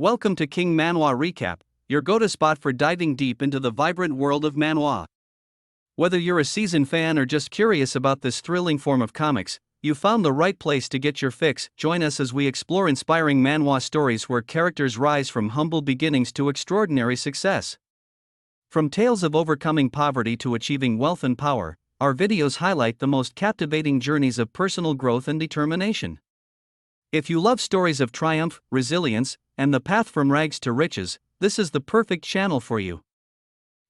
Welcome to King Manhwa Recap, your go-to spot for diving deep into the vibrant world of manhwa. Whether you're a seasoned fan or just curious about this thrilling form of comics, you found the right place to get your fix. Join us as we explore inspiring manhwa stories where characters rise from humble beginnings to extraordinary success. From tales of overcoming poverty to achieving wealth and power, our videos highlight the most captivating journeys of personal growth and determination. If you love stories of triumph, resilience, and the path from rags to riches, this is the perfect channel for you.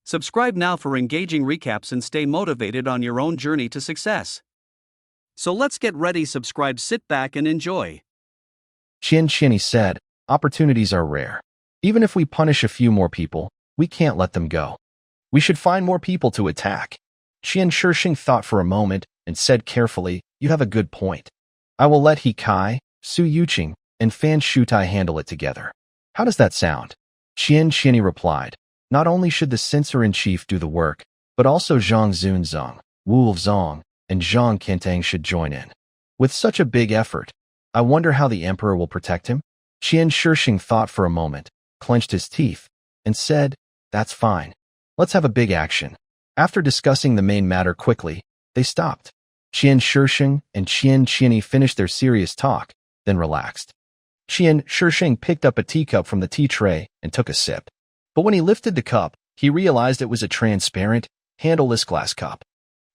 Subscribe now for engaging recaps and stay motivated on your own journey to success. So let's get ready, subscribe, sit back and enjoy. Qian Shinny said, opportunities are rare. Even if we punish a few more people, we can't let them go. We should find more people to attack. Qian Shishing thought for a moment and said carefully, you have a good point. I will let He Kai, Su Yuqing, and Fan Shutai handle it together. How does that sound? Qian Shinny replied, not only should the censor-in-chief do the work, but also Zhang Zunzong, Wu Zong, and Zhang Kentang should join in. With such a big effort, I wonder how the emperor will protect him? Qian Shishing thought for a moment, clenched his teeth, and said, that's fine. Let's have a big action. After discussing the main matter quickly, they stopped. Qian Shishing and Qian Shinny finished their serious talk, then relaxed. Qian Shishing picked up a teacup from the tea tray and took a sip. But when he lifted the cup, he realized it was a transparent, handleless glass cup.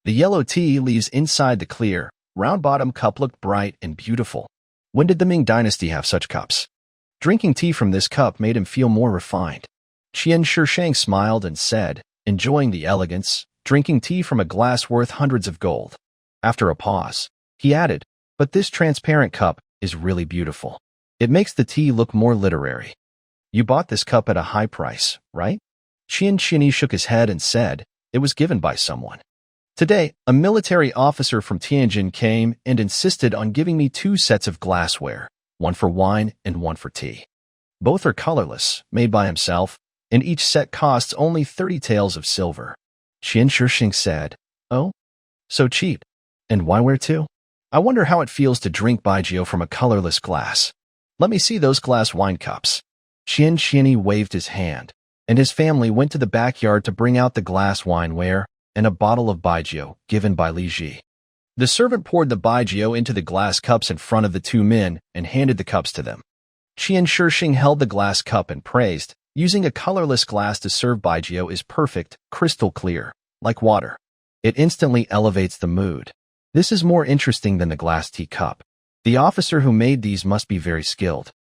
The yellow tea leaves inside the clear, round-bottom cup looked bright and beautiful. When did the Ming dynasty have such cups? Drinking tea from this cup made him feel more refined. Qian Shishing smiled and said, enjoying the elegance, drinking tea from a glass worth hundreds of gold. After a pause, he added, but this transparent cup is really beautiful. It makes the tea look more literary. You bought this cup at a high price, right? Qian Shinny shook his head and said, it was given by someone. Today, a military officer from Tianjin came and insisted on giving me 2 sets of glassware, one for wine and one for tea. Both are colorless, made by himself, and each set costs only 30 taels of silver. Qian Shishing said, oh? So cheap. And why wear 2? I wonder how it feels to drink baijiu from a colorless glass. Let me see those glass wine cups. Qian Shinny waved his hand, and his family went to the backyard to bring out the glass wineware and a bottle of baijiu given by Li Ji. The servant poured the baijiu into the glass cups in front of the 2 men and handed the cups to them. Qian Shishing held the glass cup and praised, using a colorless glass to serve baijiu is perfect, crystal clear, like water. It instantly elevates the mood. This is more interesting than the glass tea cup. The officer who made these must be very skilled.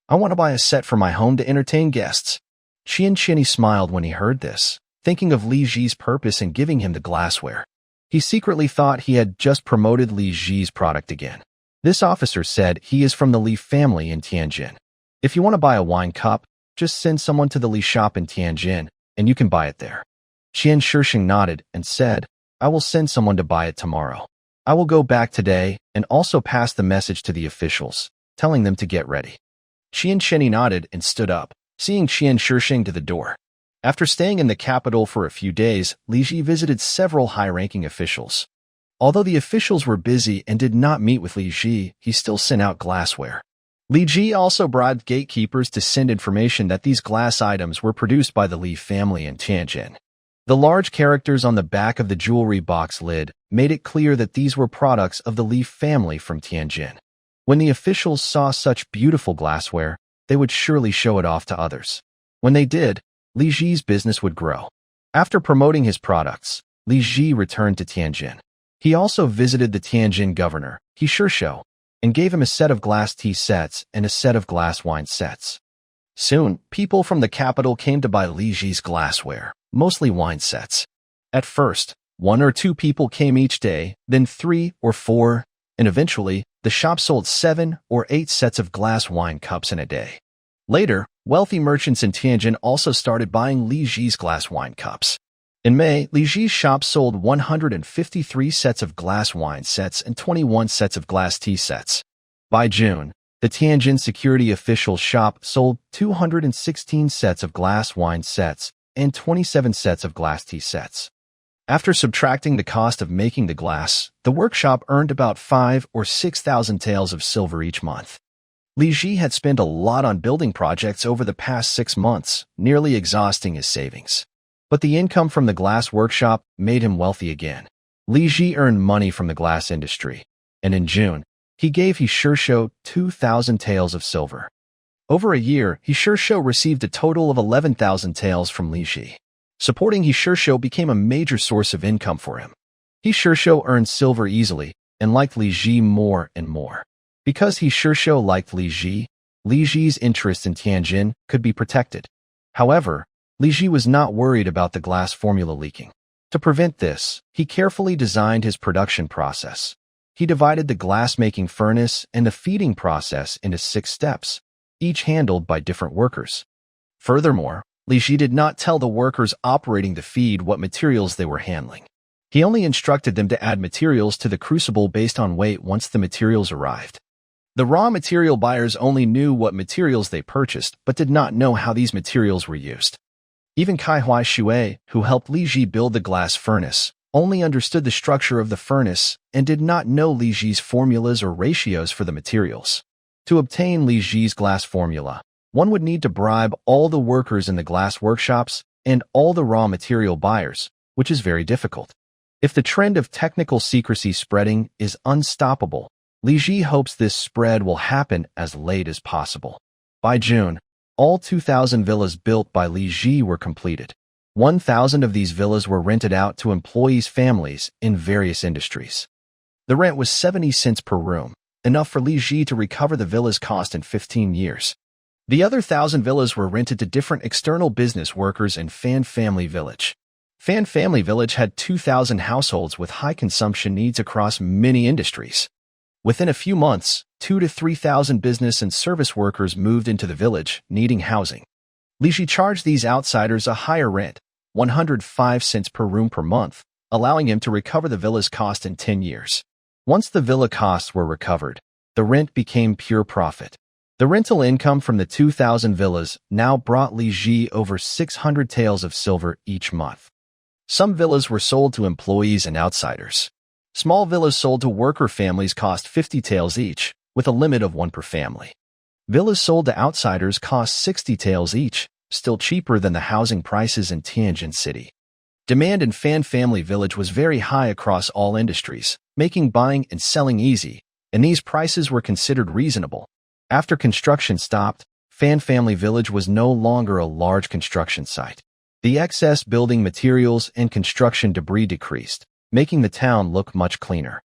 I want to buy a set for my home to entertain guests. Qian Shinny smiled when he heard this, thinking of Li Ji's purpose in giving him the glassware. He secretly thought he had just promoted Li Ji's product again. This officer said he is from the Li family in Tianjin. If you want to buy a wine cup, just send someone to the Li shop in Tianjin, and you can buy it there. Qian Shishing nodded and said, I will send someone to buy it tomorrow. I will go back today and also pass the message to the officials, telling them to get ready. Qian Shinny nodded and stood up, seeing Qian Shishing to the door. After staying in the capital for a few days, Li Ji visited several high-ranking officials. Although the officials were busy and did not meet with Li Ji, he still sent out glassware. Li Ji also bribed gatekeepers to send information that these glass items were produced by the Li family in Tianjin. The large characters on the back of the jewelry box lid made it clear that these were products of the Li family from Tianjin. When the officials saw such beautiful glassware, they would surely show it off to others. When they did, Li Ji's business would grow. After promoting his products, Li Ji returned to Tianjin. He also visited the Tianjin governor, He Shishou, and gave him a set of glass tea sets and a set of glass wine sets. Soon, people from the capital came to buy Li Ji's glassware, mostly wine sets. At first, 1 or 2 people came each day, then 3 or 4, and eventually, the shop sold 7 or 8 sets of glass wine cups in a day. Later, wealthy merchants in Tianjin also started buying Li Ji's glass wine cups. In May, Li Ji's shop sold 153 sets of glass wine sets and 21 sets of glass tea sets. By June, the Tianjin security official's shop sold 216 sets of glass wine sets and 27 sets of glass tea sets. After subtracting the cost of making the glass, the workshop earned about 5,000 or 6,000 taels of silver each month. Li Ji had spent a lot on building projects over the past 6 months, nearly exhausting his savings. But the income from the glass workshop made him wealthy again. Li Ji earned money from the glass industry, and in June, he gave He 2,000 taels of silver. Over a year, He received a total of 11,000 taels from Li Ji. Supporting He became a major source of income for him. He earned silver easily and liked Li Ji more and more. Because He liked Li Ji's interest in Tianjin could be protected. However, Li Ji was not worried about the glass formula leaking. To prevent this, he carefully designed his production process. He divided the glass-making furnace and the feeding process into 6 steps, each handled by different workers. Furthermore, Li Ji did not tell the workers operating the feed what materials they were handling. He only instructed them to add materials to the crucible based on weight once the materials arrived. The raw material buyers only knew what materials they purchased but did not know how these materials were used. Even Kai Huai Shui, who helped Li Ji build the glass furnace, only understood the structure of the furnace and did not know Li Ji's formulas or ratios for the materials. To obtain Li Ji's glass formula, one would need to bribe all the workers in the glass workshops and all the raw material buyers, which is very difficult. If the trend of technical secrecy spreading is unstoppable, Li Ji hopes this spread will happen as late as possible. By June, all 2,000 villas built by Li Ji were completed. 1,000 of these villas were rented out to employees' families in various industries. The rent was 70 cents per room, enough for Li Ji to recover the villa's cost in 15 years. The other 1,000 villas were rented to different external business workers in Fan Family Village. Fan Family Village had 2,000 households with high consumption needs across many industries. Within a few months, 2,000 to 3,000 business and service workers moved into the village, needing housing. Li Ji charged these outsiders a higher rent, 105 cents per room per month, allowing him to recover the villa's cost in 10 years. Once the villa costs were recovered, the rent became pure profit. The rental income from the 2,000 villas now brought Li Ji over 600 taels of silver each month. Some villas were sold to employees and outsiders. Small villas sold to worker families cost 50 taels each, with a limit of 1 per family. Villas sold to outsiders cost 60 taels each, still cheaper than the housing prices in Tianjin City. Demand in Fan Family Village was very high across all industries, making buying and selling easy, and these prices were considered reasonable. After construction stopped, Fan Family Village was no longer a large construction site. The excess building materials and construction debris decreased, making the town look much cleaner.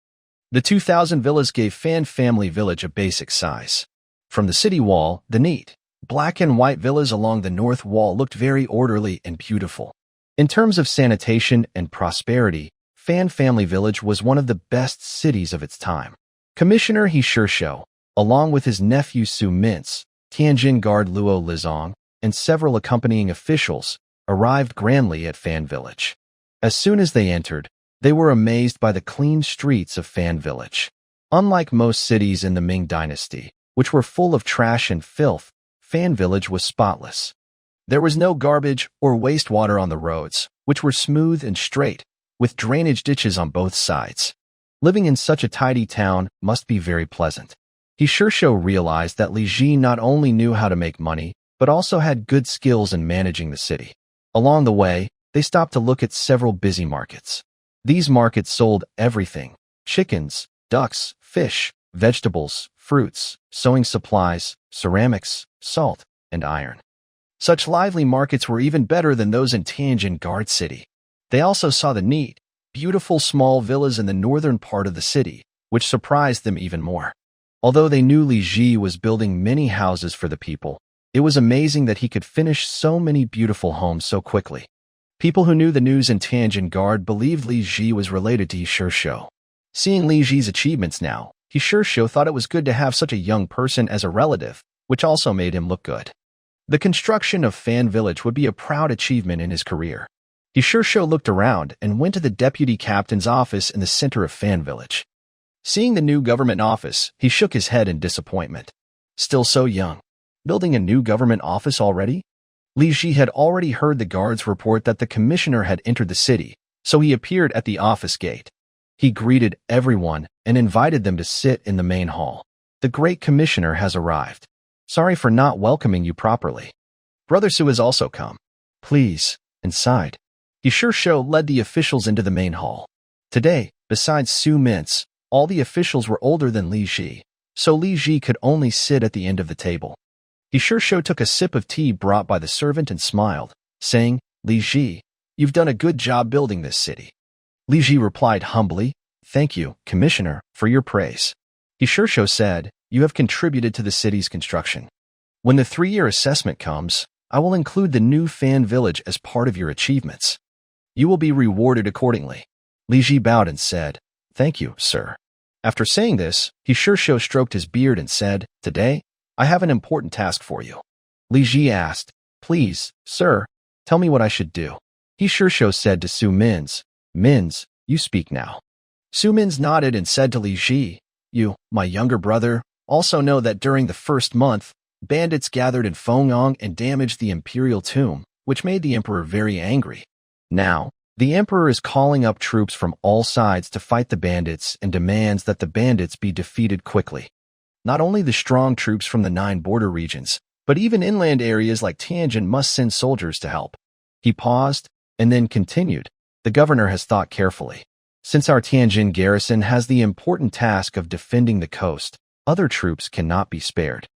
The 2,000 villas gave Fan Family Village a basic size. From the city wall, the neat, black and white villas along the north wall looked very orderly and beautiful. In terms of sanitation and prosperity, Fan Family Village was one of the best cities of its time. Commissioner He Shishou, along with his nephew Su Mintz, Tianjin guard Luo Lizong, and several accompanying officials, arrived grandly at Fan Village. As soon as they entered, they were amazed by the clean streets of Fan Village. Unlike most cities in the Ming Dynasty, which were full of trash and filth, Fan Village was spotless. There was no garbage or wastewater on the roads, which were smooth and straight, with drainage ditches on both sides. Living in such a tidy town must be very pleasant. He realized that Li Ji not only knew how to make money, but also had good skills in managing the city. Along the way, they stopped to look at several busy markets. These markets sold everything: chickens, ducks, fish, vegetables, fruits, sewing supplies, ceramics, salt, and iron. Such lively markets were even better than those in Tianjin Guard City. They also saw the neat, beautiful small villas in the northern part of the city, which surprised them even more. Although they knew Li Ji was building many houses for the people, it was amazing that he could finish so many beautiful homes so quickly. People who knew the news in Tianjin Guard believed Li Ji was related to He Shishou. Seeing Li Ji's achievements now, He Shishou thought it was good to have such a young person as a relative, which also made him look good. The construction of Fan Village would be a proud achievement in his career. He looked around and went to the deputy captain's office in the center of Fan Village. Seeing the new government office, he shook his head in disappointment. Still so young. Building a new government office already? Li Ji had already heard the guards report that the commissioner had entered the city, so he appeared at the office gate. He greeted everyone and invited them to sit in the main hall. The Great Commissioner has arrived. Sorry for not welcoming you properly. Brother Su has also come. Please, inside. He sure led the officials into the main hall. Today, besides Su Mintz, all the officials were older than Li Ji, so Li Ji could only sit at the end of the table. He sure took a sip of tea brought by the servant and smiled, saying, Li Ji, you've done a good job building this city. Li Ji replied humbly, Thank you, Commissioner, for your praise. He sure said, You have contributed to the city's construction. When the 3-year assessment comes, I will include the new fan village as part of your achievements. You will be rewarded accordingly. Li Ji bowed and said, Thank you, sir. After saying this, he sure stroked his beard and said, Today, I have an important task for you. Li Ji asked, Please, sir, tell me what I should do. He sure said to Su Mintz, Mintz, you speak now. Su Mintz nodded and said to Li Ji, You, my younger brother, also know that during the first month, bandits gathered in Fengyang and damaged the imperial tomb, which made the emperor very angry. Now, the emperor is calling up troops from all sides to fight the bandits and demands that the bandits be defeated quickly. Not only the strong troops from the 9 border regions, but even inland areas like Tianjin must send soldiers to help. He paused and then continued, The governor has thought carefully. Since our Tianjin garrison has the important task of defending the coast, other troops cannot be spared.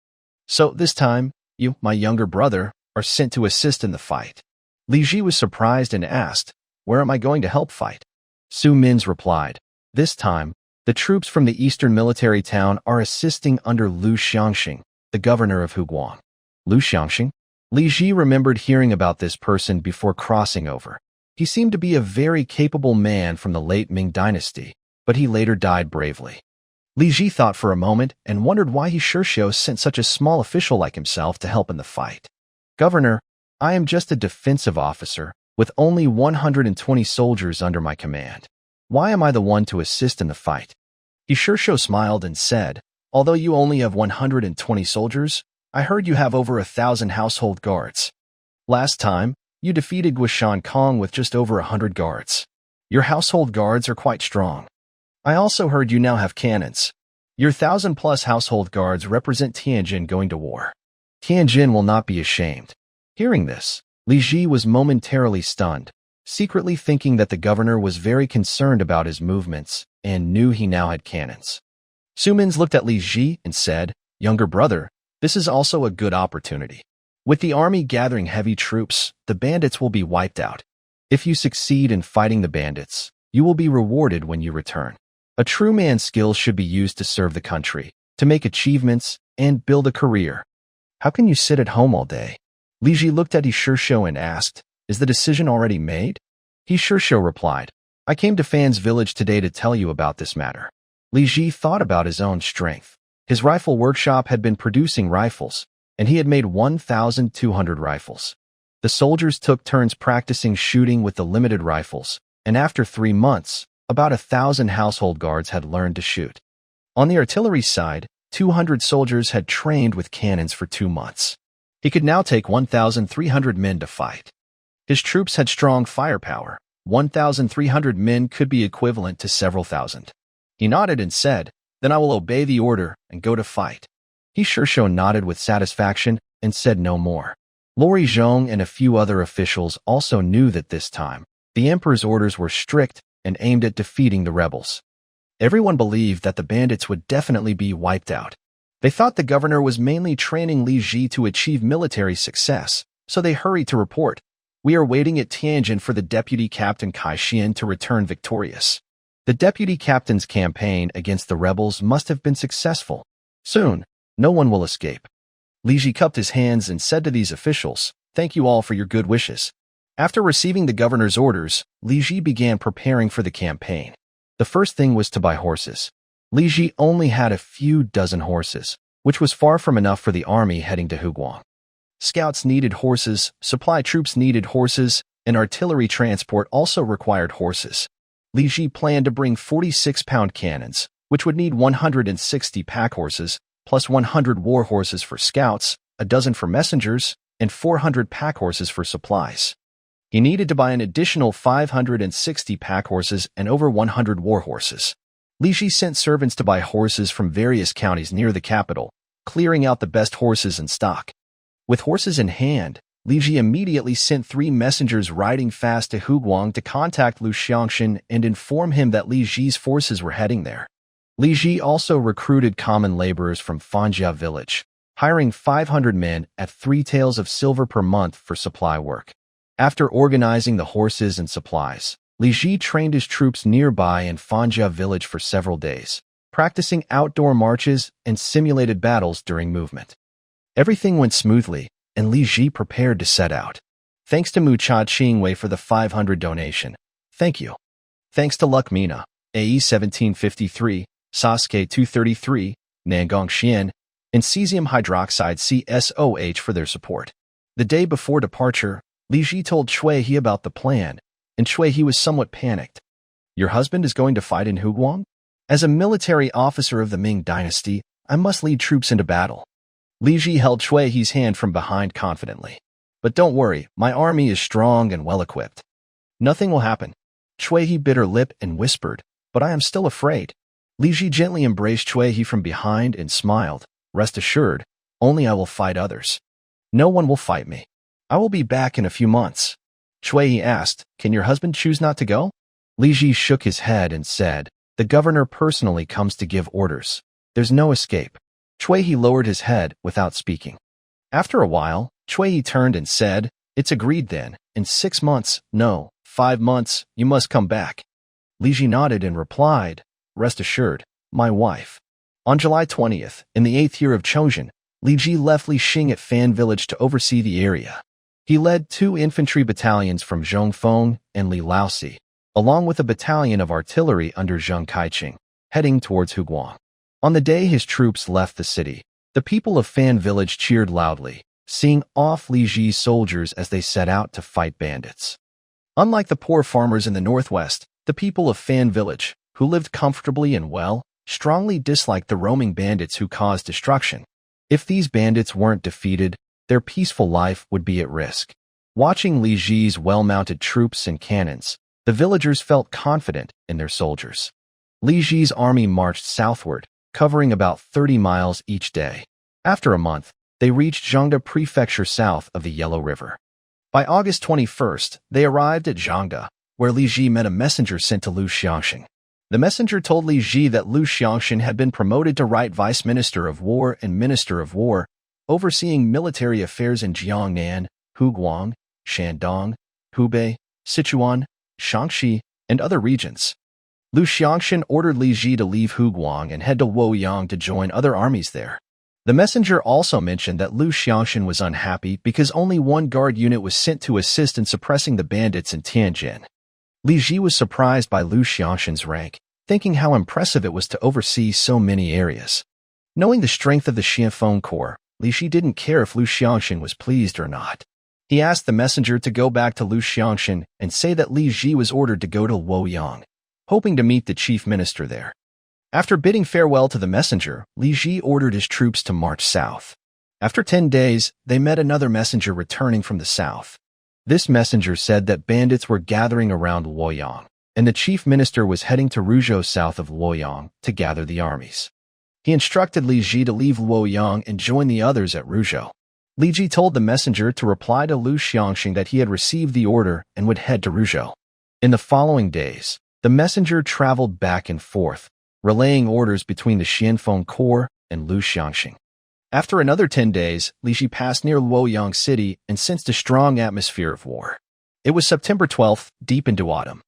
So this time, you, my younger brother, are sent to assist in the fight. Li Ji was surprised and asked, Where am I going to help fight? Su Mintz replied, This time, the troops from the eastern military town are assisting under Liu Xiangxing, the governor of Huguang. Liu Xiangxing? Li Ji remembered hearing about this person before crossing over. He seemed to be a very capable man from the late Ming dynasty, but he later died bravely. Li Ji thought for a moment and wondered why he sure sent such a small official like himself to help in the fight. Governor, I am just a defensive officer with only 120 soldiers under my command. Why am I the one to assist in the fight? He sure smiled and said, Although you only have 120 soldiers, I heard you have over 1,000 household guards. Last time, you defeated Guishan Kong with just over 100 guards. Your household guards are quite strong. I also heard you now have cannons. Your 1,000+ household guards represent Tianjin going to war. Tianjin will not be ashamed. Hearing this, Li Ji was momentarily stunned, secretly thinking that the governor was very concerned about his movements and knew he now had cannons. Su Mintz looked at Li Ji and said, Younger brother, this is also a good opportunity. With the army gathering heavy troops, the bandits will be wiped out. If you succeed in fighting the bandits, you will be rewarded when you return. A true man's skills should be used to serve the country, to make achievements, and build a career. How can you sit at home all day? Li Ji looked at Shursho and asked, Is the decision already made? Shursho replied, I came to Fan's village today to tell you about this matter. Li Ji thought about his own strength. His rifle workshop had been producing rifles, and he had made 1,200 rifles. The soldiers took turns practicing shooting with the limited rifles, and after 3 months, about 1,000 household guards had learned to shoot. On the artillery side, 200 soldiers had trained with cannons for 2 months. He could now take 1,300 men to fight. His troops had strong firepower. 1,300 men could be equivalent to several thousand. He nodded and said, Then I will obey the order and go to fight. Shursho nodded with satisfaction and said no more. Lori Zhong and a few other officials also knew that this time, the emperor's orders were strict and aimed at defeating the rebels. Everyone believed that the bandits would definitely be wiped out. They thought the governor was mainly training Li Ji to achieve military success, so they hurried to report, We are waiting at Tianjin for the deputy captain Kai Xian to return victorious. The deputy captain's campaign against the rebels must have been successful. Soon, no one will escape. Li Ji cupped his hands and said to these officials, Thank you all for your good wishes. After receiving the governor's orders, Li Ji began preparing for the campaign. The first thing was to buy horses. Li Ji only had a few dozen horses, which was far from enough for the army heading to Huguang. Scouts needed horses, supply troops needed horses, and artillery transport also required horses. Li Ji planned to bring 46-pound cannons, which would need 160 pack horses, plus 100 war horses for scouts, a dozen for messengers, and 400 pack horses for supplies. He needed to buy an additional 560 pack horses and over 100 war horses. Li Ji sent servants to buy horses from various counties near the capital, clearing out the best horses in stock. With horses in hand, Li Ji immediately sent 3 messengers riding fast to Huguang to contact Lu Xiangshan and inform him that Li Ji's forces were heading there. Li Ji also recruited common laborers from Fanjia village, hiring 500 men at 3 taels of silver per month for supply work. After organizing the horses and supplies, Li Ji trained his troops nearby in Fanjia village for several days, practicing outdoor marches and simulated battles during movement. Everything went smoothly, and Li Ji prepared to set out. Thanks to Mu Cha Qingwei for the 500 donation. Thank you. Thanks to Luck Mina, AE 1753, Sasuke 233, Nangong Xian, and cesium hydroxide CSOH for their support. The day before departure, Li Ji told Cui He about the plan, and Cui He was somewhat panicked. Your husband is going to fight in Huguang? As a military officer of the Ming dynasty, I must lead troops into battle. Li Ji held Cui He's hand from behind confidently. But don't worry, my army is strong and well-equipped. Nothing will happen. Cui He bit her lip and whispered, but I am still afraid. Li Ji gently embraced Cui He from behind and smiled. Rest assured, only I will fight others. No one will fight me. I will be back in a few months. Cui He asked, can your husband choose not to go? Li Ji shook his head and said, the governor personally comes to give orders. There's no escape. Cui He lowered his head without speaking. After a while, Cui He turned and said, it's agreed then, in 6 months, no, 5 months, you must come back. Li Ji nodded and replied, rest assured, my wife. On July 20th, in the 8th year of Chojin, Li Ji left Li Xing at Fan village to oversee the area. He led 2 infantry battalions from Zhongfeng and Li Laosi, along with a battalion of artillery under Zheng Kaiqing, heading towards Huguang. On the day his troops left the city, the people of Fan village cheered loudly, seeing off Li Ji's soldiers as they set out to fight bandits. Unlike the poor farmers in the northwest, the people of Fan village, who lived comfortably and well, strongly disliked the roaming bandits who caused destruction. If these bandits weren't defeated, their peaceful life would be at risk. Watching Li Ji's well-mounted troops and cannons, the villagers felt confident in their soldiers. Li Ji's army marched southward, covering about 30 miles each day. After a month, they reached Zhangde Prefecture south of the Yellow River. By August 21st, they arrived at Zhangde, where Li Ji met a messenger sent to Lu Xiangshan. The messenger told Li Ji that Lu Xiangshan had been promoted to Right Vice Minister of War and Minister of War, overseeing military affairs in Jiangnan, Huguang, Shandong, Hubei, Sichuan, Shaanxi, and other regions. Lu Xiangshan ordered Li Ji to leave Huguang and head to Luoyang to join other armies there. The messenger also mentioned that Lu Xiangshan was unhappy because only 1 guard unit was sent to assist in suppressing the bandits in Tianjin. Li Ji was surprised by Lu Xiangshan's rank, thinking how impressive it was to oversee so many areas. Knowing the strength of the Xianfeng Corps, Li Ji didn't care if Lu Xiangshan was pleased or not. He asked the messenger to go back to Lu Xiangshan and say that Li Ji was ordered to go to Luoyang, hoping to meet the chief minister there. After bidding farewell to the messenger, Li Ji ordered his troops to march south. After 10 days, they met another messenger returning from the south. This messenger said that bandits were gathering around Luoyang, and the chief minister was heading to Ruzhou south of Luoyang to gather the armies. He instructed Li Ji to leave Luoyang and join the others at Ruzhou. Li Ji told the messenger to reply to Lu Xiangshan that he had received the order and would head to Ruzhou. In the following days, the messenger traveled back and forth, relaying orders between the Xianfeng Corps and Lu Xiangshan. After another 10 days, Li Ji passed near Luoyang city and sensed a strong atmosphere of war. It was September 12th, deep into autumn.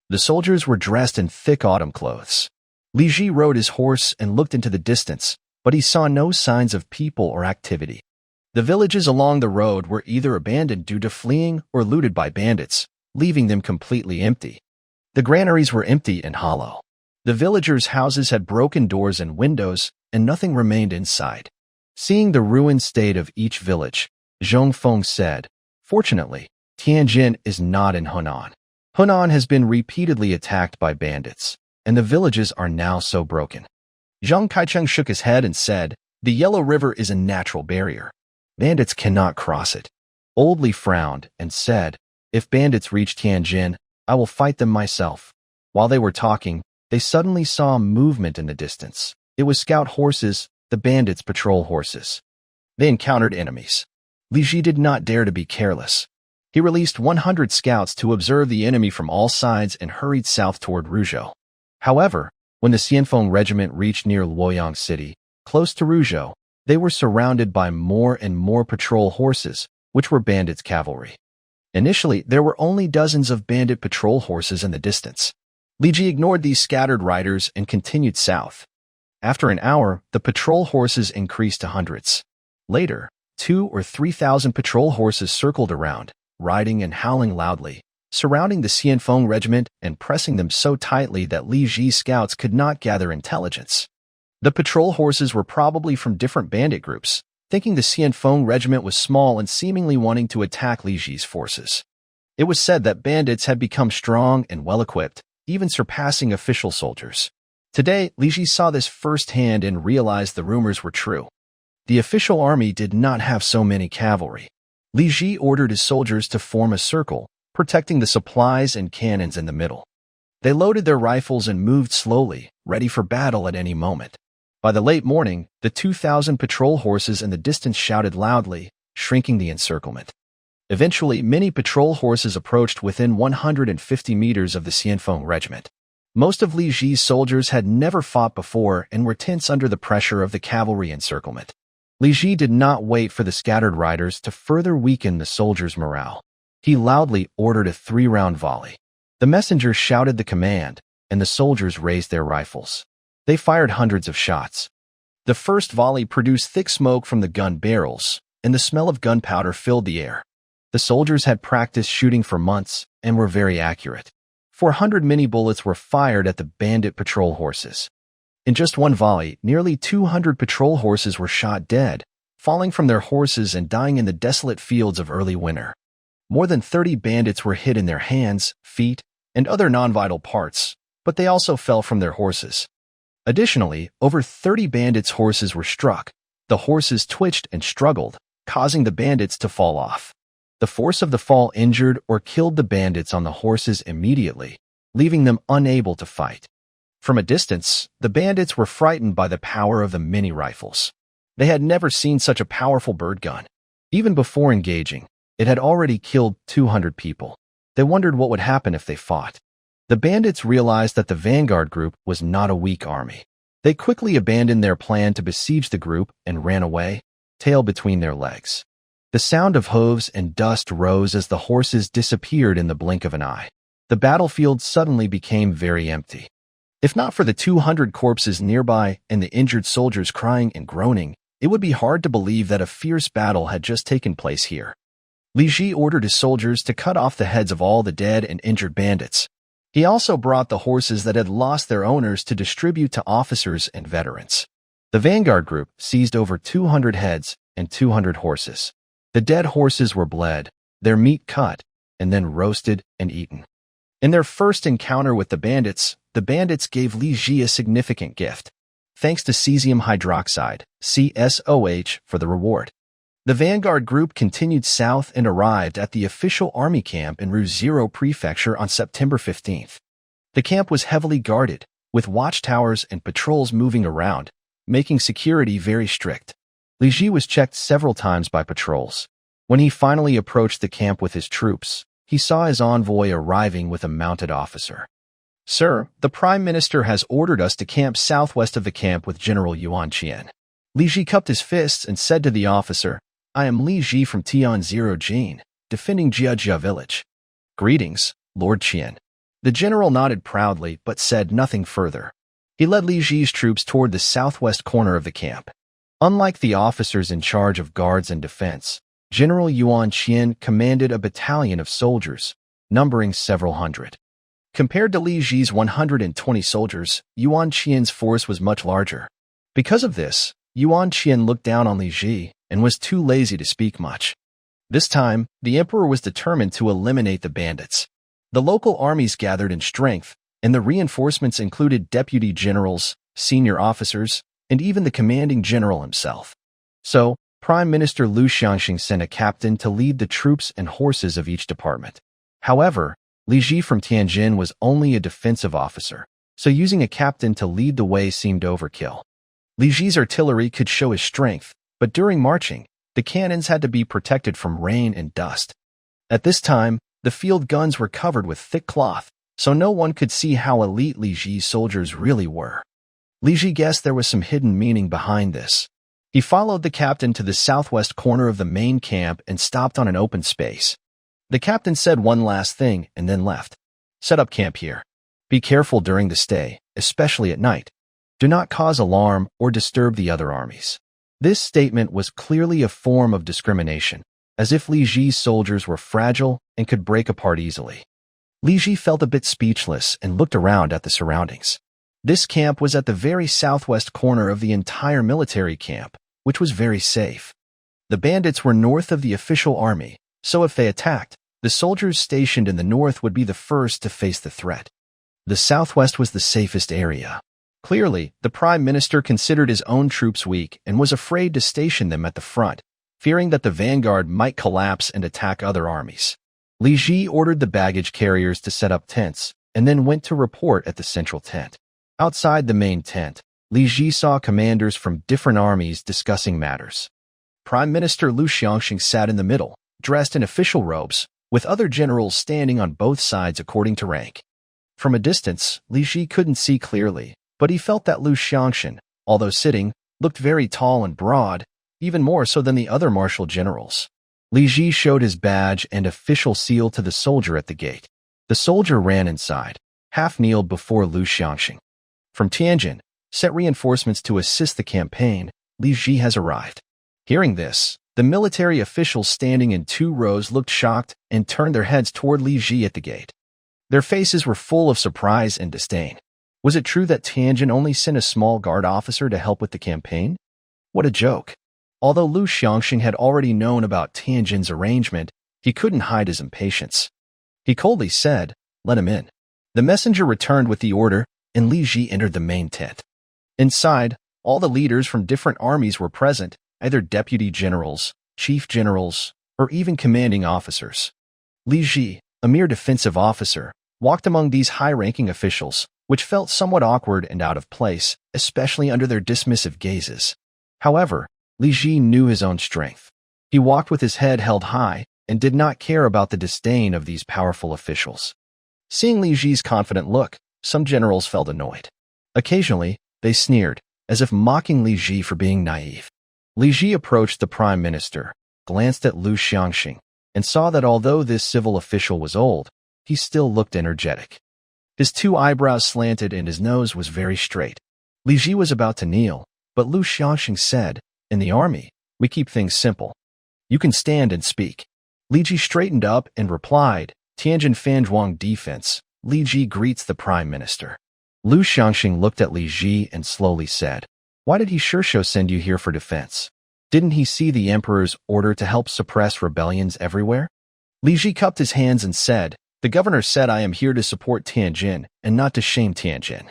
The soldiers were dressed in thick autumn clothes. Li Ji rode his horse and looked into the distance, but he saw no signs of people or activity. The villages along the road were either abandoned due to fleeing or looted by bandits, leaving them completely empty. The granaries were empty and hollow. The villagers' houses had broken doors and windows, and nothing remained inside. Seeing the ruined state of each village, Zhong Feng said, fortunately, Tianjin is not in Hunan. Hunan has been repeatedly attacked by bandits, and the villages are now so broken. Zheng Kaicheng shook his head and said, the Yellow River is a natural barrier. Bandits cannot cross it. Old Li frowned and said, if bandits reach Tianjin, I will fight them myself. While they were talking, they suddenly saw movement in the distance. It was scout horses, the bandits' patrol horses. They encountered enemies. Li Ji did not dare to be careless. He released 100 scouts to observe the enemy from all sides and hurried south toward Ruzhou. However, when the Xianfeng regiment reached near Luoyang City, close to Ruzhou, they were surrounded by more and more patrol horses, which were bandits' cavalry. Initially, there were only dozens of bandit patrol horses in the distance. Li Ji ignored these scattered riders and continued south. After an hour, the patrol horses increased to hundreds. Later, 2,000 or 3,000 patrol horses circled around, riding and howling loudly, surrounding the Xianfeng regiment and pressing them so tightly that Li Ji's scouts could not gather intelligence. The patrol horses were probably from different bandit groups, thinking the Xianfeng regiment was small and seemingly wanting to attack Li Ji's forces. It was said that bandits had become strong and well-equipped, even surpassing official soldiers. Today, Li Ji saw this firsthand and realized the rumors were true. The official army did not have so many cavalry. Li Ji ordered his soldiers to form a circle, protecting the supplies and cannons in the middle. They loaded their rifles and moved slowly, ready for battle at any moment. By the late morning, the 2,000 patrol horses in the distance shouted loudly, shrinking the encirclement. Eventually, many patrol horses approached within 150 meters of the Xianfeng regiment. Most of Li Ji's soldiers had never fought before and were tense under the pressure of the cavalry encirclement. Li Ji did not wait for the scattered riders to further weaken the soldiers' morale. He loudly ordered a 3-round volley. The messenger shouted the command, and the soldiers raised their rifles. They fired hundreds of shots. The first volley produced thick smoke from the gun barrels, and the smell of gunpowder filled the air. The soldiers had practiced shooting for months and were very accurate. 400 mini bullets were fired at the bandit patrol horses. In just one volley, nearly 200 patrol horses were shot dead, falling from their horses and dying in the desolate fields of early winter. More than 30 bandits were hit in their hands, feet, and other non-vital parts, but they also fell from their horses. Additionally, over 30 bandits' horses were struck. The horses twitched and struggled, causing the bandits to fall off. The force of the fall injured or killed the bandits on the horses immediately, leaving them unable to fight. From a distance, the bandits were frightened by the power of the mini rifles. They had never seen such a powerful bird gun. Even before engaging, it had already killed 200 people. They wondered what would happen if they fought. The bandits realized that the vanguard group was not a weak army. They quickly abandoned their plan to besiege the group and ran away, tail between their legs. The sound of hooves and dust rose as the horses disappeared in the blink of an eye. The battlefield suddenly became very empty. If not for the 200 corpses nearby and the injured soldiers crying and groaning, it would be hard to believe that a fierce battle had just taken place here. Li Ji ordered his soldiers to cut off the heads of all the dead and injured bandits. He also brought the horses that had lost their owners to distribute to officers and veterans. The vanguard group seized over 200 heads and 200 horses. The dead horses were bled, their meat cut, and then roasted and eaten. In their first encounter with the bandits gave Li Ji a significant gift. Thanks to cesium hydroxide, CSOH, for the reward. The vanguard group continued south and arrived at the official army camp in Ruzhou Prefecture on September 15th. The camp was heavily guarded, with watchtowers and patrols moving around, making security very strict. Li Ji was checked several times by patrols. When he finally approached the camp with his troops, he saw his envoy arriving with a mounted officer. "Sir, the Prime Minister has ordered us to camp southwest of the camp with General Yuan Qian." Li Ji cupped his fists and said to the officer, "I am Li Ji from Tianzirojin, defending Jiajia village." "Greetings, Lord Qian." The general nodded proudly but said nothing further. He led Li Ji's troops toward the southwest corner of the camp. Unlike the officers in charge of guards and defense, General Yuan Qian commanded a battalion of soldiers, numbering several hundred. Compared to Li Ji's 120 soldiers, Yuan Qian's force was much larger. Because of this, Yuan Qian looked down on Li Ji and was too lazy to speak much. This time, the emperor was determined to eliminate the bandits. The local armies gathered in strength, and the reinforcements included deputy generals, senior officers, and even the commanding general himself. So, Prime Minister Liu Xiangxing sent a captain to lead the troops and horses of each department. However, Li Ji from Tianjin was only a defensive officer, so using a captain to lead the way seemed overkill. Li Ji's artillery could show his strength, but during marching, the cannons had to be protected from rain and dust. At this time, the field guns were covered with thick cloth, so no one could see how elite Li Ji's soldiers really were. Li Ji guessed there was some hidden meaning behind this. He followed the captain to the southwest corner of the main camp and stopped on an open space. The captain said one last thing and then left. Set up camp here. Be careful during the stay, especially at night. Do not cause alarm or disturb the other armies. This statement was clearly a form of discrimination, as if Li Ji's soldiers were fragile and could break apart easily. Li Ji felt a bit speechless and looked around at the surroundings. This camp was at the very southwest corner of the entire military camp, which was very safe. The bandits were north of the official army, so if they attacked, the soldiers stationed in the north would be the first to face the threat. The southwest was the safest area. Clearly, the prime minister considered his own troops weak and was afraid to station them at the front, fearing that the vanguard might collapse and attack other armies. Li Ji ordered the baggage carriers to set up tents, and then went to report at the central tent. Outside the main tent, Li Ji saw commanders from different armies discussing matters. Prime Minister Liu Xiangxing sat in the middle, dressed in official robes, with other generals standing on both sides according to rank. From a distance, Li Ji couldn't see clearly, but he felt that Liu Xiangxing, although sitting, looked very tall and broad, even more so than the other martial generals. Li Ji showed his badge and official seal to the soldier at the gate. The soldier ran inside, half-kneeled before Liu Xiangxing. From Tianjin, sent reinforcements to assist the campaign, Li Ji has arrived. Hearing this, the military officials standing in 2 rows looked shocked and turned their heads toward Li Ji at the gate. Their faces were full of surprise and disdain. Was it true that Tianjin only sent a small guard officer to help with the campaign? What a joke. Although Liu Xiangxing had already known about Tianjin's arrangement, he couldn't hide his impatience. He coldly said, "Let him in." The messenger returned with the order, and Li Ji entered the main tent. Inside, all the leaders from different armies were present, either deputy generals, chief generals, or even commanding officers. Li Ji, a mere defensive officer, walked among these high-ranking officials, which felt somewhat awkward and out of place, especially under their dismissive gazes. However, Li Ji knew his own strength. He walked with his head held high and did not care about the disdain of these powerful officials. Seeing Li Ji's confident look, some generals felt annoyed. Occasionally, they sneered, as if mocking Li Ji for being naive. Li Ji approached the prime minister, glanced at Liu Xiangxing, and saw that although this civil official was old, he still looked energetic. His 2 eyebrows slanted and his nose was very straight. Li Ji was about to kneel, but Liu Xiangxing said, "In the army, we keep things simple. You can stand and speak." Li Ji straightened up and replied, "Tianjin Fanzhuang defense. Li Ji greets the prime minister." Liu Xiangxing looked at Li Ji and slowly said, "Why did he Shursho send you here for defense? Didn't he see the emperor's order to help suppress rebellions everywhere?" Li Ji cupped his hands and said, "The governor said I am here to support Tianjin and not to shame Tianjin."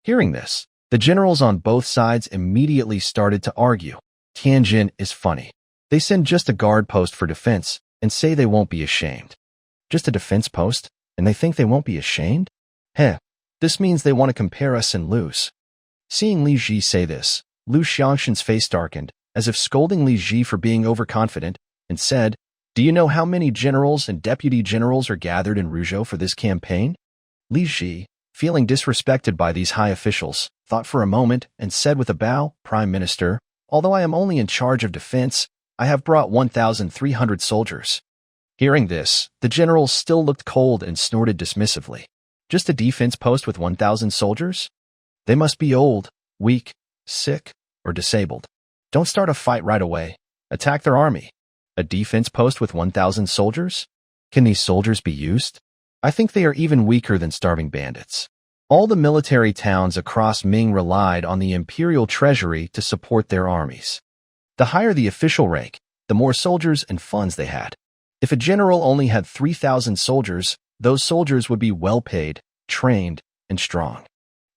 Hearing this, the generals on both sides immediately started to argue. Tianjin is funny. They send just a guard post for defense and say they won't be ashamed. Just a defense post, and they think they won't be ashamed? Heh, this means they want to compare us and lose. Seeing Li Ji say this, Liu Xiangxing's face darkened, as if scolding Li Ji for being overconfident, and said, "Do you know how many generals and deputy generals are gathered in Ruzhou for this campaign?" Li Ji, feeling disrespected by these high officials, thought for a moment and said with a bow, "Prime Minister, although I am only in charge of defense, I have brought 1,300 soldiers." Hearing this, the generals still looked cold and snorted dismissively. Just a defense post with 1,000 soldiers? They must be old, weak, sick, or disabled. Don't start a fight right away. Attack their army. A defense post with 1,000 soldiers? Can these soldiers be used? I think they are even weaker than starving bandits. All the military towns across Ming relied on the imperial treasury to support their armies. The higher the official rank, the more soldiers and funds they had. If a general only had 3,000 soldiers, those soldiers would be well-paid, trained, and strong.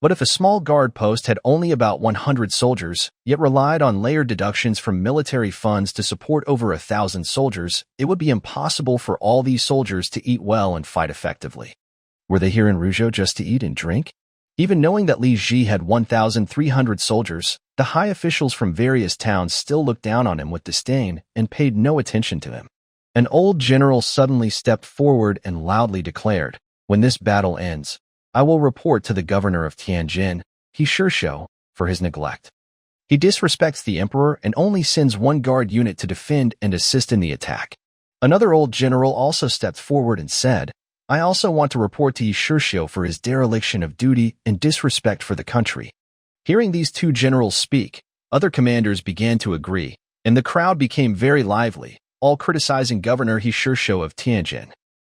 But if a small guard post had only about 100 soldiers, yet relied on layered deductions from military funds to support over 1,000 soldiers, it would be impossible for all these soldiers to eat well and fight effectively. Were they here in Ruzhou just to eat and drink? Even knowing that Li Ji had 1,300 soldiers, the high officials from various towns still looked down on him with disdain and paid no attention to him. An old general suddenly stepped forward and loudly declared, "When this battle ends, I will report to the governor of Tianjin, He Shishou, for his neglect. He disrespects the emperor and only sends one guard unit to defend and assist in the attack." Another old general also stepped forward and said, "I also want to report to He Shishou for his dereliction of duty and disrespect for the country." Hearing these two generals speak, other commanders began to agree, and the crowd became very lively, all criticizing Governor He Shishou of Tianjin.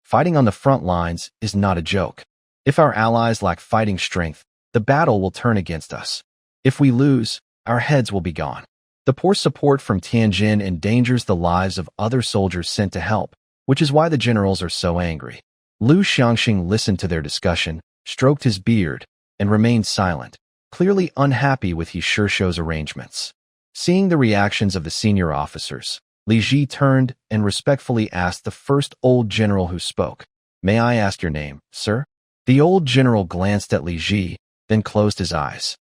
Fighting on the front lines is not a joke. If our allies lack fighting strength, the battle will turn against us. If we lose, our heads will be gone. The poor support from Tianjin endangers the lives of other soldiers sent to help, which is why the generals are so angry. Lu Xiangxing listened to their discussion, stroked his beard, and remained silent, clearly unhappy with He Shishou's arrangements. Seeing the reactions of the senior officers, Li Ji turned and respectfully asked the first old general who spoke, "May I ask your name, sir?" The old general glanced at Li Ji, then closed his eyes.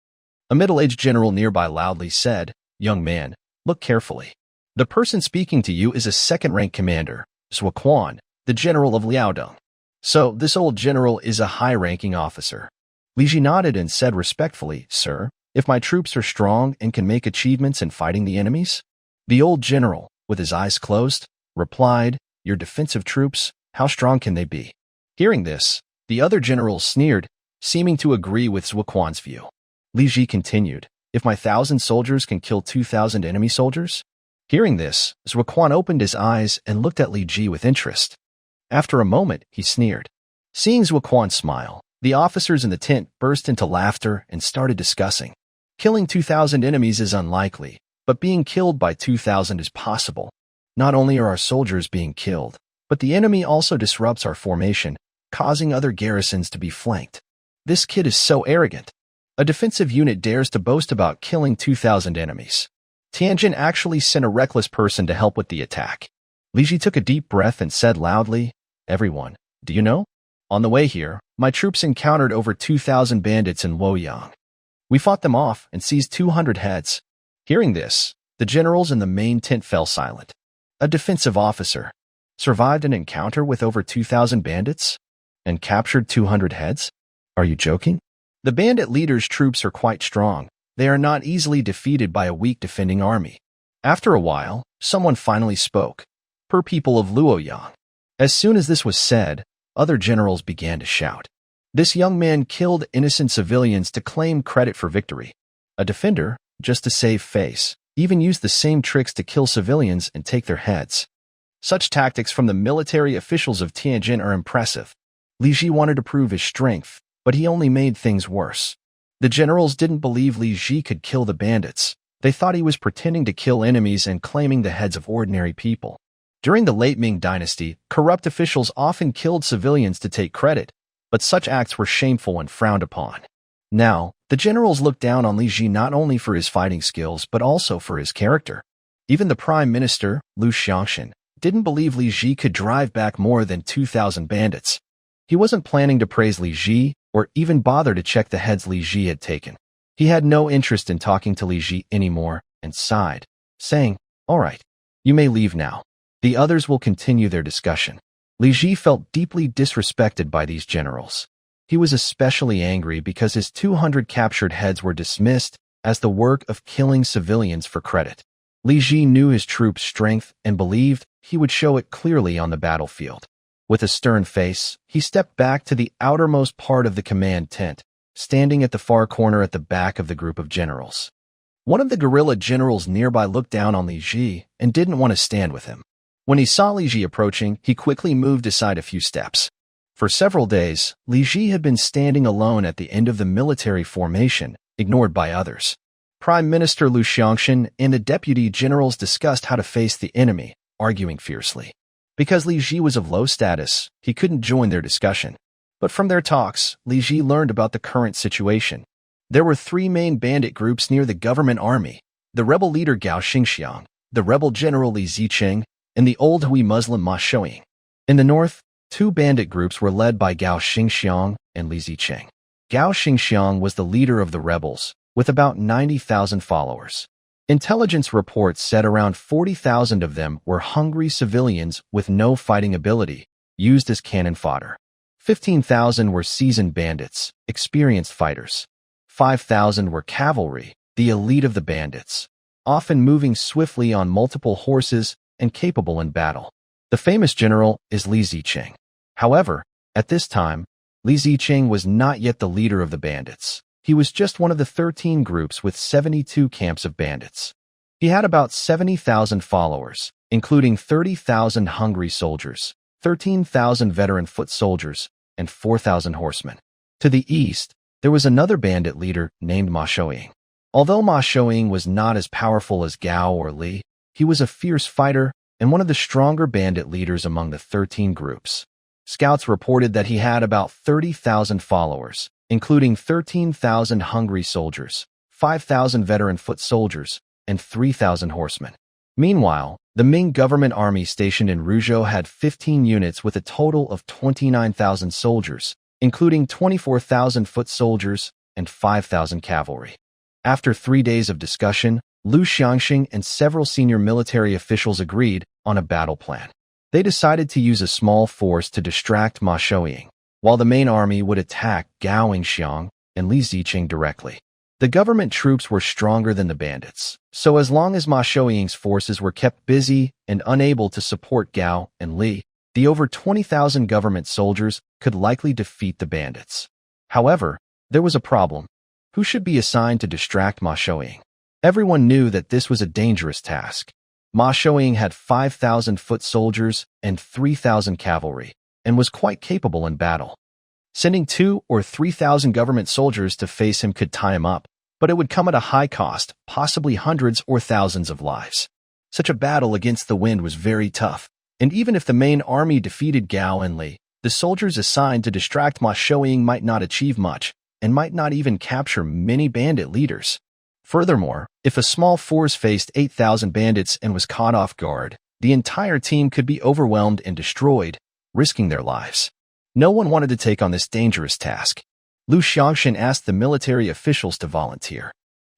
A middle-aged general nearby loudly said, "Young man, look carefully. The person speaking to you is a second-rank commander, Zhuo Quan, the general of Liaodong. So this old general is a high-ranking officer." Li Ji nodded and said respectfully, "Sir, if my troops are strong and can make achievements in fighting the enemies?" The old general, with his eyes closed, replied, "Your defensive troops, how strong can they be?" Hearing this, the other generals sneered, seeming to agree with Zhuo Quan's view. Li Ji continued, "If my 1,000 soldiers can kill 2,000 enemy soldiers?" Hearing this, Zhuo Quan opened his eyes and looked at Li Ji with interest. After a moment, he sneered. Seeing Zhuo Quan smile, the officers in the tent burst into laughter and started discussing. Killing 2,000 enemies is unlikely, but being killed by 2,000 is possible. Not only are our soldiers being killed, but the enemy also disrupts our formation, causing other garrisons to be flanked. This kid is so arrogant. A defensive unit dares to boast about killing 2,000 enemies. Tianjin actually sent a reckless person to help with the attack. Li Ji took a deep breath and said loudly, "Everyone, do you know? On the way here, my troops encountered over 2,000 bandits in Luoyang. We fought them off and seized 200 heads." Hearing this, the generals in the main tent fell silent. A defensive officer survived an encounter with over 2,000 bandits and captured 200 heads? Are you joking? The bandit leader's troops are quite strong. They are not easily defeated by a weak defending army. After a while, someone finally spoke. "Per people of Luoyang." As soon as this was said, other generals began to shout. This young man killed innocent civilians to claim credit for victory. A defender, just to save face, even used the same tricks to kill civilians and take their heads. Such tactics from the military officials of Tianjin are impressive. Li Ji wanted to prove his strength, but he only made things worse. The generals didn't believe Li Ji could kill the bandits. They thought he was pretending to kill enemies and claiming the heads of ordinary people. During the late Ming dynasty, corrupt officials often killed civilians to take credit, but such acts were shameful and frowned upon. Now, the generals looked down on Li Ji not only for his fighting skills but also for his character. Even the prime minister, Lu Xiangxin, didn't believe Li Ji could drive back more than 2,000 bandits. He wasn't planning to praise Li Ji or even bother to check the heads Li Ji had taken. He had no interest in talking to Li Ji anymore and sighed, saying, "All right, you may leave now. The others will continue their discussion." Li Ji felt deeply disrespected by these generals. He was especially angry because his 200 captured heads were dismissed as the work of killing civilians for credit. Li Ji knew his troops' strength and believed he would show it clearly on the battlefield. With a stern face, he stepped back to the outermost part of the command tent, standing at the far corner at the back of the group of generals. One of the guerrilla generals nearby looked down on Li Ji and didn't want to stand with him. When he saw Li Ji approaching, he quickly moved aside a few steps. For several days, Li Ji had been standing alone at the end of the military formation, ignored by others. Prime Minister Lu Xiangxin and the deputy generals discussed how to face the enemy, arguing fiercely. Because Li Ji was of low status, he couldn't join their discussion. But from their talks, Li Ji learned about the current situation. There were 3 main bandit groups near the government army: the rebel leader Gao Xingxiang, the rebel general Li Zicheng, and the old Hui Muslim Ma Shouying. In the north, 2 bandit groups were led by Gao Xingxiang and Li Zicheng. Gao Xingxiang was the leader of the rebels, with about 90,000 followers. Intelligence reports said around 40,000 of them were hungry civilians with no fighting ability, used as cannon fodder. 15,000 were seasoned bandits, experienced fighters. 5,000 were cavalry, the elite of the bandits, often moving swiftly on multiple horses and capable in battle. The famous general is Li Zicheng. However, at this time, Li Zicheng was not yet the leader of the bandits. He was just one of the 13 groups with 72 camps of bandits. He had about 70,000 followers, including 30,000 hungry soldiers, 13,000 veteran foot soldiers, and 4,000 horsemen. To the east, there was another bandit leader named Ma Shouying. Although Ma Shouying was not as powerful as Gao or Li, he was a fierce fighter and one of the stronger bandit leaders among the 13 groups. Scouts reported that he had about 30,000 followers, including 13,000 hungry soldiers, 5,000 veteran foot soldiers, and 3,000 horsemen. Meanwhile, the Ming government army stationed in Ruzhou had 15 units with a total of 29,000 soldiers, including 24,000 foot soldiers and 5,000 cavalry. After 3 days of discussion, Lu Xiangxing and several senior military officials agreed on a battle plan. They decided to use a small force to distract Ma Shouying, while the main army would attack Gao Xingxiang and Li Zicheng directly. The government troops were stronger than the bandits, so as long as Ma Shouying's forces were kept busy and unable to support Gao and Li, the over 20,000 government soldiers could likely defeat the bandits. However, there was a problem. Who should be assigned to distract Ma Shouying? Everyone knew that this was a dangerous task. Ma Shouying had 5,000 foot soldiers and 3,000 cavalry, and was quite capable in battle. Sending 2,000 or 3,000 government soldiers to face him could tie him up, but it would come at a high cost, possibly hundreds or thousands of lives. Such a battle against the wind was very tough, and even if the main army defeated Gao and Li, the soldiers assigned to distract Ma Shouying might not achieve much, and might not even capture many bandit leaders. Furthermore, if a small force faced 8,000 bandits and was caught off guard, the entire team could be overwhelmed and destroyed, risking their lives. No one wanted to take on this dangerous task. Lu Xiangxin asked the military officials to volunteer.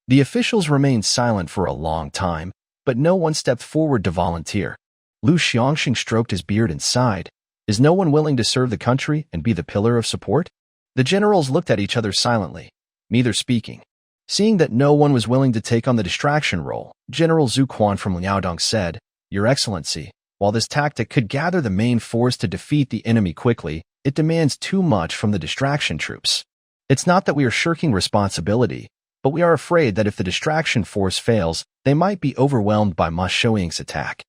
The officials remained silent for a long time, but no one stepped forward to volunteer. Lu Xiangxin stroked his beard and sighed. Is no one willing to serve the country and be the pillar of support? The generals looked at each other silently, neither speaking. Seeing that no one was willing to take on the distraction role, General Zhu Quan from Liaodong said, Your Excellency, while this tactic could gather the main force to defeat the enemy quickly, it demands too much from the distraction troops. It's not that we are shirking responsibility, but we are afraid that if the distraction force fails, they might be overwhelmed by Ma Shouying's attack.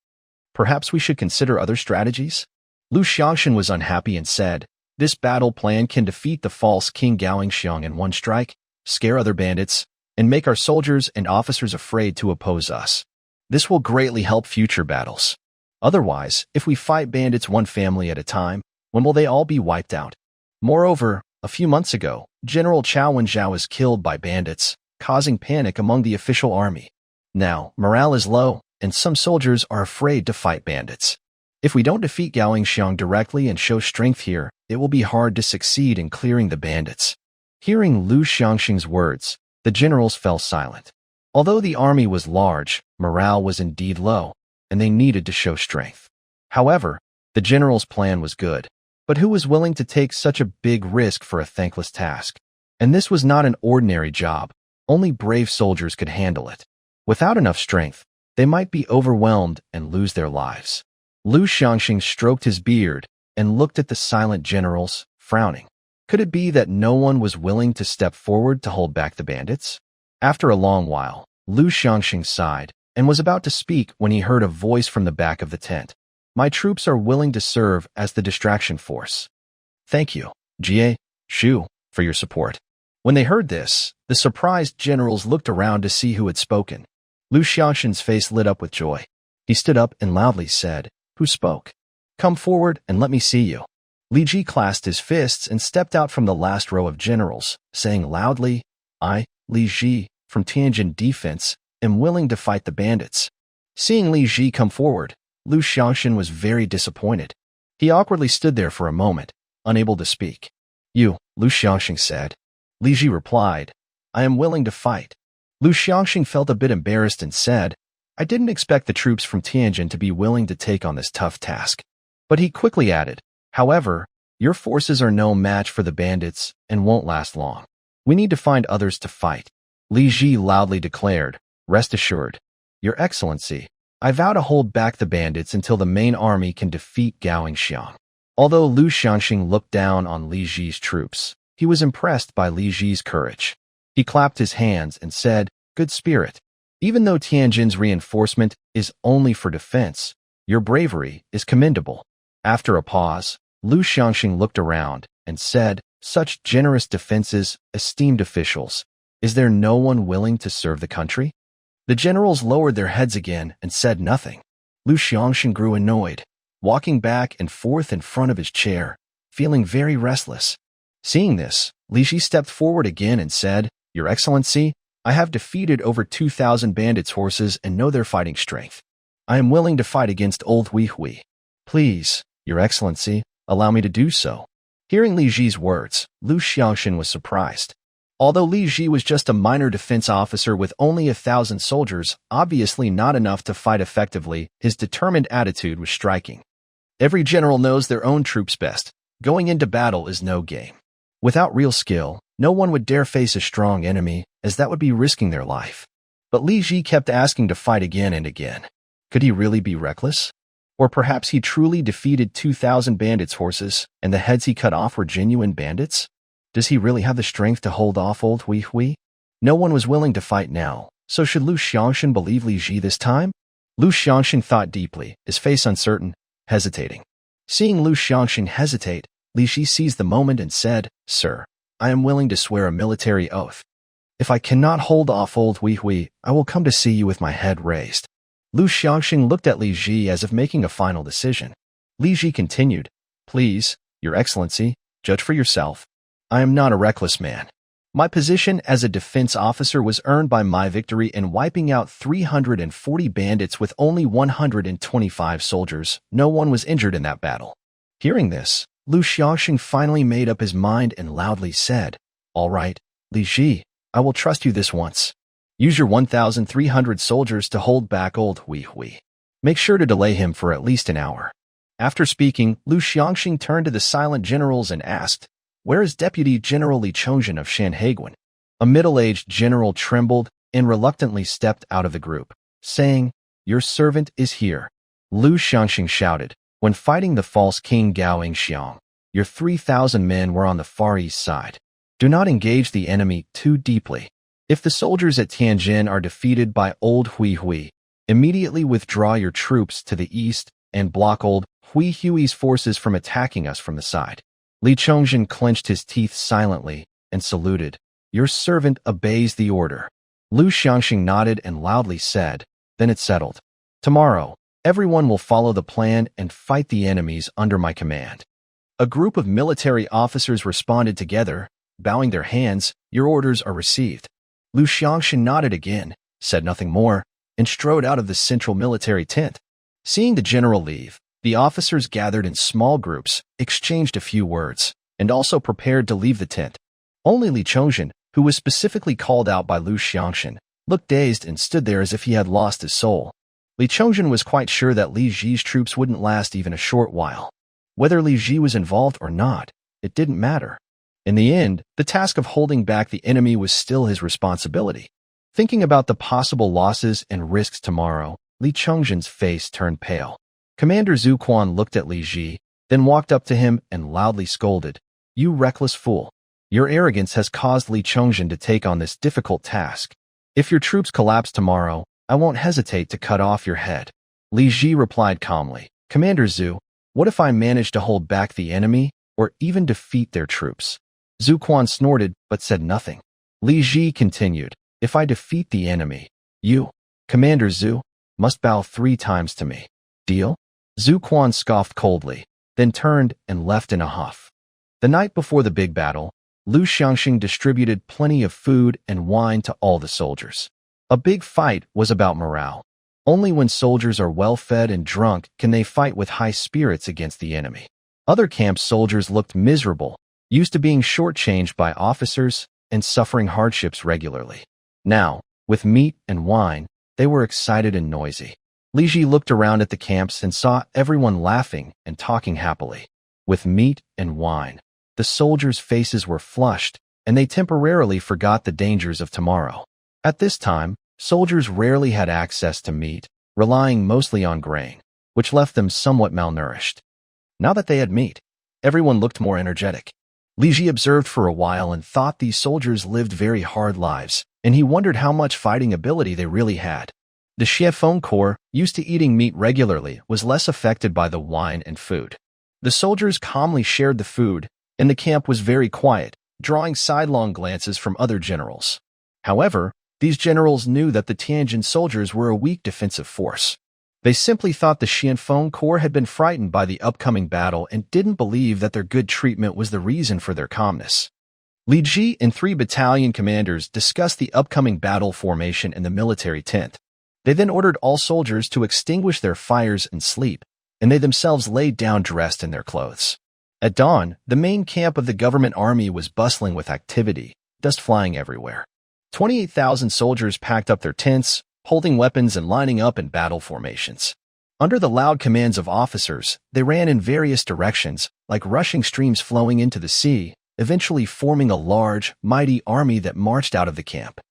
Perhaps we should consider other strategies? Lu Xiangxin was unhappy and said, This battle plan can defeat the false King Gao Xingxiang in one strike, scare other bandits, and make our soldiers and officers afraid to oppose us. This will greatly help future battles. Otherwise, if we fight bandits one family at a time, when will they all be wiped out? Moreover, a few months ago, General Chao Wenzhao was killed by bandits, causing panic among the official army. Now, morale is low, and some soldiers are afraid to fight bandits. If we don't defeat Gao Xingxiang directly and show strength here, it will be hard to succeed in clearing the bandits. Hearing Lu Xiangxing's words, the generals fell silent. Although the army was large, morale was indeed low, and they needed to show strength. However, the general's plan was good. But who was willing to take such a big risk for a thankless task? And this was not an ordinary job. Only brave soldiers could handle it. Without enough strength, they might be overwhelmed and lose their lives. Lu Xiangxing stroked his beard and looked at the silent generals, frowning. Could it be that no one was willing to step forward to hold back the bandits? After a long while, Lu Xiangxing sighed and was about to speak when he heard a voice from the back of the tent. My troops are willing to serve as the distraction force. Thank you, Jie, Shu, for your support. When they heard this, the surprised generals looked around to see who had spoken. Lu Xiangxin's face lit up with joy. He stood up and loudly said, Who spoke? Come forward and let me see you. Li Ji clasped his fists and stepped out from the last row of generals, saying loudly, I, Li Ji, from Tianjin Defense, am willing to fight the bandits. Seeing Li Ji come forward, Lu Xiangxin was very disappointed. He awkwardly stood there for a moment, unable to speak. You, Lu Xiangxin said. Li Ji replied, I am willing to fight. Lu Xiangxing felt a bit embarrassed and said, I didn't expect the troops from Tianjin to be willing to take on this tough task. But he quickly added, however, your forces are no match for the bandits and won't last long. We need to find others to fight. Li Ji loudly declared, rest assured, Your Excellency, I vow to hold back the bandits until the main army can defeat Gaoxiang. Although Lu Xiangxing looked down on Li Ji's troops, he was impressed by Li Ji's courage. He clapped his hands and said, good spirit. Even though Tianjin's reinforcement is only for defense, your bravery is commendable. After a pause, Lu Xiangxing looked around and said, such generous defenses, esteemed officials. Is there no one willing to serve the country? The generals lowered their heads again and said nothing. Lu Xiangxing grew annoyed, walking back and forth in front of his chair, feeling very restless. Seeing this, Li Ji stepped forward again and said, Your Excellency, I have defeated over 2,000 bandits' horses and know their fighting strength. I am willing to fight against old Hui Hui. Please, Your Excellency, allow me to do so. Hearing Li Ji's words, Lu Xiangxing was surprised. Although Li Ji was just a minor defense officer with only 1,000 soldiers, obviously not enough to fight effectively, his determined attitude was striking. Every general knows their own troops best. Going into battle is no game. Without real skill, no one would dare face a strong enemy, as that would be risking their life. But Li Ji kept asking to fight again and again. Could he really be reckless? Or perhaps he truly defeated 2,000 bandits' horses, and the heads he cut off were genuine bandits? Does he really have the strength to hold off old Hui Hui? No one was willing to fight now, so should Lu Xiangxing believe Li Ji this time? Lu Xiangxing thought deeply, his face uncertain, hesitating. Seeing Lu Xiangxing hesitate, Li Ji seized the moment and said, Sir, I am willing to swear a military oath. If I cannot hold off old Hui Hui, I will come to see you with my head raised. Lu Xiangxing looked at Li Ji as if making a final decision. Li Ji continued, Please, Your Excellency, judge for yourself. I am not a reckless man. My position as a defense officer was earned by my victory in wiping out 340 bandits with only 125 soldiers. No one was injured in that battle. Hearing this, Lu Xiangxing finally made up his mind and loudly said, All right, Li Ji, I will trust you this once. Use your 1,300 soldiers to hold back old Hui Hui. Make sure to delay him for at least an hour. After speaking, Lu Xiangxing turned to the silent generals and asked, Where is Deputy General Li Chongzhen of Shanhaiguan? A middle-aged general trembled and reluctantly stepped out of the group, saying, Your servant is here. Lu Xiangxing shouted, When fighting the false king Gaoxiang, your 3,000 men were on the far east side. Do not engage the enemy too deeply. If the soldiers at Tianjin are defeated by old Hui Hui, immediately withdraw your troops to the east and block old Hui Hui's forces from attacking us from the side. Li Chongzhen clenched his teeth silently and saluted. Your servant obeys the order. Lu Xiangxing nodded and loudly said, Then it's settled. Tomorrow, everyone will follow the plan and fight the enemies under my command. A group of military officers responded together, bowing their hands. Your orders are received. Lu Xiangxing nodded again, said nothing more, and strode out of the central military tent. Seeing the general leave, the officers gathered in small groups, exchanged a few words, and also prepared to leave the tent. Only Li Chongzhen, who was specifically called out by Lu Xiangxing, looked dazed and stood there as if he had lost his soul. Li Chongzhen was quite sure that Li Ji's troops wouldn't last even a short while. Whether Li Ji was involved or not, it didn't matter. In the end, the task of holding back the enemy was still his responsibility. Thinking about the possible losses and risks tomorrow, Li Chongzhen's face turned pale. Commander Zhu Quan looked at Li Ji, then walked up to him and loudly scolded, You reckless fool. Your arrogance has caused Li Chongzhen to take on this difficult task. If your troops collapse tomorrow, I won't hesitate to cut off your head. Li Ji replied calmly, Commander Zhu, what if I manage to hold back the enemy, or even defeat their troops? Zhu Quan snorted, but said nothing. Li Ji continued, If I defeat the enemy, you, Commander Zhu, must bow 3 times to me. Deal? Zhu Quan scoffed coldly, then turned and left in a huff. The night before the big battle, Lu Xiangxing distributed plenty of food and wine to all the soldiers. A big fight was about morale. Only when soldiers are well-fed and drunk can they fight with high spirits against the enemy. Other camp soldiers looked miserable, used to being shortchanged by officers, and suffering hardships regularly. Now, with meat and wine, they were excited and noisy. Li Ji looked around at the camps and saw everyone laughing and talking happily. With meat and wine, the soldiers' faces were flushed, and they temporarily forgot the dangers of tomorrow. At this time, soldiers rarely had access to meat, relying mostly on grain, which left them somewhat malnourished. Now that they had meat, everyone looked more energetic. Li Ji observed for a while and thought these soldiers lived very hard lives, and he wondered how much fighting ability they really had. The Xiefeng Corps, used to eating meat regularly, was less affected by the wine and food. The soldiers calmly shared the food, and the camp was very quiet, drawing sidelong glances from other generals. However, these generals knew that the Tianjin soldiers were a weak defensive force. They simply thought the Xianfeng Corps had been frightened by the upcoming battle and didn't believe that their good treatment was the reason for their calmness. Li Ji and 3 battalion commanders discussed the upcoming battle formation in the military tent. They then ordered all soldiers to extinguish their fires and sleep, and they themselves laid down dressed in their clothes. At dawn, the main camp of the government army was bustling with activity, dust flying everywhere. 28,000 soldiers packed up their tents, holding weapons and lining up in battle formations. Under the loud commands of officers, they ran in various directions, like rushing streams flowing into the sea, eventually forming a large, mighty army that marched out of the camp.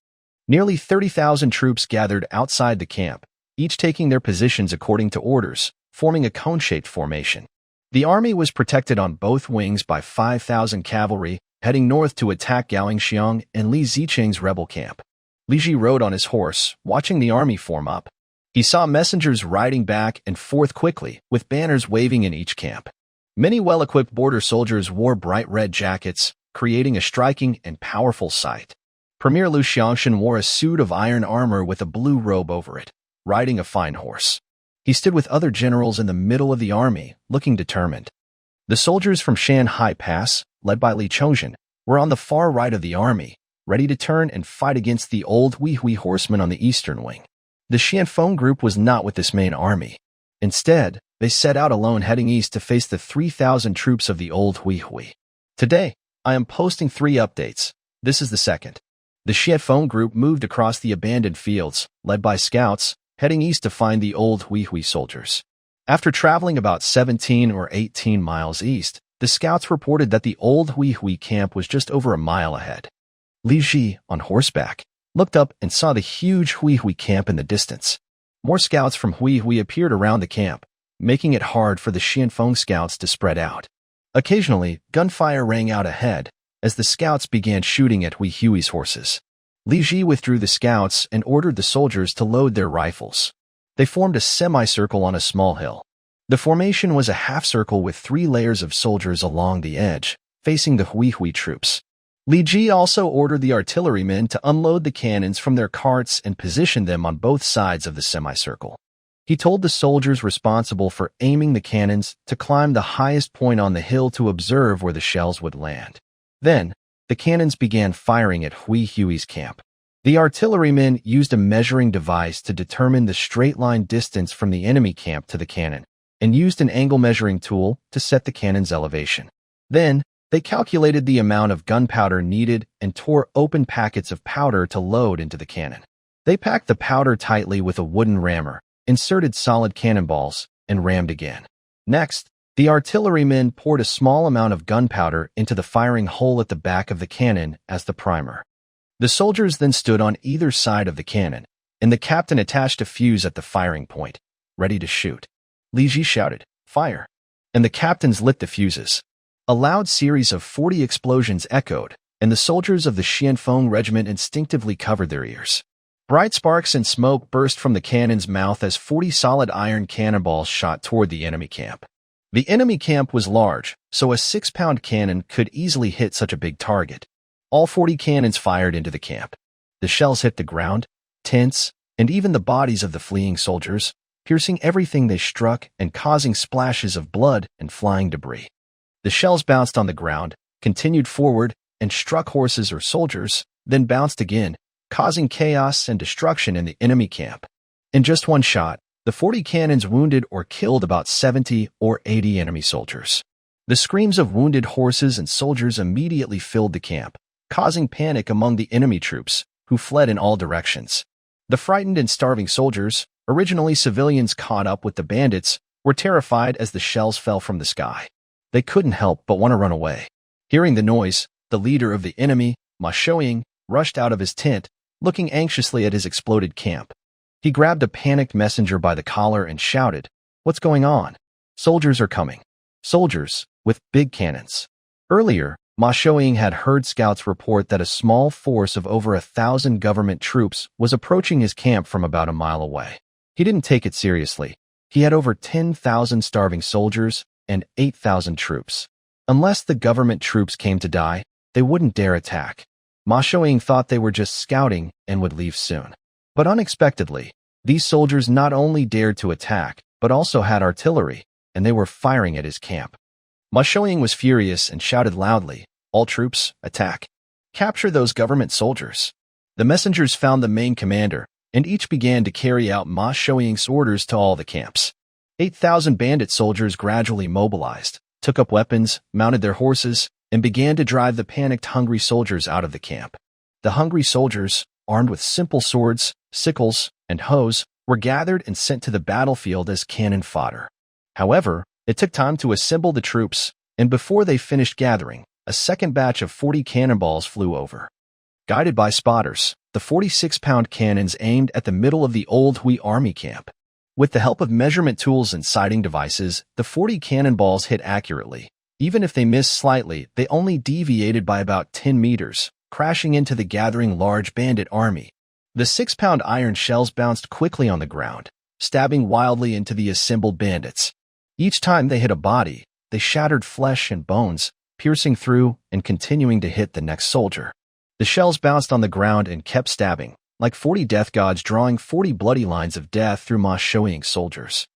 Nearly 30,000 troops gathered outside the camp, each taking their positions according to orders, forming a cone-shaped formation. The army was protected on both wings by 5,000 cavalry, heading north to attack Gaoxiang and Li Zicheng's rebel camp. Li Ji rode on his horse, watching the army form up. He saw messengers riding back and forth quickly, with banners waving in each camp. Many well-equipped border soldiers wore bright red jackets, creating a striking and powerful sight. Premier Lu Xiangshan wore a suit of iron armor with a blue robe over it, riding a fine horse. He stood with other generals in the middle of the army, looking determined. The soldiers from Shanhai Pass, led by Li Chongzhen, were on the far right of the army, ready to turn and fight against the old Huihui horsemen on the eastern wing. The Xianfeng group was not with this main army. Instead, they set out alone heading east to face the 3,000 troops of the old Huihui. Today, I am posting 3 updates. This is the second. The Xianfeng group moved across the abandoned fields, led by scouts, heading east to find the old Huihui soldiers. After traveling about 17 or 18 miles east, the scouts reported that the old Huihui camp was just over a mile ahead. Li Ji, on horseback, looked up and saw the huge Huihui camp in the distance. More scouts from Huihui appeared around the camp, making it hard for the Xianfeng scouts to spread out. Occasionally, gunfire rang out ahead, as the scouts began shooting at Huihui's horses. Li Ji withdrew the scouts and ordered the soldiers to load their rifles. They formed a semicircle on a small hill. The formation was a half-circle with 3 layers of soldiers along the edge, facing the Huihui troops. Li Ji also ordered the artillerymen to unload the cannons from their carts and position them on both sides of the semicircle. He told the soldiers responsible for aiming the cannons to climb the highest point on the hill to observe where the shells would land. Then, the cannons began firing at Huihui's camp. The artillerymen used a measuring device to determine the straight-line distance from the enemy camp to the cannon, and used an angle measuring tool to set the cannon's elevation. Then, they calculated the amount of gunpowder needed and tore open packets of powder to load into the cannon. They packed the powder tightly with a wooden rammer, inserted solid cannonballs, and rammed again. Next, the artillerymen poured a small amount of gunpowder into the firing hole at the back of the cannon as the primer. The soldiers then stood on either side of the cannon, and the captain attached a fuse at the firing point, ready to shoot. Li Ji shouted, "Fire!" and the captains lit the fuses. A loud series of 40 explosions echoed, and the soldiers of the Xianfeng regiment instinctively covered their ears. Bright sparks and smoke burst from the cannon's mouth as 40 solid iron cannonballs shot toward the enemy camp. The enemy camp was large, so a 6-pound cannon could easily hit such a big target. All 40 cannons fired into the camp. The shells hit the ground, tents, and even the bodies of the fleeing soldiers, piercing everything they struck and causing splashes of blood and flying debris. The shells bounced on the ground, continued forward, and struck horses or soldiers, then bounced again, causing chaos and destruction in the enemy camp. In just one shot, the 40 cannons wounded or killed about 70 or 80 enemy soldiers. The screams of wounded horses and soldiers immediately filled the camp, causing panic among the enemy troops, who fled in all directions. The frightened and starving soldiers, originally civilians caught up with the bandits, were terrified as the shells fell from the sky. They couldn't help but want to run away. Hearing the noise, the leader of the enemy, Ma Shoying, rushed out of his tent, looking anxiously at his exploded camp. He grabbed a panicked messenger by the collar and shouted, "What's going on? Soldiers are coming. Soldiers, with big cannons." Earlier, Ma Shoying had heard scouts report that a small force of over 1,000 government troops was approaching his camp from about a mile away. He didn't take it seriously. He had over 10,000 starving soldiers and 8,000 troops. Unless the government troops came to die, they wouldn't dare attack. Ma Shoying thought they were just scouting and would leave soon. But unexpectedly, these soldiers not only dared to attack, but also had artillery, and they were firing at his camp. Ma Shoying was furious and shouted loudly, "All troops, attack. Capture those government soldiers." The messengers found the main commander, and each began to carry out Ma Shoying's orders to all the camps. 8,000 bandit soldiers gradually mobilized, took up weapons, mounted their horses, and began to drive the panicked hungry soldiers out of the camp. The hungry soldiers, armed with simple swords, sickles, and hoes, were gathered and sent to the battlefield as cannon fodder. However, it took time to assemble the troops, and before they finished gathering, a second batch of 40 cannonballs flew over. Guided by spotters, the 46-pound cannons aimed at the middle of the old Hui army camp. With the help of measurement tools and sighting devices, the 40 cannonballs hit accurately. Even if they missed slightly, they only deviated by about 10 meters, crashing into the gathering large bandit army. The 6-pound iron shells bounced quickly on the ground, stabbing wildly into the assembled bandits. Each time they hit a body, they shattered flesh and bones, piercing through and continuing to hit the next soldier. The shells bounced on the ground and kept stabbing, like 40 death gods drawing 40 bloody lines of death through Ma Shoying's soldiers.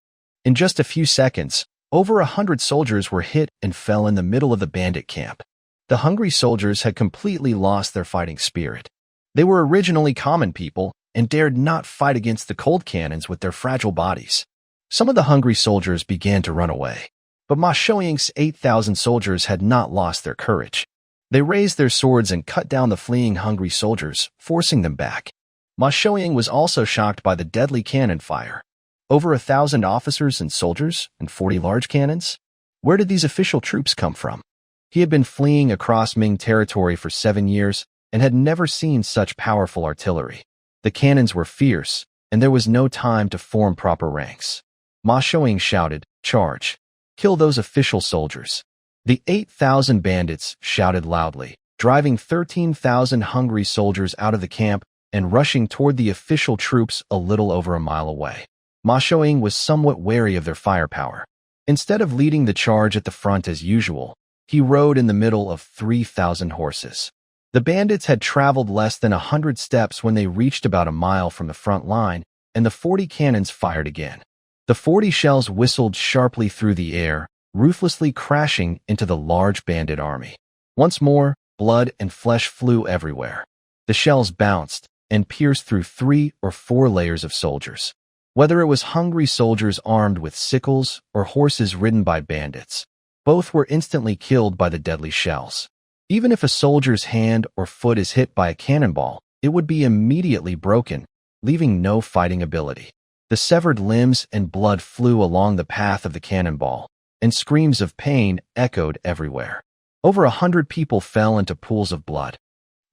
In just a few seconds, over 100 soldiers were hit and fell in the middle of the bandit camp. The hungry soldiers had completely lost their fighting spirit. They were originally common people and dared not fight against the cold cannons with their fragile bodies. Some of the hungry soldiers began to run away, but Ma Shoying's 8,000 soldiers had not lost their courage. They raised their swords and cut down the fleeing hungry soldiers, forcing them back. Ma Shoying was also shocked by the deadly cannon fire. Over 1,000 officers and soldiers and 40 large cannons? Where did these official troops come from? He had been fleeing across Ming territory for 7 years and had never seen such powerful artillery. The cannons were fierce, and there was no time to form proper ranks. Ma Shoying shouted, "Charge! Kill those official soldiers." The 8,000 bandits shouted loudly, driving 13,000 hungry soldiers out of the camp and rushing toward the official troops a little over a mile away. Ma Shoying was somewhat wary of their firepower. Instead of leading the charge at the front as usual, he rode in the middle of 3,000 horses. The bandits had traveled less than 100 steps when they reached about a mile from the front line, and the 40 cannons fired again. The 40 shells whistled sharply through the air, ruthlessly crashing into the large bandit army. Once more, blood and flesh flew everywhere. The shells bounced and pierced through 3 or 4 layers of soldiers. Whether it was hungry soldiers armed with sickles or horses ridden by bandits, both were instantly killed by the deadly shells. Even if a soldier's hand or foot is hit by a cannonball, it would be immediately broken, leaving no fighting ability. The severed limbs and blood flew along the path of the cannonball, and screams of pain echoed everywhere. Over 100 people fell into pools of blood.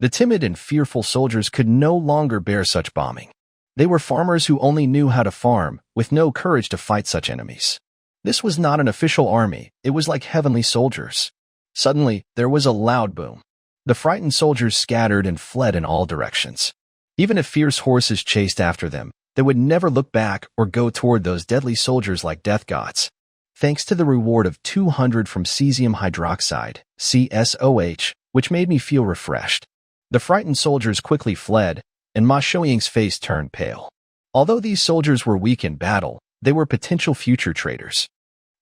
The timid and fearful soldiers could no longer bear such bombing. They were farmers who only knew how to farm, with no courage to fight such enemies. This was not an official army, it was like heavenly soldiers. Suddenly, there was a loud boom. The frightened soldiers scattered and fled in all directions. Even if fierce horses chased after them, they would never look back or go toward those deadly soldiers like death gods. Thanks to the reward of 200 from cesium hydroxide, CSOH, which made me feel refreshed. The frightened soldiers quickly fled, and Ma Shoying's face turned pale. Although these soldiers were weak in battle, they were potential future traitors.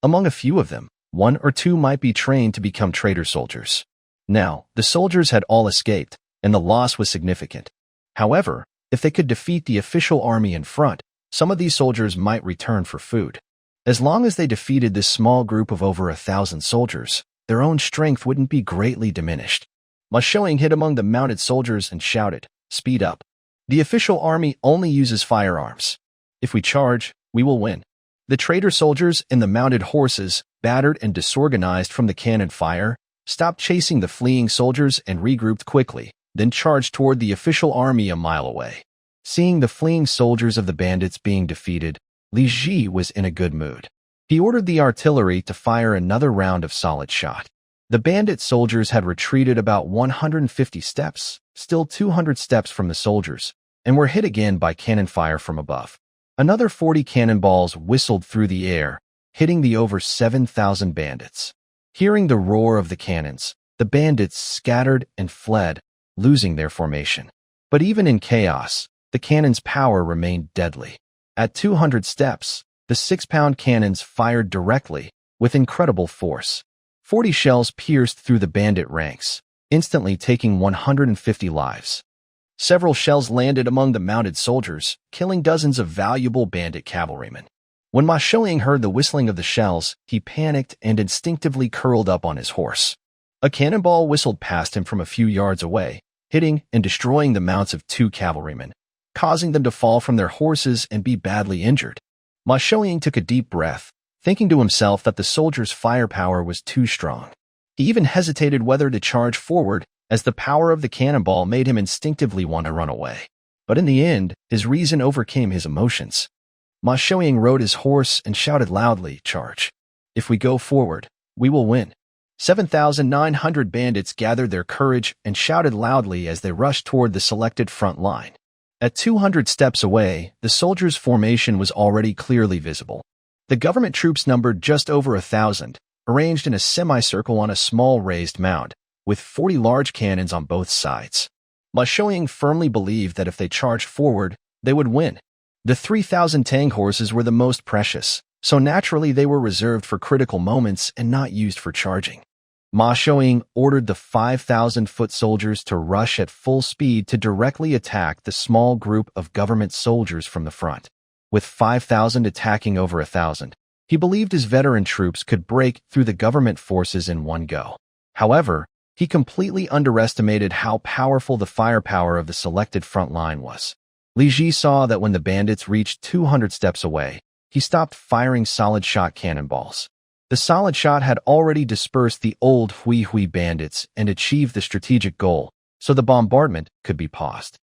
Among a few of them, 1 or 2 might be trained to become traitor soldiers. Now, the soldiers had all escaped, and the loss was significant. However, if they could defeat the official army in front, some of these soldiers might return for food. As long as they defeated this small group of over 1,000 soldiers, their own strength wouldn't be greatly diminished. Ma Shouing hid among the mounted soldiers and shouted, "Speed up. The official army only uses firearms. If we charge, we will win." The traitor soldiers and the mounted horses, battered and disorganized from the cannon fire, stopped chasing the fleeing soldiers and regrouped quickly, then charged toward the official army a mile away. Seeing the fleeing soldiers of the bandits being defeated, Li Ji was in a good mood. He ordered the artillery to fire another round of solid shot. The bandit soldiers had retreated about 150 steps, still 200 steps from the soldiers, and were hit again by cannon fire from above. Another 40 cannonballs whistled through the air, hitting the over 7,000 bandits. Hearing the roar of the cannons, the bandits scattered and fled, losing their formation. But even in chaos, the cannon's power remained deadly. At 200 steps, the 6-pound cannons fired directly, with incredible force. 40 shells pierced through the bandit ranks, instantly taking 150 lives. Several shells landed among the mounted soldiers, killing dozens of valuable bandit cavalrymen. When Ma Shouing heard the whistling of the shells, he panicked and instinctively curled up on his horse. A cannonball whistled past him from a few yards away, hitting and destroying the mounts of 2 cavalrymen, causing them to fall from their horses and be badly injured. Ma Shouing took a deep breath, thinking to himself that the soldiers' firepower was too strong. He even hesitated whether to charge forward, as the power of the cannonball made him instinctively want to run away. But in the end, his reason overcame his emotions. Ma Shouing rode his horse and shouted loudly, "Charge! If we go forward, we will win." 7,900 bandits gathered their courage and shouted loudly as they rushed toward the selected front line. At 200 steps away, the soldiers' formation was already clearly visible. The government troops numbered just over 1,000, arranged in a semicircle on a small raised mound, with 40 large cannons on both sides. Ma Shouing firmly believed that if they charged forward, they would win. The 3,000 Tang horses were the most precious, so naturally they were reserved for critical moments and not used for charging. Ma Shouing ordered the 5,000 foot soldiers to rush at full speed to directly attack the small group of government soldiers from the front. With 5,000 attacking over 1,000, he believed his veteran troops could break through the government forces in one go. However, he completely underestimated how powerful the firepower of the selected front line was. Li Ji saw that when the bandits reached 200 steps away, he stopped firing solid-shot cannonballs. The solid shot had already dispersed the old Hui bandits and achieved the strategic goal, so the bombardment could be paused.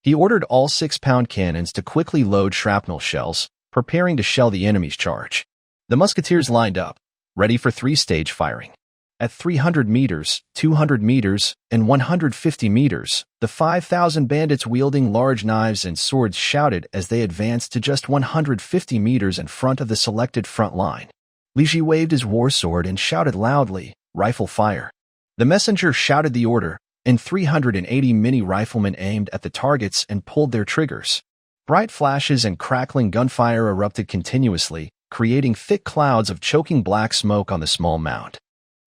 He ordered all 6-pound cannons to quickly load shrapnel shells, preparing to shell the enemy's charge. The musketeers lined up, ready for 3-stage firing. At 300 meters, 200 meters, and 150 meters, the 5,000 bandits wielding large knives and swords shouted as they advanced to just 150 meters in front of the selected front line. Li Ji waved his war sword and shouted loudly, "Rifle fire." The messenger shouted the order, and 380 mini riflemen aimed at the targets and pulled their triggers. Bright flashes and crackling gunfire erupted continuously, creating thick clouds of choking black smoke on the small mound.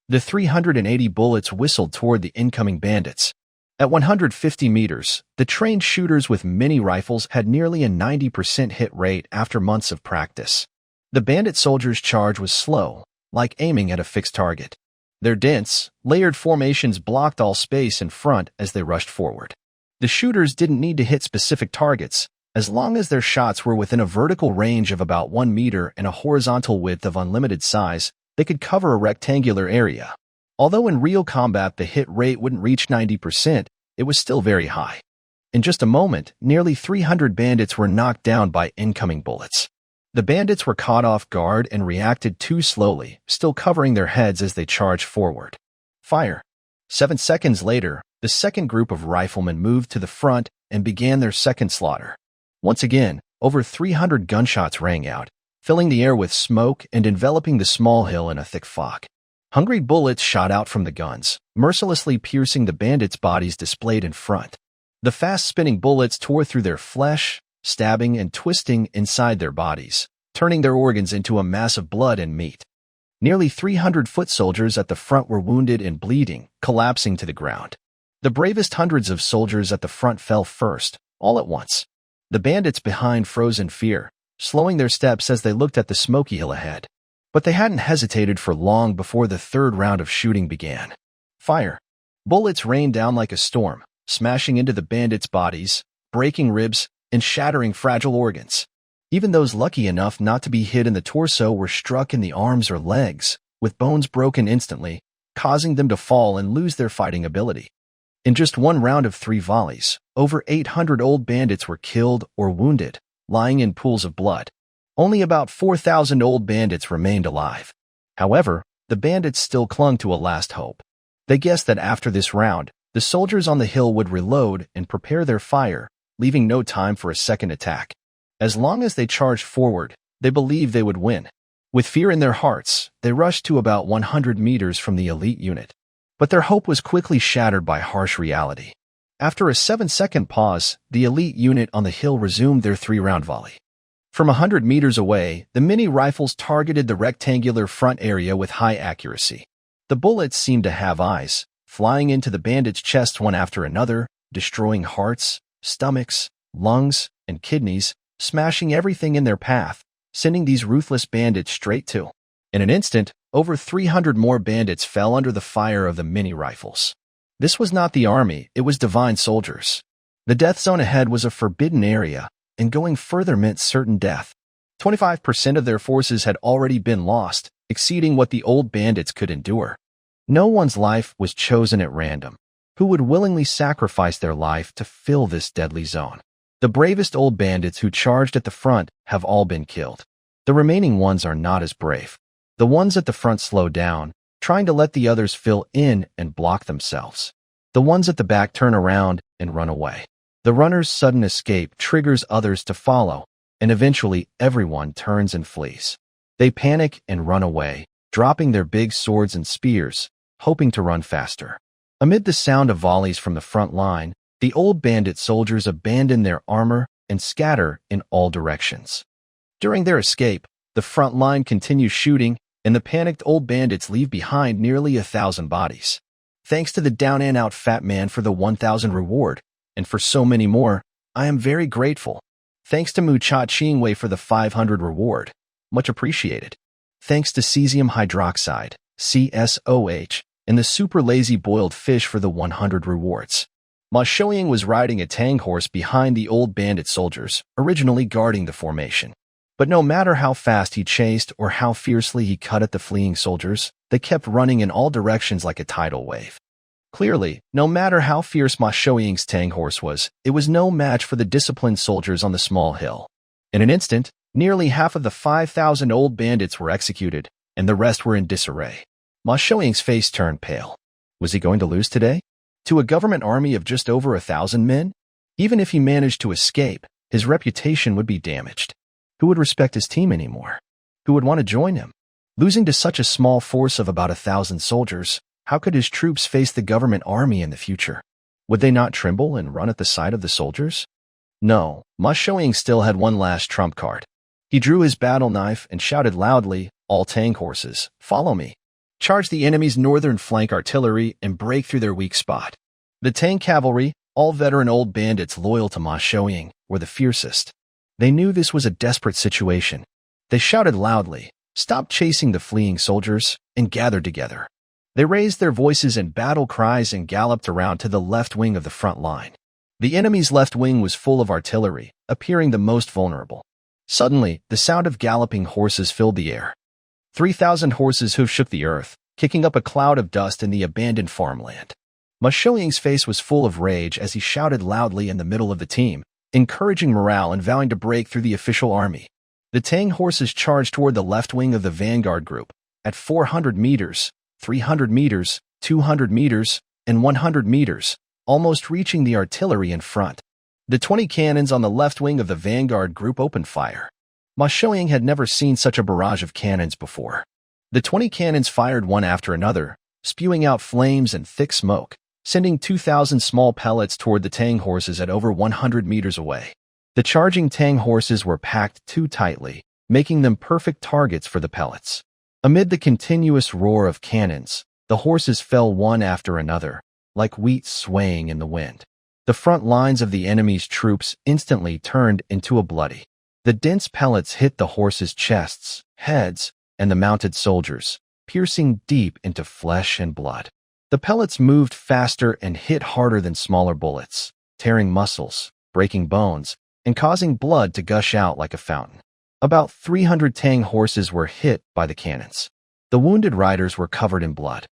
The 380 bullets whistled toward the incoming bandits. At 150 meters, the trained shooters with mini rifles had nearly a 90% hit rate after months of practice. The bandit soldiers' charge was slow, like aiming at a fixed target. Their dense, layered formations blocked all space in front as they rushed forward. The shooters didn't need to hit specific targets, as long as their shots were within a vertical range of about 1 meter and a horizontal width of unlimited size. They could cover a rectangular area. Although in real combat the hit rate wouldn't reach 90%, it was still very high. In just a moment, nearly 300 bandits were knocked down by incoming bullets. The bandits were caught off guard and reacted too slowly, still covering their heads as they charged forward. Fire. 7 seconds later, the second group of riflemen moved to the front and began their second slaughter. Once again, over 300 gunshots rang out, filling the air with smoke and enveloping the small hill in a thick fog. Hungry bullets shot out from the guns, mercilessly piercing the bandits' bodies displayed in front. The fast-spinning bullets tore through their flesh, stabbing and twisting inside their bodies, turning their organs into a mass of blood and meat. Nearly 300 foot soldiers at the front were wounded and bleeding, collapsing to the ground. The bravest hundreds of soldiers at the front fell first, all at once. The bandits behind froze in fear, slowing their steps as they looked at the smoky hill ahead. But they hadn't hesitated for long before the third round of shooting began. Fire. Bullets rained down like a storm, smashing into the bandits' bodies, breaking ribs, and shattering fragile organs. Even those lucky enough not to be hit in the torso were struck in the arms or legs, with bones broken instantly, causing them to fall and lose their fighting ability. In just one round of 3 volleys, over 800 old bandits were killed or wounded, lying in pools of blood. Only about 4,000 old bandits remained alive. However, the bandits still clung to a last hope. They guessed that after this round, the soldiers on the hill would reload and prepare their fire, leaving no time for a second attack. As long as they charged forward, they believed they would win. With fear in their hearts, they rushed to about 100 meters from the elite unit. But their hope was quickly shattered by harsh reality. After a 7-second pause, the elite unit on the hill resumed their 3-round volley. From 100 meters away, the mini rifles targeted the rectangular front area with high accuracy. The bullets seemed to have eyes, flying into the bandits' chests one after another, destroying hearts, stomachs, lungs, and kidneys, smashing everything in their path, sending these ruthless bandits straight to. In an instant, over 300 more bandits fell under the fire of the mini rifles. This was not the army, it was divine soldiers. The death zone ahead was a forbidden area, and going further meant certain death. 25% of their forces had already been lost, exceeding what the old bandits could endure. No one's life was chosen at random. Who would willingly sacrifice their life to fill this deadly zone? The bravest old bandits who charged at the front have all been killed. The remaining ones are not as brave. The ones at the front slow down, trying to let the others fill in and block themselves. The ones at the back turn around and run away. The runner's sudden escape triggers others to follow, and eventually everyone turns and flees. They panic and run away, dropping their big swords and spears, hoping to run faster. Amid the sound of volleys from the front line, the old bandit soldiers abandon their armor and scatter in all directions. During their escape, the front line continues shooting, and the panicked old bandits leave behind nearly 1,000 bodies. Thanks to the down-and-out fat man for the 1,000 reward, and for so many more, I am very grateful. Thanks to Mu Cha Ching-wei for the 500 reward. Much appreciated. Thanks to cesium hydroxide, CSOH, and the super lazy boiled fish for the 100 rewards. Ma Shouying was riding a Tang horse behind the old bandit soldiers, originally guarding the formation. But no matter how fast he chased or how fiercely he cut at the fleeing soldiers, they kept running in all directions like a tidal wave. Clearly, no matter how fierce Ma Shouying's Tang horse was, it was no match for the disciplined soldiers on the small hill. In an instant, nearly half of the 5,000 old bandits were executed, and the rest were in disarray. Ma Shouying's face turned pale. Was he going to lose today? To a government army of just over 1,000 men? Even if he managed to escape, his reputation would be damaged. Who would respect his team anymore? Who would want to join him? Losing to such a small force of about 1,000 soldiers, how could his troops face the government army in the future? Would they not tremble and run at the sight of the soldiers? No, Ma Shouying still had one last trump card. He drew his battle knife and shouted loudly, "All Tang horses, follow me. Charge the enemy's northern flank artillery and break through their weak spot." The Tang cavalry, all veteran old bandits loyal to Ma Shouying, were the fiercest. They knew this was a desperate situation. They shouted loudly, stopped chasing the fleeing soldiers, and gathered together. They raised their voices in battle cries and galloped around to the left wing of the front line. The enemy's left wing was full of artillery, appearing the most vulnerable. Suddenly, the sound of galloping horses filled the air. 3,000 horses' hooves shook the earth, kicking up a cloud of dust in the abandoned farmland. Ma Shouying's face was full of rage as he shouted loudly in the middle of the team, encouraging morale and vowing to break through the official army. The Tang horses charged toward the left wing of the vanguard group. At 400 meters, 300 meters, 200 meters, and 100 meters, almost reaching the artillery in front. The 20 cannons on the left wing of the vanguard group opened fire. Ma Shouying had never seen such a barrage of cannons before. The 20 cannons fired one after another, spewing out flames and thick smoke, sending 2,000 small pellets toward the Tang horses at over 100 meters away. The charging Tang horses were packed too tightly, making them perfect targets for the pellets. Amid the continuous roar of cannons, the horses fell one after another, like wheat swaying in the wind. The front lines of the enemy's troops instantly turned into a bloody. The dense pellets hit the horses' chests, heads, and the mounted soldiers, piercing deep into flesh and blood. The pellets moved faster and hit harder than smaller bullets, tearing muscles, breaking bones, and causing blood to gush out like a fountain. About 300 Tang horses were hit by the cannons. The wounded riders were covered in blood.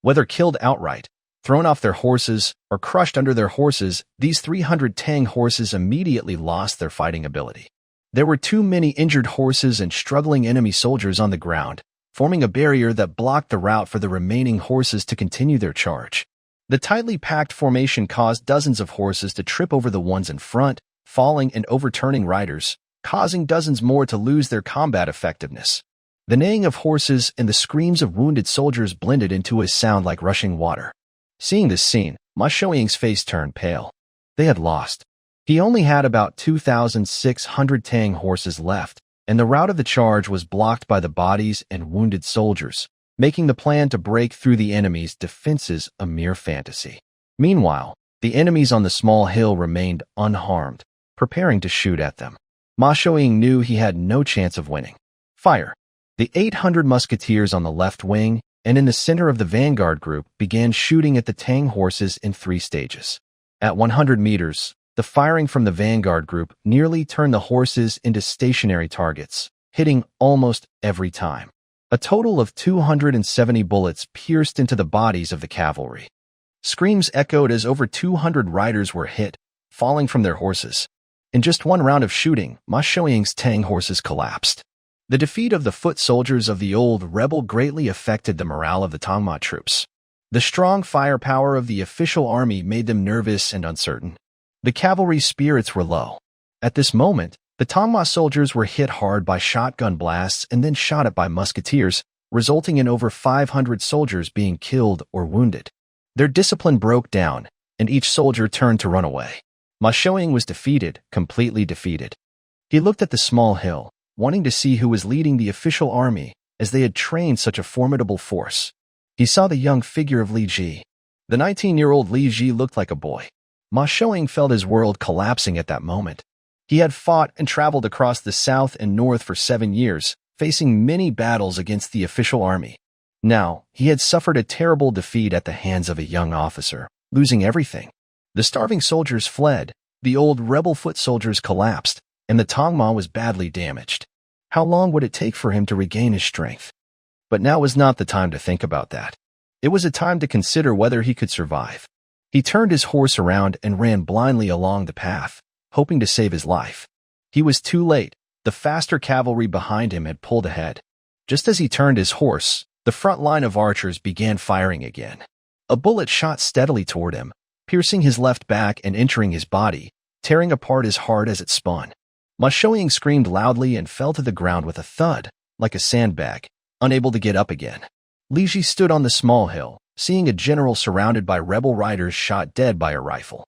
Whether killed outright, thrown off their horses, or crushed under their horses, these 300 Tang horses immediately lost their fighting ability. There were too many injured horses and struggling enemy soldiers on the ground, forming a barrier that blocked the route for the remaining horses to continue their charge. The tightly packed formation caused dozens of horses to trip over the ones in front, falling and overturning riders, causing dozens more to lose their combat effectiveness. The neighing of horses and the screams of wounded soldiers blended into a sound like rushing water. Seeing this scene, Ma Xiaoying's face turned pale. They had lost. He only had about 2,600 Tang horses left, and the route of the charge was blocked by the bodies and wounded soldiers, making the plan to break through the enemy's defenses a mere fantasy. Meanwhile, the enemies on the small hill remained unharmed, preparing to shoot at them. Ma Xiaoying knew he had no chance of winning. Fire! The 800 musketeers on the left wing and in the center of the vanguard group began shooting at the Tang horses in 3 stages. At 100 meters, the firing from the vanguard group nearly turned the horses into stationary targets, hitting almost every time. A total of 270 bullets pierced into the bodies of the cavalry. Screams echoed as over 200 riders were hit, falling from their horses. In just one round of shooting, Ma Xiaoying's Tang horses collapsed. The defeat of the foot soldiers of the old rebel greatly affected the morale of the Tangma troops. The strong firepower of the official army made them nervous and uncertain. The cavalry's spirits were low. At this moment, the Tangma soldiers were hit hard by shotgun blasts and then shot at by musketeers, resulting in over 500 soldiers being killed or wounded. Their discipline broke down, and each soldier turned to run away. Ma Xiaoying was defeated, completely defeated. He looked at the small hill, wanting to see who was leading the official army, as they had trained such a formidable force. He saw the young figure of Li Ji. The 19-year-old Li Ji looked like a boy. Ma Xiaoying felt his world collapsing at that moment. He had fought and traveled across the south and north for 7 years, facing many battles against the official army. Now, he had suffered a terrible defeat at the hands of a young officer, losing everything. The starving soldiers fled, the old rebel foot soldiers collapsed, and the Tangma was badly damaged. How long would it take for him to regain his strength? But now was not the time to think about that. It was a time to consider whether he could survive. He turned his horse around and ran blindly along the path, hoping to save his life. He was too late. The faster cavalry behind him had pulled ahead. Just as he turned his horse, the front line of archers began firing again. A bullet shot steadily toward him, piercing his left back and entering his body, tearing apart as hard as it spun. Ma Xiaoying screamed loudly and fell to the ground with a thud, like a sandbag, unable to get up again. Li Ji stood on the small hill, seeing a general surrounded by rebel riders shot dead by a rifle.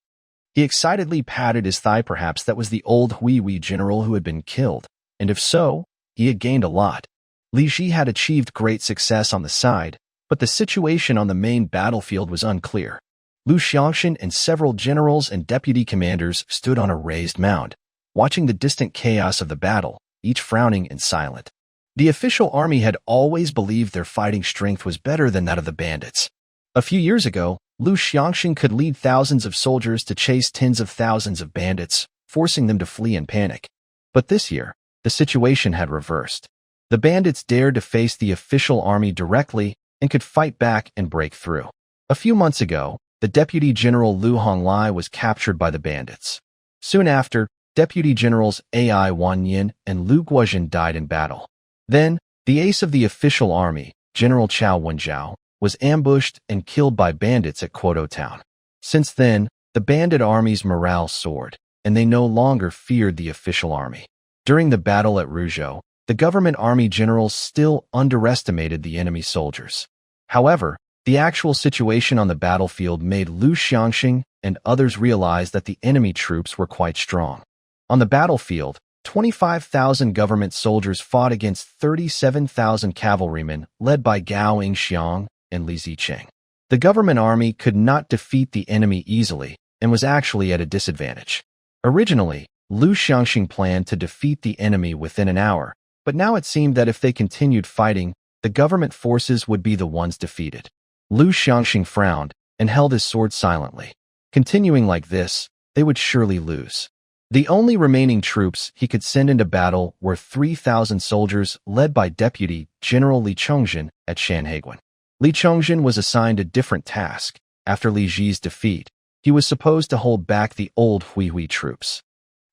He excitedly patted his thigh. Perhaps that was the old Hui general who had been killed, and if so, he had gained a lot. Li Ji had achieved great success on the side, but the situation on the main battlefield was unclear. Lu Xiangshan and several generals and deputy commanders stood on a raised mound, watching the distant chaos of the battle, each frowning and silent. The official army had always believed their fighting strength was better than that of the bandits. A few years ago, Lu Xiangshan could lead thousands of soldiers to chase tens of thousands of bandits, forcing them to flee in panic. But this year, the situation had reversed. The bandits dared to face the official army directly and could fight back and break through. A few months ago, the Deputy General Lu Honglai was captured by the bandits. Soon after, Deputy Generals Ai Wanyin and Lu Guozhen died in battle. Then, the ace of the official army, General Chao Wenjiao, was ambushed and killed by bandits at Quoto Town. Since then, the bandit army's morale soared, and they no longer feared the official army. During the battle at Ruzhou, the government army generals still underestimated the enemy soldiers. However, the actual situation on the battlefield made Lu Xiangshan and others realize that the enemy troops were quite strong. On the battlefield, 25,000 government soldiers fought against 37,000 cavalrymen led by Gao Yingxiang and Li Zicheng. The government army could not defeat the enemy easily and was actually at a disadvantage. Originally, Lu Xiangshan planned to defeat the enemy within an hour, but now it seemed that if they continued fighting, the government forces would be the ones defeated. Lu Xiangxing frowned and held his sword silently. Continuing like this, they would surely lose. The only remaining troops he could send into battle were 3,000 soldiers led by Deputy General Li Chongzhen at Shanhaiguan. Li Chongzhen was assigned a different task. After Li Ji's defeat, he was supposed to hold back the old Hui troops.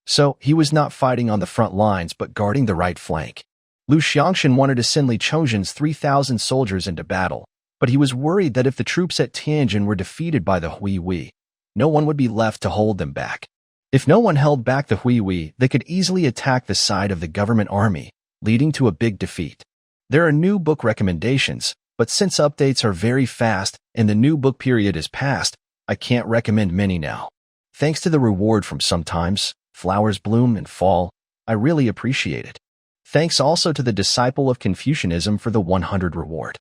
So he was not fighting on the front lines but guarding the right flank. Lu Xiangxin wanted to send Li Chongzhen's 3,000 soldiers into battle, but he was worried that if the troops at Tianjin were defeated by the Hui, no one would be left to hold them back. If no one held back the Hui, they could easily attack the side of the government army, leading to a big defeat. There are new book recommendations, but since updates are very fast and the new book period is past, I can't recommend many now. Thanks to the reward from sometimes flowers bloom and fall, I really appreciate it. Thanks also to the disciple of Confucianism for the 100 reward.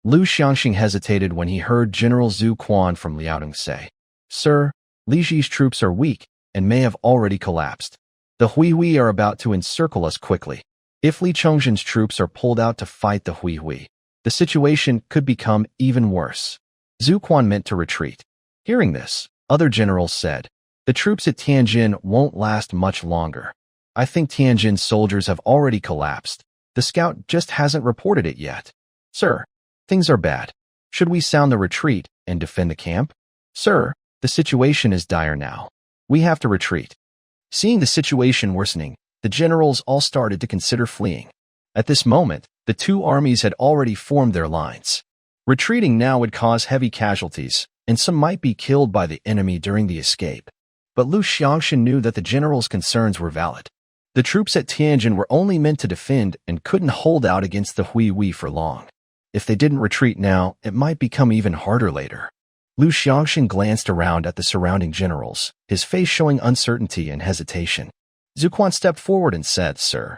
Lu Xiangxing hesitated when he heard General Zhu Quan from Liaodong say, "Sir, Li Ji's troops are weak and may have already collapsed. The Hui are about to encircle us quickly. If Li Chongzhen's troops are pulled out to fight the Hui, the situation could become even worse." Zhu Quan meant to retreat. Hearing this, other generals said, "The troops at Tianjin won't last much longer. I think Tianjin's soldiers have already collapsed. The scout just hasn't reported it yet. Sir, things are bad. Should we sound the retreat and defend the camp? Sir, the situation is dire now. We have to retreat." Seeing the situation worsening, the generals all started to consider fleeing. At this moment, the two armies had already formed their lines. Retreating now would cause heavy casualties, and some might be killed by the enemy during the escape. But Lu Xiangxin knew that the generals' concerns were valid. The troops at Tianjin were only meant to defend and couldn't hold out against the Hui for long. If they didn't retreat now, it might become even harder later. Lu Xiangxin glanced around at the surrounding generals, his face showing uncertainty and hesitation. Zhu Quan stepped forward and said, "Sir,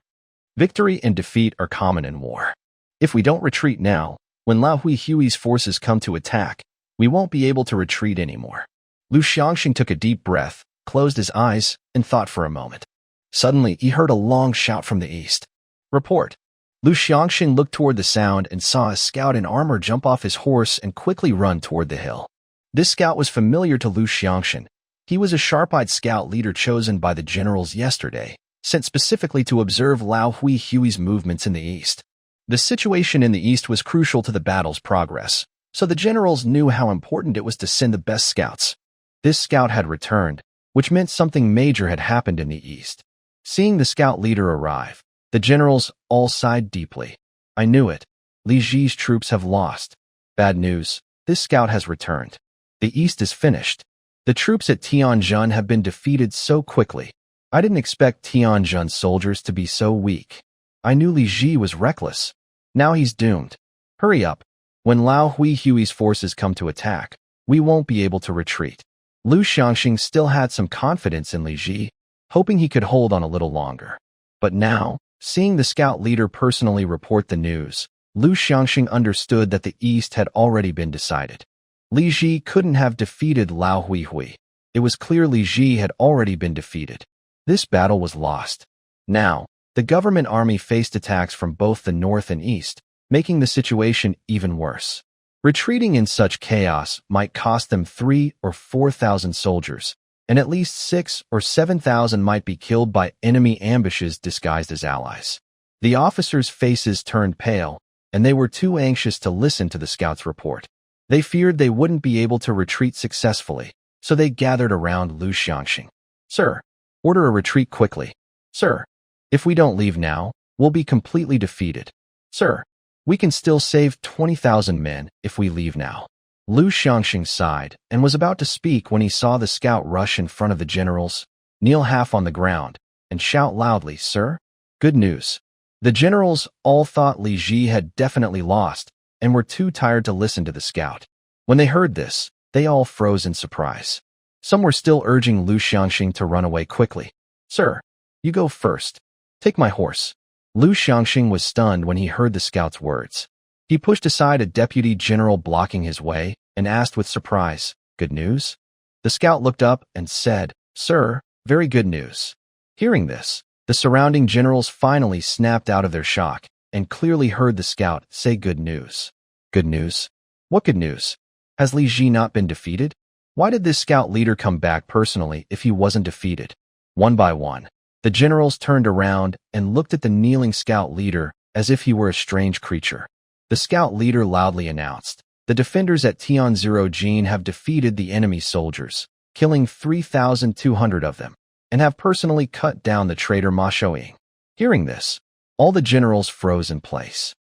victory and defeat are common in war. If we don't retreat now, when Lao Hui's forces come to attack, we won't be able to retreat anymore." Lu Xiangxin took a deep breath, closed his eyes, and thought for a moment. Suddenly, he heard a long shout from the east. "Report." Lu Xiangxin looked toward the sound and saw a scout in armor jump off his horse and quickly run toward the hill. This scout was familiar to Lu Xiangxin. He was a sharp-eyed scout leader chosen by the generals yesterday, sent specifically to observe Lao Hui's movements in the east. The situation in the east was crucial to the battle's progress, so the generals knew how important it was to send the best scouts. This scout had returned, which meant something major had happened in the east. Seeing the scout leader arrive, the generals all sighed deeply. "I knew it. Li Ji's troops have lost. Bad news, this scout has returned. The east is finished. The troops at Tianjin have been defeated so quickly. I didn't expect Tianjin's soldiers to be so weak. I knew Li Ji was reckless. Now he's doomed. Hurry up. When Lao Hui's forces come to attack, we won't be able to retreat." Lu Xiangxing still had some confidence in Li Ji, hoping he could hold on a little longer. But now, seeing the scout leader personally report the news, Lu Xiangxing understood that the east had already been decided. Li Ji couldn't have defeated Lao Hui. It was clear Li Ji had already been defeated. This battle was lost. Now, the government army faced attacks from both the north and east, making the situation even worse. Retreating in such chaos might cost them 3,000 or 4,000 soldiers, and at least 6,000 or 7,000 might be killed by enemy ambushes disguised as allies. The officers' faces turned pale, and they were too anxious to listen to the scouts' report. They feared they wouldn't be able to retreat successfully, so they gathered around Lu Xiangxing. "Sir, order a retreat quickly. Sir, if we don't leave now, we'll be completely defeated. Sir, we can still save 20,000 men if we leave now." Lu Xiangxing sighed and was about to speak when he saw the scout rush in front of the generals, kneel half on the ground, and shout loudly, "Sir, good news." The generals all thought Li Ji had definitely lost and were too tired to listen to the scout. When they heard this, they all froze in surprise. Some were still urging Lu Xiangxing to run away quickly. "Sir, you go first. Take my horse." Lu Xiangxing was stunned when he heard the scout's words. He pushed aside a deputy general blocking his way and asked with surprise, "Good news?" The scout looked up and said, "Sir, very good news." Hearing this, the surrounding generals finally snapped out of their shock and clearly heard the scout say good news. "Good news? What good news?" Has Li Ji not been defeated? Why did this scout leader come back personally if he wasn't defeated? One by one, the generals turned around and looked at the kneeling scout leader as if he were a strange creature. The scout leader loudly announced, "The defenders at Tianzero have defeated the enemy soldiers, killing 3,200 of them, and have personally cut down the traitor Ma Shouying." Hearing this, all the generals froze in place.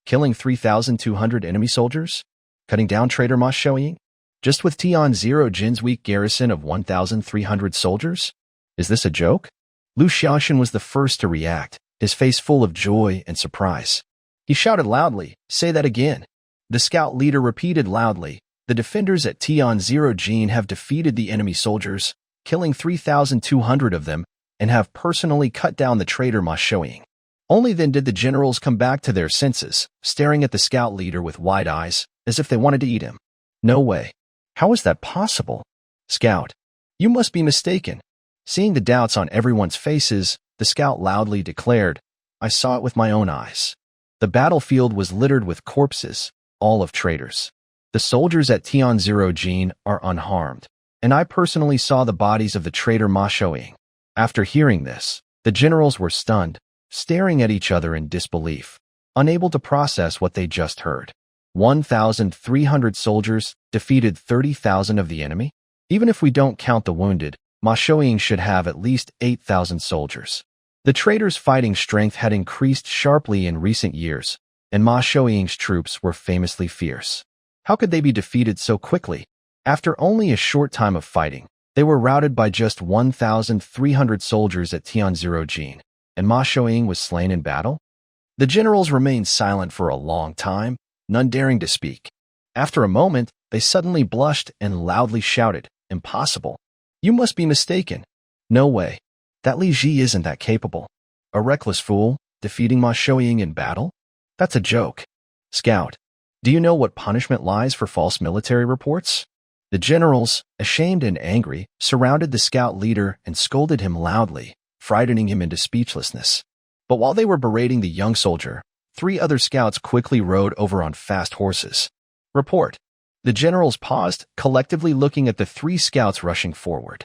Killing 3,200 enemy soldiers? Cutting down traitor Ma Shouying? Just with Tianzero's weak garrison of 1,300 soldiers? Is this a joke? Lu Xiaoxin was the first to react, his face full of joy and surprise. He shouted loudly, "Say that again." The scout leader repeated loudly, "The defenders at Tianzero have defeated the enemy soldiers, killing 3,200 of them, and have personally cut down the traitor Ma Shouying." Only then did the generals come back to their senses, staring at the scout leader with wide eyes, as if they wanted to eat him. No way. How is that possible? Scout, you must be mistaken. Seeing the doubts on everyone's faces, the scout loudly declared, "I saw it with my own eyes." The battlefield was littered with corpses, all of traitors. The soldiers at Tianzero are unharmed, and I personally saw the bodies of the traitor Ma Shouying. After hearing this, the generals were stunned, staring at each other in disbelief, unable to process what they just heard. 1,300 soldiers defeated 30,000 of the enemy? Even if we don't count the wounded, Ma Shouying should have at least 8,000 soldiers. The traitors' fighting strength had increased sharply in recent years, and Ma Shouying's troops were famously fierce. How could they be defeated so quickly? After only a short time of fighting, they were routed by just 1,300 soldiers at Tianzero, and Ma Shouying was slain in battle? The generals remained silent for a long time, none daring to speak. After a moment, they suddenly blushed and loudly shouted, "Impossible! You must be mistaken. No way. That Li Ji isn't that capable. A reckless fool, defeating Ma Shouying in battle? That's a joke. Scout, do you know what punishment lies for false military reports?" The generals, ashamed and angry, surrounded the scout leader and scolded him loudly, frightening him into speechlessness. But while they were berating the young soldier, 3 other scouts quickly rode over on fast horses. Report. The generals paused, collectively looking at the 3 scouts rushing forward.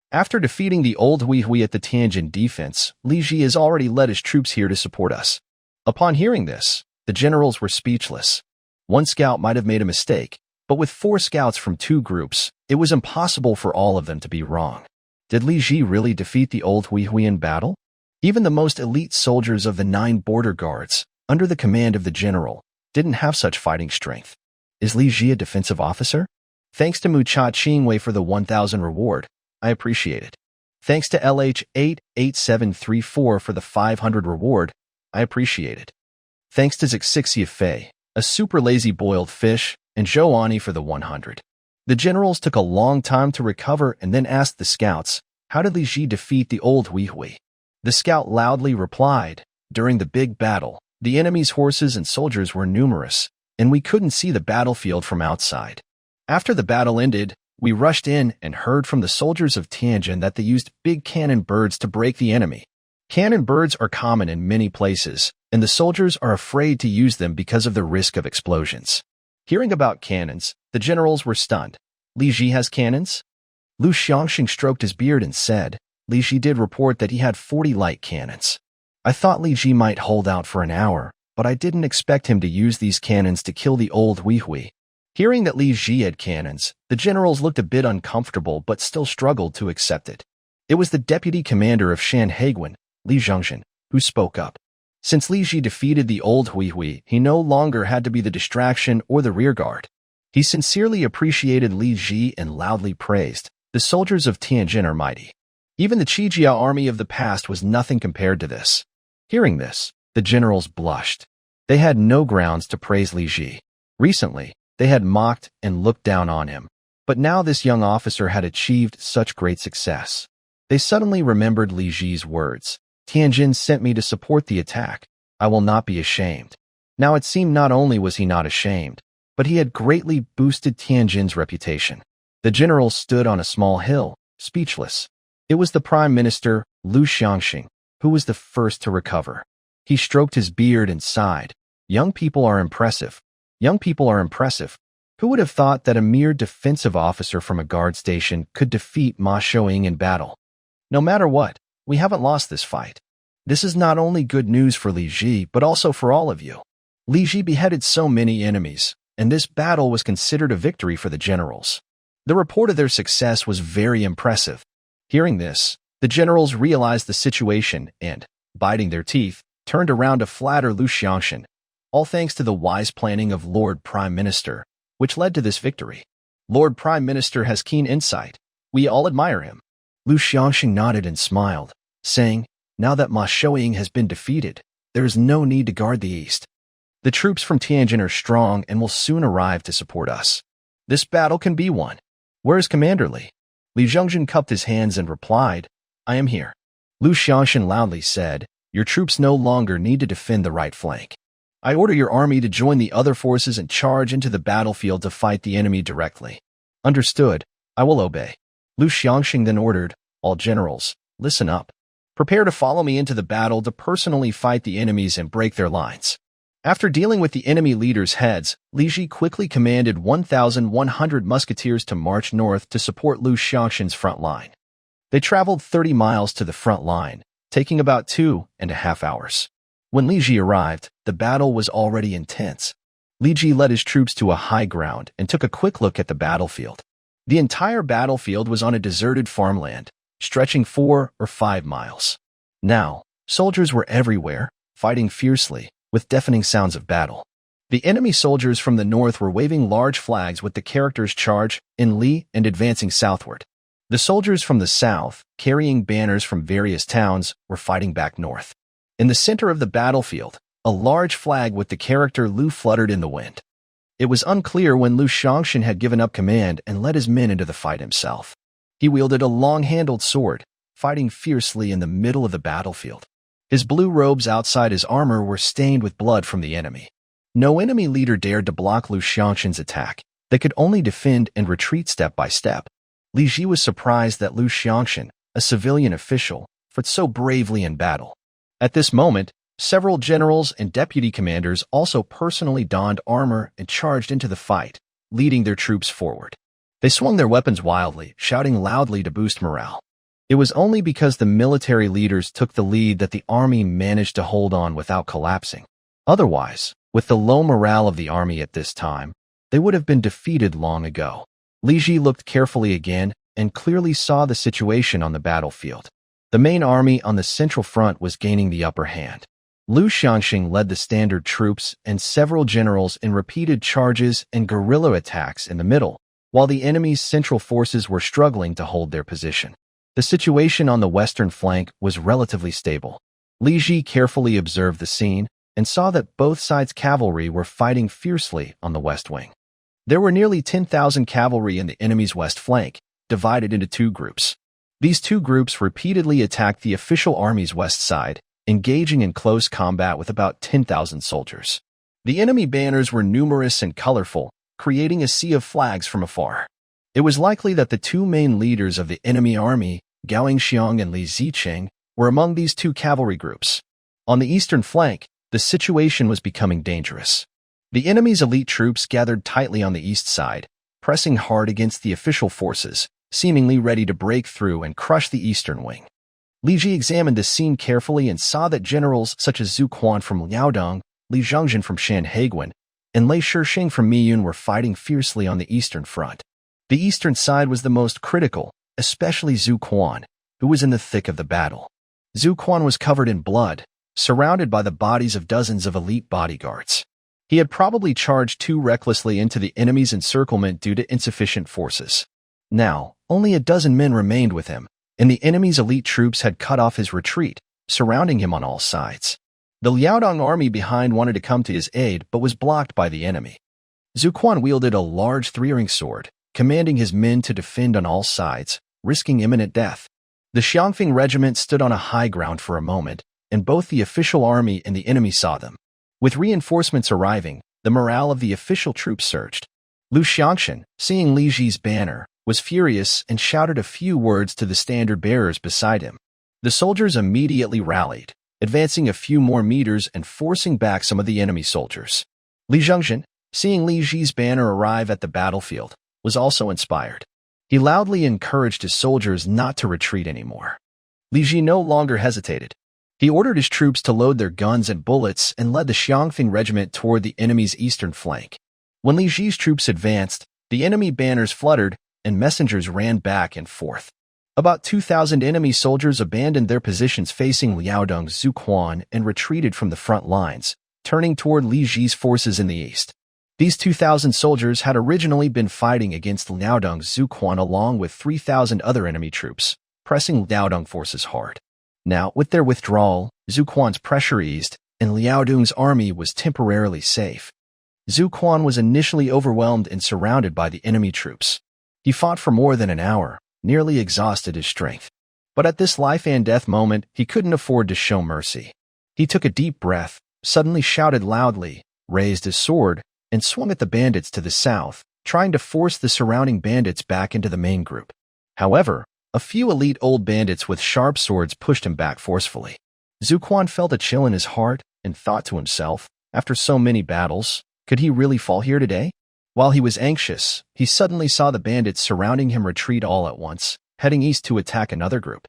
After defeating the old Hui at the Tianjin defense, Li Ji has already led his troops here to support us. Upon hearing this, the generals were speechless. One scout might have made a mistake, but with 4 scouts from 2 groups, it was impossible for all of them to be wrong. Did Li Ji really defeat the old Hui in battle? Even the most elite soldiers of the 9 border guards, under the command of the general, didn't have such fighting strength. Is Li Ji a defensive officer? Thanks to Mucha Qingwei for the 1,000 reward. I appreciate it. Thanks to LH88734 for the 500 reward. I appreciate it. Thanks to Zixixia Fei, a super lazy boiled fish, and Zhou for the 100. The generals took a long time to recover and then asked the scouts, "How did Li Ji defeat the old Hui?" The scout loudly replied, "During the big battle, the enemy's horses and soldiers were numerous, and we couldn't see the battlefield from outside. After the battle ended, we rushed in and heard from the soldiers of Tianjin that they used big cannon birds to break the enemy. Cannon birds are common in many places, and the soldiers are afraid to use them because of the risk of explosions." Hearing about cannons, the generals were stunned. Li Ji has cannons? Lu Xiaoxing stroked his beard and said, "Li Ji did report that he had 40 light cannons. I thought Li Ji might hold out for an hour, but I didn't expect him to use these cannons to kill the old Hui." Hearing that Li Ji had cannons, the generals looked a bit uncomfortable but still struggled to accept it. It was the deputy commander of Shan Haiguan, Li Zhongxin, who spoke up. Since Li Ji defeated the old Hui, he no longer had to be the distraction or the rearguard. He sincerely appreciated Li Ji and loudly praised, "The soldiers of Tianjin are mighty. Even the Qijia army of the past was nothing compared to this." Hearing this, the generals blushed. They had no grounds to praise Li Ji. Recently, they had mocked and looked down on him. But now this young officer had achieved such great success. They suddenly remembered Li Ji's words. "Tianjin sent me to support the attack. I will not be ashamed." Now it seemed not only was he not ashamed, but he had greatly boosted Tianjin's reputation. The general stood on a small hill, speechless. It was the Prime Minister, Lu Xiaoxing, who was the first to recover. He stroked his beard and sighed. "Young people are impressive. Young people are impressive. Who would have thought that a mere defensive officer from a guard station could defeat Ma Xiaoying in battle? No matter what, we haven't lost this fight. This is not only good news for Li Ji, but also for all of you. Li Ji beheaded so many enemies, and this battle was considered a victory for the generals. The report of their success was very impressive. Hearing this, the generals realized the situation and, biting their teeth, turned around to flatter Lu Xiangshan, all thanks to the wise planning of Lord Prime Minister, which led to this victory. Lord Prime Minister has keen insight. We all admire him. Lu Xiangshan nodded and smiled, saying, now that Ma Xiaoying has been defeated, there is no need to guard the east. The troops from Tianjin are strong and will soon arrive to support us. This battle can be won. Where is Commander Li? Li Zhongzhen cupped his hands and replied, I am here. Lu Xiangshan loudly said, your troops no longer need to defend the right flank. I order your army to join the other forces and charge into the battlefield to fight the enemy directly. Understood, I will obey. Lu Xiangshan then ordered, all generals, listen up. Prepare to follow me into the battle to personally fight the enemies and break their lines. After dealing with the enemy leaders' heads, Li Ji quickly commanded 1,100 musketeers to march north to support Lu Xiangshan's front line. They traveled 30 miles to the front line, taking about 2.5 hours. When Li Ji arrived, the battle was already intense. Li Ji led his troops to a high ground and took a quick look at the battlefield. The entire battlefield was on a deserted farmland, stretching 4 or 5 miles. Now, soldiers were everywhere, fighting fiercely, with deafening sounds of battle. The enemy soldiers from the north were waving large flags with the characters charge in Li and advancing southward. The soldiers from the south, carrying banners from various towns, were fighting back north. In the center of the battlefield, a large flag with the character Lu fluttered in the wind. It was unclear when Lu Xiangshan had given up command and led his men into the fight himself. He wielded a long-handled sword, fighting fiercely in the middle of the battlefield. His blue robes outside his armor were stained with blood from the enemy. No enemy leader dared to block Lu Xiangshan's attack. They could only defend and retreat step by step. Li Ji was surprised that Lu Xiangshan, a civilian official, fought so bravely in battle. At this moment, several generals and deputy commanders also personally donned armor and charged into the fight, leading their troops forward. They swung their weapons wildly, shouting loudly to boost morale. It was only because the military leaders took the lead that the army managed to hold on without collapsing. Otherwise, with the low morale of the army at this time, they would have been defeated long ago. Li Ji looked carefully again and clearly saw the situation on the battlefield. The main army on the central front was gaining the upper hand. Lu Xiangshan led the standard troops and several generals in repeated charges and guerrilla attacks in the middle, while the enemy's central forces were struggling to hold their position. The situation on the western flank was relatively stable. Li Ji carefully observed the scene and saw that both sides' cavalry were fighting fiercely on the west wing. There were nearly 10,000 cavalry in the enemy's west flank, divided into two groups. These two groups repeatedly attacked the official army's west side, engaging in close combat with about 10,000 soldiers. The enemy banners were numerous and colorful, creating a sea of flags from afar. It was likely that the two main leaders of the enemy army, Gao Yingxiang and Li Zicheng, were among these two cavalry groups. On the eastern flank, the situation was becoming dangerous. The enemy's elite troops gathered tightly on the east side, pressing hard against the official forces, seemingly ready to break through and crush the eastern wing. Li Ji examined the scene carefully and saw that generals such as Zhu Quan from Liaodong, Li Zhongzhen from Shanhaiguan, and Lei Shixing from Miyun were fighting fiercely on the eastern front. The eastern side was the most critical, especially Zhu Quan, who was in the thick of the battle. Zhu Quan was covered in blood, surrounded by the bodies of dozens of elite bodyguards. He had probably charged too recklessly into the enemy's encirclement due to insufficient forces. Now, only a dozen men remained with him, and the enemy's elite troops had cut off his retreat, surrounding him on all sides. The Liaodong army behind wanted to come to his aid but was blocked by the enemy. Zhu Quan wielded a large three-ring sword, commanding his men to defend on all sides, risking imminent death. The Xiangfeng regiment stood on a high ground for a moment, and both the official army and the enemy saw them. With reinforcements arriving, the morale of the official troops surged. Lu Xiangshan, seeing Li Ji's banner, was furious and shouted a few words to the standard bearers beside him. The soldiers immediately rallied, advancing a few more meters and forcing back some of the enemy soldiers. Li Zhongzhen, seeing Li Ji's banner arrive at the battlefield, was also inspired. He loudly encouraged his soldiers not to retreat anymore. Li Ji no longer hesitated. He ordered his troops to load their guns and bullets and led the Xiangfeng regiment toward the enemy's eastern flank. When Li Ji's troops advanced, the enemy banners fluttered and messengers ran back and forth. About 2,000 enemy soldiers abandoned their positions facing Liaodong's Zuquan and retreated from the front lines, turning toward Li Ji's forces in the east. These 2,000 soldiers had originally been fighting against Liaodong's Zuquan along with 3,000 other enemy troops, pressing Liaodong forces hard. Now, with their withdrawal, Zuquan's pressure eased, and Liaodong's army was temporarily safe. Zuquan was initially overwhelmed and surrounded by the enemy troops. He fought for more than an hour, nearly exhausted his strength. But at this life-and-death moment, he couldn't afford to show mercy. He took a deep breath, suddenly shouted loudly, raised his sword, and swung at the bandits to the south, trying to force the surrounding bandits back into the main group. However, a few elite old bandits with sharp swords pushed him back forcefully. Zuquan felt a chill in his heart and thought to himself, after so many battles, could he really fall here today? While he was anxious, he suddenly saw the bandits surrounding him retreat all at once, heading east to attack another group.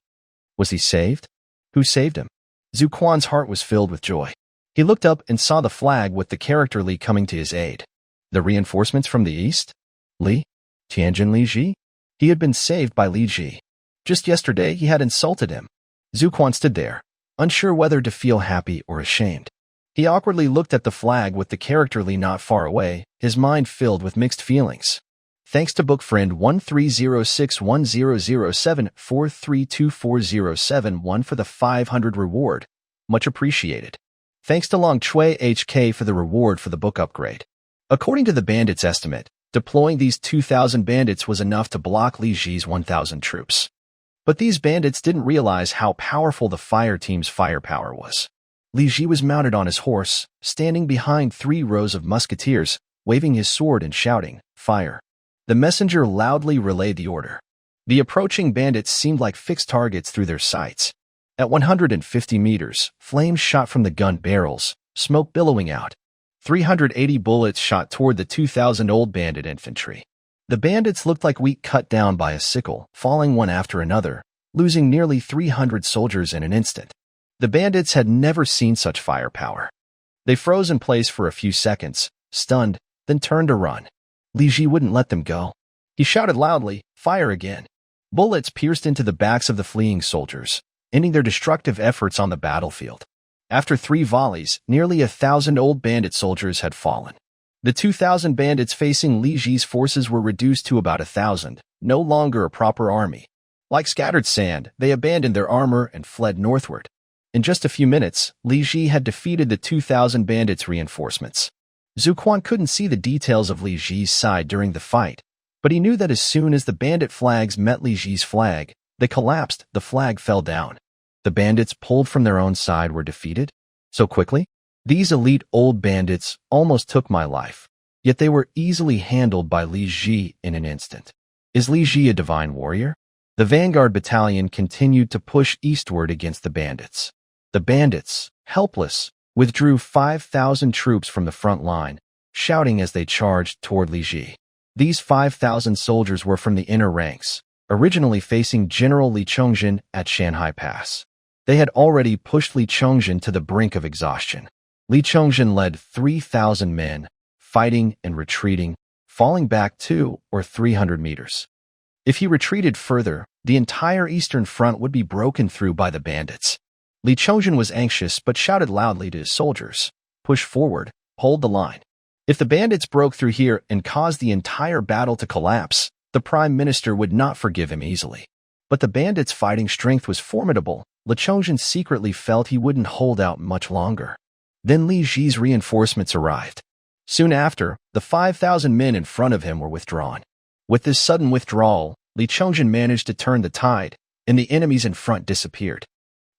Was he saved? Who saved him? Zuquan's heart was filled with joy. He looked up and saw the flag with the character Li coming to his aid. The reinforcements from the east? Li? Tianjin Li Ji? He had been saved by Li Ji. Just yesterday he had insulted him. Zuquan stood there, unsure whether to feel happy or ashamed. He awkwardly looked at the flag with the character Li not far away, his mind filled with mixed feelings. Thanks to book friend 13061007432407 for the 500 reward. Much appreciated. Thanks to Long Chui HK for the reward for the book upgrade. According to the bandits' estimate, deploying these 2,000 bandits was enough to block Li Ji's 1,000 troops. But these bandits didn't realize how powerful the fire team's firepower was. Li Ji was mounted on his horse, standing behind 3 rows of musketeers, waving his sword and shouting, "Fire!" The messenger loudly relayed the order. The approaching bandits seemed like fixed targets through their sights. At 150 meters, flames shot from the gun barrels, smoke billowing out. 380 bullets shot toward the 2,000 old bandit infantry. The bandits looked like wheat cut down by a sickle, falling one after another, losing nearly 300 soldiers in an instant. The bandits had never seen such firepower. They froze in place for a few seconds, stunned, then turned to run. Li Ji wouldn't let them go. He shouted loudly, "Fire again!" Bullets pierced into the backs of the fleeing soldiers, ending their destructive efforts on the battlefield. After 3 volleys, nearly 1,000 old bandit soldiers had fallen. The 2,000 bandits facing Li Ji's forces were reduced to about 1,000, no longer a proper army. Like scattered sand, they abandoned their armor and fled northward. In just a few minutes, Li Ji had defeated the 2,000 bandits' reinforcements. Zuquan couldn't see the details of Li Ji's side during the fight, but he knew that as soon as the bandit flags met Li Ji's flag, they collapsed, the flag fell down. The bandits pulled from their own side were defeated? So quickly? These elite old bandits almost took my life, yet they were easily handled by Li Ji in an instant. Is Li Ji a divine warrior? The vanguard battalion continued to push eastward against the bandits. The bandits, helpless, withdrew 5,000 troops from the front line, shouting as they charged toward Li Ji. These 5,000 soldiers were from the inner ranks, originally facing General Li Chongjin at Shanhai Pass. They had already pushed Li Chongjin to the brink of exhaustion. Li Chongjin led 3,000 men, fighting and retreating, falling back 200 or 300 meters. If he retreated further, the entire eastern front would be broken through by the bandits. Li Chongjin was anxious but shouted loudly to his soldiers, "Push forward, hold the line." If the bandits broke through here and caused the entire battle to collapse, the prime minister would not forgive him easily. But the bandits' fighting strength was formidable. Li Chongjin secretly felt he wouldn't hold out much longer. Then Li Ji's reinforcements arrived. Soon after, the 5,000 men in front of him were withdrawn. With this sudden withdrawal, Li Chongjin managed to turn the tide, and the enemies in front disappeared.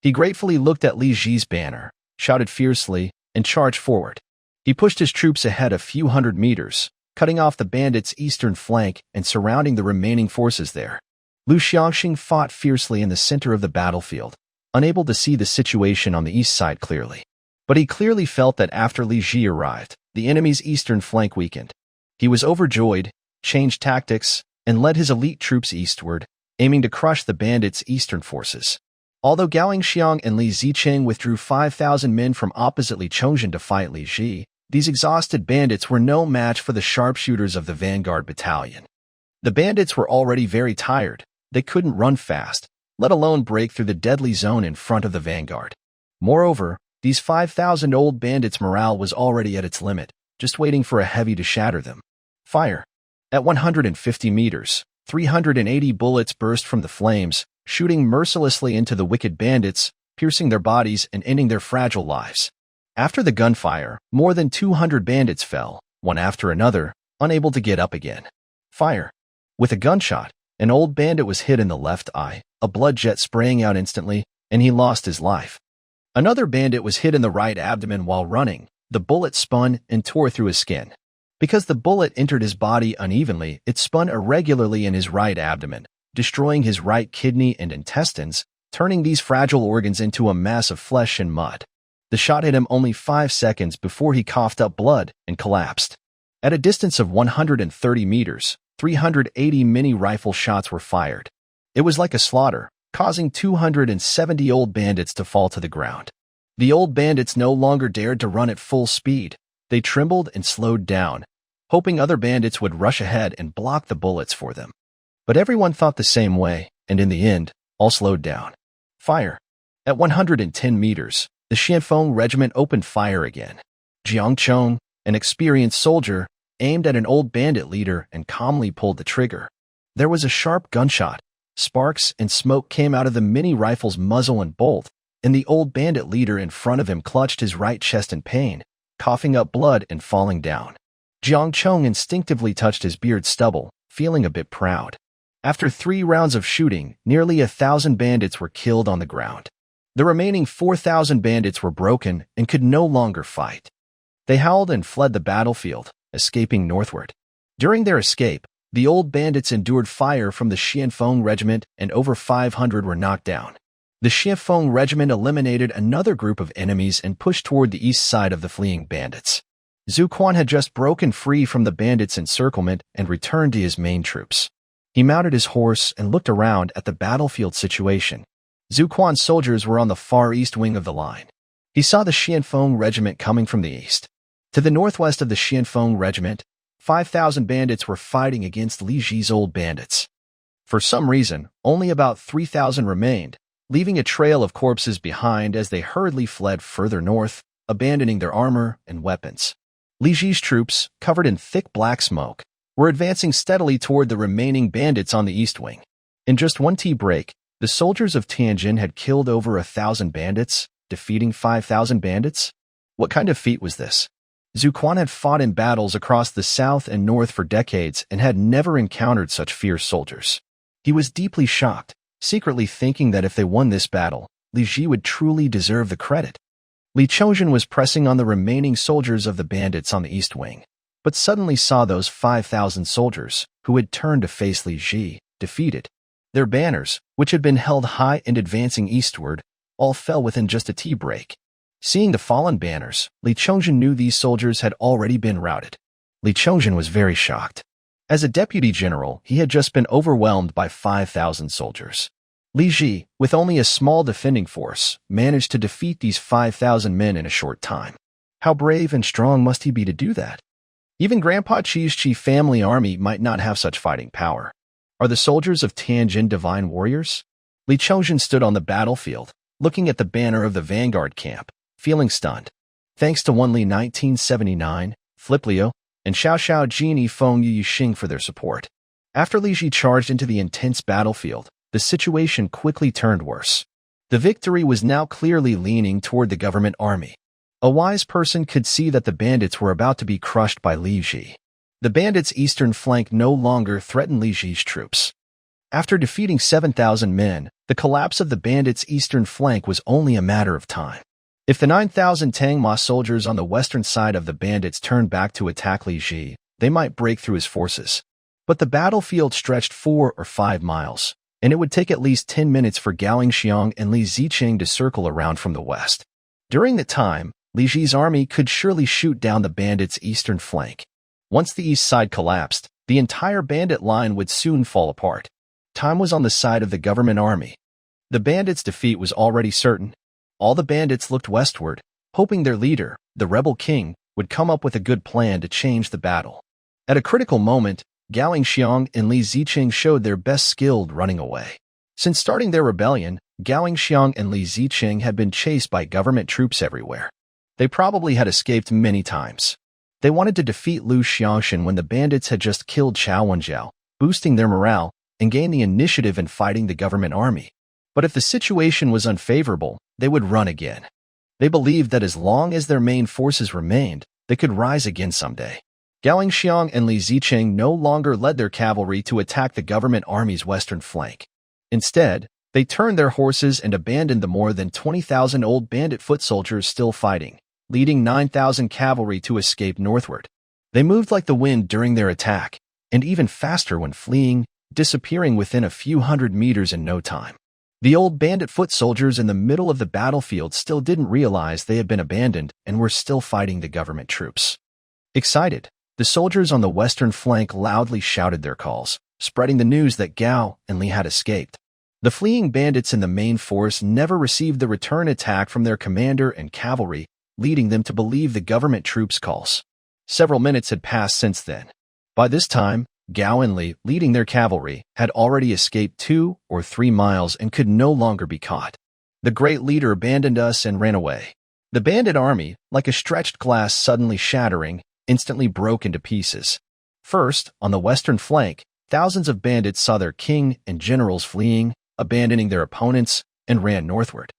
He gratefully looked at Li Ji's banner, shouted fiercely, and charged forward. He pushed his troops ahead a few hundred meters, cutting off the bandits' eastern flank and surrounding the remaining forces there. Lu Xiangxing fought fiercely in the center of the battlefield, unable to see the situation on the east side clearly. But he clearly felt that after Li Ji arrived, the enemy's eastern flank weakened. He was overjoyed, changed tactics, and led his elite troops eastward, aiming to crush the bandits' eastern forces. Although Gao Xiang and Li Ziqing withdrew 5,000 men from opposite Li Chongzhen to fight Li Ji, these exhausted bandits were no match for the sharpshooters of the vanguard battalion. The bandits were already very tired. They couldn't run fast, let alone break through the deadly zone in front of the vanguard. Moreover, these 5,000 old bandits' morale was already at its limit, just waiting for a heavy to shatter them. Fire! At 150 meters, 380 bullets burst from the flames, shooting mercilessly into the wicked bandits, piercing their bodies and ending their fragile lives. After the gunfire, more than 200 bandits fell, one after another, unable to get up again. Fire! With a gunshot, an old bandit was hit in the left eye, a blood jet spraying out instantly, and he lost his life. Another bandit was hit in the right abdomen while running. The bullet spun and tore through his skin. Because the bullet entered his body unevenly, it spun irregularly in his right abdomen, destroying his right kidney and intestines, turning these fragile organs into a mass of flesh and mud. The shot hit him only 5 seconds before he coughed up blood and collapsed. At a distance of 130 meters, 380 mini rifle shots were fired. It was like a slaughter, causing 270 old bandits to fall to the ground. The old bandits no longer dared to run at full speed. They trembled and slowed down, hoping other bandits would rush ahead and block the bullets for them. But everyone thought the same way, and in the end, all slowed down. Fire! At 110 meters, the Xianfeng regiment opened fire again. Jiang Chong, an experienced soldier, aimed at an old bandit leader and calmly pulled the trigger. There was a sharp gunshot. Sparks and smoke came out of the mini rifle's muzzle and bolt, and the old bandit leader in front of him clutched his right chest in pain, coughing up blood and falling down. Jiang Chong instinctively touched his beard stubble, feeling a bit proud. After 3 rounds of shooting, nearly 1,000 bandits were killed on the ground. The remaining 4,000 bandits were broken and could no longer fight. They howled and fled the battlefield, escaping northward. During their escape, the old bandits endured fire from the Xianfeng regiment and over 500 were knocked down. The Xianfeng regiment eliminated another group of enemies and pushed toward the east side of the fleeing bandits. Zhu Quan had just broken free from the bandits' encirclement and returned to his main troops. He mounted his horse and looked around at the battlefield situation. Zhu Quan's soldiers were on the far east wing of the line. He saw the Xianfeng regiment coming from the east. To the northwest of the Xianfeng regiment, 5,000 bandits were fighting against Li Ji's old bandits. For some reason, only about 3,000 remained, leaving a trail of corpses behind as they hurriedly fled further north, abandoning their armor and weapons. Li Ji's troops, covered in thick black smoke, were advancing steadily toward the remaining bandits on the east wing. In just one tea break, the soldiers of Tianjin had killed over 1,000 bandits, defeating 5,000 bandits. What kind of feat was this? Zhu Quan had fought in battles across the south and north for decades and had never encountered such fierce soldiers. He was deeply shocked, secretly thinking that if they won this battle, Li Ji would truly deserve the credit. Li Chongzhen was pressing on the remaining soldiers of the bandits on the east wing, but suddenly saw those 5,000 soldiers, who had turned to face Li Ji, defeated. Their banners, which had been held high and advancing eastward, all fell within just a tea break. Seeing the fallen banners, Li Chongzhen knew these soldiers had already been routed. Li Chongzhen was very shocked. As a deputy general, he had just been overwhelmed by 5,000 soldiers. Li Ji, with only a small defending force, managed to defeat these 5,000 men in a short time. How brave and strong must he be to do that? Even Grandpa Qi's chief family army might not have such fighting power. Are the soldiers of Tianjin divine warriors? Li Chongzhen stood on the battlefield, looking at the banner of the vanguard camp, feeling stunned. Thanks to Wan Li 1979, Flip Liu, and Xiao Xiao Jini Feng Yu Xing for their support. After Li Ji charged into the intense battlefield, the situation quickly turned worse. The victory was now clearly leaning toward the government army. A wise person could see that the bandits were about to be crushed by Li Ji. The bandits' eastern flank no longer threatened Li Ji's troops. After defeating 7,000 men, the collapse of the bandits' eastern flank was only a matter of time. If the 9,000 Tang Ma soldiers on the western side of the bandits turned back to attack Li Ji, they might break through his forces. But the battlefield stretched 4 or 5 miles, and it would take at least 10 minutes for Gao Xiang and Li Ziqing to circle around from the west. During that time, Li Ji's army could surely shoot down the bandits' eastern flank. Once the east side collapsed, the entire bandit line would soon fall apart. Time was on the side of the government army. The bandits' defeat was already certain. All the bandits looked westward, hoping their leader, the rebel king, would come up with a good plan to change the battle. At a critical moment, Gao Xiang and Li Ziqing showed their best skilled running away. Since starting their rebellion, Gao Xiang and Li Ziqing had been chased by government troops everywhere. They probably had escaped many times. They wanted to defeat Lu Xiangshan when the bandits had just killed Chao Wenjiao, boosting their morale and gain the initiative in fighting the government army. But if the situation was unfavorable, they would run again. They believed that as long as their main forces remained, they could rise again someday. Gao Xiang and Li Ziqing no longer led their cavalry to attack the government army's western flank. Instead, they turned their horses and abandoned the more than 20,000 old bandit foot soldiers still fighting, leading 9,000 cavalry to escape northward. They moved like the wind during their attack, and even faster when fleeing, disappearing within a few hundred meters in no time. The old bandit foot soldiers in the middle of the battlefield still didn't realize they had been abandoned and were still fighting the government troops. Excited, the soldiers on the western flank loudly shouted their calls, spreading the news that Gao and Li had escaped. The fleeing bandits in the main force never received the return attack from their commander and cavalry, leading them to believe the government troops' calls. Several minutes had passed since then. By this time, Gao and Li, leading their cavalry, had already escaped 2 or 3 miles and could no longer be caught. The great leader abandoned us and ran away. The bandit army, like a stretched glass suddenly shattering, instantly broke into pieces. First, on the western flank, thousands of bandits saw their king and generals fleeing, abandoning their opponents, and ran northward.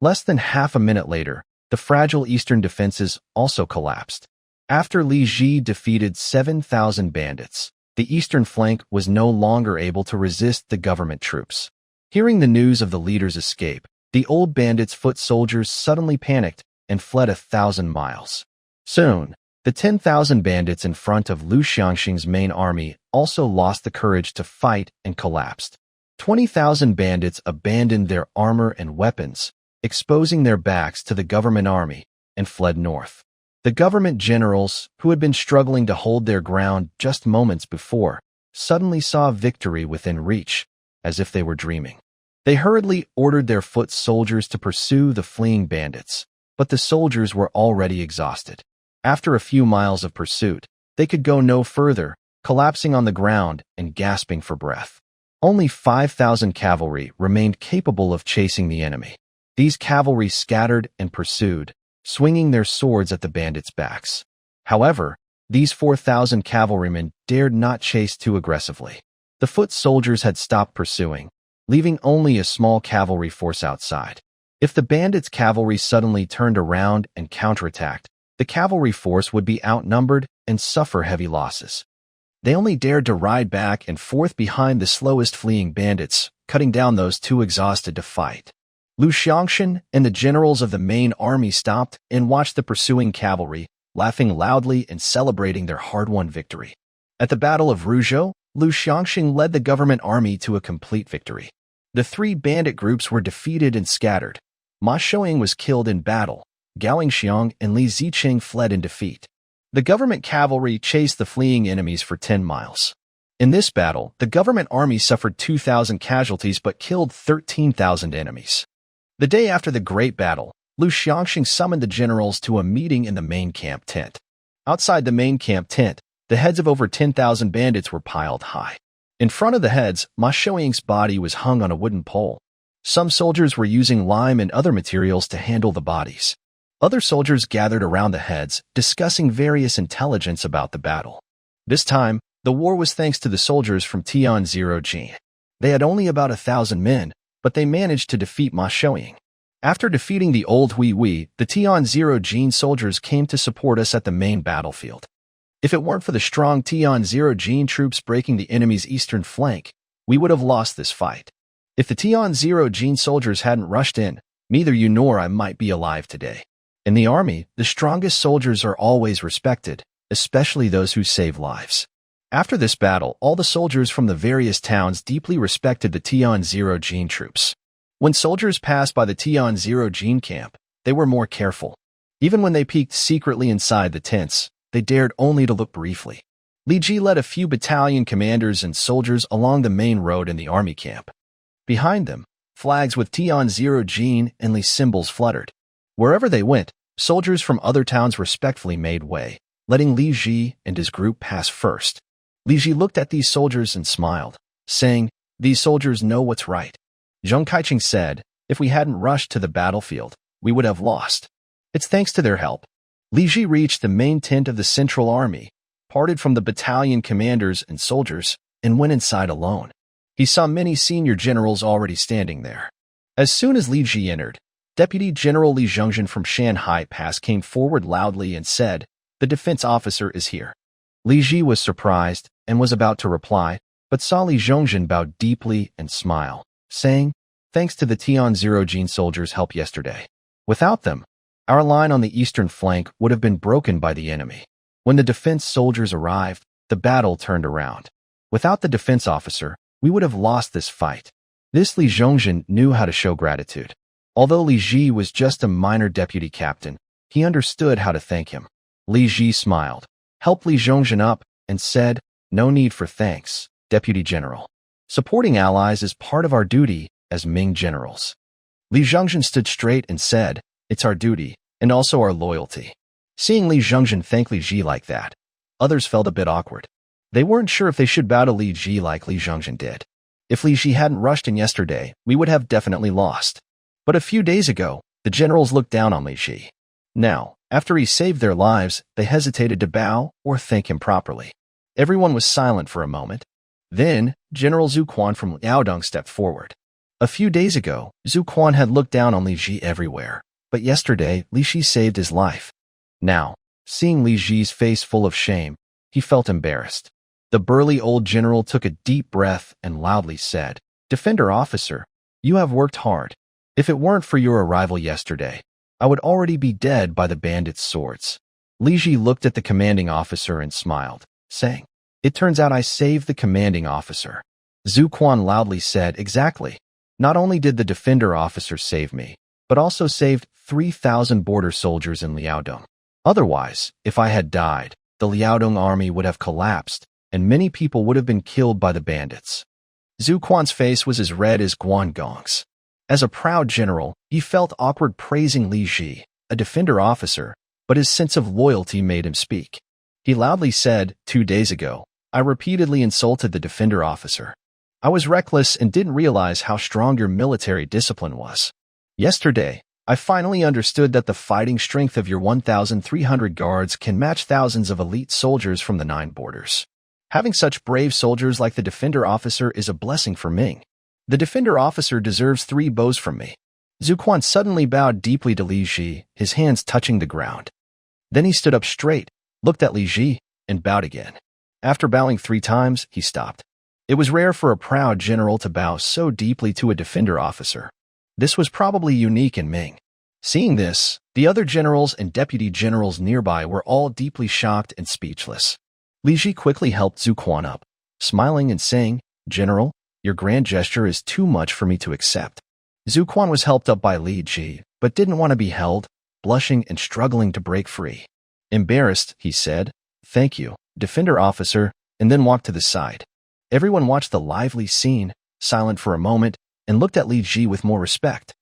Less than half a minute later, the fragile eastern defenses also collapsed. After Li Ji defeated 7,000 bandits, the eastern flank was no longer able to resist the government troops. Hearing the news of the leader's escape, the old bandits' foot soldiers suddenly panicked and fled 1,000 miles. Soon, the 10,000 bandits in front of Lu Xiangxing's main army also lost the courage to fight and collapsed. 20,000 bandits abandoned their armor and weapons, exposing their backs to the government army, and fled north. The government generals, who had been struggling to hold their ground just moments before, suddenly saw victory within reach, as if they were dreaming. They hurriedly ordered their foot soldiers to pursue the fleeing bandits, but the soldiers were already exhausted. After a few miles of pursuit, they could go no further, collapsing on the ground and gasping for breath. Only 5,000 cavalry remained capable of chasing the enemy. These cavalry scattered and pursued, swinging their swords at the bandits' backs. However, these 4,000 cavalrymen dared not chase too aggressively. The foot soldiers had stopped pursuing, leaving only a small cavalry force outside. If the bandits' cavalry suddenly turned around and counterattacked, the cavalry force would be outnumbered and suffer heavy losses. They only dared to ride back and forth behind the slowest fleeing bandits, cutting down those too exhausted to fight. Lu Xiangshan and the generals of the main army stopped and watched the pursuing cavalry, laughing loudly and celebrating their hard-won victory. At the Battle of Ruzhou, Lu Xiangshan led the government army to a complete victory. The 3 bandit groups were defeated and scattered. Ma Shouying was killed in battle. Gao Xiang and Li Ziqing fled in defeat. The government cavalry chased the fleeing enemies for 10 miles. In this battle, the government army suffered 2,000 casualties but killed 13,000 enemies. The day after the great battle, Lu Xiangxing summoned the generals to a meeting in the main camp tent. Outside the main camp tent, the heads of over 10,000 bandits were piled high. In front of the heads, Ma Shouying's body was hung on a wooden pole. Some soldiers were using lime and other materials to handle the bodies. Other soldiers gathered around the heads, discussing various intelligence about the battle. This time, the war was thanks to the soldiers from Tianzero Jin. They had only about 1,000 men, but they managed to defeat Ma Shouying. After defeating the old Hui, the Tianzero Jin soldiers came to support us at the main battlefield. If it weren't for the strong Tianzero Jin troops breaking the enemy's eastern flank, we would have lost this fight. If the Tianzero Jin soldiers hadn't rushed in, neither you nor I might be alive today. In the army, the strongest soldiers are always respected, especially those who save lives. After this battle, all the soldiers from the various towns deeply respected the Tianzero Jin troops. When soldiers passed by the Tianzero Jin camp, they were more careful. Even when they peeked secretly inside the tents, they dared only to look briefly. Li Ji led a few battalion commanders and soldiers along the main road in the army camp. Behind them, flags with Tian Zero Jin and Li symbols fluttered. Wherever they went, soldiers from other towns respectfully made way, letting Li Ji and his group pass first. Li Ji looked at these soldiers and smiled, saying, "These soldiers know what's right." Zheng Kaiching said, "If we hadn't rushed to the battlefield, we would have lost. It's thanks to their help." Li Ji reached the main tent of the Central Army, parted from the battalion commanders and soldiers, and went inside alone. He saw many senior generals already standing there. As soon as Li Ji entered, Deputy General Li Zhongzhen from Shanghai Pass came forward loudly and said, "The defense officer is here." Li Ji was surprised and was about to reply, but saw Li Zhongzhen bow deeply and smile, saying, "Thanks to the Tian Zero Jin soldiers' help yesterday. Without them, our line on the eastern flank would have been broken by the enemy. When the defense soldiers arrived, the battle turned around. Without the defense officer, we would have lost this fight." This Li Zhongzhen knew how to show gratitude. Although Li Ji was just a minor deputy captain, he understood how to thank him. Li Ji smiled, helped Li Zhongzhen up, and said, "No need for thanks, Deputy General. Supporting allies is part of our duty as Ming generals." Li Zhongzhen stood straight and said, "It's our duty, and also our loyalty." Seeing Li Zhongzhen thank Li Ji like that, others felt a bit awkward. They weren't sure if they should bow to Li Ji like Li Zhongzhen did. If Li Ji hadn't rushed in yesterday, we would have definitely lost. But a few days ago, the generals looked down on Li Ji. Now, after he saved their lives, they hesitated to bow or thank him properly. Everyone was silent for a moment. Then, General Zhu Quan from Liaodong stepped forward. A few days ago, Zhu Quan had looked down on Li Ji everywhere, but yesterday, Li Ji saved his life. Now, seeing Li Ji's face full of shame, he felt embarrassed. The burly old general took a deep breath and loudly said, "Defender officer, you have worked hard. If it weren't for your arrival yesterday, I would already be dead by the bandits' swords." Li Ji looked at the commanding officer and smiled, saying, "It turns out I saved the commanding officer." Zhu Quan loudly said, "Exactly. Not only did the defender officer save me, but also saved 3,000 border soldiers in Liaodong. Otherwise, if I had died, the Liaodong army would have collapsed, and many people would have been killed by the bandits." Zhu Quan's face was as red as Guangong's. As a proud general, he felt awkward praising Li Ji, a defender officer, but his sense of loyalty made him speak. He loudly said, "2 days ago, I repeatedly insulted the defender officer. I was reckless and didn't realize how strong your military discipline was. Yesterday, I finally understood that the fighting strength of your 1,300 guards can match thousands of elite soldiers from the 9 borders. Having such brave soldiers like the defender officer is a blessing for Ming. The defender officer deserves 3 bows from me." Zhu Quan suddenly bowed deeply to Li Ji, his hands touching the ground. Then he stood up straight, looked at Li Ji, and bowed again. After bowing 3 times, he stopped. It was rare for a proud general to bow so deeply to a defender officer. This was probably unique in Ming. Seeing this, the other generals and deputy generals nearby were all deeply shocked and speechless. Li Ji quickly helped Zhu Quan up, smiling and saying, "General, your grand gesture is too much for me to accept." Zhu Quan was helped up by Li Ji, but didn't want to be held, blushing and struggling to break free. Embarrassed, he said, "Thank you, defender officer," and then walked to the side. Everyone watched the lively scene, silent for a moment, and looked at Li Ji with more respect.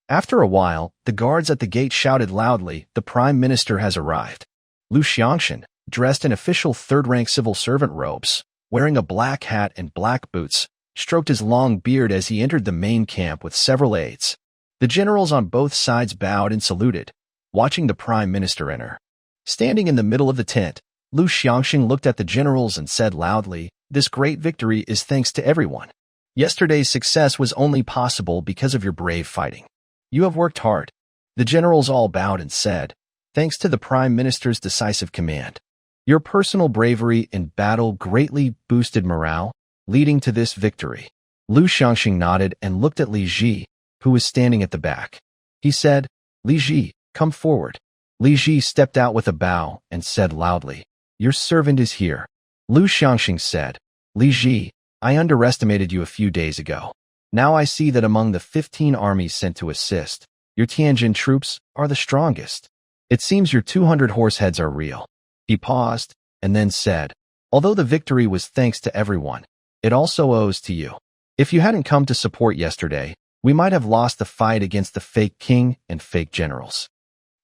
After a while, the guards at the gate shouted loudly, "The Prime Minister has arrived." Lu Xiangshan, dressed in official third-rank civil servant robes, wearing a black hat and black boots, stroked his long beard as he entered the main camp with several aides. The generals on both sides bowed and saluted, watching the Prime Minister enter. Standing in the middle of the tent, Lu Xiangshan looked at the generals and said loudly, "This great victory is thanks to everyone. Yesterday's success was only possible because of your brave fighting. You have worked hard." The generals all bowed and said, "Thanks to the Prime Minister's decisive command. Your personal bravery in battle greatly boosted morale, leading to this victory." Lu Xiangshan nodded and looked at Li Ji, who was standing at the back. He said, "Li Ji, come forward." Li Ji stepped out with a bow and said loudly, "Your servant is here." Lu Xiangshan said, "Li Ji, I underestimated you a few days ago. Now I see that among the 15 armies sent to assist, your Tianjin troops are the strongest. It seems your 200 horse heads are real. He paused and then said, although the victory was thanks to everyone, it also owes to you. If you hadn't come to support yesterday, we might have lost the fight against the fake king and fake generals.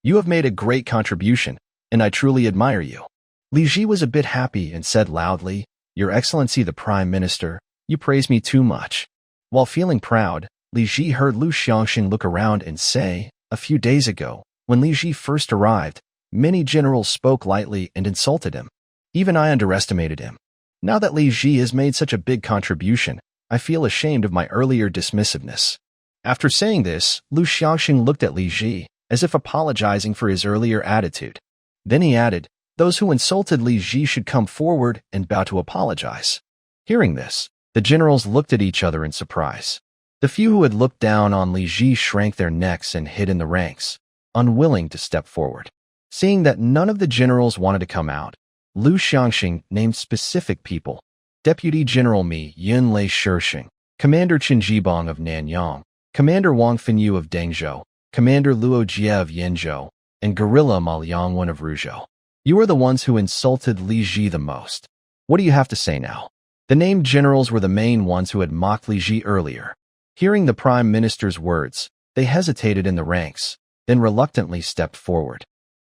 You have made a great contribution, and I truly admire you. Li Ji was a bit happy and said loudly, Your Excellency the Prime Minister, you praise me too much. While feeling proud, Li Ji heard Lu Xiangxing look around and say, a few days ago, when Li Ji first arrived, many generals spoke lightly and insulted him. Even I underestimated him. Now that Li Ji has made such a big contribution, I feel ashamed of my earlier dismissiveness. After saying this, Lu Xiangxing looked at Li Ji, as if apologizing for his earlier attitude. Then he added, those who insulted Li Ji should come forward and bow to apologize. Hearing this, the generals looked at each other in surprise. The few who had looked down on Li Ji shrank their necks and hid in the ranks, unwilling to step forward. Seeing that none of the generals wanted to come out, Lu Xiangxing named specific people: Deputy General Mi Yun Lei Shishing, Commander Qin Jibong of Nanyang, Commander Wang Fenyu of Dengzhou, Commander Luo Jie of Yenzhou, and Guerrilla Ma Liangwen of Ruzhou. You are the ones who insulted Li Ji the most. What do you have to say now? The named generals were the main ones who had mocked Li Ji earlier. Hearing the Prime Minister's words, they hesitated in the ranks, then reluctantly stepped forward.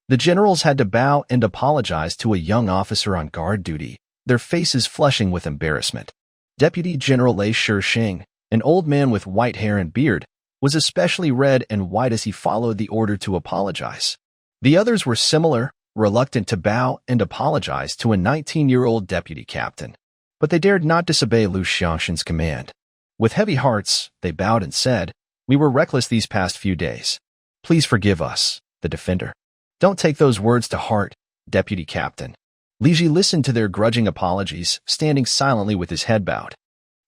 The generals had to bow and apologize to a young officer on guard duty, their faces flushing with embarrassment. Deputy General Lei Shishing, an old man with white hair and beard, was especially red and white as he followed the order to apologize. The others were similar, reluctant to bow and apologize to a 19-year-old deputy captain. But they dared not disobey Lu Xiangxing's command. With heavy hearts, they bowed and said, We were reckless these past few days. Please forgive us, the defender. Don't take those words to heart, deputy captain. Li Ji listened to their grudging apologies, standing silently with his head bowed.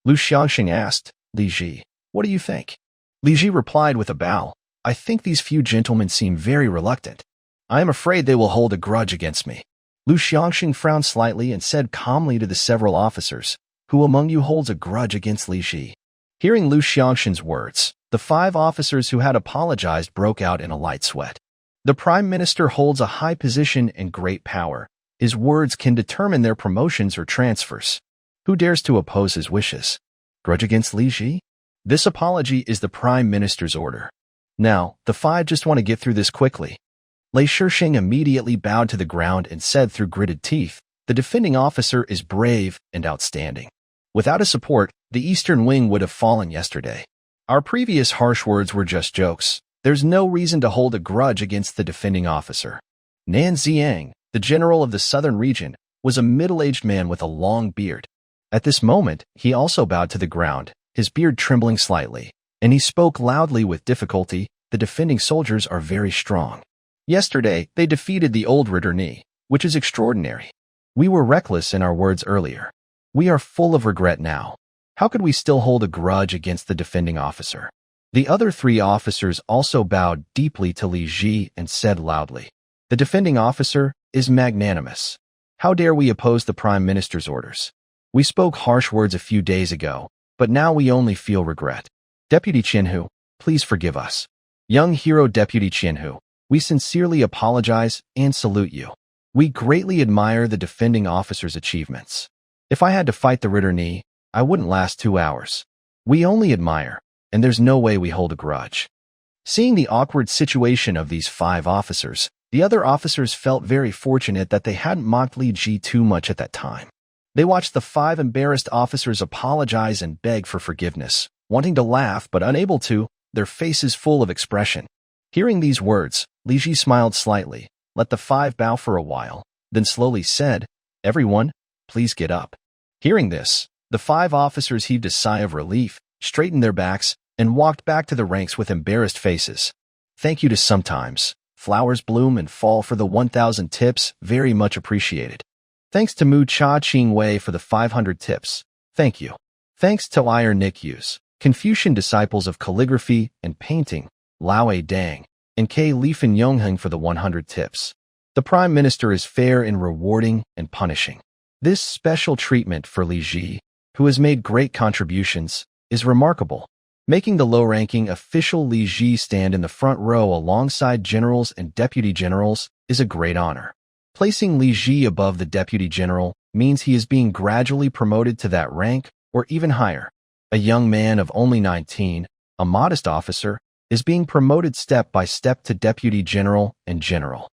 Lu Xiangxing asked, Li Ji, what do you think? Li Ji replied with a bow, I think these few gentlemen seem very reluctant. I am afraid they will hold a grudge against me. Lu Xiangxing frowned slightly and said calmly to the several officers, Who among you holds a grudge against Li Ji? Hearing Lu Xiangxing's words, the 5 officers who had apologized broke out in a light sweat. The Prime Minister holds a high position and great power. His words can determine their promotions or transfers. Who dares to oppose his wishes? Grudge against Li Ji? This apology is the Prime Minister's order. Now, the 5 just want to get through this quickly. Lei Shishing immediately bowed to the ground and said through gritted teeth, The defending officer is brave and outstanding. Without his support, the Eastern Wing would have fallen yesterday. Our previous harsh words were just jokes. There's no reason to hold a grudge against the defending officer. Nan Xiang, the general of the southern region, was a middle-aged man with a long beard. At this moment, he also bowed to the ground, his beard trembling slightly, and he spoke loudly with difficulty, The defending soldiers are very strong. Yesterday, they defeated the old Ritterni, which is extraordinary. We were reckless in our words earlier. We are full of regret now. How could we still hold a grudge against the defending officer? The other 3 officers also bowed deeply to Li Ji and said loudly, The defending officer is magnanimous. How dare we oppose the Prime Minister's orders? We spoke harsh words a few days ago, but now we only feel regret. Deputy Qianhu, please forgive us. Young hero Deputy Qianhu, we sincerely apologize and salute you. We greatly admire the defending officer's achievements. If I had to fight the Ritterni, I wouldn't last 2 hours. We only admire, and there's no way we hold a grudge. Seeing the awkward situation of these 5 officers, the other officers felt very fortunate that they hadn't mocked Li Ji too much at that time. They watched the 5 embarrassed officers apologize and beg for forgiveness, wanting to laugh but unable to, their faces full of expression. Hearing these words, Li Ji smiled slightly, let the 5 bow for a while, then slowly said, Everyone, please get up. Hearing this, the 5 officers heaved a sigh of relief, straightened their backs, and walked back to the ranks with embarrassed faces. Thank you to sometimes. Flowers bloom and fall for the 1,000 tips, very much appreciated. Thanks to Mu Cha Ching Wei for the 500 tips. Thank you. Thanks to Iron Nick Hughes, Confucian disciples of calligraphy and painting, Lao A Dang, and K. Lifen Yongheng for the 100 tips. The Prime Minister is fair in rewarding and punishing. This special treatment for Li Ji, who has made great contributions, is remarkable. Making the low-ranking official Li Ji stand in the front row alongside generals and deputy generals is a great honor. Placing Li Ji above the deputy general means he is being gradually promoted to that rank or even higher. A young man of only 19, a modest officer, is being promoted step by step to deputy general and general.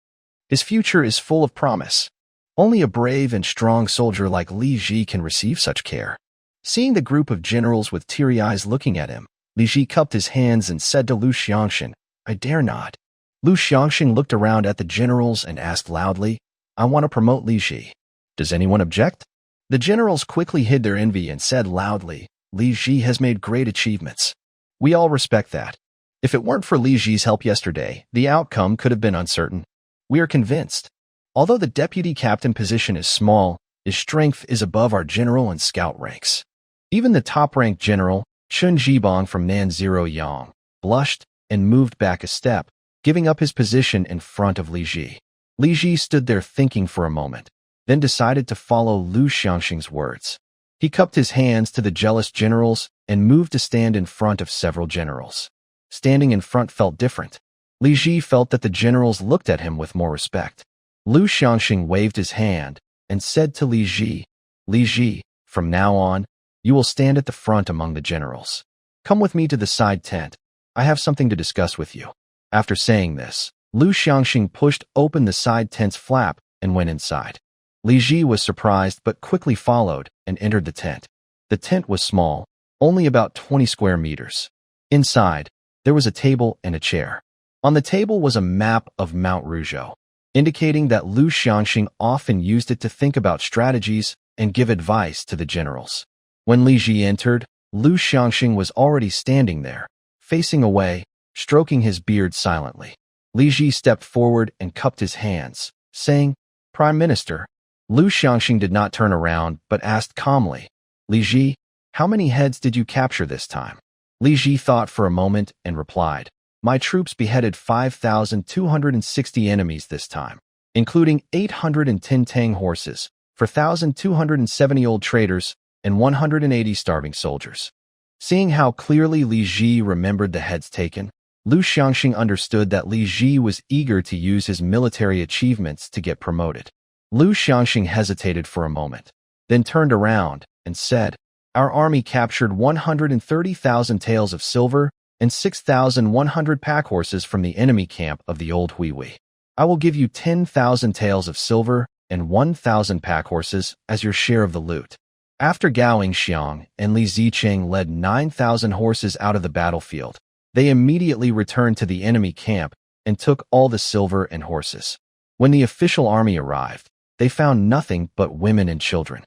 His future is full of promise. Only a brave and strong soldier like Li Ji can receive such care. Seeing the group of generals with teary eyes looking at him, Li Ji cupped his hands and said to Lu Xiangxin, "I dare not." Lu Xiangxin looked around at the generals and asked loudly, "I want to promote Li Ji. Does anyone object?" The generals quickly hid their envy and said loudly, "Li Ji has made great achievements. We all respect that. If it weren't for Li Ji's help yesterday, the outcome could have been uncertain. We are convinced. Although the deputy captain position is small, his strength is above our general and scout ranks." Even the top-ranked general, Chun Jibong from Nan Zero Yang, blushed and moved back a step, giving up his position in front of Li Ji. Li Ji stood there thinking for a moment, then decided to follow Lu Xiangxing's words. He cupped his hands to the jealous generals and moved to stand in front of several generals. Standing in front felt different. Li Ji felt that the generals looked at him with more respect. Lu Xiangxing waved his hand and said to Li Ji, from now on, you will stand at the front among the generals. Come with me to the side tent. I have something to discuss with you." After saying this, Lu Xiangxing pushed open the side tent's flap and went inside. Li Ji was surprised but quickly followed and entered the tent. The tent was small, only about 20 square meters. Inside, there was a table and a chair. On the table was a map of Mount Rougeau, indicating that Lu Xiangxing often used it to think about strategies and give advice to the generals. When Li Ji entered, Lu Xiangxing was already standing there, facing away, stroking his beard silently. Li Ji stepped forward and cupped his hands, saying, "Prime Minister." Lu Xiangxing did not turn around but asked calmly, "Li Ji, how many heads did you capture this time?" Li Ji thought for a moment and replied, "My troops beheaded 5,260 enemies this time, including 810 Tang horses, 4,270 old traders, and 180 starving soldiers." Seeing how clearly Li Ji remembered the heads taken, Lu Xiangxing understood that Li Ji was eager to use his military achievements to get promoted. Lu Xiangxing hesitated for a moment, then turned around and said, "Our army captured 130,000 taels of silver and 6,100 pack horses from the enemy camp of the old Huihui. I will give you 10,000 taels of silver and 1,000 pack horses as your share of the loot." After Gao Yingxiang and Li Zicheng led 9,000 horses out of the battlefield, they immediately returned to the enemy camp and took all the silver and horses. When the official army arrived, they found nothing but women and children.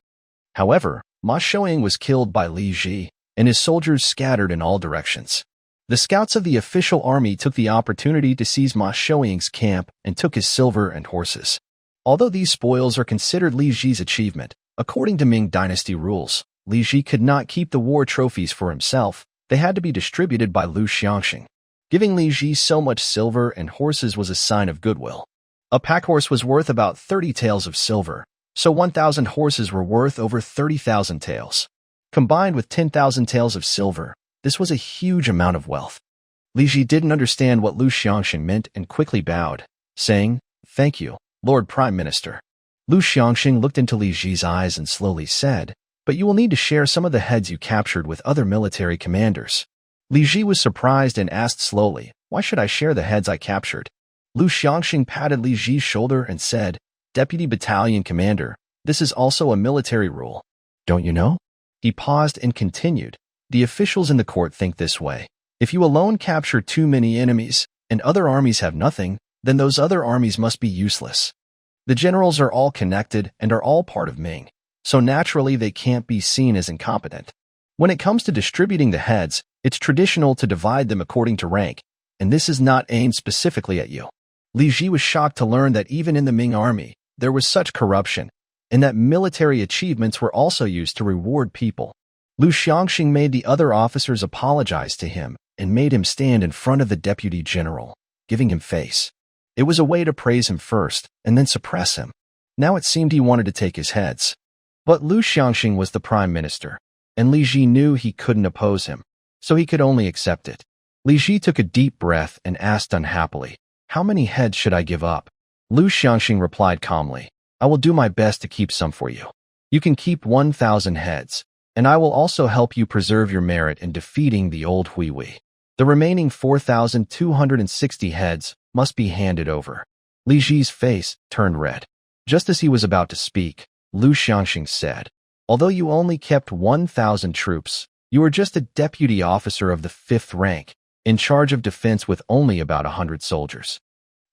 However, Ma Shouying was killed by Li Ji, and his soldiers scattered in all directions. The scouts of the official army took the opportunity to seize Ma Shouying's camp and took his silver and horses. Although these spoils are considered Li Ji's achievement, according to Ming dynasty rules, Li Ji could not keep the war trophies for himself. They had to be distributed by Lu Xiangxing. Giving Li Ji so much silver and horses was a sign of goodwill. A pack horse was worth about 30 taels of silver, so 1,000 horses were worth over 30,000 taels. Combined with 10,000 taels of silver, this was a huge amount of wealth. Li Ji didn't understand what Lu Xiangxing meant and quickly bowed, saying, "Thank you, Lord Prime Minister." Lu Xiangxing looked into Li Ji's eyes and slowly said, "But you will need to share some of the heads you captured with other military commanders." Li Ji was surprised and asked slowly, "Why should I share the heads I captured?" Lu Xiangxing patted Li Ji's shoulder and said, "Deputy Battalion Commander, this is also a military rule. Don't you know?" He paused and continued, "The officials in the court think this way. If you alone capture too many enemies, and other armies have nothing, then those other armies must be useless. The generals are all connected and are all part of Ming, so naturally they can't be seen as incompetent. When it comes to distributing the heads, it's traditional to divide them according to rank, and this is not aimed specifically at you." Li Ji was shocked to learn that even in the Ming army, there was such corruption, and that military achievements were also used to reward people. Lu Xiangxing made the other officers apologize to him and made him stand in front of the deputy general, giving him face. It was a way to praise him first and then suppress him. Now it seemed he wanted to take his heads. But Lu Xiangxing was the prime minister, and Li Ji knew he couldn't oppose him. so he could only accept it. Li Ji took a deep breath and asked unhappily, "How many heads should I give up?" Lu Xiangxing replied calmly, "I will do my best to keep some for you. You can keep 1,000 heads, and I will also help you preserve your merit in defeating the old Huihui. The remaining 4,260 heads must be handed over." Li Ji's face turned red. Just as he was about to speak, Lu Xiangxing said, "Although you only kept 1,000 troops, you are just a deputy officer of the 5th rank, in charge of defense with only about 100 soldiers.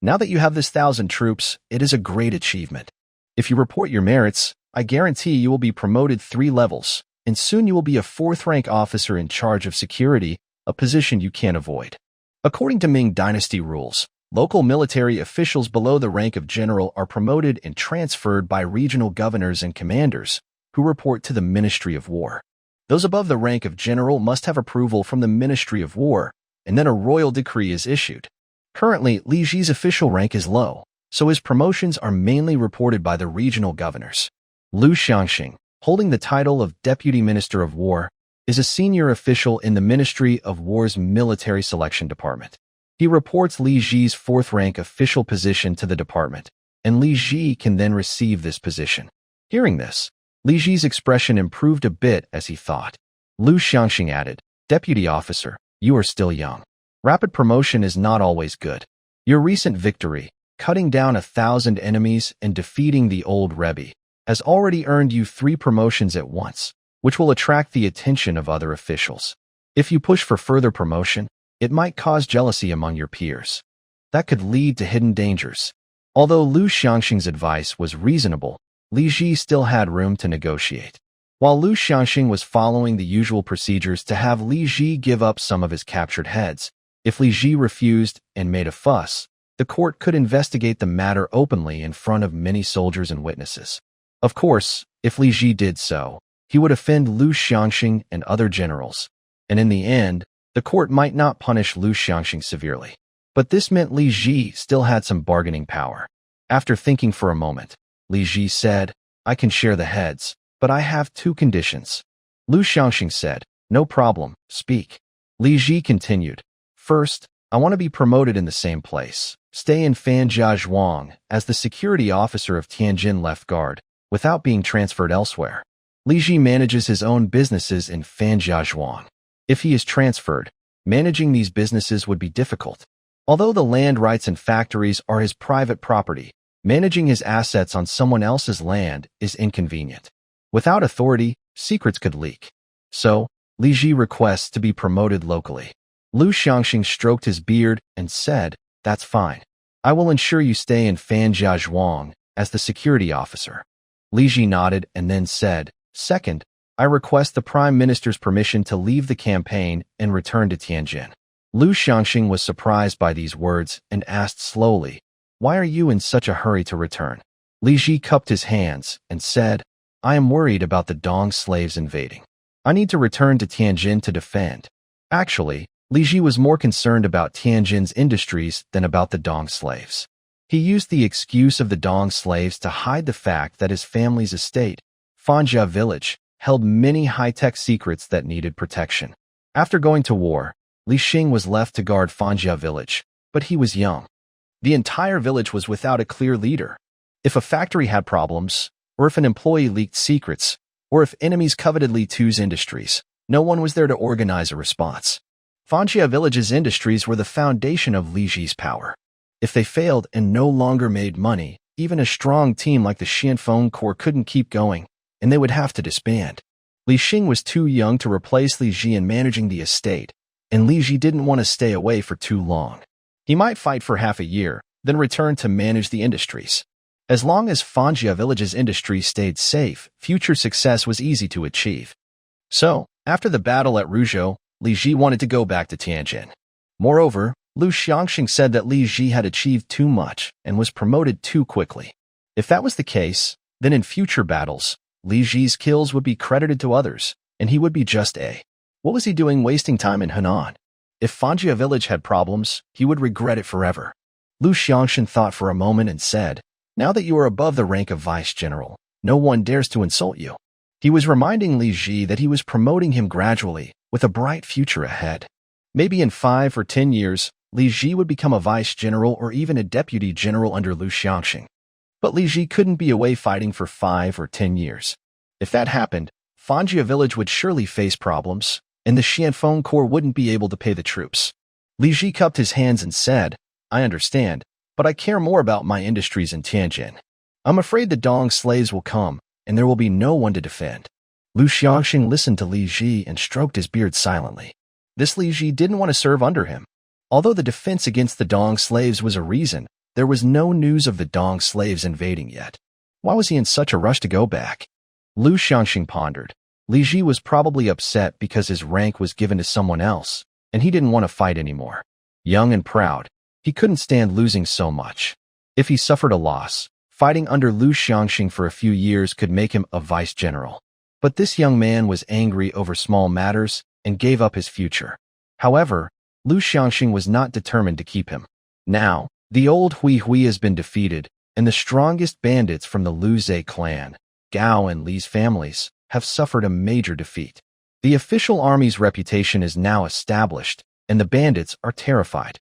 Now that you have this 1,000 troops, it is a great achievement. If you report your merits, I guarantee you will be promoted 3 levels, and soon you will be a 4th rank officer in charge of security, a position you can't avoid." According to Ming Dynasty rules, local military officials below the rank of general are promoted and transferred by regional governors and commanders, who report to the Ministry of War. Those above the rank of general must have approval from the Ministry of War, and then a royal decree is issued. Currently, Li Ji's official rank is low, so his promotions are mainly reported by the regional governors. Lu Xiangxing, holding the title of Deputy Minister of War, is a senior official in the Ministry of War's Military Selection Department. He reports Li Ji's 4th rank official position to the department, and Li Ji can then receive this position. Hearing this, Li Ji's expression improved a bit as he thought. Lu Xiangxing added, "Deputy officer, you are still young. Rapid promotion is not always good. Your recent victory, cutting down 1,000 enemies and defeating the old Rebbe, has already earned you 3 promotions at once, which will attract the attention of other officials. If you push for further promotion, it might cause jealousy among your peers. That could lead to hidden dangers." Although Lu Xiangxing's advice was reasonable, Li Ji still had room to negotiate. While Lu Xiangxing was following the usual procedures to have Li Ji give up some of his captured heads, if Li Ji refused and made a fuss, the court could investigate the matter openly in front of many soldiers and witnesses. Of course, if Li Ji did so, he would offend Lu Xiangxing and other generals, and in the end, the court might not punish Lu Xiangxing severely. But this meant Li Ji still had some bargaining power. After thinking for a moment, Li Ji said, "I can share the heads, but I have 2 conditions." Lu Xiangxing said, "No problem, speak." Li Ji continued, "First, I want to be promoted in the same place, stay in Fanjiazhuang as the security officer of Tianjin Left Guard, without being transferred elsewhere." Li Ji manages his own businesses in Fanjiazhuang. If he is transferred, managing these businesses would be difficult. Although the land rights and factories are his private property, managing his assets on someone else's land is inconvenient. Without authority, secrets could leak. So, Li Ji requests to be promoted locally. Lu Xiangxing stroked his beard and said, "That's fine. I will ensure you stay in Fanjiazhuang as the security officer." Li Ji nodded and then said, "Second, I request the Prime Minister's permission to leave the campaign and return to Tianjin." Lu Xiangxing was surprised by these words and asked slowly, "Why are you in such a hurry to return?" Li Ji cupped his hands and said, "I am worried about the Dong slaves invading. I need to return to Tianjin to defend." Actually, Li Ji was more concerned about Tianjin's industries than about the Dong slaves. He used the excuse of the Dong slaves to hide the fact that his family's estate, Fanjia village, held many high-tech secrets that needed protection. After going to war, Li Xing was left to guard Fanjia village, but he was young. The entire village was without a clear leader. If a factory had problems, or if an employee leaked secrets, or if enemies coveted Li Tu's industries, no one was there to organize a response. Fanjia village's industries were the foundation of Li Ji's power. If they failed and no longer made money, even a strong team like the Xianfeng Corps couldn't keep going, and they would have to disband. Li Xing was too young to replace Li Ji in managing the estate, and Li Ji didn't want to stay away for too long. He might fight for half a year, then return to manage the industries. As long as Fanjia village's industry stayed safe, future success was easy to achieve. So, after the battle at Ruzhou, Li Ji wanted to go back to Tianjin. Moreover, Lu Xiangxing said that Li Ji had achieved too much and was promoted too quickly. If that was the case, then in future battles, Li Ji's kills would be credited to others, and he would be just A. What was he doing wasting time in Henan? If Fanjia village had problems, he would regret it forever. Lu Xiangxing thought for a moment and said, "Now that you are above the rank of vice general, no one dares to insult you." He was reminding Li Ji that he was promoting him gradually, with a bright future ahead. Maybe in 5 or 10 years, Li Ji would become a vice general or even a deputy general under Lu Xiangxing. But Li Ji couldn't be away fighting for 5 or 10 years. If that happened, Fanjia village would surely face problems, and the Xianfeng Corps wouldn't be able to pay the troops. Li Ji cupped his hands and said, I understand, but I care more about my industries in Tianjin. I'm afraid the Dong slaves will come, and there will be no one to defend. Lu Xiangxing listened to Li Ji and stroked his beard silently. This Li Ji didn't want to serve under him. Although the defense against the Dong slaves was a reason, there was no news of the Dong slaves invading yet. Why was he in such a rush to go back? Lu Xiangxing pondered. Li Ji was probably upset because his rank was given to someone else, and he didn't want to fight anymore. Young and proud, he couldn't stand losing so much. If he suffered a loss, fighting under Lu Xiangxing for a few years could make him a vice general. But this young man was angry over small matters and gave up his future. However, Lu Xiangxing was not determined to keep him. Now, the old Hui Hui has been defeated, and the strongest bandits from the Lu Zhe clan, Gao and Li's families, have suffered a major defeat. The official army's reputation is now established, and the bandits are terrified.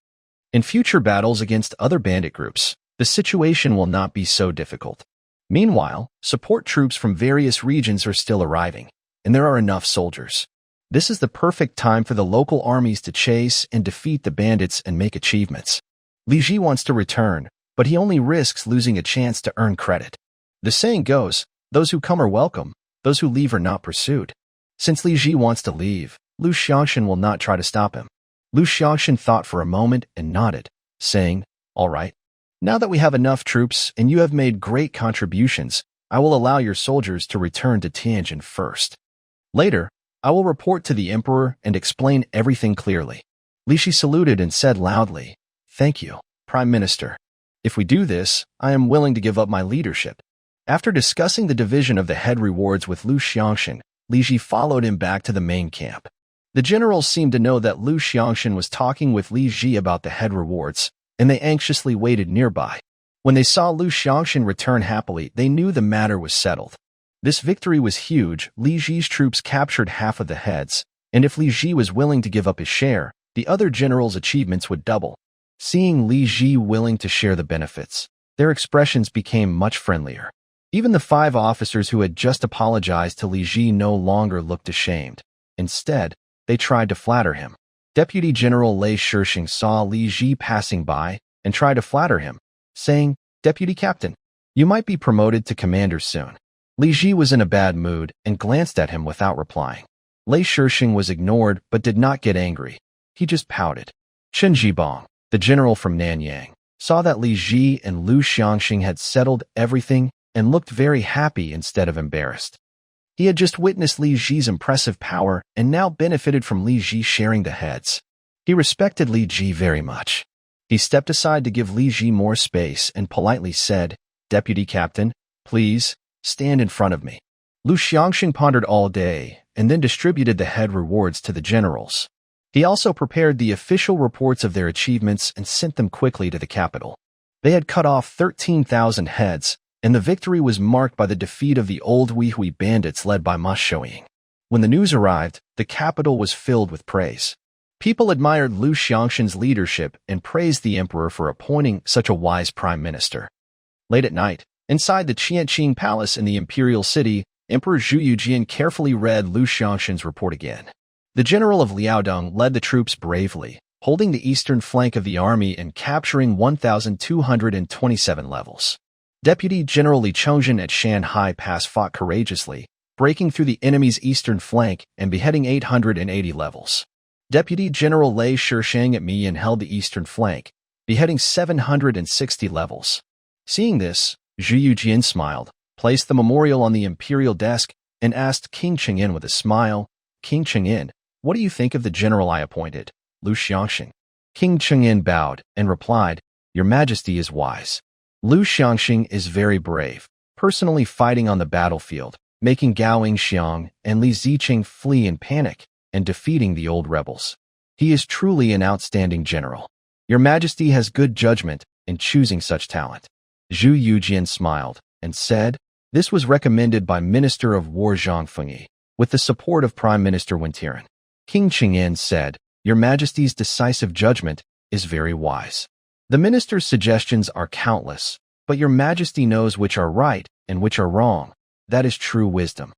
In future battles against other bandit groups, the situation will not be so difficult. Meanwhile, support troops from various regions are still arriving, and there are enough soldiers. This is the perfect time for the local armies to chase and defeat the bandits and make achievements. Li Ji wants to return, but he only risks losing a chance to earn credit. The saying goes, those who come are welcome, those who leave are not pursued. Since Li Ji wants to leave, Lu Xiangxin will not try to stop him. Lu Xiangxin thought for a moment and nodded, saying, all right. Now that we have enough troops and you have made great contributions, I will allow your soldiers to return to Tianjin first. Later, I will report to the emperor and explain everything clearly. Li Ji saluted and said loudly, thank you, Prime Minister. If we do this, I am willing to give up my leadership. After discussing the division of the head rewards with Lu Xiangxin, Li Ji followed him back to the main camp. The generals seemed to know that Lu Xiangxin was talking with Li Ji about the head rewards, and they anxiously waited nearby. When they saw Lu Xiangxin return happily, they knew the matter was settled. This victory was huge. Li Ji's troops captured half of the heads, and if Li Ji was willing to give up his share, the other generals' achievements would double. Seeing Li Ji willing to share the benefits, their expressions became much friendlier. Even the 5 officers who had just apologized to Li Ji no longer looked ashamed. Instead, they tried to flatter him. Deputy General Lei Shixing saw Li Ji passing by and tried to flatter him, saying, Deputy Captain, you might be promoted to commander soon. Li Ji was in a bad mood and glanced at him without replying. Lei Shixing was ignored but did not get angry. He just pouted. Chen Jibong, the general from Nanyang, saw that Li Ji and Lu Xiangxing had settled everything and looked very happy instead of embarrassed. He had just witnessed Li Ji's impressive power and now benefited from Li Ji sharing the heads. He respected Li Ji very much. He stepped aside to give Li Ji more space and politely said, Deputy Captain, please, stand in front of me. Lu Xiangxing pondered all day and then distributed the head rewards to the generals. He also prepared the official reports of their achievements and sent them quickly to the capital. They had cut off 13,000 heads, and the victory was marked by the defeat of the old Weihui bandits led by Ma Shouying. When the news arrived, the capital was filled with praise. People admired Lu Xiangxin's leadership and praised the emperor for appointing such a wise prime minister. Late at night, inside the Qianqing Palace in the imperial city, Emperor Zhu Yujian carefully read Lu Xiangxin's report again. The general of Liaodong led the troops bravely, holding the eastern flank of the army and capturing 1,227 levels. Deputy General Li Chongzhen at Shanhai Pass fought courageously, breaking through the enemy's eastern flank and beheading 880 levels. Deputy General Lei Shixing at Miyan held the eastern flank, beheading 760 levels. Seeing this, Zhu Yujian smiled, placed the memorial on the imperial desk, and asked King Cheng'en with a smile, King Cheng'en, what do you think of the general I appointed, Lu Xiangxing? King Cheng'en bowed and replied, Your Majesty is wise. Lu Xiangxing is very brave, personally fighting on the battlefield, making Gao Yingxiang and Li Ziqing flee in panic, and defeating the old rebels. He is truly an outstanding general. Your Majesty has good judgment in choosing such talent. Zhu Yujian smiled and said, This was recommended by Minister of War Zhang Fengyi, with the support of Prime Minister Wen Tiren. King Chang'an said, "Your Majesty's decisive judgment is very wise. The minister's suggestions are countless, but your Majesty knows which are right and which are wrong. That is true wisdom."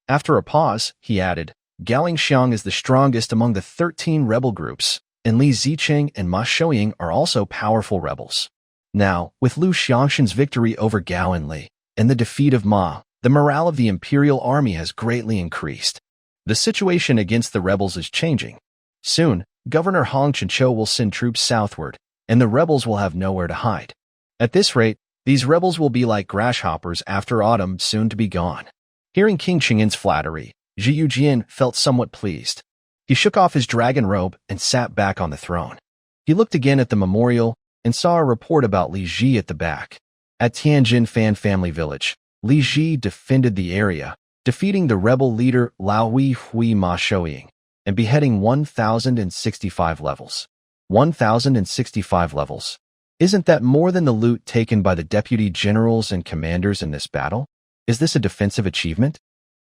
After a pause, he added, "Galing Xiang is the strongest among the 13 rebel groups, and Li Zicheng and Ma Shouying are also powerful rebels. Now, with Lu Xiangshan's victory over Gao and Li, and the defeat of Ma, the morale of the imperial army has greatly increased. The situation against the rebels is changing. Soon, Governor Hong Chenchou will send troops southward, and the rebels will have nowhere to hide. At this rate, these rebels will be like grasshoppers after autumn, soon to be gone." Hearing King Chang'an's flattery, Zhi Yujian felt somewhat pleased. He shook off his dragon robe and sat back on the throne. He looked again at the memorial and saw a report about Li Ji at the back. At Tianjin Fan Family Village, Li Ji defended the area, defeating the rebel leader Lao Hui Ma Shouying, and beheading 1,065 levels. 1,065 levels. Isn't that more than the loot taken by the deputy generals and commanders in this battle? Is this a defensive achievement?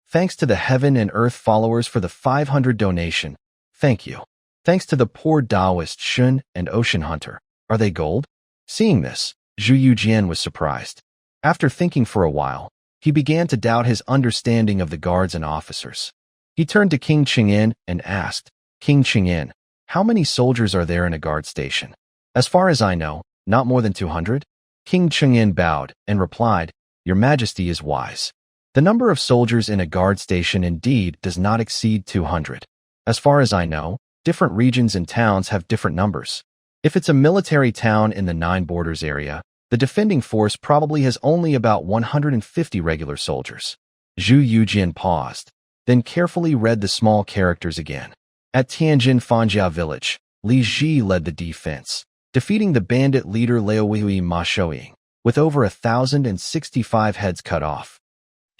Thanks to the Heaven and Earth followers for the 500 donation. Thank you. Thanks to the poor Taoist Shun and Ocean Hunter. Are they gold? Seeing this, Zhu Yujian was surprised. After thinking for a while, he began to doubt his understanding of the guards and officers. He turned to King Chang'an and asked, "King Chang'an, how many soldiers are there in a guard station?" "As far as I know, not more than 200. King Chang'an bowed and replied, "Your Majesty is wise. The number of soldiers in a guard station indeed does not exceed 200. As far as I know, different regions and towns have different numbers. If it's a military town in the Nine Borders area, the defending force probably has only about 150 regular soldiers." Zhu Yujian paused, then carefully read the small characters again. At Tianjin Fanjia village, Li Ji led the defense, defeating the bandit leader Laohui Ma Shouying, with over 1,065 heads cut off.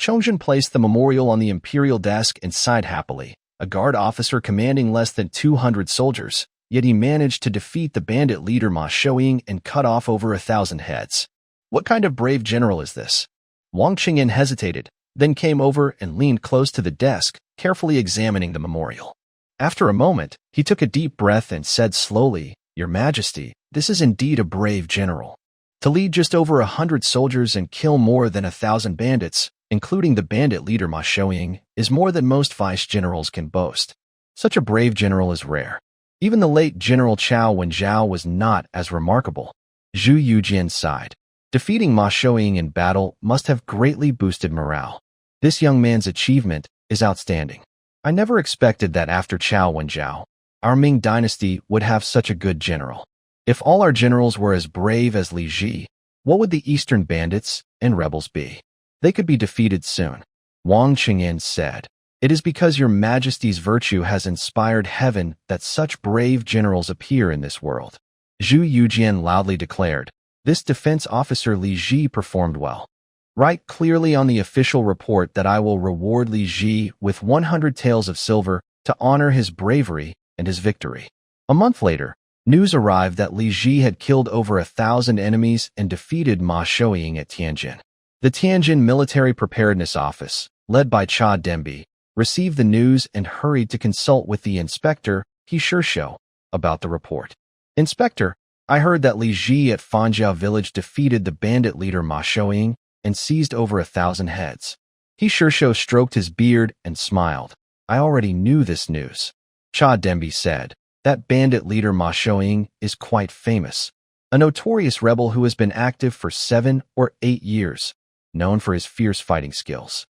Chongzhen placed the memorial on the imperial desk and sighed happily, a guard officer commanding less than 200 soldiers, yet he managed to defeat the bandit leader Ma Shouying and cut off over 1,000 heads. What kind of brave general is this? Wang Qingyan hesitated, then came over and leaned close to the desk, carefully examining the memorial. After a moment, he took a deep breath and said slowly, "Your Majesty, this is indeed a brave general. To lead just over 100 soldiers and kill more than 1,000 bandits, including the bandit leader Ma Shouying, is more than most vice-generals can boast. Such a brave general is rare. Even the late General Chao Wenzhao was not as remarkable." Zhu Yujian sighed. Defeating Ma Shouying in battle must have greatly boosted morale. This young man's achievement is outstanding. I never expected that after Chao Wenzhao, our Ming dynasty would have such a good general. If all our generals were as brave as Li Ji, what would the eastern bandits and rebels be? They could be defeated soon. Wang Qingyan said, "It is because your Majesty's virtue has inspired heaven that such brave generals appear in this world." Zhu Yujian loudly declared, "This defense officer Li Ji performed well. Write clearly on the official report that I will reward Li Ji with 100 taels of silver to honor his bravery and his victory." A month later, news arrived that Li Ji had killed over 1,000 enemies and defeated Ma Shouying at Tianjin. The Tianjin Military Preparedness Office, led by Cha Dembi, received the news and hurried to consult with the inspector, He Shishou, about the report. "Inspector, I heard that Li Ji at Fanjia village defeated the bandit leader Ma Shouying and seized over 1,000 heads." He Shishou stroked his beard and smiled. "I already knew this news." Cha Dembi said, "That bandit leader Ma Shouying is quite famous. A notorious rebel who has been active for 7 or 8 years, known for his fierce fighting skills.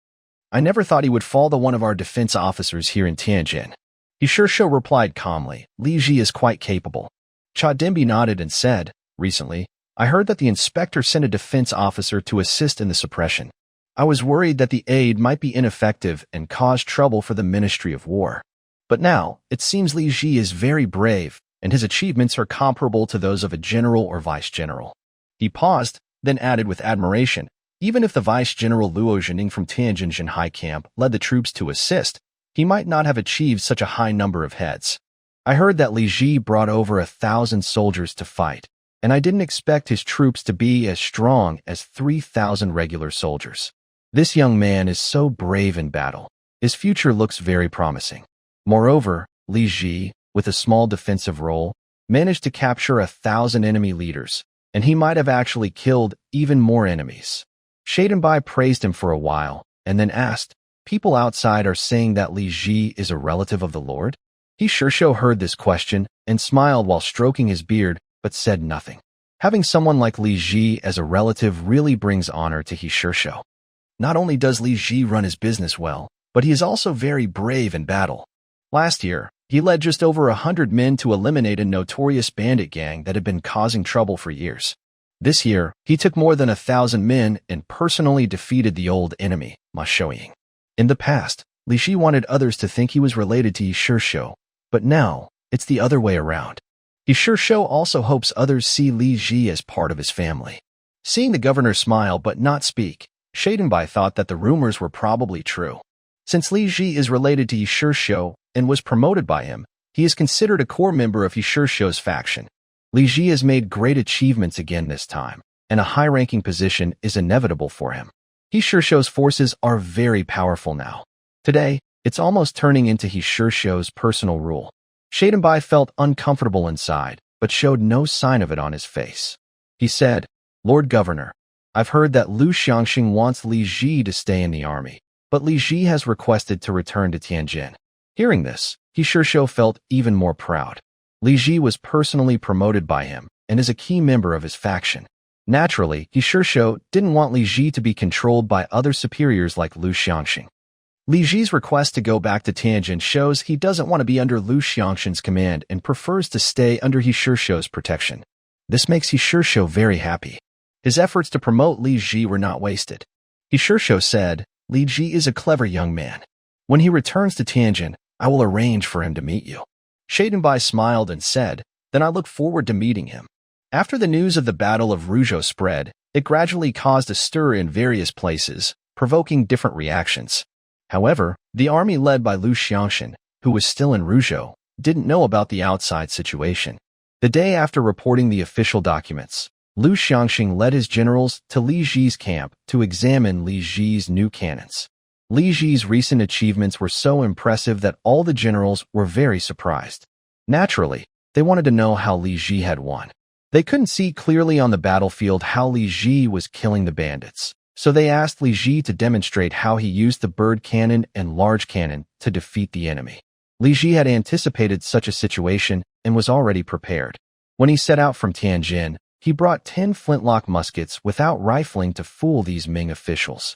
I never thought he would fall to one of our defense officers here in Tianjin." He Shishou replied calmly, "Li Ji is quite capable." Cha Dembi nodded and said, "Recently, I heard that the inspector sent a defense officer to assist in the suppression. I was worried that the aid might be ineffective and cause trouble for the Ministry of War. But now, it seems Li Ji is very brave, and his achievements are comparable to those of a general or vice-general." He paused, then added with admiration, "Even if the vice-general Luo Zhening from Tianjin Zhenhai camp led the troops to assist, he might not have achieved such a high number of heads. I heard that Li Ji brought over 1,000 soldiers to fight, and I didn't expect his troops to be as strong as 3,000 regular soldiers. This young man is so brave in battle. His future looks very promising. Moreover, Li Ji, with a small defensive role, managed to capture 1,000 enemy leaders, and he might have actually killed even more enemies. Shaidenbai praised him for a while, and then asked, "People outside are saying that Li Ji is a relative of the Lord?" He Shirsho heard this question and smiled while stroking his beard, but said nothing. Having someone like Li Ji as a relative really brings honor to He Shirsho. Not only does Li Ji run his business well, but he is also very brave in battle. Last year, he led just over 100 men to eliminate a notorious bandit gang that had been causing trouble for years. This year, he took more than 1,000 men and personally defeated the old enemy, Ma Shouying. In the past, Li Ji wanted others to think he was related to He Shirsho, but now, it's the other way around. He Shirsho also hopes others see Li Ji as part of his family. Seeing the governor smile but not speak, Shaidenbai thought that the rumors were probably true. Since Li Ji is related to He Shirsho and was promoted by him, he is considered a core member of He Shirsho's faction. Li Ji has made great achievements again this time, and a high-ranking position is inevitable for him. He Shirsho's forces are very powerful now. Today, it's almost turning into He Shirsho's personal rule. Shaidenbai felt uncomfortable inside, but showed no sign of it on his face. He said, "Lord Governor, I've heard that Lu Xiangxing wants Li Ji to stay in the army, but Li Ji has requested to return to Tianjin." Hearing this, He Shirsho felt even more proud. Li Ji was personally promoted by him and is a key member of his faction. Naturally, He Shirsho didn't want Li Ji to be controlled by other superiors like Lu Xiangxing. Li Ji's request to go back to Tianjin shows he doesn't want to be under Lu Xiangxing's command and prefers to stay under He Shirsho's protection. This makes He Shirsho very happy. His efforts to promote Li Ji were not wasted. He Shirsho said, "Li Ji is a clever young man. When he returns to Tianjin, I will arrange for him to meet you." Shaidenbai smiled and said, "Then I look forward to meeting him." After the news of the Battle of Ruzhou spread, it gradually caused a stir in various places, provoking different reactions. However, the army led by Lu Xiangxin, who was still in Ruzhou, didn't know about the outside situation. The day after reporting the official documents, Lu Xiangxin led his generals to Li Ji's camp to examine Li Ji's new cannons. Li Ji's recent achievements were so impressive that all the generals were very surprised. Naturally, they wanted to know how Li Ji had won. They couldn't see clearly on the battlefield how Li Ji was killing the bandits, so they asked Li Ji to demonstrate how he used the bird cannon and large cannon to defeat the enemy. Li Ji had anticipated such a situation and was already prepared. When he set out from Tianjin, he brought 10 flintlock muskets without rifling to fool these Ming officials.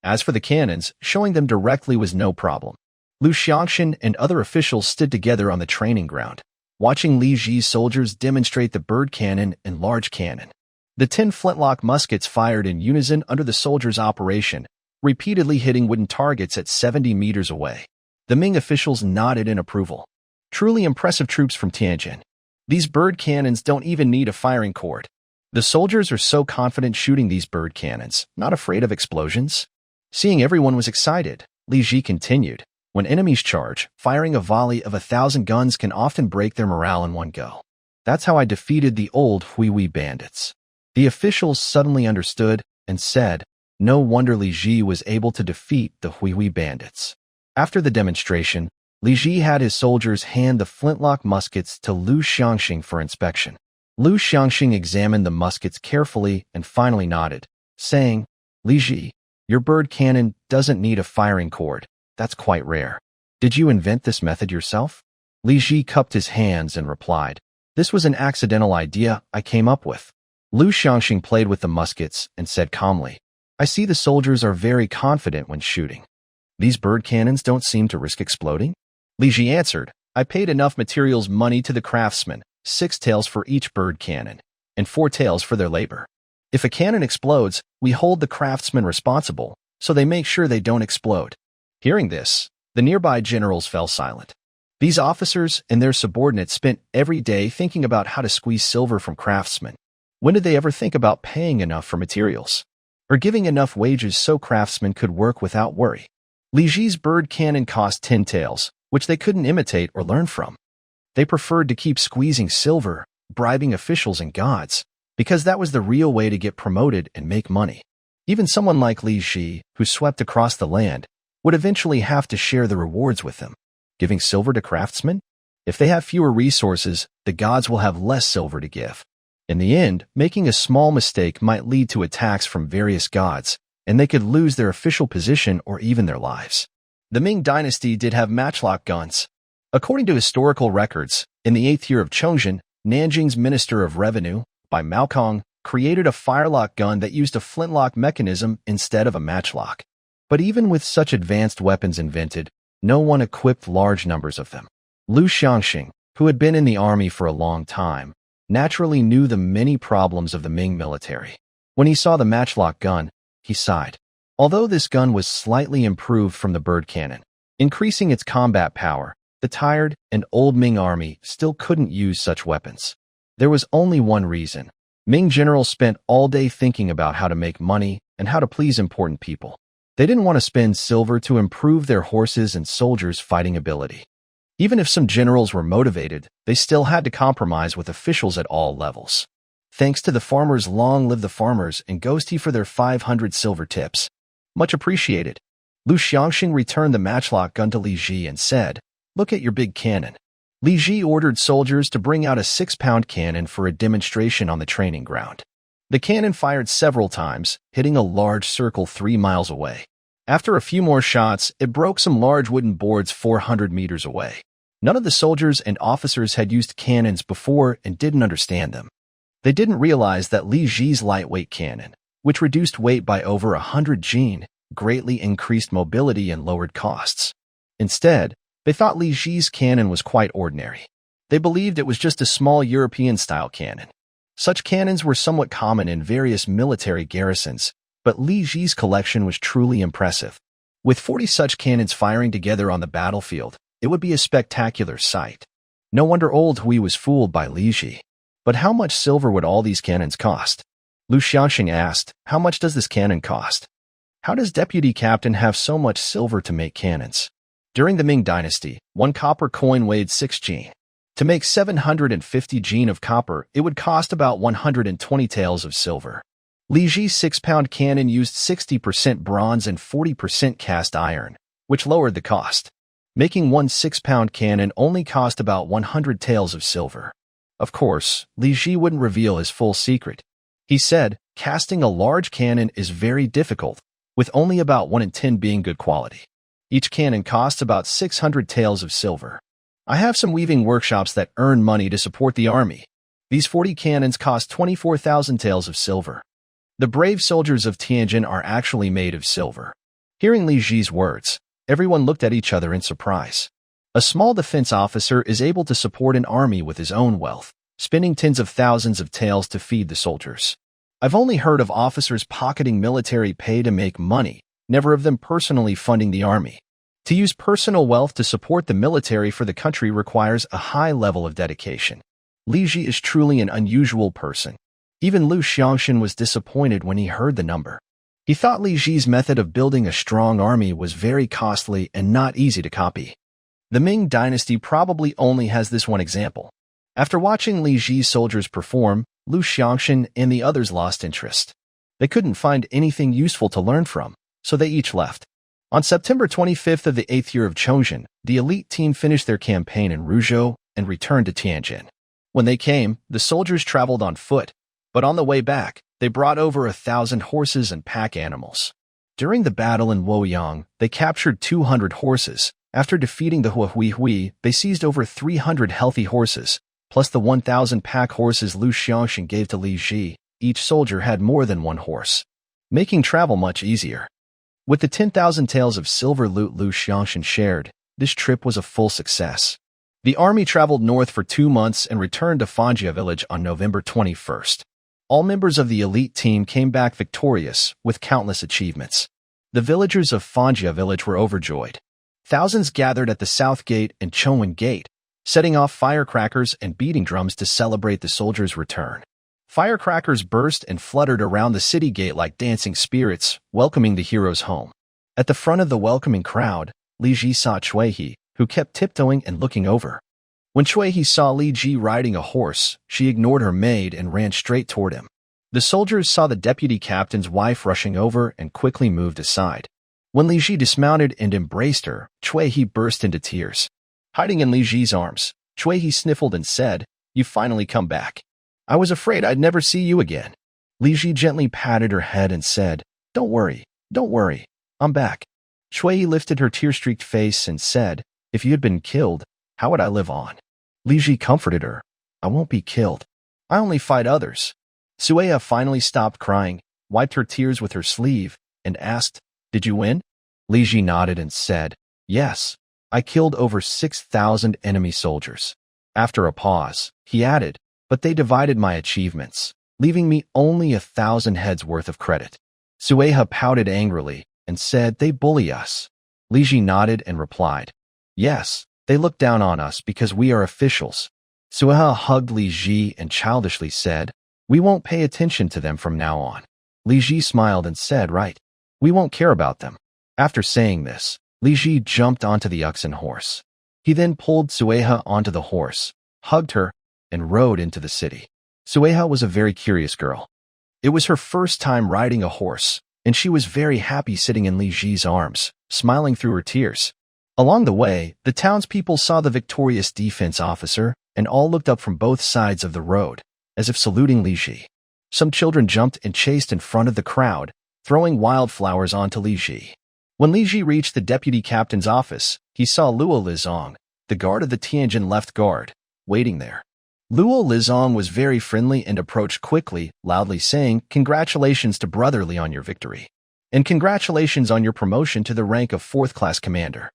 As for the cannons, showing them directly was no problem. Lu Xiangxin and other officials stood together on the training ground, watching Li Ji's soldiers demonstrate the bird cannon and large cannon. The 10 flintlock muskets fired in unison under the soldiers' operation, repeatedly hitting wooden targets at 70 meters away. The Ming officials nodded in approval. Truly impressive troops from Tianjin. These bird cannons don't even need a firing cord. The soldiers are so confident shooting these bird cannons, not afraid of explosions. Seeing everyone was excited, Li Ji continued, "When enemies charge, firing a volley of 1,000 guns can often break their morale in one go. That's how I defeated the old Hui bandits." The officials suddenly understood and said, no wonder Li Ji was able to defeat the Hui bandits. After the demonstration, Li Ji had his soldiers hand the flintlock muskets to Lu Xiangxing for inspection. Lu Xiangxing examined the muskets carefully and finally nodded, saying, "Li Ji, your bird cannon doesn't need a firing cord. That's quite rare. Did you invent this method yourself?" Li Ji cupped his hands and replied, "This was an accidental idea I came up with." Lu Xiangxing played with the muskets and said calmly, "I see the soldiers are very confident when shooting. These bird cannons don't seem to risk exploding?" Li Ji answered, "I paid enough materials money to the craftsmen, 6 taels for each bird cannon, and 4 taels for their labor. If a cannon explodes, we hold the craftsmen responsible, so they make sure they don't explode." Hearing this, the nearby generals fell silent. These officers and their subordinates spent every day thinking about how to squeeze silver from craftsmen. When did they ever think about paying enough for materials? Or giving enough wages so craftsmen could work without worry? Li Ji's bird cannon cost 10 taels, which they couldn't imitate or learn from. They preferred to keep squeezing silver, bribing officials and gods, because that was the real way to get promoted and make money. Even someone like Li Ji, who swept across the land, would eventually have to share the rewards with them. Giving silver to craftsmen? If they have fewer resources, the gods will have less silver to give. In the end, making a small mistake might lead to attacks from various gods, and they could lose their official position or even their lives. The Ming dynasty did have matchlock guns. According to historical records, in the 8th year of Chongjin, Nanjing's Minister of Revenue, by Maokong, created a firelock gun that used a flintlock mechanism instead of a matchlock. But even with such advanced weapons invented, no one equipped large numbers of them. Liu Xiangxing, who had been in the army for a long time, naturally knew the many problems of the Ming military. When he saw the matchlock gun, he sighed. Although this gun was slightly improved from the bird cannon, increasing its combat power, the tired and old Ming army still couldn't use such weapons. There was only one reason. Ming generals spent all day thinking about how to make money and how to please important people. They didn't want to spend silver to improve their horses and soldiers' fighting ability. Even if some generals were motivated, they still had to compromise with officials at all levels. Thanks to the farmers, long live the farmers, and Ghosty for their 500 silver tips. Much appreciated. Liu Xiangxing returned the matchlock gun to Li Ji and said, "Look at your big cannon." Li Ji ordered soldiers to bring out a 6-pound cannon for a demonstration on the training ground. The cannon fired several times, hitting a large circle 3 miles away. After a few more shots, it broke some large wooden boards 400 meters away. None of the soldiers and officers had used cannons before and didn't understand them. They didn't realize that Li Ji's lightweight cannon, which reduced weight by over 100 jin, greatly increased mobility and lowered costs. Instead, they thought Li Ji's cannon was quite ordinary. They believed it was just a small European-style cannon. Such cannons were somewhat common in various military garrisons, but Li Ji's collection was truly impressive. With 40 such cannons firing together on the battlefield, it would be a spectacular sight. No wonder old Hui was fooled by Li Ji. But how much silver would all these cannons cost? Liu Xiangxing asked, "How much does this cannon cost? How does Deputy Captain have so much silver to make cannons?" During the Ming dynasty, 1 copper coin weighed 6 jin. To make 750 jin of copper, it would cost about 120 taels of silver. Li Ji's 6-pound cannon used 60% bronze and 40% cast iron, which lowered the cost. Making 1 6-pound cannon only cost about 100 taels of silver. Of course, Li Ji wouldn't reveal his full secret. He said, "Casting a large cannon is very difficult, with only about 1 in 10 being good quality. Each cannon costs about 600 taels of silver. I have some weaving workshops that earn money to support the army. These 40 cannons cost 24,000 taels of silver. The brave soldiers of Tianjin are actually made of silver." Hearing Li Ji's words, everyone looked at each other in surprise. A small defense officer is able to support an army with his own wealth, spending tens of thousands of taels to feed the soldiers. I've only heard of officers pocketing military pay to make money, never of them personally funding the army. To use personal wealth to support the military for the country requires a high level of dedication. Li Ji is truly an unusual person. Even Liu Xiangxin was disappointed when he heard the number. He thought Li Ji's method of building a strong army was very costly and not easy to copy. The Ming dynasty probably only has this one example. After watching Li Ji's soldiers perform, Liu Xiangxin and the others lost interest. They couldn't find anything useful to learn from, so they each left. On September 25th of the 8th year of Chongjin, the elite team finished their campaign in Ruzhou and returned to Tianjin. When they came, the soldiers traveled on foot, but on the way back, they brought over 1,000 horses and pack animals. During the battle in Luoyang, they captured 200 horses. After defeating the Hui, they seized over 300 healthy horses, plus the 1,000 pack horses Liu Xiangxin gave to Li Ji. Each soldier had more than 1 horse, making travel much easier. With the 10,000 taels of silver loot Liu Xiangxin shared, this trip was a full success. The army traveled north for 2 months and returned to Fanjia village on November 21st. All members of the elite team came back victorious, with countless achievements. The villagers of Fanjia village were overjoyed. Thousands gathered at the South Gate and Chongwen Gate, setting off firecrackers and beating drums to celebrate the soldiers' return. Firecrackers burst and fluttered around the city gate like dancing spirits, welcoming the heroes home. At the front of the welcoming crowd, Li Ji saw Cuihe, who kept tiptoeing and looking over. When Cuihe saw Li Ji riding a horse, she ignored her maid and ran straight toward him. The soldiers saw the deputy captain's wife rushing over and quickly moved aside. When Li Ji dismounted and embraced her, Cuihe burst into tears. Hiding in Li Ji's arms, Cui sniffled and said, "You finally come back. I was afraid I'd never see you again." Li Ji gently patted her head and said, don't worry, I'm back." Cui lifted her tear-streaked face and said, "If you had been killed, how would I live on?" Li Ji comforted her, "I won't be killed. I only fight others." Sueya finally stopped crying, wiped her tears with her sleeve, and asked, "Did you win?" Li Ji nodded and said, "Yes, I killed over 6,000 enemy soldiers." After a pause, he added, "But they divided my achievements, leaving me only 1,000 heads worth of credit." Sueya pouted angrily and said, "They bully us." Li Ji nodded and replied, "Yes, they look down on us because we are officials." Sueya hugged Li Ji and childishly said, "We won't pay attention to them from now on." Li Ji smiled and said, "Right, we won't care about them." After saying this, Li Ji jumped onto the oxen horse. He then pulled Sueya onto the horse, hugged her, and rode into the city. Sueya was a very curious girl. It was her first time riding a horse, and she was very happy sitting in Li Ji's arms, smiling through her tears. Along the way, the townspeople saw the victorious defense officer and all looked up from both sides of the road, as if saluting Li Ji. Some children jumped and chased in front of the crowd, throwing wildflowers onto Li Ji. When Li Ji reached the deputy captain's office, he saw Luo Lizong, the guard of the Tianjin left guard, waiting there. Luo Lizong was very friendly and approached quickly, loudly saying, "Congratulations to Brother Li on your victory. And congratulations on your promotion to the rank of 4th-class commander."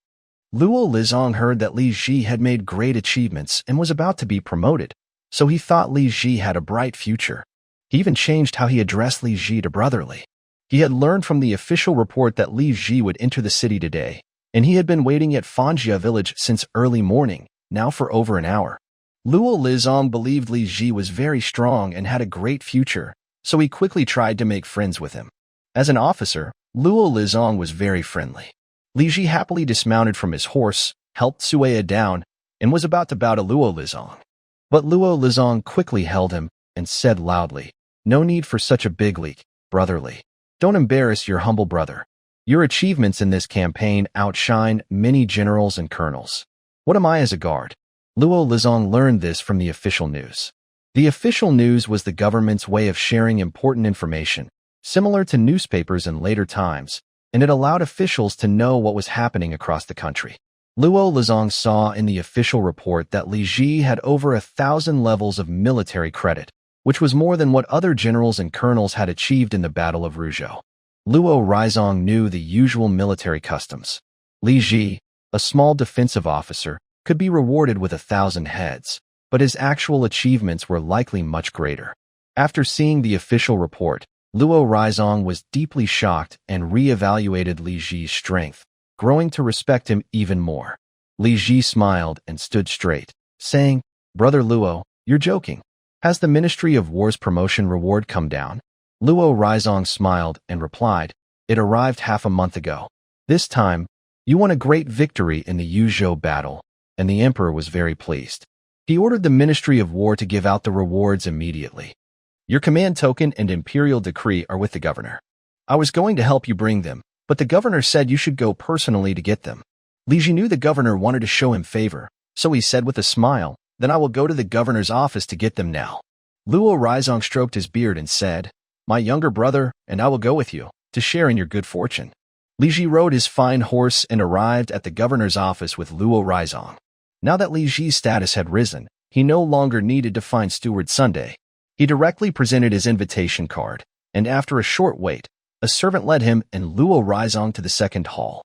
Luo Lizong heard that Li Ji had made great achievements and was about to be promoted, so he thought Li Ji had a bright future. He even changed how he addressed Li Ji to Brother Li. He had learned from the official report that Li Ji would enter the city today, and he had been waiting at Fangjia village since early morning, now for over an hour. Luo Lizong believed Li Ji was very strong and had a great future, so he quickly tried to make friends with him. As an officer, Luo Lizong was very friendly. Li Ji happily dismounted from his horse, helped Sueya down, and was about to bow to Luo Lizong. But Luo Lizong quickly held him and said loudly, "No need for such a big leak, Brother Li. Don't embarrass your humble brother. Your achievements in this campaign outshine many generals and colonels. What am I as a guard?" Luo Lizong learned this from the official news. The official news was the government's way of sharing important information, similar to newspapers in later times, and it allowed officials to know what was happening across the country. Luo Lizong saw in the official report that Li Ji had over 1,000 levels of military credit, which was more than what other generals and colonels had achieved in the Battle of Ruzhou. Luo Rizong knew the usual military customs. Li Ji, a small defensive officer, could be rewarded with 1,000 heads, but his actual achievements were likely much greater. After seeing the official report, Luo Rizong was deeply shocked and re-evaluated Li Ji's strength, growing to respect him even more. Li Ji smiled and stood straight, saying, "Brother Luo, you're joking. Has the Ministry of War's promotion reward come down?" Luo Rizong smiled and replied, "It arrived half a month ago. This time, you won a great victory in the Yuzhou battle, and the emperor was very pleased. He ordered the Ministry of War to give out the rewards immediately. Your command token and imperial decree are with the governor. I was going to help you bring them, but the governor said you should go personally to get them." Li Ji knew the governor wanted to show him favor, so he said with a smile, "Then I will go to the governor's office to get them now." Luo Rizong stroked his beard and said, "My younger brother, and I will go with you, to share in your good fortune." Li Ji rode his fine horse and arrived at the governor's office with Luo Rizong. Now that Li Ji's status had risen, he no longer needed to find Steward Sunday. He directly presented his invitation card, and after a short wait, a servant led him and Luo Rizong to the second hall.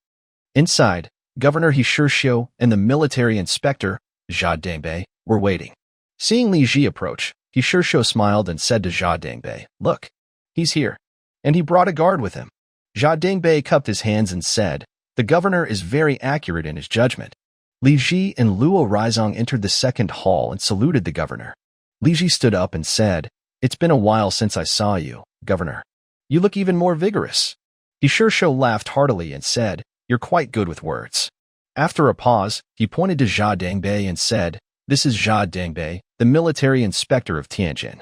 Inside, Governor Hishirshio and the military inspector, Jia Dangbei, were waiting. Seeing Li Ji approach, Hishirshio smiled and said to Jia Dangbei, "Look, he's here." And he brought a guard with him. Jia Dangbei cupped his hands and said, "The governor is very accurate in his judgment." Li Ji and Luo Rizong entered the second hall and saluted the governor. Li Ji stood up and said, "It's been a while since I saw you, governor. You look even more vigorous." Hishirshio laughed heartily and said, "You're quite good with words." After a pause, he pointed to Jia Dangbei and said, "This is Jia Dangbei, the military inspector of Tianjin.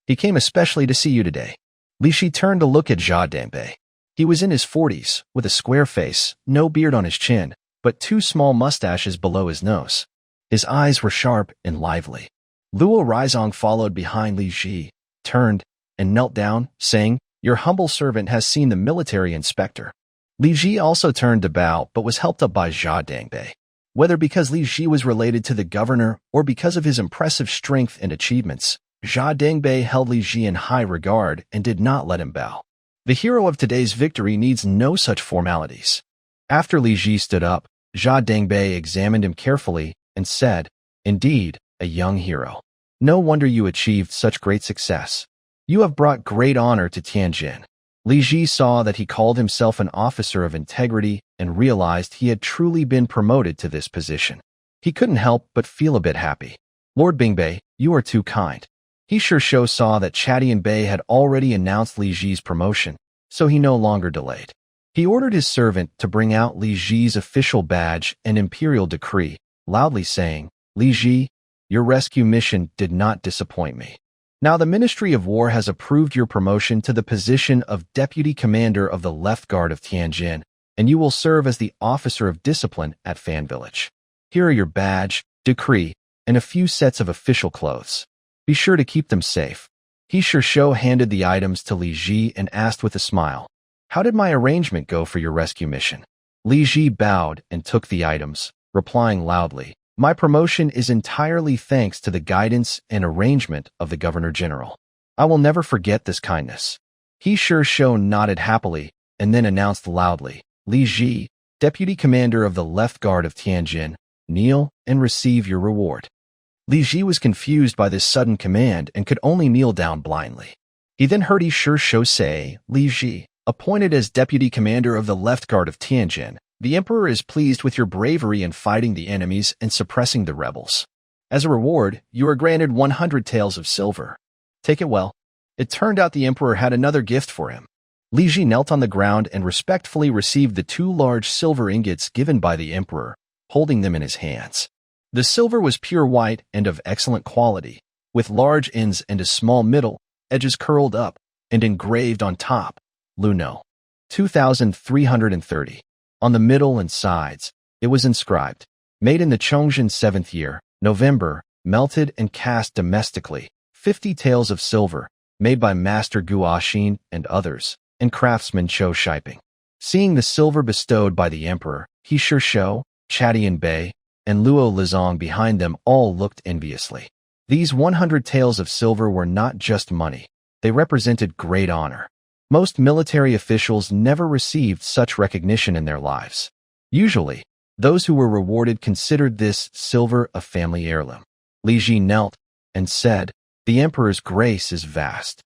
He came especially to see you today." Li Ji turned to look at Jia Dangbei. He was in his 40s, with a square face, no beard on his chin, but 2 small mustaches below his nose. His eyes were sharp and lively. Luo Raizong followed behind Li Ji, turned, and knelt down, saying, "Your humble servant has seen the military inspector." Li Ji also turned to bow, but was helped up by Jia Dangbei. Whether because Li Ji was related to the governor or because of his impressive strength and achievements, Jia Dangbei held Li Ji in high regard and did not let him bow. The hero of today's victory needs no such formalities. After Li Ji stood up, Jia Dangbei examined him carefully and said, "Indeed, a young hero. No wonder you achieved such great success. You have brought great honor to Tianjin." Li Ji saw that he called himself an officer of integrity and realized he had truly been promoted to this position. He couldn't help but feel a bit happy. "Lord Bingbei, you are too kind." He sure saw that Chadian Bey had already announced Li Ji's promotion, so he no longer delayed. He ordered his servant to bring out Li Ji's official badge and imperial decree, loudly saying, "Li Ji, your rescue mission did not disappoint me. Now the Ministry of War has approved your promotion to the position of Deputy Commander of the Left Guard of Tianjin, and you will serve as the Officer of Discipline at Fan Village. Here are your badge, decree, and a few sets of official clothes. Be sure to keep them safe." He sure handed the items to Li Ji and asked with a smile, "How did my arrangement go for your rescue mission?" Li Ji bowed and took the items, replying loudly, "My promotion is entirely thanks to the guidance and arrangement of the Governor General. I will never forget this kindness." He sure nodded happily and then announced loudly, "Li Ji, Deputy Commander of the Left Guard of Tianjin, kneel and receive your reward." Li Ji was confused by this sudden command and could only kneel down blindly. He then heard he sure say, "Li Ji, appointed as Deputy Commander of the Left Guard of Tianjin, the Emperor is pleased with your bravery in fighting the enemies and suppressing the rebels. As a reward, you are granted 100 taels of silver. Take it well." It turned out the Emperor had another gift for him. Li Ji knelt on the ground and respectfully received the 2 large silver ingots given by the Emperor, holding them in his hands. The silver was pure white and of excellent quality, with large ends and a small middle, edges curled up, and engraved on top, Luno. 2330. On the middle and sides, it was inscribed, "Made in the Chongzhen 7th year, November, melted and cast domestically, 50 taels of silver, made by Master Guoxin and others, and craftsman Cho Shiping." Seeing the silver bestowed by the Emperor, he sure Chadian Bey, and Luo Lizong behind them all looked enviously. These 100 taels of silver were not just money. They represented great honor. Most military officials never received such recognition in their lives. Usually, those who were rewarded considered this silver a family heirloom. Li Ji knelt and said, "The Emperor's grace is vast.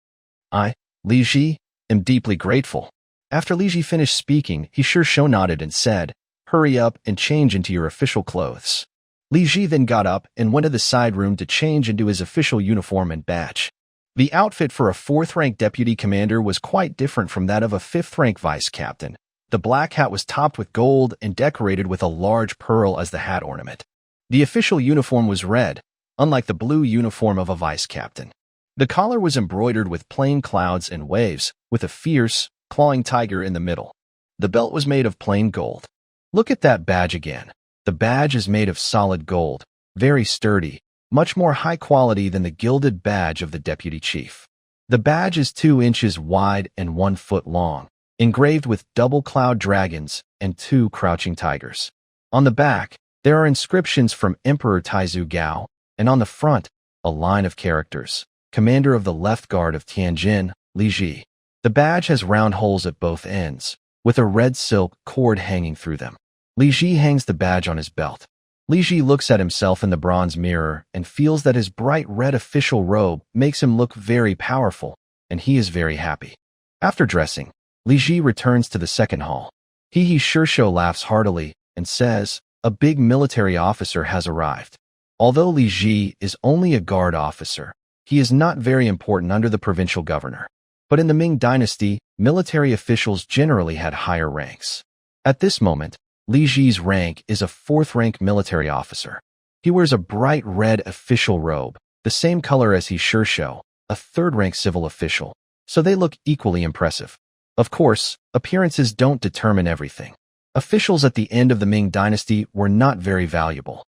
I, Li Ji, am deeply grateful." After Li Ji finished speaking, he sure nodded and said, "Hurry up and change into your official clothes." Li Ji then got up and went to the side room to change into his official uniform and badge. The outfit for a 4th-rank deputy commander was quite different from that of a 5th-rank vice captain. The black hat was topped with gold and decorated with a large pearl as the hat ornament. The official uniform was red, unlike the blue uniform of a vice captain. The collar was embroidered with plain clouds and waves, with a fierce, clawing tiger in the middle. The belt was made of plain gold. Look at that badge again. The badge is made of solid gold, very sturdy, much more high quality than the gilded badge of the deputy chief. The badge is 2 inches wide and 1 foot long, engraved with double cloud dragons and 2 crouching tigers. On the back, there are inscriptions from Emperor Taizu Gao, and on the front, a line of characters, "Commander of the Left Guard of Tianjin, Li Ji." The badge has round holes at both ends, with a red silk cord hanging through them. Li Ji hangs the badge on his belt. Li Ji looks at himself in the bronze mirror and feels that his bright red official robe makes him look very powerful, and he is very happy. After dressing, Li Ji returns to the second hall. He sure laughs heartily and says, "A big military officer has arrived." Although Li Ji is only a guard officer, he is not very important under the provincial governor. But in the Ming dynasty, military officials generally had higher ranks. At this moment, Li Ji's rank is a 4th-rank military officer. He wears a bright red official robe, the same color as his Shursho, a 3rd-rank civil official, so they look equally impressive. Of course, appearances don't determine everything. Officials at the end of the Ming dynasty were not very valuable.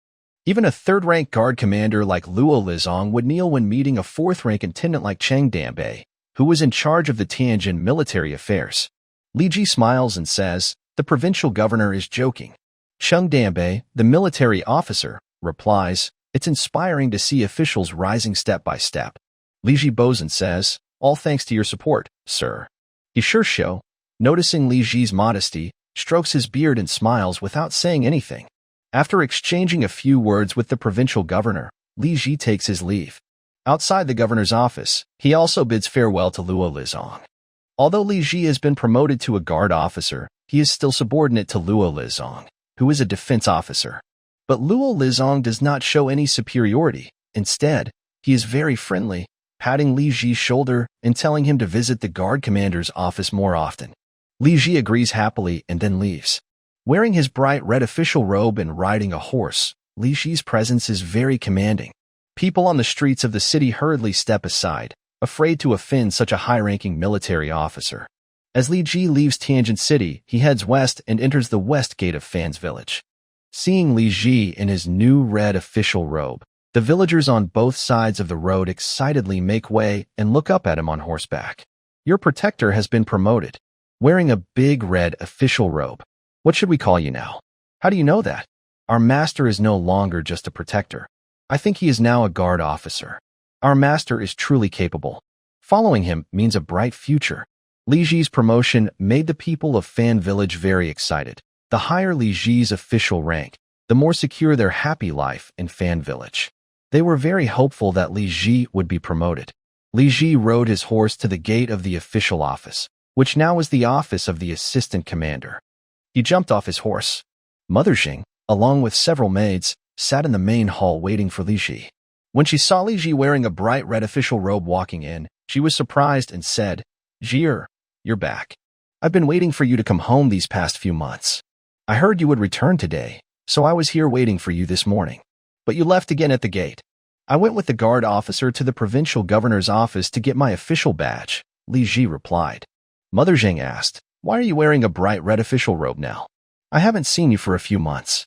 Even a third-rank guard commander like Luo Lizong would kneel when meeting a fourth-rank intendant like Cheng Danbei, who was in charge of the Tianjin military affairs. Li Ji smiles and says, "The provincial governor is joking." Cheng Danbei, the military officer, replies, "It's inspiring to see officials rising step by step." Li Ji bows and says, "All thanks to your support, sir." He sure show, noticing Li Ji's modesty, strokes his beard and smiles without saying anything. After exchanging a few words with the provincial governor, Li Ji takes his leave. Outside the governor's office, he also bids farewell to Luo Lizong. Although Li Ji has been promoted to a guard officer, he is still subordinate to Luo Lizong, who is a defense officer. But Luo Lizong does not show any superiority. Instead, he is very friendly, patting Li Ji's shoulder and telling him to visit the guard commander's office more often. Li Ji agrees happily and then leaves. Wearing his bright red official robe and riding a horse, Li Ji's presence is very commanding. People on the streets of the city hurriedly step aside, afraid to offend such a high-ranking military officer. As Li Ji leaves Tianjin City, he heads west and enters the west gate of Fan's village. Seeing Li Ji in his new red official robe, the villagers on both sides of the road excitedly make way and look up at him on horseback. "Your protector has been promoted." Wearing a big red official robe. "What should we call you now?" "How do you know that?" "Our master is no longer just a protector. I think he is now a guard officer. Our master is truly capable. Following him means a bright future." Li Ji's promotion made the people of Fan Village very excited. The higher Li Ji's official rank, the more secure their happy life in Fan Village. They were very hopeful that Li Ji would be promoted. Li Ji rode his horse to the gate of the official office, which now was the office of the assistant commander. He jumped off his horse. Mother Jing, along with several maids, sat in the main hall waiting for Li Ji. When she saw Li Ji wearing a bright red official robe walking in, she was surprised and said, "Jier, you're back. I've been waiting for you to come home these past few months. I heard you would return today, so I was here waiting for you this morning. But you left again at the gate." "I went with the guard officer to the provincial governor's office to get my official badge," Li Ji replied. Mother Jing asked, "Why are you wearing a bright red official robe now? I haven't seen you for a few months."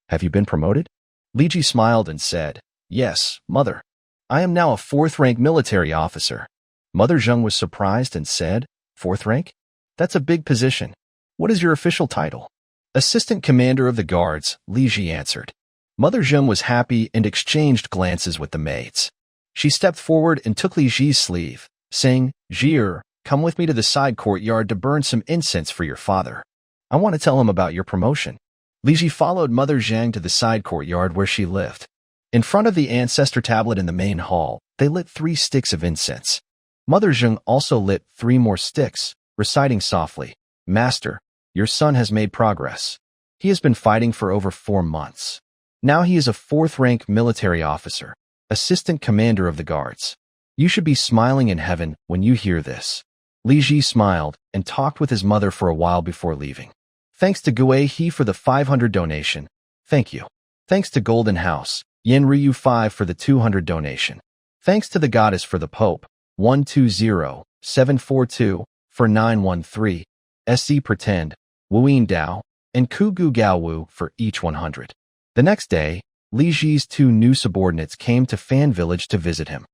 "Have you been promoted?" Li Ji smiled and said, "Yes, mother. I am now a fourth-rank military officer." Mother Zheng was surprised and said, "Fourth rank? That's a big position. What is your official title?" "Assistant Commander of the Guards," Li Ji answered. Mother Zheng was happy and exchanged glances with the maids. She stepped forward and took Li Ji's sleeve, saying, "Jier, come with me to the side courtyard to burn some incense for your father. I want to tell him about your promotion." Li Ji followed Mother Zhang to the side courtyard where she lived. In front of the ancestor tablet in the main hall, they lit 3 sticks of incense. Mother Zheng also lit 3 more sticks, reciting softly, "Master, your son has made progress. He has been fighting for over 4 months. Now he is a 4th-rank military officer, assistant commander of the guards. You should be smiling in heaven when you hear this." Li Ji smiled and talked with his mother for a while before leaving. "Thanks to Gue He for the 500 donation. Thank you. Thanks to Golden House, Yen Ryu 5 for the 200 donation. Thanks to the Goddess for the Pope, 120742 for 913, SC Pretend, Wuyin Dao, and Kugu Gaowu for each 100. The next day, Li Ji's 2 new subordinates came to Fan Village to visit him.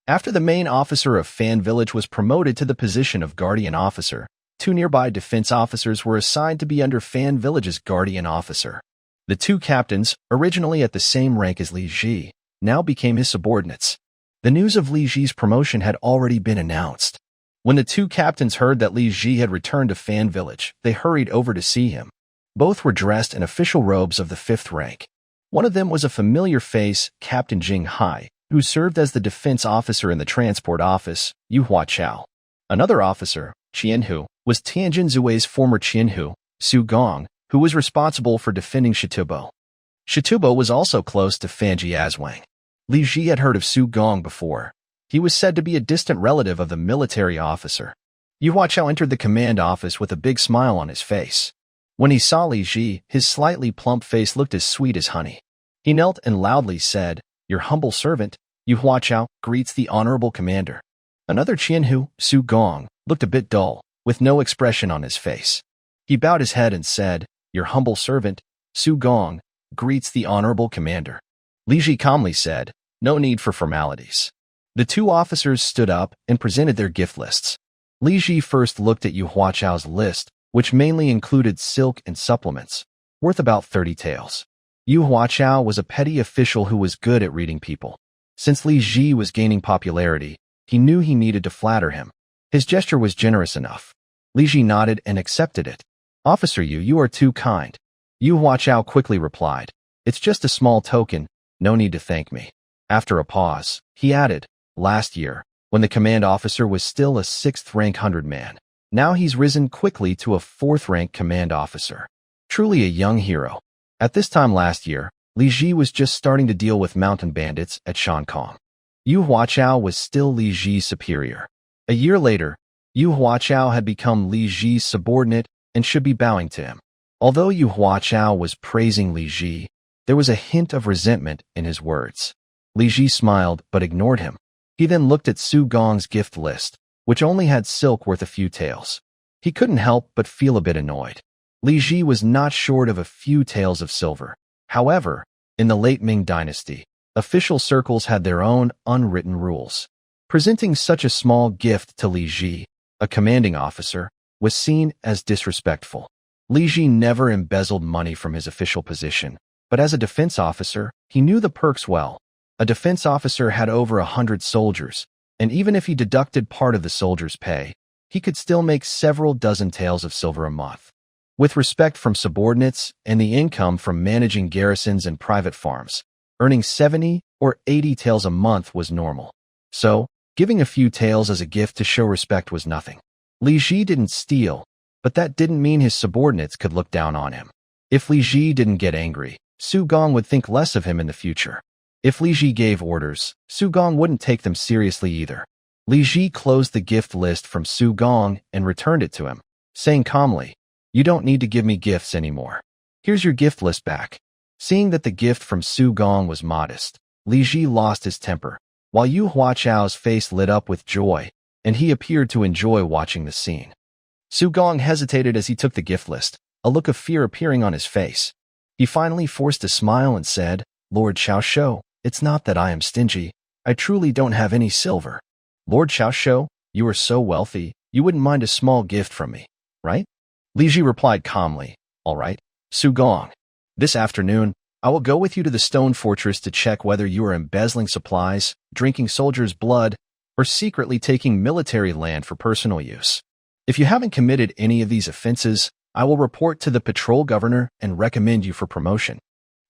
After the main officer of Fan Village was promoted to the position of guardian officer, 2 nearby defense officers were assigned to be under Fan Village's guardian officer. The 2 captains, originally at the same rank as Li Ji, now became his subordinates. The news of Li Ji's promotion had already been announced. When the 2 captains heard that Li Ji had returned to Fan Village, they hurried over to see him. Both were dressed in official robes of the 5th rank. One of them was a familiar face, Captain Jing Hai, who served as the defense officer in the transport office, Yu Hua Chao. Another officer, Qianhu, was Tianjin Zui's former Qianhu, Su Gong, who was responsible for defending Shitubo. Shitubo was also close to Fanji Aswang. Li Ji had heard of Su Gong before. He was said to be a distant relative of the military officer. Yu Hua Chao entered the command office with a big smile on his face. When he saw Li Ji, his slightly plump face looked as sweet as honey. He knelt and loudly said, "Your humble servant, Yu Hua Chao, greets the honorable commander." Another Qianhu, Su Gong, looked a bit dull, with no expression on his face. He bowed his head and said, "Your humble servant, Su Gong, greets the honorable commander." Li Ji calmly said, "No need for formalities." The two officers stood up and presented their gift lists. Li Ji first looked at Yu Huachao's list, which mainly included silk and supplements, worth about 30 taels. Yu Huachao was a petty official who was good at reading people. Since Li Ji was gaining popularity, he knew he needed to flatter him. His gesture was generous enough. Li Ji nodded and accepted it. "Officer Yu, you are too kind." Yu Huachao quickly replied, "It's just a small token, no need to thank me." After a pause, he added, "Last year, when the command officer was still a 6th-rank 100-man, now he's risen quickly to a 4th-rank command officer. Truly a young hero." At this time last year, Li Ji was just starting to deal with mountain bandits at Shankong. Yu Huachao was still Li Ji's superior. A year later, Yu Huachao had become Li Ji's subordinate and should be bowing to him. Although Yu Huachao was praising Li Ji, there was a hint of resentment in his words. Li Ji smiled but ignored him. He then looked at Su Gong's gift list, which only had silk worth a few taels. He couldn't help but feel a bit annoyed. Li Ji was not short of a few taels of silver. However, in the late Ming dynasty, official circles had their own unwritten rules. Presenting such a small gift to Li Ji, a commanding officer, was seen as disrespectful. Li Ji never embezzled money from his official position, but as a defense officer, he knew the perks well. A defense officer had over 100 soldiers, and even if he deducted part of the soldiers' pay, he could still make several dozen taels of silver a month. With respect from subordinates and the income from managing garrisons and private farms, earning 70 or 80 taels a month was normal. So, giving a few taels as a gift to show respect was nothing. Li Ji didn't steal, but that didn't mean his subordinates could look down on him. If Li Ji didn't get angry, Su Gong would think less of him in the future. If Li Ji gave orders, Su Gong wouldn't take them seriously either. Li Ji closed the gift list from Su Gong and returned it to him, saying calmly, "You don't need to give me gifts anymore. Here's your gift list back." Seeing that the gift from Su Gong was modest, Li Ji lost his temper, while Yu Huachao's face lit up with joy, and he appeared to enjoy watching the scene. Su Gong hesitated as he took the gift list, a look of fear appearing on his face. He finally forced a smile and said, "Lord Xiaoshuo, it's not that I am stingy. I truly don't have any silver." "Lord Xiaoshuo, you are so wealthy, you wouldn't mind a small gift from me, right?" Li Ji replied calmly, "All right, Su Gong. This afternoon, I will go with you to the stone fortress to check whether you are embezzling supplies, drinking soldiers' blood, or secretly taking military land for personal use. If you haven't committed any of these offenses, I will report to the patrol governor and recommend you for promotion."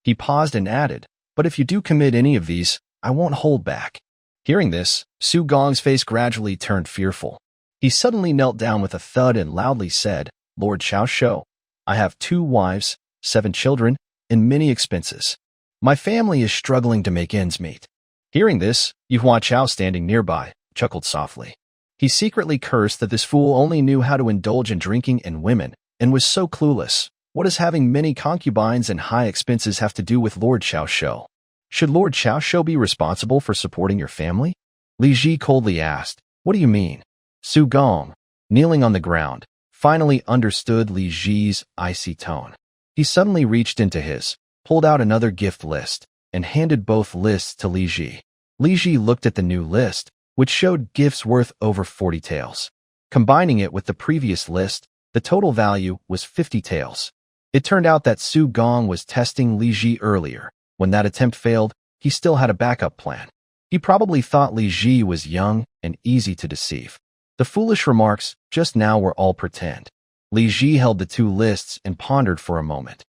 He paused and added, "But if you do commit any of these, I won't hold back." Hearing this, Su Gong's face gradually turned fearful. He suddenly knelt down with a thud and loudly said, "Lord Xiaoshuo, I have 2 wives, 7 children, and many expenses. My family is struggling to make ends meet." Hearing this, Yu Huachao, standing nearby, chuckled softly. He secretly cursed that this fool only knew how to indulge in drinking and women, and was so clueless. What does having many concubines and high expenses have to do with Lord Xiaoshuo? Should Lord Xiaoshuo be responsible for supporting your family? Li Ji coldly asked, "What do you mean?" Su Gong, kneeling on the ground, finally understood Li Ji's icy tone. He suddenly reached into his, pulled out another gift list, and handed both lists to Li Ji. Li Ji looked at the new list, which showed gifts worth over 40 taels. Combining it with the previous list, the total value was 50 taels. It turned out that Su Gong was testing Li Ji earlier. When that attempt failed, he still had a backup plan. He probably thought Li Ji was young and easy to deceive. The foolish remarks just now were all pretend. Li Ji held the 2 lists and pondered for a moment.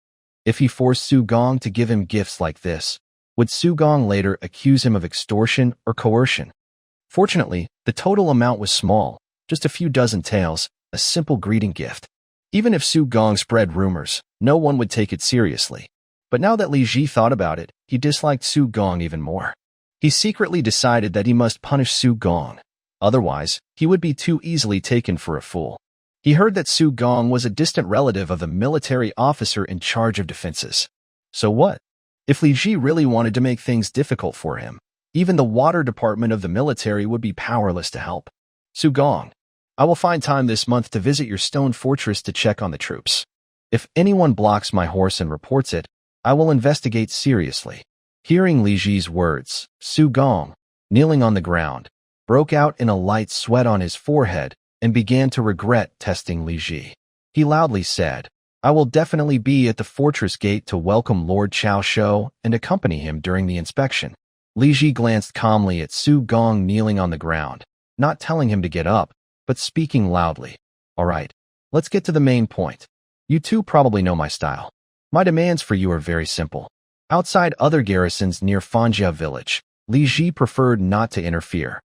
If he forced Su Gong to give him gifts like this, would Su Gong later accuse him of extortion or coercion? Fortunately, the total amount was small, just a few dozen taels, a simple greeting gift. Even if Su Gong spread rumors, no one would take it seriously. But now that Li Ji thought about it, he disliked Su Gong even more. He secretly decided that he must punish Su Gong. Otherwise, he would be too easily taken for a fool. He heard that Su Gong was a distant relative of the military officer in charge of defenses. So what? If Li Ji really wanted to make things difficult for him, even the water department of the military would be powerless to help. "Su Gong, I will find time this month to visit your stone fortress to check on the troops. If anyone blocks my horse and reports it, I will investigate seriously." Hearing Li Ji's words, Su Gong, kneeling on the ground, broke out in a light sweat on his forehead and began to regret testing Li Ji. He loudly said, I will definitely be at the fortress gate to welcome Lord Chao Shou and accompany him during the inspection. Li Ji glanced calmly at Su Gong kneeling on the ground, not telling him to get up, but speaking loudly. All right, let's get to the main point. You two probably know my style. My demands for you are very simple. Outside other garrisons near Fanjia village, Li Ji preferred not to interfere.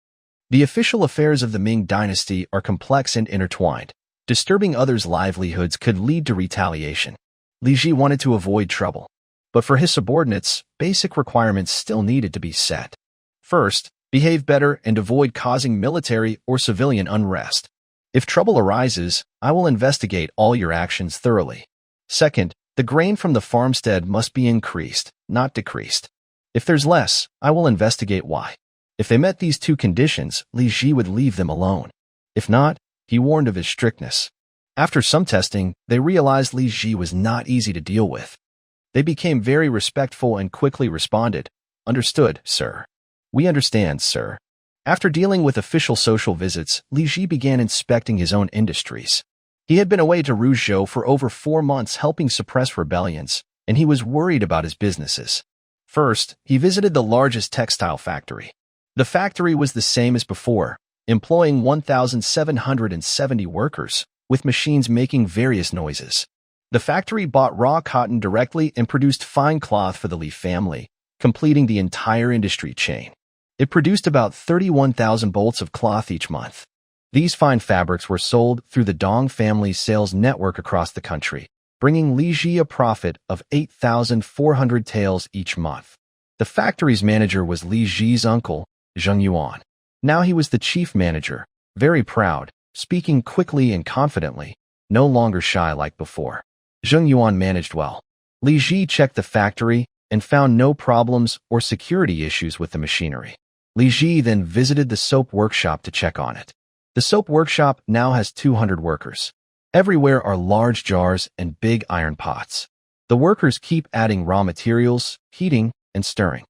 The official affairs of the Ming dynasty are complex and intertwined. Disturbing others' livelihoods could lead to retaliation. Li Ji wanted to avoid trouble. But for his subordinates, basic requirements still needed to be set. First, behave better and avoid causing military or civilian unrest. If trouble arises, I will investigate all your actions thoroughly. Second, the grain from the farmstead must be increased, not decreased. If there's less, I will investigate why. If they met these two conditions, Li Ji would leave them alone. If not, he warned of his strictness. After some testing, they realized Li Ji was not easy to deal with. They became very respectful and quickly responded, Understood, sir. We understand, sir. After dealing with official social visits, Li Ji began inspecting his own industries. He had been away to Ruzhou for over 4 months helping suppress rebellions, and he was worried about his businesses. First, he visited the largest textile factory. The factory was the same as before, employing 1,770 workers, with machines making various noises. The factory bought raw cotton directly and produced fine cloth for the Li family, completing the entire industry chain. It produced about 31,000 bolts of cloth each month. These fine fabrics were sold through the Dong family's sales network across the country, bringing Li Ji a profit of 8,400 taels each month. The factory's manager was Li Ji's uncle, Zheng Yuan. Now he was the chief manager, very proud, speaking quickly and confidently, no longer shy like before. Zheng Yuan managed well. Li Ji checked the factory and found no problems or security issues with the machinery. Li Ji then visited the soap workshop to check on it. The soap workshop now has 200 workers. Everywhere are large jars and big iron pots. The workers keep adding raw materials, heating, and stirring.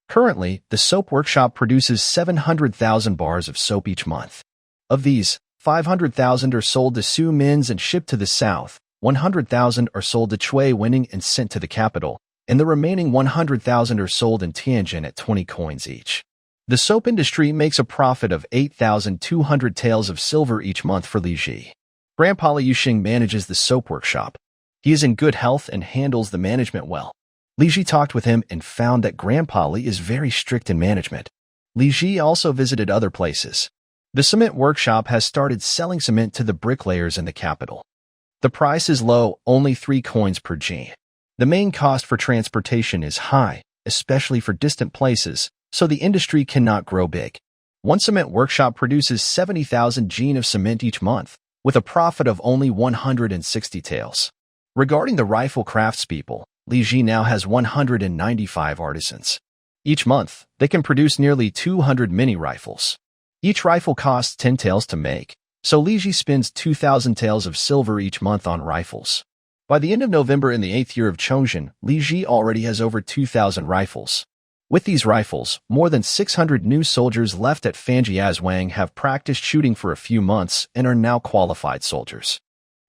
Currently, the soap workshop produces 700,000 bars of soap each month. Of these, 500,000 are sold to Su Mins and shipped to the south, 100,000 are sold to Chui Winning and sent to the capital, and the remaining 100,000 are sold in Tianjin at 20 coins each. The soap industry makes a profit of 8,200 taels of silver each month for Li Ji. Grandpa Li Yuxing manages the soap workshop. He is in good health and handles the management well. Li Ji talked with him and found that Grandpa Li is very strict in management. Li Ji also visited other places. The cement workshop has started selling cement to the bricklayers in the capital. The price is low, only 3 coins per jin. The main cost for transportation is high, especially for distant places, so the industry cannot grow big. One cement workshop produces 70,000 jin of cement each month, with a profit of only 160 taels. Regarding the rifle craftspeople, Li Ji now has 195 artisans. Each month, they can produce nearly 200 mini rifles. Each rifle costs 10 taels to make, so Li Ji spends 2,000 taels of silver each month on rifles. By the end of November in the 8th year of Chongzhen, Li Ji already has over 2,000 rifles. With these rifles, more than 600 new soldiers left at Fanjiazwang have practiced shooting for a few months and are now qualified soldiers.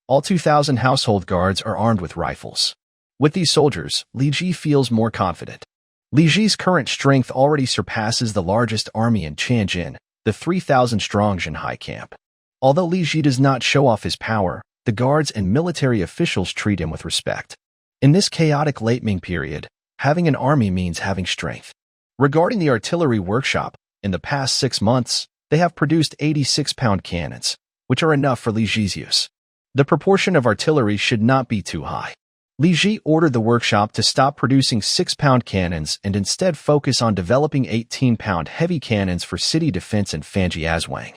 All 2,000 household guards are armed with rifles. With these soldiers, Li Ji feels more confident. Li Ji's current strength already surpasses the largest army in Tianjin, the 3,000-strong Zhenhai camp. Although Li Ji does not show off his power, the guards and military officials treat him with respect. In this chaotic late Ming period, having an army means having strength. Regarding the artillery workshop, in the past 6 months, they have produced 86-pound cannons, which are enough for Li Ji's use. The proportion of artillery should not be too high. Li Ji ordered the workshop to stop producing 6-pound cannons and instead focus on developing 18-pound heavy cannons for city defense in Fanjiazwang.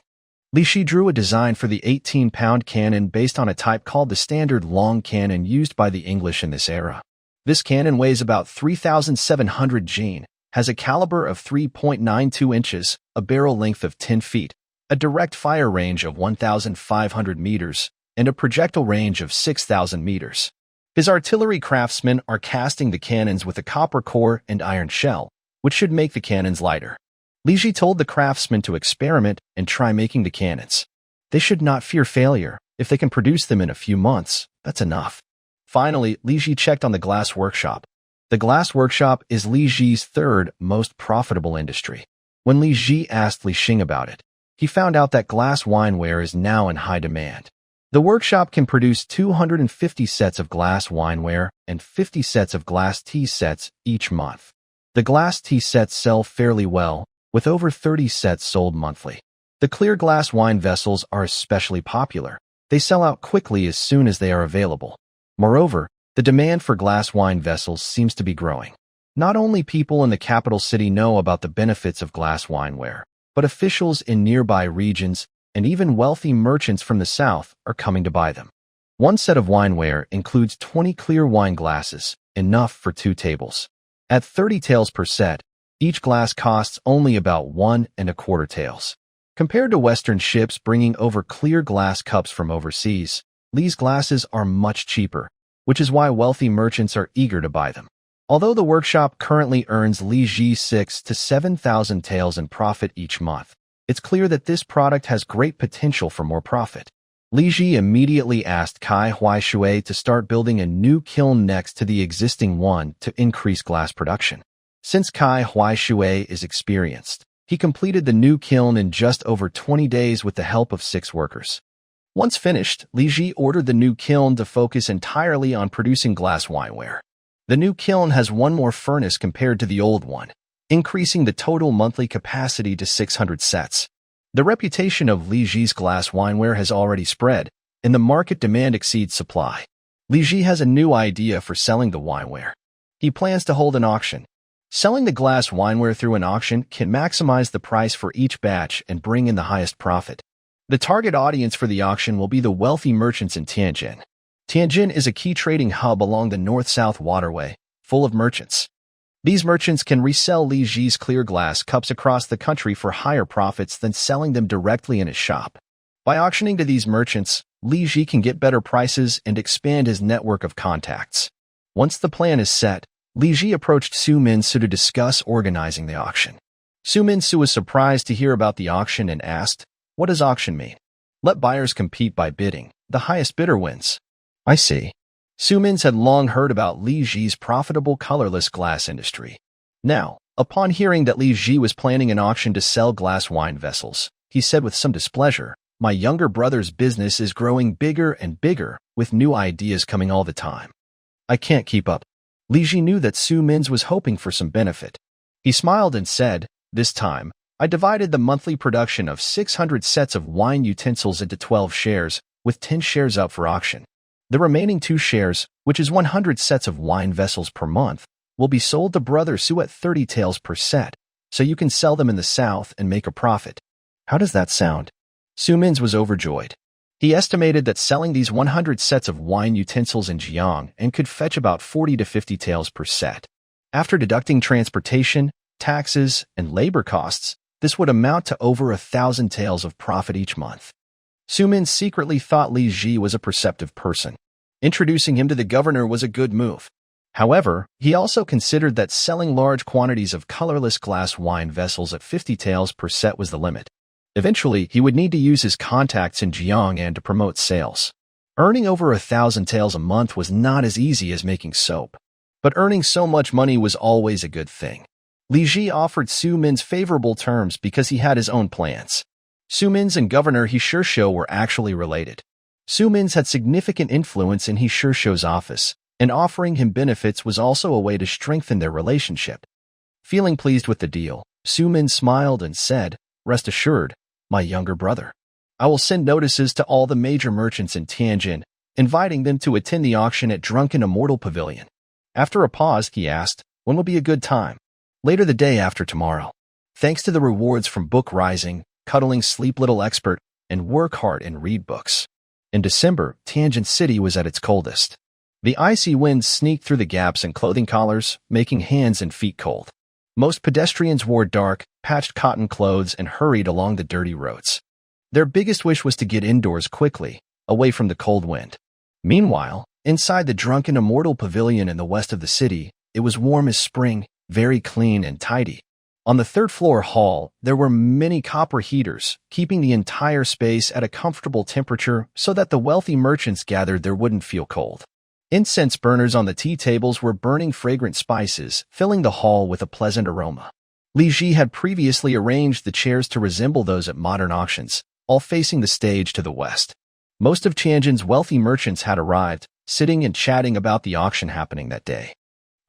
Li Ji drew a design for the 18-pound cannon based on a type called the standard long cannon used by the English in this era. This cannon weighs about 3,700 jin, has a caliber of 3.92 inches, a barrel length of 10 feet, a direct fire range of 1,500 meters, and a projectile range of 6,000 meters. His artillery craftsmen are casting the cannons with a copper core and iron shell, which should make the cannons lighter. Li Ji told the craftsmen to experiment and try making the cannons. They should not fear failure. If they can produce them in a few months, that's enough. Finally, Li Ji checked on the glass workshop. The glass workshop is Li Ji's third most profitable industry. When Li Ji asked Li Xing about it, he found out that glass wineware is now in high demand. The workshop can produce 250 sets of glass wineware and 50 sets of glass tea sets each month. The glass tea sets sell fairly well, with over 30 sets sold monthly. The clear glass wine vessels are especially popular. They sell out quickly as soon as they are available. Moreover, the demand for glass wine vessels seems to be growing. Not only people in the capital city know about the benefits of glass wineware, but officials in nearby regions and even wealthy merchants from the south are coming to buy them. One set of wineware includes 20 clear wine glasses, enough for 2 tables. At 30 taels per set, each glass costs only about 1.25 taels. Compared to Western ships bringing over clear glass cups from overseas, these glasses are much cheaper, which is why wealthy merchants are eager to buy them. Although the workshop currently earns Li Ji 6,000 to 7,000 taels in profit each month, it's clear that this product has great potential for more profit. Li Ji immediately asked Kai Huaishui to start building a new kiln next to the existing one to increase glass production. Since Kai Huaishui is experienced, he completed the new kiln in just over 20 days with the help of 6 workers. Once finished, Li Ji ordered the new kiln to focus entirely on producing glass wineware. The new kiln has one more furnace compared to the old one, increasing the total monthly capacity to 600 sets. The reputation of Li Ji's glass wineware has already spread, and the market demand exceeds supply. Li Ji has a new idea for selling the wineware. He plans to hold an auction. Selling the glass wineware through an auction can maximize the price for each batch and bring in the highest profit. The target audience for the auction will be the wealthy merchants in Tianjin. Tianjin is a key trading hub along the north-south waterway, full of merchants. These merchants can resell Li Ji's clear glass cups across the country for higher profits than selling them directly in his shop. By auctioning to these merchants, Li Ji can get better prices and expand his network of contacts. Once the plan is set, Li Ji approached Su Minsu to discuss organizing the auction. Su Minsu was surprised to hear about the auction and asked, "What does auction mean?" "Let buyers compete by bidding. The highest bidder wins." "I see." Su Minsu had long heard about Li Ji's profitable colorless glass industry. Now, upon hearing that Li Ji was planning an auction to sell glass wine vessels, he said with some displeasure, "My younger brother's business is growing bigger and bigger, with new ideas coming all the time. I can't keep up." Li Ji knew that Su Minsu was hoping for some benefit. He smiled and said, "This time, I divided the monthly production of 600 sets of wine utensils into 12 shares, with 10 shares up for auction. The remaining 2 shares, which is 100 sets of wine vessels per month, will be sold to Brother Su at 30 taels per set, so you can sell them in the south and make a profit." "How does that sound?" Su Minsu was overjoyed. He estimated that selling these 100 sets of wine utensils in Jiang and could fetch about 40 to 50 taels per set. After deducting transportation, taxes, and labor costs, this would amount to over 1,000 taels of profit each month. Su Minsu secretly thought Li Ji was a perceptive person. Introducing him to the governor was a good move. However, he also considered that selling large quantities of colorless glass wine vessels at 50 taels per set was the limit. Eventually, he would need to use his contacts in Jiang and to promote sales. Earning over 1,000 taels a month was not as easy as making soap. But earning so much money was always a good thing. Li Ji offered Su Minsu favorable terms because he had his own plans. Su Minsu and Governor He Shishou were actually related. Su Minsu had significant influence in He Shishou's office, and offering him benefits was also a way to strengthen their relationship. Feeling pleased with the deal, Su Minsu smiled and said, "Rest assured, my younger brother. I will send notices to all the major merchants in Tianjin, inviting them to attend the auction at Drunken Immortal Pavilion." After a pause, he asked, "When will be a good time?" "Later the day after tomorrow. Thanks to the rewards from Book Rising, Cuddling Sleep Little Expert, and Work Hard and Read Books." In December, Tianjin City was at its coldest. The icy winds sneaked through the gaps in clothing collars, making hands and feet cold. Most pedestrians wore dark, patched cotton clothes and hurried along the dirty roads. Their biggest wish was to get indoors quickly, away from the cold wind. Meanwhile, inside the Drunken Immortal Pavilion in the west of the city, it was warm as spring, very clean and tidy. On the third-floor hall, there were many copper heaters, keeping the entire space at a comfortable temperature so that the wealthy merchants gathered there wouldn't feel cold. Incense burners on the tea tables were burning fragrant spices, filling the hall with a pleasant aroma. Li Ji had previously arranged the chairs to resemble those at modern auctions, all facing the stage to the west. Most of Tianjin's wealthy merchants had arrived, sitting and chatting about the auction happening that day.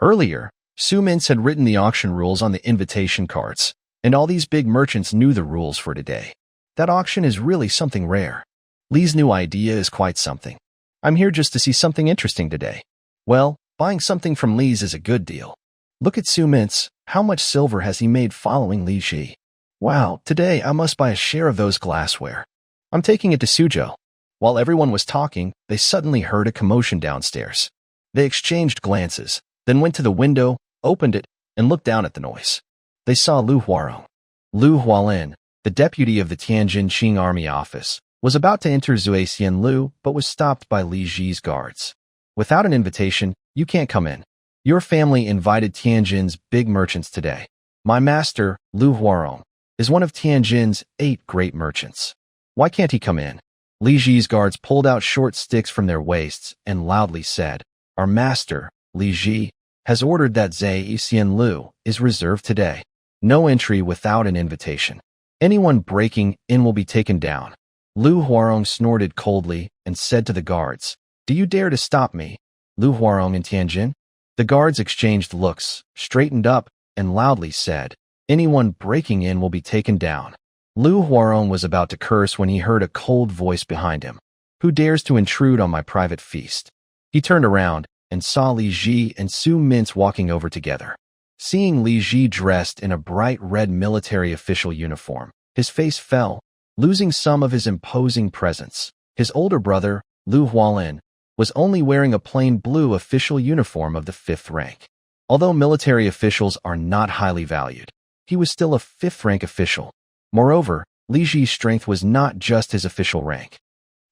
Earlier, Su Mintz had written the auction rules on the invitation cards, and all these big merchants knew the rules for today. That auction is really something rare. Li's new idea is quite something. I'm here just to see something interesting today. Well, buying something from Li's is a good deal. Look at Su Mintz. How much silver has he made following Li Ji? Wow, today I must buy a share of those glassware. I'm taking it to Suzhou. While everyone was talking, they suddenly heard a commotion downstairs. They exchanged glances, then went to the window, opened it, and looked down at the noise. They saw Lu Huarong. Lu Hualin, the deputy of the Tianjin Qing Army office, was about to enter Zhuixian Lu but was stopped by Li Ji's guards. Without an invitation, you can't come in. Your family invited Tianjin's big merchants today. My master, Lu Huarong, is one of Tianjin's 8 great merchants. Why can't he come in? Li Ji's guards pulled out short sticks from their waists and loudly said, Our master, Li Ji, has ordered that Zhuixian Lu is reserved today. No entry without an invitation. Anyone breaking in will be taken down. Lu Huarong snorted coldly and said to the guards, Do you dare to stop me, Lu Huarong in Tianjin? The guards exchanged looks, straightened up, and loudly said, Anyone breaking in will be taken down. Lu Huarong was about to curse when he heard a cold voice behind him. Who dares to intrude on my private feast? He turned around and saw Li Ji and Su Mintz walking over together. Seeing Li Ji dressed in a bright red military official uniform, his face fell, losing some of his imposing presence. His older brother, Lu Hualin, was only wearing a plain blue official uniform of the 5th rank. Although military officials are not highly valued, he was still a 5th-rank official. Moreover, Li Ji's strength was not just his official rank.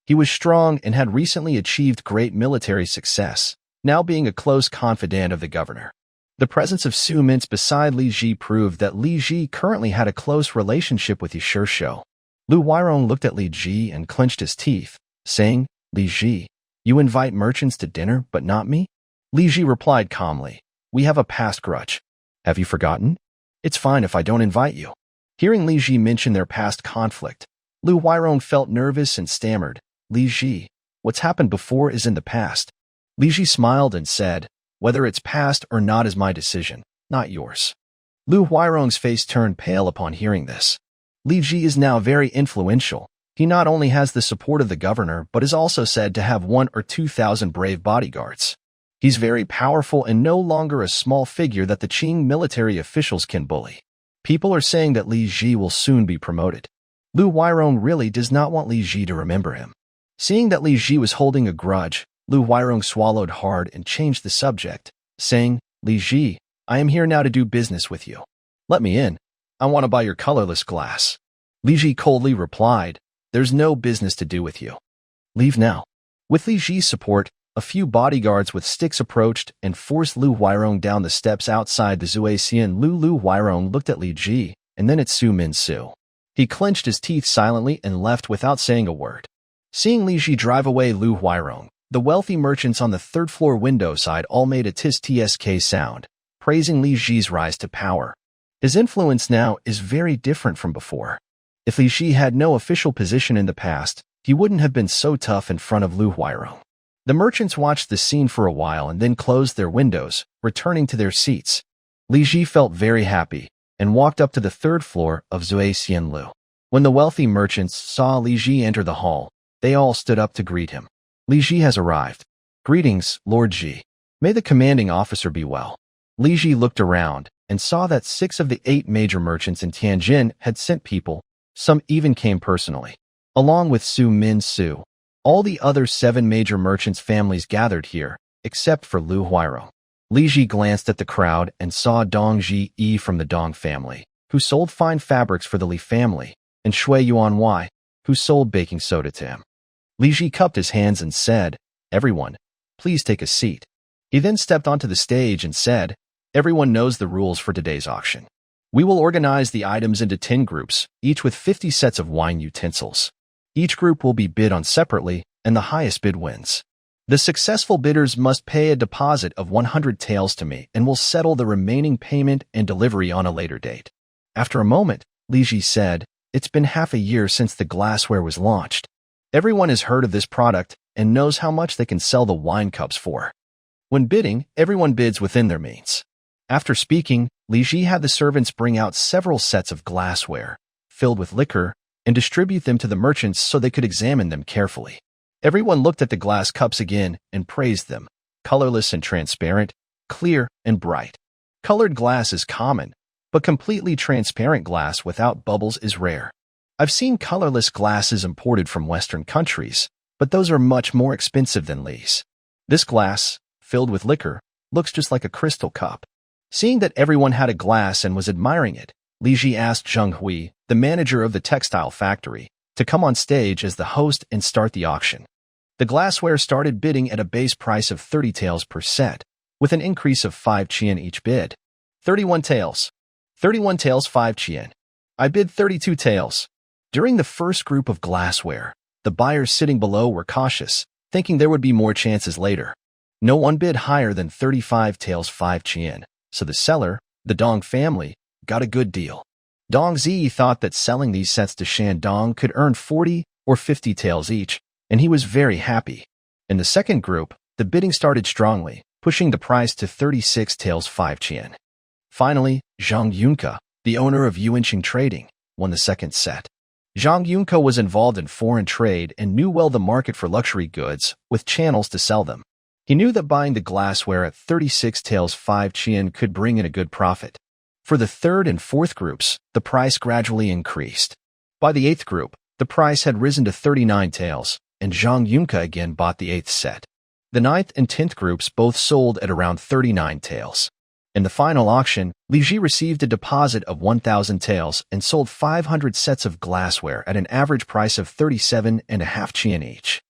He was strong and had recently achieved great military success, now being a close confidant of the governor. The presence of Su Mintz beside Li Ji proved that Li Ji currently had a close relationship with Yishishou. Lu Huarong looked at Li Ji and clenched his teeth, saying, Li Ji, you invite merchants to dinner, but not me? Li Ji replied calmly, We have a past grudge. Have you forgotten? It's fine if I don't invite you. Hearing Li Ji mention their past conflict, Lu Huarong felt nervous and stammered, Li Ji, what's happened before is in the past. Li Ji smiled and said, Whether it's past or not is my decision, not yours. Lu Huarong's face turned pale upon hearing this. Li Ji is now very influential. He not only has the support of the governor, but is also said to have 1,000 or 2,000 brave bodyguards. He's very powerful and no longer a small figure that the Qing military officials can bully. People are saying that Li Ji will soon be promoted. Lu Huarong really does not want Li Ji to remember him. Seeing that Li Ji was holding a grudge, Lu Huarong swallowed hard and changed the subject, saying, Li Ji, I am here now to do business with you. Let me in. I want to buy your colorless glass. Li Ji coldly replied, There's no business to do with you. Leave now. With Li Ji's support, a few bodyguards with sticks approached and forced Lu Huarong down the steps outside the Zhuixian Lu. Lu Huarong looked at Li Ji and then at Su Mintz. He clenched his teeth silently and left without saying a word. Seeing Li Ji drive away Lu Huarong, the wealthy merchants on the third-floor window side all made a tisk sound, praising Li Ji's rise to power. His influence now is very different from before. If Li Ji had no official position in the past, he wouldn't have been so tough in front of Lu Huarong. The merchants watched the scene for a while and then closed their windows, returning to their seats. Li Ji felt very happy and walked up to the 3rd floor of Zhuixian Lu. When the wealthy merchants saw Li Ji enter the hall, they all stood up to greet him. Li Ji has arrived. Greetings, Lord Ji. May the commanding officer be well. Li Ji looked around and saw that 6 of the 8 major merchants in Tianjin had sent people, some even came personally. Along with Su Mintz, all the other 7 major merchants' families gathered here, except for Lu Huarong. Li Ji glanced at the crowd and saw Dong Ji from the Dong family, who sold fine fabrics for the Li family, and Shui Yuanwei, who sold baking soda to him. Li Ji cupped his hands and said, Everyone, please take a seat. He then stepped onto the stage and said, Everyone knows the rules for today's auction. We will organize the items into 10 groups, each with 50 sets of wine utensils. Each group will be bid on separately, and the highest bid wins. The successful bidders must pay a deposit of 100 taels to me and will settle the remaining payment and delivery on a later date. After a moment, Li Ji said, "It's been half a year since the glassware was launched. Everyone has heard of this product and knows how much they can sell the wine cups for. When bidding, everyone bids within their means." After speaking, Li Ji had the servants bring out several sets of glassware, filled with liquor, and distribute them to the merchants so they could examine them carefully. Everyone looked at the glass cups again and praised them, colorless and transparent, clear and bright. Colored glass is common, but completely transparent glass without bubbles is rare. I've seen colorless glasses imported from Western countries, but those are much more expensive than Li's. This glass, filled with liquor, looks just like a crystal cup. Seeing that everyone had a glass and was admiring it, Li Ji asked Zheng Hui, the manager of the textile factory, to come on stage as the host and start the auction. The glassware started bidding at a base price of 30 taels per set, with an increase of 5 chien each bid. 31 taels. 31 taels 5 chien. I bid 32 taels. During the first group of glassware, the buyers sitting below were cautious, thinking there would be more chances later. No one bid higher than 35 taels 5 chien. So the seller, the Dong family, got a good deal. Dong Zi thought that selling these sets to Shandong could earn 40 or 50 taels each, and he was very happy. In the second group, the bidding started strongly, pushing the price to 36 taels 5 chien. Finally, Zhang Yunke, the owner of Yuanqing Trading, won the second set. Zhang Yunke was involved in foreign trade and knew well the market for luxury goods, with channels to sell them. He knew that buying the glassware at 36 taels 5 chien could bring in a good profit. For the third and fourth groups, the price gradually increased. By the eighth group, the price had risen to 39 taels, and Zhang Yunke again bought the eighth set. The ninth and 10th groups both sold at around 39 taels. In the final auction, Li Ji received a deposit of 1,000 taels and sold 500 sets of glassware at an average price of 37.5 chien each.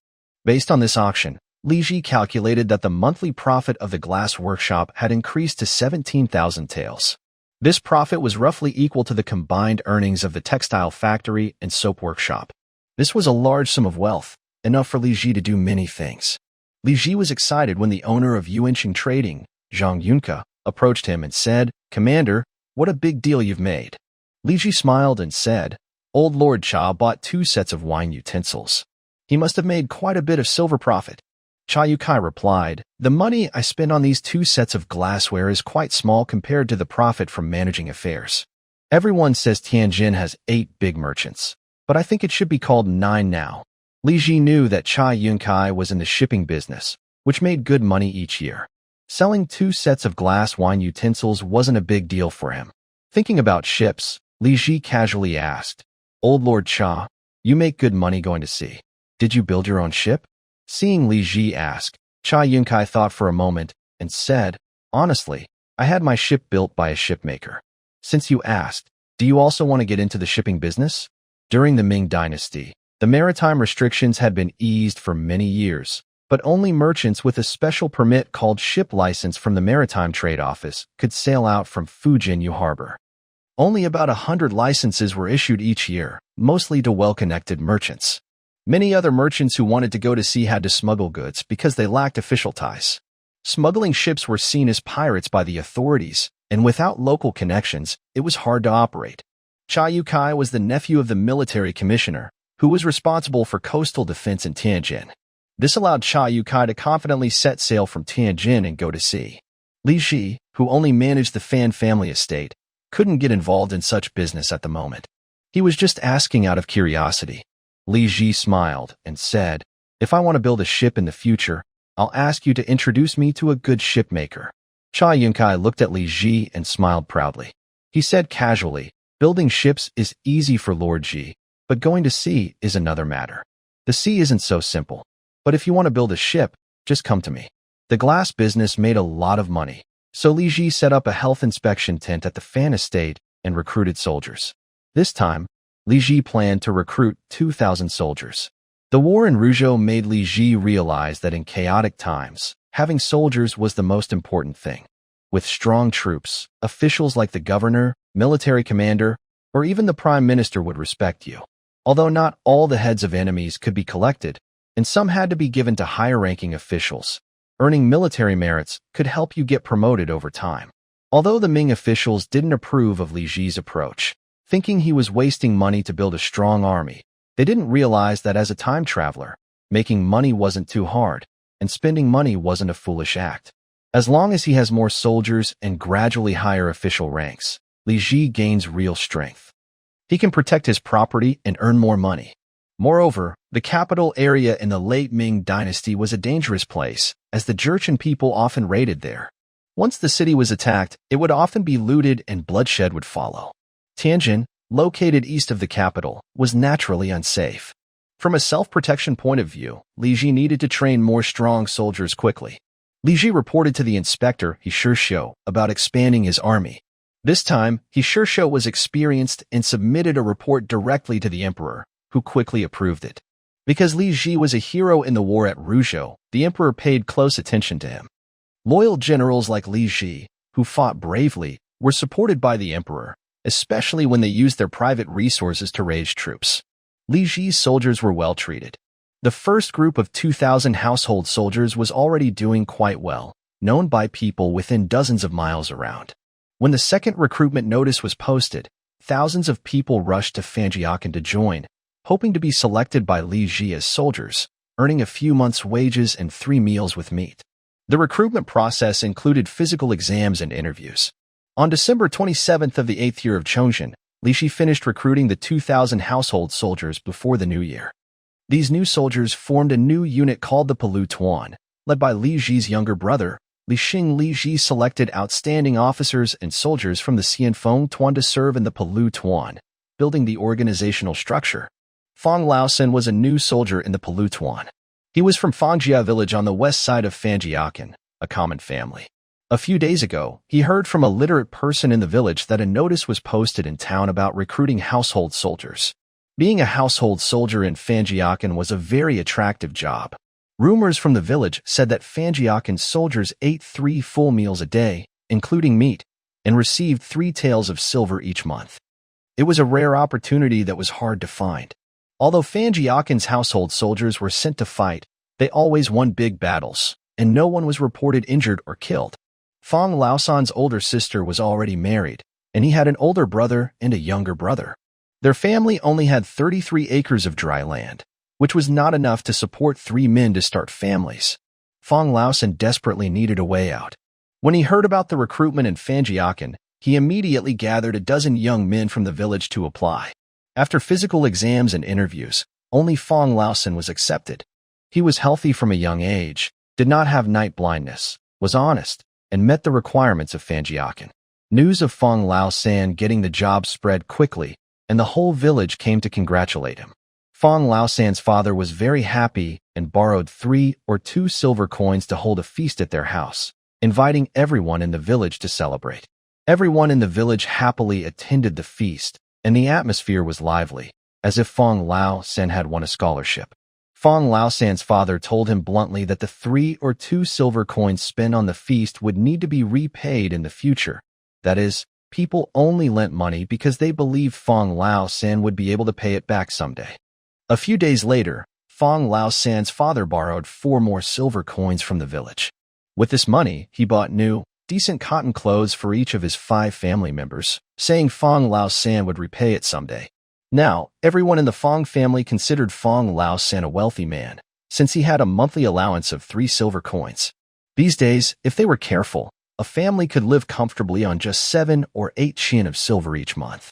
Based on this auction, Li Ji calculated that the monthly profit of the glass workshop had increased to 17,000 taels. This profit was roughly equal to the combined earnings of the textile factory and soap workshop. This was a large sum of wealth, enough for Li Ji to do many things. Li Ji was excited when the owner of Yuanqing Trading, Zhang Yunke, approached him and said, "Commander, what a big deal you've made." Li Ji smiled and said, "Old Lord Cha bought 2 sets of wine utensils. He must have made quite a bit of silver profit." Cha Yukai replied, "The money I spent on these 2 sets of glassware is quite small compared to the profit from managing affairs. Everyone says Tianjin has 8 big merchants, but I think it should be called 9 now." Li Ji knew that Cha Yunkai was in the shipping business, which made good money each year. Selling 2 sets of glass wine utensils wasn't a big deal for him. Thinking about ships, Li Ji casually asked, "Old Lord Cha, you make good money going to sea. Did you build your own ship?" Seeing Li Ji ask, Cha Yunkai thought for a moment and said, "Honestly, I had my ship built by a shipmaker. Since you asked, do you also want to get into the shipping business?" During the Ming dynasty, the maritime restrictions had been eased for many years, but only merchants with a special permit called ship license from the Maritime Trade Office could sail out from Fujinyu Harbor. Only about 100 licenses were issued each year, mostly to well-connected merchants. Many other merchants who wanted to go to sea had to smuggle goods because they lacked official ties. Smuggling ships were seen as pirates by the authorities, and without local connections, it was hard to operate. Cha Yukai was the nephew of the military commissioner, who was responsible for coastal defense in Tianjin. This allowed Cha Yukai to confidently set sail from Tianjin and go to sea. Li Ji, who only managed the Fan family estate, couldn't get involved in such business at the moment. He was just asking out of curiosity. Li Ji smiled and said, "If I want to build a ship in the future, I'll ask you to introduce me to a good shipmaker." Cha Yunkai looked at Li Ji and smiled proudly. He said casually, "Building ships is easy for Lord Ji, but going to sea is another matter. The sea isn't so simple. But if you want to build a ship, just come to me." The glass business made a lot of money, so Li Ji set up a health inspection tent at the Fan estate and recruited soldiers. This time, Li Ji planned to recruit 2,000 soldiers. The war in Ruzhou made Li Ji realize that in chaotic times, having soldiers was the most important thing. With strong troops, officials like the governor, military commander, or even the prime minister would respect you. Although not all the heads of enemies could be collected, and some had to be given to higher-ranking officials, earning military merits could help you get promoted over time. Although the Ming officials didn't approve of Li Ji's approach, thinking he was wasting money to build a strong army, they didn't realize that as a time traveler, making money wasn't too hard, and spending money wasn't a foolish act. As long as he has more soldiers and gradually higher official ranks, Li Ji gains real strength. He can protect his property and earn more money. Moreover, the capital area in the late Ming dynasty was a dangerous place, as the Jurchen people often raided there. Once the city was attacked, it would often be looted and bloodshed would follow. Tianjin, located east of the capital, was naturally unsafe. From a self-protection point of view, Li Ji needed to train more strong soldiers quickly. Li Ji reported to the inspector, He Shishou, about expanding his army. This time, He Shishou was experienced and submitted a report directly to the emperor, who quickly approved it. Because Li Ji was a hero in the war at Ruzhou, the emperor paid close attention to him. Loyal generals like Li Ji, who fought bravely, were supported by the emperor, especially when they used their private resources to raise troops. Li Ji's soldiers were well treated. The first group of 2,000 household soldiers was already doing quite well, known by people within dozens of miles around. When the second recruitment notice was posted, thousands of people rushed to Fanjiakan to join, hoping to be selected by Li Ji as soldiers, earning a few months' wages and 3 meals with meat. The recruitment process included physical exams and interviews. On December 27th of the 8th year of Chongxin, Li Ji finished recruiting the 2,000 household soldiers before the new year. These new soldiers formed a new unit called the Palu Tuan, led by Li Ji's younger brother, Li Xing. Li Ji selected outstanding officers and soldiers from the Xianfeng Tuan to serve in the Palu Tuan, building the organizational structure. Fang Laosen was a new soldier in the Palu Tuan. He was from Fangjia village on the west side of Fanjiakan, a common family. A few days ago, he heard from a literate person in the village that a notice was posted in town about recruiting household soldiers. Being a household soldier in Fanjiakan was a very attractive job. Rumors from the village said that Fanjiakan soldiers ate 3 full meals a day, including meat, and received 3 taels of silver each month. It was a rare opportunity that was hard to find. Although Fanjiakan's household soldiers were sent to fight, they always won big battles, and no one was reported injured or killed. Fang Laosan's older sister was already married, and he had an older brother and a younger brother. Their family only had 33 acres of dry land, which was not enough to support 3 men to start families. Fang Laosan desperately needed a way out. When he heard about the recruitment in Fanjiakan, he immediately gathered a dozen young men from the village to apply. After physical exams and interviews, only Fang Laosan was accepted. He was healthy from a young age, did not have night blindness, was honest, and met the requirements of Fanjiakan. News of Fang Laosan getting the job spread quickly, and the whole village came to congratulate him. Fang Laosan's father was very happy and borrowed 3 or 2 silver coins to hold a feast at their house, inviting everyone in the village to celebrate. Everyone in the village happily attended the feast, and the atmosphere was lively, as if Fang Laosan had won a scholarship. Fang Laosan's father told him bluntly that the 3 or 2 silver coins spent on the feast would need to be repaid in the future. That is, people only lent money because they believed Fang Laosan would be able to pay it back someday. A few days later, Fang Laosan's father borrowed 4 more silver coins from the village. With this money, he bought new, decent cotton clothes for each of his 5 family members, saying Fang Laosan would repay it someday. Now, everyone in the Fang family considered Fang Laosan a wealthy man, since he had a monthly allowance of 3 silver coins. These days, if they were careful, a family could live comfortably on just 7 or 8 qian of silver each month.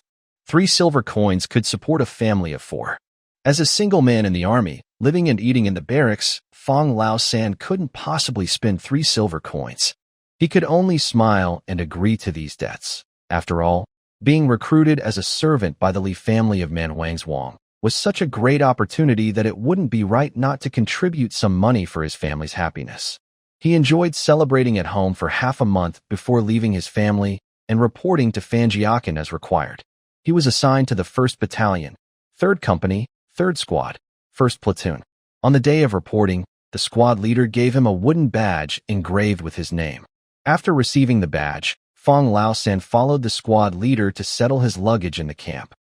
3 silver coins could support a family of 4. As a single man in the army, living and eating in the barracks, Fang Laosan couldn't possibly spend 3 silver coins. He could only smile and agree to these debts. After all, being recruited as a servant by the Li family of Manhuang's Wang was such a great opportunity that it wouldn't be right not to contribute some money for his family's happiness. He enjoyed celebrating at home for half a month before leaving his family and reporting to Fanjiakan as required. He was assigned to the 1st Battalion, 3rd Company, 3rd Squad, 1st Platoon. On the day of reporting, the squad leader gave him a wooden badge engraved with his name. After receiving the badge, Fong Lao-san followed the squad leader to settle his luggage in the camp.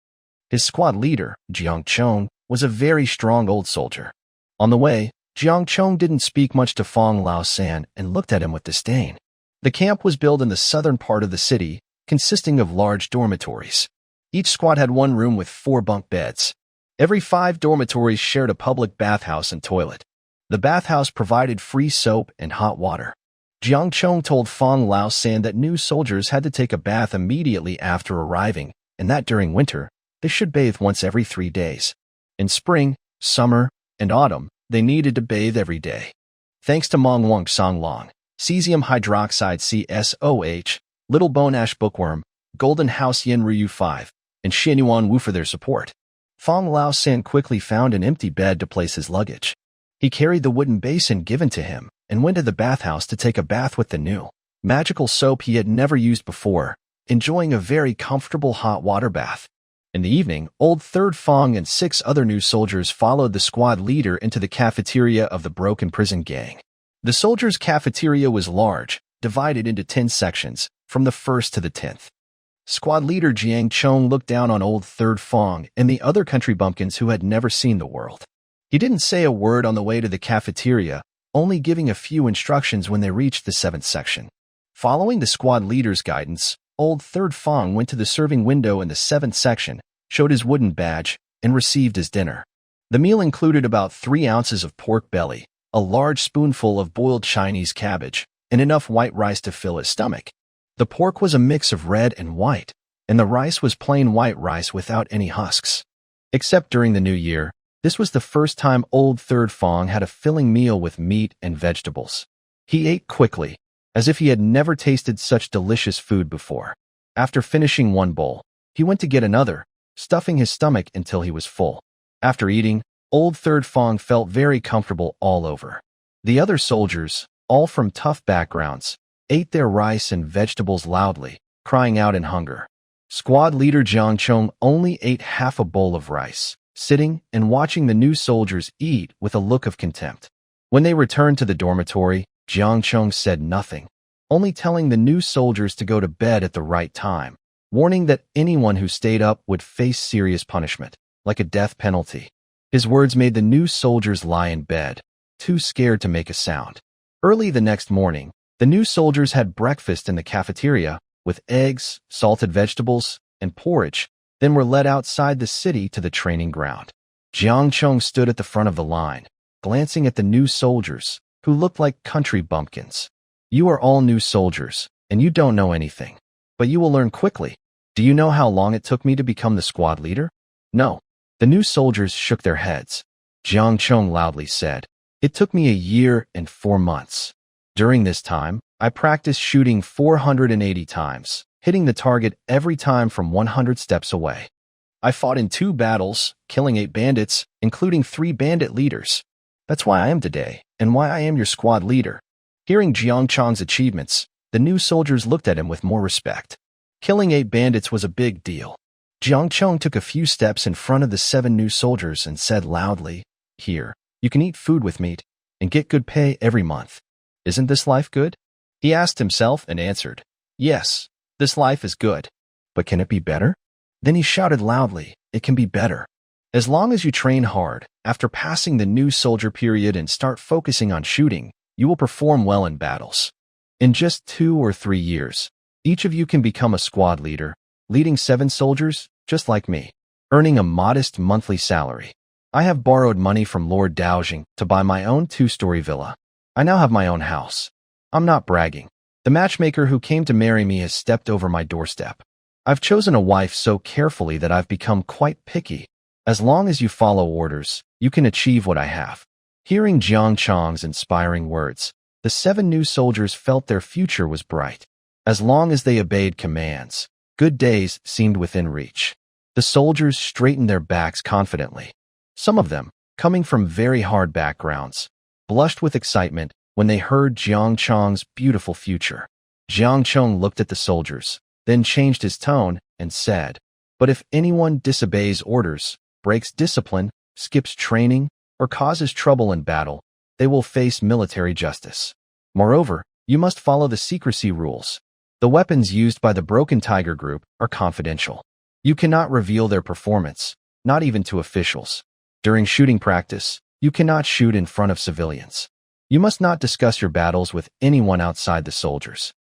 His squad leader, Jiang Chong, was a very strong old soldier. On the way, Jiang Chong didn't speak much to Fong Lao-san and looked at him with disdain. The camp was built in the southern part of the city, consisting of large dormitories. Each squad had one room with 4 bunk beds. Every 5 dormitories shared a public bathhouse and toilet. The bathhouse provided free soap and hot water. Jiang Chong told Fong Lao-san that new soldiers had to take a bath immediately after arriving, and that during winter, they should bathe once every 3 days. In spring, summer, and autumn, they needed to bathe every day. Thanks to Mongwang Songlong, cesium hydroxide CSOH, Little Bone Ash Bookworm, Golden House Yin Ryu 5, and Xianyuan Wu for their support. Fong Lao-san quickly found an empty bed to place his luggage. He carried the wooden basin given to him and went to the bathhouse to take a bath with the new, magical soap he had never used before, enjoying a very comfortable hot water bath. In the evening, Old Third Fong and 6 other new soldiers followed the squad leader into the cafeteria of the broken prison gang. The soldiers' cafeteria was large, divided into 10 sections, from the 1st to the 10th. Squad leader Jiang Chong looked down on Old Third Fong and the other country bumpkins who had never seen the world. He didn't say a word on the way to the cafeteria, only giving a few instructions when they reached the 7th section. Following the squad leader's guidance, Old Third Fong went to the serving window in the 7th section, showed his wooden badge, and received his dinner. The meal included about 3 ounces of pork belly, a large spoonful of boiled Chinese cabbage, and enough white rice to fill his stomach. The pork was a mix of red and white, and the rice was plain white rice without any husks. Except during the New Year, this was the first time Old Third Fong had a filling meal with meat and vegetables. He ate quickly, as if he had never tasted such delicious food before. After finishing one bowl, he went to get another, stuffing his stomach until he was full. After eating, Old Third Fong felt very comfortable all over. The other soldiers, all from tough backgrounds, ate their rice and vegetables loudly, crying out in hunger. Squad leader Jiang Chong only ate half a bowl of rice, sitting and watching the new soldiers eat with a look of contempt. When they returned to the dormitory, Jiang Chong said nothing, only telling the new soldiers to go to bed at the right time, warning that anyone who stayed up would face serious punishment, like a death penalty. His words made the new soldiers lie in bed, too scared to make a sound. Early the next morning, the new soldiers had breakfast in the cafeteria with eggs, salted vegetables, and porridge, then were led outside the city to the training ground. Jiang Chong stood at the front of the line, glancing at the new soldiers, who looked like country bumpkins. You are all new soldiers, and you don't know anything. But you will learn quickly. Do you know how long it took me to become the squad leader? No. The new soldiers shook their heads. Jiang Chong loudly said, It took me a year and 4 months. During this time, I practiced shooting 480 times, hitting the target every time from 100 steps away. I fought in 2 battles, killing 8 bandits, including 3 bandit leaders. That's why I am today, and why I am your squad leader. Hearing Jiang Chong's achievements, the new soldiers looked at him with more respect. Killing 8 bandits was a big deal. Jiang Chong took a few steps in front of the 7 new soldiers and said loudly, Here, you can eat food with meat and get good pay every month. Isn't this life good? He asked himself and answered, Yes, this life is good. But can it be better? Then he shouted loudly, It can be better. As long as you train hard, after passing the new soldier period and start focusing on shooting, you will perform well in battles. In just 2 or 3 years, each of you can become a squad leader, leading 7 soldiers, just like me, earning a modest monthly salary. I have borrowed money from Lord Daojing to buy my own 2-story villa. I now have my own house. I'm not bragging. The matchmaker who came to marry me has stepped over my doorstep. I've chosen a wife so carefully that I've become quite picky. As long as you follow orders, you can achieve what I have. Hearing Jiang Chong's inspiring words, the 7 new soldiers felt their future was bright. As long as they obeyed commands, good days seemed within reach. The soldiers straightened their backs confidently. Some of them, coming from very hard backgrounds, blushed with excitement when they heard Jiang Chong's beautiful future. Jiang Chong looked at the soldiers, then changed his tone and said, But if anyone disobeys orders, breaks discipline, skips training, or causes trouble in battle, they will face military justice. Moreover, You must follow the secrecy rules. The weapons used by the Broken Tiger Group are confidential. You cannot reveal their performance, not even to officials. During shooting practice, you cannot shoot in front of civilians. You must not discuss your battles with anyone outside the soldiers.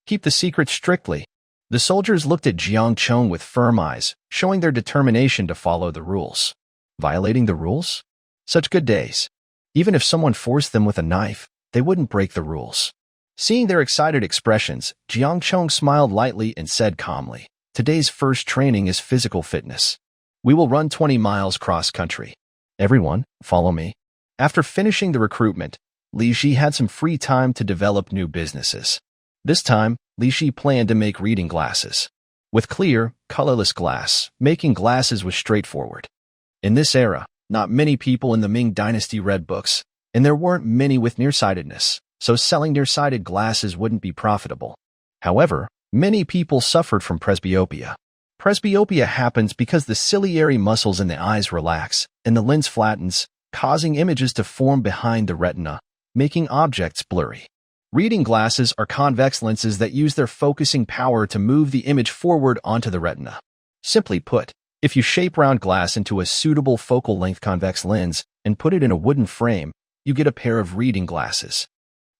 Keep the secret strictly. The soldiers looked at Jiang Chong with firm eyes, showing their determination to follow the rules. Violating the rules? Such good days. Even if someone forced them with a knife, they wouldn't break the rules. Seeing their excited expressions, Jiang Chong smiled lightly and said calmly, "Today's first training is physical fitness. We will run 20 miles cross-country. Everyone, follow me." After finishing the recruitment, Li Ji had some free time to develop new businesses. This time, Li Ji planned to make reading glasses. With clear, colorless glass, making glasses was straightforward. In this era, not many people in the Ming Dynasty read books, and there weren't many with nearsightedness, so selling nearsighted glasses wouldn't be profitable. However, many people suffered from presbyopia. Presbyopia happens because the ciliary muscles in the eyes relax and the lens flattens, causing images to form behind the retina, making objects blurry. Reading glasses are convex lenses that use their focusing power to move the image forward onto the retina. Simply put, if you shape round glass into a suitable focal length convex lens and put it in a wooden frame, you get a pair of reading glasses.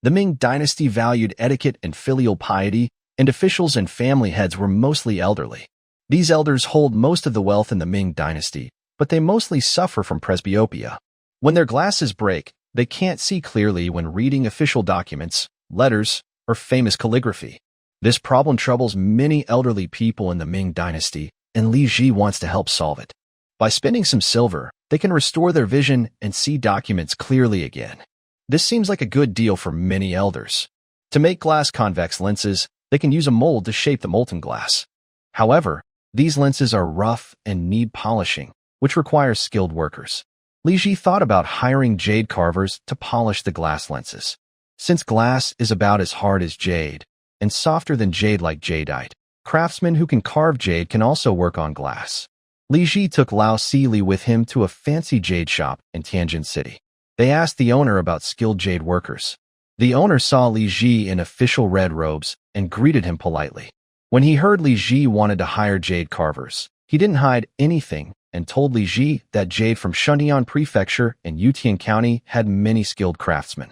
The Ming Dynasty valued etiquette and filial piety, and officials and family heads were mostly elderly. These elders hold most of the wealth in the Ming Dynasty, but they mostly suffer from presbyopia. When their glasses break, they can't see clearly when reading official documents, letters, or famous calligraphy. This problem troubles many elderly people in the Ming Dynasty, and Li Ji wants to help solve it. By spending some silver, they can restore their vision and see documents clearly again. This seems like a good deal for many elders. To make glass convex lenses, they can use a mold to shape the molten glass. However, these lenses are rough and need polishing, which requires skilled workers. Li Ji thought about hiring jade carvers to polish the glass lenses. Since glass is about as hard as jade, and softer than jade like jadeite, craftsmen who can carve jade can also work on glass. Li Ji took Lao Sili with him to a fancy jade shop in Tianjin City. They asked the owner about skilled jade workers. The owner saw Li Ji in official red robes and greeted him politely. When he heard Li Ji wanted to hire jade carvers, he didn't hide anything and told Li Ji that jade from Shundian Prefecture in Yutian County had many skilled craftsmen.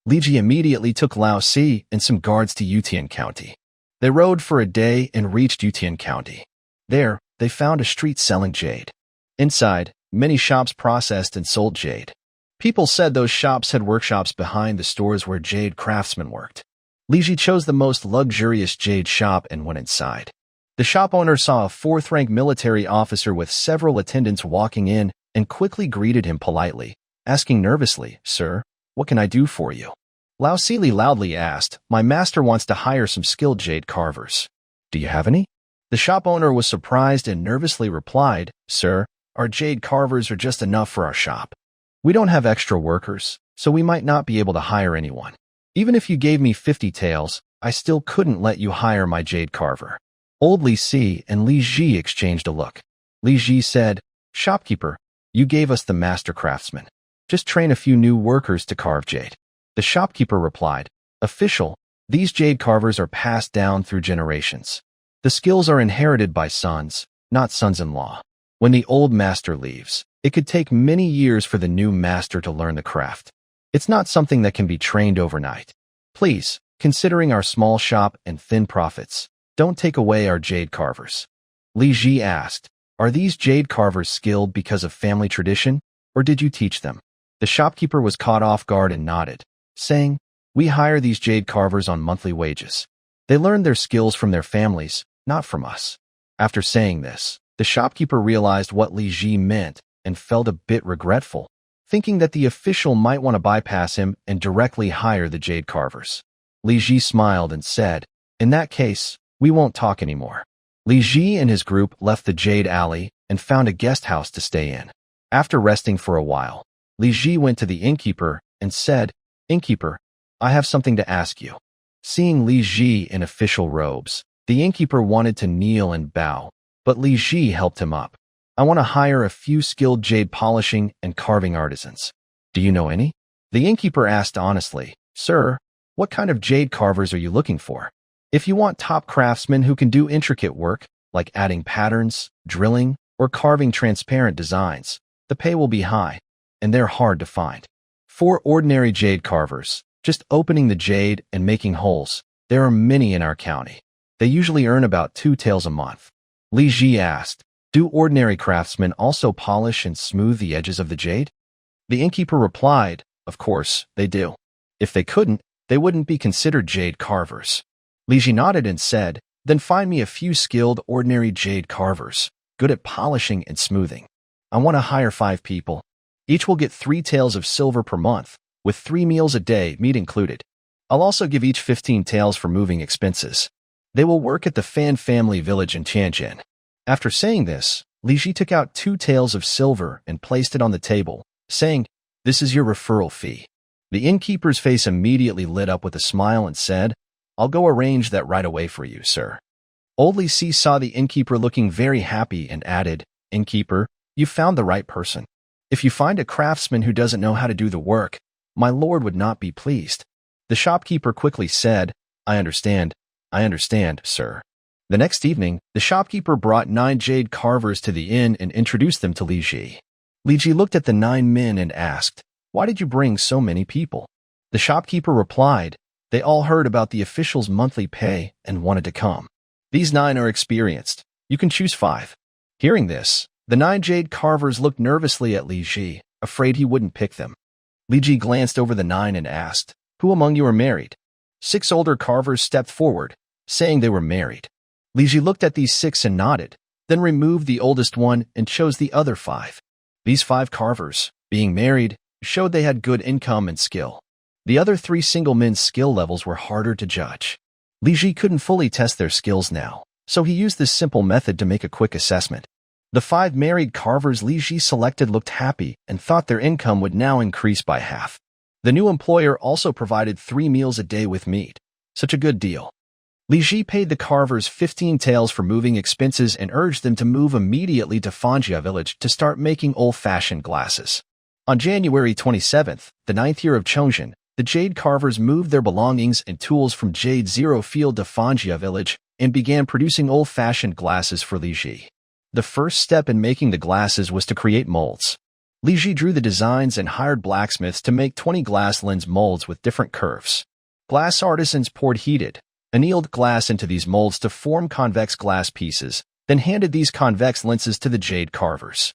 Li Ji immediately took Lao Si and some guards to Yutian County. They rode for a day and reached Yutian County. There, they found a street selling jade. Inside, many shops processed and sold jade. People said those shops had workshops behind the stores where jade craftsmen worked. Li Ji chose the most luxurious jade shop and went inside. The shop owner saw a fourth-rank military officer with several attendants walking in and quickly greeted him politely, asking nervously, "Sir, what can I do for you?" Lao Sili loudly asked, "My master wants to hire some skilled jade carvers. Do you have any?" The shop owner was surprised and nervously replied, "Sir, our jade carvers are just enough for our shop. We don't have extra workers, so we might not be able to hire anyone. Even if you gave me 50 taels, I still couldn't let you hire my jade carver." Old Li Si and Li Ji exchanged a look. Li Ji said, "Shopkeeper, you gave us the master craftsman. Just train a few new workers to carve jade." The shopkeeper replied, "Official, these jade carvers are passed down through generations. The skills are inherited by sons, not sons-in-law. When the old master leaves, it could take many years for the new master to learn the craft. It's not something that can be trained overnight. Please, considering our small shop and thin profits, don't take away our jade carvers." Li Ji asked, "Are these jade carvers skilled because of family tradition, or did you teach them?" The shopkeeper was caught off guard and nodded, saying, "We hire these jade carvers on monthly wages. They learn their skills from their families, not from us." After saying this, the shopkeeper realized what Li Ji meant and felt a bit regretful, thinking that the official might want to bypass him and directly hire the jade carvers. Li Ji smiled and said, "In that case, we won't talk anymore." Li Ji and his group left the Jade Alley and found a guest house to stay in. After resting for a while, Li Ji went to the innkeeper and said, "Innkeeper, I have something to ask you." Seeing Li Ji in official robes, the innkeeper wanted to kneel and bow, but Li Ji helped him up. "I want to hire a few skilled jade polishing and carving artisans. Do you know any?" The innkeeper asked honestly, "Sir, What kind of jade carvers are you looking for? If you want top craftsmen who can do intricate work, like adding patterns, drilling, or carving transparent designs, the pay will be high, and they're hard to find. For ordinary jade carvers, just opening the jade and making holes, there are many in our county. They usually earn about 2 taels a month. Li Ji asked, do ordinary craftsmen also polish and smooth the edges of the jade? The innkeeper replied, of course, they do. If they couldn't, they wouldn't be considered jade carvers. Li Ji nodded and said, then find me a few skilled ordinary jade carvers, good at polishing and smoothing. I want to hire 5 people. Each will get 3 taels of silver per month, with 3 meals a day, meat included. I'll also give each 15 taels for moving expenses. They will work at the Fan family village in Tianjin. After saying this, Li Ji took out 2 taels of silver and placed it on the table, saying, this is your referral fee. The innkeeper's face immediately lit up with a smile and said, I'll go arrange that right away for you, sir. Old Li Si saw the innkeeper looking very happy and added, Innkeeper, you found the right person. If you find a craftsman who doesn't know how to do the work, my lord would not be pleased. The shopkeeper quickly said, I understand, sir. The next evening, the shopkeeper brought 9 jade carvers to the inn and introduced them to Li Ji. Li Ji looked at the 9 men and asked, why did you bring so many people? The shopkeeper replied, they all heard about the official's monthly pay and wanted to come. These 9 are experienced. You can choose 5. Hearing this, the 9 jade carvers looked nervously at Li Ji, afraid he wouldn't pick them. Li Ji glanced over the 9 and asked, who among you are married? 6 older carvers stepped forward, saying they were married. Li Ji looked at these 6 and nodded, then removed the oldest one and chose the other 5. These 5 carvers, being married, showed they had good income and skill. The other 3 single men's skill levels were harder to judge. Li Ji couldn't fully test their skills now, so he used this simple method to make a quick assessment. The 5 married carvers Li Ji selected looked happy and thought their income would now increase by half. The new employer also provided 3 meals a day with meat. Such a good deal. Li Ji paid the carvers 15 taels for moving expenses and urged them to move immediately to Fanjia village to start making old-fashioned glasses. On January 27th, the 9th year of Chongzhen, the jade carvers moved their belongings and tools from Jade Zero Field to Fanjia village and began producing old-fashioned glasses for Li Ji. The first step in making the glasses was to create molds. Li Ji drew the designs and hired blacksmiths to make 20 glass lens molds with different curves. Glass artisans poured heated, annealed glass into these molds to form convex glass pieces, then handed these convex lenses to the jade carvers.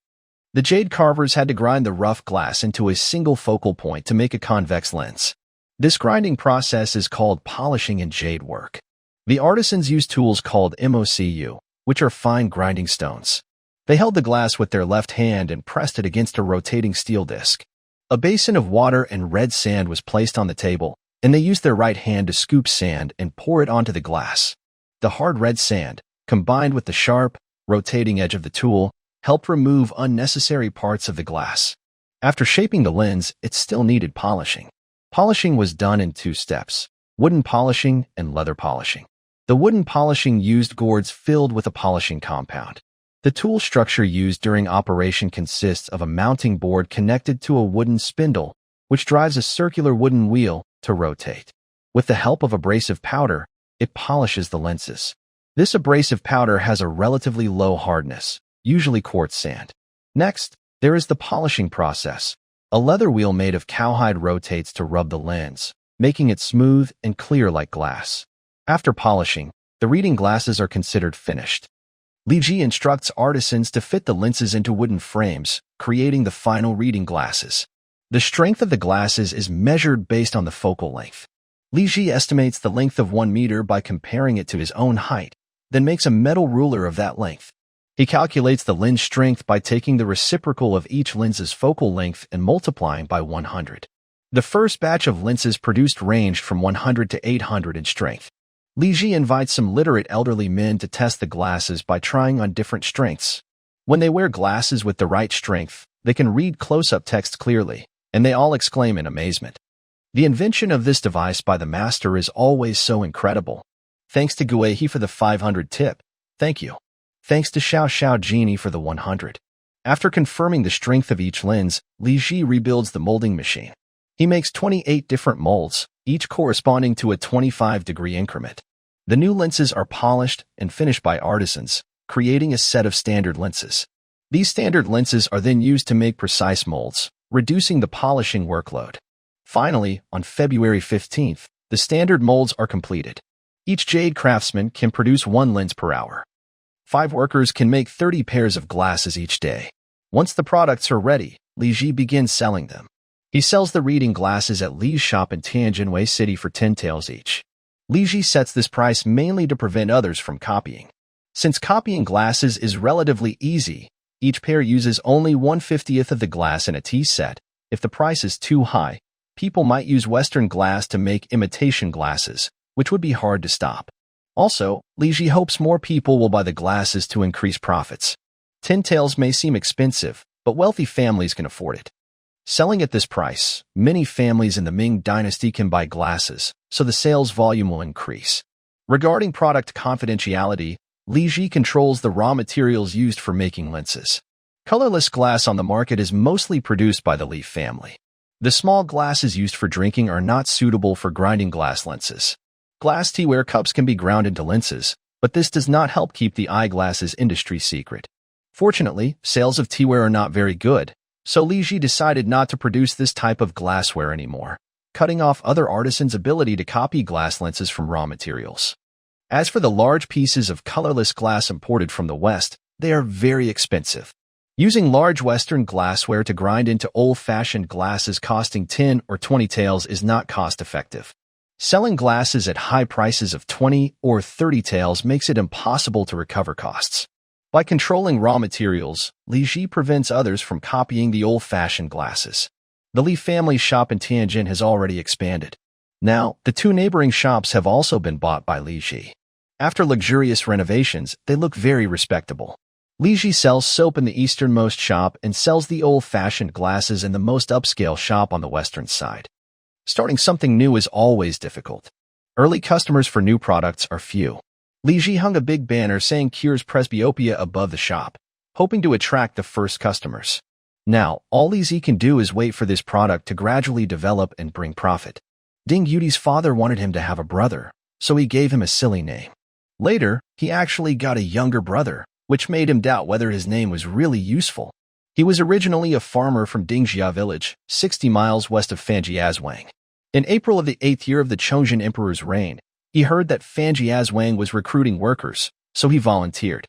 The jade carvers had to grind the rough glass into a single focal point to make a convex lens. This grinding process is called polishing in jade work. The artisans used tools called MOCU, which are fine grinding stones. They held the glass with their left hand and pressed it against a rotating steel disc. A basin of water and red sand was placed on the table, and they used their right hand to scoop sand and pour it onto the glass. The hard red sand, combined with the sharp, rotating edge of the tool, helped remove unnecessary parts of the glass. After shaping the lens, it still needed polishing. Polishing was done in 2 steps, wooden polishing and leather polishing. The wooden polishing used gourds filled with a polishing compound. The tool structure used during operation consists of a mounting board connected to a wooden spindle, which drives a circular wooden wheel to rotate. With the help of abrasive powder, it polishes the lenses. This abrasive powder has a relatively low hardness, usually quartz sand. Next, there is the polishing process. A leather wheel made of cowhide rotates to rub the lens, making it smooth and clear like glass. After polishing, the reading glasses are considered finished. Li Ji instructs artisans to fit the lenses into wooden frames, creating the final reading glasses. The strength of the glasses is measured based on the focal length. Li Ji estimates the length of 1 meter by comparing it to his own height, then makes a metal ruler of that length. He calculates the lens strength by taking the reciprocal of each lens's focal length and multiplying by 100. The first batch of lenses produced ranged from 100 to 800 in strength. Li Ji invites some literate elderly men to test the glasses by trying on different strengths. When they wear glasses with the right strength, they can read close-up text clearly, and they all exclaim in amazement. The invention of this device by the master is always so incredible. Thanks to Guihe for the 500 tip. Thank you. Thanks to Xiao Xiao Genie for the 100. After confirming the strength of each lens, Li Ji rebuilds the molding machine. He makes 28 different molds, each corresponding to a 25-degree increment. The new lenses are polished and finished by artisans, creating a set of standard lenses. These standard lenses are then used to make precise molds, reducing the polishing workload. Finally, on February 15th, the standard molds are completed. Each jade craftsman can produce 1 lens per hour. 5 workers can make 30 pairs of glasses each day. Once the products are ready, Li Ji begins selling them. He sells the reading glasses at Li's shop in Tianjinwei City for 10 taels each. Li Ji sets this price mainly to prevent others from copying. Since copying glasses is relatively easy, each pair uses only 1/50th of the glass in a tea set. If the price is too high, people might use Western glass to make imitation glasses, which would be hard to stop. Also, Li Ji hopes more people will buy the glasses to increase profits. 10 taels may seem expensive, but wealthy families can afford it. Selling at this price, many families in the Ming dynasty can buy glasses, so the sales volume will increase. Regarding product confidentiality, Li Ji controls the raw materials used for making lenses. Colorless glass on the market is mostly produced by the Li family. The small glasses used for drinking are not suitable for grinding glass lenses. Glass teaware cups can be ground into lenses, but this does not help keep the eyeglasses industry secret. Fortunately, sales of teaware are not very good, so Li Ji decided not to produce this type of glassware anymore, cutting off other artisans' ability to copy glass lenses from raw materials. As for the large pieces of colorless glass imported from the West, they are very expensive. Using large Western glassware to grind into old-fashioned glasses costing 10 or 20 taels is not cost-effective. Selling glasses at high prices of 20 or 30 taels makes it impossible to recover costs. By controlling raw materials, Li Ji prevents others from copying the old-fashioned glasses. The Li family shop in Tianjin has already expanded. Now, the 2 neighboring shops have also been bought by Li Ji. After luxurious renovations, they look very respectable. Li Ji sells soap in the easternmost shop and sells the old-fashioned glasses in the most upscale shop on the western side. Starting something new is always difficult. Early customers for new products are few. Li Ji hung a big banner saying cures presbyopia above the shop, hoping to attract the first customers. Now, all Li Ji can do is wait for this product to gradually develop and bring profit. Ding Yudi's father wanted him to have a brother, so he gave him a silly name. Later, he actually got a younger brother, which made him doubt whether his name was really useful. He was originally a farmer from Dingjia village, 60 miles west of Fanjiazwang. In April of the 8th year of the Chongzhen Emperor's reign, he heard that Fanjiazwang was recruiting workers, so he volunteered.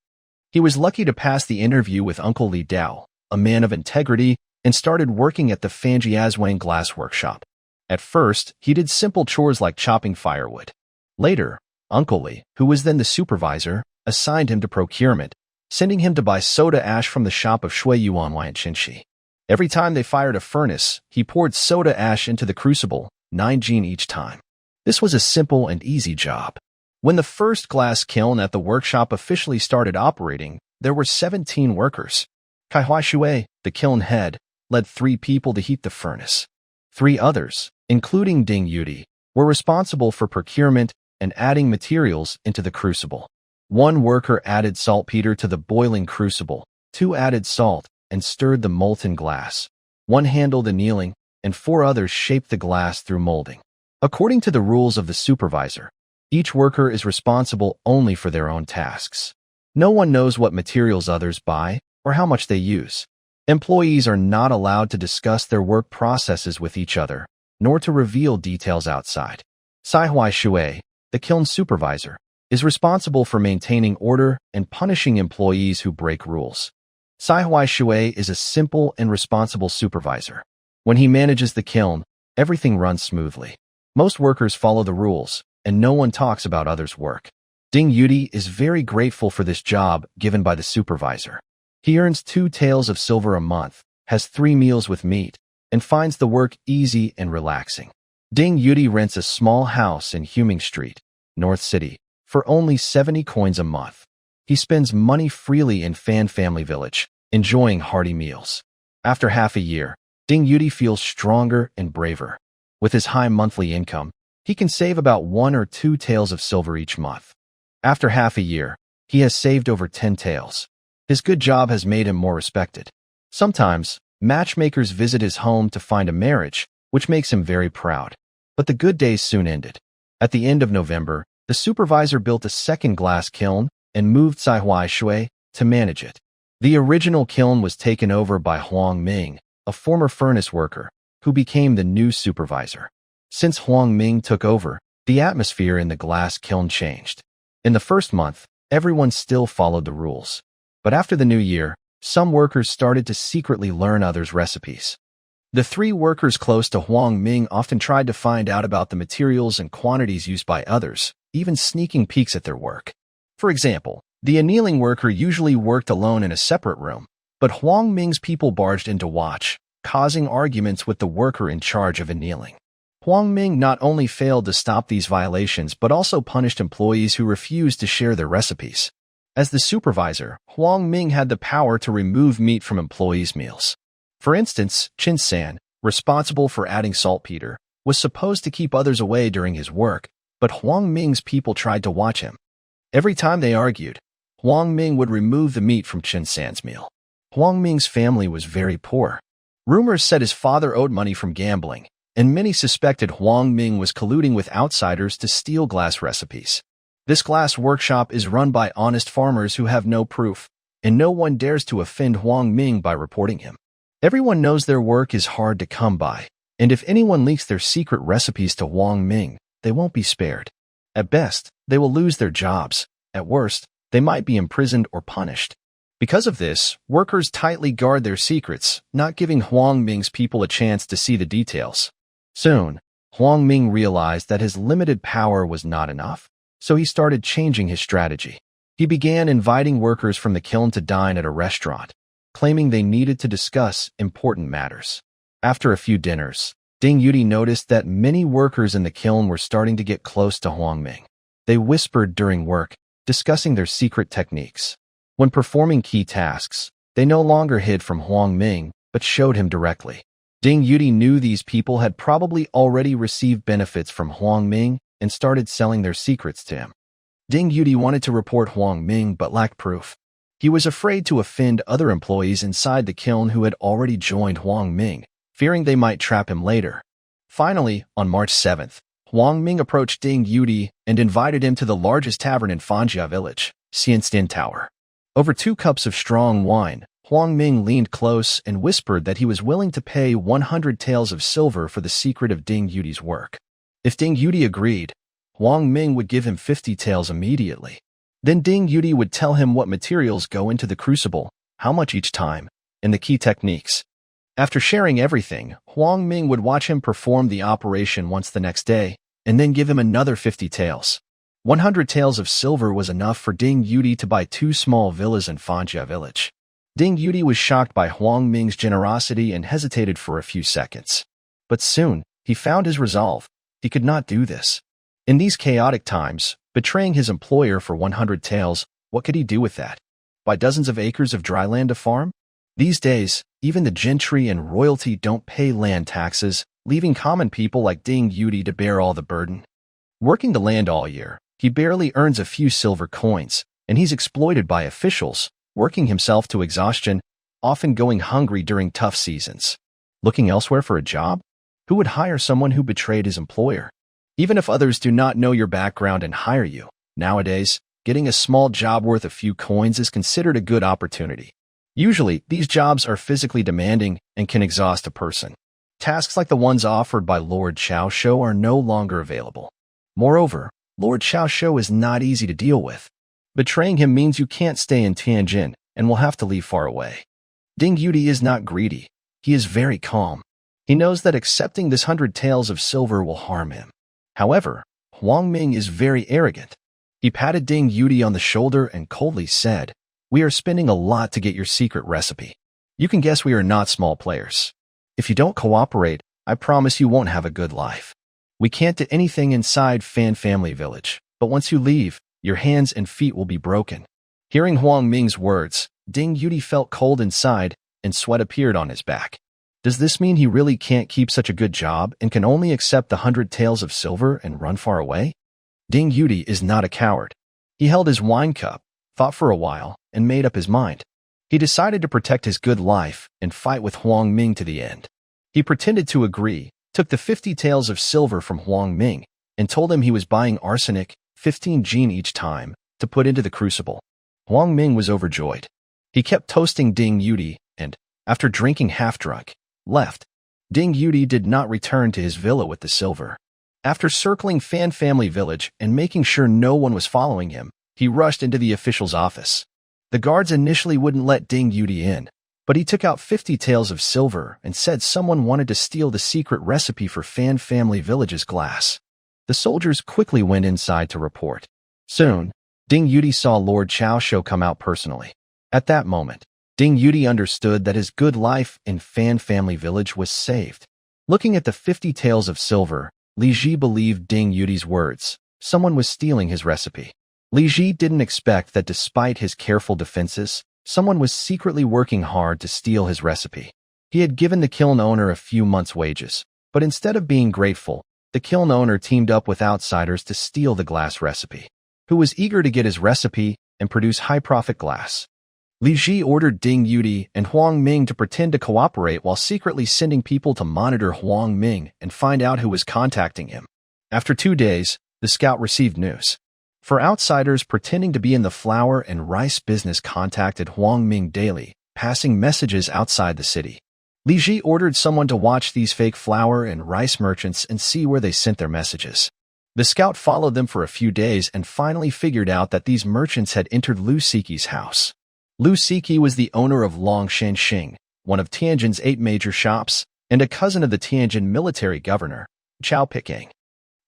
He was lucky to pass the interview with Uncle Li Dao, a man of integrity, and started working at the Fanjiazwang glass workshop. At first, he did simple chores like chopping firewood. Later, Uncle Li, who was then the supervisor, assigned him to procurement, sending him to buy soda ash from the shop of Shui Yuanwai in Qinshi. Every time they fired a furnace, he poured soda ash into the crucible, 9 jin each time. This was a simple and easy job. When the first glass kiln at the workshop officially started operating, there were 17 workers. Kaihua Shui, the kiln head, led 3 people to heat the furnace. 3 others, including Ding Yudi, were responsible for procurement and adding materials into the crucible. 1 worker added saltpeter to the boiling crucible, 2 added salt and stirred the molten glass. 1 handled the annealing, and 4 others shaped the glass through molding. According to the rules of the supervisor, each worker is responsible only for their own tasks. No one knows what materials others buy or how much they use. Employees are not allowed to discuss their work processes with each other, nor to reveal details outside. Saihua Shui, the kiln supervisor, is responsible for maintaining order and punishing employees who break rules. Saihua Shui is a simple and responsible supervisor. When he manages the kiln, everything runs smoothly. Most workers follow the rules, and no one talks about others' work. Ding Yudi is very grateful for this job given by the supervisor. He earns 2 taels of silver a month, has 3 meals with meat, and finds the work easy and relaxing. Ding Yudi rents a small house in Huming Street, North City, for only 70 coins a month. He spends money freely in Fan Family Village, enjoying hearty meals. After half a year, Ding Yudi feels stronger and braver. With his high monthly income, he can save about 1 or 2 taels of silver each month. After half a year, he has saved over 10 taels. His good job has made him more respected. Sometimes, matchmakers visit his home to find a marriage, which makes him very proud. But the good days soon ended. At the end of November, the supervisor built a second glass kiln and moved Cai Shui to manage it. The original kiln was taken over by Huang Ming, a former furnace worker, who became the new supervisor. Since Huang Ming took over, the atmosphere in the glass kiln changed. In the first month, everyone still followed the rules. But after the new year, some workers started to secretly learn others' recipes. The 3 workers close to Huang Ming often tried to find out about the materials and quantities used by others, even sneaking peeks at their work. For example, the annealing worker usually worked alone in a separate room, but Huang Ming's people barged in to watch, causing arguments with the worker in charge of annealing. Huang Ming not only failed to stop these violations but also punished employees who refused to share their recipes. As the supervisor, Huang Ming had the power to remove meat from employees' meals. For instance, Qin San, responsible for adding saltpeter, was supposed to keep others away during his work, but Huang Ming's people tried to watch him. Every time they argued, Huang Ming would remove the meat from Qin San's meal. Huang Ming's family was very poor. Rumors said his father owed money from gambling, and many suspected Huang Ming was colluding with outsiders to steal glass recipes. This glass workshop is run by honest farmers who have no proof, and no one dares to offend Huang Ming by reporting him. Everyone knows their work is hard to come by, and if anyone leaks their secret recipes to Huang Ming, they won't be spared. At best, they will lose their jobs. At worst, they might be imprisoned or punished. Because of this, workers tightly guard their secrets, not giving Huang Ming's people a chance to see the details. Soon, Huang Ming realized that his limited power was not enough, so he started changing his strategy. He began inviting workers from the kiln to dine at a restaurant, claiming they needed to discuss important matters. After a few dinners, Ding Yudi noticed that many workers in the kiln were starting to get close to Huang Ming. They whispered during work, discussing their secret techniques. When performing key tasks, they no longer hid from Huang Ming, but showed him directly. Ding Yudi knew these people had probably already received benefits from Huang Ming and started selling their secrets to him. Ding Yudi wanted to report Huang Ming but lacked proof. He was afraid to offend other employees inside the kiln who had already joined Huang Ming, fearing they might trap him later. Finally, on March 7th, Huang Ming approached Ding Yudi and invited him to the largest tavern in Fanjia village, Xianstin Tower. Over 2 cups of strong wine, Huang Ming leaned close and whispered that he was willing to pay 100 taels of silver for the secret of Ding Yudi's work. If Ding Yudi agreed, Huang Ming would give him 50 taels immediately. Then Ding Yudi would tell him what materials go into the crucible, how much each time, and the key techniques. After sharing everything, Huang Ming would watch him perform the operation once the next day, and then give him another 50 taels. 100 taels of silver was enough for Ding Yudi to buy 2 small villas in Fanjia village. Ding Yudi was shocked by Huang Ming's generosity and hesitated for a few seconds. But soon, he found his resolve. He could not do this. In these chaotic times, betraying his employer for 100 taels, what could he do with that? Buy dozens of acres of dry land to farm? These days, even the gentry and royalty don't pay land taxes, leaving common people like Ding Yudi to bear all the burden. Working the land all year, he barely earns a few silver coins, and he's exploited by officials, working himself to exhaustion, often going hungry during tough seasons. Looking elsewhere for a job? Who would hire someone who betrayed his employer? Even if others do not know your background and hire you, nowadays, getting a small job worth a few coins is considered a good opportunity. Usually, these jobs are physically demanding and can exhaust a person. Tasks like the ones offered by Lord Xiao Shou are no longer available. Moreover, Lord Xiao Shou is not easy to deal with. Betraying him means you can't stay in Tianjin and will have to leave far away. Ding Yudi is not greedy. He is very calm. He knows that accepting this 100 taels of silver will harm him. However, Huang Ming is very arrogant. He patted Ding Yudi on the shoulder and coldly said, "We are spending a lot to get your secret recipe. You can guess we are not small players. If you don't cooperate, I promise you won't have a good life. We can't do anything inside Fan Family Village, but once you leave, your hands and feet will be broken." Hearing Huang Ming's words, Ding Yudi felt cold inside and sweat appeared on his back. Does this mean he really can't keep such a good job and can only accept the 100 taels of silver and run far away? Ding Yudi is not a coward. He held his wine cup, thought for a while, and made up his mind. He decided to protect his good life and fight with Huang Ming to the end. He pretended to agree, took the 50 taels of silver from Huang Ming and told him he was buying arsenic, 15 jin each time, to put into the crucible. Huang Ming was overjoyed. He kept toasting Ding Yudi and, after drinking half-drunk, left. Ding Yudi did not return to his villa with the silver. After circling Fan Family Village and making sure no one was following him, he rushed into the official's office. The guards initially wouldn't let Ding Yudi in, but he took out 50 taels of silver and said someone wanted to steal the secret recipe for Fan Family Village's glass. The soldiers quickly went inside to report. Soon, Ding Yudi saw Lord Chao Shou come out personally. At that moment, Ding Yudi understood that his good life in Fan Family Village was saved. Looking at the 50 taels of silver, Li Ji believed Ding Yudi's words. Someone was stealing his recipe. Li Ji didn't expect that despite his careful defenses, someone was secretly working hard to steal his recipe. He had given the kiln owner a few months' wages, but instead of being grateful, the kiln owner teamed up with outsiders to steal the glass recipe, who was eager to get his recipe and produce high-profit glass. Li Ji ordered Ding Yudi and Huang Ming to pretend to cooperate while secretly sending people to monitor Huang Ming and find out who was contacting him. After 2 days, the scout received news. For outsiders pretending to be in the flour and rice business contacted Huang Ming daily, passing messages outside the city. Li Ji ordered someone to watch these fake flour and rice merchants and see where they sent their messages. The scout followed them for a few days and finally figured out that these merchants had entered Lu Siqi's house. Lu Siqi was the owner of Long Shenxing, one of Tianjin's 8 major shops, and a cousin of the Tianjin military governor, Chao Piqing.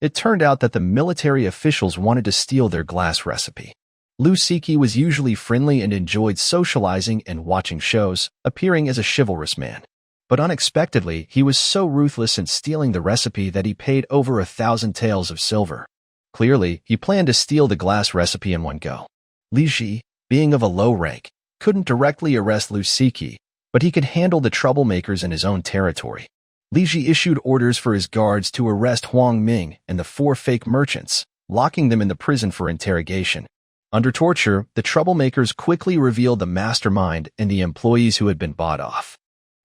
It turned out that the military officials wanted to steal their glass recipe. Lu Siqi was usually friendly and enjoyed socializing and watching shows, appearing as a chivalrous man. But unexpectedly, he was so ruthless in stealing the recipe that he paid over 1,000 taels of silver. Clearly, he planned to steal the glass recipe in one go. Li Ji, being of a low rank, couldn't directly arrest Lu Siqi, but he could handle the troublemakers in his own territory. Li Ji issued orders for his guards to arrest Huang Ming and the 4 fake merchants, locking them in the prison for interrogation. Under torture, the troublemakers quickly revealed the mastermind and the employees who had been bought off.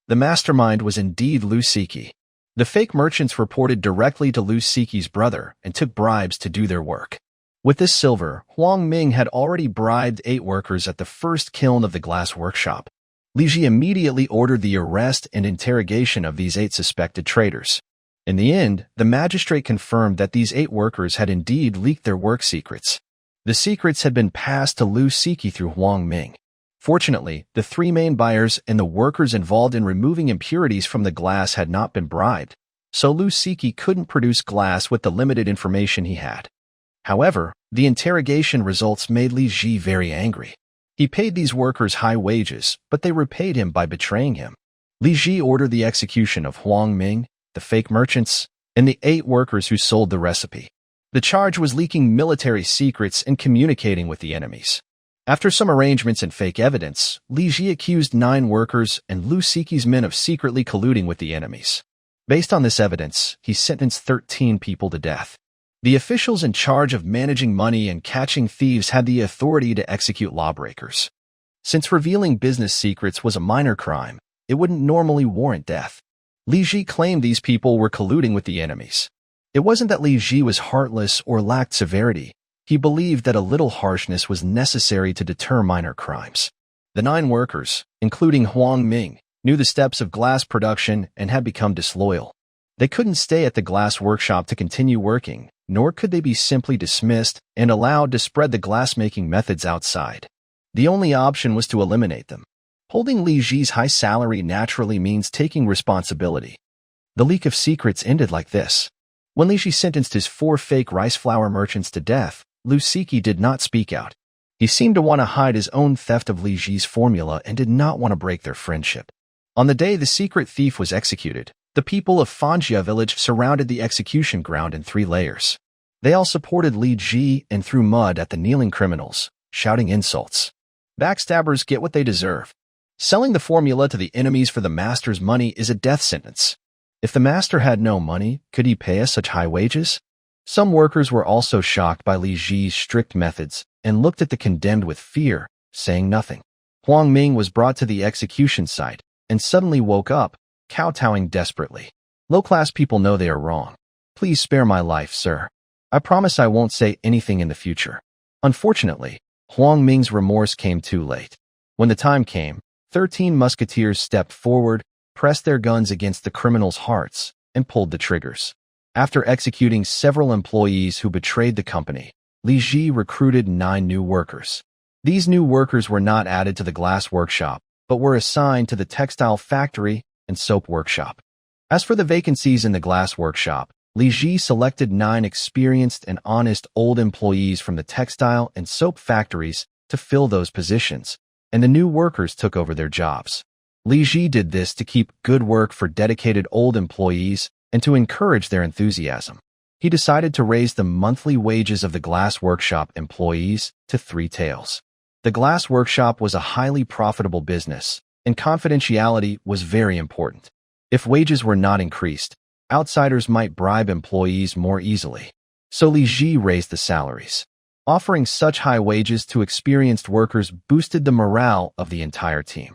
The mastermind was indeed Lu Siqi. The fake merchants reported directly to Lu Siqi's brother and took bribes to do their work. With this silver, Huang Ming had already bribed 8 workers at the first kiln of the glass workshop. Li Ji immediately ordered the arrest and interrogation of these 8 suspected traitors. In the end, the magistrate confirmed that these 8 workers had indeed leaked their work secrets. The secrets had been passed to Lu Siqi through Huang Ming. Fortunately, the 3 main buyers and the workers involved in removing impurities from the glass had not been bribed, so Lu Siqi couldn't produce glass with the limited information he had. However, the interrogation results made Li Ji very angry. He paid these workers high wages, but they repaid him by betraying him. Li Ji ordered the execution of Huang Ming, the fake merchants, and the 8 workers who sold the recipe. The charge was leaking military secrets and communicating with the enemies. After some arrangements and fake evidence, Li Ji accused 9 workers and Lu Siqi's men of secretly colluding with the enemies. Based on this evidence, he sentenced 13 people to death. The officials in charge of managing money and catching thieves had the authority to execute lawbreakers. Since revealing business secrets was a minor crime, it wouldn't normally warrant death. Li Ji claimed these people were colluding with the enemies. It wasn't that Li Ji was heartless or lacked severity. He believed that a little harshness was necessary to deter minor crimes. The 9 workers, including Huang Ming, knew the steps of glass production and had become disloyal. They couldn't stay at the glass workshop to continue working, nor could they be simply dismissed and allowed to spread the glass-making methods outside. The only option was to eliminate them. Holding Li Ji's high salary naturally means taking responsibility. The leak of secrets ended like this. When Li Ji sentenced his 4 fake rice flour merchants to death, Lu Siqi did not speak out. He seemed to want to hide his own theft of Li Ji's formula and did not want to break their friendship. On the day the secret thief was executed, the people of Fanjia village surrounded the execution ground in 3 layers. They all supported Li Ji and threw mud at the kneeling criminals, shouting insults. Backstabbers get what they deserve. Selling the formula to the enemies for the master's money is a death sentence. If the master had no money, could he pay us such high wages? Some workers were also shocked by Li Ji's strict methods and looked at the condemned with fear, saying nothing. Huang Ming was brought to the execution site and suddenly woke up, kowtowing desperately. Low-class people know they are wrong. Please spare my life, sir. I promise I won't say anything in the future. Unfortunately, Huang Ming's remorse came too late. When the time came, 13 musketeers stepped forward, pressed their guns against the criminals' hearts, and pulled the triggers. After executing several employees who betrayed the company, Li Ji recruited 9 new workers. These new workers were not added to the glass workshop, but were assigned to the textile factory and soap workshop. As for the vacancies in the glass workshop, Li Ji selected 9 experienced and honest old employees from the textile and soap factories to fill those positions, and the new workers took over their jobs. Li Ji did this to keep good work for dedicated old employees and to encourage their enthusiasm. He decided to raise the monthly wages of the glass workshop employees to 3 taels. The glass workshop was a highly profitable business, and confidentiality was very important. If wages were not increased, outsiders might bribe employees more easily. So Li Ji raised the salaries. Offering such high wages to experienced workers boosted the morale of the entire team.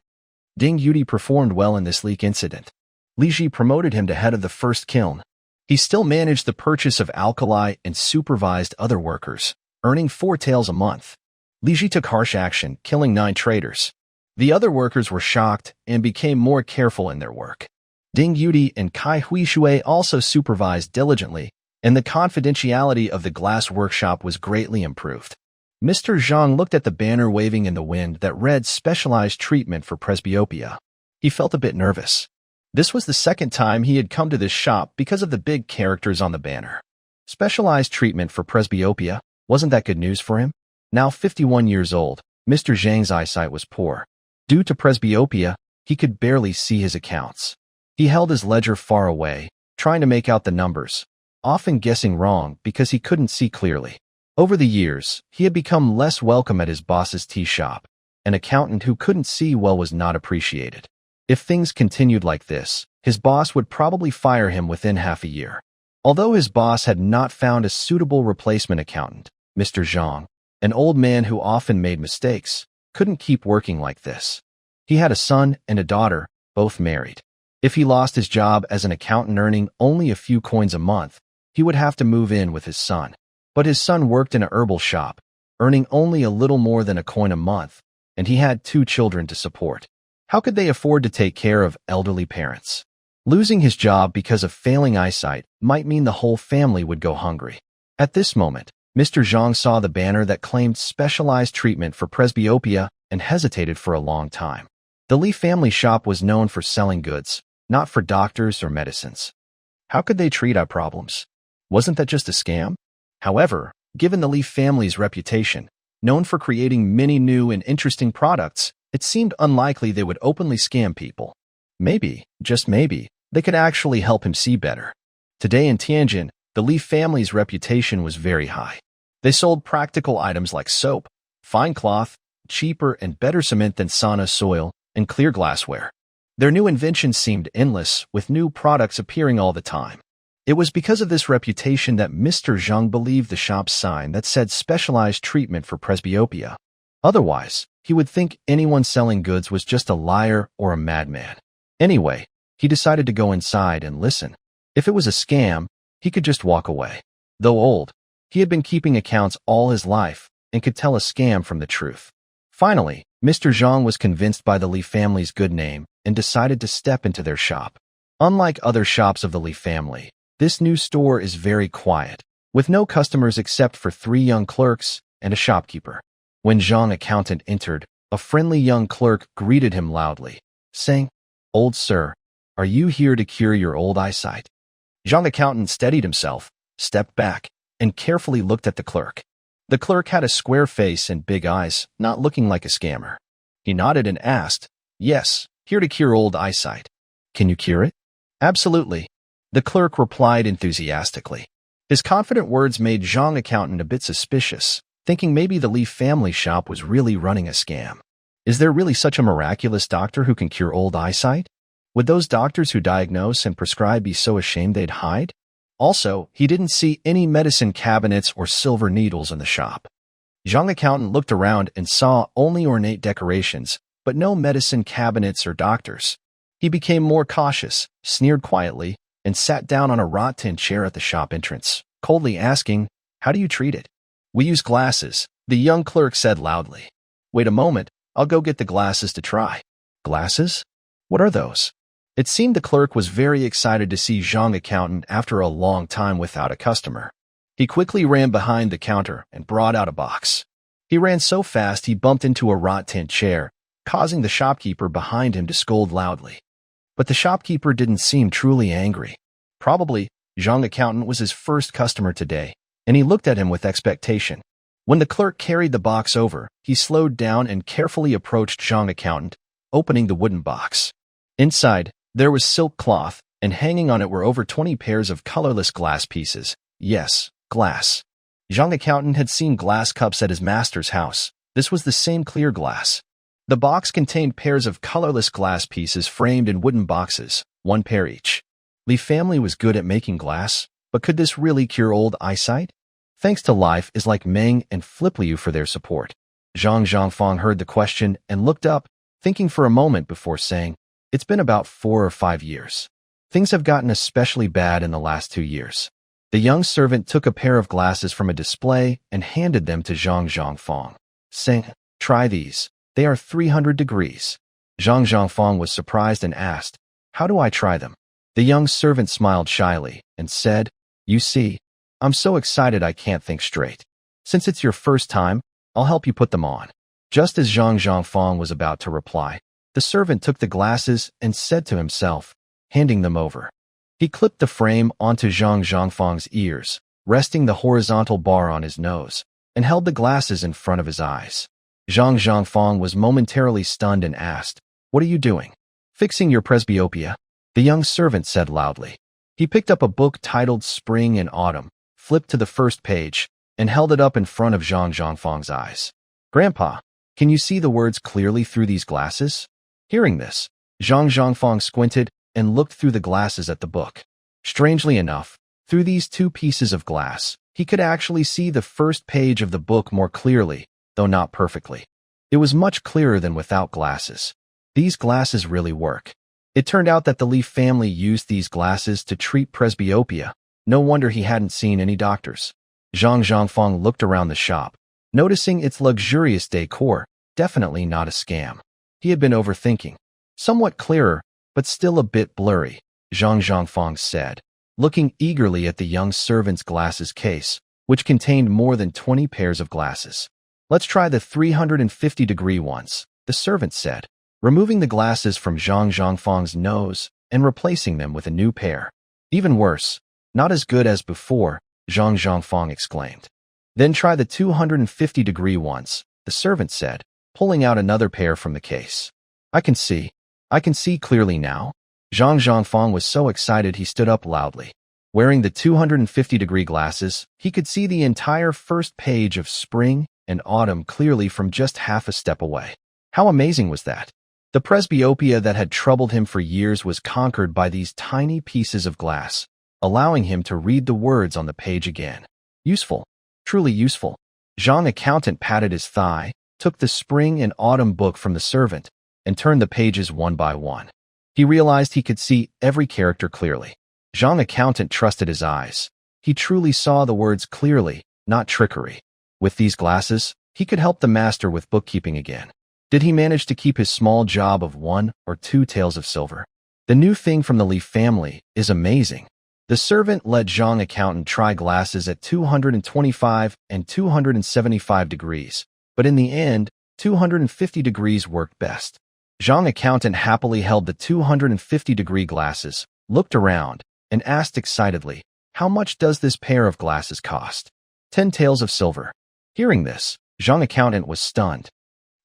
Ding Yudi performed well in this leak incident. Li Ji promoted him to head of the first kiln. He still managed the purchase of alkali and supervised other workers, earning 4 taels a month. Li Ji took harsh action, killing 9 traitors. The other workers were shocked and became more careful in their work. Ding Yudi and Kai Huishui also supervised diligently, and the confidentiality of the glass workshop was greatly improved. Mr. Zhang looked at the banner waving in the wind that read Specialized Treatment for Presbyopia. He felt a bit nervous. This was the second time he had come to this shop because of the big characters on the banner. Specialized treatment for presbyopia, wasn't that good news for him? Now 51 years old, Mr. Zhang's eyesight was poor. Due to presbyopia, he could barely see his accounts. He held his ledger far away, trying to make out the numbers, often guessing wrong because he couldn't see clearly. Over the years, he had become less welcome at his boss's tea shop. An accountant who couldn't see well was not appreciated. If things continued like this, his boss would probably fire him within half a year. Although his boss had not found a suitable replacement accountant, Mr. Zhang, an old man who often made mistakes, couldn't keep working like this. He had a son and a daughter, both married. If he lost his job as an accountant earning only a few coins a month, he would have to move in with his son. But his son worked in a herbal shop, earning only a little more than a coin a month, and he had 2 children to support. How could they afford to take care of elderly parents? Losing his job because of failing eyesight might mean the whole family would go hungry. At this moment, Mr. Zhang saw the banner that claimed specialized treatment for presbyopia and hesitated for a long time. The Li family shop was known for selling goods, not for doctors or medicines. How could they treat eye problems? Wasn't that just a scam? However, given the Li family's reputation, known for creating many new and interesting products, it seemed unlikely they would openly scam people. Maybe, just maybe, they could actually help him see better. Today in Tianjin, the Li family's reputation was very high. They sold practical items like soap, fine cloth, cheaper and better cement than sauna soil, and clear glassware. Their new inventions seemed endless, with new products appearing all the time. It was because of this reputation that Mr. Zhang believed the shop's sign that said specialized treatment for presbyopia. Otherwise, he would think anyone selling goods was just a liar or a madman. Anyway, he decided to go inside and listen. If it was a scam, he could just walk away. Though old, he had been keeping accounts all his life and could tell a scam from the truth. Finally, Mr. Zhang was convinced by the Li family's good name and decided to step into their shop. Unlike other shops of the Li family, this new store is very quiet, with no customers except for 3 young clerks and a shopkeeper. When Zhang accountant entered, a friendly young clerk greeted him loudly, saying, "Old sir, are you here to cure your old eyesight?" Zhang accountant steadied himself, stepped back, and carefully looked at the clerk. The clerk had a square face and big eyes, not looking like a scammer. He nodded and asked, "Yes, here to cure old eyesight. Can you cure it?" "Absolutely," the clerk replied enthusiastically. His confident words made Zhang accountant a bit suspicious, thinking maybe the Li family shop was really running a scam. Is there really such a miraculous doctor who can cure old eyesight? Would those doctors who diagnose and prescribe be so ashamed they'd hide? Also, he didn't see any medicine cabinets or silver needles in the shop. Zhang accountant looked around and saw only ornate decorations, but no medicine cabinets or doctors. He became more cautious, sneered quietly, and sat down on a wrought tin chair at the shop entrance, coldly asking, "How do you treat it?" "We use glasses," the young clerk said loudly. "Wait a moment, I'll go get the glasses to try." "Glasses? What are those?" It seemed the clerk was very excited to see Zhang Accountant after a long time without a customer. He quickly ran behind the counter and brought out a box. He ran so fast he bumped into a wrought tin chair, causing the shopkeeper behind him to scold loudly. But the shopkeeper didn't seem truly angry. Probably, Zhang Accountant was his first customer today, and he looked at him with expectation. When the clerk carried the box over, he slowed down and carefully approached Zhang Accountant, opening the wooden box. Inside, there was silk cloth, and hanging on it were over 20 pairs of colorless glass pieces. Yes, glass. Zhang Accountant had seen glass cups at his master's house. This was the same clear glass. The box contained pairs of colorless glass pieces framed in wooden boxes, 1 pair each. Li family was good at making glass, but could this really cure old eyesight? Thanks to Life is like Meng and Flip Liu for their support. Zhang Zhangfang heard the question and looked up, thinking for a moment before saying, "It's been about 4 or 5 years. Things have gotten especially bad in the last 2 years." The young servant took a pair of glasses from a display and handed them to Zhang Zhangfang, saying, "Try these. They are 300 degrees. Zhang Zhangfang was surprised and asked, "How do I try them?" The young servant smiled shyly and said, "You see, I'm so excited I can't think straight. Since it's your first time, I'll help you put them on." Just as Zhang Zhangfang was about to reply, the servant took the glasses and said to himself, handing them over. He clipped the frame onto Zhang Zhangfang's ears, resting the horizontal bar on his nose, and held the glasses in front of his eyes. Zhang Zhangfang was momentarily stunned and asked, "What are you doing?" "Fixing your presbyopia," the young servant said loudly. He picked up a book titled Spring and Autumn, flipped to the first page, and held it up in front of Zhang Zhangfang's eyes. "Grandpa, can you see the words clearly through these glasses?" Hearing this, Zhang Zhangfang squinted and looked through the glasses at the book. Strangely enough, through these 2 pieces of glass, he could actually see the first page of the book more clearly, though not perfectly. It was much clearer than without glasses. These glasses really work. It turned out that the Li family used these glasses to treat presbyopia. No wonder he hadn't seen any doctors. Zhang Zhangfang looked around the shop, noticing its luxurious decor, definitely not a scam. He had been overthinking. Somewhat clearer, but still a bit blurry, Zhang Zhangfang said, looking eagerly at the young servant's glasses case, which contained more than 20 pairs of glasses. "Let's try the 350-degree ones," the servant said, removing the glasses from Zhang Zhangfang's nose and replacing them with a new pair. "Even worse, not as good as before," Zhang Zhangfang exclaimed. "Then try the 250-degree ones," the servant said, pulling out another pair from the case. I can see clearly now." Zhang Zhangfang was so excited he stood up loudly. Wearing the 250-degree glasses, he could see the entire first page of Spring and Autumn clearly from just half a step away. How amazing was that? The presbyopia that had troubled him for years was conquered by these tiny pieces of glass, allowing him to read the words on the page again. Useful. Truly useful. Zhang Accountant patted his thigh, took the Spring and Autumn book from the servant, and turned the pages one by one. He realized he could see every character clearly. Zhang Accountant trusted his eyes. He truly saw the words clearly, not trickery. With these glasses, he could help the master with bookkeeping again. Did he manage to keep his small job of 1 or 2 taels of silver? The new thing from the Li family is amazing. The servant let Zhang Accountant try glasses at 225 and 275 degrees, but in the end, 250 degrees worked best. Zhang Accountant happily held the 250-degree glasses, looked around, and asked excitedly, "How much does this pair of glasses cost?" 10 taels of silver. Hearing this, Zhang Accountant was stunned.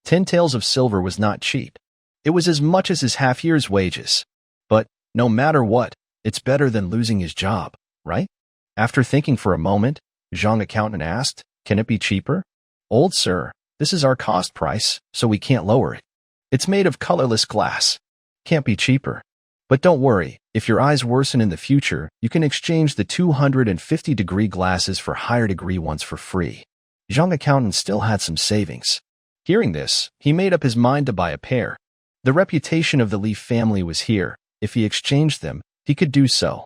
10 taels of silver was not cheap. It was as much as his half-year's wages. But, no matter what, it's better than losing his job, right? After thinking for a moment, Zhang Accountant asked, "Can it be cheaper?" "Old sir, this is our cost price, so we can't lower it. It's made of colorless glass. Can't be cheaper. But don't worry, if your eyes worsen in the future, you can exchange the 250-degree glasses for higher-degree ones for free." Zhang Accountant still had some savings. Hearing this, he made up his mind to buy a pair. The reputation of the Li family was here. If he exchanged them, he could do so.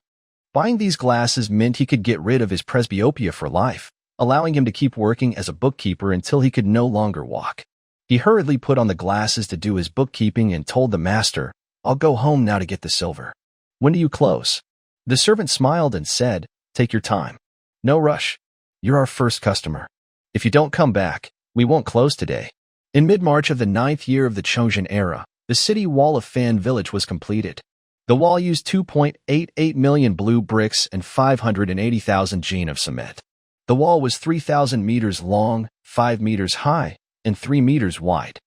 Buying these glasses meant he could get rid of his presbyopia for life, allowing him to keep working as a bookkeeper until he could no longer walk. He hurriedly put on the glasses to do his bookkeeping and told the master, "I'll go home now to get the silver." "When do you close?" The servant smiled and said, "Take your time. No rush. You're our first customer. If you don't come back, we won't close today." In mid-March of the 9th year of the Chojin era, the city wall of Fan Village was completed. The wall used 2.88 million blue bricks and 580,000 jin of cement. The wall was 3,000 meters long, 5 meters high, and 3 meters wide.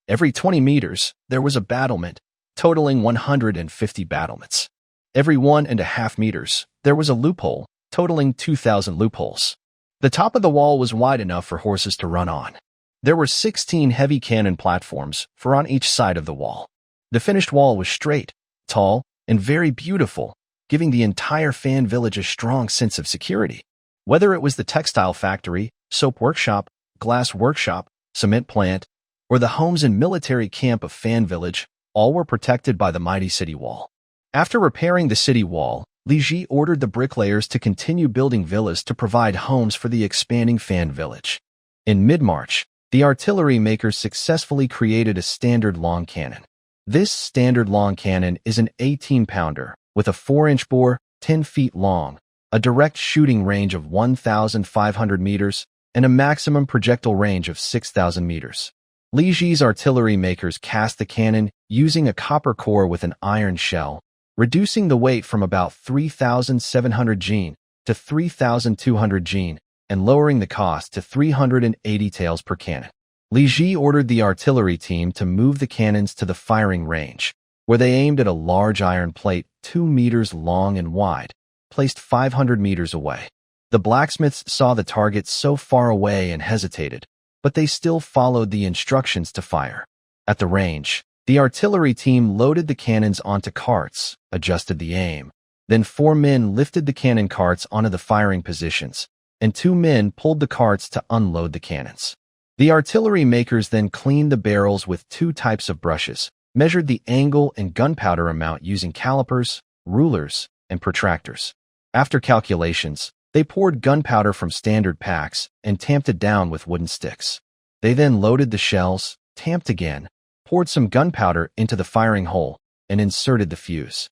Every 20 meters, there was a battlement, totaling 150 battlements. Every 1.5 meters, there was a loophole, totaling 2,000 loopholes. The top of the wall was wide enough for horses to run on. There were 16 heavy cannon platforms, 4 on each side of the wall. The finished wall was straight, tall, and very beautiful, giving the entire Fan Village a strong sense of security. Whether it was the textile factory, soap workshop, glass workshop, cement plant, or the homes and military camp of Fan Village, all were protected by the mighty city wall. After repairing the city wall, Li Ji ordered the bricklayers to continue building villas to provide homes for the expanding Fan Village. In mid-March, the artillery makers successfully created a standard long cannon. This standard long cannon is an 18-pounder with a 4-inch bore, 10 feet long, a direct shooting range of 1,500 meters, and a maximum projectile range of 6,000 meters. Li Ji's artillery makers cast the cannon using a copper core with an iron shell, reducing the weight from about 3,700 jin to 3,200 jin, and lowering the cost to 380 taels per cannon. Li Ji ordered the artillery team to move the cannons to the firing range, where they aimed at a large iron plate 2 meters long and wide, placed 500 meters away. The blacksmiths saw the target so far away and hesitated, but they still followed the instructions to fire. At the range, the artillery team loaded the cannons onto carts, adjusted the aim. Then 4 men lifted the cannon carts onto the firing positions, and 2 men pulled the carts to unload the cannons. The artillery makers then cleaned the barrels with 2 types of brushes, measured the angle and gunpowder amount using calipers, rulers, and protractors. After calculations, they poured gunpowder from standard packs and tamped it down with wooden sticks. They then loaded the shells, tamped again, poured some gunpowder into the firing hole, and inserted the fuse.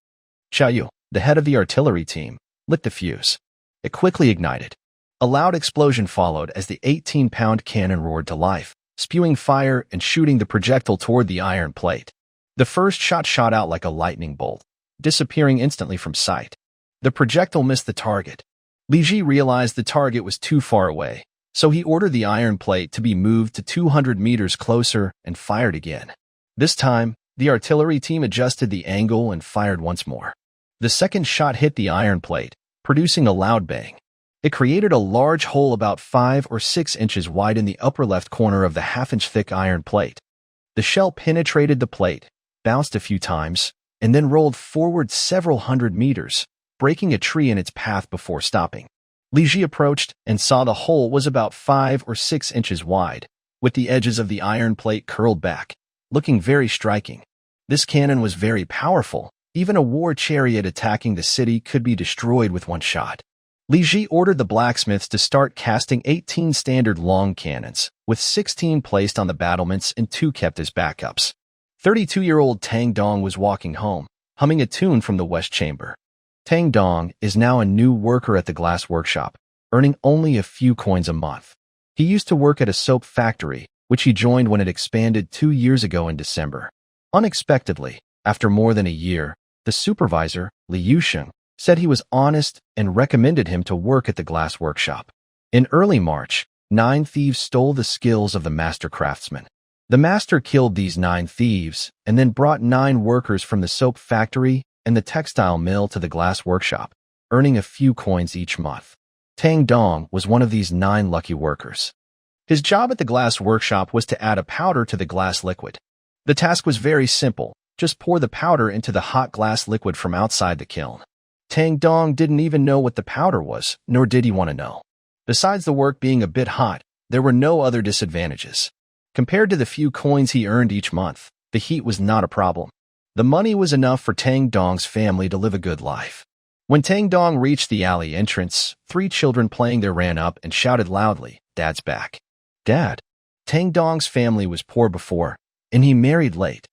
Xiaoyu, the head of the artillery team, lit the fuse. It quickly ignited. A loud explosion followed as the 18-pound cannon roared to life, spewing fire and shooting the projectile toward the iron plate. The first shot shot out like a lightning bolt, disappearing instantly from sight. The projectile missed the target. Li Ji realized the target was too far away, so he ordered the iron plate to be moved to 200 meters closer and fired again. This time, the artillery team adjusted the angle and fired once more. The second shot hit the iron plate, producing a loud bang. It created a large hole about 5 or 6 inches wide in the upper left corner of the half-inch thick iron plate. The shell penetrated the plate, bounced a few times, and then rolled forward several hundred meters, breaking a tree in its path before stopping. Li Ji approached and saw the hole was about 5 or 6 inches wide, with the edges of the iron plate curled back, looking very striking. This cannon was very powerful. Even a war chariot attacking the city could be destroyed with one shot. Li Ji ordered the blacksmiths to start casting 18 standard long cannons, with 16 placed on the battlements and 2 kept as backups. 32-year-old Tang Dong was walking home, humming a tune from the west chamber. Tang Dong is now a new worker at the glass workshop, earning only a few coins a month. He used to work at a soap factory, which he joined when it expanded 2 years ago in December. Unexpectedly, after more than a year, the supervisor, Li Yusheng, said he was honest and recommended him to work at the glass workshop. In early March, 9 thieves stole the skills of the master craftsman. The master killed these 9 thieves and then brought 9 workers from the soap factory and the textile mill to the glass workshop, earning a few coins each month. Tang Dong was one of these 9 lucky workers. His job at the glass workshop was to add a powder to the glass liquid. The task was very simple. Just pour the powder into the hot glass liquid from outside the kiln. Tang Dong didn't even know what the powder was, nor did he want to know. Besides the work being a bit hot, there were no other disadvantages. Compared to the few coins he earned each month, the heat was not a problem. The money was enough for Tang Dong's family to live a good life. When Tang Dong reached the alley entrance, 3 children playing there ran up and shouted loudly, "Dad's back." Dad. Tang Dong's family was poor before, and he married late.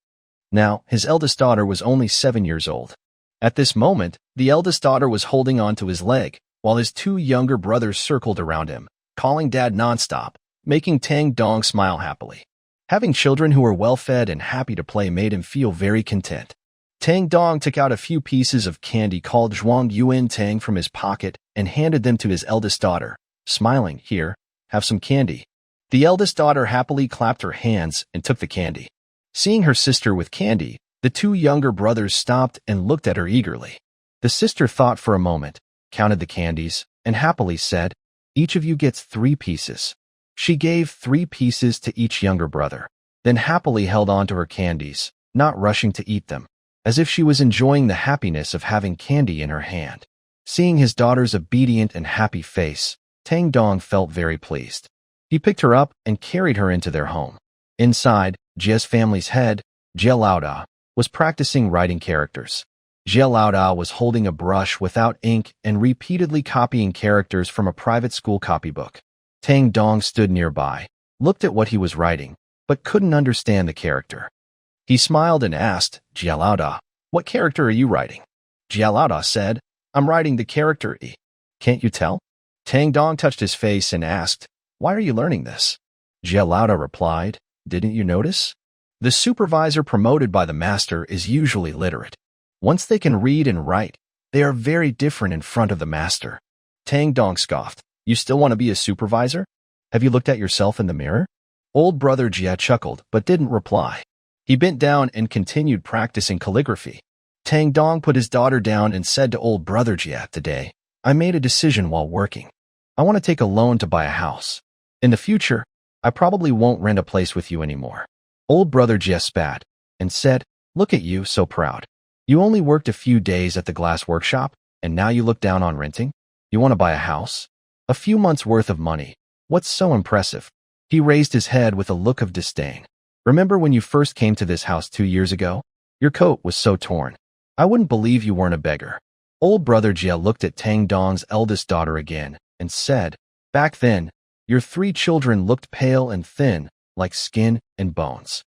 Now, his eldest daughter was only 7 years old. At this moment, the eldest daughter was holding on to his leg, while his 2 younger brothers circled around him, calling Dad nonstop, making Tang Dong smile happily. Having children who were well-fed and happy to play made him feel very content. Tang Dong took out a few pieces of candy called Zhuang Yuan Tang from his pocket and handed them to his eldest daughter, smiling, "Here, have some candy." The eldest daughter happily clapped her hands and took the candy. Seeing her sister with candy, the 2 younger brothers stopped and looked at her eagerly. The sister thought for a moment, counted the candies, and happily said, "Each of you gets 3 pieces." She gave 3 pieces to each younger brother, then happily held on to her candies, not rushing to eat them, as if she was enjoying the happiness of having candy in her hand. Seeing his daughter's obedient and happy face, Tang Dong felt very pleased. He picked her up and carried her into their home. Inside, Jie's family's head, Jie Laoda, was practicing writing characters. Jie Laoda was holding a brush without ink and repeatedly copying characters from a private school copybook. Tang Dong stood nearby, looked at what he was writing, but couldn't understand the character. He smiled and asked, "Jie Laoda, what character are you writing?" Jie Laoda said, "I'm writing the character E. Can't you tell?" Tang Dong touched his face and asked, "Why are you learning this?" Jie Laoda replied, "Didn't you notice? The supervisor promoted by the master is usually literate. Once they can read and write, they are very different in front of the master." Tang Dong scoffed, "You still want to be a supervisor? Have you looked at yourself in the mirror?" Old brother Jie chuckled but didn't reply. He bent down and continued practicing calligraphy. Tang Dong put his daughter down and said to old brother Jie, "Today, I made a decision while working. I want to take a loan to buy a house. In the future, I probably won't rent a place with you anymore." Old brother Jie spat and said, "Look at you, so proud. You only worked a few days at the glass workshop, and now you look down on renting? You want to buy a house? A few months' worth of money. What's so impressive?" He raised his head with a look of disdain. "Remember when you first came to this house 2 years ago? Your coat was so torn. I wouldn't believe you weren't a beggar." Old brother Jie looked at Tang Dong's eldest daughter again and said, "Back then, your 3 children looked pale and thin, like skin and bones.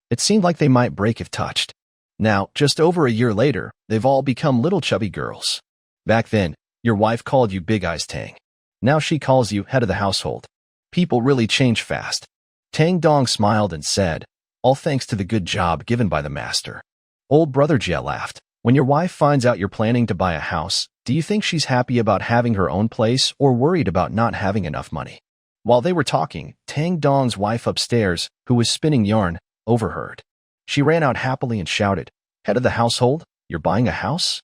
It seemed like they might break if touched. Now, just over a year later, they've all become little chubby girls. Back then, your wife called you Big Eyes Tang. Now she calls you head of the household. People really change fast." Tang Dong smiled and said, "All thanks to the good job given by the master." Old brother Jie laughed. "When your wife finds out you're planning to buy a house, do you think she's happy about having her own place or worried about not having enough money?" While they were talking, Tang Dong's wife upstairs, who was spinning yarn, overheard. She ran out happily and shouted, "Head of the household, you're buying a house?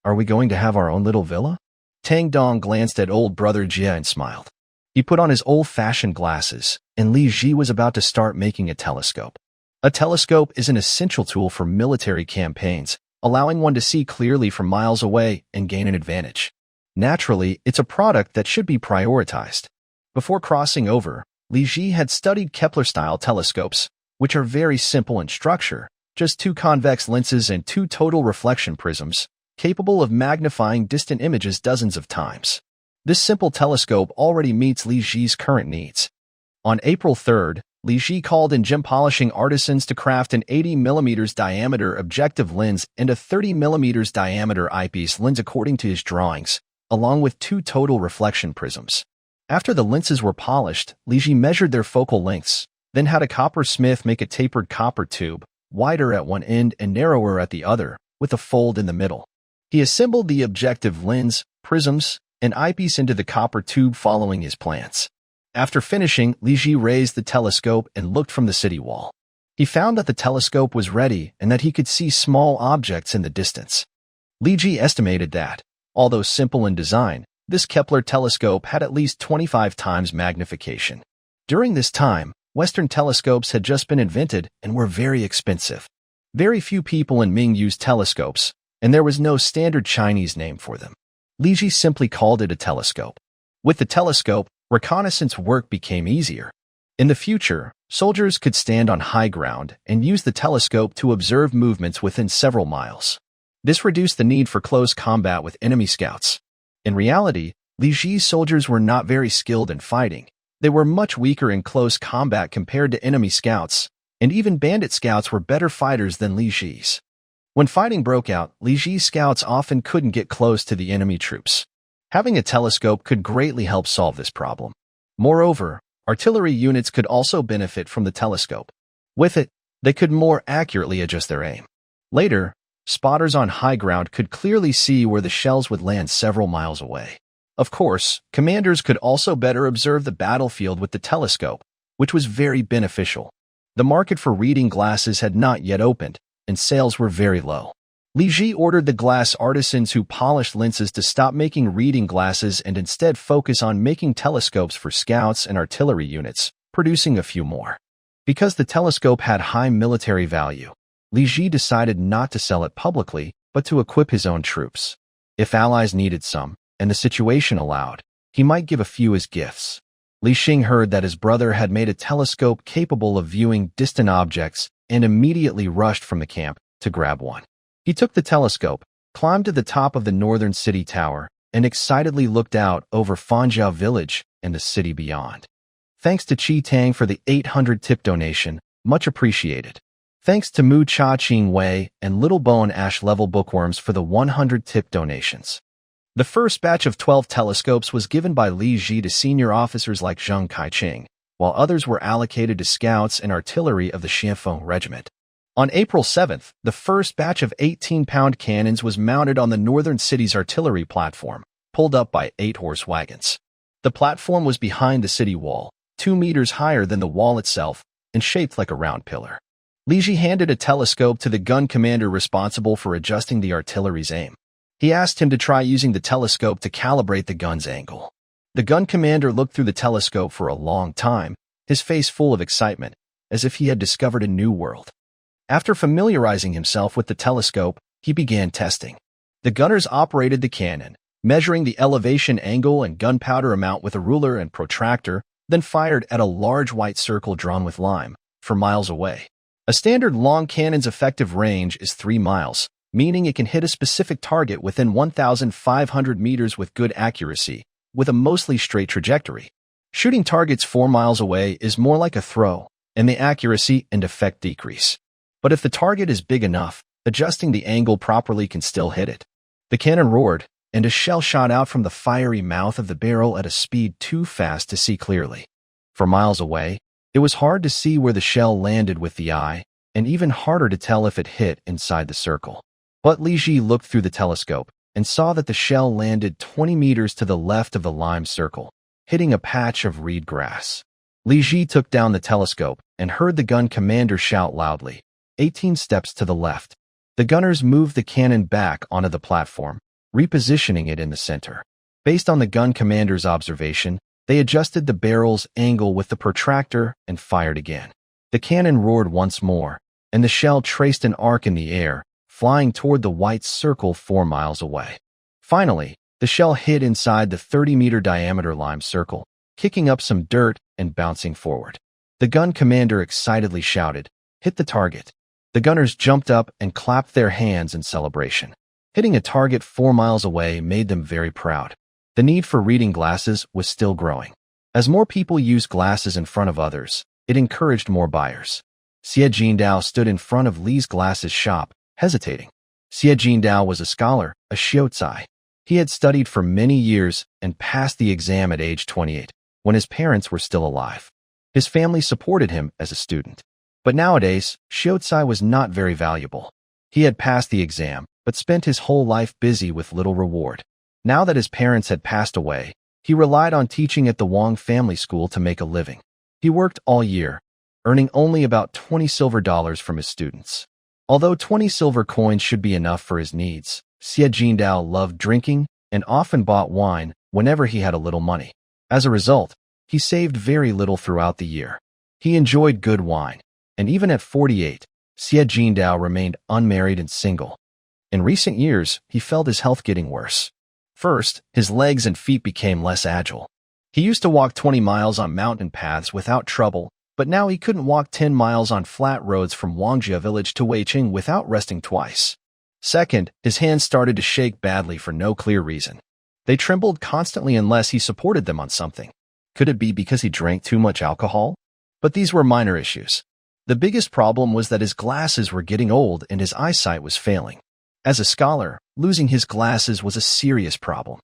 Are we going to have our own little villa?" Tang Dong glanced at old brother Jie and smiled. He put on his old-fashioned glasses, and Li Ji was about to start making a telescope. A telescope is an essential tool for military campaigns, allowing one to see clearly from miles away and gain an advantage. Naturally, it's a product that should be prioritized. Before crossing over, Li Ji had studied Kepler-style telescopes, which are very simple in structure, just 2 convex lenses and 2 total reflection prisms, capable of magnifying distant images dozens of times. This simple telescope already meets Li Ji's current needs. On April 3rd, Li Ji called in gem polishing artisans to craft an 80 mm diameter objective lens and a 30 mm diameter eyepiece lens according to his drawings, along with 2 total reflection prisms. After the lenses were polished, Li Ji measured their focal lengths, then had a coppersmith make a tapered copper tube, wider at one end and narrower at the other, with a fold in the middle. He assembled the objective lens, prisms, and eyepiece into the copper tube following his plans. After finishing, Li Ji raised the telescope and looked from the city wall. He found that the telescope was ready and that he could see small objects in the distance. Li Ji estimated that, although simple in design, this Kepler telescope had at least 25 times magnification. During this time, Western telescopes had just been invented and were very expensive. Very few people in Ming used telescopes, and there was no standard Chinese name for them. Li Ji simply called it a telescope. With the telescope, reconnaissance work became easier. In the future, soldiers could stand on high ground and use the telescope to observe movements within several miles. This reduced the need for close combat with enemy scouts. In reality, Li Ji's soldiers were not very skilled in fighting. They were much weaker in close combat compared to enemy scouts, and even bandit scouts were better fighters than Li Ji's. When fighting broke out, Li Ji's scouts often couldn't get close to the enemy troops. Having a telescope could greatly help solve this problem. Moreover, artillery units could also benefit from the telescope. With it, they could more accurately adjust their aim. Later, spotters on high ground could clearly see where the shells would land several miles away. Of course, commanders could also better observe the battlefield with the telescope, which was very beneficial. The market for reading glasses had not yet opened, and sales were very low. Li Ji ordered the glass artisans who polished lenses to stop making reading glasses and instead focus on making telescopes for scouts and artillery units, producing a few more. Because the telescope had high military value, Li Ji decided not to sell it publicly, but to equip his own troops. If allies needed some, and the situation allowed, he might give a few as gifts. Li Xing heard that his brother had made a telescope capable of viewing distant objects and immediately rushed from the camp to grab one. He took the telescope, climbed to the top of the northern city tower, and excitedly looked out over Fanjiao village and the city beyond. Thanks to Qi Tang for the 800 tip donation, much appreciated. Thanks to Mu Cha Ching Wei and Little Bone Ash Level Bookworms for the 100 tip donations. The first batch of 12 telescopes was given by Li Ji to senior officers like Zheng Kaiqing, while others were allocated to scouts and artillery of the Xianfeng Regiment. On April 7th, the first batch of 18-pound cannons was mounted on the northern city's artillery platform, pulled up by 8 horse wagons. The platform was behind the city wall, 2 meters higher than the wall itself, and shaped like a round pillar. Li Ji handed a telescope to the gun commander responsible for adjusting the artillery's aim. He asked him to try using the telescope to calibrate the gun's angle. The gun commander looked through the telescope for a long time, his face full of excitement, as if he had discovered a new world. After familiarizing himself with the telescope, he began testing. The gunners operated the cannon, measuring the elevation angle and gunpowder amount with a ruler and protractor, then fired at a large white circle drawn with lime, for miles away. A standard long cannon's effective range is 3 miles, meaning it can hit a specific target within 1,500 meters with good accuracy, with a mostly straight trajectory. Shooting targets 4 miles away is more like a throw, and the accuracy and effect decrease. But if the target is big enough, adjusting the angle properly can still hit it. The cannon roared, and a shell shot out from the fiery mouth of the barrel at a speed too fast to see clearly. For miles away, it was hard to see where the shell landed with the eye, and even harder to tell if it hit inside the circle. But Li Ji looked through the telescope and saw that the shell landed 20 meters to the left of the lime circle, hitting a patch of reed grass. Li Ji took down the telescope and heard the gun commander shout loudly, 18 steps to the left. The gunners moved the cannon back onto the platform, repositioning it in the center. Based on the gun commander's observation, they adjusted the barrel's angle with the protractor and fired again. The cannon roared once more, and the shell traced an arc in the air, flying toward the white circle 4 miles away. Finally, the shell hit inside the 30-meter diameter lime circle, kicking up some dirt and bouncing forward. The gun commander excitedly shouted, "Hit the target." The gunners jumped up and clapped their hands in celebration. Hitting a target 4 miles away made them very proud. The need for reading glasses was still growing. As more people used glasses in front of others, it encouraged more buyers. Xie Jindao stood in front of Li's glasses shop, hesitating. Xie Jindao was a scholar, a xiuzai. He had studied for many years and passed the exam at age 28, when his parents were still alive. His family supported him as a student. But nowadays, xiuzai was not very valuable. He had passed the exam, but spent his whole life busy with little reward. Now that his parents had passed away, he relied on teaching at the Wang family school to make a living. He worked all year, earning only about 20 silver dollars from his students. Although 20 silver coins should be enough for his needs, Xie Jindao loved drinking and often bought wine whenever he had a little money. As a result, he saved very little throughout the year. He enjoyed good wine, and even at 48, Xie Jindao remained unmarried and single. In recent years, he felt his health getting worse. First, his legs and feet became less agile. He used to walk 20 miles on mountain paths without trouble, but now he couldn't walk 10 miles on flat roads from Wangjia village to Weiqing without resting twice. Second, his hands started to shake badly for no clear reason. They trembled constantly unless he supported them on something. Could it be because he drank too much alcohol? But these were minor issues. The biggest problem was that his glasses were getting old and his eyesight was failing. As a scholar, losing his glasses was a serious problem.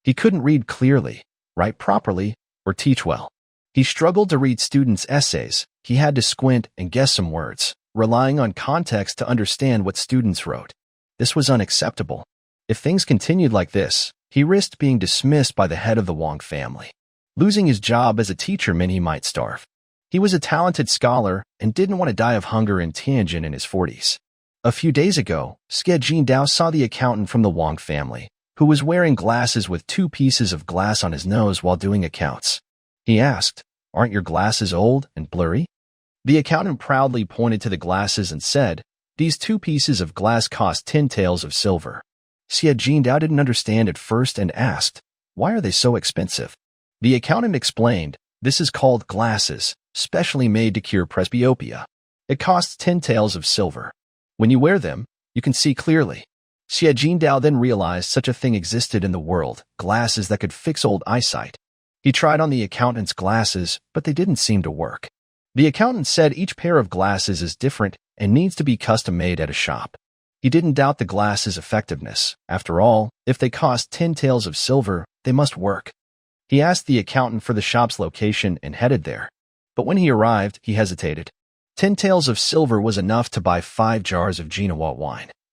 He couldn't read clearly, write properly, or teach well. He struggled to read students' essays. He had to squint and guess some words, relying on context to understand what students wrote. This was unacceptable. If things continued like this, he risked being dismissed by the head of the Wang family. Losing his job as a teacher meant he might starve. He was a talented scholar and didn't want to die of hunger in Tianjin in his 40s. A few days ago, Xie Jindao saw the accountant from the Wang family, who was wearing glasses with 2 pieces of glass on his nose while doing accounts. He asked, "Aren't your glasses old and blurry?" The accountant proudly pointed to the glasses and said, "These 2 pieces of glass cost 10 taels of silver." Xie Jindao didn't understand at first and asked, "Why are they so expensive?" The accountant explained, "This is called glasses, specially made to cure presbyopia. It costs 10 taels of silver. When you wear them, you can see clearly." Xie Jindao then realized such a thing existed in the world, glasses that could fix old eyesight. He tried on the accountant's glasses, but they didn't seem to work. The accountant said each pair of glasses is different and needs to be custom-made at a shop. He didn't doubt the glasses' effectiveness. After all, if they cost 10 taels of silver, they must work. He asked the accountant for the shop's location and headed there. But when he arrived, he hesitated. 10 taels of silver was enough to buy 5 jars of Jinhua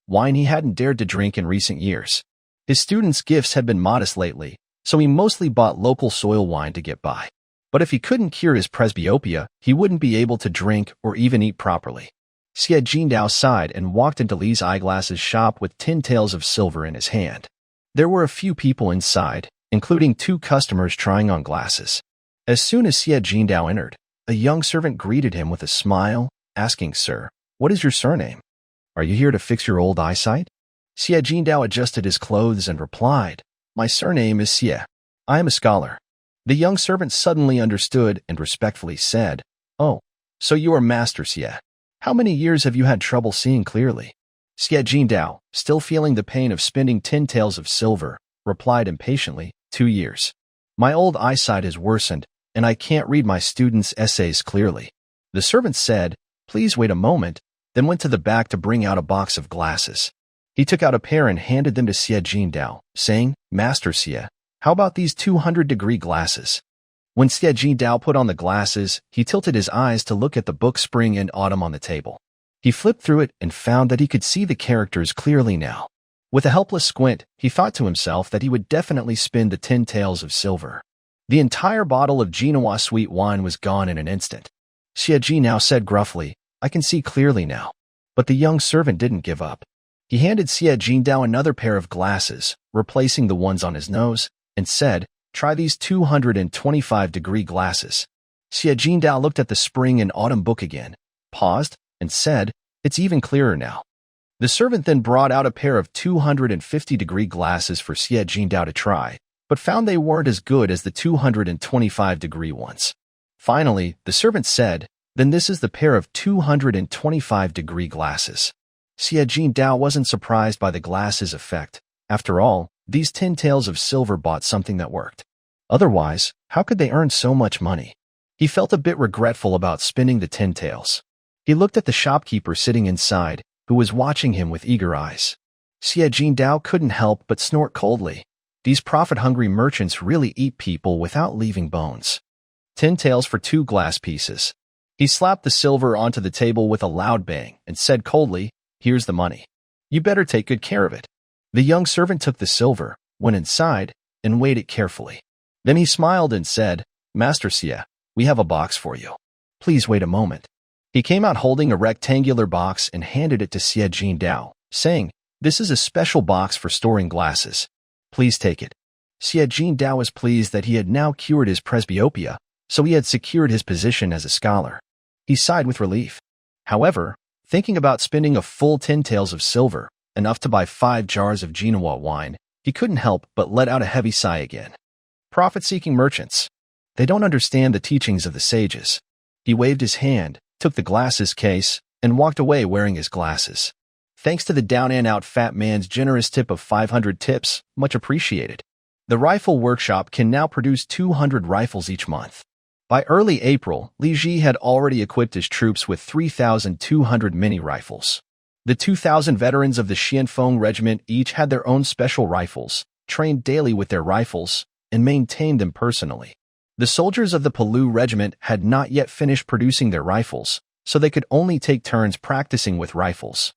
wine he hadn't dared to drink in recent years. His students' gifts had been modest lately, so he mostly bought local soil wine to get by. But if he couldn't cure his presbyopia, he wouldn't be able to drink or even eat properly. Xie Jindao sighed and walked into Li's eyeglasses shop with 10 taels of silver in his hand. There were a few people inside, including 2 customers trying on glasses. As soon as Xie Jindao entered, a young servant greeted him with a smile, asking, "Sir, what is your surname? Are you here to fix your old eyesight?" Xie Jindao adjusted his clothes and replied, "My surname is Xie. I am a scholar." The young servant suddenly understood and respectfully said, "Oh, so you are Master Xie. How many years have you had trouble seeing clearly?" Xie Jindao, still feeling the pain of spending 10 taels of silver, replied impatiently, 2 years. My old eyesight has worsened, and I can't read my students' essays clearly." The servant said, "Please wait a moment," then went to the back to bring out a box of glasses. He took out a pair and handed them to Xie Jindao, saying, "Master Xie, how about these 200-degree glasses?" When Xie Jindao put on the glasses, he tilted his eyes to look at the book Spring and Autumn on the table. He flipped through it and found that he could see the characters clearly now. With a helpless squint, he thought to himself that he would definitely spend the 10 taels of silver. The entire bottle of Jinhua sweet wine was gone in an instant. Xie Jindao said gruffly, "I can see clearly now." But the young servant didn't give up. He handed Xie Jindao another pair of glasses, replacing the ones on his nose, and said, "Try these 225-degree glasses." Xie Jindao looked at the Spring and Autumn book again, paused, and said, "It's even clearer now." The servant then brought out a pair of 250-degree glasses for Xie Jindao to try, but found they weren't as good as the 225-degree ones. Finally, the servant said, "Then this is the pair of 225-degree glasses." Xie Jindao wasn't surprised by the glasses' effect. After all, these 10 taels of silver bought something that worked. Otherwise, how could they earn so much money? He felt a bit regretful about spending the 10 taels. He looked at the shopkeeper sitting inside, who was watching him with eager eyes. Xie Jindao couldn't help but snort coldly. These profit-hungry merchants really eat people without leaving bones. 10 taels for 2 glass pieces. He slapped the silver onto the table with a loud bang and said coldly, "Here's the money. You better take good care of it." The young servant took the silver, went inside, and weighed it carefully. Then he smiled and said, "Master Xie, we have a box for you. Please wait a moment." He came out holding a rectangular box and handed it to Xie Jindao, saying, "This is a special box for storing glasses. Please take it." Xie Jindao was pleased that he had now cured his presbyopia, so he had secured his position as a scholar. He sighed with relief. However, thinking about spending a full 10 taels of silver, enough to buy 5 jars of Jinhua wine, he couldn't help but let out a heavy sigh again. Profit-seeking merchants. They don't understand the teachings of the sages. He waved his hand, took the glasses case, and walked away wearing his glasses. Thanks to the down-and-out fat man's generous tip of 500 tips, much appreciated. The rifle workshop can now produce 200 rifles each month. By early April, Li Ji had already equipped his troops with 3,200 mini-rifles. The 2,000 veterans of the Xianfeng Regiment each had their own special rifles, trained daily with their rifles, and maintained them personally. The soldiers of the Palu Regiment had not yet finished producing their rifles, so they could only take turns practicing with rifles.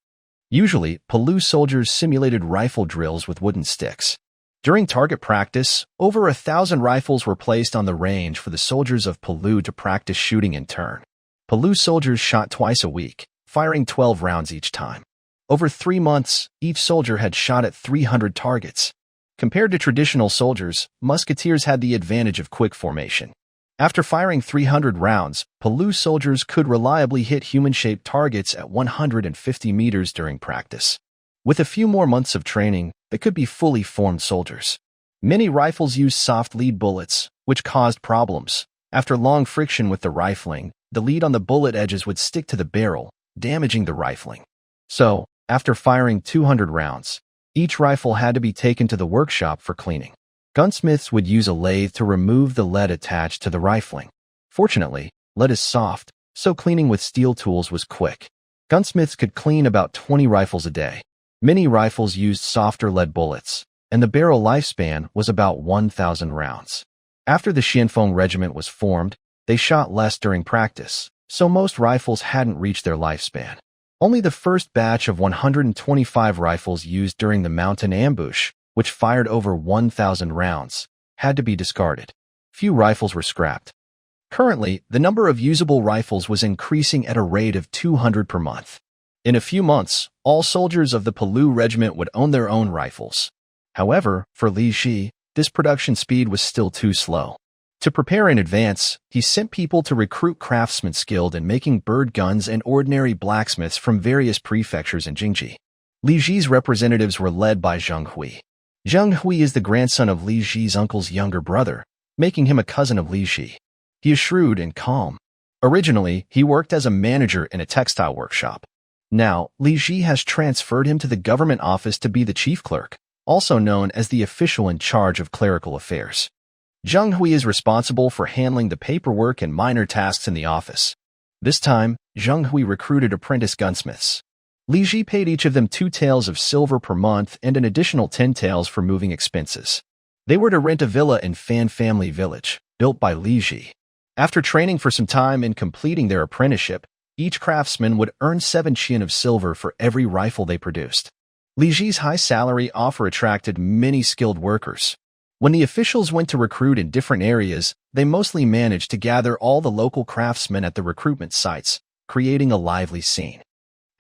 Usually, Palu soldiers simulated rifle drills with wooden sticks. During target practice, over 1,000 rifles were placed on the range for the soldiers of Palu to practice shooting in turn. Palu soldiers shot twice a week, firing 12 rounds each time. Over 3 months, each soldier had shot at 300 targets. Compared to traditional soldiers, musketeers had the advantage of quick formation. After firing 300 rounds, Palu soldiers could reliably hit human-shaped targets at 150 meters during practice. With a few more months of training, they could be fully formed soldiers. Many rifles used soft lead bullets, which caused problems. After long friction with the rifling, the lead on the bullet edges would stick to the barrel, damaging the rifling. So, after firing 200 rounds, each rifle had to be taken to the workshop for cleaning. Gunsmiths would use a lathe to remove the lead attached to the rifling. Fortunately, lead is soft, so cleaning with steel tools was quick. Gunsmiths could clean about 20 rifles a day. Many rifles used softer lead bullets, and the barrel lifespan was about 1,000 rounds. After the Xianfeng Regiment was formed, they shot less during practice, so most rifles hadn't reached their lifespan. Only the first batch of 125 rifles used during the mountain ambush, which fired over 1,000 rounds, had to be discarded. Few rifles were scrapped. Currently, the number of usable rifles was increasing at a rate of 200 per month. In a few months, all soldiers of the Palu Regiment would own their own rifles. However, for Li Ji, this production speed was still too slow. To prepare in advance, he sent people to recruit craftsmen skilled in making bird guns and ordinary blacksmiths from various prefectures in Jingji. Li Ji's representatives were led by Zheng Hui. Zheng Hui is the grandson of Li Ji's uncle's younger brother, making him a cousin of Li Ji. He is shrewd and calm. Originally, he worked as a manager in a textile workshop. Now, Li Ji has transferred him to the government office to be the chief clerk, also known as the official in charge of clerical affairs. Zheng Hui is responsible for handling the paperwork and minor tasks in the office. This time, Zheng Hui recruited apprentice gunsmiths. Li Ji paid each of them 2 taels of silver per month and an additional 10 taels for moving expenses. They were to rent a villa in Fan Family Village, built by Li Ji. After training for some time and completing their apprenticeship, each craftsman would earn 7 qian of silver for every rifle they produced. Li Ji's high salary offer attracted many skilled workers. When the officials went to recruit in different areas, they mostly managed to gather all the local craftsmen at the recruitment sites, creating a lively scene.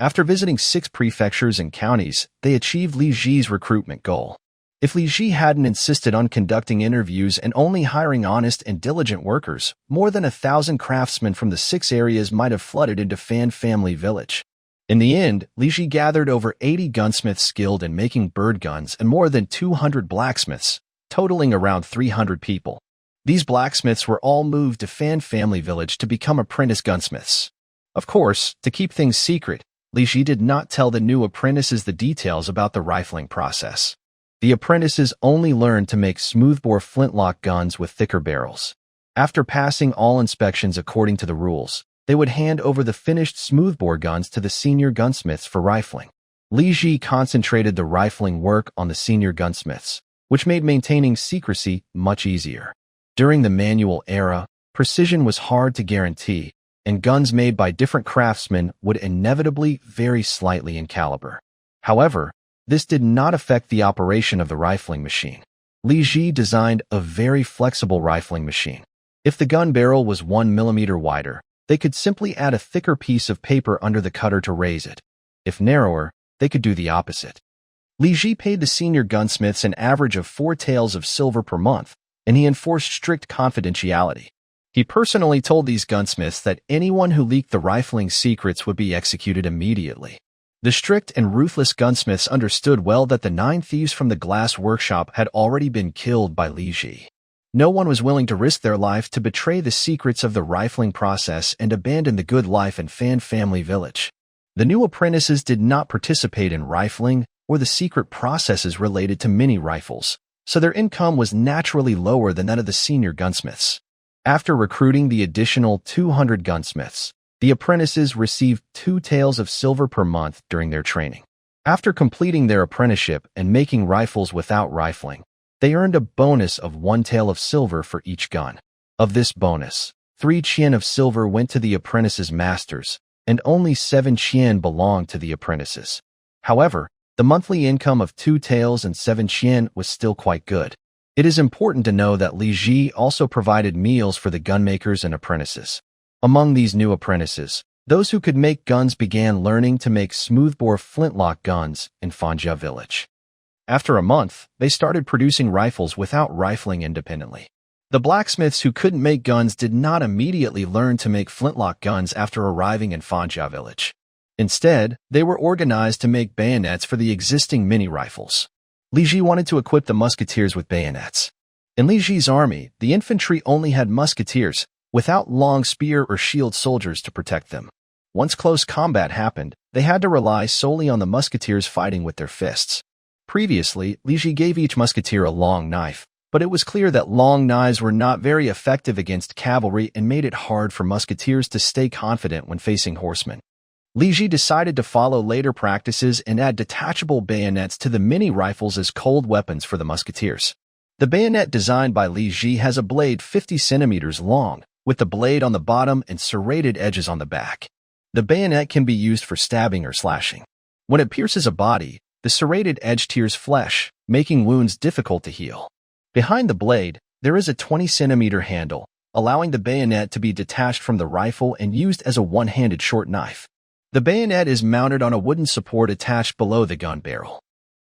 After visiting 6 prefectures and counties, they achieved Li Ji's recruitment goal. If Li Ji hadn't insisted on conducting interviews and only hiring honest and diligent workers, more than 1,000 craftsmen from the 6 areas might have flooded into Fan Family Village. In the end, Li Ji gathered over 80 gunsmiths skilled in making bird guns and more than 200 blacksmiths, totaling around 300 people. These blacksmiths were all moved to Fan Family Village to become apprentice gunsmiths. Of course, to keep things secret, Li Ji did not tell the new apprentices the details about the rifling process. The apprentices only learned to make smoothbore flintlock guns with thicker barrels. After passing all inspections according to the rules, they would hand over the finished smoothbore guns to the senior gunsmiths for rifling. Li Ji concentrated the rifling work on the senior gunsmiths, which made maintaining secrecy much easier. During the manual era, precision was hard to guarantee, and guns made by different craftsmen would inevitably vary slightly in caliber. However, this did not affect the operation of the rifling machine. Li Ji designed a very flexible rifling machine. If the gun barrel was 1 millimeter wider, they could simply add a thicker piece of paper under the cutter to raise it. If narrower, they could do the opposite. Li Ji paid the senior gunsmiths an average of 4 taels of silver per month, and he enforced strict confidentiality. He personally told these gunsmiths that anyone who leaked the rifling secrets would be executed immediately. The strict and ruthless gunsmiths understood well that the 9 thieves from the glass workshop had already been killed by Li Ji. No one was willing to risk their life to betray the secrets of the rifling process and abandon the good life in Fan Family Village. The new apprentices did not participate in rifling or the secret processes related to mini rifles, so their income was naturally lower than that of the senior gunsmiths. After recruiting the additional 200 gunsmiths, the apprentices received 2 taels of silver per month during their training. After completing their apprenticeship and making rifles without rifling, they earned a bonus of 1 tael of silver for each gun. Of this bonus, 3 chien of silver went to the apprentices' masters, and only 7 chien belonged to the apprentices. However, the monthly income of 2 taels and 7 chien was still quite good. It is important to know that Li Ji also provided meals for the gunmakers and apprentices. Among these new apprentices, those who could make guns began learning to make smoothbore flintlock guns in Fanja village. After a month, they started producing rifles without rifling independently. The blacksmiths who couldn't make guns did not immediately learn to make flintlock guns after arriving in Fanja village. Instead, they were organized to make bayonets for the existing mini rifles. Li Ji wanted to equip the musketeers with bayonets. In Li Ji's army, the infantry only had musketeers, without long spear or shield soldiers to protect them. Once close combat happened, they had to rely solely on the musketeers fighting with their fists. Previously, Li Ji gave each musketeer a long knife, but it was clear that long knives were not very effective against cavalry and made it hard for musketeers to stay confident when facing horsemen. Li Ji decided to follow later practices and add detachable bayonets to the mini rifles as cold weapons for the musketeers. The bayonet designed by Li Ji has a blade 50 centimeters long, with the blade on the bottom and serrated edges on the back. The bayonet can be used for stabbing or slashing. When it pierces a body, the serrated edge tears flesh, making wounds difficult to heal. Behind the blade, there is a 20-centimeter handle, allowing the bayonet to be detached from the rifle and used as a one-handed short knife. The bayonet is mounted on a wooden support attached below the gun barrel.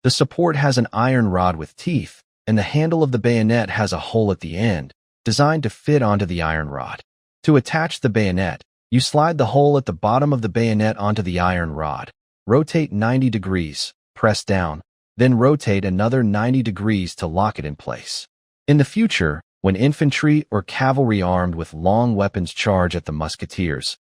The support has an iron rod with teeth, and the handle of the bayonet has a hole at the end, designed to fit onto the iron rod. To attach the bayonet, you slide the hole at the bottom of the bayonet onto the iron rod, rotate 90 degrees, press down, then rotate another 90 degrees to lock it in place. In the future, when infantry or cavalry armed with long weapons charge at the musketeers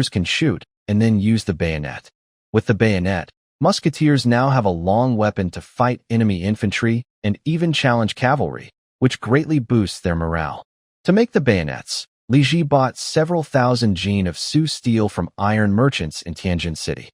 can shoot and then use the bayonet. With the bayonet, musketeers now have a long weapon to fight enemy infantry and even challenge cavalry, which greatly boosts their morale. To make the bayonets, Li Ji bought several thousand jin of Su steel from iron merchants in Tianjin City.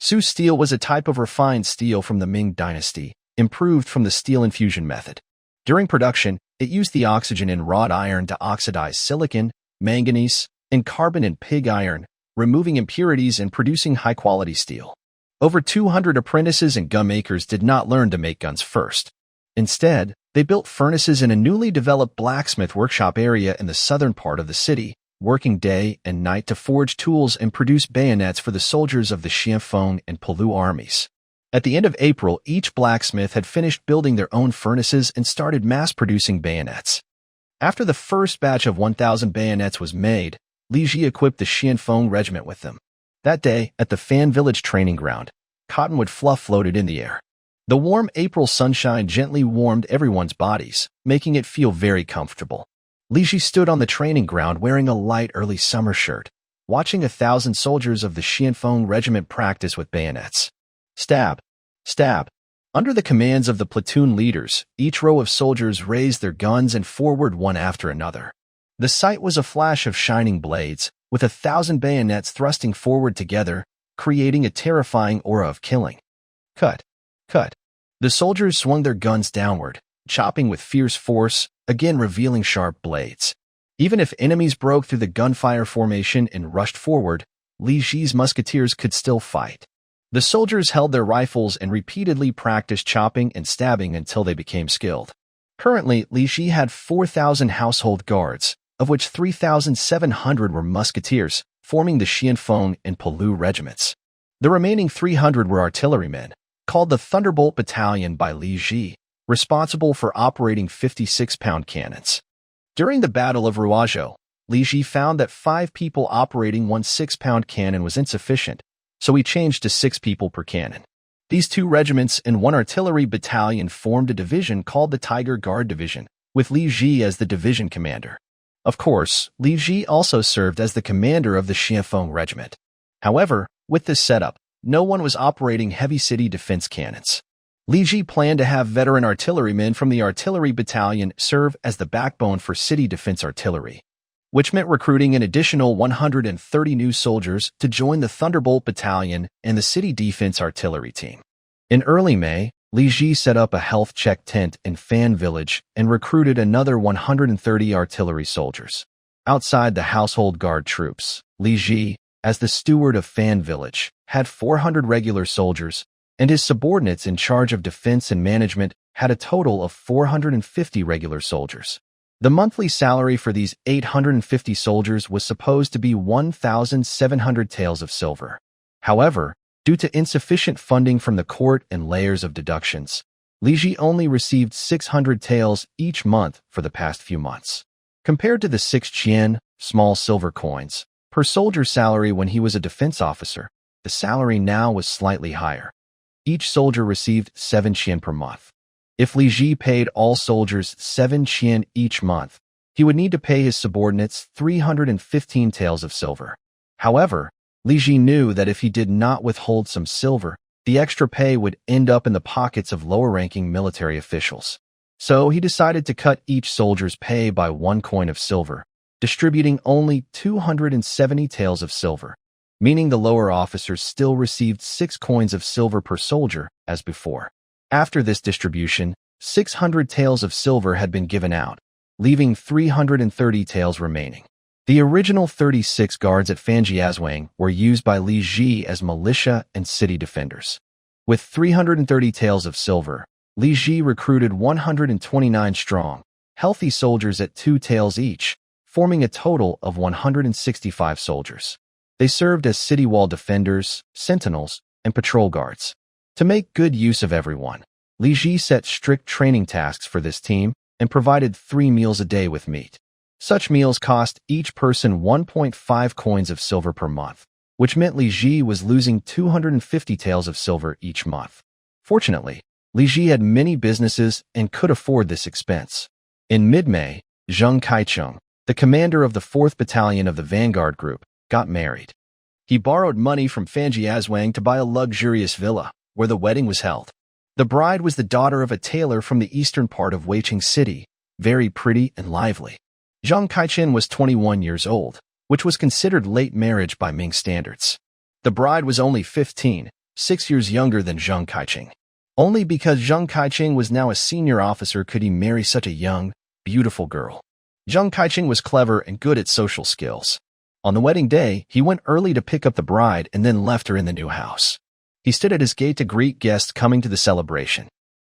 Su steel was a type of refined steel from the Ming dynasty, improved from the steel infusion method. During production, it used the oxygen in wrought iron to oxidize silicon, manganese, and carbon in pig iron, removing impurities and producing high-quality steel. Over 200 apprentices and gunmakers did not learn to make guns first. Instead, they built furnaces in a newly developed blacksmith workshop area in the southern part of the city, working day and night to forge tools and produce bayonets for the soldiers of the Xianfeng and Pelu armies. At the end of April, each blacksmith had finished building their own furnaces and started mass-producing bayonets. After the first batch of 1,000 bayonets was made, Li Ji equipped the Xianfeng regiment with them. That day, at the Fan Village training ground, cottonwood fluff floated in the air. The warm April sunshine gently warmed everyone's bodies, making it feel very comfortable. Li Ji stood on the training ground wearing a light early summer shirt, watching 1,000 soldiers of the Xianfeng regiment practice with bayonets. Stab! Stab! Under the commands of the platoon leaders, each row of soldiers raised their guns and forward one after another. The sight was a flash of shining blades, with 1,000 bayonets thrusting forward together, creating a terrifying aura of killing. Cut! Cut! The soldiers swung their guns downward, chopping with fierce force, again revealing sharp blades. Even if enemies broke through the gunfire formation and rushed forward, Li Ji's musketeers could still fight. The soldiers held their rifles and repeatedly practiced chopping and stabbing until they became skilled. Currently, Li Ji had 4,000 household guards, of which 3,700 were musketeers, forming the Xianfeng and Pelu regiments. The remaining 300 were artillerymen, called the Thunderbolt Battalion by Li Ji, responsible for operating 56-pound cannons. During the Battle of Ruozhou, Li Ji found that 5 people operating one 6-pound cannon was insufficient, so he changed to 6 people per cannon. These 2 regiments and 1 artillery battalion formed a division called the Tiger Guard Division, with Li Ji as the division commander. Of course, Li Ji also served as the commander of the Xianfeng regiment. However, With this setup, no one was operating heavy city defense cannons. Li Ji planned to have veteran artillerymen from the artillery battalion serve as the backbone for city defense artillery, which meant recruiting an additional 130 new soldiers to join the Thunderbolt Battalion and the City Defense Artillery Team. In early May, Li Ji set up a health check tent in Fan Village and recruited another 130 artillery soldiers. Outside the household guard troops, Li Ji, as the steward of Fan Village, had 400 regular soldiers, and his subordinates in charge of defense and management had a total of 450 regular soldiers. The monthly salary for these 850 soldiers was supposed to be 1,700 taels of silver. However, due to insufficient funding from the court and layers of deductions, Li Ji only received 600 taels each month for the past few months. Compared to the 6 qian, small silver coins, per soldier salary when he was a defense officer, the salary now was slightly higher. Each soldier received 7 qian per month. If Li Ji paid all soldiers 7 qian each month, he would need to pay his subordinates 315 taels of silver. However, Li Ji knew that if he did not withhold some silver, the extra pay would end up in the pockets of lower-ranking military officials. So he decided to cut each soldier's pay by 1 coin of silver, distributing only 270 taels of silver, meaning the lower officers still received 6 coins of silver per soldier, as before. After this distribution, 600 taels of silver had been given out, leaving 330 taels remaining. The original 36 guards at Fanjiazwang were used by Li Ji as militia and city defenders. With 330 taels of silver, Li Ji recruited 129 strong, healthy soldiers at 2 taels each, forming a total of 165 soldiers. They served as city wall defenders, sentinels, and patrol guards. To make good use of everyone, Li Ji set strict training tasks for this team and provided 3 meals a day with meat. Such meals cost each person 1.5 coins of silver per month, which meant Li Ji was losing 250 taels of silver each month. Fortunately, Li Ji had many businesses and could afford this expense. In mid-May, Zheng Kaicheng, the commander of the 4th Battalion of the Vanguard Group, got married. He borrowed money from Fanjiazwang to buy a luxurious villa, where the wedding was held. The bride was the daughter of a tailor from the eastern part of Weiqing City, very pretty and lively. Zheng Kaichen was 21 years old, which was considered late marriage by Ming standards. The bride was only 15, 6 years younger than Zheng Kaicheng. Only because Zheng Kaicheng was now a senior officer could he marry such a young, beautiful girl. Zheng Kaicheng was clever and good at social skills. On the wedding day, he went early to pick up the bride and then left her in the new house. He stood at his gate to greet guests coming to the celebration.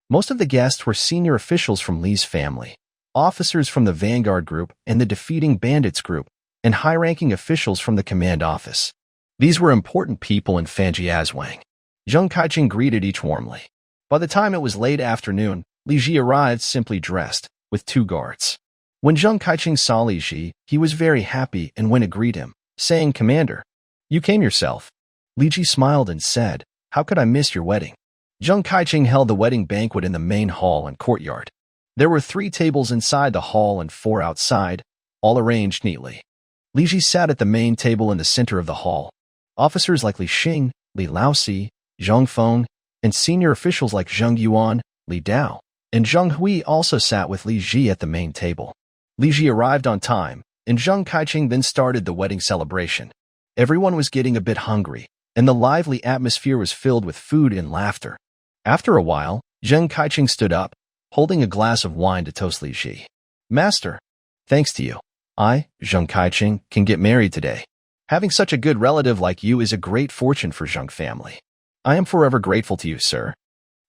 Most of the guests were senior officials from Li's family, officers from the Vanguard Group and the Defeating Bandits Group, and high-ranking officials from the command office. These were important people in Fanjiazwang. Zheng Kaicheng greeted each warmly. By the time it was late afternoon, Li Ji arrived simply dressed, with 2 guards. When Zheng Kaicheng saw Li Ji, he was very happy and went to greet him, saying, "Commander, you came yourself." Li Ji smiled and said, "How could I miss your wedding?" Zheng Kaicheng held the wedding banquet in the main hall and courtyard. There were 3 tables inside the hall and 4 outside, all arranged neatly. Li Ji sat at the main table in the center of the hall. Officers like Li Xing, Li Laoxi, Zhang Feng, and senior officials like Zheng Yuan, Li Dao, and Zheng Hui also sat with Li Ji at the main table. Li Ji arrived on time, and Zheng Kaicheng then started the wedding celebration. Everyone was getting a bit hungry, and the lively atmosphere was filled with food and laughter. After a while, Zheng Kaicheng stood up, holding a glass of wine to toast Li Ji. "Master, thanks to you, I, Zheng Kaicheng, can get married today. Having such a good relative like you is a great fortune for Zheng family. I am forever grateful to you, sir.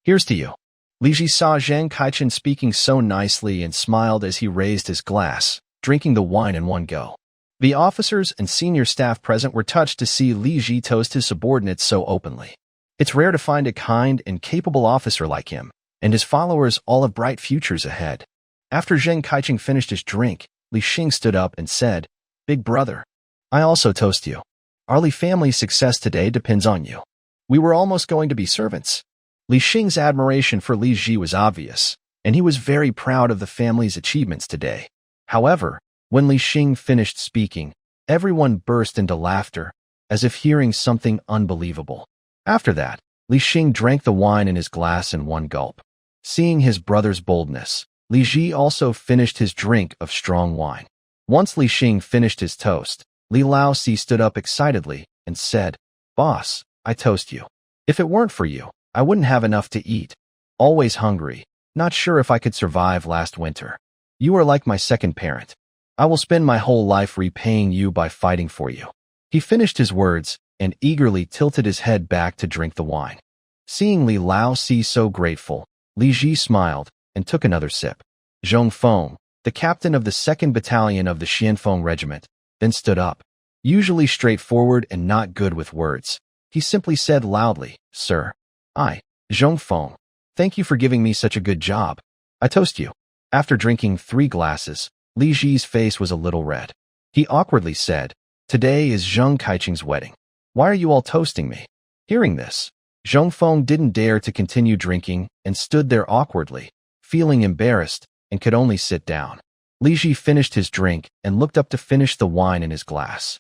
Here's to you." Li Ji saw Zheng Kaicheng speaking so nicely and smiled as he raised his glass, drinking the wine in one go. The officers and senior staff present were touched to see Li Ji toast his subordinates so openly. It's rare to find a kind and capable officer like him, and his followers all have bright futures ahead. After Zheng Kaicheng finished his drink, Li Xing stood up and said, "Big brother, I also toast you. Our Li family's success today depends on you. We were almost going to be servants." Li Xing's admiration for Li Ji was obvious, and he was very proud of the family's achievements today. However, when Li Xing finished speaking, everyone burst into laughter, as if hearing something unbelievable. After that, Li Xing drank the wine in his glass in one gulp. Seeing his brother's boldness, Li Ji also finished his drink of strong wine. Once Li Xing finished his toast, Li Laosi stood up excitedly and said, "Boss, I toast you. If it weren't for you, I wouldn't have enough to eat. Always hungry, not sure if I could survive last winter. You are like my second parent. I will spend my whole life repaying you by fighting for you." He finished his words and eagerly tilted his head back to drink the wine. Seeing Li Laosi so grateful, Li Ji smiled and took another sip. Zhong Feng, the captain of the 2nd Battalion of the Xianfeng Regiment, then stood up. Usually straightforward and not good with words, he simply said loudly, "Sir, I, Zhong Feng, thank you for giving me such a good job. I toast you." After drinking 3 glasses, Li Ji's face was a little red. He awkwardly said, "Today is Zheng Kaicheng's wedding. Why are you all toasting me?" Hearing this, Zhong Feng didn't dare to continue drinking and stood there awkwardly, feeling embarrassed, and could only sit down. Li Ji finished his drink and looked up to finish the wine in his glass.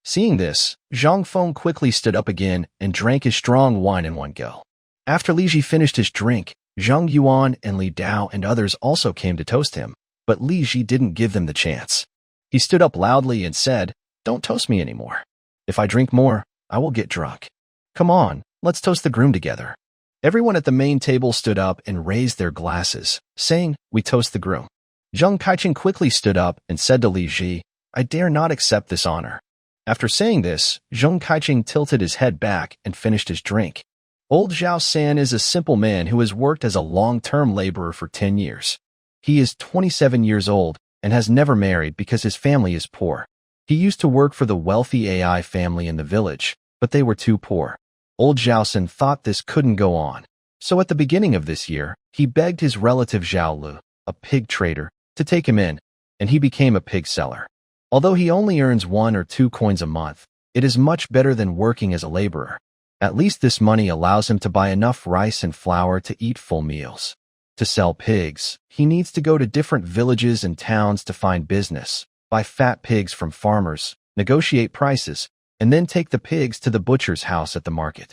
Seeing this, Zhong Feng quickly stood up again and drank his strong wine in one go. After Li Ji finished his drink, Zhang Yuan and Li Dao and others also came to toast him, but Li Ji didn't give them the chance. He stood up loudly and said, "Don't toast me anymore. If I drink more, I will get drunk. Come on, let's toast the groom together." Everyone at the main table stood up and raised their glasses, saying, "We toast the groom." Zheng Kaicheng quickly stood up and said to Li Ji, "I dare not accept this honor." After saying this, Zheng Kaicheng tilted his head back and finished his drink. Old Zhao San is a simple man who has worked as a long-term laborer for 10 years. He is 27 years old and has never married because his family is poor. He used to work for the wealthy AI family in the village, but they were too poor. Old Zhao San thought this couldn't go on. So at the beginning of this year, he begged his relative Zhao Lu, a pig trader, to take him in, and he became a pig seller. Although he only earns 1 or 2 coins a month, it is much better than working as a laborer. At least this money allows him to buy enough rice and flour to eat full meals. To sell pigs, he needs to go to different villages and towns to find business, buy fat pigs from farmers, negotiate prices, and then take the pigs to the butcher's house at the market.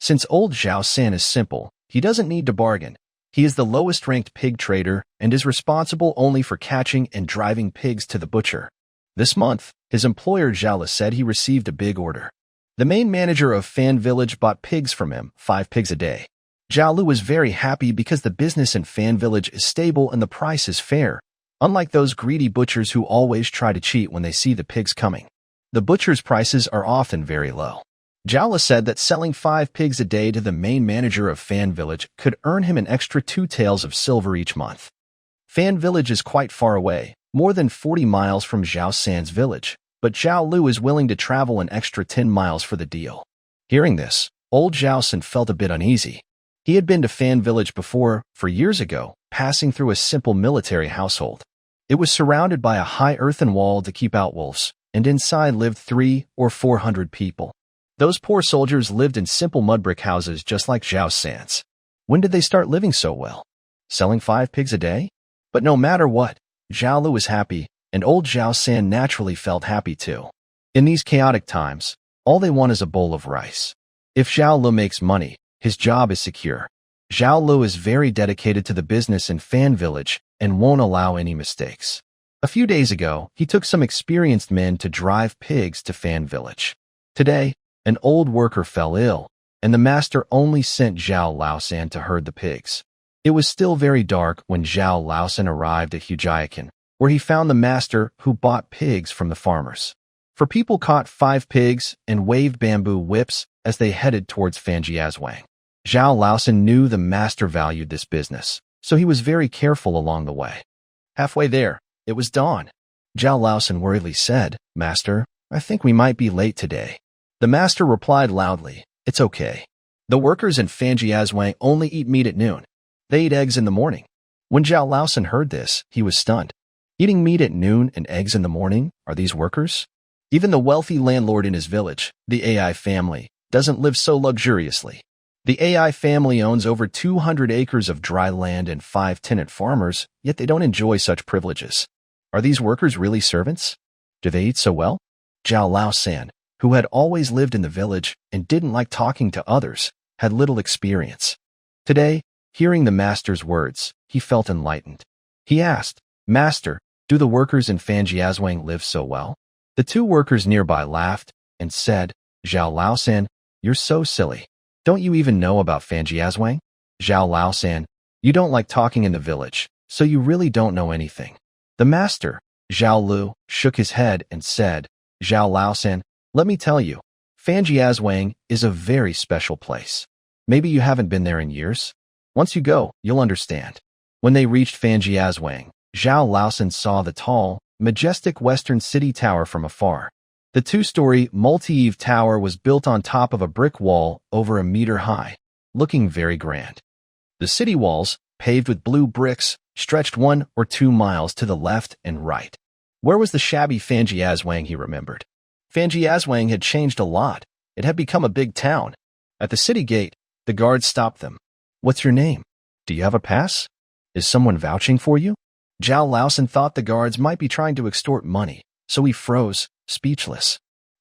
Since old Zhao San is simple, he doesn't need to bargain. He is the lowest-ranked pig trader and is responsible only for catching and driving pigs to the butcher. This month, his employer Zhao said he received a big order. The main manager of Fan Village bought pigs from him, 5 pigs a day. Zhao Lu was very happy because the business in Fan Village is stable and the price is fair, unlike those greedy butchers who always try to cheat when they see the pigs coming. The butcher's prices are often very low. Zhao said that selling 5 pigs a day to the main manager of Fan Village could earn him an extra 2 taels of silver each month. Fan Village is quite far away, more than 40 miles from Zhao San's village, but Zhao Lu is willing to travel an extra 10 miles for the deal. Hearing this, old Zhao San felt a bit uneasy. He had been to Fan Village before, for years ago, passing through a simple military household. It was surrounded by a high earthen wall to keep out wolves, and inside lived 300 or 400 people. Those poor soldiers lived in simple mud brick houses just like Zhao San's. When did they start living so well? Selling 5 pigs a day? But no matter what, Zhao Lu was happy, and old Zhao San naturally felt happy too. In these chaotic times, all they want is a bowl of rice. If Zhao Lu makes money, his job is secure. Zhao Lu is very dedicated to the business in Fan Village and won't allow any mistakes. A few days ago, he took some experienced men to drive pigs to Fan Village. Today, an old worker fell ill, and the master only sent Zhao Laosan to herd the pigs. It was still very dark when Zhao Laosan arrived at Hujiakan, where he found the master who bought pigs from the farmers. For people caught 5 pigs and waved bamboo whips as they headed towards Fanjiazwang. Zhao Laosan knew the master valued this business, so he was very careful along the way. Halfway there, it was dawn. Zhao Laosan worriedly said, "Master, I think we might be late today." The master replied loudly, "It's okay. The workers in Fanjiazwang only eat meat at noon. They eat eggs in the morning." When Zhao Laosan heard this, he was stunned. Eating meat at noon and eggs in the morning, are these workers? Even the wealthy landlord in his village, the AI family, doesn't live so luxuriously. The AI family owns over 200 acres of dry land and 5 tenant farmers, yet they don't enjoy such privileges. Are these workers really servants? Do they eat so well? Zhao Laosan, who had always lived in the village and didn't like talking to others, had little experience. Today, hearing the master's words, he felt enlightened. He asked, "Master, do the workers in Fanjiazwang live so well?" The two workers nearby laughed and said, "Zhao Laosan, you're so silly. Don't you even know about Fanjiazwang? Zhao Laosan, you don't like talking in the village, so you really don't know anything." The master, Zhao Lu, shook his head and said, "Zhao Laosan, let me tell you, Fanjiazwang is a very special place. Maybe you haven't been there in years. Once you go, you'll understand." When they reached Fanjiazwang, Zhao Laosan saw the tall, majestic western city tower from afar. The two-story, multi-eave tower was built on top of a brick wall over a meter high, looking very grand. The city walls, paved with blue bricks, stretched 1 or 2 miles to the left and right. Where was the shabby Fanjiazwang, he remembered? Fanjiazwang had changed a lot. It had become a big town. At the city gate, the guards stopped them. "What's your name? Do you have a pass? Is someone vouching for you?" Zhao Laosan thought the guards might be trying to extort money, so he froze, speechless.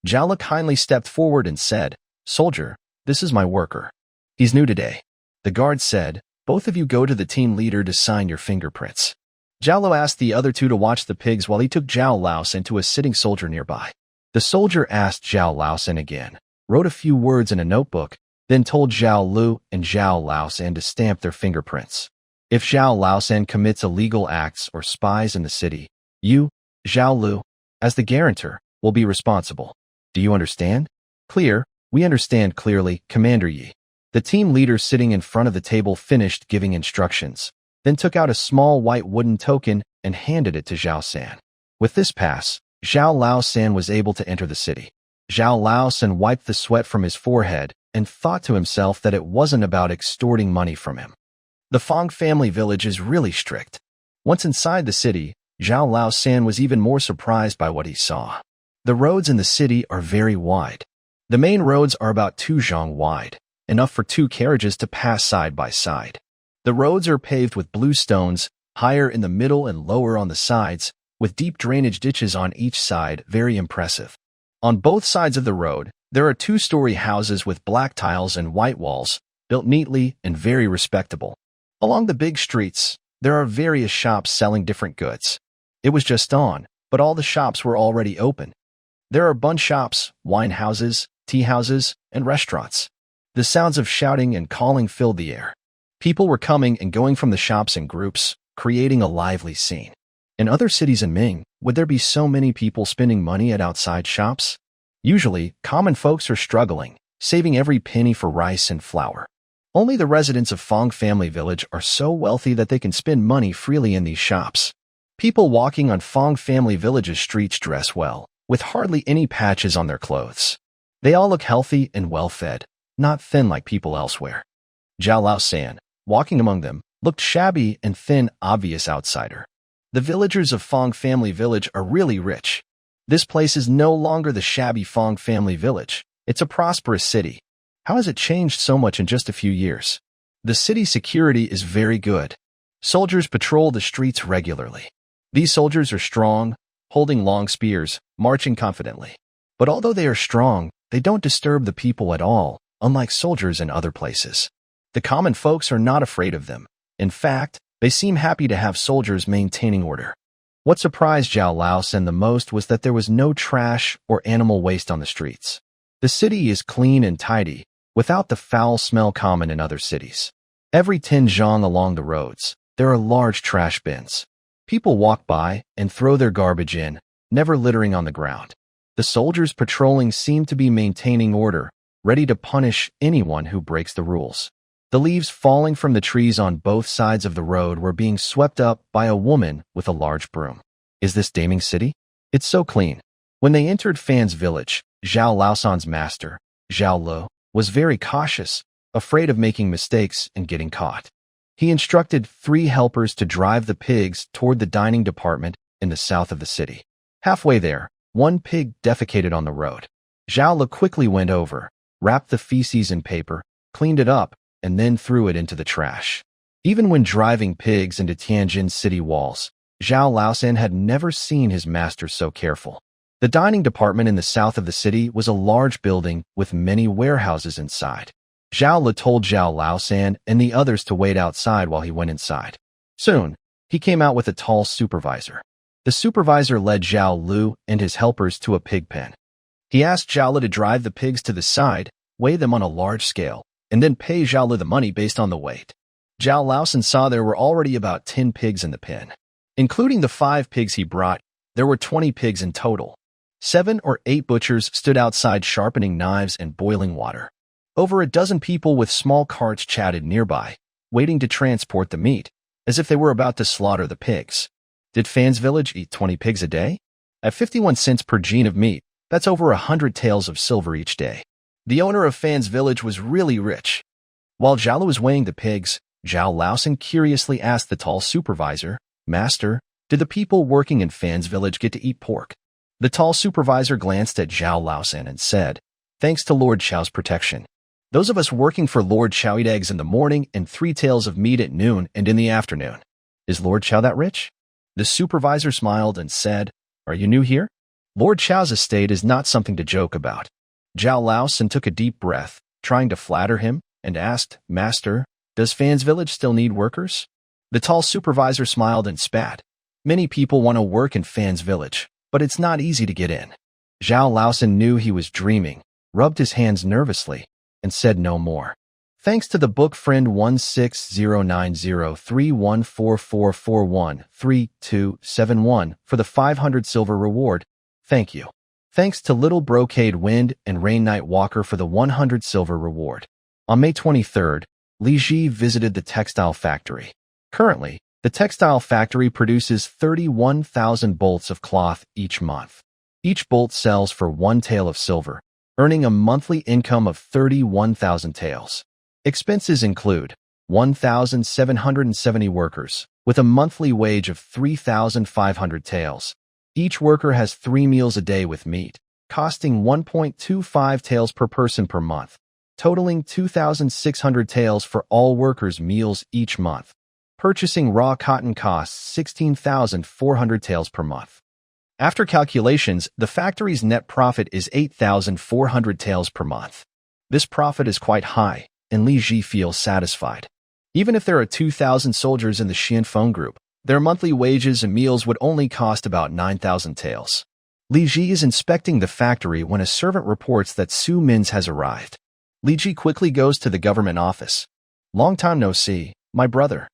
Zhao Lu kindly stepped forward and said, "Soldier, this is my worker. He's new today." The guard said, "Both of you go to the team leader to sign your fingerprints." Zhao Lu asked the other two to watch the pigs while he took Zhao Laosan to a sitting soldier nearby. The soldier asked Zhao Laosan again, wrote a few words in a notebook, then told Zhao Lu and Zhao Laosan to stamp their fingerprints. If Zhao Laosan commits illegal acts or spies in the city, you, Zhao Lu, as the guarantor, will be responsible. Do you understand? Clear, we understand clearly, Commander Yi. The team leader sitting in front of the table finished giving instructions, then took out a small white wooden token and handed it to Zhao San. With this pass, Zhao Laosan was able to enter the city. Zhao Laosan wiped the sweat from his forehead and thought to himself that it wasn't about extorting money from him. The Fong family village is really strict. Once inside the city, Zhao Laosan was even more surprised by what he saw. The roads in the city are very wide. The main roads are about 2 zhong wide, enough for 2 carriages to pass side by side. The roads are paved with blue stones, higher in the middle and lower on the sides, with deep drainage ditches on each side, very impressive. On both sides of the road, there are 2-story houses with black tiles and white walls, built neatly and very respectable. Along the big streets, there are various shops selling different goods. It was just dawn, but all the shops were already open. There are bun shops, wine houses, tea houses, and restaurants. The sounds of shouting and calling filled the air. People were coming and going from the shops in groups, creating a lively scene. In other cities in Ming, would there be so many people spending money at outside shops? Usually, common folks are struggling, saving every penny for rice and flour. Only the residents of Fong Family Village are so wealthy that they can spend money freely in these shops. People walking on Fong Family Village's streets dress well, with hardly any patches on their clothes. They all look healthy and well-fed, not thin like people elsewhere. Zhao Laosan, walking among them, looked shabby and thin, obvious outsider. The villagers of Fong Family Village are really rich. This place is no longer the shabby Fong Family Village. It's a prosperous city. How has it changed so much in just a few years? The city security is very good. Soldiers patrol the streets regularly. These soldiers are strong, holding long spears, marching confidently. But although they are strong, they don't disturb the people at all, unlike soldiers in other places. The common folks are not afraid of them. In fact, they seem happy to have soldiers maintaining order. What surprised Zhao Laosan the most was that there was no trash or animal waste on the streets. The city is clean and tidy, without the foul smell common in other cities. Every 10 zhong along the roads, there are large trash bins. People walk by and throw their garbage in, never littering on the ground. The soldiers patrolling seem to be maintaining order, ready to punish anyone who breaks the rules. The leaves falling from the trees on both sides of the road were being swept up by a woman with a large broom. Is this Daming City? It's so clean. When they entered Fan's village, Zhao Laosan's master, Zhao Lu, was very cautious, afraid of making mistakes and getting caught. He instructed 3 helpers to drive the pigs toward the dining department in the south of the city. Halfway there, one pig defecated on the road. Zhao Lu quickly went over, wrapped the feces in paper, cleaned it up, and then threw it into the trash. Even when driving pigs into Tianjin city walls, Zhao Laosan had never seen his master so careful. The dining department in the south of the city was a large building with many warehouses inside. Zhao Le told Zhao Laosan and the others to wait outside while he went inside. Soon, he came out with a tall supervisor. The supervisor led Zhao Lu and his helpers to a pig pen. He asked Zhao Le to drive the pigs to the side, weigh them on a large scale, and then pay Zhao Le the money based on the weight. Zhao Laosan saw there were already about 10 pigs in the pen. Including the 5 pigs he brought, there were 20 pigs in total. 7 or 8 butchers stood outside sharpening knives and boiling water. Over a dozen people with small carts chatted nearby, waiting to transport the meat, as if they were about to slaughter the pigs. Did Fan's village eat 20 pigs a day? At 51 cents per gene of meat, that's over 100 taels of silver each day. The owner of Fan's village was really rich. While Zhao was weighing the pigs, Zhao Laosan curiously asked the tall supervisor, "Master, did the people working in Fan's village get to eat pork?" The tall supervisor glanced at Zhao Laosan and said, "Thanks to Lord Chao's protection. Those of us working for Lord Chao eat eggs in the morning and 3 taels of meat at noon and in the afternoon. Is Lord Chao that rich?" The supervisor smiled and said, "Are you new here? Lord Chao's estate is not something to joke about." Zhao Laosan took a deep breath, trying to flatter him, and asked, "Master, does Fan's village still need workers?" The tall supervisor smiled and spat. "Many people want to work in Fan's village, but it's not easy to get in." Zhao Laosan knew he was dreaming, rubbed his hands nervously, and said no more. "Thanks to the book friend 160903144413271 for the 500 silver reward. Thank you. Thanks to Little Brocade Wind and Rain Night Walker for the 100 silver reward." On May 23rd, Li Ji visited the textile factory. Currently, the textile factory produces 31,000 bolts of cloth each month. Each bolt sells for 1 tael of silver, earning a monthly income of 31,000 taels. Expenses include 1,770 workers, with a monthly wage of 3,500 taels. Each worker has 3 meals a day with meat, costing 1.25 taels per person per month, totaling 2,600 taels for all workers' meals each month. Purchasing raw cotton costs 16,400 taels per month. After calculations, the factory's net profit is 8,400 taels per month. This profit is quite high, and Li Ji feels satisfied. Even if there are 2,000 soldiers in the Xianfeng group, their monthly wages and meals would only cost about 9,000 taels. Li Ji is inspecting the factory when a servant reports that Su Min's has arrived. Li Ji quickly goes to the government office. "Long time no see, my brother.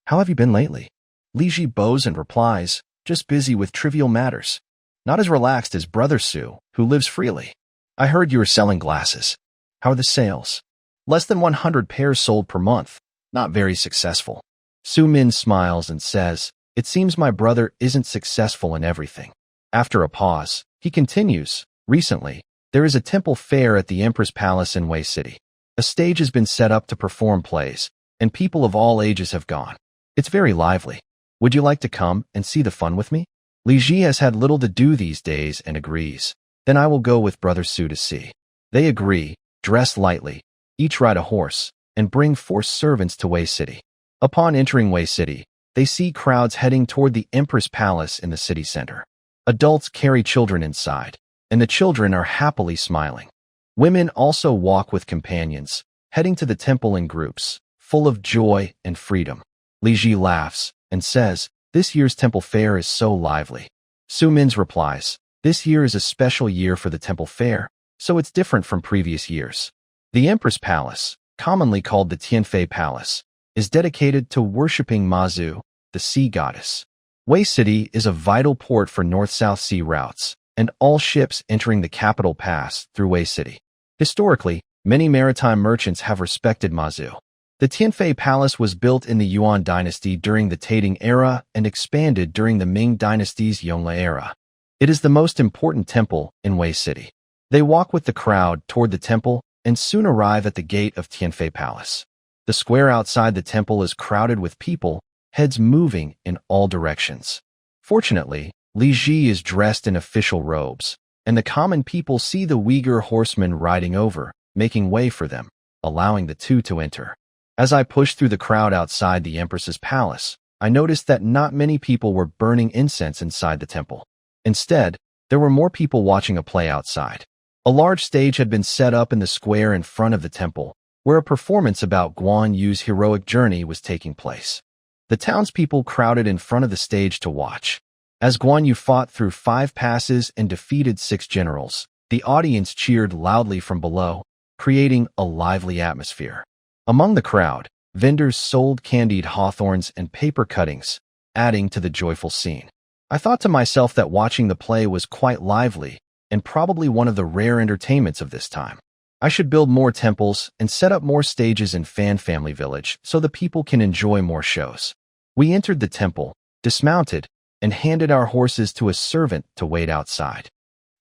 How have you been lately?" Li Ji bows and replies, "Just busy with trivial matters. Not as relaxed as Brother Su, who lives freely. I heard you were selling glasses. How are the sales?" "Less than 100 pairs sold per month. Not very successful." Su Min smiles and says, "It seems my brother isn't successful in everything." After a pause, he continues, "Recently, there is a temple fair at the Empress Palace in Wei City. A stage has been set up to perform plays, and people of all ages have gone. It's very lively. Would you like to come and see the fun with me?" Li Ji has had little to do these days and agrees. "Then I will go with Brother Su to see." They agree, dress lightly, each ride a horse, and bring 4 servants to Wei City. Upon entering Wei City, they see crowds heading toward the Empress Palace in the city center. Adults carry children inside, and the children are happily smiling. Women also walk with companions, heading to the temple in groups, full of joy and freedom. Li Ji laughs and says, "This year's temple fair is so lively." Su Min's replies, "This year is a special year for the temple fair, so it's different from previous years. The Empress Palace, commonly called the Tianfei Palace, is dedicated to worshipping Mazu, the sea goddess. Wei City is a vital port for North-South Sea routes, and all ships entering the capital pass through Wei City. Historically, many maritime merchants have respected Mazu. The Tianfei Palace was built in the Yuan dynasty during the Taiding era and expanded during the Ming dynasty's Yongle era. It is the most important temple in Wei City. They walk with the crowd toward the temple and soon arrive at the gate of Tianfei Palace. The square outside the temple is crowded with people, heads moving in all directions. Fortunately, Li Ji is dressed in official robes, and the common people see the Uyghur horsemen riding over, making way for them, allowing the two to enter. As I pushed through the crowd outside the Empress's palace, I noticed that not many people were burning incense inside the temple. Instead, There were more people watching a play outside. A large stage had been set up in the square in front of the temple, where a performance about Guan Yu's heroic journey was taking place. The townspeople crowded in front of the stage to watch. As Guan Yu fought through 5 passes and defeated 6 generals, the audience cheered loudly from below, creating a lively atmosphere. Among the crowd, vendors sold candied hawthorns and paper cuttings, adding to the joyful scene. I thought to myself that watching the play was quite lively and probably one of the rare entertainments of this time. I should build more temples and set up more stages in Fan Family Village so the people can enjoy more shows. We entered the temple, dismounted, and handed our horses to a servant to wait outside.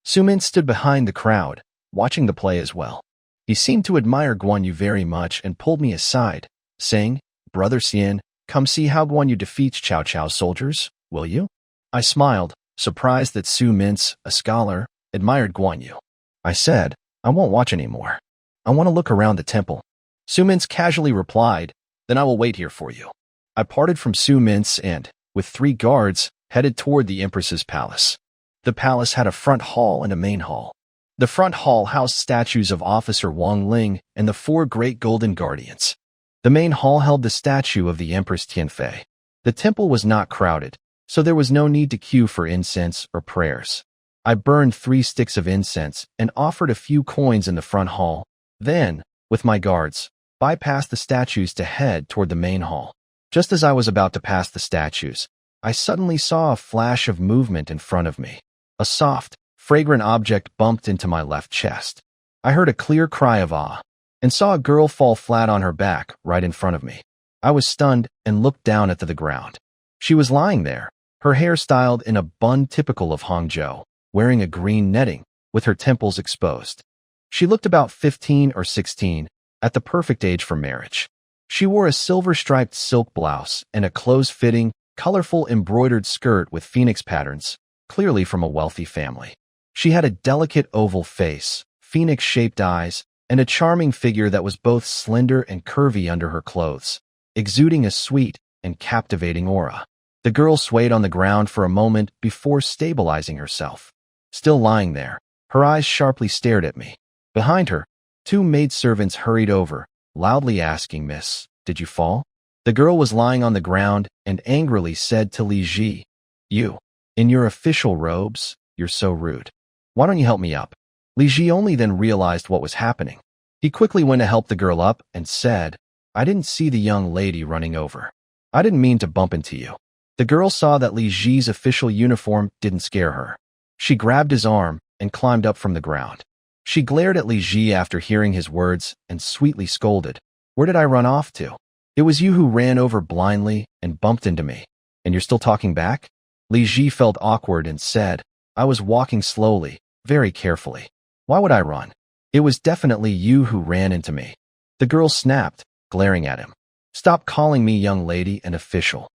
Sumin stood behind the crowd, watching the play as well. He seemed to admire Guan Yu very much and pulled me aside, saying, "Brother Xian, come see how Guan Yu defeats Cao Cao's soldiers, will you?" I smiled, surprised that Su Mintz, a scholar, admired Guan Yu. I said, "I won't watch anymore. I want to look around the temple." Su Mintz casually replied, "Then I will wait here for you." I parted from Su Mintz and, with 3 guards, headed toward the Empress's palace. The palace had a front hall and a main hall. The front hall housed statues of Officer Wang Ling and the 4 great golden guardians. The main hall held the statue of the Empress Tianfei. The temple was not crowded, so there was no need to queue for incense or prayers. I burned 3 sticks of incense and offered a few coins in the front hall, then, with my guards, bypassed the statues to head toward the main hall. Just as I was about to pass the statues, I suddenly saw a flash of movement in front of me. A soft, fragrant object bumped into my left chest. I heard a clear cry of awe and saw a girl fall flat on her back right in front of me. I was stunned and looked down at the ground. She was lying there, her hair styled in a bun typical of Hangzhou, wearing a green netting, with her temples exposed. She looked about 15 or 16, at the perfect age for marriage. She wore a silver-striped silk blouse and a close-fitting, colorful embroidered skirt with phoenix patterns, clearly from a wealthy family. She had a delicate oval face, phoenix-shaped eyes, and a charming figure that was both slender and curvy under her clothes, exuding a sweet and captivating aura. The girl swayed on the ground for a moment before stabilizing herself. Still lying there, her eyes sharply stared at me. Behind her, 2 maidservants hurried over, loudly asking, "Miss, did you fall?" The girl was lying on the ground and angrily said to Li Ji, "You, in your official robes, you're so rude. Why don't you help me up?" Li Ji only then realized what was happening. He quickly went to help the girl up and said, "I didn't see the young lady running over. I didn't mean to bump into you." The girl saw that Li Ji's official uniform didn't scare her. She grabbed his arm and climbed up from the ground. She glared at Li Ji after hearing his words and sweetly scolded, "Where did I run off to? It was you who ran over blindly and bumped into me. And you're still talking back?" Li Ji felt awkward and said, "I was walking slowly, very carefully. Why would I run? It was definitely you who ran into me." The girl snapped, glaring at him. "Stop calling me young lady and official.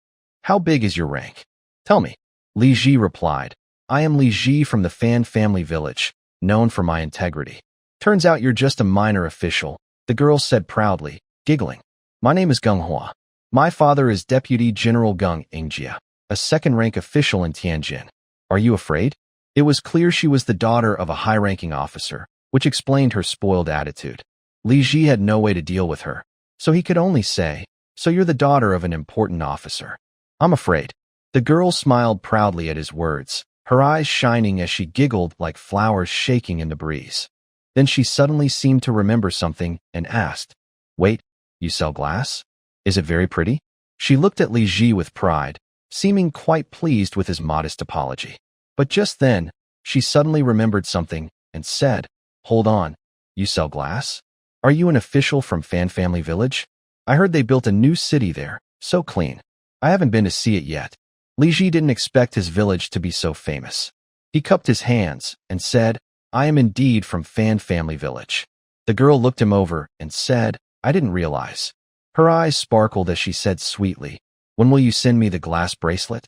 How big is your rank? Tell me." Li Ji replied, "I am Li Ji from the Fan Family Village, known for my integrity." "Turns out you're just a minor official," the girl said proudly, giggling. "My name is Geng Hua. My father is Deputy General Geng Ingjia, a second-rank official in Tianjin. Are you afraid?" It was clear she was the daughter of a high-ranking officer, which explained her spoiled attitude. Li Ji had no way to deal with her, so he could only say, "So you're the daughter of an important officer." "I'm afraid." The girl smiled proudly at his words, her eyes shining as she giggled like flowers shaking in the breeze. Then she suddenly seemed to remember something and asked, "Wait, you sell glass? Is it very pretty?" She looked at Li Ji with pride, seeming quite pleased with his modest apology. But just then, she suddenly remembered something and said, "Hold on, you sell glass? Are you an official from Fan Family Village? I heard they built a new city there, so clean. I haven't been to see it yet." Li Ji didn't expect his village to be so famous. He cupped his hands and said, "I am indeed from Fan Family Village." The girl looked him over and said, "I didn't realize." Her eyes sparkled as she said sweetly, "When will you send me the glass bracelet?"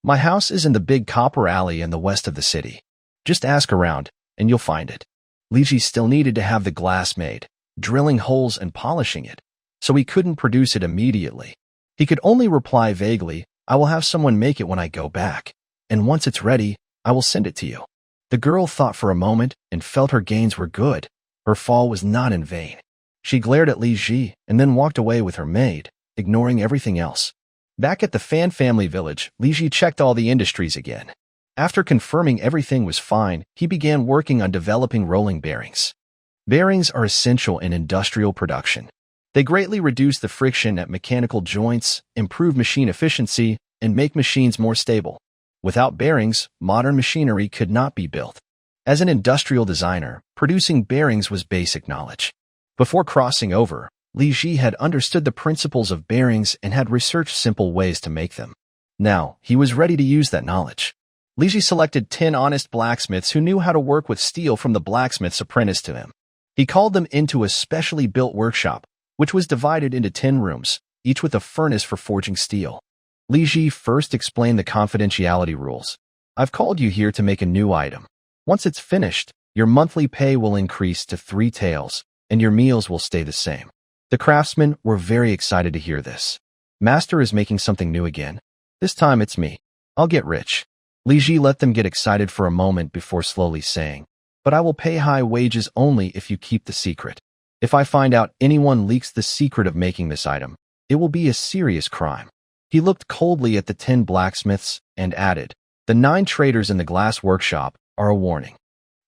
"My house is in the big copper alley in the west of the city. Just ask around, and you'll find it." Li Ji still needed to have the glass made, drilling holes and polishing it, so he couldn't produce it immediately. He could only reply vaguely, "I will have someone make it when I go back, and once it's ready, I will send it to you." The girl thought for a moment and felt her gains were good. Her fall was not in vain. She glared at Li Ji and then walked away with her maid, ignoring everything else. Back at the Fan family village, Li Ji checked all the industries again. After confirming everything was fine, he began working on developing rolling bearings. Bearings are essential in industrial production. They greatly reduce the friction at mechanical joints, improve machine efficiency, and make machines more stable. Without bearings, modern machinery could not be built. As an industrial designer, producing bearings was basic knowledge. Before crossing over, Li Ji had understood the principles of bearings and had researched simple ways to make them. Now, he was ready to use that knowledge. Li Ji selected 10 honest blacksmiths who knew how to work with steel from the blacksmith's apprentice to him. He called them into a specially built workshop, which was divided into 10 rooms, each with a furnace for forging steel. Li Ji first explained the confidentiality rules. I've called you here to make a new item. Once it's finished, your monthly pay will increase to 3 taels, and your meals will stay the same. The craftsmen were very excited to hear this. Master is making something new again. This time it's me. I'll get rich. Li Ji let them get excited for a moment before slowly saying, but I will pay high wages only if you keep the secret. If I find out anyone leaks the secret of making this item, it will be a serious crime. He looked coldly at the 10 blacksmiths and added, the 9 traders in the glass workshop are a warning.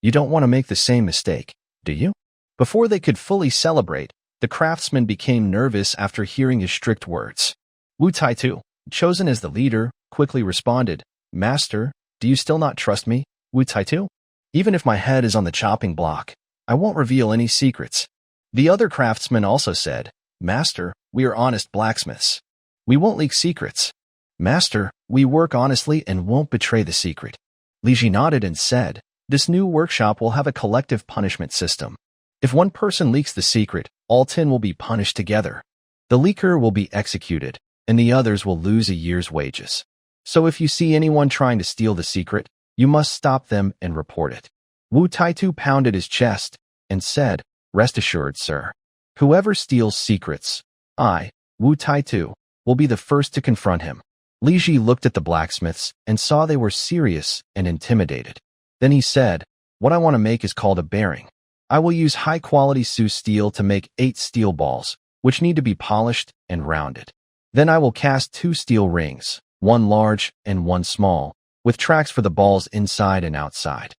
You don't want to make the same mistake, do you? Before they could fully celebrate, the craftsman became nervous after hearing his strict words. Wu Taitu, chosen as the leader, quickly responded, Master, do you still not trust me, Wu Taitu? Even if my head is on the chopping block, I won't reveal any secrets. The other craftsmen also said, Master, we are honest blacksmiths. We won't leak secrets. Master, we work honestly and won't betray the secret. Li Ji nodded and said, this new workshop will have a collective punishment system. If one person leaks the secret, all 10 will be punished together. The leaker will be executed, and the others will lose a year's wages. So if you see anyone trying to steal the secret, you must stop them and report it. Wu Taitu pounded his chest and said, rest assured, sir. Whoever steals secrets, I, Wu Taitu, will be the first to confront him. Li Ji looked at the blacksmiths and saw they were serious and intimidated. Then he said, what I want to make is called a bearing. I will use high-quality Su steel to make 8 steel balls, which need to be polished and rounded. Then I will cast 2 steel rings, 1 large and 1 small, with tracks for the balls inside and outside.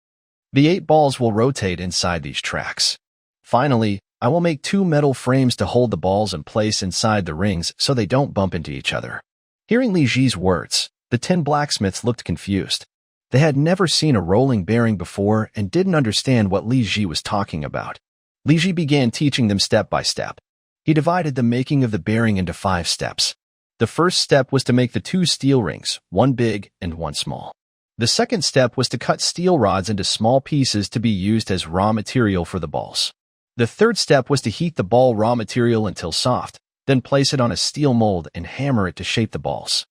The 8 balls will rotate inside these tracks. Finally, I will make 2 metal frames to hold the balls in place inside the rings so they don't bump into each other. Hearing Li Ji's words, the 10 blacksmiths looked confused. They had never seen a rolling bearing before and didn't understand what Li Ji was talking about. Li Ji began teaching them step by step. He divided the making of the bearing into 5 steps. The first step was to make the 2 steel rings, 1 big and 1 small. The second step was to cut steel rods into small pieces to be used as raw material for the balls. The third step was to heat the ball raw material until soft, then place it on a steel mold and hammer it to shape the balls.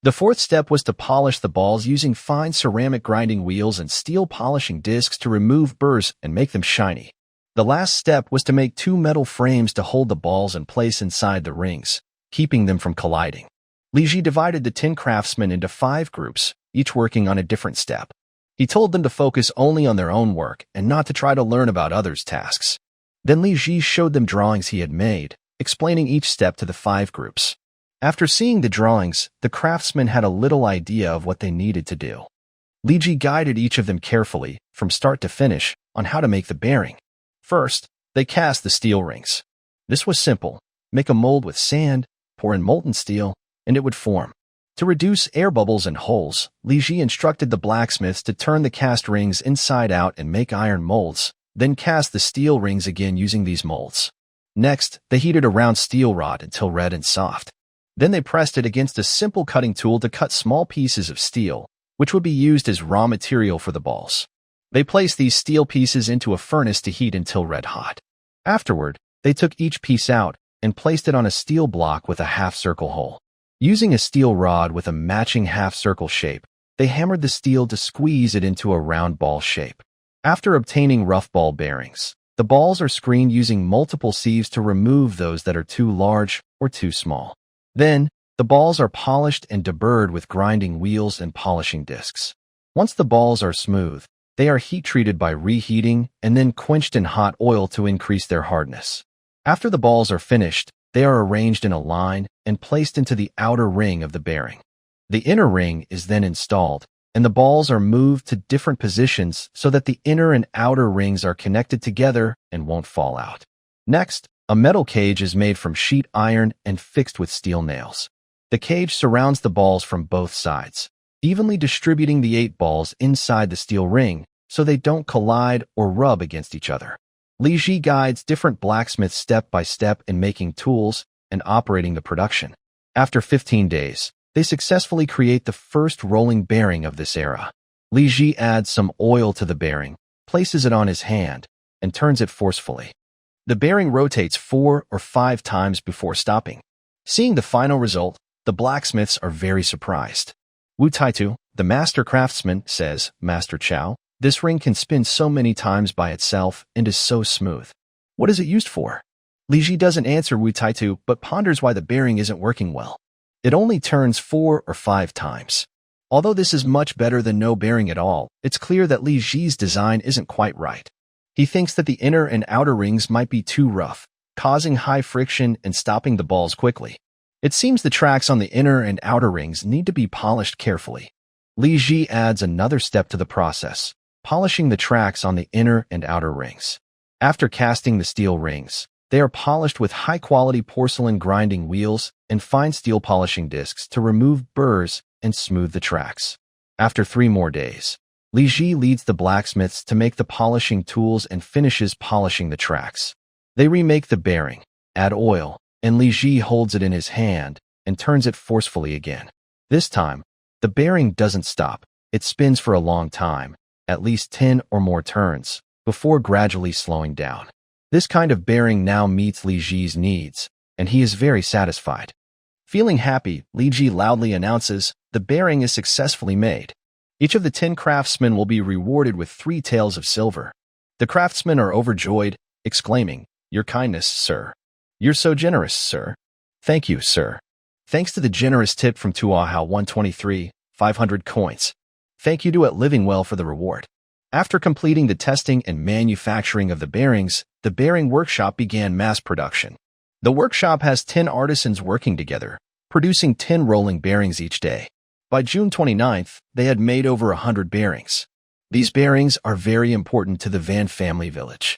The fourth step was to polish the balls using fine ceramic grinding wheels and steel polishing discs to remove burrs and make them shiny. The last step was to make 2 metal frames to hold the balls in place inside the rings, keeping them from colliding. Li Ji divided the 10 craftsmen into 5 groups, each working on a different step. He told them to focus only on their own work and not to try to learn about others' tasks. Then Li Ji showed them drawings he had made, explaining each step to the 5 groups. After seeing the drawings, the craftsmen had a little idea of what they needed to do. Li Ji guided each of them carefully, from start to finish, on how to make the bearing. First, they cast the steel rings. This was simple. Make a mold with sand, pour in molten steel, and it would form. To reduce air bubbles and holes, Li Ji instructed the blacksmiths to turn the cast rings inside out and make iron molds, then cast the steel rings again using these molds. Next, they heated a round steel rod until red and soft. Then they pressed it against a simple cutting tool to cut small pieces of steel, which would be used as raw material for the balls. They placed these steel pieces into a furnace to heat until red hot. Afterward, they took each piece out and placed it on a steel block with a half-circle hole. Using a steel rod with a matching half-circle shape, they hammered the steel to squeeze it into a round ball shape. After obtaining rough ball bearings, the balls are screened using multiple sieves to remove those that are too large or too small. Then, the balls are polished and deburred with grinding wheels and polishing discs. Once the balls are smooth, They are heat-treated by reheating and then quenched in hot oil to increase their hardness. After the balls are finished, they are arranged in a line and placed into the outer ring of the bearing. The inner ring is then installed, and the balls are moved to different positions so that the inner and outer rings are connected together and won't fall out. Next, a metal cage is made from sheet iron and fixed with steel nails. The cage surrounds the balls from both sides, evenly distributing the 8 balls inside the steel ring so they don't collide or rub against each other. Li Ji guides different blacksmiths step by step in making tools and operating the production. After 15 days, they successfully create the first rolling bearing of this era. Li Ji adds some oil to the bearing, places it on his hand, and turns it forcefully. The bearing rotates 4 or 5 times before stopping. Seeing the final result, the blacksmiths are very surprised. Wu Taitu, the master craftsman, says, "Master Chow, this ring can spin so many times by itself and is so smooth. What is it used for?" Li Ji doesn't answer Wu Taitu but ponders why the bearing isn't working well. It only turns 4 or 5 times. Although this is much better than no bearing at all, it's clear that Li Ji's design isn't quite right. He thinks that the inner and outer rings might be too rough, causing high friction and stopping the balls quickly. It seems the tracks on the inner and outer rings need to be polished carefully. Li Ji adds another step to the process, polishing the tracks on the inner and outer rings. After casting the steel rings, they are polished with high-quality porcelain grinding wheels and fine steel polishing discs to remove burrs and smooth the tracks. After 3 more days, Li Ji leads the blacksmiths to make the polishing tools and finishes polishing the tracks. They remake the bearing, add oil, and Li Ji holds it in his hand and turns it forcefully again. This time, the bearing doesn't stop. It spins for a long time, at least 10 or more turns, before gradually slowing down. This kind of bearing now meets Li Ji's needs, and he is very satisfied. Feeling happy, Li Ji loudly announces, "The bearing is successfully made." Each of the 10 craftsmen will be rewarded with 3 taels of silver. The craftsmen are overjoyed, exclaiming, "Your kindness, sir. You're so generous, sir. Thank you, sir. Thanks to the generous tip from Tuahao 123, 500 coins. Thank you to At Living Well for the reward." After completing the testing and manufacturing of the bearings, the bearing workshop began mass production. The workshop has 10 artisans working together, producing 10 rolling bearings each day. By June 29th, they had made over 100 bearings. These bearings are very important to the Van family village.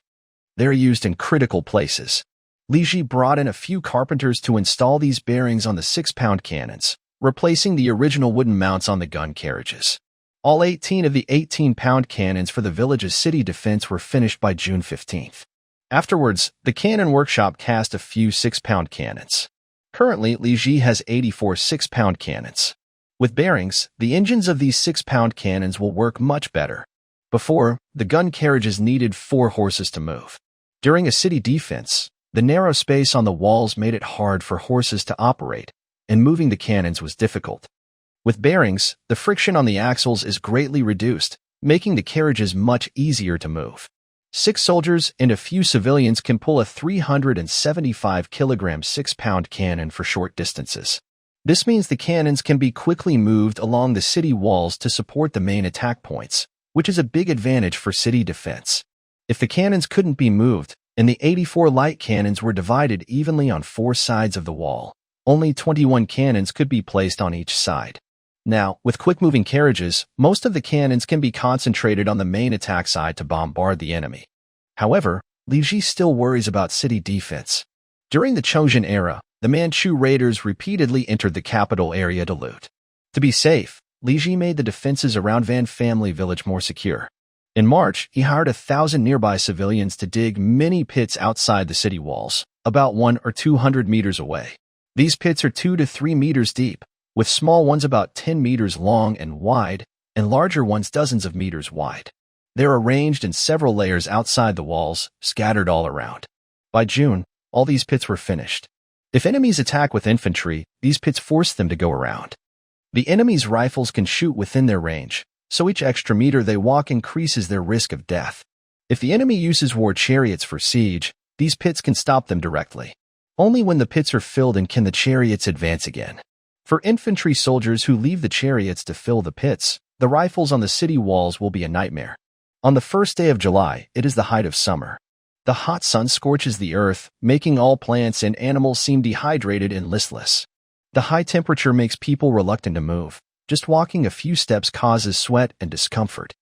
They're used in critical places. Li Ji brought in a few carpenters to install these bearings on the 6-pound cannons, replacing the original wooden mounts on the gun carriages. All 18 of the 18-pound cannons for the village's city defense were finished by June 15th. Afterwards, the cannon workshop cast a few 6-pound cannons. Currently, Li Ji has 84 6-pound cannons. With bearings, the engines of these 6-pound cannons will work much better. Before, the gun carriages needed 4 horses to move. During a city defense, the narrow space on the walls made it hard for horses to operate, and moving the cannons was difficult. With bearings, the friction on the axles is greatly reduced, making the carriages much easier to move. 6 soldiers and a few civilians can pull a 375-kilogram 6-pound cannon for short distances. This means the cannons can be quickly moved along the city walls to support the main attack points, which is a big advantage for city defense. If the cannons couldn't be moved, and the 84 light cannons were divided evenly on 4 sides of the wall, only 21 cannons could be placed on each side. Now, with quick-moving carriages, most of the cannons can be concentrated on the main attack side to bombard the enemy. However, Li Ji still worries about city defense. During the Chojin era, the Manchu raiders repeatedly entered the capital area to loot. To be safe, Li Ji made the defenses around Van family village more secure. In March, he hired 1,000 nearby civilians to dig many pits outside the city walls, about 100 or 200 meters away. These pits are 2 to 3 meters deep, with small ones about 10 meters long and wide, and larger ones dozens of meters wide. They're arranged in several layers outside the walls, scattered all around. By June, all these pits were finished. If enemies attack with infantry, these pits force them to go around. The enemy's rifles can shoot within their range, so each extra meter they walk increases their risk of death. If the enemy uses war chariots for siege, these pits can stop them directly. Only when the pits are filled and can the chariots advance again. For infantry soldiers who leave the chariots to fill the pits, the rifles on the city walls will be a nightmare. On the first day of July, it is the height of summer. The hot sun scorches the earth, making all plants and animals seem dehydrated and listless. The high temperature makes people reluctant to move. Just walking a few steps causes sweat and discomfort.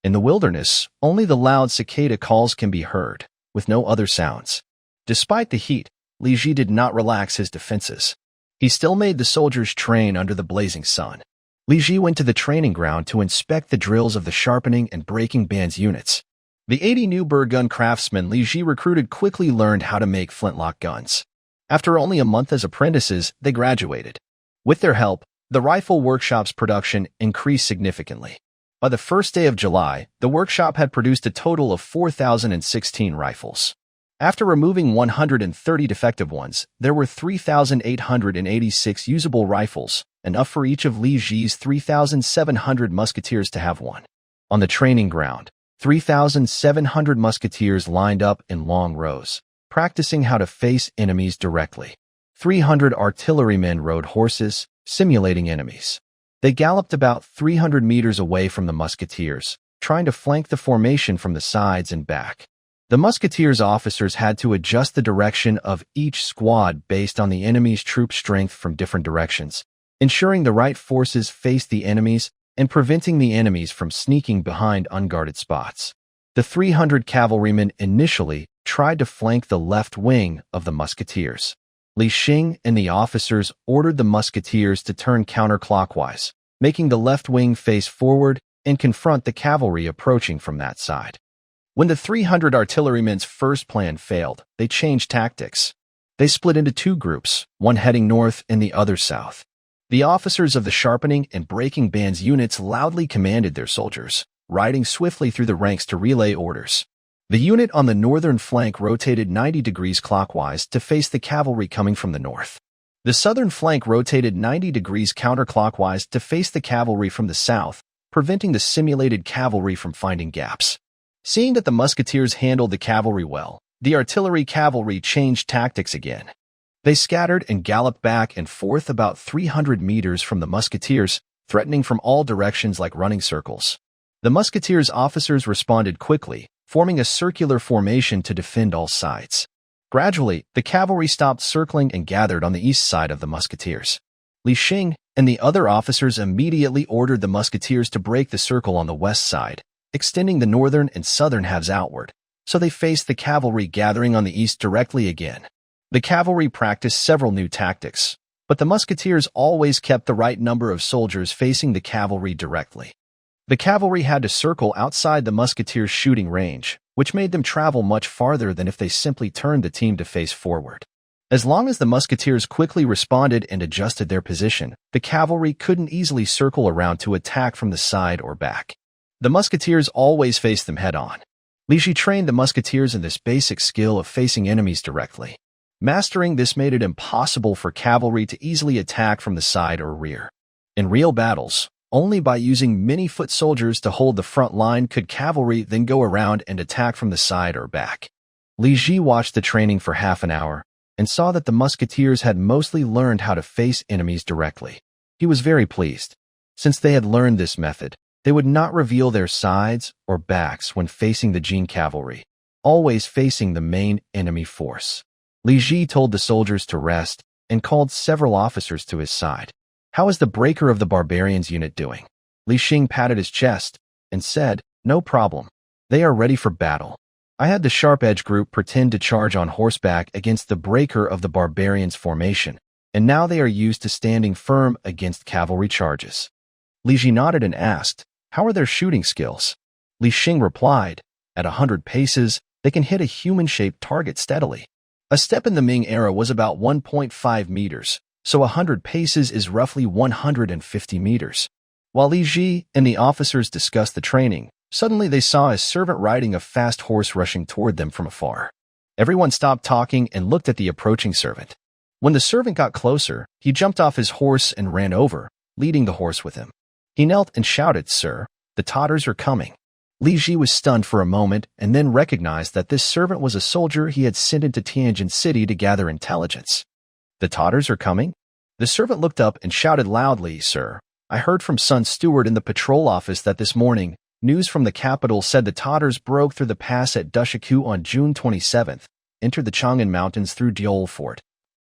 In the wilderness, only the loud cicada calls can be heard, with no other sounds. Despite the heat, Li Ji did not relax his defenses. He still made the soldiers train under the blazing sun. Li Ji went to the training ground to inspect the drills of the sharpening and breaking bands units. The 80 new burr gun craftsmen Li Ji recruited quickly learned how to make flintlock guns. After only a month as apprentices, they graduated. With their help, the rifle workshop's production increased significantly. By the first day of July, the workshop had produced a total of 4,016 rifles. After removing 130 defective ones, there were 3,886 usable rifles, enough for each of Li Ji's 3,700 musketeers to have one. On the training ground, 3,700 musketeers lined up in long rows, practicing how to face enemies directly. 300 artillerymen rode horses, simulating enemies. They galloped about 300 meters away from the musketeers, trying to flank the formation from the sides and back. The musketeers' officers had to adjust the direction of each squad based on the enemy's troop strength from different directions, ensuring the right forces faced the enemies and preventing the enemies from sneaking behind unguarded spots. The 300 cavalrymen initially tried to flank the left wing of the musketeers. Li Xing and the officers ordered the musketeers to turn counterclockwise, making the left wing face forward and confront the cavalry approaching from that side. When the 300 artillerymen's first plan failed, they changed tactics. They split into two groups, one heading north and the other south. The officers of the sharpening and breaking bands units loudly commanded their soldiers, riding swiftly through the ranks to relay orders. The unit on the northern flank rotated 90 degrees clockwise to face the cavalry coming from the north. The southern flank rotated 90 degrees counterclockwise to face the cavalry from the south, preventing the simulated cavalry from finding gaps. Seeing that the musketeers handled the cavalry well, the artillery cavalry changed tactics again. They scattered and galloped back and forth about 300 meters from the musketeers, threatening from all directions like running circles. The musketeers' officers responded quickly, forming a circular formation to defend all sides. Gradually, the cavalry stopped circling and gathered on the east side of the musketeers. Li Xing and the other officers immediately ordered the musketeers to break the circle on the west side, extending the northern and southern halves outward, so they faced the cavalry gathering on the east directly again. The cavalry practiced several new tactics, but the musketeers always kept the right number of soldiers facing the cavalry directly. The cavalry had to circle outside the musketeers' shooting range, which made them travel much farther than if they simply turned the team to face forward. As long as the musketeers quickly responded and adjusted their position, the cavalry couldn't easily circle around to attack from the side or back. The musketeers always faced them head-on. Li Ji trained the musketeers in this basic skill of facing enemies directly. Mastering this made it impossible for cavalry to easily attack from the side or rear. In real battles, only by using many foot soldiers to hold the front line could cavalry then go around and attack from the side or back. Li Ji watched the training for half an hour and saw that the musketeers had mostly learned how to face enemies directly. He was very pleased. Since they had learned this method, they would not reveal their sides or backs when facing the Jin cavalry, always facing the main enemy force. Li Ji told the soldiers to rest and called several officers to his side. "How is the breaker of the barbarians unit doing?" Li Xing patted his chest and said, "No problem. They are ready for battle. I had the Sharp Edge group pretend to charge on horseback against the breaker of the barbarians formation, and now they are used to standing firm against cavalry charges." Li Ji nodded and asked, "How are their shooting skills?" Li Xing replied, "At 100 paces, they can hit a human-shaped target steadily. A step in the Ming era was about 1.5 meters, so 100 paces is roughly 150 meters. While Li Ji and the officers discussed the training, suddenly they saw a servant riding a fast horse rushing toward them from afar. Everyone stopped talking and looked at the approaching servant. When the servant got closer, he jumped off his horse and ran over, leading the horse with him. He knelt and shouted, "Sir, the Tatars are coming." Li Ji was stunned for a moment and then recognized that this servant was a soldier he had sent into Tianjin City to gather intelligence. "The Tatars are coming?" The servant looked up and shouted loudly, "Sir, I heard from Sun Steward in the patrol office that this morning News from the capital said the Tatars broke through the pass at Dushaku on June 27th, entered the Chang'an Mountains through Diol Fort,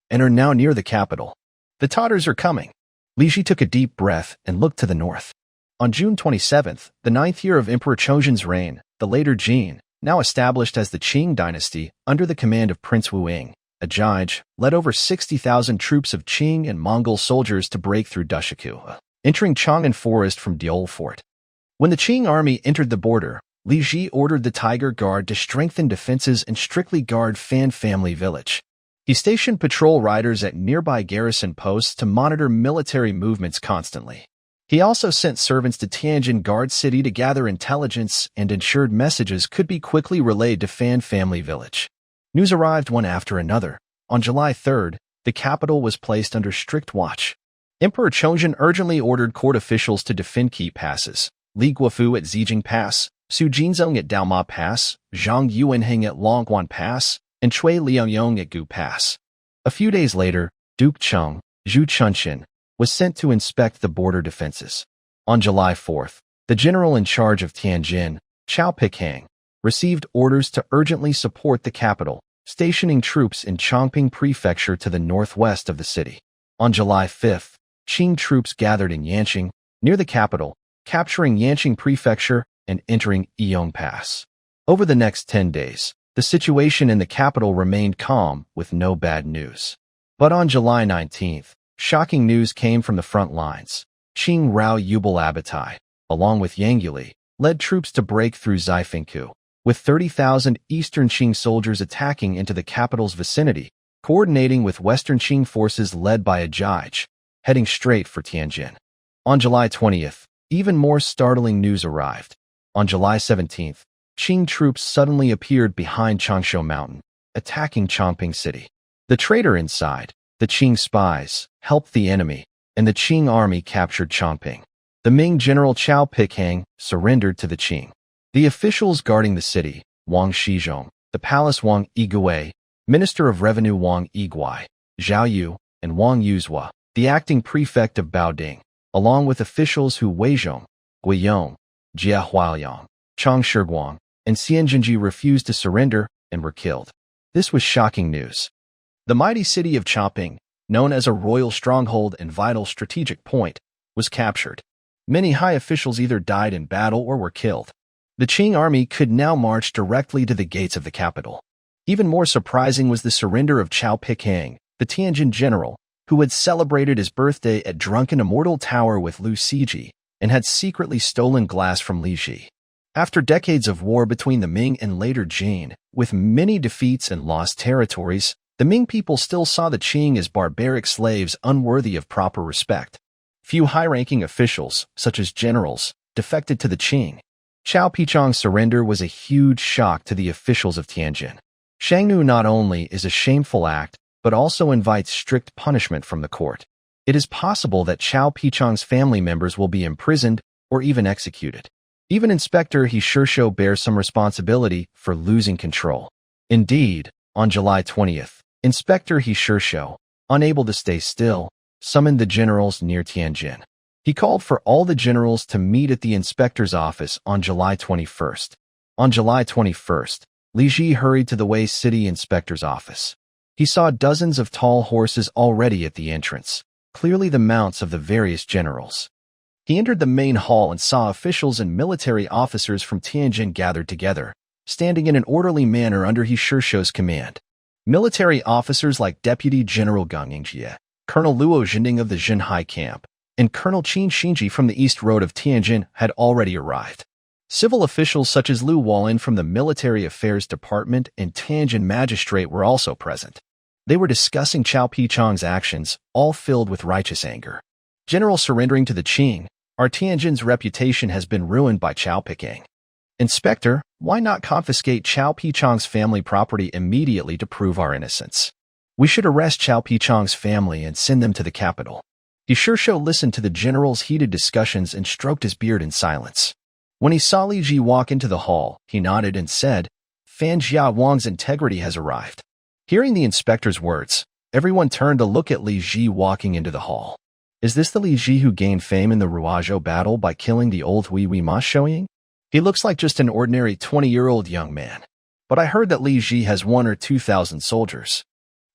and are now near the capital. The Tatars are coming. Li Ji took a deep breath and looked to the north. On June 27th, the 9th year of Emperor Chozhen's reign, the later Jin, now established as the Qing dynasty under the command of Prince Wu Ying, a Jige, led over 60,000 troops of Qing and Mongol soldiers to break through Dushaku, entering Chang'an Forest from Diol Fort. When the Qing army entered the border, Li Ji ordered the Tiger Guard to strengthen defenses and strictly guard Fan family village. He stationed patrol riders at nearby garrison posts to monitor military movements constantly. He also sent servants to Tianjin Guard City to gather intelligence and ensured messages could be quickly relayed to Fan family village. News arrived one after another. On July 3rd, the capital was placed under strict watch. Emperor Chongzhen urgently ordered court officials to defend key passes: Li Guofu at Zijing Pass, Su Jinzong at Daoma Pass, Zhang Yuanheng at Longguan Pass, and Chui Liaoyong at Gu Pass. A few days later, Duke Cheng, Zhu Chunxin, was sent to inspect the border defenses. On July 4th, the general in charge of Tianjin, Chao Pikhang, received orders to urgently support the capital, stationing troops in Chongping Prefecture to the northwest of the city. On July 5th, Qing troops gathered in Yanqing, near the capital, capturing Yanqing Prefecture and entering Yiyong Pass. Over the next 10 days, the situation in the capital remained calm with no bad news. But on July 19th, shocking news came from the front lines. Qing Rao Yubal Abatai, along with Yang Yuli, led troops to break through Zaifengku, with 30,000 Eastern Qing soldiers attacking into the capital's vicinity, coordinating with Western Qing forces led by a Jige, heading straight for Tianjin. On July 20th, even more startling news arrived. On July 17th, Qing troops suddenly appeared behind Changshu Mountain, attacking Chongping City. The traitor inside, the Qing spies, helped the enemy, and the Qing army captured Chongping. The Ming general Chao Pikhang surrendered to the Qing. The officials guarding the city, Wang Shizhong, the palace Wang Yigui, Minister of Revenue Wang Yiguai, Zhao Yu, and Wang Yuzhua, the acting prefect of Baoding, along with officials who Weizhong, Guiyong, Jia Huaoyang, Chang Shiguang, and Xianjinji refused to surrender and were killed. This was shocking news. The mighty city of Chongping, known as a royal stronghold and vital strategic point, was captured. Many high officials either died in battle or were killed. The Qing army could now march directly to the gates of the capital. Even more surprising was the surrender of Chao Pikhang, the Tianjin general, who had celebrated his birthday at Drunken Immortal Tower with Lu Siji and had secretly stolen glass from Li Ji. After decades of war between the Ming and later Jin, with many defeats and lost territories, the Ming people still saw the Qing as barbaric slaves unworthy of proper respect. Few high-ranking officials, such as generals, defected to the Qing. Chao Pichang's surrender was a huge shock to the officials of Tianjin. Shangnu not only is a shameful act, but also invites strict punishment from the court. It is possible that Chao Pichang's family members will be imprisoned or even executed. Even Inspector He Shisho bears some responsibility for losing control. Indeed, on July 20th, Inspector He Shisho, unable to stay still, summoned the generals near Tianjin. He called for all the generals to meet at the inspector's office on July 21st. On July 21st, Li Ji hurried to the Wei City inspector's office. He saw dozens of tall horses already at the entrance, clearly the mounts of the various generals. He entered the main hall and saw officials and military officers from Tianjin gathered together, standing in an orderly manner under He Shisho's command. Military officers like Deputy General Gang Yingjie, Colonel Luo Zhending of the Zhenhai camp, and Colonel Qin Xinji from the East Road of Tianjin had already arrived. Civil officials such as Lu Walin from the Military Affairs Department and Tianjin Magistrate were also present. They were discussing Chao Pichang's actions, all filled with righteous anger. General surrendering to the Qing, our Tianjin's reputation has been ruined by Chao Pikhang. Inspector, why not confiscate Chao Pichang's family property immediately to prove our innocence? We should arrest Chao Pichang's family and send them to the capital. He Shisho listened to the general's heated discussions and stroked his beard in silence. When he saw Li Ji walk into the hall, he nodded and said, Fan Jia Wang's integrity has arrived. Hearing the inspector's words, everyone turned to look at Li Ji walking into the hall. Is this the Li Ji who gained fame in the Ruozhou battle by killing the old Hui Ma Shoying? He looks like just an ordinary 20-year-old young man. But I heard that Li Ji has 1 or 2,000 soldiers.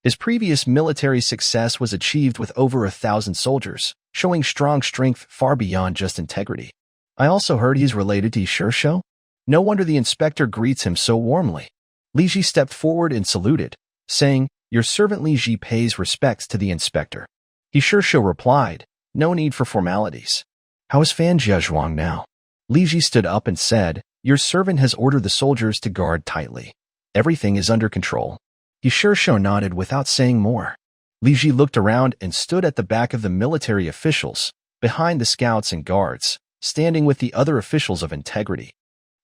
His previous military success was achieved with over 1,000 soldiers, showing strong strength far beyond just integrity. I also heard he's related to Shishou. No wonder the inspector greets him so warmly. Li Ji stepped forward and saluted, saying, "Your servant Li Ji pays respects to the inspector." Shishou replied, "No need for formalities. How is Fan Jiazhuang now?" Li Ji stood up and said, "Your servant has ordered the soldiers to guard tightly. Everything is under control." Shishou nodded without saying more. Li Ji looked around and stood at the back of the military officials, behind the scouts and guards, standing with the other officials of integrity.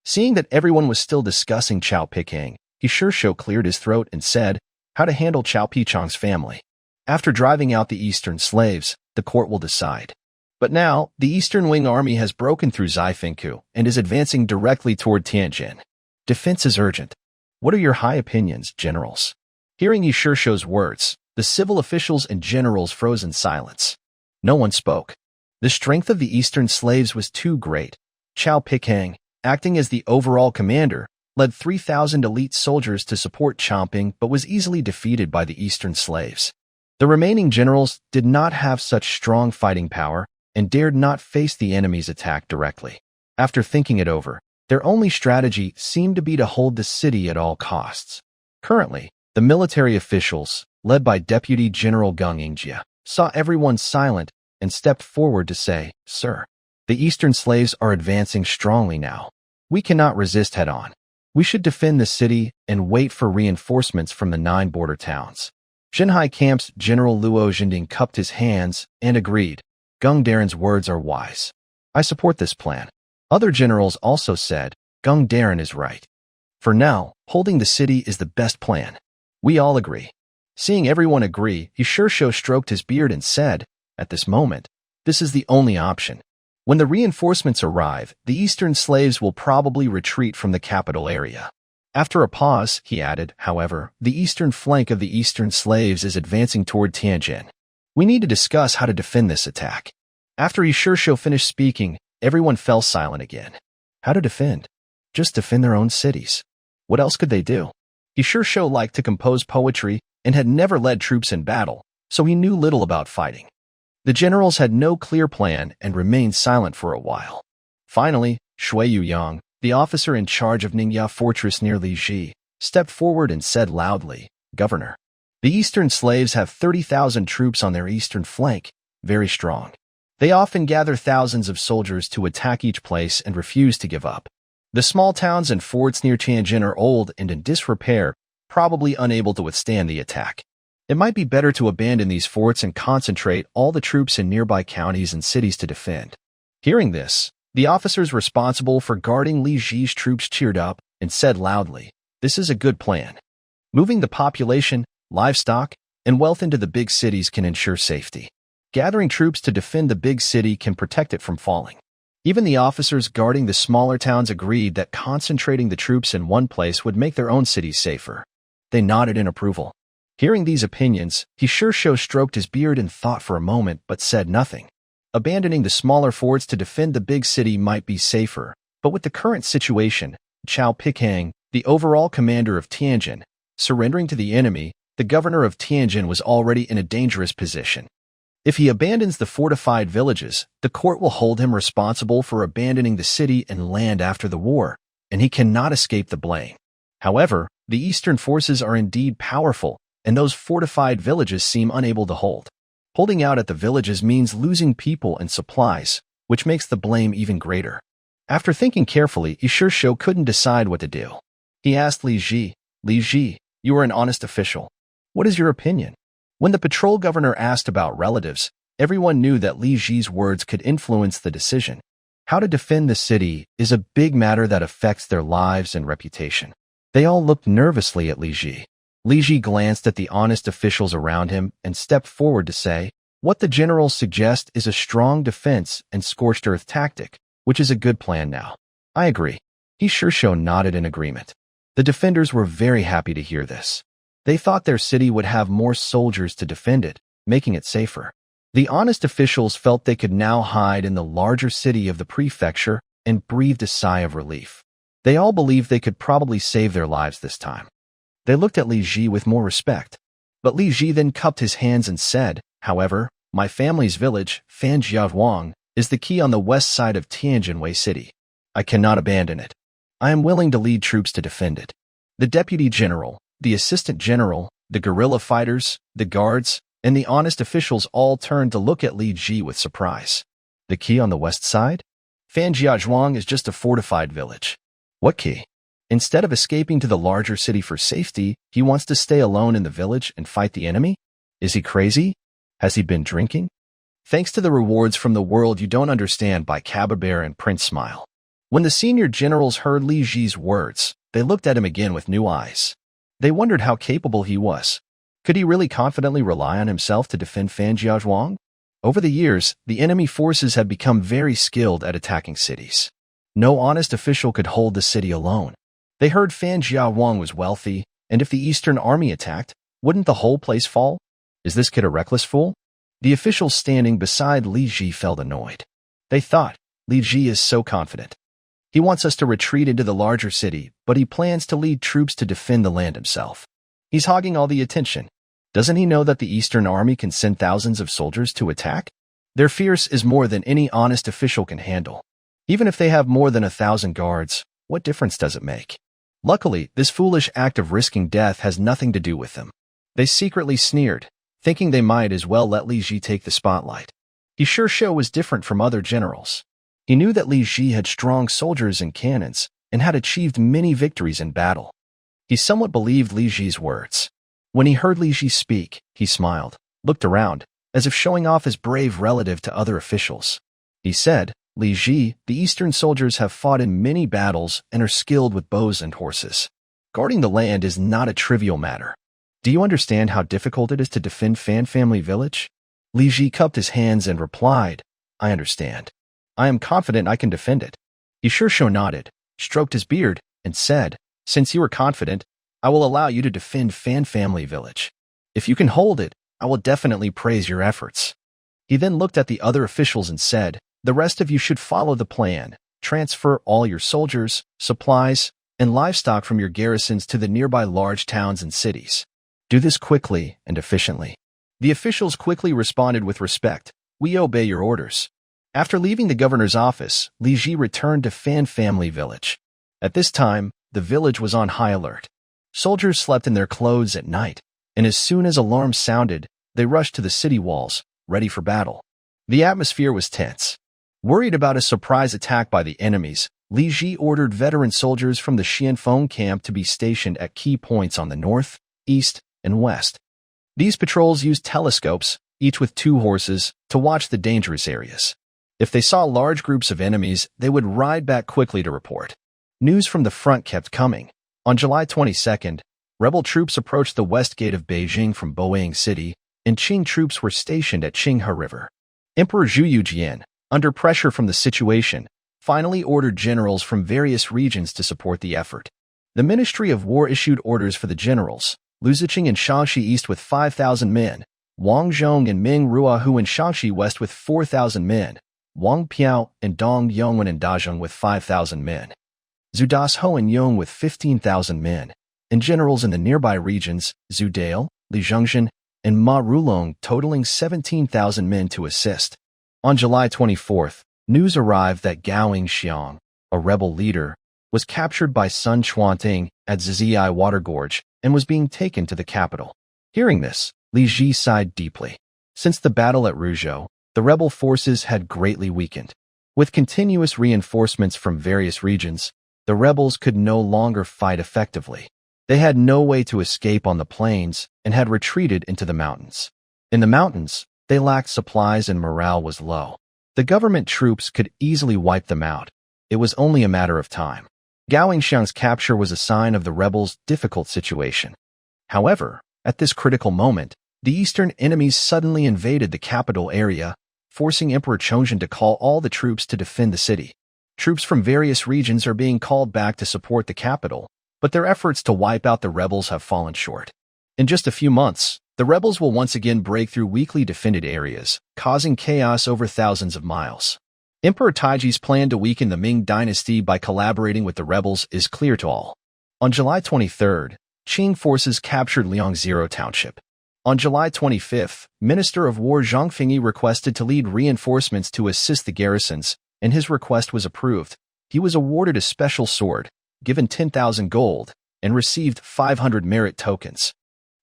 Seeing that everyone was still discussing Chao Pikang, Shishou cleared his throat and said, "How to handle Chao Pichang's family. After driving out the eastern slaves, the court will decide." But now, the Eastern Wing Army has broken through Zaifengkou and is advancing directly toward Tianjin. Defense is urgent. What are your high opinions, generals? Hearing Shishou's words, the civil officials and generals froze in silence. No one spoke. The strength of the Eastern slaves was too great. Chao Pikang, acting as the overall commander, led 3,000 elite soldiers to support Chomping but was easily defeated by the Eastern slaves. The remaining generals did not have such strong fighting power and dared not face the enemy's attack directly. After thinking it over, their only strategy seemed to be to hold the city at all costs. Currently, the military officials, led by Deputy General Geng Yingjie, saw everyone silent and stepped forward to say, "Sir, the Eastern slaves are advancing strongly now. We cannot resist head-on. We should defend the city and wait for reinforcements from the 9 border towns." Zhenhai Camp's General Luo Jinding cupped his hands and agreed. Geng Daren's words are wise. I support this plan. Other generals also said, Geng Daren is right. For now, holding the city is the best plan. We all agree. Seeing everyone agree, Shishou stroked his beard and said, "At this moment, this is the only option. When the reinforcements arrive, the Eastern slaves will probably retreat from the capital area." After a pause, he added, "However, the eastern flank of the Eastern slaves is advancing toward Tianjin. We need to discuss how to defend this attack." After Shishou finished speaking, everyone fell silent again. How to defend? Just defend their own cities. What else could they do? Shishou liked to compose poetry and had never led troops in battle, so he knew little about fighting. The generals had no clear plan and remained silent for a while. Finally, Shui Yuyang, the officer in charge of Ningya Fortress near Liji, stepped forward and said loudly, "Governor, the Eastern slaves have 30,000 troops on their eastern flank, very strong. They often gather thousands of soldiers to attack each place and refuse to give up. The small towns and forts near Tianjin are old and in disrepair, probably unable to withstand the attack. It might be better to abandon these forts and concentrate all the troops in nearby counties and cities to defend." Hearing this, the officers responsible for guarding Li Ji's troops cheered up and said loudly, "This is a good plan. Moving the population, livestock, and wealth into the big cities can ensure safety. Gathering troops to defend the big city can protect it from falling." Even the officers guarding the smaller towns agreed that concentrating the troops in one place would make their own cities safer. They nodded in approval. Hearing these opinions, Shishou stroked his beard and thought for a moment but said nothing. Abandoning the smaller forts to defend the big city might be safer, but with the current situation, Chao Pikang, the overall commander of Tianjin, surrendering to the enemy, the governor of Tianjin was already in a dangerous position. If he abandons the fortified villages, the court will hold him responsible for abandoning the city and land after the war, and he cannot escape the blame. However, the Eastern forces are indeed powerful, and those fortified villages seem unable to hold. Holding out at the villages means losing people and supplies, which makes the blame even greater. After thinking carefully, Shishou couldn't decide what to do. He asked Li Ji, "Li Ji, you are an honest official. What is your opinion?" When the patrol governor asked about relatives, everyone knew that Li Ji's words could influence the decision. How to defend the city is a big matter that affects their lives and reputation. They all looked nervously at Li Ji. Li Ji glanced at the honest officials around him and stepped forward to say, "What the generals suggest is a strong defense and scorched earth tactic, which is a good plan now." "I agree." Shishou nodded in agreement. The defenders were very happy to hear this. They thought their city would have more soldiers to defend it, making it safer. The honest officials felt they could now hide in the larger city of the prefecture and breathed a sigh of relief. They all believed they could probably save their lives this time. They looked at Li Ji with more respect. But Li Ji then cupped his hands and said, "However, my family's village, Fanjiahuang, is the key on the west side of Tianjinwei City. I cannot abandon it. I am willing to lead troops to defend it." The deputy general, the assistant general, the guerrilla fighters, the guards, and the honest officials all turned to look at Li Ji with surprise. The key on the west side? Fanjiahuang is just a fortified village. What key? Instead of escaping to the larger city for safety, he wants to stay alone in the village and fight the enemy? Is he crazy? Has he been drinking? Thanks to the rewards from the world you don't understand by Cababear and Prince Smile. When the senior generals heard Li Ji's words, they looked at him again with new eyes. They wondered how capable he was. Could he really confidently rely on himself to defend Fanjiahuang? Over the years, the enemy forces had become very skilled at attacking cities. No honest official could hold the city alone. They heard Fanjiahuang was wealthy, and if the Eastern Army attacked, wouldn't the whole place fall? Is this kid a reckless fool? The officials standing beside Li Ji felt annoyed. They thought, Li Ji is so confident. He wants us to retreat into the larger city, but he plans to lead troops to defend the land himself. He's hogging all the attention. Doesn't he know that the Eastern Army can send thousands of soldiers to attack? Their fierce is more than any honest official can handle. Even if they have more than 1,000 guards, what difference does it make? Luckily, this foolish act of risking death has nothing to do with them. They secretly sneered, thinking they might as well let Li Ji take the spotlight. He sure was different from other generals. He knew that Li Ji had strong soldiers and cannons, and had achieved many victories in battle. He somewhat believed Li Ji's words. When he heard Li Ji speak, he smiled, looked around, as if showing off his brave relative to other officials. He said, "Li Ji, the Eastern soldiers have fought in many battles and are skilled with bows and horses. Guarding the land is not a trivial matter. Do you understand how difficult it is to defend Fan Family Village?" Li Ji cupped his hands and replied, "I understand. I am confident I can defend it." He sure nodded, stroked his beard, and said, "Since you are confident, I will allow you to defend Fan Family Village. If you can hold it, I will definitely praise your efforts." He then looked at the other officials and said, "The rest of you should follow the plan. Transfer all your soldiers, supplies, and livestock from your garrisons to the nearby large towns and cities. Do this quickly and efficiently." The officials quickly responded with respect, "We obey your orders." After leaving the governor's office, Li Ji returned to Fan Family Village. At this time, the village was on high alert. Soldiers slept in their clothes at night, and as soon as alarms sounded, they rushed to the city walls, ready for battle. The atmosphere was tense. Worried about a surprise attack by the enemies, Li Ji ordered veteran soldiers from the Xianfeng camp to be stationed at key points on the north, east, and west. These patrols used telescopes, each with 2 horses, to watch the dangerous areas. If they saw large groups of enemies, they would ride back quickly to report. News from the front kept coming. On July 22nd, rebel troops approached the west gate of Beijing from Boyang City, and Qing troops were stationed at Qinghe River. Emperor Zhu Yujian, under pressure from the situation, finally ordered generals from various regions to support the effort. The Ministry of War issued orders for the generals, Lu Ziqing in Shaanxi East with 5,000 men, Wang Zhong and Ming Ruahu in Shaanxi West with 4,000 men, Wang Piao and Dong Yongwen in Dazhong with 5,000 men, Zhu Dasho and Yong with 15,000 men, and generals in the nearby regions, Zhu Dale, Li Zhongxin, and Ma Rulong totaling 17,000 men to assist. On July 24th, news arrived that Gao Yingxiang, a rebel leader, was captured by Sun Chuanting at Zizii Water Gorge and was being taken to the capital. Hearing this, Li Ji sighed deeply. Since the battle at Ruzhou, the rebel forces had greatly weakened. With continuous reinforcements from various regions, the rebels could no longer fight effectively. They had no way to escape on the plains and had retreated into the mountains. In the mountains, they lacked supplies and morale was low. The government troops could easily wipe them out. It was only a matter of time. Gao Yingxiang's capture was a sign of the rebels' difficult situation. However, at this critical moment, the eastern enemies suddenly invaded the capital area, forcing Emperor Chongzhen to call all the troops to defend the city. Troops from various regions are being called back to support the capital, but their efforts to wipe out the rebels have fallen short. In just a few months, the rebels will once again break through weakly defended areas, causing chaos over thousands of miles. Emperor Taiji's plan to weaken the Ming dynasty by collaborating with the rebels is clear to all. On July 23rd, Qing forces captured Liangzhou Township. On July 25th, Minister of War Zhang Fengyi requested to lead reinforcements to assist the garrisons, and his request was approved. He was awarded a special sword, given 10,000 gold, and received 500 merit tokens.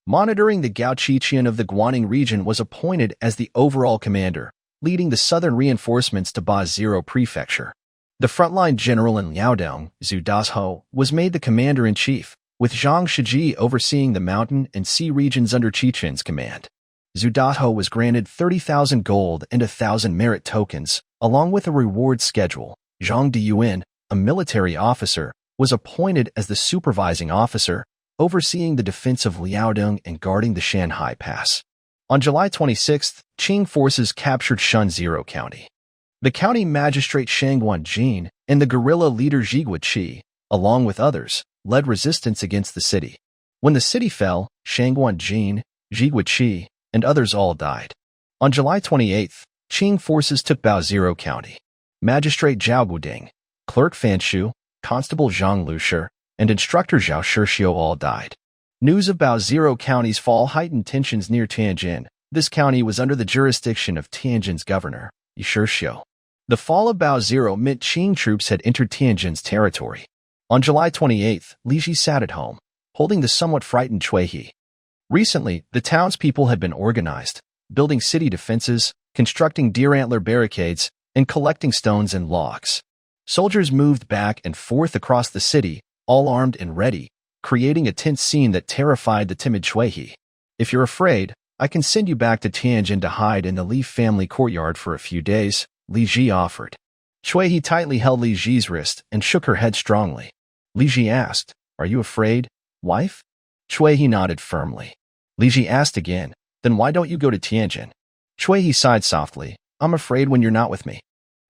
Monitoring the Gao Qiqian of the Guaning region was appointed as the overall commander, leading the southern reinforcements to Ba-Zero Prefecture. The frontline general in Liaodong, Zhu Dazhou, was made the commander-in-chief, with Zhang Shiji overseeing the mountain and sea regions under Qiqian's command. Zhu Dazhou was granted 30,000 gold and 1,000 merit tokens, along with a reward schedule. Zhang Diyuan, a military officer, was appointed as the supervising officer, overseeing the defense of Liaodong and guarding the Shanhai Pass. On July 26th, Qing forces captured Shenzhou County. The county magistrate Shang Guanjin and the guerrilla leader Zhigua Qi, along with others, led resistance against the city. When the city fell, Shang Guanjin, Zhigua Qi, and others all died. On July 28th, Qing forces took Baozhou County. Magistrate Zhao Guding, clerk Fan Shu, constable Zhang Lushi, and instructor Zhao Shixiu all died. News of Baozhou County's fall heightened tensions near Tianjin. This county was under the jurisdiction of Tianjin's governor, Yi Shixiu. The fall of Baozhou meant Qing troops had entered Tianjin's territory. On July 28th, Li Ji sat at home, holding the somewhat frightened Cui He. Recently, the townspeople had been organized, building city defenses, constructing deer antler barricades, and collecting stones and logs. Soldiers moved back and forth across the city, all armed and ready, creating a tense scene that terrified the timid Cui He. If you're afraid, I can send you back to Tianjin to hide in the Li family courtyard for a few days, Li Ji offered. Cui He tightly held Li Ji's wrist and shook her head strongly. Li Ji asked, "Are you afraid, wife?" Cui He nodded firmly. Li Ji asked again, "Then why don't you go to Tianjin?" Cui He sighed softly, "I'm afraid when you're not with me.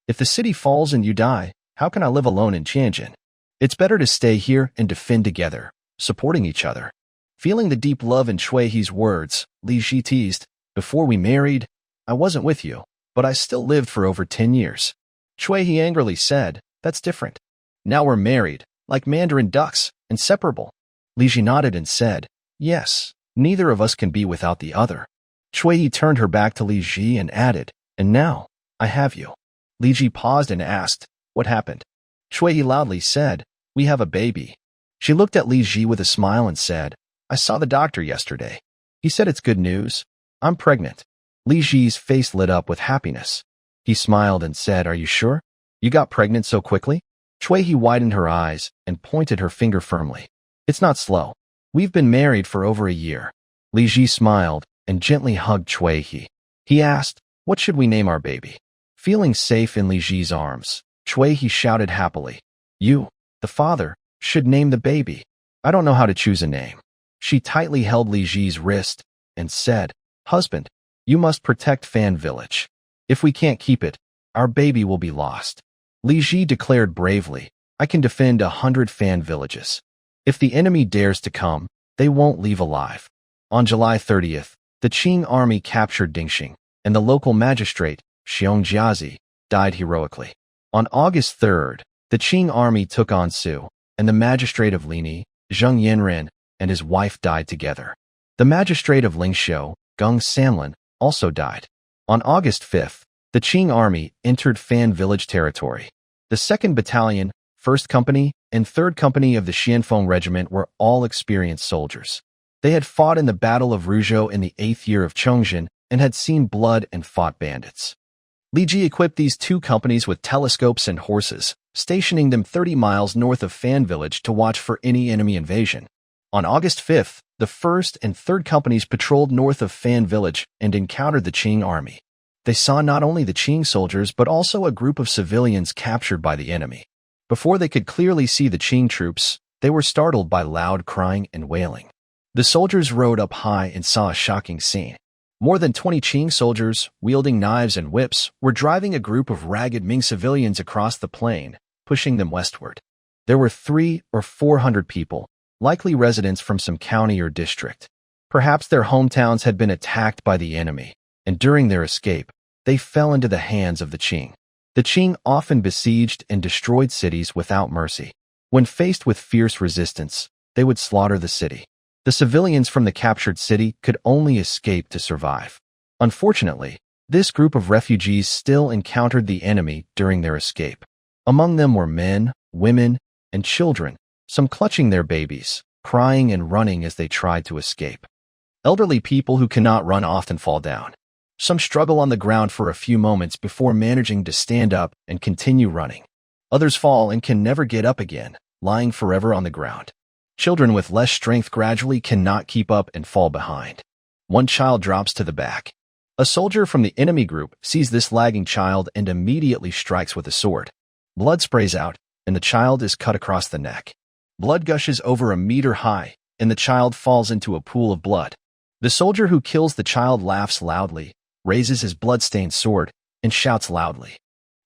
If the city falls and you die, how can I live alone in Tianjin? It's better to stay here and defend together, supporting each other." Feeling the deep love in Cui He's words, Li Ji teased, "Before we married, I wasn't with you, but I still lived for over 10 years. Cui He angrily said, "That's different. Now we're married, like Mandarin ducks, inseparable." Li Ji nodded and said, "Yes, neither of us can be without the other." Cui He turned her back to Li Ji and added, "And now, I have you." Li Ji paused and asked, "What happened?" Cui He loudly said, "We have a baby." She looked at Li Ji with a smile and said, "I saw the doctor yesterday. He said it's good news. I'm pregnant." Li Ji's face lit up with happiness. He smiled and said, "Are you sure? You got pregnant so quickly?" Cui He widened her eyes and pointed her finger firmly. "It's not slow. We've been married for over a year." Li Ji smiled and gently hugged Cui He. He asked, "What should we name our baby?" Feeling safe in Li Ji's arms, Cui He shouted happily, "You, the father, should name the baby. I don't know how to choose a name." She tightly held Li Ji's wrist and said, "Husband, you must protect Fan Village. If we can't keep it, our baby will be lost." Li Ji declared bravely, "I can defend 100 Fan villages. If the enemy dares to come, they won't leave alive." On July 30th, the Qing army captured Dingxing, and the local magistrate, Xiong Jiazi, died heroically. On August 3rd, the Qing army took on Su, and the magistrate of Lini, Zheng Yanren, and his wife died together. The magistrate of Lingxiu, Geng Sanlin, also died. On August 5th, the Qing army entered Fan village territory. The 2nd Battalion, 1st Company, and 3rd Company of the Xianfeng Regiment were all experienced soldiers. They had fought in the Battle of Ruzhou in the 8th year of Chongzhen and had seen blood and fought bandits. Li Ji equipped these 2 companies with telescopes and horses, stationing them 30 miles north of Fan village to watch for any enemy invasion. On August 5th, the 1st and 3rd Companies patrolled north of Fan village and encountered the Qing army. They saw not only the Qing soldiers but also a group of civilians captured by the enemy. Before they could clearly see the Qing troops, they were startled by loud crying and wailing. The soldiers rode up high and saw a shocking scene. More than 20 Qing soldiers, wielding knives and whips, were driving a group of ragged Ming civilians across the plain, pushing them westward. There were 300 or 400 people, likely residents from some county or district. Perhaps their hometowns had been attacked by the enemy, and during their escape, they fell into the hands of the Qing. The Qing often besieged and destroyed cities without mercy. When faced with fierce resistance, they would slaughter the city. The civilians from the captured city could only escape to survive. Unfortunately, this group of refugees still encountered the enemy during their escape. Among them were men, women, and children, some clutching their babies, crying and running as they tried to escape. Elderly people who cannot run often fall down. Some struggle on the ground for a few moments before managing to stand up and continue running. Others fall and can never get up again, lying forever on the ground. Children with less strength gradually cannot keep up and fall behind. One child drops to the back. A soldier from the enemy group sees this lagging child and immediately strikes with a sword. Blood sprays out, and the child is cut across the neck. Blood gushes over a meter high, and the child falls into a pool of blood. The soldier who kills the child laughs loudly, raises his blood-stained sword, and shouts loudly.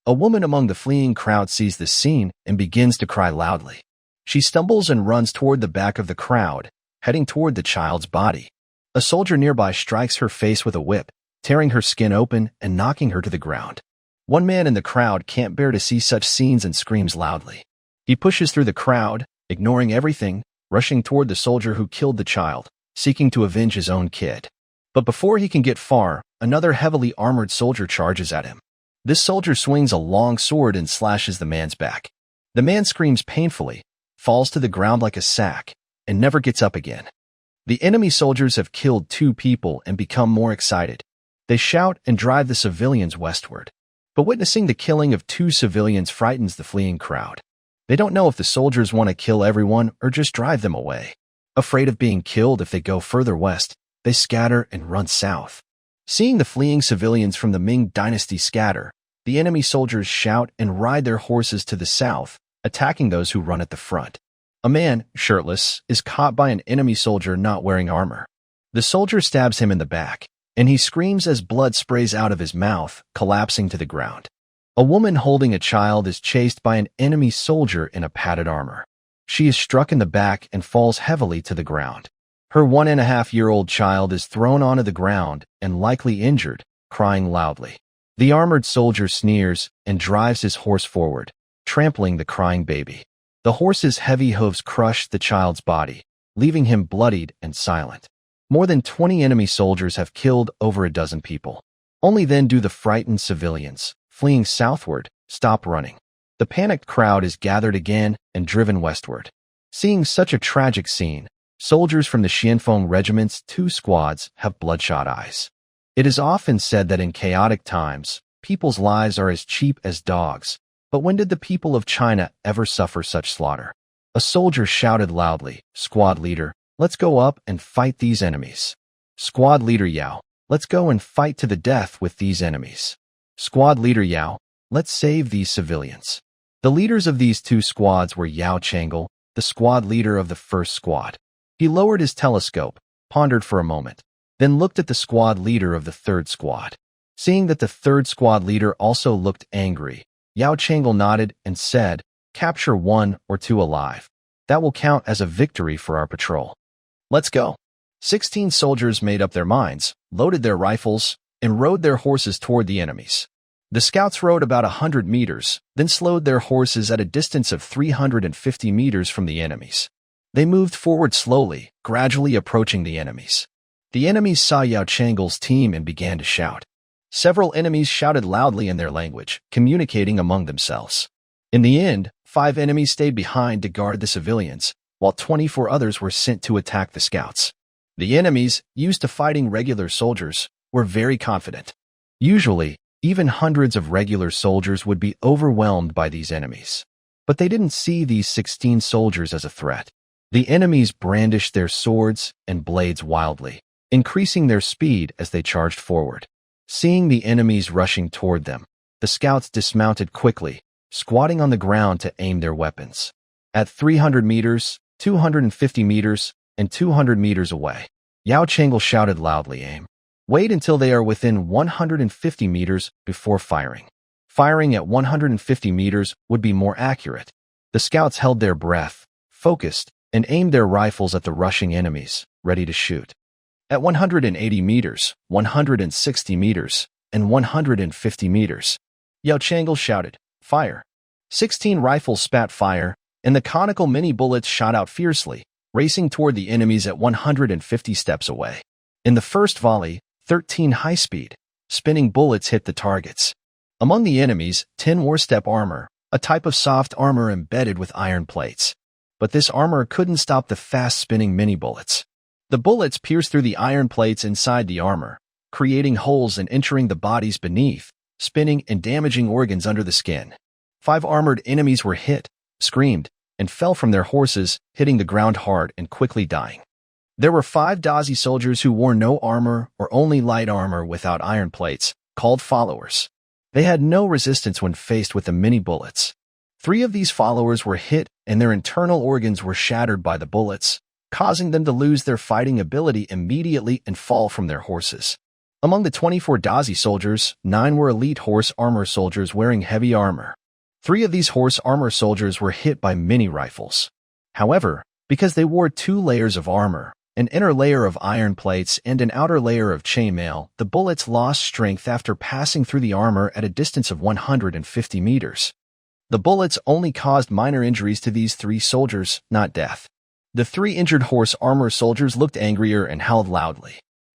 A woman among the fleeing crowd sees this scene and begins to cry loudly. She stumbles and runs toward the back of the crowd, heading toward the child's body. A soldier nearby strikes her face with a whip, tearing her skin open and knocking her to the ground. One man in the crowd can't bear to see such scenes and screams loudly. He pushes through the crowd, ignoring everything, rushing toward the soldier who killed the child, seeking to avenge his own kid. But before he can get far, another heavily armored soldier charges at him. This soldier swings a long sword and slashes the man's back. The man screams painfully, falls to the ground like a sack, and never gets up again. The enemy soldiers have killed 2 people and become more excited. They shout and drive the civilians westward. But witnessing the killing of 2 civilians frightens the fleeing crowd. They don't know if the soldiers want to kill everyone or just drive them away. Afraid of being killed if they go further west, they scatter and run south. Seeing the fleeing civilians from the Ming dynasty scatter, the enemy soldiers shout and ride their horses to the south, attacking those who run at the front. A man, shirtless, is caught by an enemy soldier not wearing armor. The soldier stabs him in the back, and he screams as blood sprays out of his mouth, collapsing to the ground. A woman holding a child is chased by an enemy soldier in a padded armor. She is struck in the back and falls heavily to the ground. Her 1.5-year-old child is thrown onto the ground and likely injured, crying loudly. The armored soldier sneers and drives his horse forward, trampling the crying baby. The horse's heavy hooves crush the child's body, leaving him bloodied and silent. More than 20 enemy soldiers have killed over a dozen people. Only then do the frightened civilians, fleeing southward, stop running. The panicked crowd is gathered again and driven westward. Seeing such a tragic scene, soldiers from the Xianfeng regiment's 2 squads have bloodshot eyes. It is often said that in chaotic times, people's lives are as cheap as dogs. But when did the people of China ever suffer such slaughter? A soldier shouted loudly, "Squad leader, let's go up and fight these enemies." Squad leader Yao, let's go and fight to the death with these enemies. Squad leader Yao, let's save these civilians. The leaders of these 2 squads were Yao Changel, the squad leader of the first squad. He lowered his telescope, pondered for a moment, then looked at the squad leader of the 3rd squad. Seeing that the 3rd squad leader also looked angry, Yao Changel nodded and said, "Capture 1 or 2 alive. That will count as a victory for our patrol. Let's go." 16 soldiers made up their minds, loaded their rifles, and rode their horses toward the enemies. The scouts rode about 100 meters, then slowed their horses at a distance of 350 meters from the enemies. They moved forward slowly, gradually approaching the enemies. The enemies saw Yao Changel's team and began to shout. Several enemies shouted loudly in their language, communicating among themselves. In the end, 5 enemies stayed behind to guard the civilians, while 24 others were sent to attack the scouts. The enemies, used to fighting regular soldiers, were very confident. Usually, even hundreds of regular soldiers would be overwhelmed by these enemies. But they didn't see these 16 soldiers as a threat. The enemies brandished their swords and blades wildly, increasing their speed as they charged forward. Seeing the enemies rushing toward them, the scouts dismounted quickly, squatting on the ground to aim their weapons. At 300 meters, 250 meters, and 200 meters away, Yao Changel shouted loudly, "Aim. Wait until they are within 150 meters before firing." Firing at 150 meters would be more accurate. The scouts held their breath, focused, and aimed their rifles at the rushing enemies, ready to shoot. At 180 meters, 160 meters, and 150 meters, Yao Changle shouted, "Fire!" 16 rifles spat fire, and the conical mini-bullets shot out fiercely, racing toward the enemies at 150 steps away. In the first volley, 13 high-speed, spinning bullets hit the targets. Among the enemies, 10 wore step armor, a type of soft armor embedded with iron plates. But this armor couldn't stop the fast-spinning mini-bullets. The bullets pierced through the iron plates inside the armor, creating holes and entering the bodies beneath, spinning and damaging organs under the skin. 5 armored enemies were hit, screamed, and fell from their horses, hitting the ground hard and quickly dying. There were 5 Dazi soldiers who wore no armor or only light armor without iron plates, called followers. They had no resistance when faced with the mini-bullets. 3 of these followers were hit and their internal organs were shattered by the bullets, causing them to lose their fighting ability immediately and fall from their horses. Among the 24 Dazi soldiers, 9 were elite horse armor soldiers wearing heavy armor. 3 of these horse armor soldiers were hit by mini-rifles. However, because they wore 2 layers of armor, an inner layer of iron plates and an outer layer of chainmail, the bullets lost strength after passing through the armor at a distance of 150 meters. The bullets only caused minor injuries to these 3 soldiers, not death. The 3 injured horse armor soldiers looked angrier and howled loudly.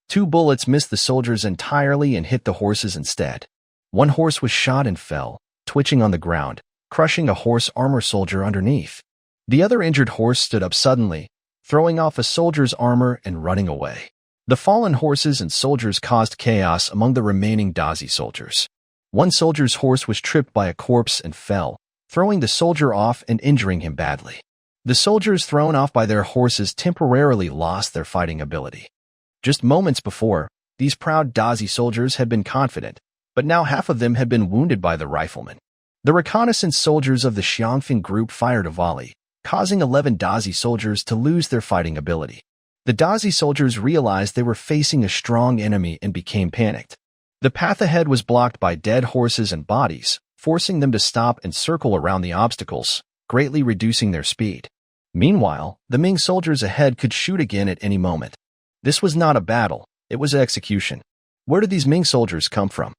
2 bullets missed the soldiers entirely and hit the horses instead. 1 horse was shot and fell, twitching on the ground, crushing a horse armor soldier underneath. The other injured horse stood up suddenly, throwing off a soldier's armor and running away. The fallen horses and soldiers caused chaos among the remaining Dazi soldiers. 1 soldier's horse was tripped by a corpse and fell, throwing the soldier off and injuring him badly. The soldiers thrown off by their horses temporarily lost their fighting ability. Just moments before, these proud Dazi soldiers had been confident, but now half of them had been wounded by the riflemen. The reconnaissance soldiers of the Xiangfeng group fired a volley, causing 11 Dazi soldiers to lose their fighting ability. The Dazi soldiers realized they were facing a strong enemy and became panicked. The path ahead was blocked by dead horses and bodies, forcing them to stop and circle around the obstacles, greatly reducing their speed. Meanwhile, the Ming soldiers ahead could shoot again at any moment. This was not a battle, it was execution. Where did these Ming soldiers come from?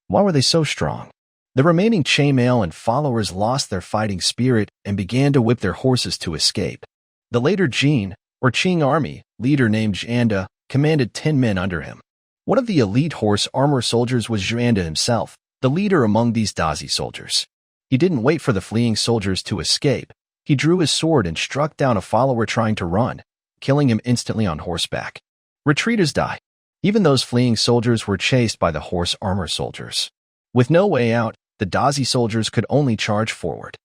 Why were they so strong? The remaining chainmail and followers lost their fighting spirit and began to whip their horses to escape. The later Jin, or Qing army, leader named Zhanda, commanded 10 men under him. One of the elite horse armor soldiers was Zhanda himself, the leader among these Dazi soldiers. He didn't wait for the fleeing soldiers to escape. He drew his sword and struck down a follower trying to run, killing him instantly on horseback. Retreaters die. Even those fleeing soldiers were chased by the horse armor soldiers. With no way out, the Dazi soldiers could only charge forward.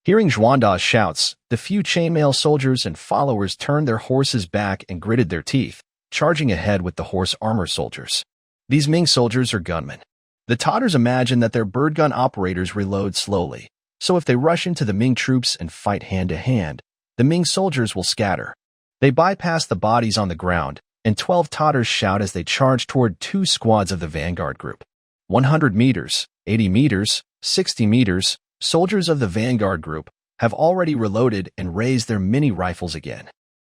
Hearing Zhuanda's shouts, the few chainmail soldiers and followers turned their horses back and gritted their teeth, charging ahead with the horse armor soldiers. These Ming soldiers are gunmen. The Tatars imagine that their bird gun operators reload slowly, so if they rush into the Ming troops and fight hand-to-hand, the Ming soldiers will scatter. They bypass the bodies on the ground, and 12 Tatars shout as they charge toward 2 squads of the vanguard group. 100 meters, 80 meters, 60 meters, soldiers of the vanguard group have already reloaded and raised their mini-rifles again.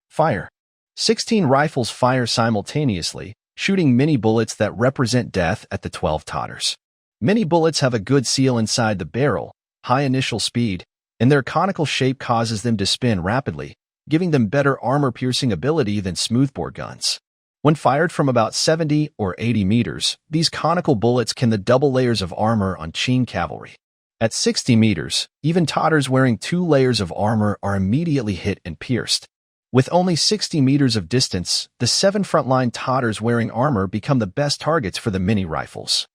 Fire. 16 rifles fire simultaneously, shooting mini-bullets that represent death at the 12 Tatars. Mini-bullets have a good seal inside the barrel, high initial speed, and their conical shape causes them to spin rapidly, giving them better armor-piercing ability than smoothbore guns. When fired from about 70 or 80 meters, these conical bullets can the double layers of armor on Qing cavalry. At 60 meters, even Tatars wearing 2 layers of armor are immediately hit and pierced. With only 60 meters of distance, the 7 frontline Tatars wearing armor become the best targets for the mini-rifles.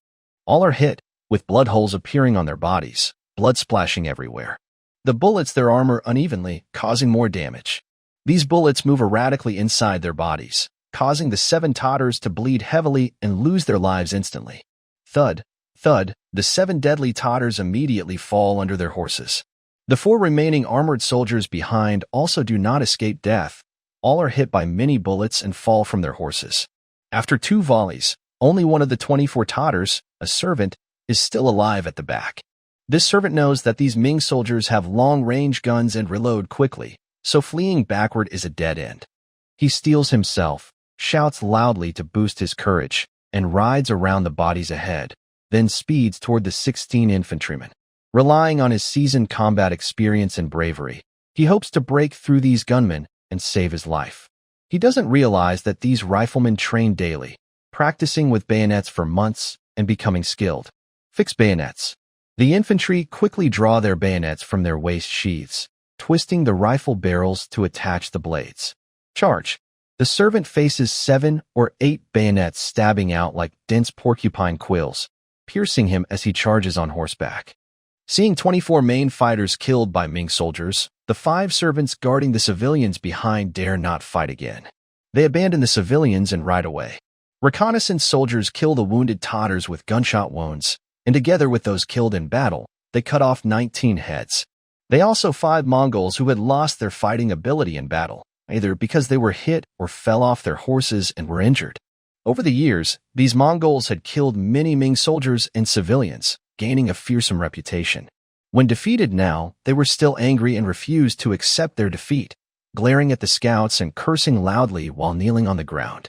All are hit, with blood holes appearing on their bodies, blood splashing everywhere. The bullets their armor unevenly, causing more damage. These bullets move erratically inside their bodies, causing the 7 Tatars to bleed heavily and lose their lives instantly. Thud, thud, the 7 deadly Tatars immediately fall under their horses. The 4 remaining armored soldiers behind also do not escape death. All are hit by mini-bullets and fall from their horses. After 2 volleys, only one of the 24 Tatars, a servant, is still alive at the back. This servant knows that these Ming soldiers have long-range guns and reload quickly, so fleeing backward is a dead end. He steels himself, shouts loudly to boost his courage, and rides around the bodies ahead, then speeds toward the 16 infantrymen. Relying on his seasoned combat experience and bravery, he hopes to break through these gunmen and save his life. He doesn't realize that these riflemen train daily, practicing with bayonets for months and becoming skilled. Fix bayonets. The infantry quickly draw their bayonets from their waist sheaths, twisting the rifle barrels to attach the blades. Charge. The servant faces 7 or 8 bayonets stabbing out like dense porcupine quills, piercing him as he charges on horseback. Seeing 24 Main fighters killed by Ming soldiers, the 5 servants guarding the civilians behind dare not fight again. They abandon the civilians and ride away. Reconnaissance soldiers kill the wounded Tatars with gunshot wounds, and together with those killed in battle, they cut off 19 heads. They also 5 Mongols who had lost their fighting ability in battle, either because they were hit or fell off their horses and were injured. Over the years, these Mongols had killed many Ming soldiers and civilians, gaining a fearsome reputation. When defeated now, they were still angry and refused to accept their defeat, glaring at the scouts and cursing loudly while kneeling on the ground.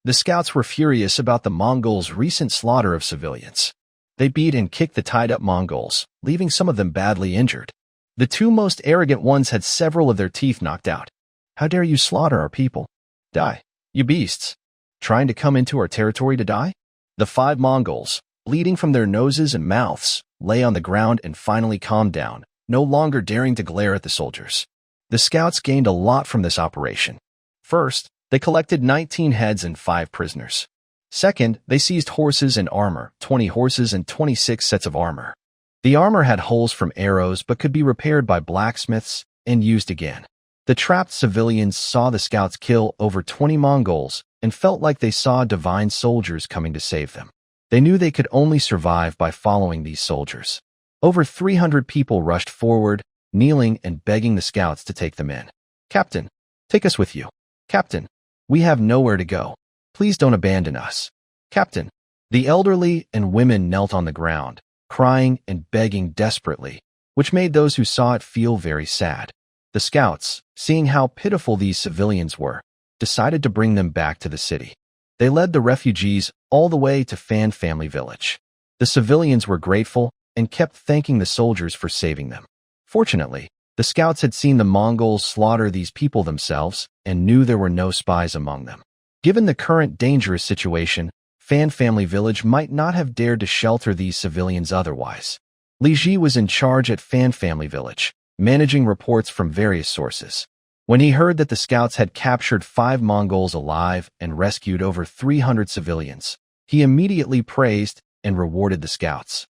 The scouts were furious about the Mongols' recent slaughter of civilians. They beat and kicked the tied-up Mongols, leaving some of them badly injured. The 2 most arrogant ones had several of their teeth knocked out. How dare you slaughter our people? Die, you beasts. Trying to come into our territory to die? The 5 Mongols, bleeding from their noses and mouths, lay on the ground and finally calmed down, no longer daring to glare at the soldiers. The scouts gained a lot from this operation. First, they collected 19 heads and 5 prisoners. Second, they seized horses and armor, 20 horses and 26 sets of armor. The armor had holes from arrows but could be repaired by blacksmiths and used again. The trapped civilians saw the scouts kill over 20 Mongols and felt like they saw divine soldiers coming to save them. They knew they could only survive by following these soldiers. Over 300 people rushed forward, kneeling and begging the scouts to take them in. Captain, take us with you. Captain, we have nowhere to go. Please don't abandon us. Captain. The elderly and women knelt on the ground, crying and begging desperately, which made those who saw it feel very sad. The scouts, seeing how pitiful these civilians were, decided to bring them back to the city. They led the refugees all the way to Fan Family Village. The civilians were grateful and kept thanking the soldiers for saving them. Fortunately, the scouts had seen the Mongols slaughter these people themselves and knew there were no spies among them. Given the current dangerous situation, Fan Family Village might not have dared to shelter these civilians otherwise. Li Ji was in charge at Fan Family Village, managing reports from various sources. When he heard that the scouts had captured 5 Mongols alive and rescued over 300 civilians, he immediately praised and rewarded the scouts.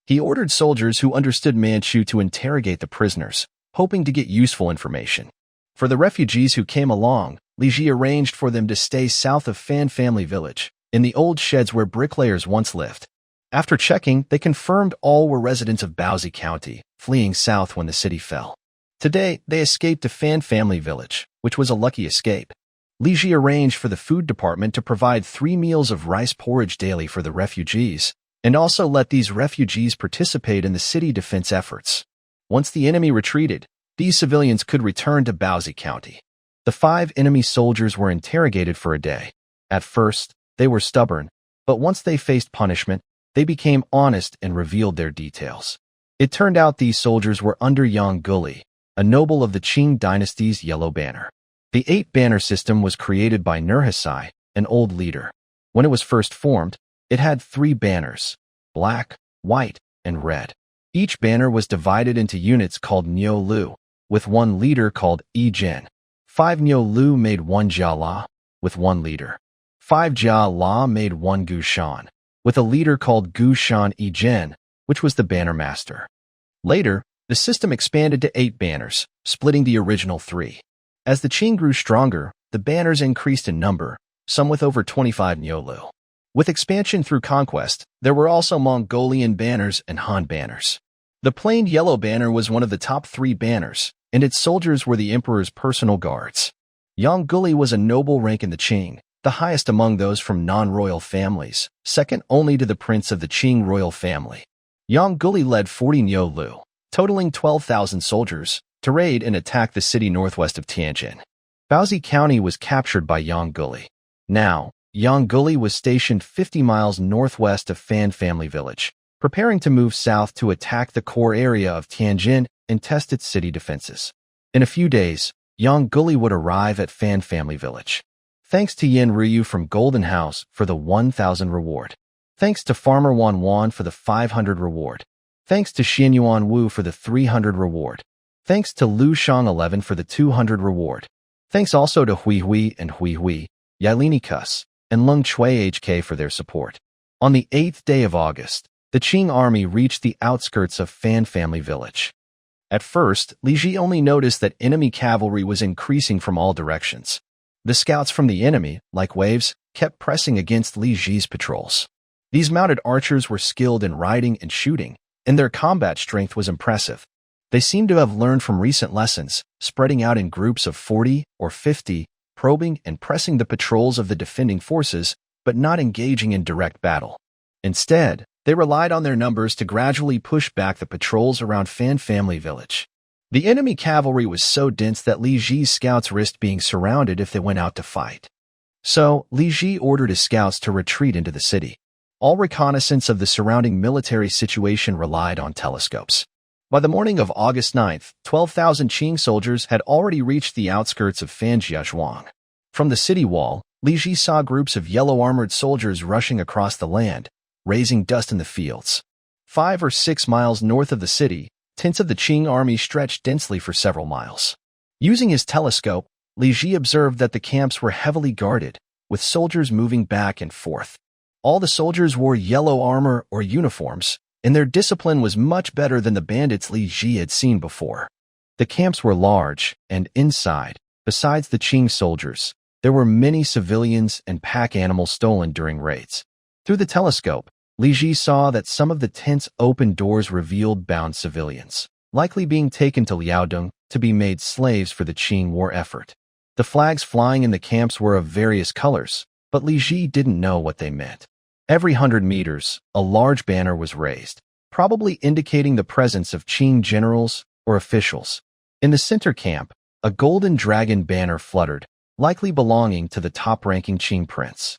He ordered soldiers who understood Manchu to interrogate the prisoners, hoping to get useful information. For the refugees who came along, Li Ji arranged for them to stay south of Fan Family Village, in the old sheds where bricklayers once lived. After checking, they confirmed all were residents of Baozi County, fleeing south when the city fell. Today, they escaped to Fan Family Village, which was a lucky escape. Li Ji arranged for the food department to provide 3 meals of rice porridge daily for the refugees, and also let these refugees participate in the city defense efforts. Once the enemy retreated, these civilians could return to Baozi County. The 5 enemy soldiers were interrogated for a day. At first, they were stubborn, but once they faced punishment, they became honest and revealed their details. It turned out these soldiers were under Yang Guli, a noble of the Qing dynasty's Yellow Banner. The 8-banner system was created by Nurhasai, an old leader. When it was first formed, it had 3 banners: black, white, and red. Each banner was divided into units called Nyo Lu, with 1 leader called Yi Jin. 5 Nyo Lu made 1 Jia La, with 1 leader. 5 Jia La made 1 Gu Shan, with a leader called Gu Shan Yi Jin, which was the banner master. Later, the system expanded to 8 banners, splitting the original 3. As the Qing grew stronger, the banners increased in number, some with over 25 Nyo Lu. With expansion through conquest, there were also Mongolian banners and Han banners. The plain yellow banner was one of the top 3 banners, and its soldiers were the emperor's personal guards. Yang Guli was a noble rank in the Qing, the highest among those from non-royal families, second only to the prince of the Qing royal family. Yang Guli led 40 Nyo Lu, totaling 12,000 soldiers, to raid and attack the city northwest of Tianjin. Baozi County was captured by Yang Guli. Now, Yang Guli was stationed 50 miles northwest of Fan Family Village, preparing to move south to attack the core area of Tianjin and test its city defenses. In a few days, Yang Guli would arrive at Fan Family Village. Thanks to Yin Ryu from Golden House for the 1,000 reward. Thanks to Farmer Wan Wan for the 500 reward. Thanks to Xian Yuan Wu for the 300 reward. Thanks to Lu Shang 11 for the 200 reward. Thanks also to Hui Hui and Hui Hui, Yailini Kus, and Lung Chui HK for their support. On the 8th day of August, the Qing army reached the outskirts of Fan Family Village. At first, Li Ji only noticed that enemy cavalry was increasing from all directions. The scouts from the enemy, like waves, kept pressing against Li Ji's patrols. These mounted archers were skilled in riding and shooting, and their combat strength was impressive. They seemed to have learned from recent lessons, spreading out in groups of 40 or 50, probing and pressing the patrols of the defending forces, but not engaging in direct battle. Instead, they relied on their numbers to gradually push back the patrols around Fan Family Village. The enemy cavalry was so dense that Li Ji's scouts risked being surrounded if they went out to fight. So, Li Ji ordered his scouts to retreat into the city. All reconnaissance of the surrounding military situation relied on telescopes. By the morning of August 9th, 12,000 Qing soldiers had already reached the outskirts of Fanjiazhuang. From the city wall, Li Ji saw groups of yellow-armored soldiers rushing across the land, raising dust in the fields. 5 or 6 miles north of the city, tents of the Qing army stretched densely for several miles. Using his telescope, Li Ji observed that the camps were heavily guarded, with soldiers moving back and forth. All the soldiers wore yellow armor or uniforms, and their discipline was much better than the bandits Li Ji had seen before. The camps were large, and inside, besides the Qing soldiers, there were many civilians and pack animals stolen during raids. Through the telescope, Li Ji saw that some of the tents' open doors revealed bound civilians, likely being taken to Liaodong to be made slaves for the Qing war effort. The flags flying in the camps were of various colors, but Li Ji didn't know what they meant. Every 100 meters, a large banner was raised, probably indicating the presence of Qing generals or officials. In the center camp, a golden dragon banner fluttered, likely belonging to the top-ranking Qing prince.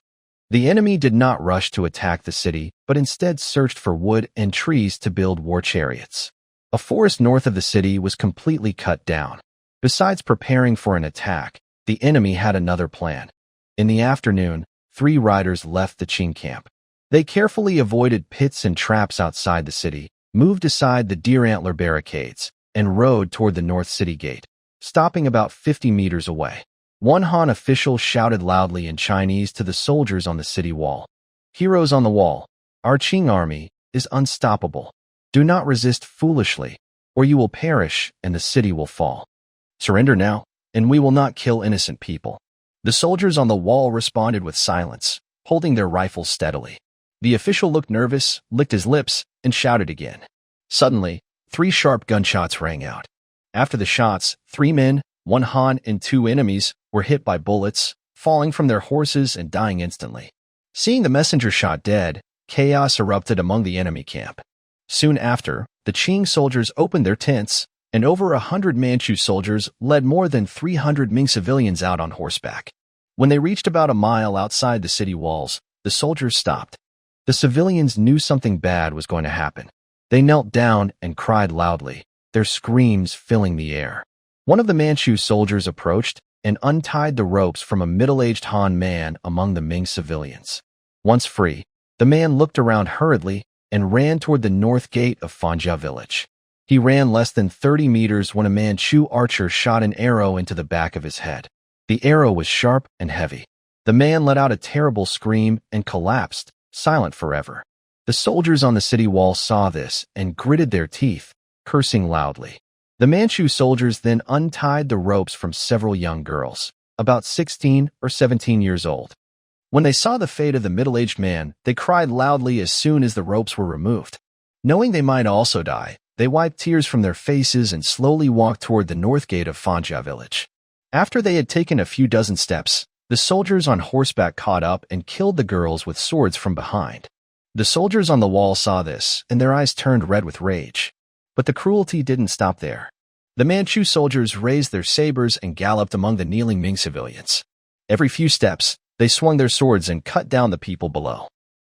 The enemy did not rush to attack the city, but instead searched for wood and trees to build war chariots. A forest north of the city was completely cut down. Besides preparing for an attack, the enemy had another plan. In the afternoon, 3 riders left the Qing camp. They carefully avoided pits and traps outside the city, moved aside the deer antler barricades, and rode toward the north city gate, stopping about 50 meters away. One Han official shouted loudly in Chinese to the soldiers on the city wall. "Heroes on the wall, our Qing army is unstoppable. Do not resist foolishly, or you will perish and the city will fall. Surrender now, and we will not kill innocent people." The soldiers on the wall responded with silence, holding their rifles steadily. The official looked nervous, licked his lips, and shouted again. Suddenly, 3 sharp gunshots rang out. After the shots, 3 men, 1 Han and 2 enemies, were hit by bullets, falling from their horses and dying instantly. Seeing the messenger shot dead, chaos erupted among the enemy camp. Soon after, the Qing soldiers opened their tents, and over 100 Manchu soldiers led more than 300 Ming civilians out on horseback. When they reached about a mile outside the city walls, the soldiers stopped. The civilians knew something bad was going to happen. They knelt down and cried loudly, their screams filling the air. One of the Manchu soldiers approached and untied the ropes from a middle-aged Han man among the Ming civilians. Once free, the man looked around hurriedly and ran toward the north gate of Fanja village. He ran less than 30 meters when a Manchu archer shot an arrow into the back of his head. The arrow was sharp and heavy. The man let out a terrible scream and collapsed, silent forever. The soldiers on the city wall saw this and gritted their teeth, cursing loudly. The Manchu soldiers then untied the ropes from several young girls, about 16 or 17 years old. When they saw the fate of the middle-aged man, they cried loudly as soon as the ropes were removed. Knowing they might also die, they wiped tears from their faces and slowly walked toward the north gate of Fanja village. After they had taken a few dozen steps, the soldiers on horseback caught up and killed the girls with swords from behind. The soldiers on the wall saw this, and their eyes turned red with rage. But the cruelty didn't stop there. The Manchu soldiers raised their sabers and galloped among the kneeling Ming civilians. Every few steps, They swung their swords and cut down the people below.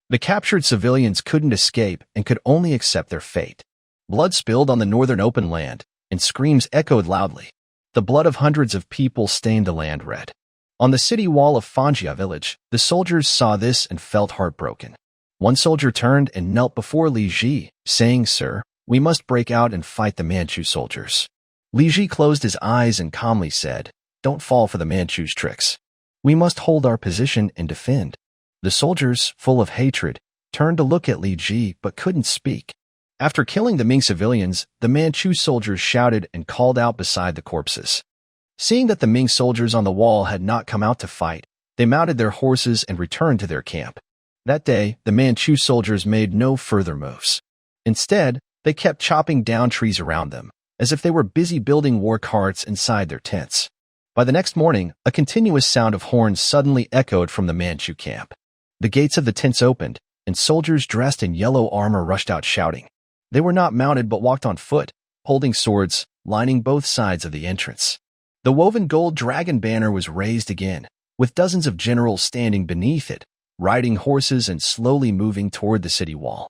The captured civilians couldn't escape and could only accept their fate. Blood spilled on the northern open land, and screams echoed loudly. The blood of hundreds of people stained the land red. On the city wall of Fanjia village, the soldiers saw this and felt heartbroken. One soldier turned and knelt before Li Ji, saying, "Sir, we must break out and fight the Manchu soldiers." Li Ji closed his eyes and calmly said, "Don't fall for the Manchus' tricks. We must hold our position and defend." The soldiers, full of hatred, turned to look at Li Ji but couldn't speak. After killing the Ming civilians, the Manchu soldiers shouted and called out beside the corpses. Seeing that the Ming soldiers on the wall had not come out to fight, they mounted their horses and returned to their camp. That day, the Manchu soldiers made no further moves. Instead, they kept chopping down trees around them, as if they were busy building war carts inside their tents. By the next morning, a continuous sound of horns suddenly echoed from the Manchu camp. The gates of the tents opened, and soldiers dressed in yellow armor rushed out shouting. They were not mounted but walked on foot, holding swords, lining both sides of the entrance. The woven gold dragon banner was raised again, with dozens of generals standing beneath it, riding horses and slowly moving toward the city wall.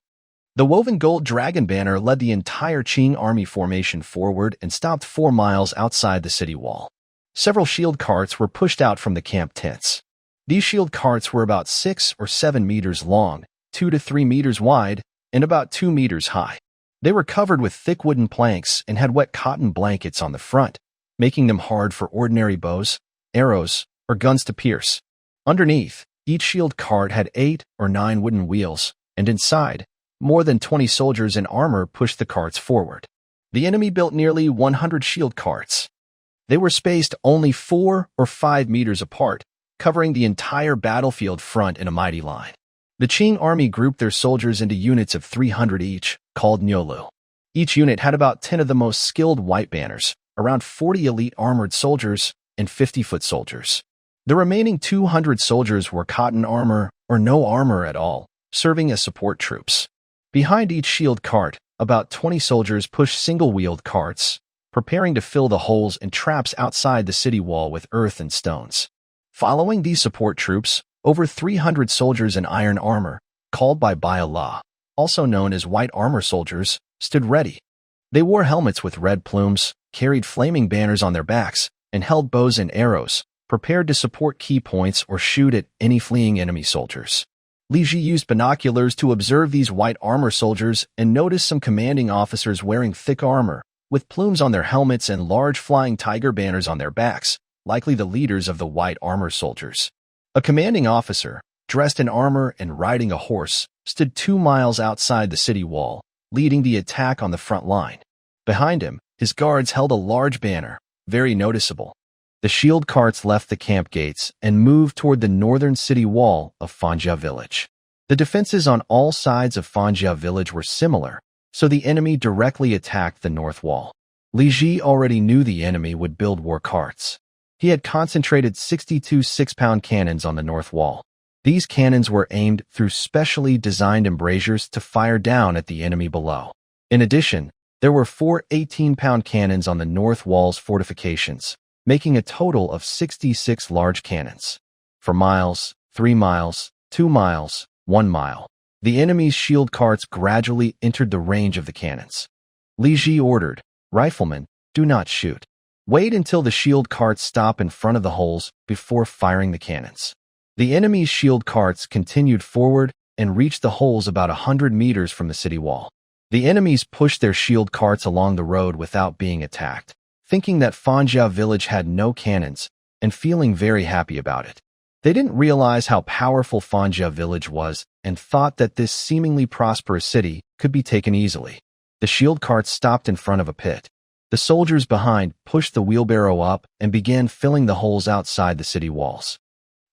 The woven gold dragon banner led the entire Qing army formation forward and stopped 4 miles outside the city wall. Several shield carts were pushed out from the camp tents. These shield carts were about 6 or 7 meters long, 2 to 3 meters wide, and about 2 meters high. They were covered with thick wooden planks and had wet cotton blankets on the front, making them hard for ordinary bows, arrows, or guns to pierce. Underneath, each shield cart had 8 or 9 wooden wheels, and inside, more than 20 soldiers in armor pushed the carts forward. The enemy built nearly 100 shield carts. They were spaced only 4 or 5 meters apart, covering the entire battlefield front in a mighty line. The Qing army grouped their soldiers into units of 300 each, called Nyolu. Each unit had about 10 of the most skilled white banners, around 40 elite armored soldiers, and 50-foot soldiers. The remaining 200 soldiers wore cotton armor or no armor at all, serving as support troops. Behind each shield cart, about 20 soldiers pushed single-wheeled carts, preparing to fill the holes and traps outside the city wall with earth and stones. Following these support troops, over 300 soldiers in iron armor, called by Allah, also known as white armor soldiers, stood ready. They wore helmets with red plumes, carried flaming banners on their backs, and held bows and arrows, prepared to support key points or shoot at any fleeing enemy soldiers. Li Ji used binoculars to observe these white armor soldiers and noticed some commanding officers wearing thick armor, with plumes on their helmets and large flying tiger banners on their backs, likely the leaders of the white armor soldiers. A commanding officer, dressed in armor and riding a horse, stood 2 miles outside the city wall, leading the attack on the front line. Behind him, his guards held a large banner, very noticeable. The shield carts left the camp gates and moved toward the northern city wall of Fanjia village. The defenses on all sides of Fanjia village were similar, so the enemy directly attacked the north wall. Li Ji already knew the enemy would build war carts. He had concentrated 62 6-pound cannons on the north wall. These cannons were aimed through specially designed embrasures to fire down at the enemy below. In addition, there were 4 18-pound cannons on the north wall's fortifications, making a total of 66 large cannons. For miles, 3 miles, 2 miles, 1 mile, the enemy's shield carts gradually entered the range of the cannons. Li Ji ordered, "Riflemen, do not shoot. Wait until the shield carts stop in front of the holes before firing the cannons." The enemy's shield carts continued forward and reached the holes about 100 meters from the city wall. The enemies pushed their shield carts along the road without being attacked, thinking that Fanjia village had no cannons and feeling very happy about it. They didn't realize how powerful Fanjia village was and thought that this seemingly prosperous city could be taken easily. The shield carts stopped in front of a pit. The soldiers behind pushed the wheelbarrow up and began filling the holes outside the city walls.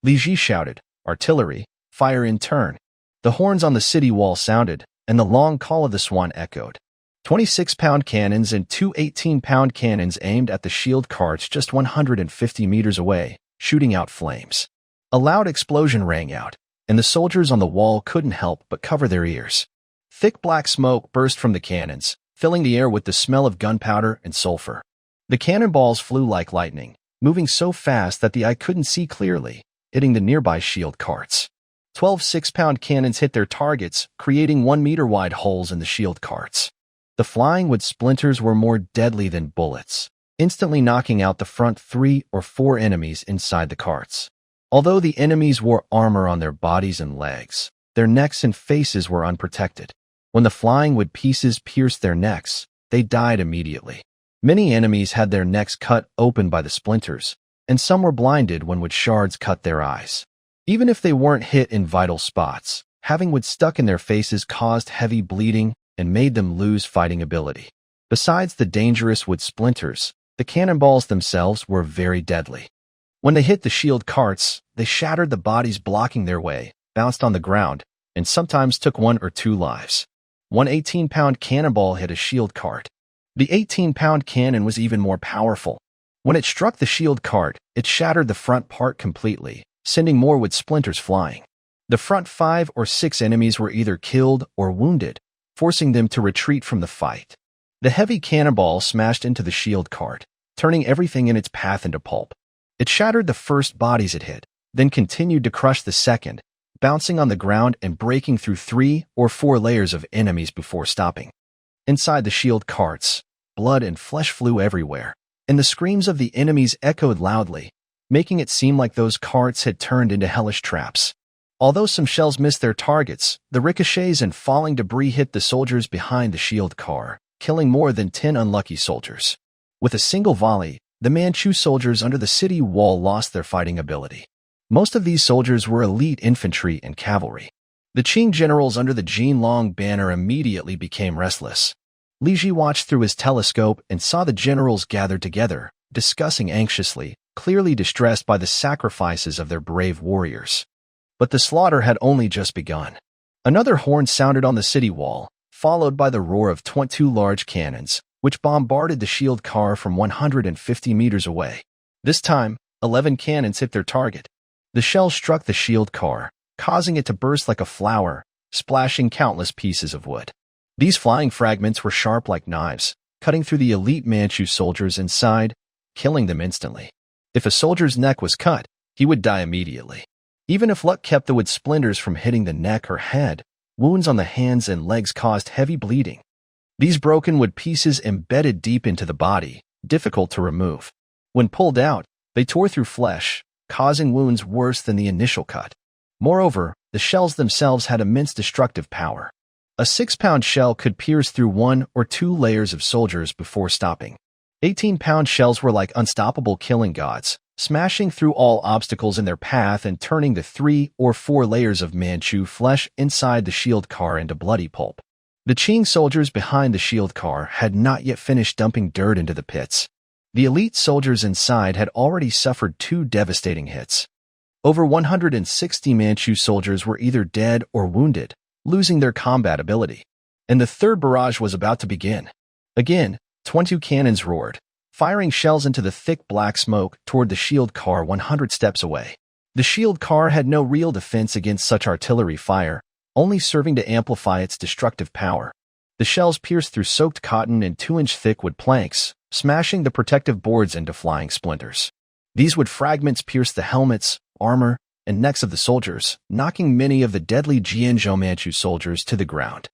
Li Ji shouted, "Artillery, fire in turn." The horns on the city wall sounded, and the long call of the swan echoed. 26-pound cannons and 2 18-pound cannons aimed at the shield carts just 150 meters away, shooting out flames. A loud explosion rang out, and the soldiers on the wall couldn't help but cover their ears. Thick black smoke burst from the cannons, filling the air with the smell of gunpowder and sulfur. The cannonballs flew like lightning, moving so fast that the eye couldn't see clearly, hitting the nearby shield carts. 12 6-pound cannons hit their targets, creating 1-meter-wide holes in the shield carts. The flying wood splinters were more deadly than bullets, instantly knocking out the front 3 or 4 enemies inside the carts. Although the enemies wore armor on their bodies and legs, their necks and faces were unprotected. When the flying wood pieces pierced their necks, they died immediately. Many enemies had their necks cut open by the splinters, and some were blinded when wood shards cut their eyes. Even if they weren't hit in vital spots, having wood stuck in their faces caused heavy bleeding and made them lose fighting ability. Besides the dangerous wood splinters, the cannonballs themselves were very deadly. When they hit the shield carts, they shattered the bodies blocking their way, bounced on the ground, and sometimes took 1 or 2 lives. One 18-pound cannonball hit a shield cart. The 18-pound cannon was even more powerful. When it struck the shield cart, it shattered the front part completely, sending more wood splinters flying. The front 5 or 6 enemies were either killed or wounded, forcing them to retreat from the fight. The heavy cannonball smashed into the shield cart, turning everything in its path into pulp. It shattered the first bodies it hit, then continued to crush the second, bouncing on the ground and breaking through 3 or 4 layers of enemies before stopping. Inside the shield carts, blood and flesh flew everywhere, and the screams of the enemies echoed loudly, making it seem like those carts had turned into hellish traps. Although some shells missed their targets, the ricochets and falling debris hit the soldiers behind the shield car, killing more than 10 unlucky soldiers. With a single volley, the Manchu soldiers under the city wall lost their fighting ability. Most of these soldiers were elite infantry and cavalry. The Qing generals under the Jinlong banner immediately became restless. Li Ji watched through his telescope and saw the generals gathered together, discussing anxiously, clearly distressed by the sacrifices of their brave warriors. But the slaughter had only just begun. Another horn sounded on the city wall, followed by the roar of 22 large cannons, which bombarded the shield car from 150 meters away. This time, 11 cannons hit their target. The shells struck the shield car, causing it to burst like a flower, splashing countless pieces of wood. These flying fragments were sharp like knives, cutting through the elite Manchu soldiers inside, killing them instantly. If a soldier's neck was cut, he would die immediately. Even if luck kept the wood splinters from hitting the neck or head, wounds on the hands and legs caused heavy bleeding. These broken wood pieces embedded deep into the body, difficult to remove. When pulled out, they tore through flesh, causing wounds worse than the initial cut. Moreover, the shells themselves had immense destructive power. A 6-pound shell could pierce through 1 or 2 layers of soldiers before stopping. 18-pound shells were like unstoppable killing gods, smashing through all obstacles in their path and turning the 3 or 4 layers of Manchu flesh inside the shield car into bloody pulp. The Qing soldiers behind the shield car had not yet finished dumping dirt into the pits. The elite soldiers inside had already suffered 2 devastating hits. Over 160 Manchu soldiers were either dead or wounded, losing their combat ability. And the third barrage was about to begin. Again, 22 cannons roared, firing shells into the thick black smoke toward the shield car 100 steps away. The shield car had no real defense against such artillery fire, only serving to amplify its destructive power. The shells pierced through soaked cotton and 2-inch thick wood planks, smashing the protective boards into flying splinters. These wood fragments pierced the helmets, armor, and necks of the soldiers, knocking many of the deadly Jianzhou Manchu soldiers to the ground.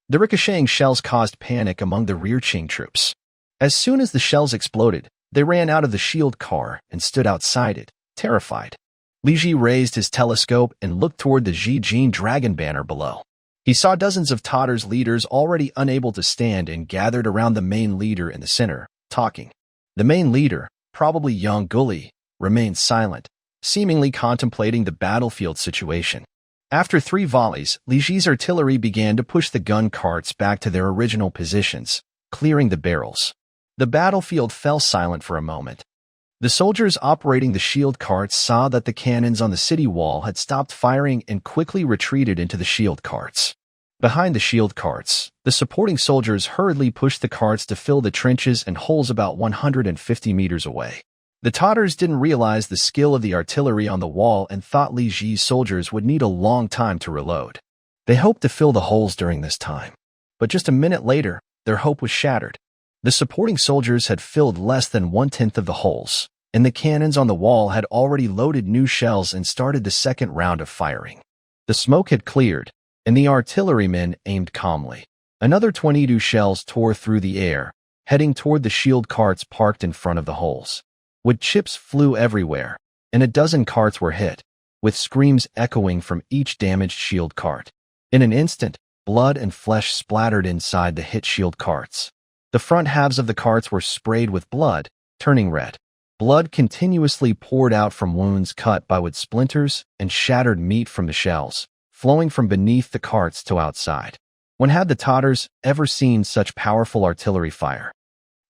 The ricocheting shells caused panic among the rear Qing troops. As soon as the shells exploded, they ran out of the shield car and stood outside it, terrified. Li Ji raised his telescope and looked toward the Jin dragon banner below. He saw dozens of Tatars leaders already unable to stand and gathered around the main leader in the center, talking. The main leader, probably young Guli, remained silent, seemingly contemplating the battlefield situation. After 3 volleys, Li Ji's artillery began to push the gun carts back to their original positions, clearing the barrels. The battlefield fell silent for a moment. The soldiers operating the shield carts saw that the cannons on the city wall had stopped firing and quickly retreated into the shield carts. Behind the shield carts, the supporting soldiers hurriedly pushed the carts to fill the trenches and holes about 150 meters away. The Tatars didn't realize the skill of the artillery on the wall and thought Li Ji's soldiers would need a long time to reload. They hoped to fill the holes during this time. But just a minute later, their hope was shattered. The supporting soldiers had filled less than 1/10 of the holes, and the cannons on the wall had already loaded new shells and started the second round of firing. The smoke had cleared, and the artillerymen aimed calmly. Another 22 shells tore through the air, heading toward the shield carts parked in front of the holes. Wood chips flew everywhere, and a dozen carts were hit, with screams echoing from each damaged shield cart. In an instant, blood and flesh splattered inside the hit shield carts. The front halves of the carts were sprayed with blood, turning red. Blood continuously poured out from wounds cut by wood splinters and shattered meat from the shells, flowing from beneath the carts to outside. When had the Tatars ever seen such powerful artillery fire?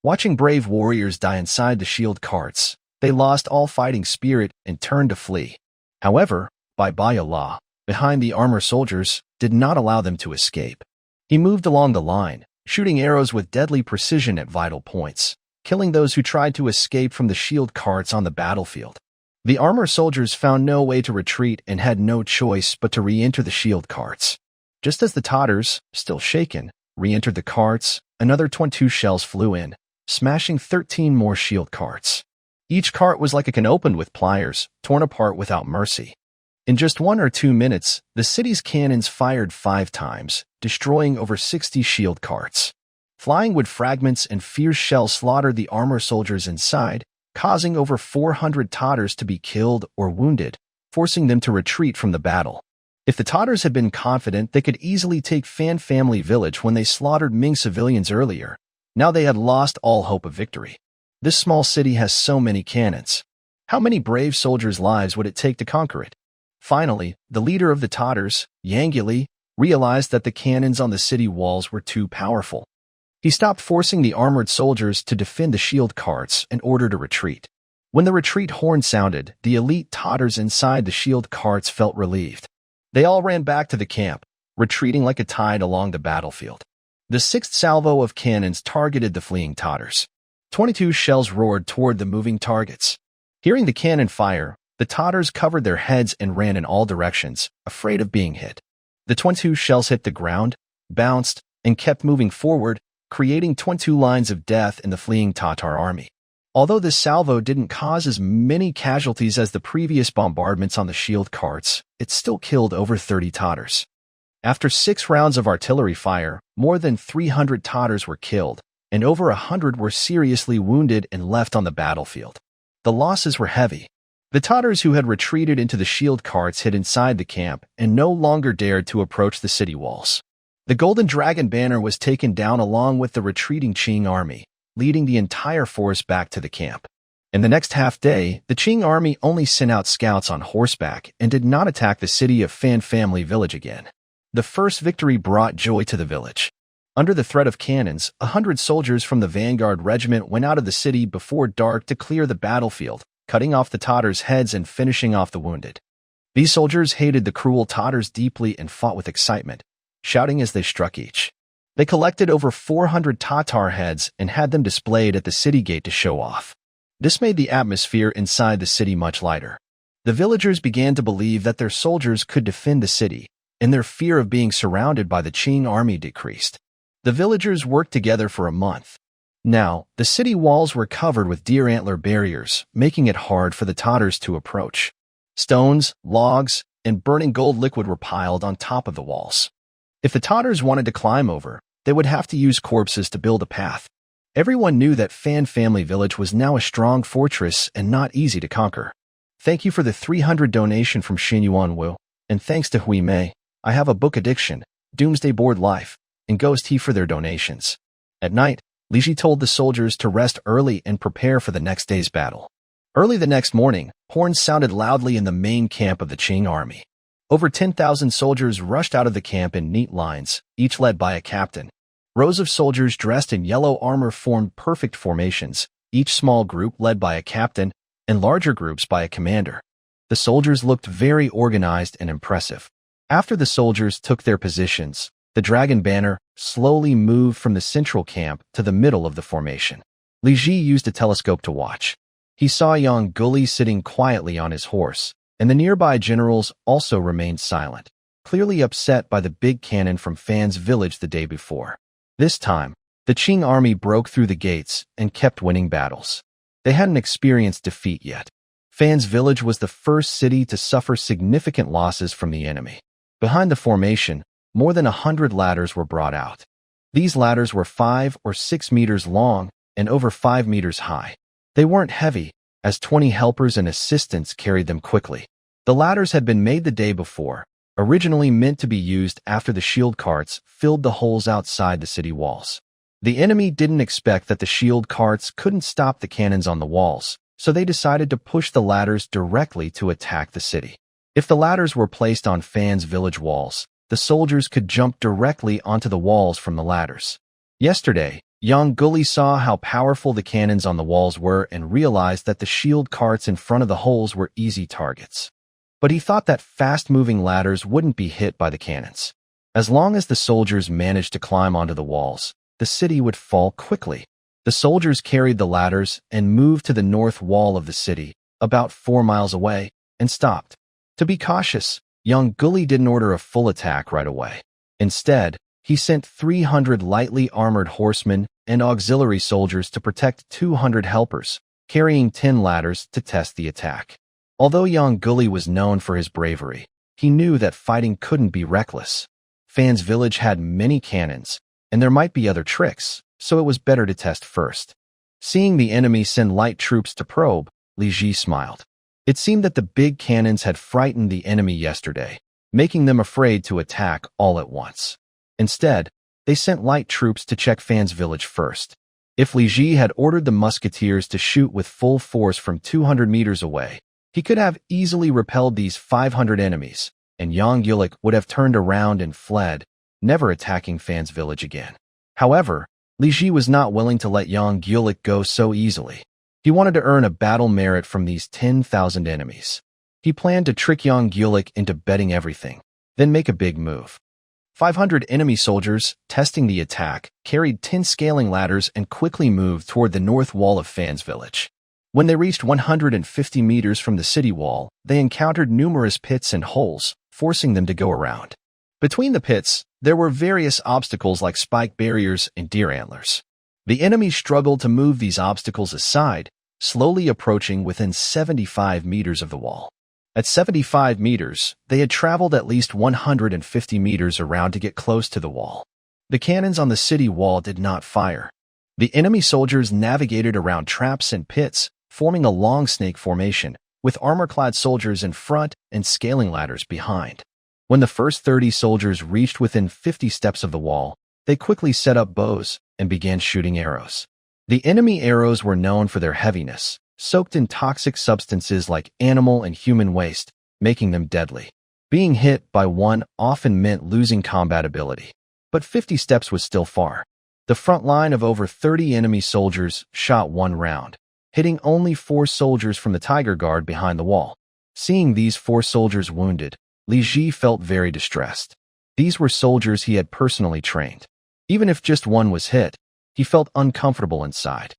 Watching brave warriors die inside the shield carts, they lost all fighting spirit and turned to flee. However, by Allah, behind the armor soldiers, did not allow them to escape. He moved along the line, shooting arrows with deadly precision at vital points, killing those who tried to escape from the shield carts on the battlefield. The armor soldiers found no way to retreat and had no choice but to re-enter the shield carts. Just as the Tatars, still shaken, re-entered the carts, another 22 shells flew in, smashing 13 more shield carts. Each cart was like a can opened with pliers, torn apart without mercy. In just 1 or 2 minutes, the city's cannons fired 5 times, destroying over 60 shield carts. Flying wood fragments and fierce shells slaughtered the armor soldiers inside, causing over 400 Tatars to be killed or wounded, forcing them to retreat from the battle. If the Tatars had been confident they could easily take Fan Family Village when they slaughtered Ming civilians earlier, now they had lost all hope of victory. This small city has so many cannons. How many brave soldiers' lives would it take to conquer it? Finally, the leader of the Tatars, Yanguli, realized that the cannons on the city walls were too powerful. He stopped forcing the armored soldiers to defend the shield carts and ordered a retreat. When the retreat horn sounded, the elite Tatars inside the shield carts felt relieved. They all ran back to the camp, retreating like a tide along the battlefield. The sixth salvo of cannons targeted the fleeing Tatars. 22 shells roared toward the moving targets. Hearing the cannon fire, the Tatars covered their heads and ran in all directions, afraid of being hit. The 22 shells hit the ground, bounced, and kept moving forward, creating 22 lines of death in the fleeing Tatar army. Although this salvo didn't cause as many casualties as the previous bombardments on the shield carts, it still killed over 30 Tatars. After 6 rounds of artillery fire, more than 300 Tatars were killed, and over 100 were seriously wounded and left on the battlefield. The losses were heavy. The Tatars who had retreated into the shield carts hid inside the camp and no longer dared to approach the city walls. The Golden Dragon banner was taken down along with the retreating Qing army, leading the entire force back to the camp. In the next half-day, the Qing army only sent out scouts on horseback and did not attack the city of Fan Family Village again. The first victory brought joy to the village. Under the threat of cannons, 100 soldiers from the Vanguard Regiment went out of the city before dark to clear the battlefield, cutting off the Tatars' heads and finishing off the wounded. These soldiers hated the cruel Tatars deeply and fought with excitement, shouting as they struck each. They collected over 400 Tatar heads and had them displayed at the city gate to show off. This made the atmosphere inside the city much lighter. The villagers began to believe that their soldiers could defend the city, and their fear of being surrounded by the Qing army decreased. The villagers worked together for a month. Now, the city walls were covered with deer antler barriers, making it hard for the Tatars to approach. Stones, logs, and burning gold liquid were piled on top of the walls. If the Tatars wanted to climb over, they would have to use corpses to build a path. Everyone knew that Fan Family Village was now a strong fortress and not easy to conquer. Thank you for the 300 donation from Xin Yuan Wu, and thanks to Hui Mei, I have a book addiction, Doomsday Board Life, and Ghost He for their donations. At night, Li Ji told the soldiers to rest early and prepare for the next day's battle. Early the next morning, horns sounded loudly in the main camp of the Qing army. Over 10,000 soldiers rushed out of the camp in neat lines, each led by a captain. Rows of soldiers dressed in yellow armor formed perfect formations, each small group led by a captain, and larger groups by a commander. The soldiers looked very organized and impressive. After the soldiers took their positions, the dragon banner slowly moved from the central camp to the middle of the formation. Li Ji used a telescope to watch. He saw Yang Guli sitting quietly on his horse, and the nearby generals also remained silent, clearly upset by the big cannon from Fan's village the day before. This time, the Qing army broke through the gates and kept winning battles. They hadn't experienced defeat yet. Fan's village was the first city to suffer significant losses from the enemy. Behind the formation, more than 100 ladders were brought out. These ladders were 5 or 6 meters long and over 5 meters high. They weren't heavy, as 20 helpers and assistants carried them quickly. The ladders had been made the day before, originally meant to be used after the shield carts filled the holes outside the city walls. The enemy didn't expect that the shield carts couldn't stop the cannons on the walls, so they decided to push the ladders directly to attack the city. If the ladders were placed on Fan's village walls, the soldiers could jump directly onto the walls from the ladders. Yesterday, young Gully saw how powerful the cannons on the walls were and realized that the shield carts in front of the holes were easy targets. But he thought that fast-moving ladders wouldn't be hit by the cannons. As long as the soldiers managed to climb onto the walls, the city would fall quickly. The soldiers carried the ladders and moved to the north wall of the city, about 4 miles away, and stopped. To be cautious, young Gully didn't order a full attack right away. Instead, he sent 300 lightly armored horsemen and auxiliary soldiers to protect 200 helpers, carrying 10 ladders to test the attack. Although young Gully was known for his bravery, he knew that fighting couldn't be reckless. Fan's village had many cannons, and there might be other tricks, so it was better to test first. Seeing the enemy send light troops to probe, Li Ji smiled. It seemed that the big cannons had frightened the enemy yesterday, making them afraid to attack all at once. Instead, they sent light troops to check Fan's village first. If Li Ji had ordered the musketeers to shoot with full force from 200 meters away, he could have easily repelled these 500 enemies, and Yang Yulik would have turned around and fled, never attacking Fan's village again. However, Li Ji was not willing to let Yang Yulik go so easily. He wanted to earn a battle merit from these 10,000 enemies. He planned to trick Yang Yulik into betting everything, then make a big move. 500 enemy soldiers, testing the attack, carried 10 scaling ladders and quickly moved toward the north wall of Fan's village. When they reached 150 meters from the city wall, they encountered numerous pits and holes, forcing them to go around. Between the pits, there were various obstacles like spike barriers and deer antlers. The enemy struggled to move these obstacles aside, slowly approaching within 75 meters of the wall. At 75 meters, they had traveled at least 150 meters around to get close to the wall. The cannons on the city wall did not fire. The enemy soldiers navigated around traps and pits, forming a long snake formation, with armor-clad soldiers in front and scaling ladders behind. When the first 30 soldiers reached within 50 steps of the wall, they quickly set up bows and began shooting arrows. The enemy arrows were known for their heaviness, soaked in toxic substances like animal and human waste, making them deadly. Being hit by one often meant losing combat ability. But 50 steps was still far. The front line of over 30 enemy soldiers shot one round, hitting only 4 soldiers from the Tiger Guard behind the wall. Seeing these 4 soldiers wounded, Li Ji felt very distressed. These were soldiers he had personally trained. Even if just one was hit, he felt uncomfortable inside.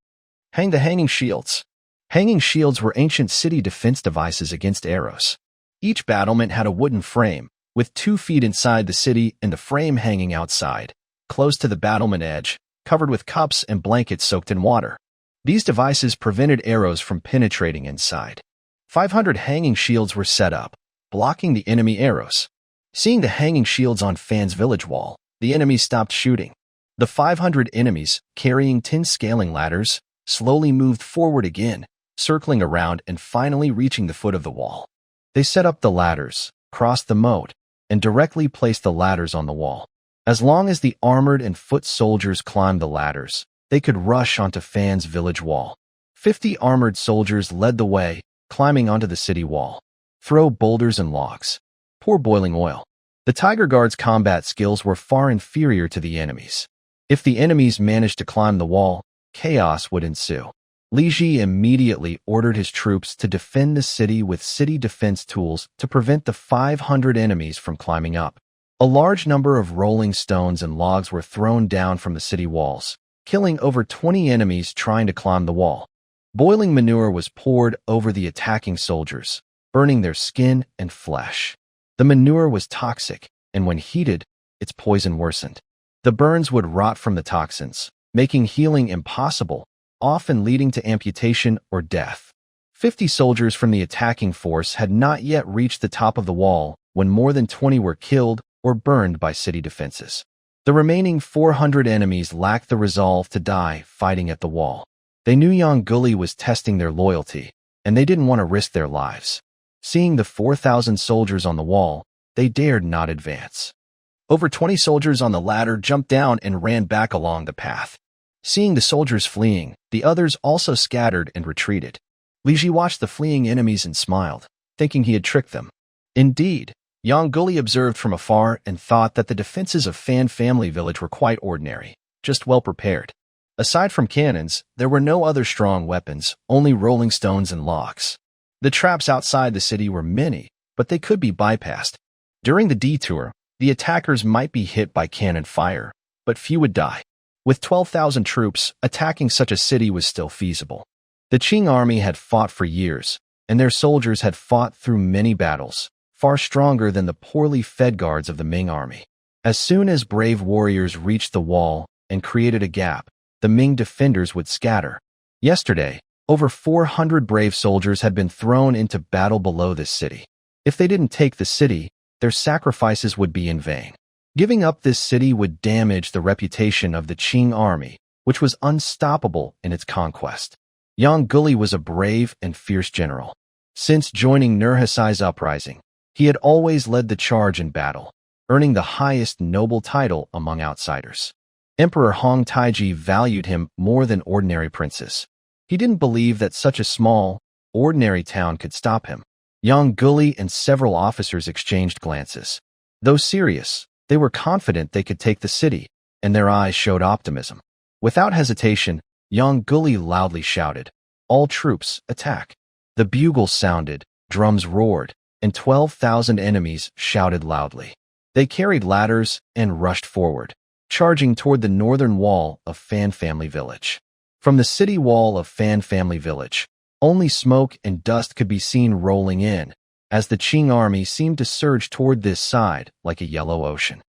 Hang the hanging shields. Hanging shields were ancient city defense devices against arrows. Each battlement had a wooden frame, with 2 feet inside the city and the frame hanging outside, close to the battlement edge, covered with cups and blankets soaked in water. These devices prevented arrows from penetrating inside. 500 hanging shields were set up, blocking the enemy arrows. Seeing the hanging shields on Fan's village wall, the enemy stopped shooting. The 500 enemies, carrying 10 scaling ladders, slowly moved forward again, circling around and finally reaching the foot of the wall. They set up the ladders, crossed the moat, and directly placed the ladders on the wall. As long as the armored and foot soldiers climbed the ladders, they could rush onto Fan's village wall. 50 armored soldiers led the way, climbing onto the city wall. Throw boulders and logs. Pour boiling oil. The Tiger Guard's combat skills were far inferior to the enemies. If the enemies managed to climb the wall, chaos would ensue. Li Ji immediately ordered his troops to defend the city with city defense tools to prevent the 500 enemies from climbing up. A large number of rolling stones and logs were thrown down from the city walls, killing over 20 enemies trying to climb the wall. Boiling manure was poured over the attacking soldiers, burning their skin and flesh. The manure was toxic, and when heated, its poison worsened. The burns would rot from the toxins, making healing impossible, often leading to amputation or death. 50 soldiers from the attacking force had not yet reached the top of the wall when more than 20 were killed or burned by city defenses. The remaining 400 enemies lacked the resolve to die fighting at the wall. They knew Yongguli was testing their loyalty, and they didn't want to risk their lives. Seeing the 4,000 soldiers on the wall, they dared not advance. Over 20 soldiers on the ladder jumped down and ran back along the path. Seeing the soldiers fleeing, the others also scattered and retreated. Li Ji watched the fleeing enemies and smiled, thinking he had tricked them. Indeed, Yongguli observed from afar and thought that the defenses of Fan Family Village were quite ordinary, just well prepared. Aside from cannons, there were no other strong weapons, only rolling stones and logs. The traps outside the city were many, but they could be bypassed. During the detour, the attackers might be hit by cannon fire, but few would die. With 12,000 troops, attacking such a city was still feasible. The Qing army had fought for years, and their soldiers had fought through many battles, far stronger than the poorly fed guards of the Ming army. As soon as brave warriors reached the wall and created a gap, the Ming defenders would scatter. Yesterday, over 400 brave soldiers had been thrown into battle below this city. If they didn't take the city, their sacrifices would be in vain. Giving up this city would damage the reputation of the Qing army, which was unstoppable in its conquest. Yongguli was a brave and fierce general. Since joining Nurhasai's uprising, he had always led the charge in battle, earning the highest noble title among outsiders. Emperor Hong Taiji valued him more than ordinary princes. He didn't believe that such a small, ordinary town could stop him. Yongguli and several officers exchanged glances. Though serious, they were confident they could take the city, and their eyes showed optimism. Without hesitation, Yongguli loudly shouted, "All troops, attack!" The bugles sounded, drums roared, and 12,000 enemies shouted loudly. They carried ladders and rushed forward, charging toward the northern wall of Fan Family Village. From the city wall of Fan Family Village, only smoke and dust could be seen rolling in, as the Qing army seemed to surge toward this side like a yellow ocean.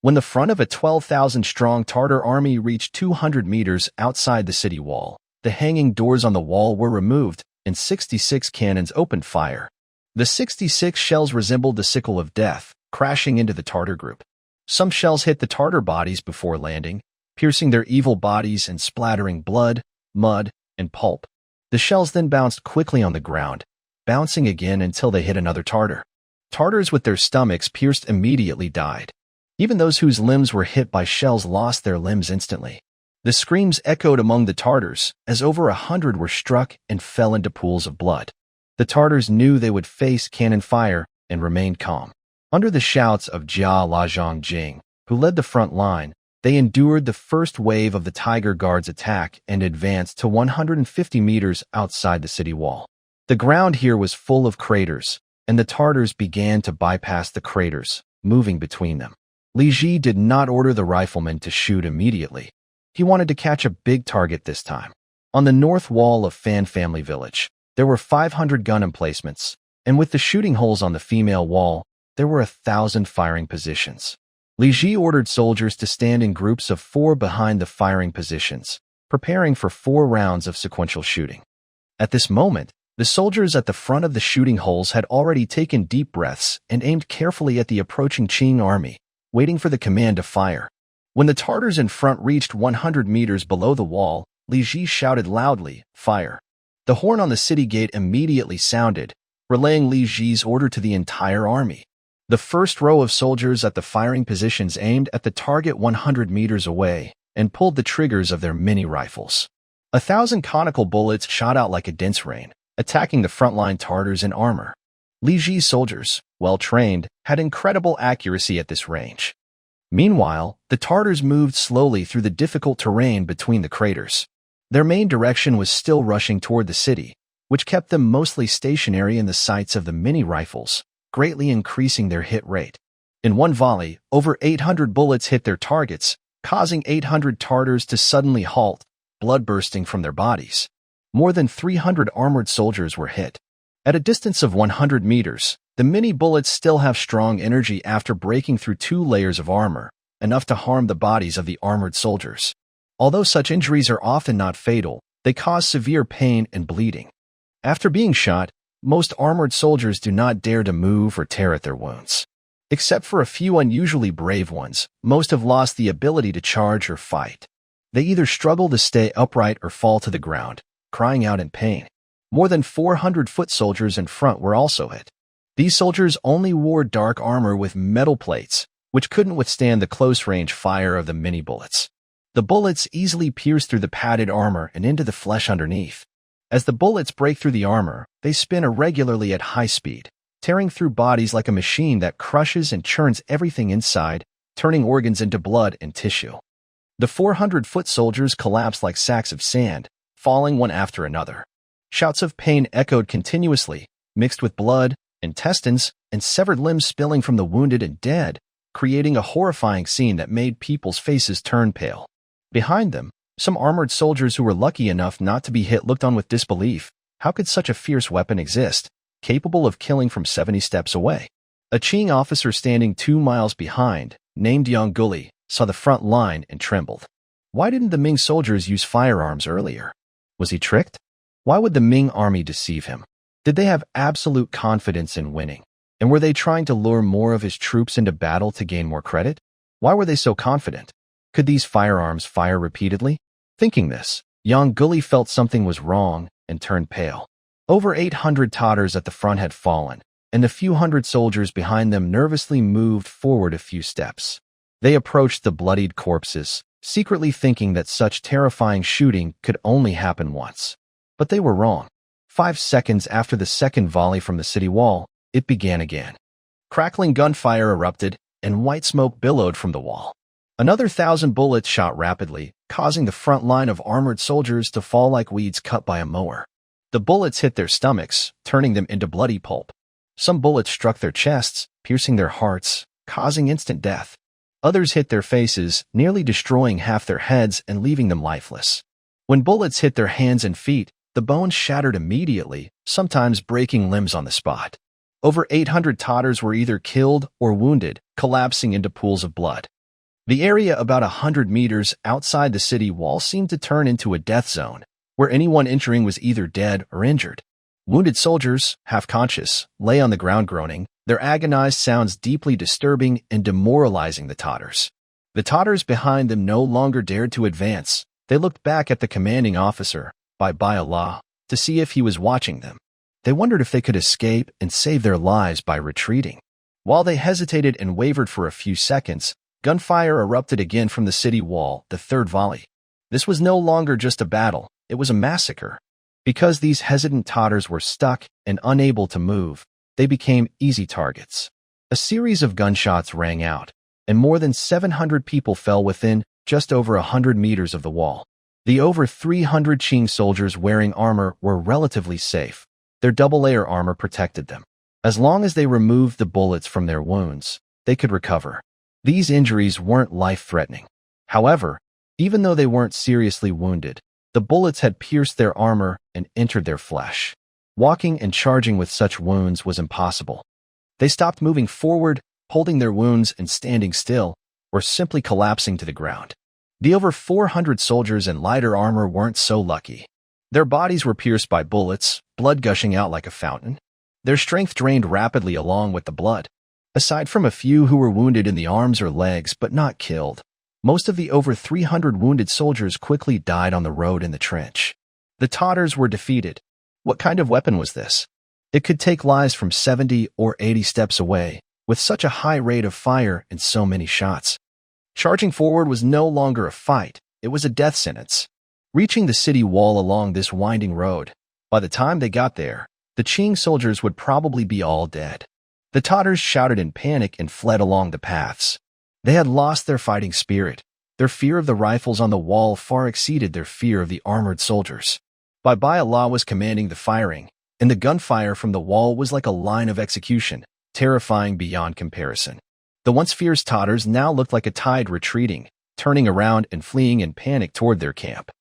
When the front of a 12,000-strong Tartar army reached 200 meters outside the city wall, the hanging doors on the wall were removed and 66 cannons opened fire. The 66 shells resembled the sickle of death, crashing into the Tartar group. Some shells hit the Tartar bodies before landing, piercing their evil bodies and splattering blood, mud, and pulp. The shells then bounced quickly on the ground, bouncing again until they hit another Tartar. Tartars with their stomachs pierced immediately died. Even those whose limbs were hit by shells lost their limbs instantly. The screams echoed among the Tartars as over 100 were struck and fell into pools of blood. The Tartars knew they would face cannon fire and remained calm. Under the shouts of Jia Lajong-jing, who led the front line, they endured the first wave of the Tiger Guard's attack and advanced to 150 meters outside the city wall. The ground here was full of craters, and the Tartars began to bypass the craters, moving between them. Li Ji did not order the riflemen to shoot immediately. He wanted to catch a big target this time. On the north wall of Fan Family Village, there were 500 gun emplacements, and with the shooting holes on the female wall, there were 1,000 firing positions. Li Ji ordered soldiers to stand in groups of 4 behind the firing positions, preparing for 4 rounds of sequential shooting. At this moment, the soldiers at the front of the shooting holes had already taken deep breaths and aimed carefully at the approaching Qing army, waiting for the command to fire. When the Tartars in front reached 100 meters below the wall, Li Ji shouted loudly, "Fire!" The horn on the city gate immediately sounded, relaying Li Ji's order to the entire army. The first row of soldiers at the firing positions aimed at the target 100 meters away and pulled the triggers of their mini rifles. 1,000 conical bullets shot out like a dense rain, attacking the frontline Tartars in armor. Li Ji's soldiers, well trained, had incredible accuracy at this range. Meanwhile, the Tartars moved slowly through the difficult terrain between the craters. Their main direction was still rushing toward the city, which kept them mostly stationary in the sights of the mini rifles, greatly increasing their hit rate. In one volley, over 800 bullets hit their targets, causing 800 Tartars to suddenly halt, blood bursting from their bodies. More than 300 armored soldiers were hit. At a distance of 100 meters, the mini bullets still have strong energy after breaking through 2 layers of armor, enough to harm the bodies of the armored soldiers. Although such injuries are often not fatal, They cause severe pain and bleeding. After being shot, most armored soldiers do not dare to move or tear at their wounds. Except for a few unusually brave ones, most have lost the ability to charge or fight. They either struggle to stay upright or fall to the ground, crying out in pain. More than 400 foot soldiers in front were also hit. These soldiers only wore dark armor with metal plates, which couldn't withstand the close-range fire of the mini bullets. The bullets easily pierce through the padded armor and into the flesh underneath. As the bullets break through the armor, they spin irregularly at high speed, tearing through bodies like a machine that crushes and churns everything inside, turning organs into blood and tissue. The 400-foot soldiers collapsed like sacks of sand, falling one after another. Shouts of pain echoed continuously, mixed with blood, intestines, and severed limbs spilling from the wounded and dead, creating a horrifying scene that made people's faces turn pale. Behind them, some armored soldiers who were lucky enough not to be hit looked on with disbelief. How could such a fierce weapon exist, capable of killing from 70 steps away? A Qing officer standing 2 miles behind, named Yang Guli, saw the front line and trembled. Why didn't the Ming soldiers use firearms earlier? Was he tricked? Why would the Ming army deceive him? Did they have absolute confidence in winning? And were they trying to lure more of his troops into battle to gain more credit? Why were they so confident? Could these firearms fire repeatedly? Thinking this, Yang Guli felt something was wrong and turned pale. Over 800 Tatars at the front had fallen, and the few hundred soldiers behind them nervously moved forward a few steps. They approached the bloodied corpses, secretly thinking that such terrifying shooting could only happen once. But they were wrong. 5 seconds after the second volley from the city wall, it began again. Crackling gunfire erupted, and white smoke billowed from the wall. Another 1,000 bullets shot rapidly, causing the front line of armored soldiers to fall like weeds cut by a mower. The bullets hit their stomachs, turning them into bloody pulp. Some bullets struck their chests, piercing their hearts, causing instant death. Others hit their faces, nearly destroying half their heads and leaving them lifeless. When bullets hit their hands and feet, the bones shattered immediately, sometimes breaking limbs on the spot. Over 800 Tatars were either killed or wounded, collapsing into pools of blood. The area about 100 meters outside the city wall seemed to turn into a death zone, where anyone entering was either dead or injured. Wounded soldiers, half conscious, lay on the ground groaning, their agonized sounds deeply disturbing and demoralizing the Tatars. The Tatars behind them no longer dared to advance. They looked back at the commanding officer, by Allah, to see if he was watching them. They wondered if they could escape and save their lives by retreating. While they hesitated and wavered for a few seconds, gunfire erupted again from the city wall, the third volley. This was no longer just a battle, it was a massacre. Because these hesitant Tatars were stuck and unable to move, they became easy targets. A series of gunshots rang out, and more than 700 people fell within just over 100 meters of the wall. The over 300 Qing soldiers wearing armor were relatively safe. Their double-layer armor protected them. As long as they removed the bullets from their wounds, they could recover. These injuries weren't life-threatening. However, even though they weren't seriously wounded, the bullets had pierced their armor and entered their flesh. Walking and charging with such wounds was impossible. They stopped moving forward, holding their wounds and standing still, or simply collapsing to the ground. The over 400 soldiers in lighter armor weren't so lucky. Their bodies were pierced by bullets, blood gushing out like a fountain. Their strength drained rapidly along with the blood. Aside from a few who were wounded in the arms or legs but not killed, most of the over 300 wounded soldiers quickly died on the road in the trench. The Tatars were defeated. What kind of weapon was this? It could take lives from 70 or 80 steps away, with such a high rate of fire and so many shots. Charging forward was no longer a fight, it was a death sentence. Reaching the city wall along this winding road, by the time they got there, the Qing soldiers would probably be all dead. The Tatars shouted in panic and fled along the paths. They had lost their fighting spirit. Their fear of the rifles on the wall far exceeded their fear of the armored soldiers. Allah was commanding the firing, and the gunfire from the wall was like a line of execution, terrifying beyond comparison. The once fierce Tatars now looked like a tide retreating, turning around and fleeing in panic toward their camp.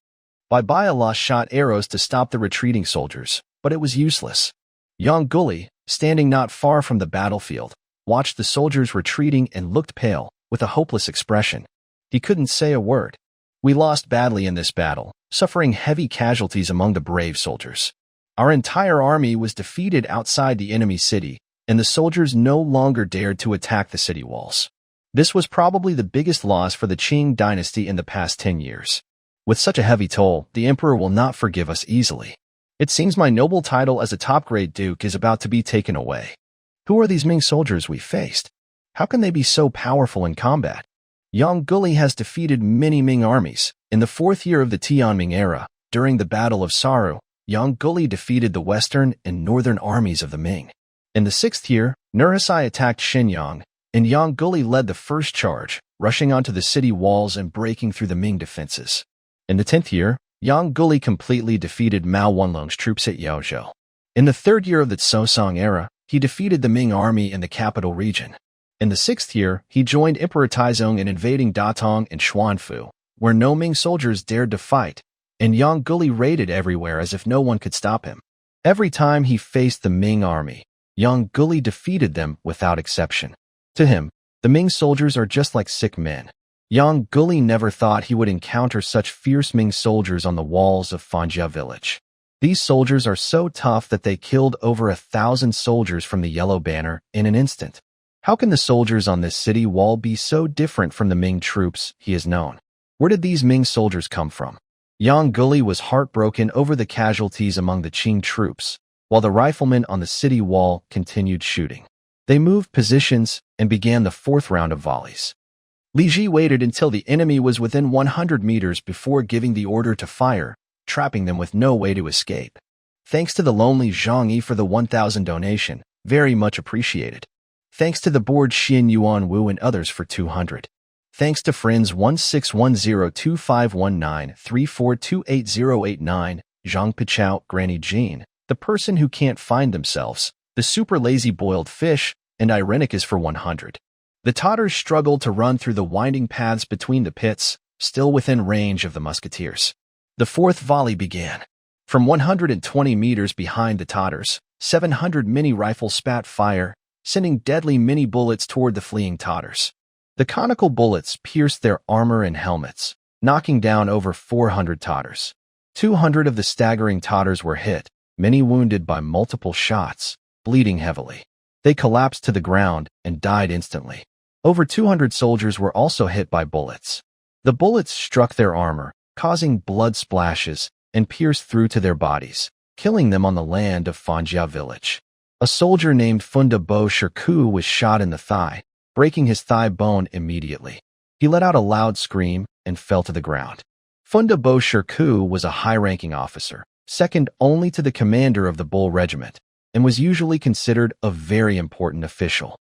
Allah shot arrows to stop the retreating soldiers, but it was useless. Yang Guli, standing not far from the battlefield, watched the soldiers retreating and looked pale, with a hopeless expression. He couldn't say a word. We lost badly in this battle, suffering heavy casualties among the brave soldiers. Our entire army was defeated outside the enemy city, and the soldiers no longer dared to attack the city walls. This was probably the biggest loss for the Qing dynasty in the past 10 years. With such a heavy toll, the emperor will not forgive us easily. It seems my noble title as a top-grade duke is about to be taken away. Who are these Ming soldiers we faced? How can they be so powerful in combat? Yang Guli has defeated many Ming armies. In the 4th year of the Tianming era, during the Battle of Saru, Yang Guli defeated the western and northern armies of the Ming. In the 6th year, Nurhaci attacked Xinyang, and Yang Guli led the first charge, rushing onto the city walls and breaking through the Ming defenses. In the 10th year, Yang Guli completely defeated Mao Wanlong's troops at Yaozhou. In the 3rd year of the Song era, he defeated the Ming army in the capital region. In the 6th year, he joined Emperor Taizong in invading Datong and Xuanfu, where no Ming soldiers dared to fight, and Yang Guli raided everywhere as if no one could stop him. Every time he faced the Ming army, Yang Guli defeated them without exception. To him, the Ming soldiers are just like sick men. Yang Guli never thought he would encounter such fierce Ming soldiers on the walls of Fanjia village. These soldiers are so tough that they killed over 1,000 soldiers from the Yellow Banner in an instant. How can the soldiers on this city wall be so different from the Ming troops he has known? Where did these Ming soldiers come from? Yang Guli was heartbroken over the casualties among the Qing troops, while the riflemen on the city wall continued shooting. They moved positions and began the 4th round of volleys. Li Ji waited until the enemy was within 100 meters before giving the order to fire, trapping them with no way to escape. Thanks to the lonely Zhang Yi for the 1,000 donation, very much appreciated. Thanks to the board Xin Yuan Wu and others for 200. Thanks to friends 1610251934288089, Zhang Pichao, Granny Jean, the person who can't find themselves, the super lazy boiled fish, and Irenicus for 100. The Tatars struggled to run through the winding paths between the pits, still within range of the musketeers. The 4th volley began. From 120 meters behind the Tatars, 700 mini rifles spat fire, sending deadly mini bullets toward the fleeing Tatars. The conical bullets pierced their armor and helmets, knocking down over 400 Tatars. 200 of the staggering Tatars were hit, many wounded by multiple shots, bleeding heavily. They collapsed to the ground and died instantly. Over 200 soldiers were also hit by bullets. The bullets struck their armor, causing blood splashes, and pierced through to their bodies, killing them on the land of Fanjia village. A soldier named Funda Bo Shirku was shot in the thigh, breaking his thigh bone immediately. He let out a loud scream and fell to the ground. Funda Bo Shirku was a high-ranking officer, second only to the commander of the Bull Regiment, and was usually considered a very important official.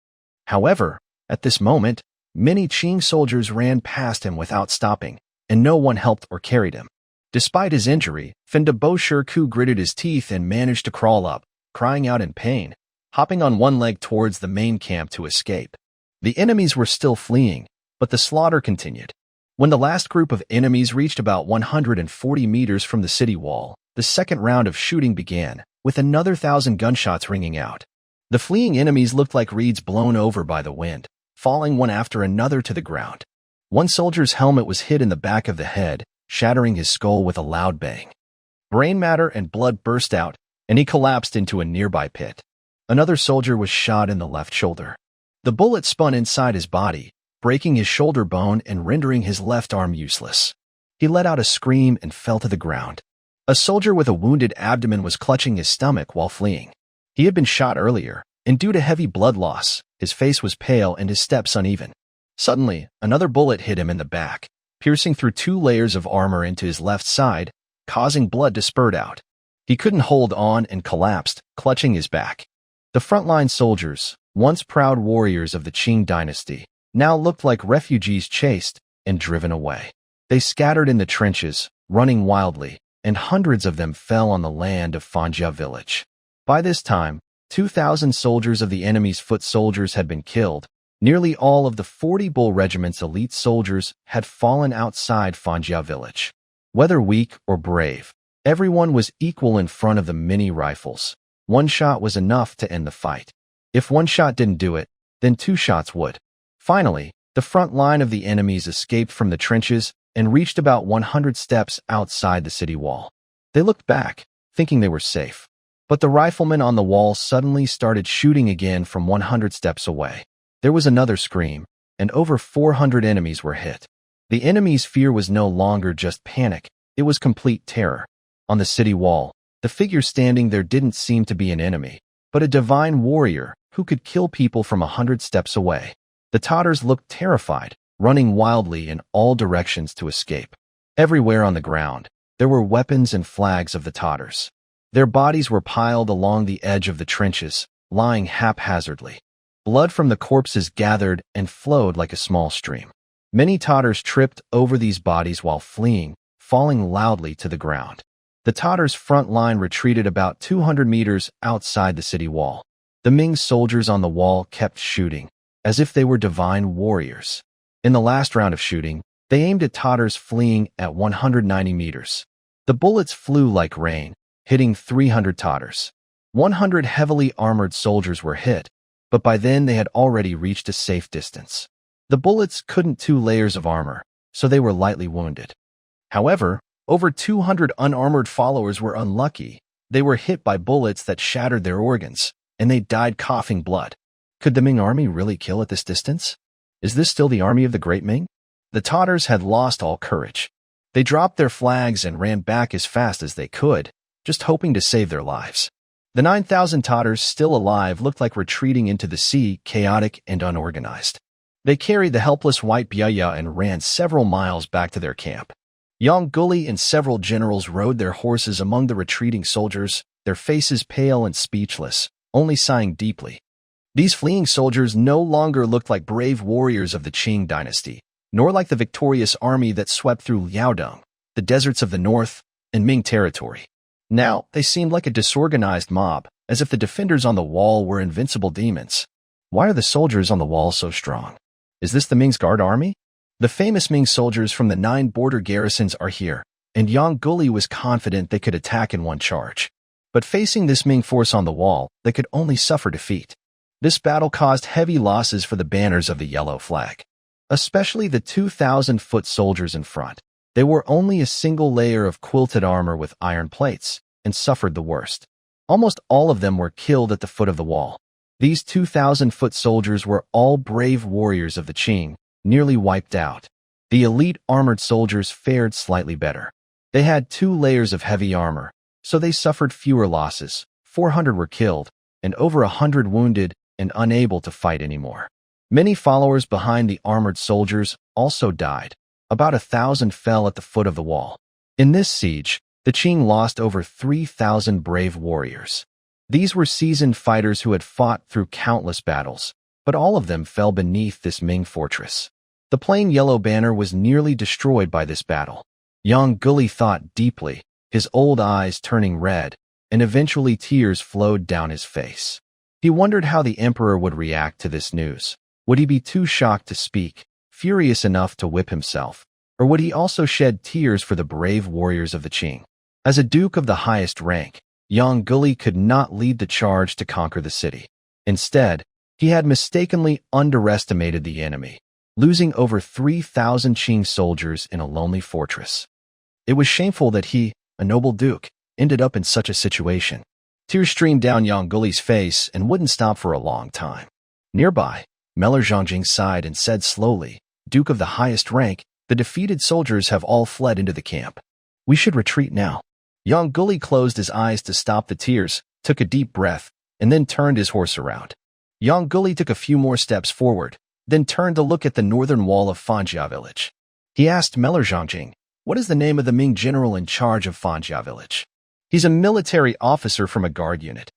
However, at this moment, many Qing soldiers ran past him without stopping, and no one helped or carried him. Despite his injury, Funda Bo Shirku gritted his teeth and managed to crawl up, crying out in pain, hopping on one leg towards the main camp to escape. The enemies were still fleeing, but the slaughter continued. When the last group of enemies reached about 140 meters from the city wall, the second round of shooting began, with another 1,000 gunshots ringing out. The fleeing enemies looked like reeds blown over by the wind, falling one after another to the ground. One soldier's helmet was hit in the back of the head, shattering his skull with a loud bang. Brain matter and blood burst out, and he collapsed into a nearby pit. Another soldier was shot in the left shoulder. The bullet spun inside his body, breaking his shoulder bone and rendering his left arm useless. He let out a scream and fell to the ground. A soldier with a wounded abdomen was clutching his stomach while fleeing. He had been shot earlier, and due to heavy blood loss, his face was pale and his steps uneven. Suddenly, another bullet hit him in the back, piercing through 2 layers of armor into his left side, causing blood to spurt out. He couldn't hold on and collapsed, clutching his back. The frontline soldiers, once proud warriors of the Qing dynasty, now looked like refugees chased and driven away. They scattered in the trenches, running wildly, and hundreds of them fell on the land of Fanjia village. By this time, 2,000 soldiers of the enemy's foot soldiers had been killed. Nearly all of the 40 Bull Regiment's elite soldiers had fallen outside Fanjia village. Whether weak or brave, everyone was equal in front of the mini rifles. One shot was enough to end the fight. If one shot didn't do it, then 2 shots would. Finally, the front line of the enemies escaped from the trenches and reached about 100 steps outside the city wall. They looked back, thinking they were safe. But the riflemen on the wall suddenly started shooting again from 100 steps away. There was another scream, and over 400 enemies were hit. The enemy's fear was no longer just panic, it was complete terror. On the city wall, the figure standing there didn't seem to be an enemy, but a divine warrior who could kill people from 100 steps away. The Tatars looked terrified, running wildly in all directions to escape. Everywhere on the ground, there were weapons and flags of the Tatars. Their bodies were piled along the edge of the trenches, lying haphazardly. Blood from the corpses gathered and flowed like a small stream. Many Tatars tripped over these bodies while fleeing, falling loudly to the ground. The Tatars' front line retreated about 200 meters outside the city wall. The Ming soldiers on the wall kept shooting, as if they were divine warriors. In the last round of shooting, they aimed at Tatars fleeing at 190 meters. The bullets flew like rain, hitting 300 Tatars. 100 heavily armored soldiers were hit, but by then they had already reached a safe distance. The bullets couldn't two layers of armor, so they were lightly wounded. However, over 200 unarmored followers were unlucky. They were hit by bullets that shattered their organs, and they died coughing blood. Could the Ming army really kill at this distance? Is this still the army of the Great Ming? The Tatars had lost all courage. They dropped their flags and ran back as fast as they could, just hoping to save their lives. The 9,000 Tatars still alive looked like retreating into the sea, chaotic and unorganized. They carried the helpless white Biaya and ran several miles back to their camp. Yang Guli and several generals rode their horses among the retreating soldiers, their faces pale and speechless, only sighing deeply. These fleeing soldiers no longer looked like brave warriors of the Qing dynasty, nor like the victorious army that swept through Liaodong, the deserts of the north, and Ming territory. Now, they seemed like a disorganized mob, as if the defenders on the wall were invincible demons. Why are the soldiers on the wall so strong? Is this the Ming's guard army? The famous Ming soldiers from the 9 border garrisons are here, and Yang Guli was confident they could attack in one charge. But facing this Ming force on the wall, they could only suffer defeat. This battle caused heavy losses for the banners of the yellow flag, especially the 2,000-foot soldiers in front. They wore only a single layer of quilted armor with iron plates, and suffered the worst. Almost all of them were killed at the foot of the wall. These 2,000-foot soldiers were all brave warriors of the Qing, nearly wiped out. The elite armored soldiers fared slightly better. They had 2 layers of heavy armor, so they suffered fewer losses. 400 were killed, and over 100 wounded and unable to fight anymore. Many followers behind the armored soldiers also died. About 1,000 fell at the foot of the wall. In this siege, the Qing lost over 3,000 brave warriors. These were seasoned fighters who had fought through countless battles, but all of them fell beneath this Ming fortress. The plain yellow banner was nearly destroyed by this battle. Yang Guli thought deeply, his old eyes turning red, and eventually tears flowed down his face. He wondered how the emperor would react to this news. Would he be too shocked to speak, furious enough to whip himself, or would he also shed tears for the brave warriors of the Qing? As a duke of the highest rank, Yang Guli could not lead the charge to conquer the city. Instead, he had mistakenly underestimated the enemy, losing over 3,000 Qing soldiers in a lonely fortress. It was shameful that he, a noble duke, ended up in such a situation. Tears streamed down Yang Guli's face and wouldn't stop for a long time. Nearby, Meller Zhongjing sighed and said slowly, "Duke of the highest rank, the defeated soldiers have all fled into the camp. We should retreat now." Yang Guli closed his eyes to stop the tears, took a deep breath, and then turned his horse around. Yang Guli took a few more steps forward, then turned to look at the northern wall of Fanjia village. He asked Meller Zhongjing, "What is the name of the Ming general in charge of Fanjia village?" "He's a military officer from a guard unit.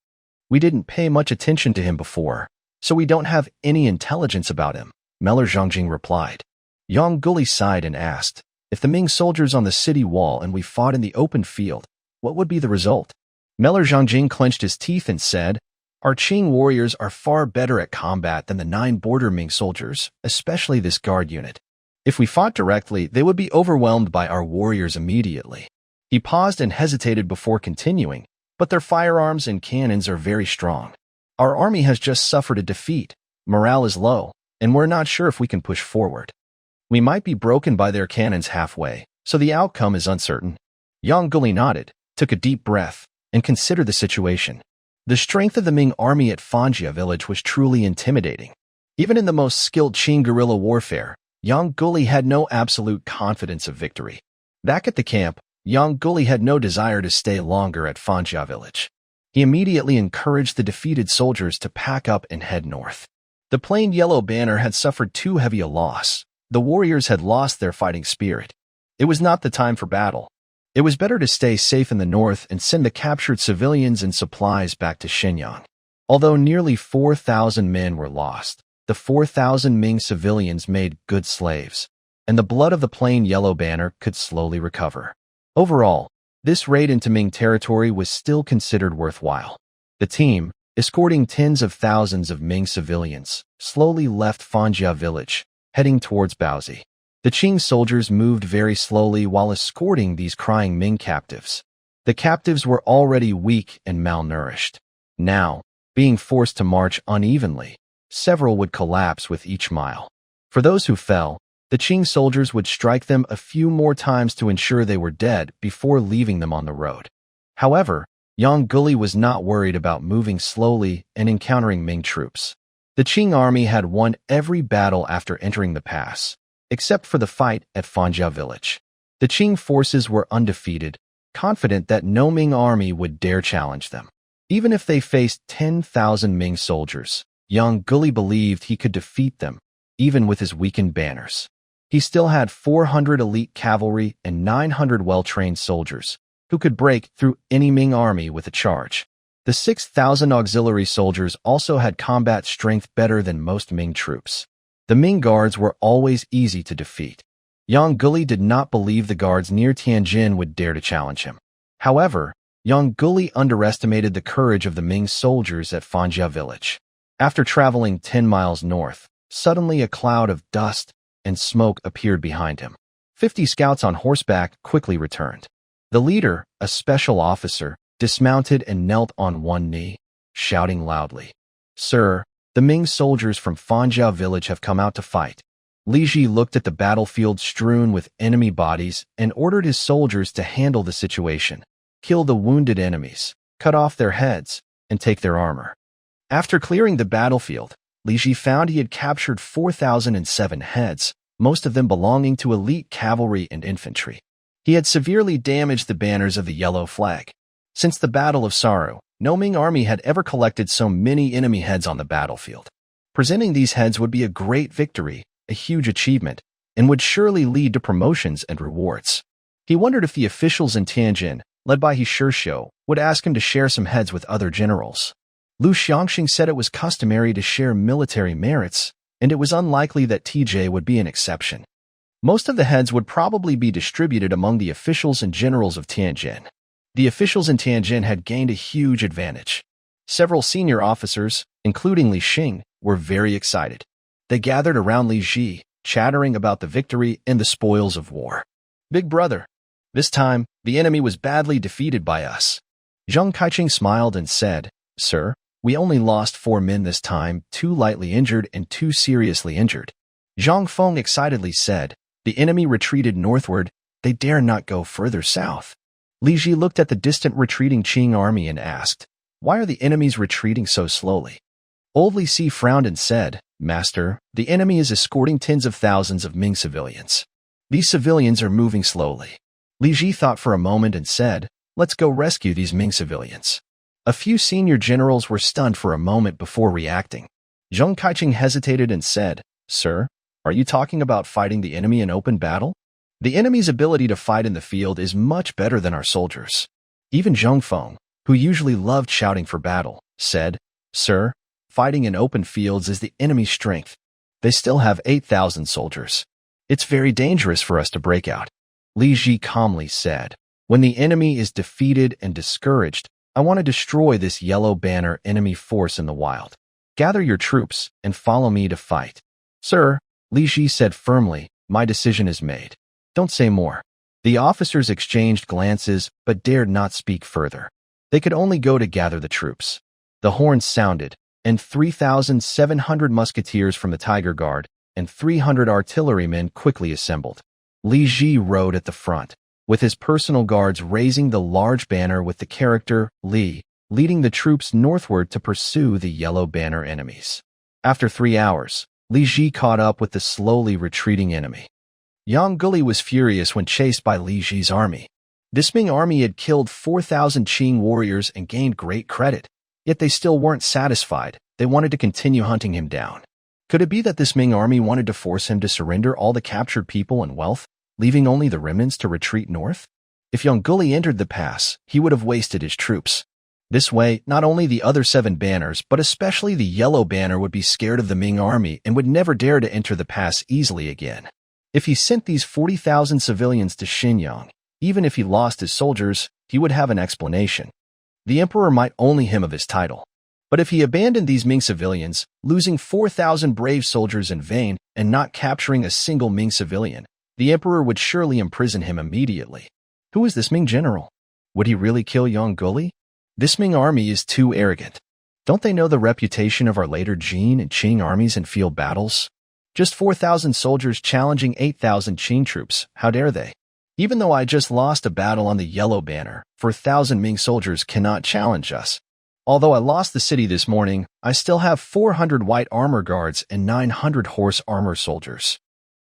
We didn't pay much attention to him before, so we don't have any intelligence about him," Meller Zhongjing replied. Yang Guli sighed and asked, "If the Ming soldiers on the city wall and we fought in the open field, what would be the result?" Meller Zhongjing clenched his teeth and said, "Our Qing warriors are far better at combat than the 9 border Ming soldiers, especially this guard unit. If we fought directly, they would be overwhelmed by our warriors immediately." He paused and hesitated before continuing, "But their firearms and cannons are very strong. Our army has just suffered a defeat, morale is low, and we're not sure if we can push forward. We might be broken by their cannons halfway, so the outcome is uncertain. Yang Guli nodded, took a deep breath, and considered the situation. The strength of the Ming army at Fanjia village was truly intimidating. Even in the most skilled Qing guerrilla warfare, Yang Guli had no absolute confidence of victory. Back at the camp, Yang Guli had no desire to stay longer at Fanjia village. He immediately encouraged the defeated soldiers to pack up and head north. The plain yellow banner had suffered too heavy a loss. The warriors had lost their fighting spirit. It was not the time for battle. It was better to stay safe in the north and send the captured civilians and supplies back to Shenyang. Although nearly 4,000 men were lost, the 4,000 Ming civilians made good slaves, and the blood of the plain yellow banner could slowly recover. Overall, this raid into Ming territory was still considered worthwhile. The team, escorting tens of thousands of Ming civilians, slowly left Fanjia village, heading towards Baozi. The Qing soldiers moved very slowly while escorting these crying Ming captives. The captives were already weak and malnourished. Now, being forced to march unevenly, several would collapse with each mile. For those who fell, the Qing soldiers would strike them a few more times to ensure they were dead before leaving them on the road. However, Yang Guli was not worried about moving slowly and encountering Ming troops. The Qing army had won every battle after entering the pass, except for the fight at Fanjia village. The Qing forces were undefeated, confident that no Ming army would dare challenge them. Even if they faced 10,000 Ming soldiers, Yang Guli believed he could defeat them, even with his weakened banners. He still had 400 elite cavalry and 900 well-trained soldiers, who could break through any Ming army with a charge. The 6,000 auxiliary soldiers also had combat strength better than most Ming troops. The Ming guards were always easy to defeat. Yang Guli did not believe the guards near Tianjin would dare to challenge him. However, Yang Guli underestimated the courage of the Ming soldiers at Fanjia village. After traveling 10 miles north, suddenly a cloud of dust and smoke appeared behind him. 50 scouts on horseback quickly returned. The leader, a special officer, dismounted and knelt on one knee, shouting loudly, "Sir, the Ming soldiers from Fanjia village have come out to fight." Li Ji looked at the battlefield strewn with enemy bodies and ordered his soldiers to handle the situation, kill the wounded enemies, cut off their heads, and take their armor. After clearing the battlefield, Li Ji found he had captured 4,007 heads, most of them belonging to elite cavalry and infantry. He had severely damaged the banners of the yellow flag. Since the Battle of Saru, no Ming army had ever collected so many enemy heads on the battlefield. Presenting these heads would be a great victory, a huge achievement, and would surely lead to promotions and rewards. He wondered if the officials in Tianjin, led by He Shishou, would ask him to share some heads with other generals. Lu Xiangxing said it was customary to share military merits, and it was unlikely that TJ would be an exception. Most of the heads would probably be distributed among the officials and generals of Tianjin. The officials in Tianjin had gained a huge advantage. Several senior officers, including Li Xing, were very excited. They gathered around Li Ji, chattering about the victory and the spoils of war. "Big brother, this time, the enemy was badly defeated by us." Zheng Kaiqing smiled and said, "Sir, we only lost 4 men this time, 2 lightly injured and 2 seriously injured." Zhang Feng excitedly said, "The enemy retreated northward. They dare not go further south." Li Ji looked at the distant retreating Qing army and asked, "Why are the enemies retreating so slowly?" Old Li Si frowned and said, "Master, the enemy is escorting tens of thousands of Ming civilians. These civilians are moving slowly." Li Ji thought for a moment and said, "Let's go rescue these Ming civilians." A few senior generals were stunned for a moment before reacting. Zheng Kaiqing hesitated and said, "Sir, are you talking about fighting the enemy in open battle? The enemy's ability to fight in the field is much better than our soldiers." Even Zheng Feng, who usually loved shouting for battle, said, "Sir, fighting in open fields is the enemy's strength. They still have 8,000 soldiers. It's very dangerous for us to break out." Li Ji calmly said, "When the enemy is defeated and discouraged, I want to destroy this yellow banner enemy force in the wild. Gather your troops and follow me to fight." "Sir," Li Ji said firmly, "my decision is made. Don't say more." The officers exchanged glances but dared not speak further. They could only go to gather the troops. The horns sounded, and 3,700 musketeers from the Tiger Guard, and 300 artillerymen quickly assembled. Li Ji rode at the front, with his personal guards raising the large banner with the character Li, leading the troops northward to pursue the yellow banner enemies. After 3 hours, Li Ji caught up with the slowly retreating enemy. Yang Guli was furious when chased by Li Ji's army. This Ming army had killed 4,000 Qing warriors and gained great credit, yet they still weren't satisfied. They wanted to continue hunting him down. Could it be that this Ming army wanted to force him to surrender all the captured people and wealth, leaving only the remnants to retreat north? If Yang Guli entered the pass, he would have wasted his troops. This way, not only the other 7 banners, but especially the yellow banner would be scared of the Ming army and would never dare to enter the pass easily again. If he sent these 40,000 civilians to Xinyang, even if he lost his soldiers, he would have an explanation. The emperor might only him of his title. But if he abandoned these Ming civilians, losing 4,000 brave soldiers in vain and not capturing a single Ming civilian, the emperor would surely imprison him immediately. Who is this Ming general? Would he really kill Yang Guli? This Ming army is too arrogant. Don't they know the reputation of our later Jin and Qing armies in field battles? Just 4,000 soldiers challenging 8,000 Qing troops, how dare they? Even though I just lost a battle on the yellow banner, 4,000 Ming soldiers cannot challenge us. Although I lost the city this morning, I still have 400 white armor guards and 900 horse armor soldiers.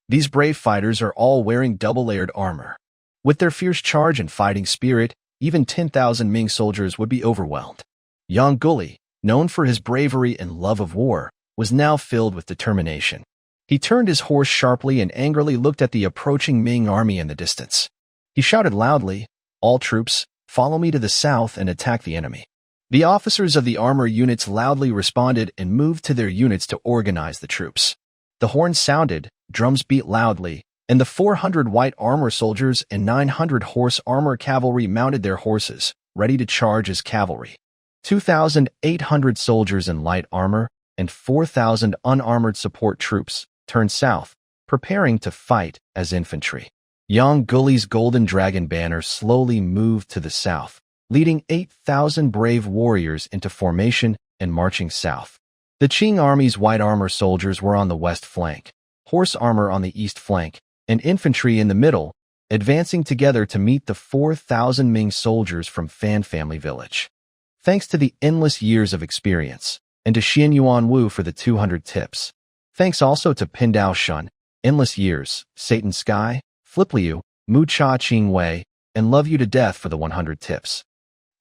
These brave fighters are all wearing double-layered armor. With their fierce charge and fighting spirit, even 10,000 Ming soldiers would be overwhelmed. Yang Guli, known for his bravery and love of war, was now filled with determination. He turned his horse sharply and angrily looked at the approaching Ming army in the distance. He shouted loudly, "All troops, follow me to the south and attack the enemy." The officers of the armor units loudly responded and moved to their units to organize the troops. The horns sounded, drums beat loudly, and the 400 white armor soldiers and 900 horse armor cavalry mounted their horses, ready to charge as cavalry. 2,800 soldiers in light armor and 4,000 unarmored support troops turned south, preparing to fight as infantry. Yang Guli's golden dragon banner slowly moved to the south, leading 8,000 brave warriors into formation and marching south. The Qing army's white armor soldiers were on the west flank, horse armor on the east flank, and infantry in the middle, advancing together to meet the 4,000 Ming soldiers from Fan Family Village. Thanks to the endless years of experience, and to Xian Yuan Wu for the 200 tips. Thanks also to Pindao Shun, Endless Years, Satan Sky, Flip Liu, Mu Cha Qing Wei, and Love You to Death for the 100 tips.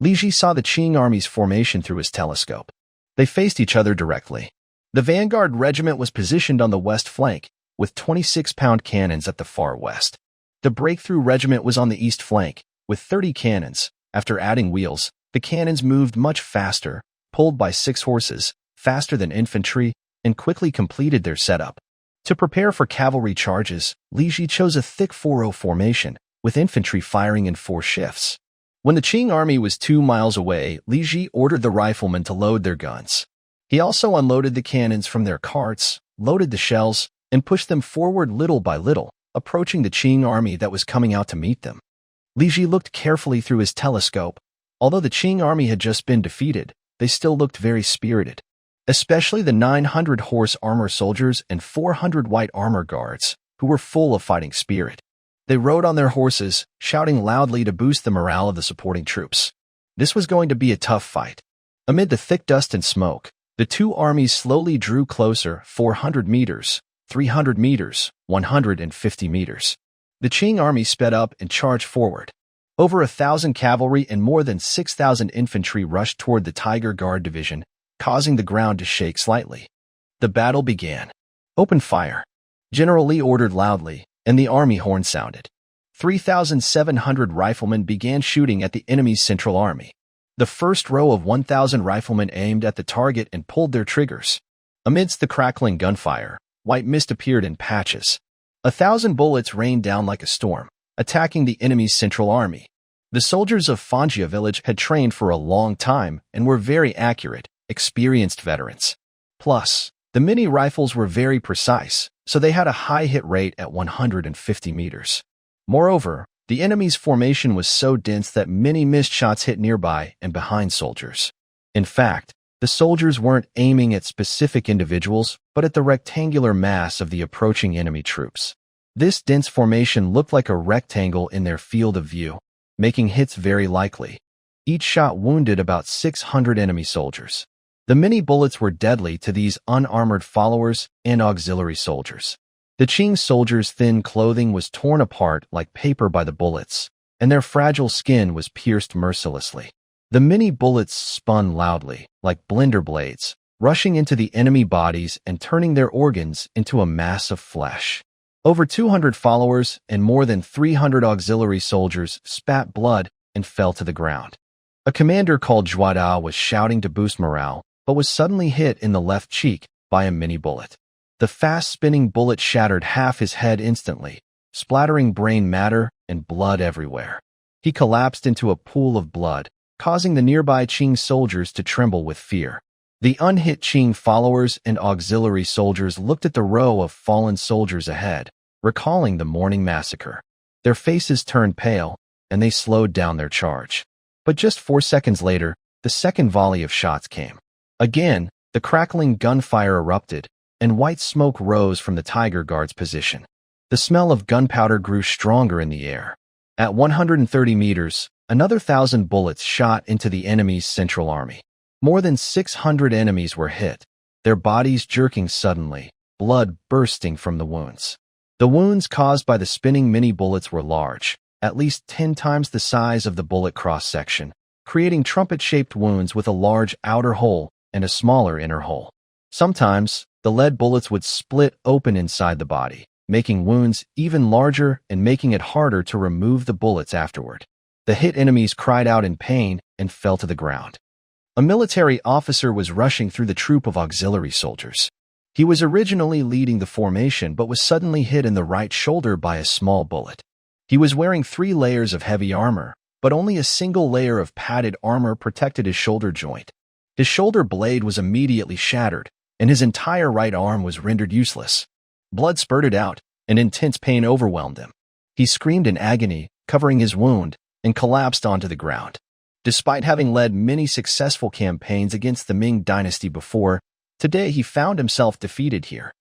Li Ji saw the Qing army's formation through his telescope. They faced each other directly. The vanguard regiment was positioned on the west flank, with 26-pound cannons at the far west. The breakthrough regiment was on the east flank, with 30 cannons. After adding wheels, the cannons moved much faster, pulled by 6 horses, faster than infantry, and quickly completed their setup. To prepare for cavalry charges, Li Ji chose a thick 4-0 formation, with infantry firing in 4 shifts. When the Qing army was 2 miles away, Li Ji ordered the riflemen to load their guns. He also unloaded the cannons from their carts, loaded the shells, and pushed them forward little by little, approaching the Qing army that was coming out to meet them. Li Ji looked carefully through his telescope. Although the Qing army had just been defeated, they still looked very spirited. Especially the 900 horse armor soldiers and 400 white armor guards, who were full of fighting spirit. They rode on their horses, shouting loudly to boost the morale of the supporting troops. This was going to be a tough fight. Amid the thick dust and smoke, the two armies slowly drew closer, 400 meters, 300 meters, 150 meters. The Qing army sped up and charged forward. Over 1,000 cavalry and more than 6,000 infantry rushed toward the Tiger Guard division, causing the ground to shake slightly. The battle began. Open fire. General Li ordered loudly, and the army horn sounded. 3,700 riflemen began shooting at the enemy's central army. The first row of 1,000 riflemen aimed at the target and pulled their triggers. Amidst the crackling gunfire, white mist appeared in patches. 1,000 bullets rained down like a storm, attacking the enemy's central army. The soldiers of Fanjia village had trained for a long time and were very accurate, experienced veterans. Plus, the mini rifles were very precise, so they had a high hit rate at 150 meters. Moreover, the enemy's formation was so dense that many missed shots hit nearby and behind soldiers. In fact, The soldiers weren't aiming at specific individuals, but at the rectangular mass of the approaching enemy troops. This dense formation looked like a rectangle in their field of view, making hits very likely. Each shot wounded about 600 enemy soldiers. The mini bullets were deadly to these unarmored followers and auxiliary soldiers. The Qing soldiers' thin clothing was torn apart like paper by the bullets, and their fragile skin was pierced mercilessly. The mini bullets spun loudly, like blender blades, rushing into the enemy bodies and turning their organs into a mass of flesh. Over 200 followers and more than 300 auxiliary soldiers spat blood and fell to the ground. A commander called Zhuada was shouting to boost morale, but was suddenly hit in the left cheek by a mini bullet. The fast-spinning bullet shattered half his head instantly, splattering brain matter and blood everywhere. He collapsed into a pool of blood, causing the nearby Qing soldiers to tremble with fear. The unhit Qing followers and auxiliary soldiers looked at the row of fallen soldiers ahead, recalling the morning massacre. Their faces turned pale, and they slowed down their charge. But just 4 seconds later, the second volley of shots came. Again, the crackling gunfire erupted, and white smoke rose from the Tiger Guard's position. The smell of gunpowder grew stronger in the air. At 130 meters, another 1,000 bullets shot into the enemy's central army. More than 600 enemies were hit, their bodies jerking suddenly, blood bursting from the wounds. The wounds caused by the spinning mini bullets were large, at least 10 times the size of the bullet cross-section, creating trumpet-shaped wounds with a large outer hole and a smaller inner hole. Sometimes, the lead bullets would split open inside the body, making wounds even larger and making it harder to remove the bullets afterward. The hit enemies cried out in pain and fell to the ground. A military officer was rushing through the troop of auxiliary soldiers. He was originally leading the formation but was suddenly hit in the right shoulder by a small bullet. He was wearing 3 layers of heavy armor, but only a single layer of padded armor protected his shoulder joint. His shoulder blade was immediately shattered, and his entire right arm was rendered useless. Blood spurted out, and intense pain overwhelmed him. He screamed in agony, covering his wound, and collapsed onto the ground. Despite having led many successful campaigns against the Ming dynasty before, today he found himself defeated here.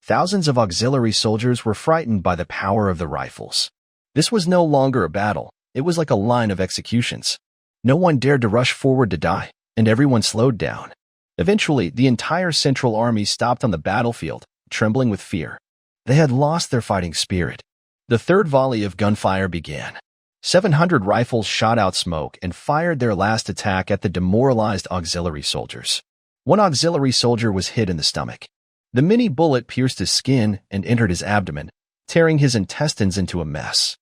Thousands of auxiliary soldiers were frightened by the power of the rifles. This was no longer a battle, it was like a line of executions. No one dared to rush forward to die, and everyone slowed down. Eventually, the entire Central Army stopped on the battlefield, trembling with fear. They had lost their fighting spirit. The third volley of gunfire began. 700 rifles shot out smoke and fired their last attack at the demoralized auxiliary soldiers. One auxiliary soldier was hit in the stomach. The mini bullet pierced his skin and entered his abdomen, tearing his intestines into a mess.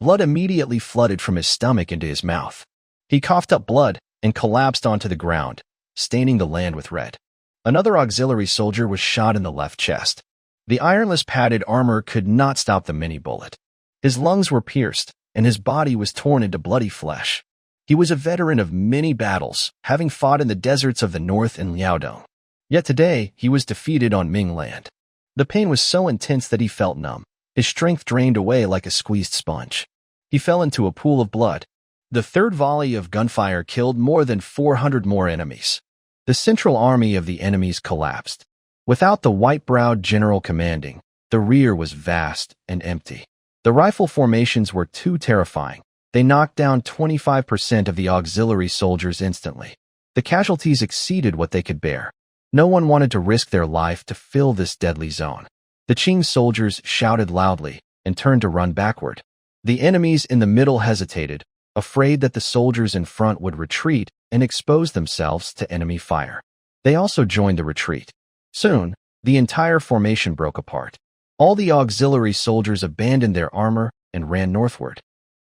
Blood immediately flooded from his stomach into his mouth. He coughed up blood and collapsed onto the ground, staining the land with red. Another auxiliary soldier was shot in the left chest. The ironless padded armor could not stop the mini bullet. His lungs were pierced, and his body was torn into bloody flesh. He was a veteran of many battles, having fought in the deserts of the north and Liaodong. Yet today, he was defeated on Ming land. The pain was so intense that he felt numb. His strength drained away like a squeezed sponge. He fell into a pool of blood. The third volley of gunfire killed more than 400 more enemies. The central army of the enemies collapsed. Without the white-browed general commanding, the rear was vast and empty. The rifle formations were too terrifying. They knocked down 25% of the auxiliary soldiers instantly. The casualties exceeded what they could bear. No one wanted to risk their life to fill this deadly zone. The Qing soldiers shouted loudly and turned to run backward. The enemies in the middle hesitated, afraid that the soldiers in front would retreat and expose themselves to enemy fire. They also joined the retreat. Soon, the entire formation broke apart. All the auxiliary soldiers abandoned their armor and ran northward.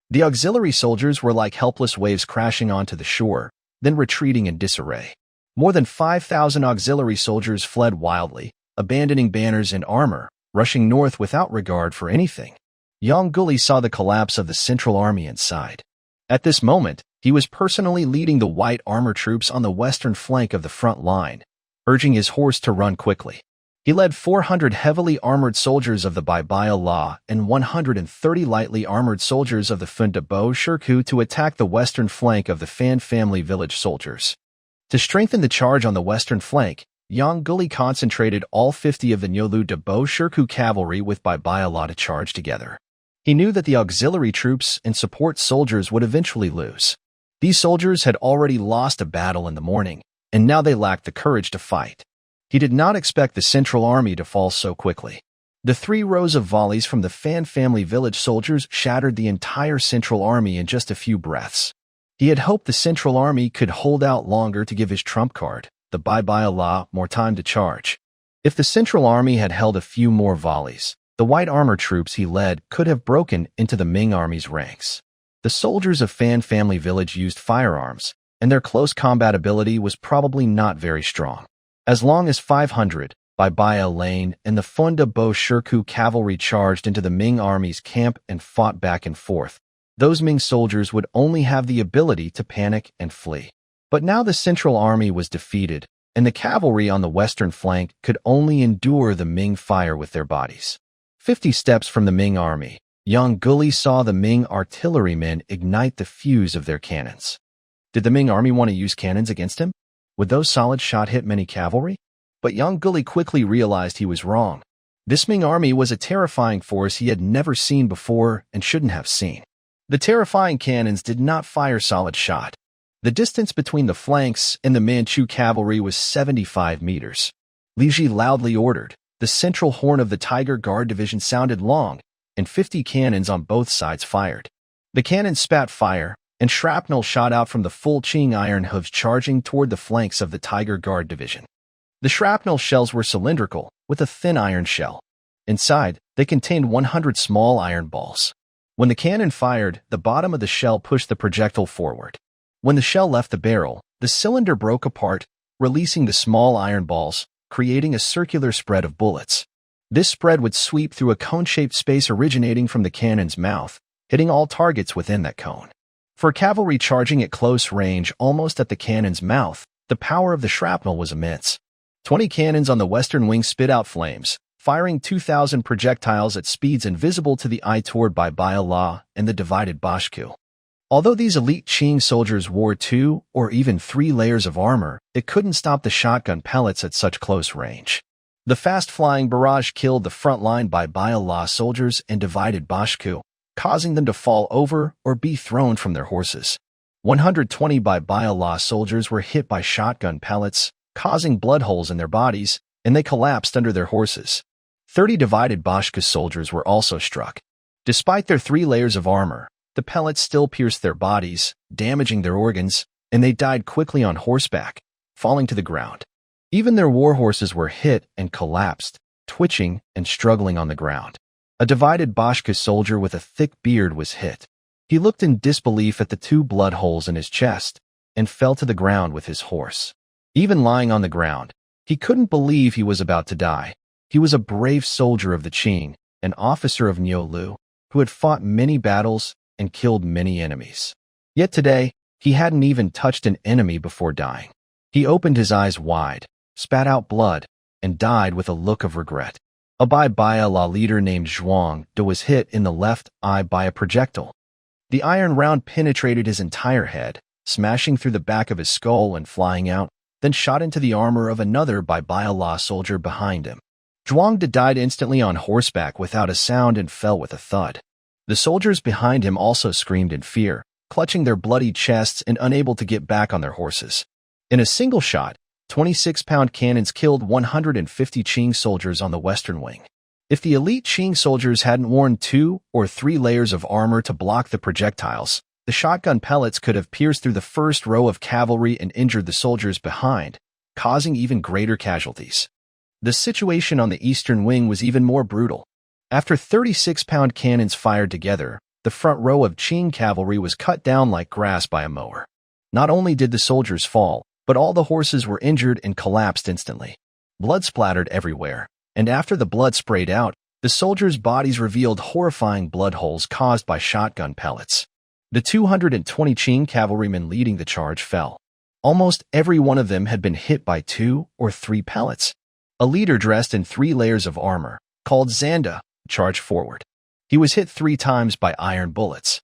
The auxiliary soldiers were like helpless waves crashing onto the shore, then retreating in disarray. More than 5,000 auxiliary soldiers fled wildly, abandoning banners and armor, rushing north without regard for anything. Yang Guli saw the collapse of the central army and sighed. At this moment, he was personally leading the white armor troops on the western flank of the front line, urging his horse to run quickly. He led 400 heavily armored soldiers of the Bai La and 130 lightly armored soldiers of the Funda Bo Shirku to attack the western flank of the Fan family village soldiers. To strengthen the charge on the western flank, Yang Guli concentrated all 50 of the Nyolu de Bo Shirku cavalry with Bai Bayala to charge together. He knew that the auxiliary troops and support soldiers would eventually lose. These soldiers had already lost a battle in the morning, and now they lacked the courage to fight. He did not expect the central army to fall so quickly. The 3 rows of volleys from the Fan family village soldiers shattered the entire central army in just a few breaths. He had hoped the central army could hold out longer to give his trump card, the Bai Bayala, more time to charge. If the central army had held a few more volleys, the white armor troops he led could have broken into the Ming army's ranks. The soldiers of Fan family village used firearms, and their close combat ability was probably not very strong. As long as 500, Bai Baya Lane and the Funda Bo Shirku cavalry charged into the Ming army's camp and fought back and forth, those Ming soldiers would only have the ability to panic and flee. But now the central army was defeated, and the cavalry on the western flank could only endure the Ming fire with their bodies. 50 steps from the Ming army, Yang Guli saw the Ming artillerymen ignite the fuse of their cannons. Did the Ming army want to use cannons against him? Would those solid shot hit many cavalry? But Yang Guli quickly realized he was wrong. This Ming army was a terrifying force he had never seen before and shouldn't have seen. The terrifying cannons did not fire solid shot. The distance between the flanks and the Manchu cavalry was 75 meters. Li Ji loudly ordered. The central horn of the Tiger Guard division sounded long, and 50 cannons on both sides fired. The cannons spat fire, and shrapnel shot out from the full Qing iron hooves charging toward the flanks of the Tiger Guard division. The shrapnel shells were cylindrical, with a thin iron shell. Inside, they contained 100 small iron balls. When the cannon fired, the bottom of the shell pushed the projectile forward. When the shell left the barrel, the cylinder broke apart, releasing the small iron balls, creating a circular spread of bullets. This spread would sweep through a cone-shaped space originating from the cannon's mouth, hitting all targets within that cone. For cavalry charging at close range almost at the cannon's mouth, the power of the shrapnel was immense. 20 cannons on the western wing spit out flames, firing 2,000 projectiles at speeds invisible to the eye toward Bai Bayala and the divided Bashku. Although these elite Qing soldiers wore 2 or even 3 layers of armor, it couldn't stop the shotgun pellets at such close range. The fast-flying barrage killed the front line Bai Bayala soldiers and divided Bashku, causing them to fall over or be thrown from their horses. 120 Bai Bayala soldiers were hit by shotgun pellets, causing blood holes in their bodies, and they collapsed under their horses. 30 divided Bashka soldiers were also struck. Despite their 3 layers of armor, the pellets still pierced their bodies, damaging their organs, and they died quickly on horseback, falling to the ground. Even their war horses were hit and collapsed, twitching and struggling on the ground. A divided Bashka soldier with a thick beard was hit. He looked in disbelief at the 2 blood holes in his chest and fell to the ground with his horse. Even lying on the ground, he couldn't believe he was about to die. He was a brave soldier of the Qing, an officer of Nyolu, who had fought many battles and killed many enemies. Yet today, he hadn't even touched an enemy before dying. He opened his eyes wide, spat out blood, and died with a look of regret. A Bai Bayala leader named Zhuang De was hit in the left eye by a projectile. The iron round penetrated his entire head, smashing through the back of his skull and flying out, then shot into the armor of another Bai Bayala soldier behind him. Zhuang De died instantly on horseback without a sound and fell with a thud. The soldiers behind him also screamed in fear, clutching their bloody chests and unable to get back on their horses. In a single shot, 26-pound cannons killed 150 Qing soldiers on the western wing. If the elite Qing soldiers hadn't worn 2 or 3 layers of armor to block the projectiles, the shotgun pellets could have pierced through the first row of cavalry and injured the soldiers behind, causing even greater casualties. The situation on the eastern wing was even more brutal. After 36-pound cannons fired together, the front row of Qing cavalry was cut down like grass by a mower. Not only did the soldiers fall, but all the horses were injured and collapsed instantly. Blood splattered everywhere, and after the blood sprayed out, the soldiers' bodies revealed horrifying blood holes caused by shotgun pellets. The 220 Qing cavalrymen leading the charge fell. Almost every one of them had been hit by 2 or 3 pellets. A leader dressed in 3 layers of armor, called Zanda, charged forward. He was hit 3 times by iron bullets.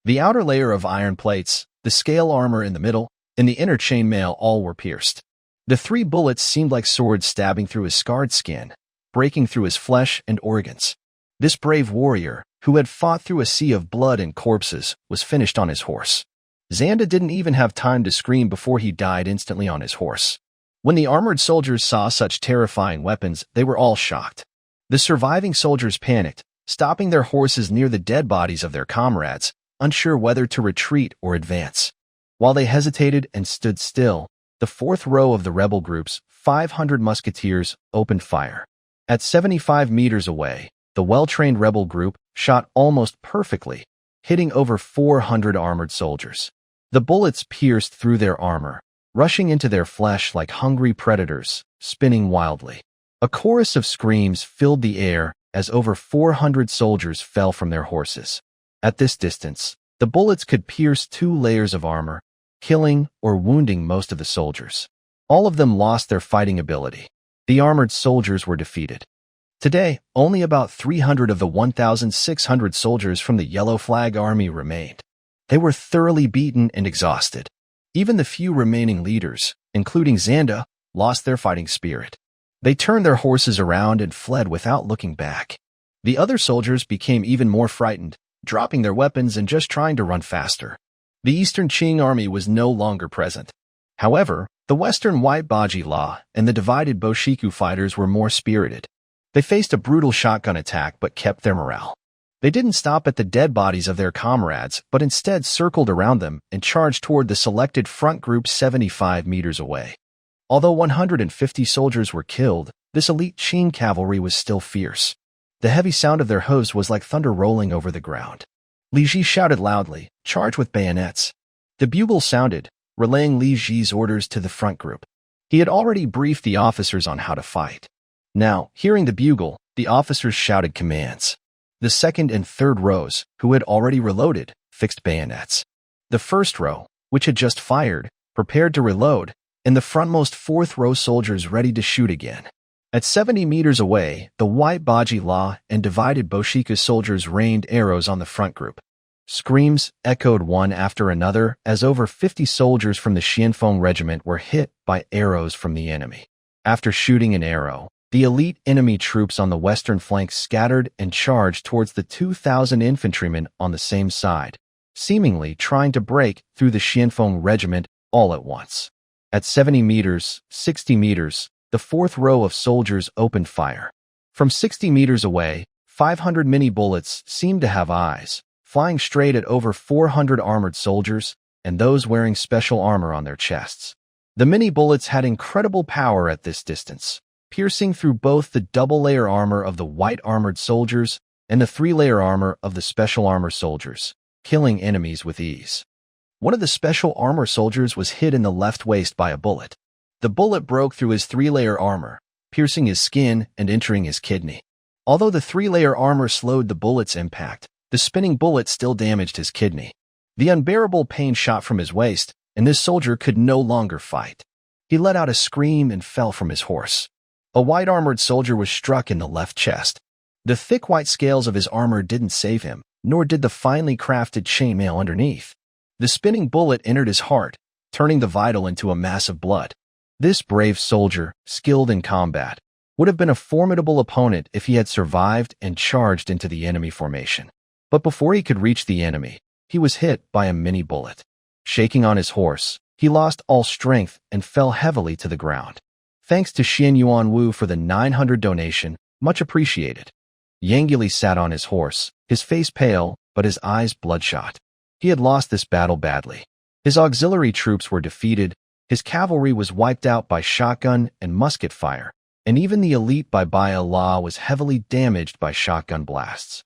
The outer layer of iron plates, the scale armor in the middle, In the inner chainmail, all were pierced. The 3 bullets seemed like swords stabbing through his scarred skin, breaking through his flesh and organs. This brave warrior, who had fought through a sea of blood and corpses, was finished on his horse. Xanda didn't even have time to scream before he died instantly on his horse. When the armored soldiers saw such terrifying weapons, they were all shocked. The surviving soldiers panicked, stopping their horses near the dead bodies of their comrades, unsure whether to retreat or advance. While they hesitated and stood still, the 4th row of the rebel group's 500 musketeers opened fire. At 75 meters away, the well-trained rebel group shot almost perfectly, hitting over 400 armored soldiers. The bullets pierced through their armor, rushing into their flesh like hungry predators, spinning wildly. A chorus of screams filled the air as over 400 soldiers fell from their horses. At this distance, the bullets could pierce 2 layers of armor, killing or wounding most of the soldiers. All of them lost their fighting ability. The armored soldiers were defeated. Today, only about 300 of the 1,600 soldiers from the Yellow Flag Army remained. They were thoroughly beaten and exhausted. Even the few remaining leaders, including Xanda, lost their fighting spirit. They turned their horses around and fled without looking back. The other soldiers became even more frightened, dropping their weapons and just trying to run faster. The Eastern Qing army was no longer present. However, the Western White Baji Law and the divided Boshiku fighters were more spirited. They faced a brutal shotgun attack but kept their morale. They didn't stop at the dead bodies of their comrades, but instead circled around them and charged toward the selected front group 75 meters away. Although 150 soldiers were killed, this elite Qing cavalry was still fierce. The heavy sound of their hooves was like thunder rolling over the ground. Li Ji shouted loudly, "Charge with bayonets." The bugle sounded, relaying Li Ji's orders to the front group. He had already briefed the officers on how to fight. Now, hearing the bugle, the officers shouted commands. The 2nd and 3rd rows, who had already reloaded, fixed bayonets. The 1st row, which had just fired, prepared to reload, and the frontmost 4th row soldiers ready to shoot again. At 70 meters away, the White Baji Law and divided Boshiku soldiers rained arrows on the front group. Screams echoed one after another as over 50 soldiers from the Xianfeng regiment were hit by arrows from the enemy. After shooting an arrow, the elite enemy troops on the western flank scattered and charged towards the 2,000 infantrymen on the same side, seemingly trying to break through the Xianfeng regiment all at once. At 70 meters, 60 meters, the 4th row of soldiers opened fire. From 60 meters away, 500 mini bullets seemed to have eyes, flying straight at over 400 armored soldiers and those wearing special armor on their chests. The mini bullets had incredible power at this distance, piercing through both the double-layer armor of the white armored soldiers and the 3-layer armor of the special armor soldiers, killing enemies with ease. One of the special armor soldiers was hit in the left waist by a bullet. The bullet broke through his 3-layer armor, piercing his skin and entering his kidney. Although the 3-layer armor slowed the bullet's impact, the spinning bullet still damaged his kidney. The unbearable pain shot from his waist, and this soldier could no longer fight. He let out a scream and fell from his horse. A white-armored soldier was struck in the left chest. The thick white scales of his armor didn't save him, nor did the finely crafted chainmail underneath. The spinning bullet entered his heart, turning the vital into a mass of blood. This brave soldier, skilled in combat, would have been a formidable opponent if he had survived and charged into the enemy formation. But before he could reach the enemy, he was hit by a mini bullet. Shaking on his horse, he lost all strength and fell heavily to the ground. Thanks to Xian Yuan Wu for the 900 donation, much appreciated. Yang Yili sat on his horse, his face pale, but his eyes bloodshot. He had lost this battle badly. His auxiliary troops were defeated, his cavalry was wiped out by shotgun and musket fire, and even the elite Bai Bai Allah was heavily damaged by shotgun blasts.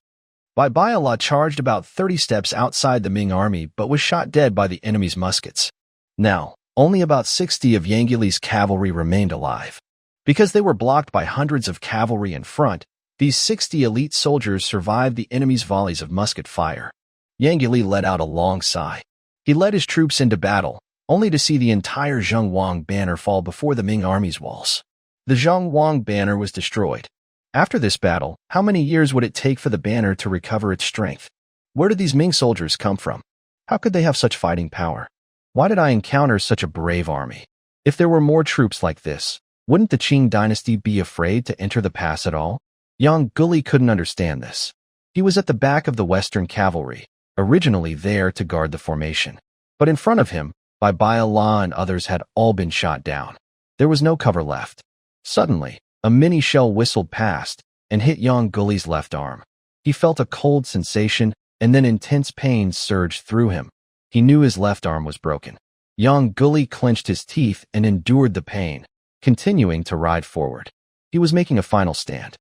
Bai Bai Allah charged about 30 steps outside the Ming army but was shot dead by the enemy's muskets. Now, only about 60 of Yang Yili's cavalry remained alive. Because they were blocked by hundreds of cavalry in front, these 60 elite soldiers survived the enemy's volleys of musket fire. Yang Yili let out a long sigh. He led his troops into battle, only to see the entire Zhongwang banner fall before the Ming army's walls. The Zhongwang banner was destroyed. After this battle, how many years would it take for the banner to recover its strength? Where did these Ming soldiers come from? How could they have such fighting power? Why did I encounter such a brave army? If there were more troops like this, wouldn't the Qing dynasty be afraid to enter the pass at all? Young Guli couldn't understand this. He was at the back of the Western cavalry, originally there to guard the formation. But in front of him, Bai Allah and others had all been shot down. There was no cover left. Suddenly, a mini shell whistled past and hit Young Guli's left arm. He felt a cold sensation, and then intense pain surged through him. He knew his left arm was broken. Young Guli clenched his teeth and endured the pain, continuing to ride forward. He was making a final stand.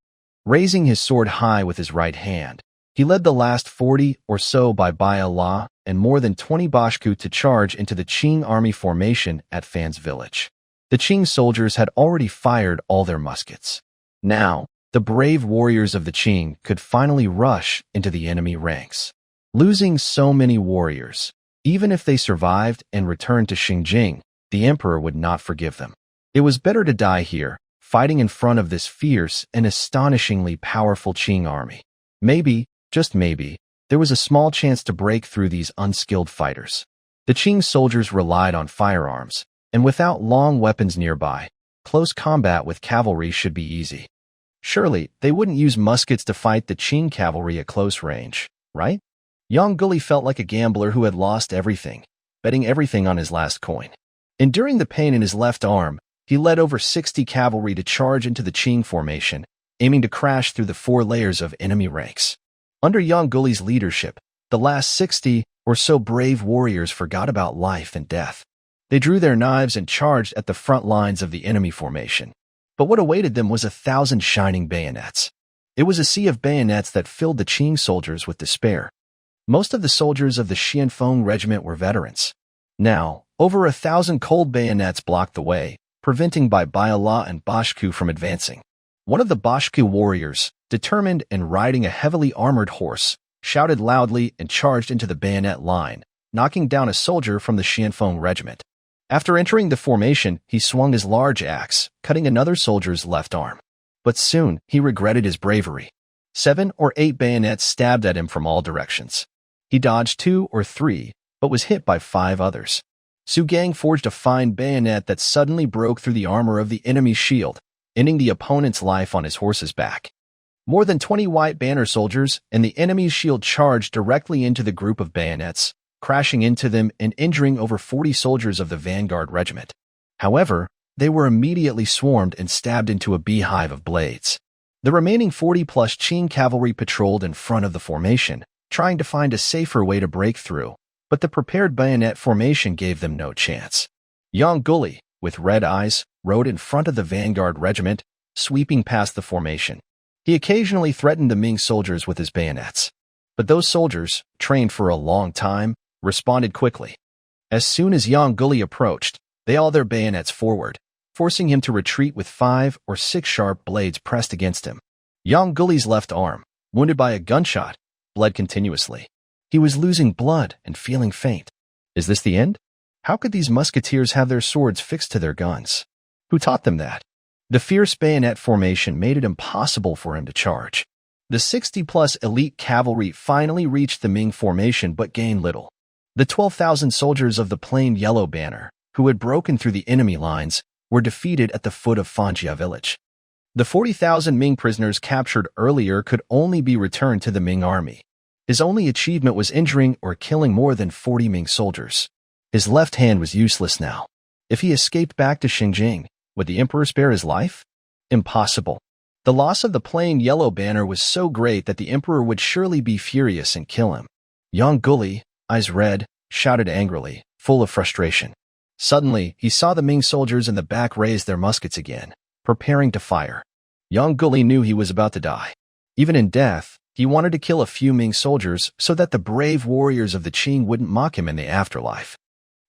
Raising his sword high with his right hand, he led the last 40 or so Bai Allah and more than 20 Bashku to charge into the Qing army formation at Fan's village. The Qing soldiers had already fired all their muskets. Now, the brave warriors of the Qing could finally rush into the enemy ranks. Losing so many warriors, even if they survived and returned to Xinjiang, the emperor would not forgive them. It was better to die here, fighting in front of this fierce and astonishingly powerful Qing army. Maybe, just maybe, there was a small chance to break through these unskilled fighters. The Qing soldiers relied on firearms, and without long weapons nearby, close combat with cavalry should be easy. Surely, they wouldn't use muskets to fight the Qing cavalry at close range, right? Young Guli felt like a gambler who had lost everything, betting everything on his last coin. Enduring the pain in his left arm, he led over 60 cavalry to charge into the Qing formation, aiming to crash through the 4 layers of enemy ranks. Under Young Guli's leadership, the last 60 or so brave warriors forgot about life and death. They drew their knives and charged at the front lines of the enemy formation. But what awaited them was 1,000 shining bayonets. It was a sea of bayonets that filled the Qing soldiers with despair. Most of the soldiers of the Xianfeng regiment were veterans. Now, over 1,000 cold bayonets blocked the way, preventing Bai Allah and Bashku from advancing. One of the Bashku warriors, determined and riding a heavily armored horse, shouted loudly and charged into the bayonet line, knocking down a soldier from the Xianfeng regiment. After entering the formation, he swung his large axe, cutting another soldier's left arm. But soon, he regretted his bravery. 7 or 8 bayonets stabbed at him from all directions. He dodged 2 or 3, but was hit by 5 others. Su Gang forged a fine bayonet that suddenly broke through the armor of the enemy's shield, ending the opponent's life on his horse's back. More than 20 white banner soldiers and the enemy's shield charged directly into the group of bayonets, crashing into them and injuring over 40 soldiers of the vanguard regiment. However, they were immediately swarmed and stabbed into a beehive of blades. The remaining 40-plus Qing cavalry patrolled in front of the formation, trying to find a safer way to break through, but the prepared bayonet formation gave them no chance. Young Guli, with red eyes, rode in front of the vanguard regiment, sweeping past the formation. He occasionally threatened the Ming soldiers with his bayonets. But those soldiers, trained for a long time, responded quickly. As soon as Young Guli approached, they hauled their bayonets forward, forcing him to retreat with 5 or 6 sharp blades pressed against him. Young Guli's left arm, wounded by a gunshot, bled continuously. He was losing blood and feeling faint. Is this the end? How could these musketeers have their swords fixed to their guns? Who taught them that? The fierce bayonet formation made it impossible for him to charge. The 60-plus elite cavalry finally reached the Ming formation but gained little. The 12,000 soldiers of the plain yellow banner, who had broken through the enemy lines, were defeated at the foot of Fanjia village. The 40,000 Ming prisoners captured earlier could only be returned to the Ming army. His only achievement was injuring or killing more than 40 Ming soldiers. His left hand was useless now. If he escaped back to Xinjiang, would the emperor spare his life? Impossible. The loss of the plain yellow banner was so great that the emperor would surely be furious and kill him. Young Guli, eyes red, shouted angrily, full of frustration. Suddenly, he saw the Ming soldiers in the back raise their muskets again, preparing to fire. Young Guli knew he was about to die. Even in death, he wanted to kill a few Ming soldiers so that the brave warriors of the Qing wouldn't mock him in the afterlife.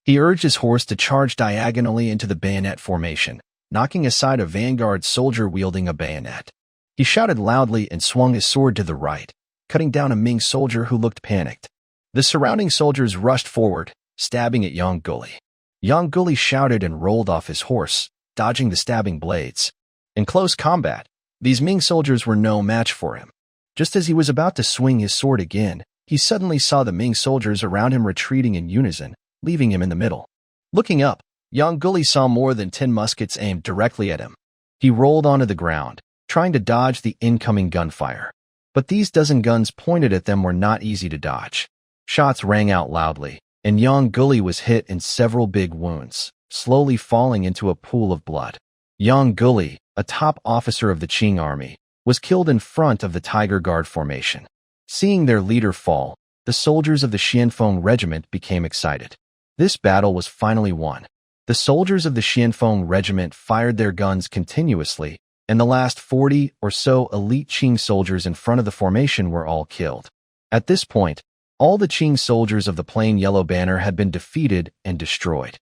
He urged his horse to charge diagonally into the bayonet formation, knocking aside a vanguard soldier wielding a bayonet. He shouted loudly and swung his sword to the right, cutting down a Ming soldier who looked panicked. The surrounding soldiers rushed forward, stabbing at Young Guli. Young Guli shouted and rolled off his horse, dodging the stabbing blades. In close combat, these Ming soldiers were no match for him. Just as he was about to swing his sword again, he suddenly saw the Ming soldiers around him retreating in unison, leaving him in the middle. Looking up, Yang Guli saw more than 10 muskets aimed directly at him. He rolled onto the ground, trying to dodge the incoming gunfire. But these dozen guns pointed at them were not easy to dodge. Shots rang out loudly, and Yang Guli was hit in several big wounds, slowly falling into a pool of blood. Yang Guli, a top officer of the Qing army, was killed in front of the Tiger Guard formation. Seeing their leader fall, the soldiers of the Xianfeng regiment became excited. This battle was finally won. The soldiers of the Xianfeng regiment fired their guns continuously, and the last 40 or so elite Qing soldiers in front of the formation were all killed. At this point, all the Qing soldiers of the plain yellow banner had been defeated and destroyed.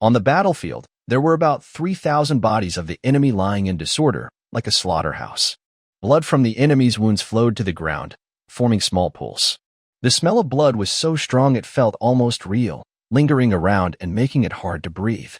On the battlefield, there were about 3,000 bodies of the enemy lying in disorder, like a slaughterhouse. Blood from the enemy's wounds flowed to the ground, forming small pools. The smell of blood was so strong it felt almost real, lingering around and making it hard to breathe.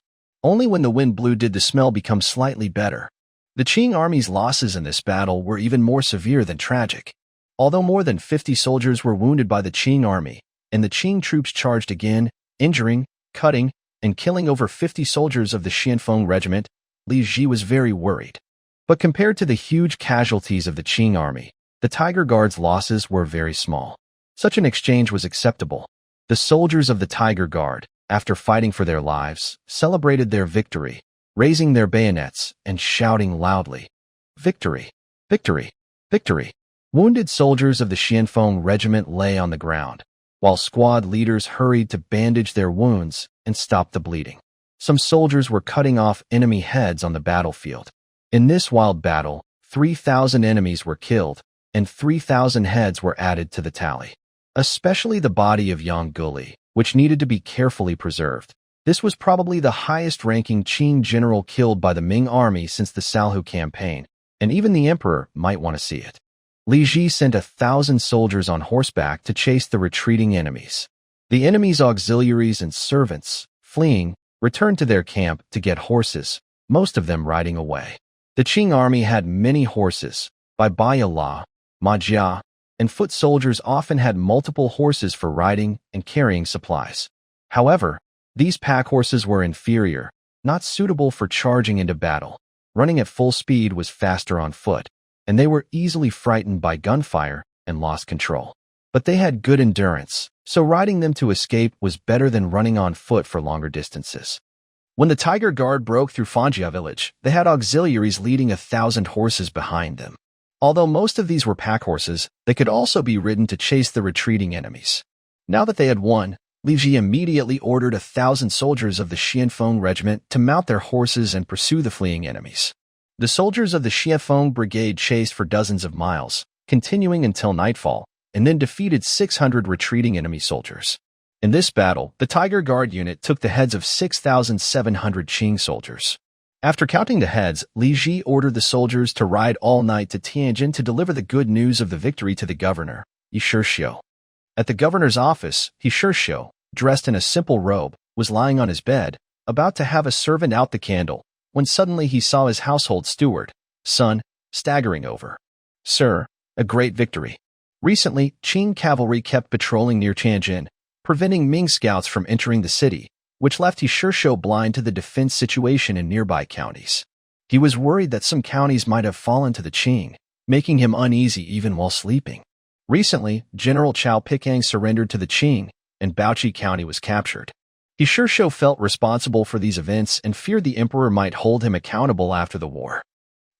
Only when the wind blew did the smell become slightly better. The Qing army's losses in this battle were even more severe than tragic. Although more than 50 soldiers were wounded by the Qing army, and the Qing troops charged again, injuring, cutting, and killing over 50 soldiers of the Xianfeng regiment, Li Ji was very worried. But compared to the huge casualties of the Qing army, the Tiger Guard's losses were very small. Such an exchange was acceptable. The soldiers of the Tiger Guard, after fighting for their lives, celebrated their victory, raising their bayonets and shouting loudly, "Victory! Victory! Victory!" Wounded soldiers of the Xianfeng regiment lay on the ground, while squad leaders hurried to bandage their wounds and stop the bleeding. Some soldiers were cutting off enemy heads on the battlefield. In this wild battle, 3,000 enemies were killed, and 3,000 heads were added to the tally. Especially the body of Yang Guli, which needed to be carefully preserved. This was probably the highest-ranking Qing general killed by the Ming army since the Salhu campaign, and even the emperor might want to see it. Li Ji sent 1,000 soldiers on horseback to chase the retreating enemies. The enemy's auxiliaries and servants, fleeing, returned to their camp to get horses, most of them riding away. The Qing army had many horses. By Bayala, Majia, and foot soldiers often had multiple horses for riding and carrying supplies. However, these pack horses were inferior, not suitable for charging into battle. Running at full speed was faster on foot, and they were easily frightened by gunfire and lost control. But they had good endurance, so riding them to escape was better than running on foot for longer distances. When the Tiger Guard broke through Fangjia village, they had auxiliaries leading 1,000 horses behind them. Although most of these were pack horses, they could also be ridden to chase the retreating enemies. Now that they had won, Li Ji immediately ordered 1,000 soldiers of the Xianfeng regiment to mount their horses and pursue the fleeing enemies. The soldiers of the Xianfeng brigade chased for dozens of miles, continuing until nightfall, and then defeated 600 retreating enemy soldiers. In this battle, the Tiger Guard unit took the heads of 6,700 Qing soldiers. After counting the heads, Li Ji ordered the soldiers to ride all night to Tianjin to deliver the good news of the victory to the governor, Yi Shixiu. At the governor's office, Yi Shixiu, dressed in a simple robe, was lying on his bed, about to have a servant out the candle, when suddenly he saw his household steward, Sun, staggering over. "Sir, a great victory. Recently, Qing cavalry kept patrolling near Tianjin, preventing Ming scouts from entering the city, which left Yi Shixiu blind to the defense situation in nearby counties. He was worried that some counties might have fallen to the Qing, making him uneasy even while sleeping. Recently, General Chao Pikang surrendered to the Qing, and Baoqi County was captured. Yi Shixiu felt responsible for these events and feared the emperor might hold him accountable after the war.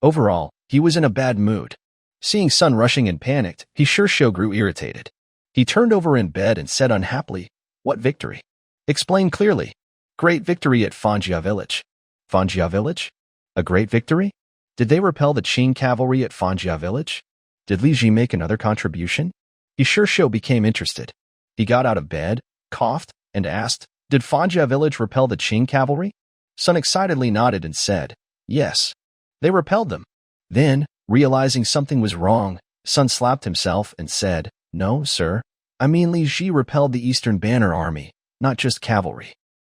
Overall, he was in a bad mood. Seeing Sun rushing and panicked, Yi Shixiu grew irritated. He turned over in bed and said unhappily, "What victory? Explain clearly." "Great victory at Fangjia village." "Fangjia village? A great victory? Did they repel the Qing cavalry at Fangjia village? Did Li Ji make another contribution?" Yi Shixiu became interested. He got out of bed, coughed, and asked, "Did Fangjia village repel the Qing cavalry?" Sun excitedly nodded and said, "Yes. They repelled them." Then, realizing something was wrong, Sun slapped himself and said, "No, sir. I mean Li Ji repelled the Eastern Banner Army, not just cavalry."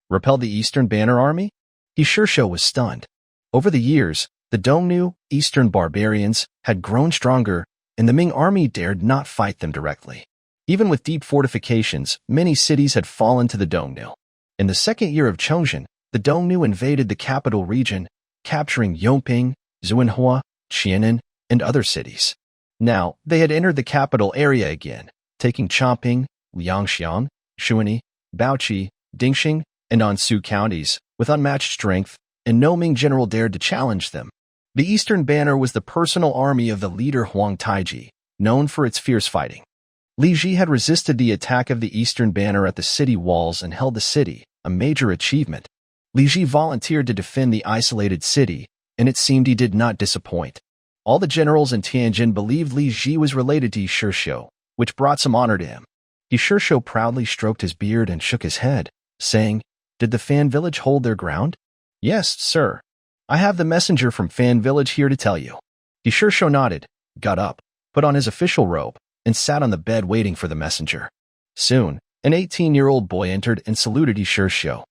"Repelled the Eastern Banner Army?" Yi Shixiu was stunned. Over the years, the Dongnu, Eastern barbarians, had grown stronger, and the Ming army dared not fight them directly. Even with deep fortifications, many cities had fallen to the Dongnu. In the second year of Chongzhen, the Dongnu invaded the capital region, capturing Yongping, Zhuhua, Qianan, and other cities. Now, they had entered the capital area again, taking Chongping, Liangxiang, Shuani, Baoqi, Dingxing, and Ansu counties with unmatched strength, and no Ming general dared to challenge them. The Eastern Banner was the personal army of the leader Huang Taiji, known for its fierce fighting. Li Ji had resisted the attack of the Eastern Banner at the city walls and held the city, a major achievement. Li Ji volunteered to defend the isolated city, and it seemed he did not disappoint. All the generals in Tianjin believed Li Ji was related to Yi Shishou, which brought some honor to him. Yi Shishou proudly stroked his beard and shook his head, saying, "Did the Fan Village hold their ground?" "Yes, sir. I have the messenger from Fan Village here to tell you." Yi Shishou nodded, got up, put on his official robe, and sat on the bed waiting for the messenger. Soon, an 18-year-old boy entered and saluted Yi Shishou.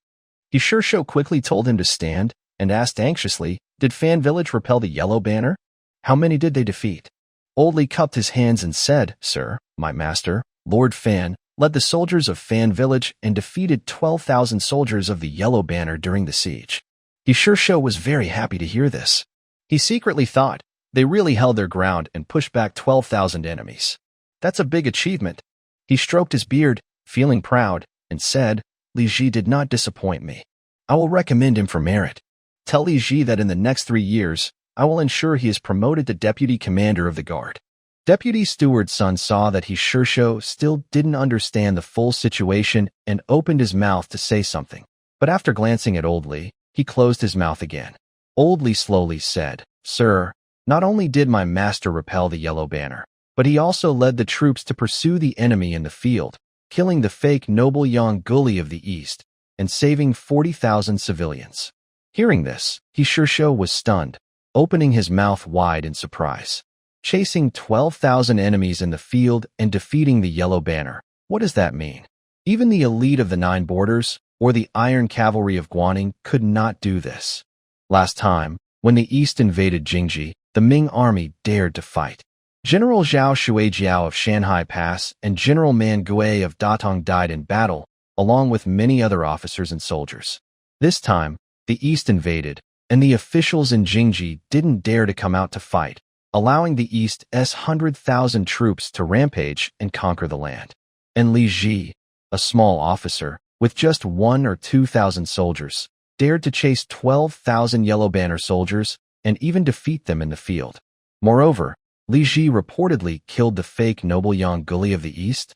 Yi Shishou quickly told him to stand and asked anxiously, "Did Fan Village repel the Yellow Banner? How many did they defeat?" Old Li cupped his hands and said, "Sir, my master, Lord Fan, led the soldiers of Fan Village and defeated 12,000 soldiers of the Yellow Banner during the siege." Yi Shishou was very happy to hear this. He secretly thought they really held their ground and pushed back 12,000 enemies. That's a big achievement. He stroked his beard, feeling proud, and said, "Li Ji did not disappoint me. I will recommend him for merit. Tell Li Ji that in the next 3 years, I will ensure he is promoted to deputy commander of the guard." Deputy Steward's son saw that Yi Shishou still didn't understand the full situation and opened his mouth to say something. But after glancing at Old Li, he closed his mouth again. Old Li slowly said, "Sir, not only did my master repel the Yellow Banner, but he also led the troops to pursue the enemy in the field, killing the fake noble Yang Guli of the East and saving 40,000 civilians." Hearing this, Yi Shishou was stunned, opening his mouth wide in surprise. Chasing 12,000 enemies in the field and defeating the Yellow Banner. What does that mean? Even the elite of the Nine Borders or the Iron Cavalry of Guaning could not do this. Last time, when the East invaded Jingji, the Ming army dared to fight. General Zhao Shuijiao of Shanhai Pass and General Man Gui of Datong died in battle, along with many other officers and soldiers. This time, the East invaded, and the officials in Jingji didn't dare to come out to fight, allowing the East's 100,000 troops to rampage and conquer the land. And Li Ji, a small officer, with just 1,000 or 2,000 soldiers, dared to chase 12,000 Yellow Banner soldiers and even defeat them in the field. Moreover, Li Ji reportedly killed the fake noble Yang Guli of the East.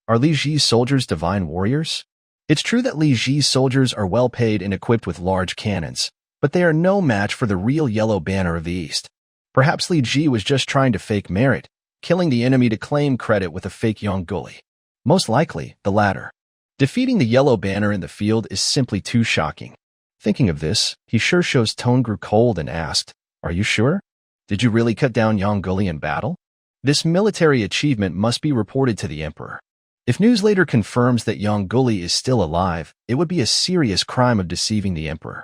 Are Li Ji's soldiers divine warriors? It's true that Li Ji's soldiers are well paid and equipped with large cannons, but they are no match for the real Yellow Banner of the East. Perhaps Li Ji was just trying to fake merit, killing the enemy to claim credit with a fake Yang Guli. Most likely, the latter. Defeating the Yellow Banner in the field is simply too shocking. Thinking of this, Yi Shishou's tone grew cold and asked, "Are you sure? Did you really cut down Yang Guli in battle? This military achievement must be reported to the emperor. If news later confirms that Yang Guli is still alive, it would be a serious crime of deceiving the emperor."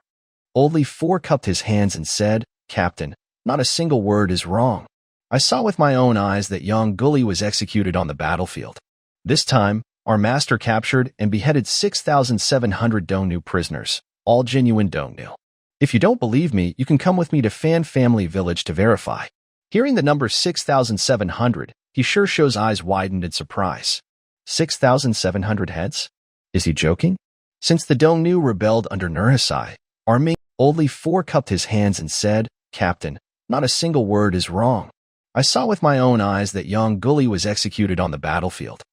Old Li cupped his hands and said, "Captain, not a single word is wrong. I saw with my own eyes that Yang Guli was executed on the battlefield. This time, our master captured and beheaded 6,700 Dongnu prisoners, all genuine Dongnu. If you don't believe me, you can come with me to Fan Family Village to verify." Hearing the number 6,700, Yi Shishou's eyes widened in surprise. 6,700 heads? Is he joking? Since the Dongnu rebelled under Nurhasai, our Ming. Old Li cupped his hands and said, "Captain, not a single word is wrong. I saw with my own eyes that Yang Guli was executed on the battlefield.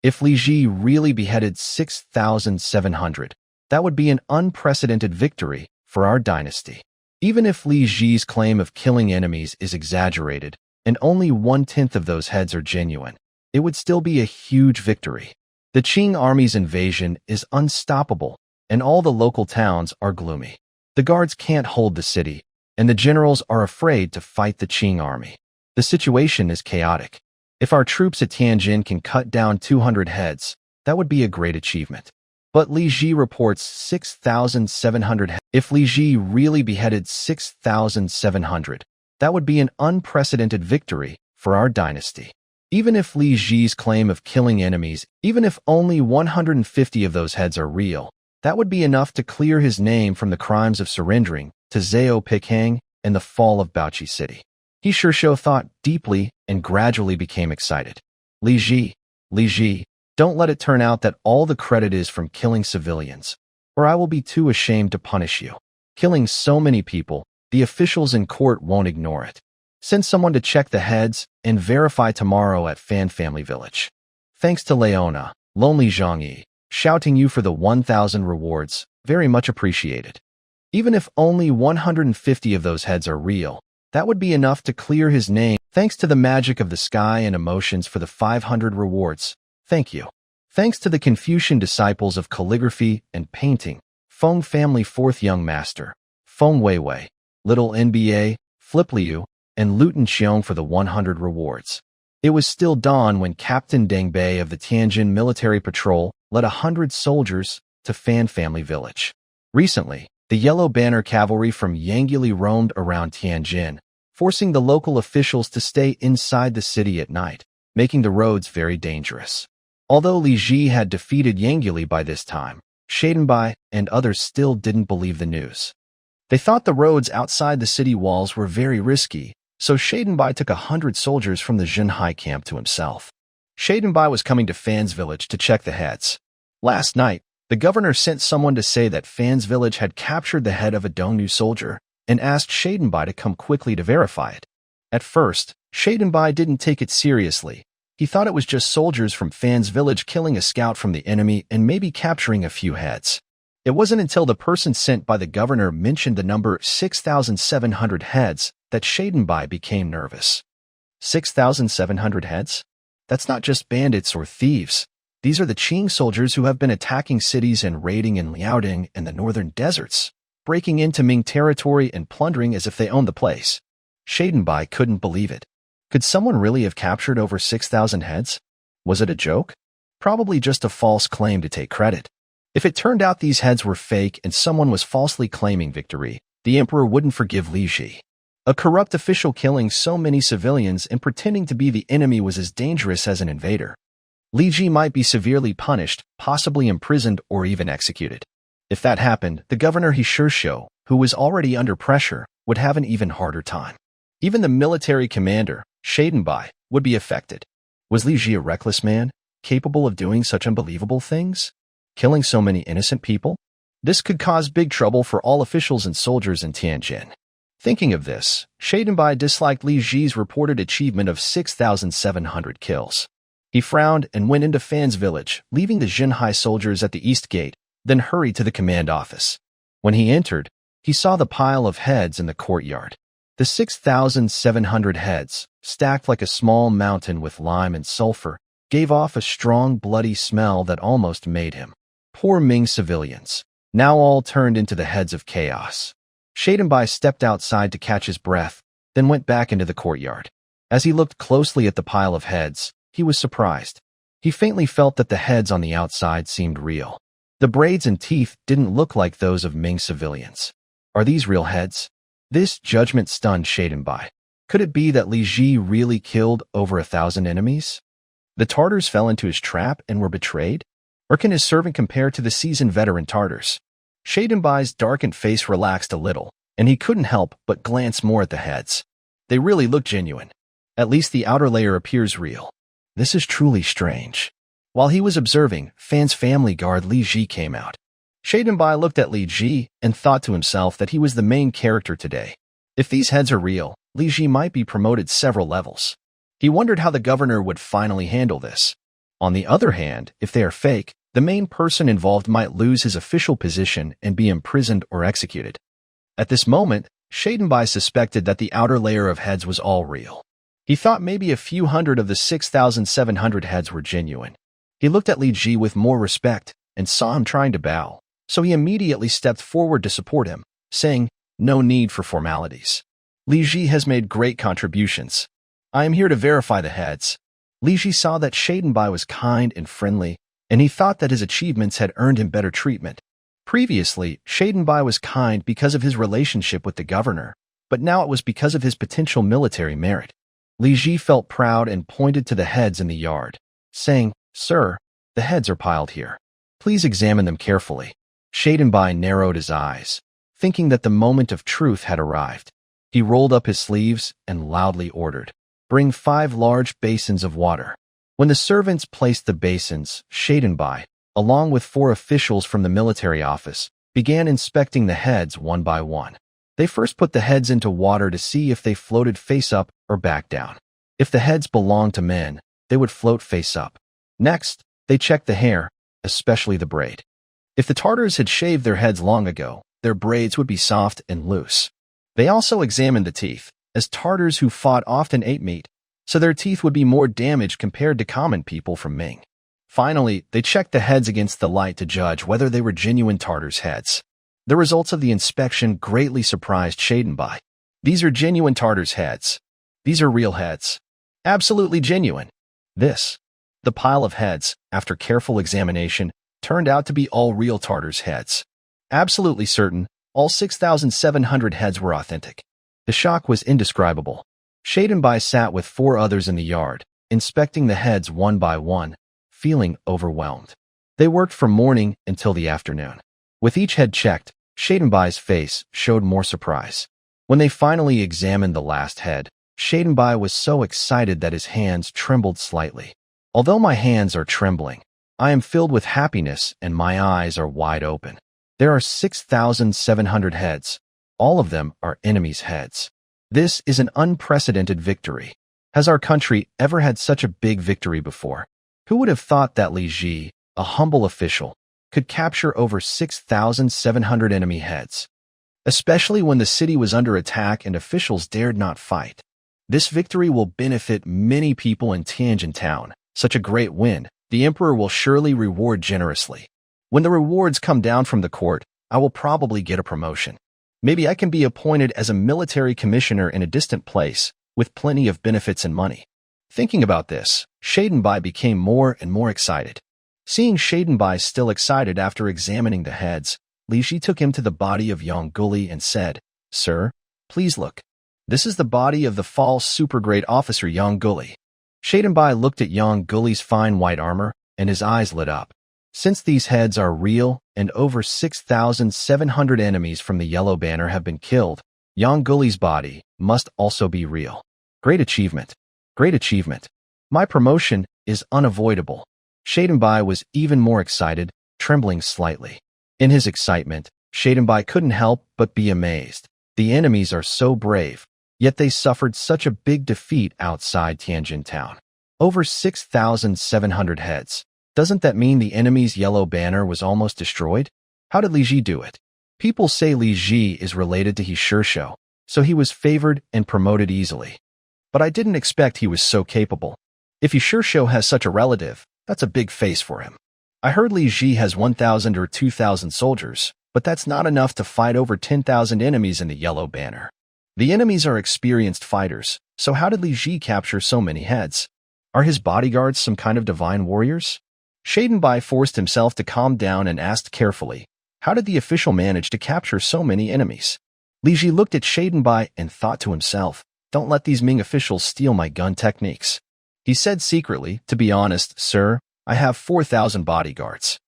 If Li Ji really beheaded 6,700, that would be an unprecedented victory for our dynasty. Even if Li Ji's claim of killing enemies is exaggerated, and only 1/10 of those heads are genuine, it would still be a huge victory. The Qing army's invasion is unstoppable, and all the local towns are gloomy. The guards can't hold the city, and the generals are afraid to fight the Qing army. The situation is chaotic. If our troops at Tianjin can cut down 200 heads, that would be a great achievement. But Li Ji reports 6,700 heads. If Li Ji really beheaded 6,700, that would be an unprecedented victory for our dynasty. Even if Li Ji's claim of killing enemies, even if only 150 of those heads are real, That would be enough to clear his name from the crimes of surrendering to Zhao Pikang and the fall of Baoqi City. He Shishou thought deeply and gradually became excited. Li Ji, don't let it turn out that all the credit is from killing civilians, or I will be too ashamed to punish you. Killing so many people, the officials in court won't ignore it. Send someone to check the heads and verify tomorrow at Fan Family Village. Thanks to Leona, Lonely Zhangyi, shouting you for the 1,000 rewards, very much appreciated. Even if only 150 of those heads are real, that would be enough to clear his name. Thanks to the magic of the sky and emotions for the 500 rewards. Thank you. Thanks to the Confucian disciples of calligraphy and painting, Feng Family 4th Young Master, Feng Weiwei, Little NBA, Flip Liu, and Luton Xiong for the 100 rewards. It was still dawn when Captain Deng Bei of the Tianjin Military Patrol led 100 soldiers to Fan Family Village. Recently, the Yellow Banner Cavalry from Yanggili roamed around Tianjin, forcing the local officials to stay inside the city at night, making the roads very dangerous. Although Li Ji had defeated Yanggili by this time, Shaidenbai and others still didn't believe the news. They thought the roads outside the city walls were very risky, so Shaidenbai took 100 soldiers from the Zhenhai camp to himself. Shaidenbai was coming to Fan's village to check the heads. Last night, the governor sent someone to say that Fan's village had captured the head of a Dongnu soldier and asked Shaidenbai to come quickly to verify it. At first, Shaidenbai didn't take it seriously. He thought it was just soldiers from Fan's village killing a scout from the enemy and maybe capturing a few heads. It wasn't until the person sent by the governor mentioned the number 6,700 heads that Shaidenbai became nervous. 6,700 heads? That's not just bandits or thieves. These are the Qing soldiers who have been attacking cities and raiding in Liaoding and the northern deserts, breaking into Ming territory and plundering as if they owned the place. Shaidenbai couldn't believe it. Could someone really have captured over 6,000 heads? Was it a joke? Probably just a false claim to take credit. If it turned out these heads were fake and someone was falsely claiming victory, the emperor wouldn't forgive Li Ji. A corrupt official killing so many civilians and pretending to be the enemy was as dangerous as an invader. Li Ji might be severely punished, possibly imprisoned or even executed. If that happened, the governor Shishou, who was already under pressure, would have an even harder time. Even the military commander, Shaidenbai, would be affected. Was Li Ji a reckless man, capable of doing such unbelievable things? Killing so many innocent people? This could cause big trouble for all officials and soldiers in Tianjin. Thinking of this, Shaidenbai disliked Li Ji's reported achievement of 6,700 kills. He frowned and went into Fan's village, leaving the Zhenhai soldiers at the east gate, then hurried to the command office. When he entered, he saw the pile of heads in the courtyard. The 6,700 heads, stacked like a small mountain with lime and sulfur, gave off a strong, bloody smell that almost made him. Poor Ming civilians, now all turned into the heads of chaos. Shaidenbai stepped outside to catch his breath, then went back into the courtyard. As he looked closely at the pile of heads, he was surprised. He faintly felt that the heads on the outside seemed real. The braids and teeth didn't look like those of Ming civilians. Are these real heads? This judgment stunned Shaidenbai. Could it be that Li Ji really killed over 1,000 enemies? The Tartars fell into his trap and were betrayed? Or can his servant compare to the seasoned veteran Tartars? Shaidenbai's darkened face relaxed a little, and he couldn't help but glance more at the heads. They really look genuine. At least the outer layer appears real. This is truly strange. While he was observing, Fan's family guard Li Ji came out. Shaidenbai looked at Li Ji and thought to himself that he was the main character today. If these heads are real, Li Ji might be promoted several levels. He wondered how the governor would finally handle this. On the other hand, if they are fake, the main person involved might lose his official position and be imprisoned or executed. At this moment, Shaidenbai suspected that the outer layer of heads was all real. He thought maybe a few hundred of the 6,700 heads were genuine. He looked at Li Ji with more respect and saw him trying to bow, so he immediately stepped forward to support him, saying, "No need for formalities. Li Ji has made great contributions. I am here to verify the heads." Li Ji saw that Shaidenbai was kind and friendly, and he thought that his achievements had earned him better treatment. Previously, Shaidenbai was kind because of his relationship with the governor, but now it was because of his potential military merit. Li Ji felt proud and pointed to the heads in the yard, saying, "Sir, the heads are piled here. Please examine them carefully." Shadenbai narrowed his eyes, thinking that the moment of truth had arrived. He rolled up his sleeves and loudly ordered, "Bring 5 large basins of water." When the servants placed the basins, Shadenbai, along with 4 officials from the military office, began inspecting the heads one by one. They first put the heads into water to see if they floated face up or back down. If the heads belonged to men, they would float face up. Next, they checked the hair, especially the braid. If the Tartars had shaved their heads long ago, their braids would be soft and loose. They also examined the teeth, as Tartars who fought often ate meat, so their teeth would be more damaged compared to common people from Ming. Finally, they checked the heads against the light to judge whether they were genuine Tartars' heads. The results of the inspection greatly surprised Shadenbai. "These are genuine Tartars' heads. These are real heads. Absolutely genuine." The pile of heads, after careful examination, turned out to be all real Tartars' heads. Absolutely certain, all 6,700 heads were authentic. The shock was indescribable. Shadenbai sat with 4 others in the yard, inspecting the heads one by one, feeling overwhelmed. They worked from morning until the afternoon. With each head checked, Shadenbai's face showed more surprise. When they finally examined the last head, Shadenbai was so excited that his hands trembled slightly. "Although my hands are trembling, I am filled with happiness and my eyes are wide open. There are 6,700 heads. All of them are enemies' heads. This is an unprecedented victory. Has our country ever had such a big victory before? Who would have thought that Li Ji, a humble official, could capture over 6,700 enemy heads? Especially when the city was under attack and officials dared not fight. This victory will benefit many people in Tianjin town. Such a great win. The emperor will surely reward generously. When the rewards come down from the court, I will probably get a promotion. Maybe I can be appointed as a military commissioner in a distant place, with plenty of benefits and money." Thinking about this, Shadenbai became more and more excited. Seeing Shadenbai still excited after examining the heads, Li Ji took him to the body of Yang Guli and said, "Sir, please look. This is the body of the false super-great officer Yang Guli." Shadenbai looked at Yang Guli's fine white armor, and his eyes lit up. Since these heads are real and over 6,700 enemies from the Yellow Banner have been killed, Yang Guli's body must also be real. Great achievement. Great achievement. My promotion is unavoidable. Shadenbai was even more excited, trembling slightly. In his excitement, Shadenbai couldn't help but be amazed. The enemies are so brave, yet they suffered such a big defeat outside Tianjin town. Over 6,700 heads. Doesn't that mean the enemy's Yellow Banner was almost destroyed? How did Li Ji do it? People say Li Ji is related to He Shishou, so he was favored and promoted easily. But I didn't expect he was so capable. If He Shishou has such a relative, that's a big face for him. I heard Li Ji has 1,000 or 2,000 soldiers, but that's not enough to fight over 10,000 enemies in the Yellow Banner. The enemies are experienced fighters, so how did Li Ji capture so many heads? Are his bodyguards some kind of divine warriors? Shadenbai forced himself to calm down and asked carefully, how did the official manage to capture so many enemies? Li Ji looked at Shadenbai and thought to himself, don't let these Ming officials steal my gun techniques. He said secretly, to be honest, sir, I have 4,000 bodyguards.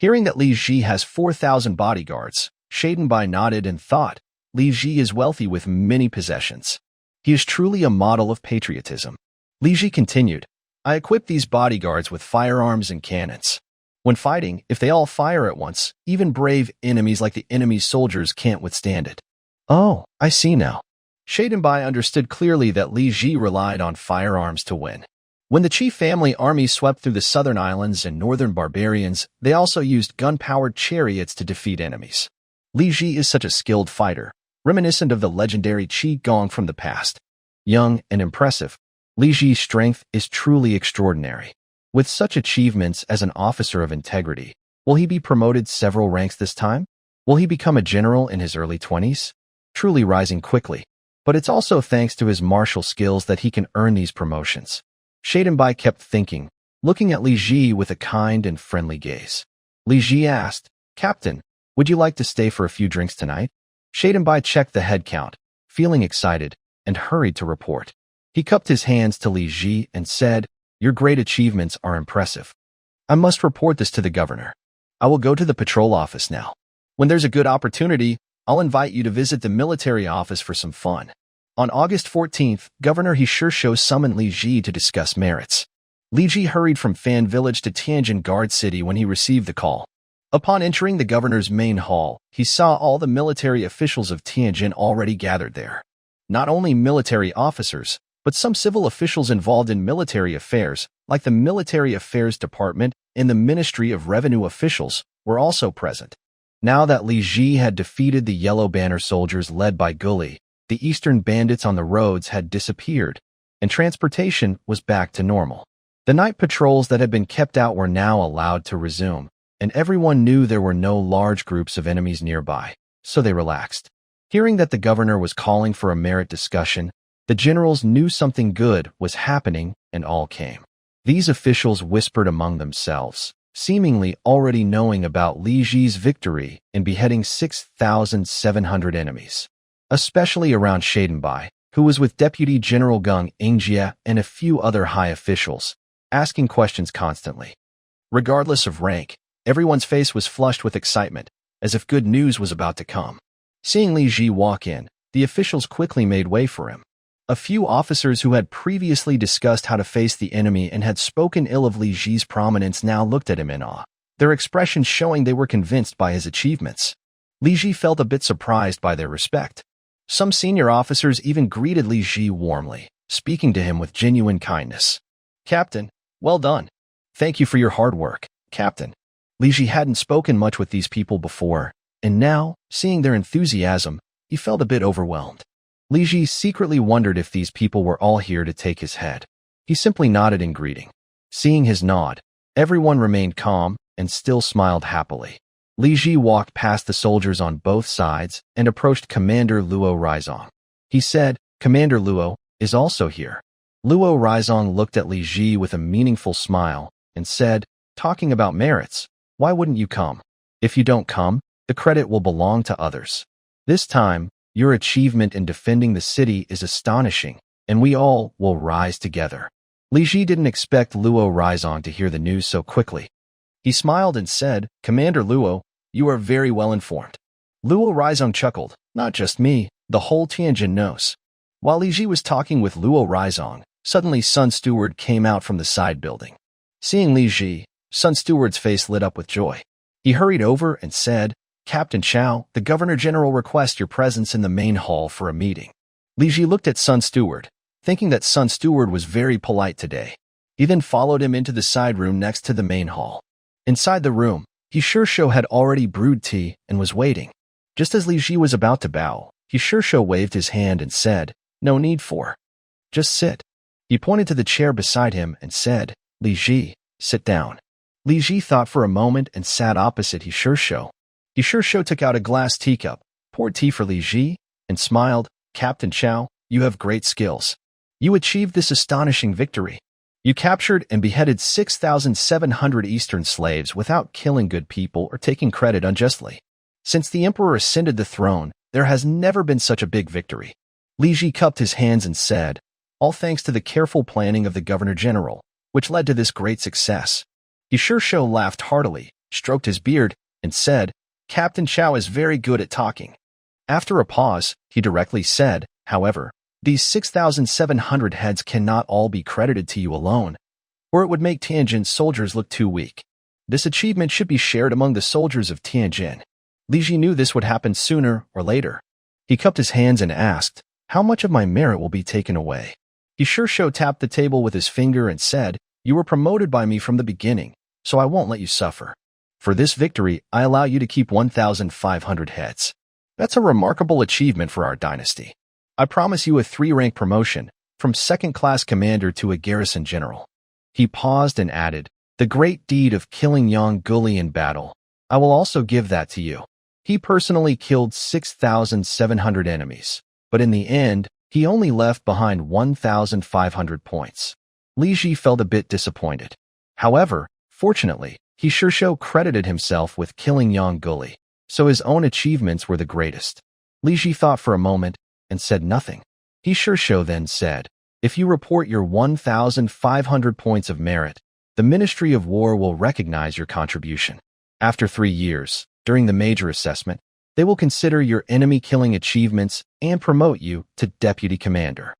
Hearing that Li Ji has 4,000 bodyguards, Shadenbai nodded and thought, Li Ji is wealthy with many possessions. He is truly a model of patriotism. Li Ji continued, I equip these bodyguards with firearms and cannons. When fighting, if they all fire at once, even brave enemies like the enemy's soldiers can't withstand it. Oh, I see now. Shadenbai understood clearly that Li Ji relied on firearms to win. When the chief family army swept through the southern islands and northern barbarians, they also used gun-powered chariots to defeat enemies. Li Ji is such a skilled fighter, reminiscent of the legendary Qi Gong from the past. Young and impressive, Li Ji's strength is truly extraordinary. With such achievements as an officer of integrity, will he be promoted several ranks this time? Will he become a general in his early 20s? Truly rising quickly. But it's also thanks to his martial skills that he can earn these promotions. Shadenbai kept thinking, looking at Li Ji with a kind and friendly gaze. Li Ji asked, Captain, would you like to stay for a few drinks tonight? Shadenbai checked the head count, feeling excited, and hurried to report. He cupped his hands to Li Ji and said, Your great achievements are impressive. I must report this to the governor. I will go to the patrol office now. When there's a good opportunity, I'll invite you to visit the military office for some fun. On August 14th, Governor He Shisho summoned Li Ji to discuss merits. Li Ji hurried from Fan Village to Tianjin Guard City when he received the call. Upon entering the governor's main hall, he saw all the military officials of Tianjin already gathered there. Not only military officers, but some civil officials involved in military affairs, like the Military Affairs Department and the Ministry of Revenue officials, were also present. Now that Li Ji had defeated the Yellow Banner soldiers led by Guli, the eastern bandits on the roads had disappeared, and transportation was back to normal. The night patrols that had been kept out were now allowed to resume, and everyone knew there were no large groups of enemies nearby, so they relaxed. Hearing that the governor was calling for a merit discussion, the generals knew something good was happening and all came. These officials whispered among themselves, seemingly already knowing about Li Ji's victory in beheading 6,700 enemies, especially around Shadenbai, who was with Deputy General Gung Ingjia and a few other high officials, asking questions constantly. Regardless of rank, everyone's face was flushed with excitement, as if good news was about to come. Seeing Li Ji walk in, the officials quickly made way for him. A few officers who had previously discussed how to face the enemy and had spoken ill of Li Ji's prominence now looked at him in awe, their expressions showing they were convinced by his achievements. Li Ji felt a bit surprised by their respect. Some senior officers even greeted Li Ji warmly, speaking to him with genuine kindness. "Captain, well done. Thank you for your hard work, Captain." Li Ji hadn't spoken much with these people before, and now, seeing their enthusiasm, he felt a bit overwhelmed. Li Ji secretly wondered if these people were all here to take his head. He simply nodded in greeting. Seeing his nod, everyone remained calm and still smiled happily. Li Ji walked past the soldiers on both sides and approached Commander Luo Raizong. He said, "Commander Luo is also here." Luo Raizong looked at Li Ji with a meaningful smile and said, "Talking about merits, why wouldn't you come? If you don't come, the credit will belong to others. This time, your achievement in defending the city is astonishing, and we all will rise together." Li Ji didn't expect Luo Raizong to hear the news so quickly. He smiled and said, "Commander Luo, you are very well informed." Luo Raizong chuckled, "Not just me, the whole Tianjin knows." While Li Ji was talking with Luo Raizong, suddenly Sun Steward came out from the side building. Seeing Li Ji, Sun Steward's face lit up with joy. He hurried over and said, "Captain Chow, the Governor-General requests your presence in the main hall for a meeting." Li Ji looked at Sun Steward, thinking that Sun Steward was very polite today. He then followed him into the side room next to the main hall. Inside the room, He Shisho had already brewed tea and was waiting. Just as Li Ji was about to bow, He Shisho waved his hand and said, "No need for. Just sit." He pointed to the chair beside him and said, "Li Ji, sit down." Li Ji thought for a moment and sat opposite He Shisho. He Shisho took out a glass teacup, poured tea for Li Ji, and smiled, "Captain Chow, you have great skills. You achieved this astonishing victory. You captured and beheaded 6,700 Eastern slaves without killing good people or taking credit unjustly. Since the Emperor ascended the throne, there has never been such a big victory." Li Ji cupped his hands and said, "All thanks to the careful planning of the Governor-General, which led to this great success." He Shisho laughed heartily, stroked his beard, and said, "Captain Chow is very good at talking." After a pause, he directly said, "However, these 6,700 heads cannot all be credited to you alone, or it would make Tianjin's soldiers look too weak. This achievement should be shared among the soldiers of Tianjin." Li Ji knew this would happen sooner or later. He cupped his hands and asked, "How much of my merit will be taken away?" He Shisho tapped the table with his finger and said, "You were promoted by me from the beginning, so I won't let you suffer. For this victory, I allow you to keep 1,500 heads. That's a remarkable achievement for our dynasty. I promise you a 3-rank promotion, from second-class commander to a garrison general." He paused and added, "The great deed of killing Yang Guli in battle, I will also give that to you. He personally killed 6,700 enemies, but in the end, he only left behind 1,500 points." Li Ji felt a bit disappointed. However, fortunately, He Shisho credited himself with killing Yang Guli, so his own achievements were the greatest. Li Ji thought for a moment and said nothing. He Shisho then said, "If you report your 1,500 points of merit, the Ministry of War will recognize your contribution. After 3 years, During the major assessment, they will consider your enemy-killing achievements and promote you to deputy commander.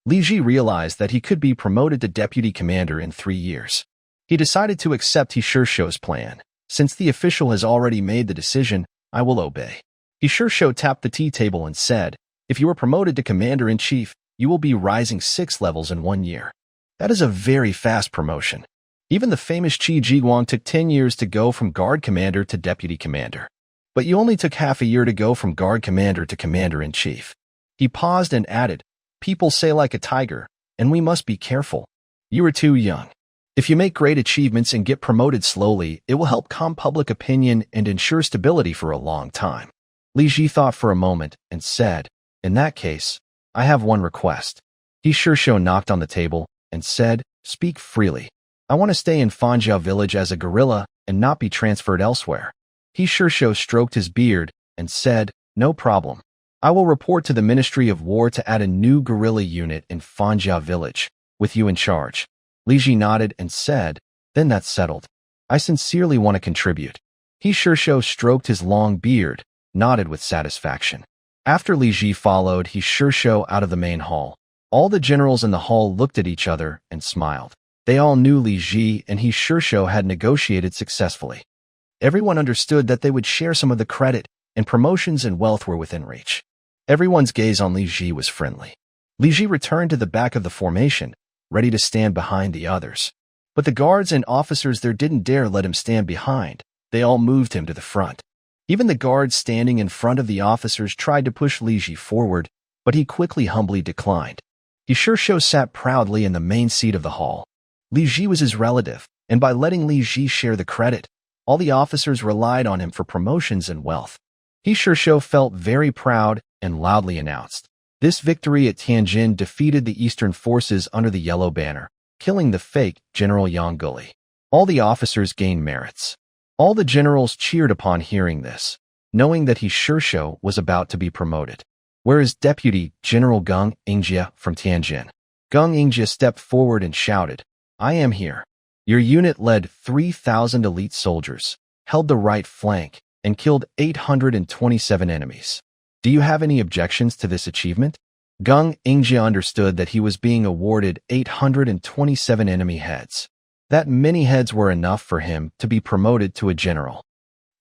Li Ji realized that he could be promoted to deputy commander in 3 years. He decided to accept He Shou's plan. Since the official has already made the decision, I will obey. He Shou tapped the tea table and said, if you are promoted to commander-in-chief, you will be rising 6 levels in 1 year. That is a very fast promotion. Even the famous Qi Jiguang took 10 years to go from guard commander to deputy commander. But you only took half a year to go from guard commander to commander-in-chief. He paused and added, people say like a tiger, and we must be careful. You are too young. If you make great achievements and get promoted slowly, it will help calm public opinion and ensure stability for a long time. Li Ji thought for a moment and said, in that case, I have one request. He Shou knocked on the table and said, speak freely. I want to stay in Fanjia village as a guerrilla and not be transferred elsewhere. He Shou stroked his beard and said, no problem. I will report to the Ministry of War to add a new guerrilla unit in Fanjia village, with you in charge. Li Ji nodded and said, then that's settled. I sincerely want to contribute. He Shou stroked his long beard, nodded with satisfaction. After Li Ji followed He Shou out of the main hall, all the generals in the hall looked at each other and smiled. They all knew Li Ji and He Shou had negotiated successfully. Everyone understood that they would share some of the credit, and promotions and wealth were within reach. Everyone's gaze on Li Ji was friendly. Li Ji returned to the back of the formation, ready to stand behind the others. But the guards and officers there didn't dare let him stand behind. They all moved him to the front. Even the guards standing in front of the officers tried to push Li Ji forward, but he quickly humbly declined. He Shou sat proudly in the main seat of the hall. Li Ji was his relative, and by letting Li Ji share the credit, all the officers relied on him for promotions and wealth. He Shou felt very proud and loudly announced, this victory at Tianjin defeated the Eastern forces under the yellow banner, killing the fake General Yang Guli. All the officers gained merits. All the generals cheered upon hearing this, knowing that He Shou was about to be promoted. Where is Deputy General Gung Ingjia from Tianjin? Gung Ingjia stepped forward and shouted, I am here. Your unit led 3,000 elite soldiers, held the right flank, and killed 827 enemies. Do you have any objections to this achievement? Gung Ingjia understood that he was being awarded 827 enemy heads. That many heads were enough for him to be promoted to a general.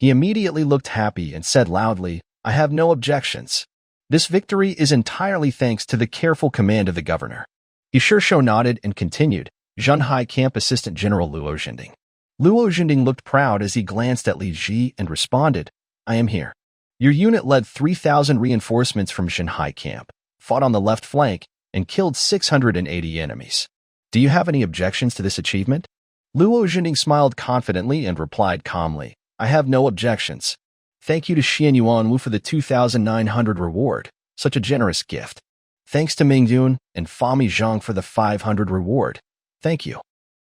He immediately looked happy and said loudly, I have no objections. This victory is entirely thanks to the careful command of the governor. He Shou nodded and continued, Zhenhai Camp Assistant General Luo Jinding. Luo Jinding looked proud as he glanced at Li Ji and responded, I am here. Your unit led 3,000 reinforcements from Zhenhai Camp, fought on the left flank, and killed 680 enemies. Do you have any objections to this achievement? Luo Jinding smiled confidently and replied calmly, I have no objections. Thank you to Xian Yuanwu for the 2,900 reward, such a generous gift. Thanks to Ming Yun and Fami Zhang for the 500 reward. Thank you.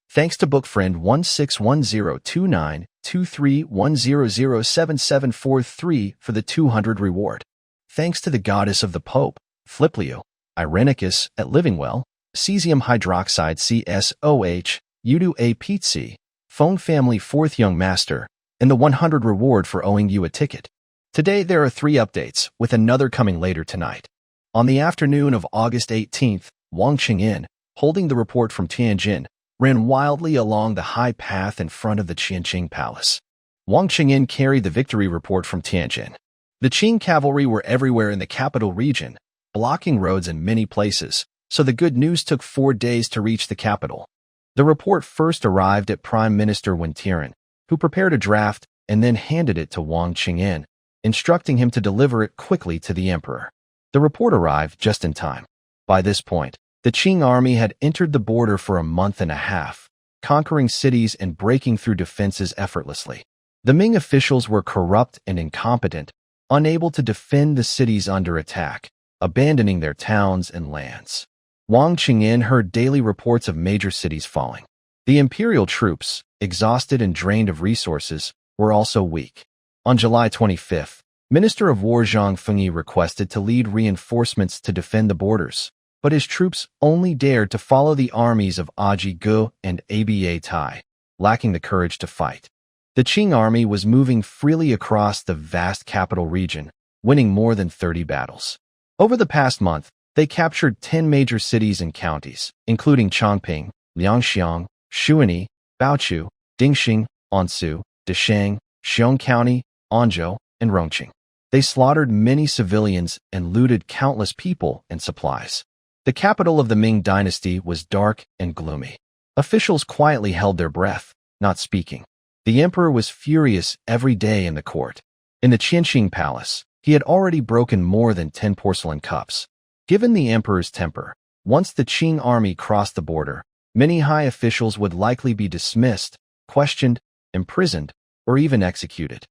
Thanks to bookfriend 1610292310077743 for the 200 reward. Thanks to the goddess of the Pope, Fliplio, Irenicus at Livingwell, cesium hydroxide CSOH, Udu A. Pizzi, Phone Family 4th Young Master, and the 100 reward for owing you a ticket. Today there are 3 updates, with another coming later tonight. On the afternoon of August 18th, Wang Qingyin, holding the report from Tianjin, ran wildly along the high path in front of the Qianqing Palace. Wang Qingyin carried the victory report from Tianjin. The Qing cavalry were everywhere in the capital region, blocking roads in many places, so the good news took 4 days to reach the capital. The report first arrived at Prime Minister Wen Tiren, who prepared a draft and then handed it to Wang Qingyin, instructing him to deliver it quickly to the emperor. The report arrived just in time. By this point, the Qing army had entered the border for a month and a half, conquering cities and breaking through defenses effortlessly. The Ming officials were corrupt and incompetent, unable to defend the cities under attack, abandoning their towns and lands. Wang Qingyin heard daily reports of major cities falling. The imperial troops, exhausted and drained of resources, were also weak. On July 25th, Minister of War Zhang Fengyi requested to lead reinforcements to defend the borders, but his troops only dared to follow the armies of Aji Gu and Aba Tai, lacking the courage to fight. The Qing army was moving freely across the vast capital region, winning more than 30 battles. Over the past month, they captured 10 major cities and counties, including Chongping, Liangxiang, Shuani, Baochu, Dingxing, Ansu, Desheng, Xiong County, Anzhou, and Rongqing. They slaughtered many civilians and looted countless people and supplies. The capital of the Ming dynasty was dark and gloomy. Officials quietly held their breath, not speaking. The emperor was furious every day in the court. In the Qianqing palace, he had already broken more than 10 porcelain cups. Given the emperor's temper, once the Qing army crossed the border, many high officials would likely be dismissed, questioned, imprisoned, or even executed.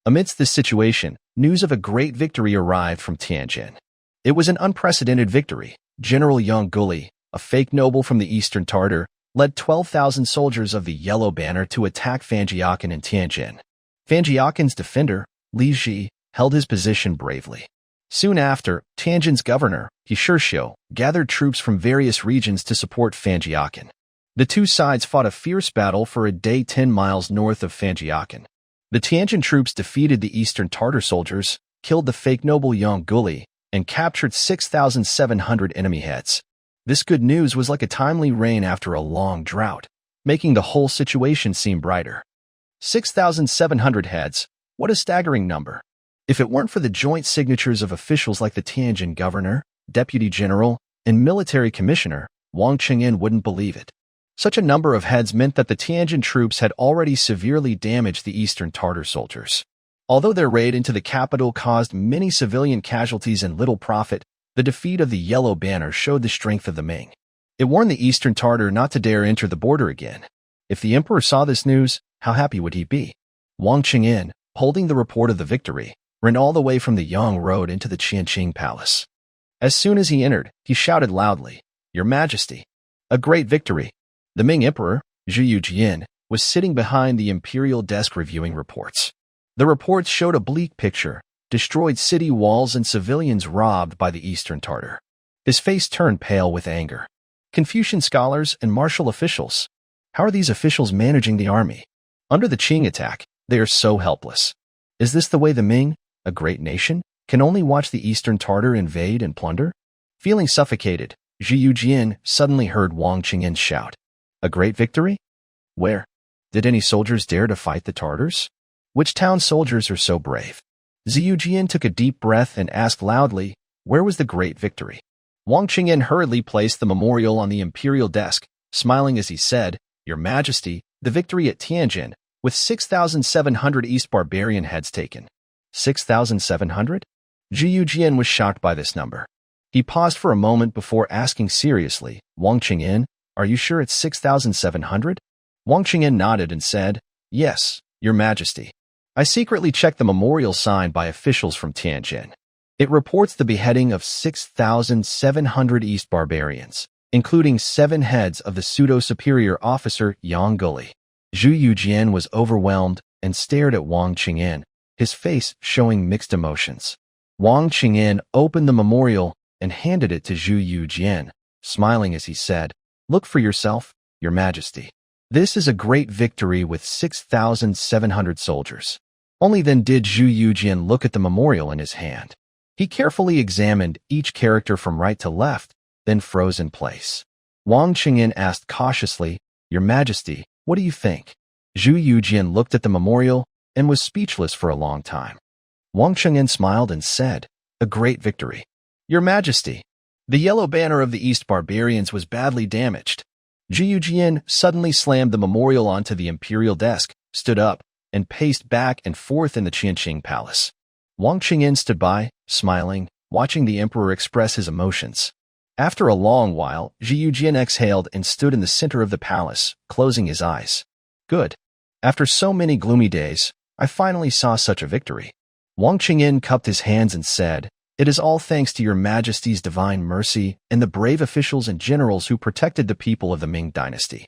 Amidst this situation, news of a great victory arrived from Tianjin. It was an unprecedented victory. General Yang Guli, a fake noble from the Eastern Tartar, led 12,000 soldiers of the Yellow Banner to attack Fanjiakin in Tianjin. Fanjiakin's defender, Li Ji, held his position bravely. Soon after, Tianjin's governor, He Shishio, gathered troops from various regions to support Fanjiakin. The two sides fought a fierce battle for a day 10 miles north of Fanjiakin. The Tianjin troops defeated the Eastern Tartar soldiers, killed the fake noble Yang Guli, and captured 6,700 enemy heads. This good news was like a timely rain after a long drought, making the whole situation seem brighter. 6,700 heads, what a staggering number. If it weren't for the joint signatures of officials like the Tianjin governor, deputy general, and military commissioner, Wang Qingyan wouldn't believe it. Such a number of heads meant that the Tianjin troops had already severely damaged the Eastern Tartar soldiers. Although their raid into the capital caused many civilian casualties and little profit, the defeat of the Yellow Banner showed the strength of the Ming. It warned the Eastern Tartar not to dare enter the border again. If the emperor saw this news, how happy would he be? Wang Qingyan, holding the report of the victory, ran all the way from the Yang Road into the Qianqing palace. As soon as he entered, he shouted loudly, "Your Majesty! A great victory!" The Ming emperor, Zhu Yujian, was sitting behind the imperial desk reviewing reports. The reports showed a bleak picture: destroyed city walls and civilians robbed by the Eastern Tartar. His face turned pale with anger. Confucian scholars and martial officials. How are these officials managing the army? Under the Qing attack, they are so helpless. Is this the way the Ming, a great nation, can only watch the Eastern Tartar invade and plunder? Feeling suffocated, Zhu Yujian suddenly heard Wang Qingyan shout, "A great victory? Where? Did any soldiers dare to fight the Tartars? Which town soldiers are so brave?" Zhu Yujian took a deep breath and asked loudly, "Where was the great victory?" Wang Qingyan hurriedly placed the memorial on the imperial desk, smiling as he said, "Your Majesty, the victory at Tianjin, with 6,700 East barbarian heads taken." 6,700? Zhu Yujian was shocked by this number. He paused for a moment before asking seriously, "Wang Qingyan, are you sure it's 6,700? Wang Qingyan nodded and said, "Yes, Your Majesty. I secretly checked the memorial signed by officials from Tianjin. It reports the beheading of 6,700 East barbarians, including 7 heads of the pseudo-superior officer Yang Guli." Zhu Yujian was overwhelmed and stared at Wang Qingyan, his face showing mixed emotions. Wang Qingyan opened the memorial and handed it to Zhu Yujian, smiling as he said, "Look for yourself, Your Majesty. This is a great victory with 6,700 soldiers." Only then did Zhu Yujian look at the memorial in his hand. He carefully examined each character from right to left, then froze in place. Wang Qingyan asked cautiously, "Your Majesty, what do you think?" Zhu Yujian looked at the memorial and was speechless for a long time. Wang Qingyan smiled and said, "A great victory. Your Majesty, the Yellow Banner of the East barbarians was badly damaged." Zhu Yujian suddenly slammed the memorial onto the imperial desk, stood up, and paced back and forth in the Qianqing palace. Wang Qingyan stood by, smiling, watching the emperor express his emotions. After a long while, Zhu Yujian exhaled and stood in the center of the palace, closing his eyes. "Good. After so many gloomy days, I finally saw such a victory." Wang Qingyan cupped his hands and said, "It is all thanks to Your Majesty's divine mercy and the brave officials and generals who protected the people of the Ming dynasty."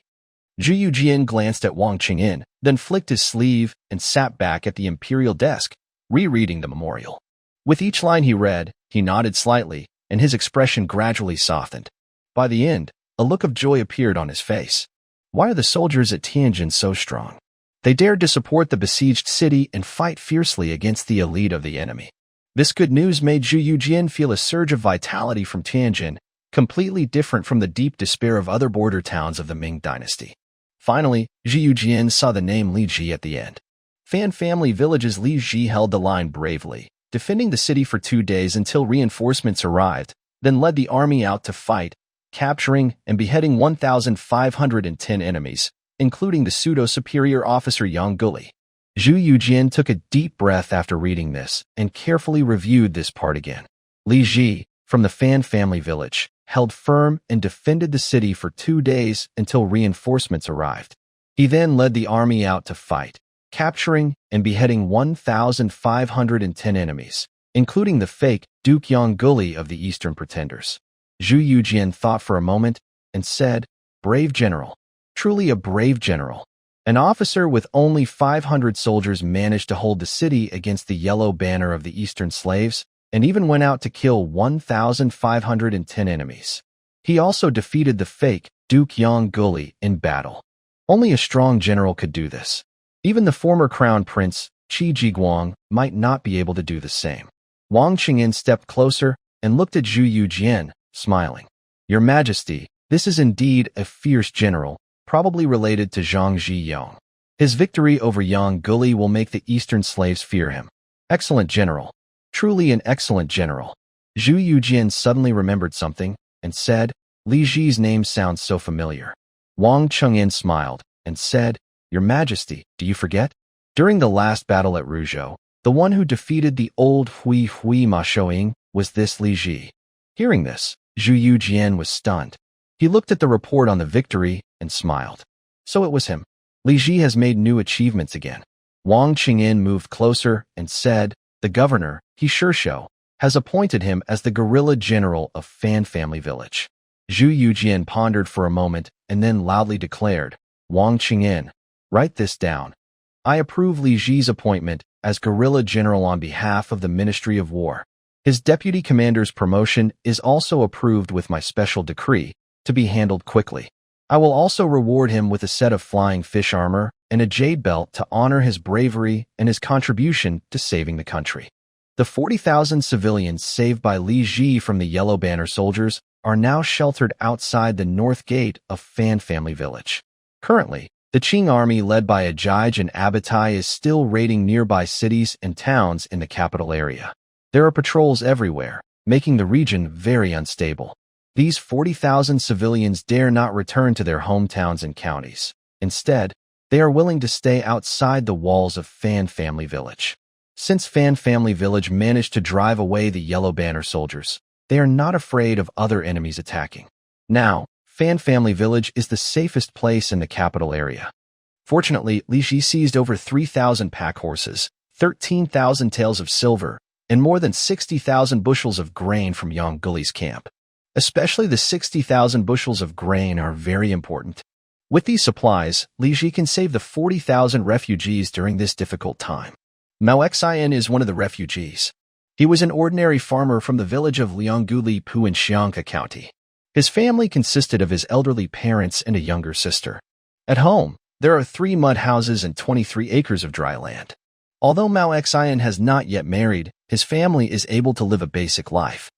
Zhu Yujian glanced at Wang Qingyan, then flicked his sleeve and sat back at the imperial desk, rereading the memorial. With each line he read, he nodded slightly, and his expression gradually softened. By the end, a look of joy appeared on his face. Why are the soldiers at Tianjin so strong? They dared to support the besieged city and fight fiercely against the elite of the enemy. This good news made Zhu Yujian feel a surge of vitality from Tianjin, completely different from the deep despair of other border towns of the Ming dynasty. Finally, Zhu Yujian saw the name Li Ji at the end. Fan family village's Li Ji held the line bravely, defending the city for 2 days until reinforcements arrived, then led the army out to fight, capturing and beheading 1,510 enemies, including the pseudo-superior officer Yang Guli. Zhu Yujian took a deep breath after reading this and carefully reviewed this part again. Li Ji, from the Fan family village, held firm and defended the city for 2 days until reinforcements arrived. He then led the army out to fight, capturing and beheading 1,510 enemies, including the fake Duke Yang Guli of the Eastern Pretenders. Zhu Yujian thought for a moment and said, "Brave general. Truly a brave general." An officer with only 500 soldiers managed to hold the city against the yellow banner of the Eastern slaves, and even went out to kill 1,510 enemies. He also defeated the fake Duke Yang Guli in battle. Only a strong general could do this. Even the former crown prince, Qi Jiguang, might not be able to do the same. Wang Qingyan stepped closer and looked at Zhu Yujian, smiling. "Your Majesty, this is indeed a fierce general, probably related to Zhang Zhiyong. His victory over Yang Guli will make the Eastern slaves fear him. Excellent general. Truly an excellent general." Zhu Yujian suddenly remembered something and said, "Li Ji's name sounds so familiar." Wang Chengyan smiled and said, "Your Majesty, do you forget? During the last battle at Ruzhou, the one who defeated the old Hui Ma Shouying was this Li Ji." Hearing this, Zhu Yujian was stunned. He looked at the report on the victory and smiled. So it was him. Li Ji has made new achievements again. Wang Qingyan moved closer and said, "The governor, He Shishou, has appointed him as the guerrilla general of Fan Family Village." Zhu Yujian pondered for a moment and then loudly declared, "Wang Qingyan, write this down. I approve Li Ji's appointment as guerrilla general on behalf of the Ministry of War. His deputy commander's promotion is also approved with my special decree, to be handled quickly. I will also reward him with a set of flying fish armor and a jade belt to honor his bravery and his contribution to saving the country." The 40,000 civilians saved by Li Ji from the Yellow Banner soldiers are now sheltered outside the north gate of Fan Family Village. Currently, the Qing army led by Ajij and Abatai is still raiding nearby cities and towns in the capital area. There are patrols everywhere, making the region very unstable. These 40,000 civilians dare not return to their hometowns and counties. Instead, they are willing to stay outside the walls of Fan Family Village. Since Fan Family Village managed to drive away the Yellow Banner soldiers, they are not afraid of other enemies attacking. Now, Fan Family Village is the safest place in the capital area. Fortunately, Li Ji seized over 3,000 pack horses, 13,000 taels of silver, and more than 60,000 bushels of grain from Yang Guli's camp. Especially the 60,000 bushels of grain are very important. With these supplies, Li Ji can save the 40,000 refugees during this difficult time. Mao Xian is one of the refugees. He was an ordinary farmer from the village of Liangguli Pu in Xiangke County. His family consisted of his elderly parents and a younger sister. At home, there are 3 mud houses and 23 acres of dry land. Although Mao Xian has not yet married, his family is able to live a basic life.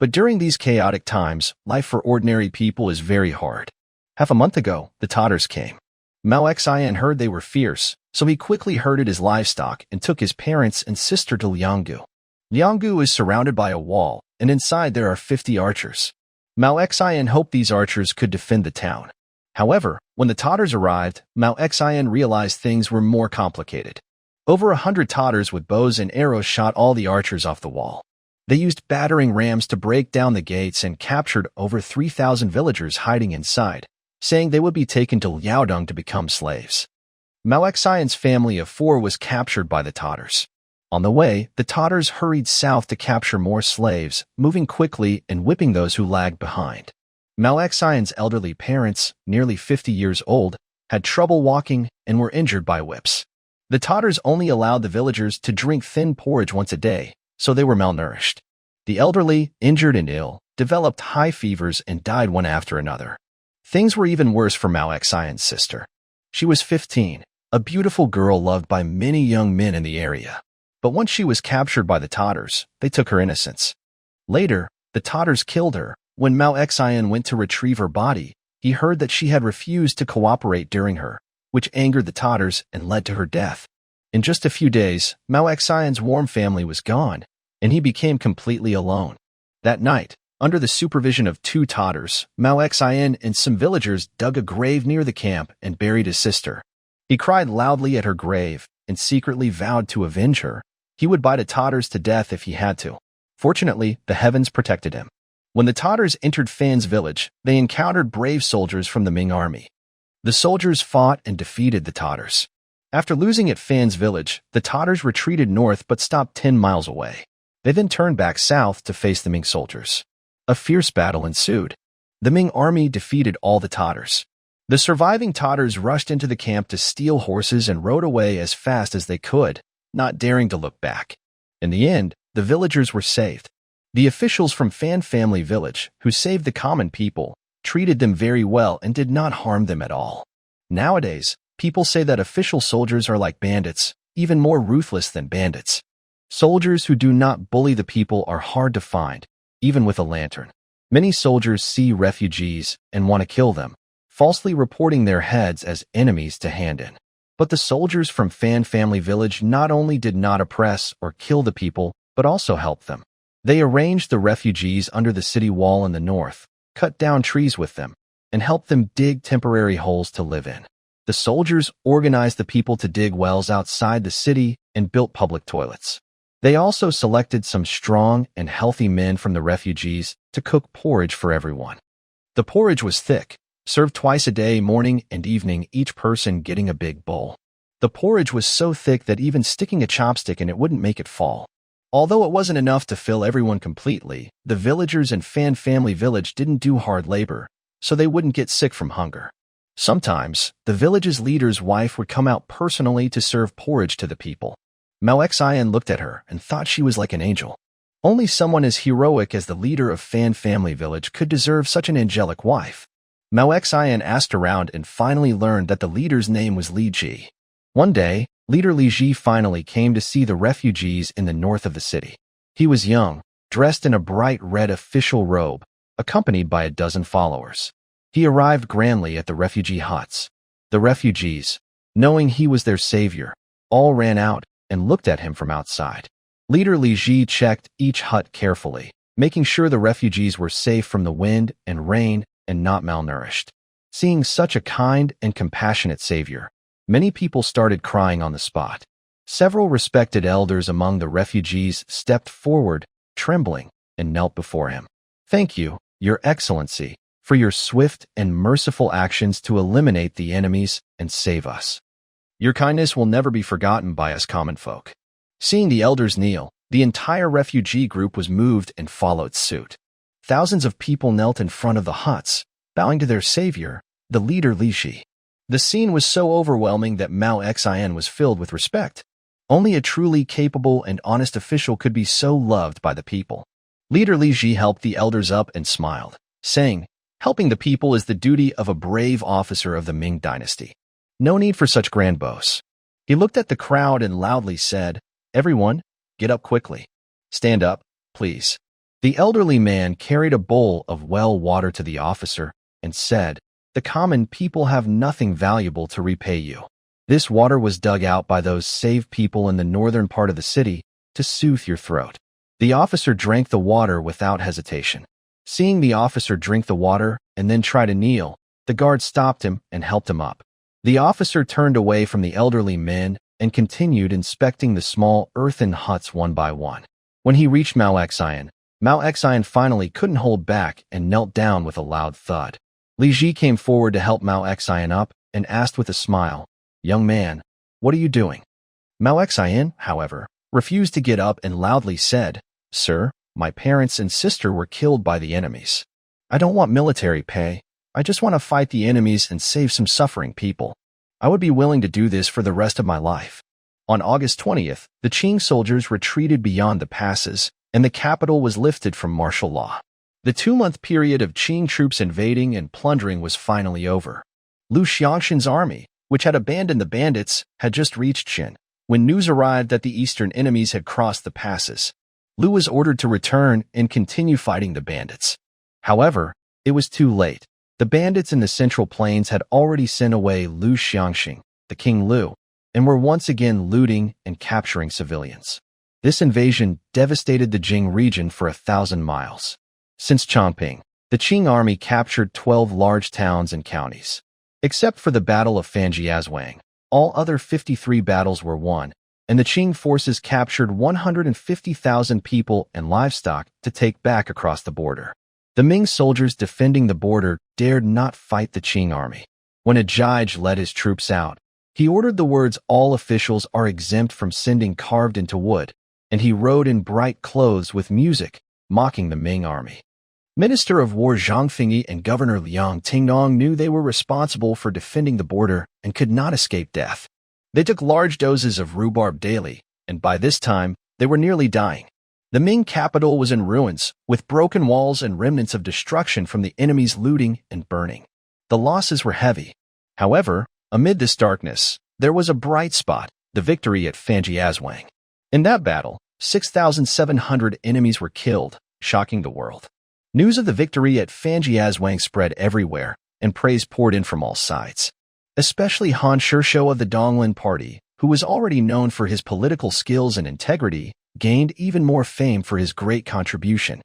But during these chaotic times, life for ordinary people is very hard. Half a month ago, the Tatars came. Mao Xian heard they were fierce, so he quickly herded his livestock and took his parents and sister to Lianggu. Lianggu is surrounded by a wall, and inside there are 50 archers. Mao Xian hoped these archers could defend the town. However, when the Tatars arrived, Mao Xian realized things were more complicated. Over 100 Tatars with bows and arrows shot all the archers off the wall. They used battering rams to break down the gates and captured over 3,000 villagers hiding inside, saying they would be taken to Liaodong to become slaves. Mao Xian's family of 4 was captured by the Tatars. On the way, the Tatars hurried south to capture more slaves, moving quickly and whipping those who lagged behind. Mao Xian's elderly parents, nearly 50 years old, had trouble walking and were injured by whips. The Tatars only allowed the villagers to drink thin porridge once a day, so they were malnourished. The elderly, injured and ill, developed high fevers and died one after another. Things were even worse for Mao Xian's sister. She was 15, a beautiful girl loved by many young men in the area. But once she was captured by the Tatars, they took her innocence. Later, the Tatars killed her. When Mao Xian went to retrieve her body, he heard that she had refused to cooperate during her, which angered the Tatars and led to her death. In just a few days, Mao Xian's warm family was gone, and he became completely alone. That night, under the supervision of 2 Tatars, Mao Xian and some villagers dug a grave near the camp and buried his sister. He cried loudly at her grave and secretly vowed to avenge her. He would bite the Tatars to death if he had to. Fortunately, the heavens protected him. When the Tatars entered Fan's village, they encountered brave soldiers from the Ming army. The soldiers fought and defeated the Tatars. After losing at Fan's village, the Tatars retreated north but stopped 10 miles away. They then turned back south to face the Ming soldiers. A fierce battle ensued. The Ming army defeated all the Tatars. The surviving Tatars rushed into the camp to steal horses and rode away as fast as they could, not daring to look back. In the end, the villagers were saved. The officials from Fan Family Village, who saved the common people, treated them very well and did not harm them at all. Nowadays, people say that official soldiers are like bandits, even more ruthless than bandits. Soldiers who do not bully the people are hard to find, even with a lantern. Many soldiers see refugees and want to kill them, falsely reporting their heads as enemies to hand in. But the soldiers from Fan Family Village not only did not oppress or kill the people, but also helped them. They arranged the refugees under the city wall in the north, cut down trees with them, and helped them dig temporary holes to live in. The soldiers organized the people to dig wells outside the city and built public toilets. They also selected some strong and healthy men from the refugees to cook porridge for everyone. The porridge was thick, served twice a day, morning and evening, each person getting a big bowl. The porridge was so thick that even sticking a chopstick in it wouldn't make it fall. Although it wasn't enough to fill everyone completely, the villagers in Fan Family Village didn't do hard labor, so they wouldn't get sick from hunger. Sometimes, the village's leader's wife would come out personally to serve porridge to the people. Mao Xian looked at her and thought she was like an angel. Only someone as heroic as the leader of Fan Family Village could deserve such an angelic wife. Mao Xian asked around and finally learned that the leader's name was Li Ji. One day, Leader Li Ji finally came to see the refugees in the north of the city. He was young, dressed in a bright red official robe, accompanied by a dozen followers. He arrived grandly at the refugee huts. The refugees, knowing he was their savior, all ran out and looked at him from outside. Leader Li Ji checked each hut carefully, making sure the refugees were safe from the wind and rain and not malnourished. Seeing such a kind and compassionate savior, many people started crying on the spot. Several respected elders among the refugees stepped forward, trembling, and knelt before him. "Thank you, Your Excellency, for your swift and merciful actions to eliminate the enemies and save us. Your kindness will never be forgotten by us common folk." Seeing the elders kneel, the entire refugee group was moved and followed suit. Thousands of people knelt in front of the huts, bowing to their savior, the leader Li Ji. The scene was so overwhelming that Mao Xian was filled with respect. Only a truly capable and honest official could be so loved by the people. Leader Li Ji helped the elders up and smiled, saying, "Helping the people is the duty of a brave officer of the Ming dynasty. No need for such grand boasts." He looked at the crowd and loudly said, "Everyone, get up quickly. Stand up, please." The elderly man carried a bowl of well water to the officer and said, "The common people have nothing valuable to repay you. This water was dug out by those saved people in the northern part of the city to soothe your throat." The officer drank the water without hesitation. Seeing the officer drink the water and then try to kneel, the guard stopped him and helped him up. The officer turned away from the elderly men and continued inspecting the small earthen huts one by one. When he reached Mao Xian finally couldn't hold back and knelt down with a loud thud. Li Ji came forward to help Mao Xian up and asked with a smile, "Young man, what are you doing?" Mao Xian, however, refused to get up and loudly said, "Sir, my parents and sister were killed by the enemies. I don't want military pay. I just want to fight the enemies and save some suffering people. I would be willing to do this for the rest of my life." On August 20th, the Qing soldiers retreated beyond the passes, and the capital was lifted from martial law. The 2-month period of Qing troops invading and plundering was finally over. Lu Xiangshan's army, which had abandoned the bandits, had just reached Qin. When news arrived that the eastern enemies had crossed the passes, Lu was ordered to return and continue fighting the bandits. However, it was too late. The bandits in the Central Plains had already sent away Lu Xiangxing, the King Lu, and were once again looting and capturing civilians. This invasion devastated the Jing region for 1,000 miles. Since Chongping, the Qing army captured 12 large towns and counties. Except for the Battle of Fanjiazhuang, all other 53 battles were won, and the Qing forces captured 150,000 people and livestock to take back across the border. The Ming soldiers defending the border dared not fight the Qing army. When a judge led his troops out, he ordered the words "all officials are exempt from sending" carved into wood, and he rode in bright clothes with music, mocking the Ming army. Minister of War Zhang Fengyi and Governor Liang Tingnong knew they were responsible for defending the border and could not escape death. They took large doses of rhubarb daily, and by this time, they were nearly dying. The Ming capital was in ruins, with broken walls and remnants of destruction from the enemy's looting and burning. The losses were heavy. However, amid this darkness, there was a bright spot: the victory at Fanjiazhuang. In that battle, 6,700 enemies were killed, shocking the world. News of the victory at Fanjiazhuang spread everywhere, and praise poured in from all sides. Especially Han Shishou of the Donglin Party, who was already known for his political skills and integrity, gained even more fame for his great contribution.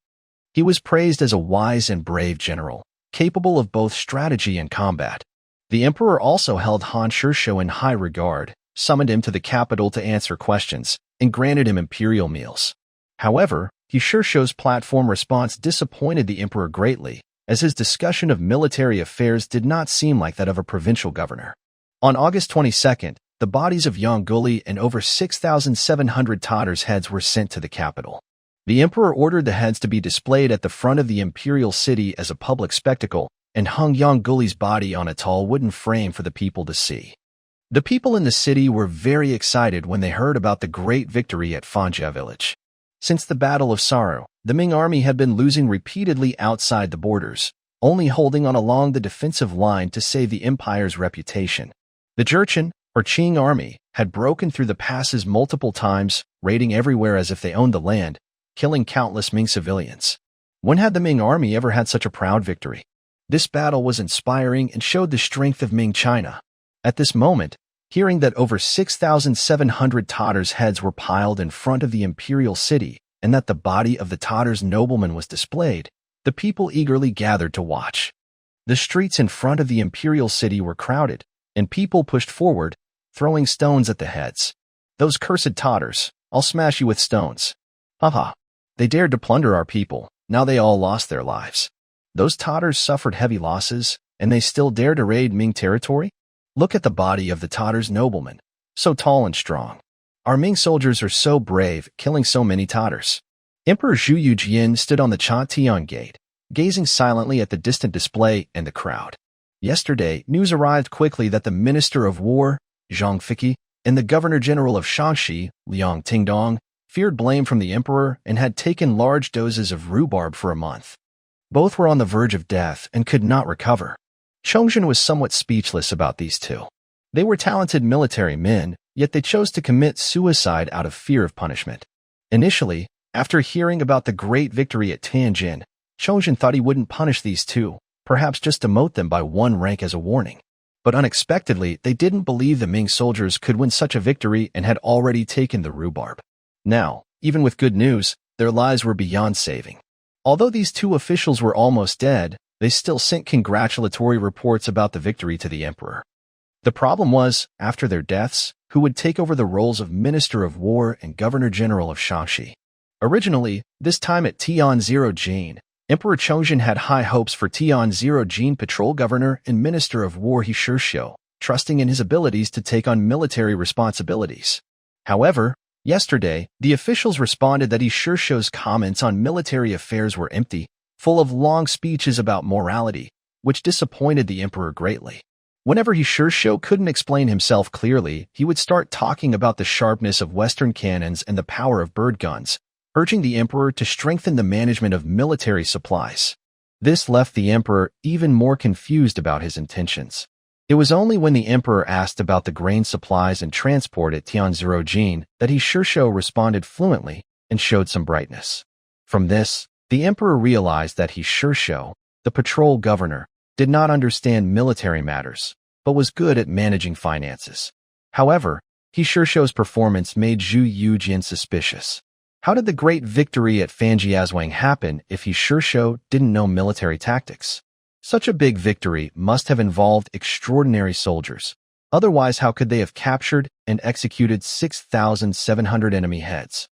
He was praised as a wise and brave general, capable of both strategy and combat. The emperor also held Han Shishou in high regard, summoned him to the capital to answer questions, and granted him imperial meals. However, Shishou's platform response disappointed the emperor greatly, as his discussion of military affairs did not seem like that of a provincial governor. On August 22nd, the bodies of Yang Guli and over 6,700 Tatars' heads were sent to the capital. The emperor ordered the heads to be displayed at the front of the imperial city as a public spectacle and hung Yang Guli's body on a tall wooden frame for the people to see. The people in the city were very excited when they heard about the great victory at Fanjia village. Since the Battle of Saro, the Ming army had been losing repeatedly outside the borders, only holding on along the defensive line to save the empire's reputation. The Jurchen, or Qing army, had broken through the passes multiple times, raiding everywhere as if they owned the land, killing countless Ming civilians. When had the Ming army ever had such a proud victory? This battle was inspiring and showed the strength of Ming China. At this moment, hearing that over 6,700 Tatars' heads were piled in front of the imperial city and that the body of the Tatars' nobleman was displayed, the people eagerly gathered to watch. The streets in front of the imperial city were crowded, and people pushed forward, throwing stones at the heads. "Those cursed Tatars, I'll smash you with stones. Haha, they dared to plunder our people, now they all lost their lives. Those Tatars suffered heavy losses, and they still dare to raid Ming territory? Look at the body of the Tatars' nobleman, so tall and strong. Our Ming soldiers are so brave, killing so many Tatars." Emperor Zhu Yujian stood on the Cha-Tian gate, gazing silently at the distant display and the crowd. Yesterday, news arrived quickly that the Minister of War, Zhang Fengyi, and the Governor-General of Shaanxi, Liang Tingnong, feared blame from the emperor and had taken large doses of rhubarb for a month. Both were on the verge of death and could not recover. Chongzhen was somewhat speechless about these two. They were talented military men, yet they chose to commit suicide out of fear of punishment. Initially, after hearing about the great victory at Tianjin, Chongzhen thought he wouldn't punish these two, perhaps just demote them by one rank as a warning. But unexpectedly, they didn't believe the Ming soldiers could win such a victory and had already taken the rhubarb. Now, even with good news, their lives were beyond saving. Although these two officials were almost dead, they still sent congratulatory reports about the victory to the emperor. The problem was, after their deaths, who would take over the roles of Minister of War and Governor-General of Shaanxi. Originally, this time at Tianzhou, Emperor Chongzhen had high hopes for Tianzhou Patrol Governor and Minister of War Shishou, trusting in his abilities to take on military responsibilities. However, yesterday, the officials responded that Shishou's comments on military affairs were empty, full of long speeches about morality, which disappointed the emperor greatly. Whenever Shishou couldn't explain himself clearly, he would start talking about the sharpness of Western cannons and the power of bird guns, urging the emperor to strengthen the management of military supplies. This left the emperor even more confused about his intentions. It was only when the emperor asked about the grain supplies and transport at Tianzhou that he Shishou responded fluently and showed some brightness. From this, the emperor realized that he Shishou, the patrol governor, did not understand military matters, but was good at managing finances. However, he Shishou's performance made Zhu Yujian suspicious. How did the great victory at Fanjiazwang happen if he Shishou didn't know military tactics? Such a big victory must have involved extraordinary soldiers. Otherwise, how could they have captured and executed 6,700 enemy heads?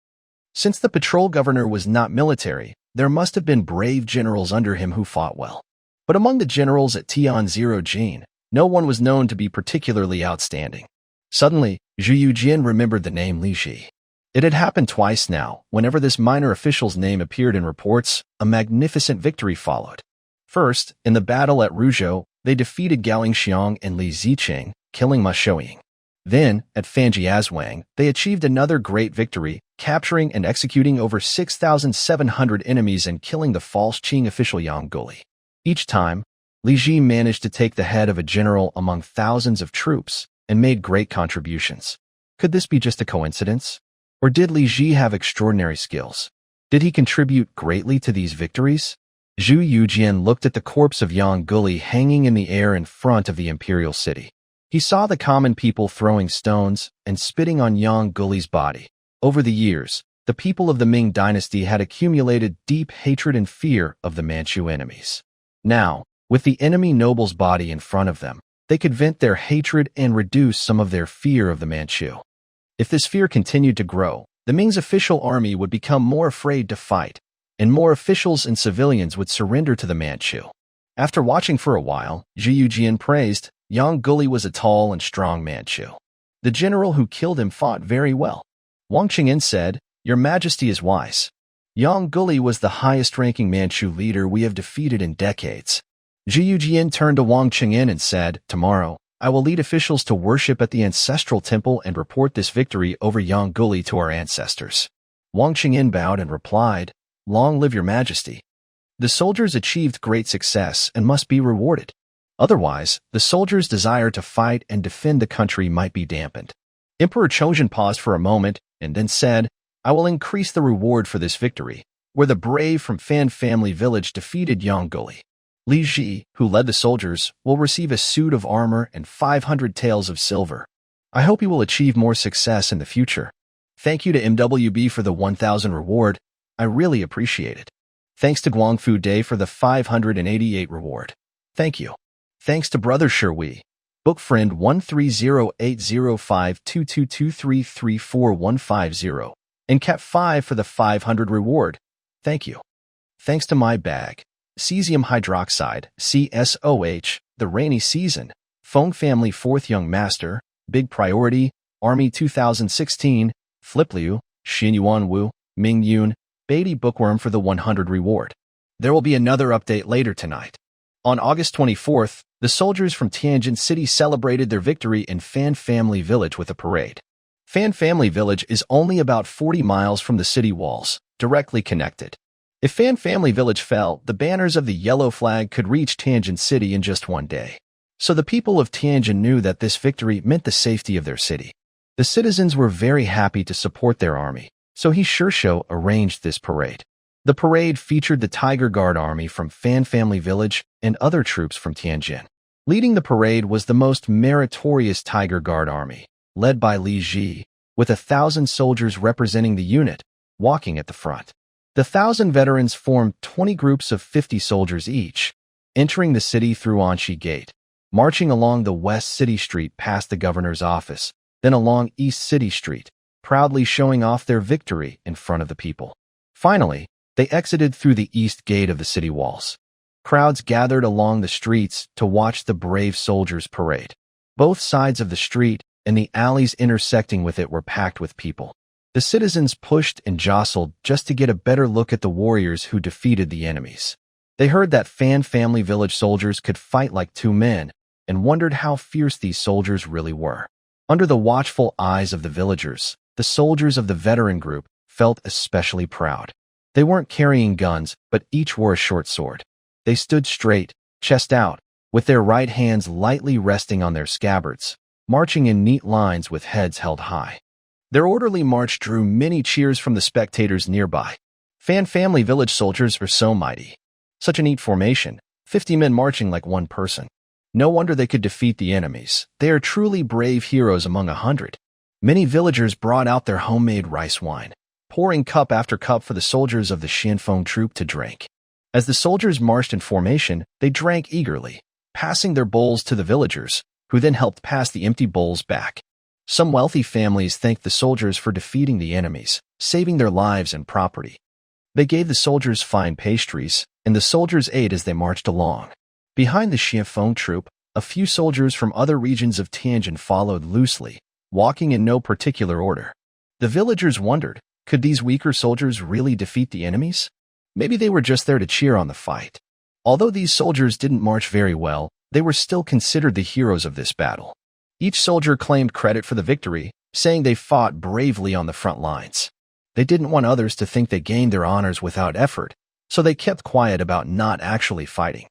Since the patrol governor was not military, there must have been brave generals under him who fought well. But among the generals at Tianzhou, no one was known to be particularly outstanding. Suddenly, Zhu Yujian remembered the name Li Ji. It had happened twice now. Whenever this minor official's name appeared in reports, a magnificent victory followed. First, in the battle at Ruzhou, they defeated Gao Xiong and Li Ziqing, killing Ma Shouying. Then, at Fanjiazwang, they achieved another great victory, capturing and executing over 6,700 enemies and killing the false Qing official Yang Guli. Each time, Li Ji managed to take the head of a general among thousands of troops and made great contributions. Could this be just a coincidence? Or did Li Ji have extraordinary skills? Did he contribute greatly to these victories? Zhu Yujian looked at the corpse of Yang Guli hanging in the air in front of the imperial city. He saw the common people throwing stones and spitting on Yang Guli's body. Over the years, the people of the Ming dynasty had accumulated deep hatred and fear of the Manchu enemies. Now, with the enemy noble's body in front of them, they could vent their hatred and reduce some of their fear of the Manchu. If this fear continued to grow, the Ming's official army would become more afraid to fight, and more officials and civilians would surrender to the Manchu. After watching for a while, Zhu Yujian praised, Yang Guli was a tall and strong Manchu. The general who killed him fought very well. Wang Qingyan said, Your Majesty is wise. Yang Guli was the highest-ranking Manchu leader we have defeated in decades. Zhu Yujian turned to Wang Qingyan and said, Tomorrow, I will lead officials to worship at the ancestral temple and report this victory over Yang Guli to our ancestors. Wang Qingyan bowed and replied, Long live your majesty. The soldiers achieved great success and must be rewarded. Otherwise, the soldiers' desire to fight and defend the country might be dampened. Emperor Chongzhen paused for a moment and then said, I will increase the reward for this victory, where the brave from Fan family village defeated Yang Guli. Li Ji, who led the soldiers, will receive a suit of armor and 500 taels of silver. I hope he will achieve more success in the future. Thank you to MWB for the 1,000 reward. I really appreciate it. Thanks to Guangfu Day for the 588 reward. Thank you. Thanks to Brother Sherwee, book friend 130805222334150, and Cap 5 for the 500 reward. Thank you. Thanks to my bag, cesium hydroxide, CSOH, the rainy season, Feng family 4th young master, big priority, Army 2016, Flip Liu, Xin Yuan Wu, Ming Yun, Beatty Bookworm for the 100 reward. There will be another update later tonight. On August 24th, the soldiers from Tianjin City celebrated their victory in Fan Family Village with a parade. Fan Family Village is only about 40 miles from the city walls, directly connected. If Fan Family Village fell, the banners of the yellow flag could reach Tianjin City in just one day. So the people of Tianjin knew that this victory meant the safety of their city. The citizens were very happy to support their army, so he Shishou arranged this parade. The parade featured the Tiger Guard army from Fan Family Village and other troops from Tianjin. Leading the parade was the most meritorious Tiger Guard army, led by Li Ji, with 1,000 soldiers representing the unit, walking at the front. The 1,000 veterans formed 20 groups of 50 soldiers each, entering the city through Anshi Gate, marching along the West City Street past the governor's office, then along East City Street, proudly showing off their victory in front of the people. Finally, they exited through the east gate of the city walls. Crowds gathered along the streets to watch the brave soldiers parade. Both sides of the street and the alleys intersecting with it were packed with people. The citizens pushed and jostled just to get a better look at the warriors who defeated the enemies. They heard that Fan Family Village soldiers could fight like two men and wondered how fierce these soldiers really were. Under the watchful eyes of the villagers, the soldiers of the veteran group felt especially proud. They weren't carrying guns, but each wore a short sword. They stood straight, chest out, with their right hands lightly resting on their scabbards, marching in neat lines with heads held high. Their orderly march drew many cheers from the spectators nearby. Family village soldiers are so mighty. Such a neat formation, 50 men marching like one person. No wonder they could defeat the enemies. They are truly brave heroes among 100. Many villagers brought out their homemade rice wine, pouring cup after cup for the soldiers of the Xianfeng troop to drink. As the soldiers marched in formation, they drank eagerly, passing their bowls to the villagers, who then helped pass the empty bowls back. Some wealthy families thanked the soldiers for defeating the enemies, saving their lives and property. They gave the soldiers fine pastries, and the soldiers ate as they marched along. Behind the Xianfeng troop, a few soldiers from other regions of Tianjin followed loosely, walking in no particular order. The villagers wondered, could these weaker soldiers really defeat the enemies? Maybe they were just there to cheer on the fight. Although these soldiers didn't march very well, they were still considered the heroes of this battle. Each soldier claimed credit for the victory, saying they fought bravely on the front lines. They didn't want others to think they gained their honors without effort, so they kept quiet about not actually fighting.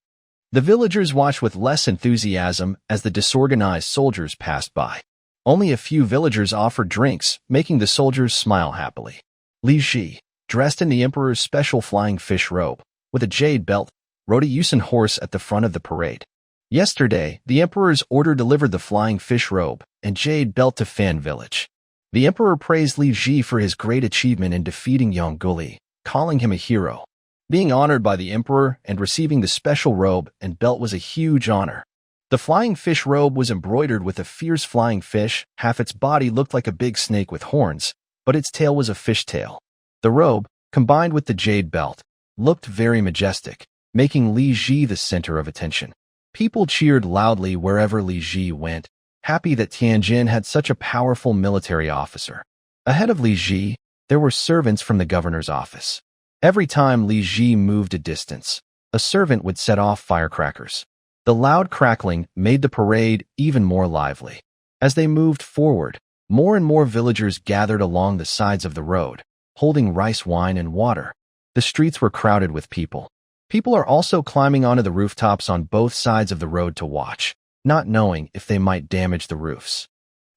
The villagers watched with less enthusiasm as the disorganized soldiers passed by. Only a few villagers offered drinks, making the soldiers smile happily. Li Ji, dressed in the emperor's special flying fish robe, with a jade belt, rode a Yusen horse at the front of the parade. Yesterday, the emperor's order delivered the flying fish robe and jade belt to Fan village. The emperor praised Li Ji for his great achievement in defeating Yongguli, calling him a hero. Being honored by the emperor and receiving the special robe and belt was a huge honor. The flying fish robe was embroidered with a fierce flying fish. Half its body looked like a big snake with horns, but its tail was a fish tail. The robe, combined with the jade belt, looked very majestic, making Li Ji the center of attention. People cheered loudly wherever Li Ji went, happy that Tianjin had such a powerful military officer. Ahead of Li Ji, there were servants from the governor's office. Every time Li Ji moved a distance, a servant would set off firecrackers. The loud crackling made the parade even more lively. As they moved forward, more and more villagers gathered along the sides of the road, holding rice wine and water. The streets were crowded with people. People are also climbing onto the rooftops on both sides of the road to watch, not knowing if they might damage the roofs.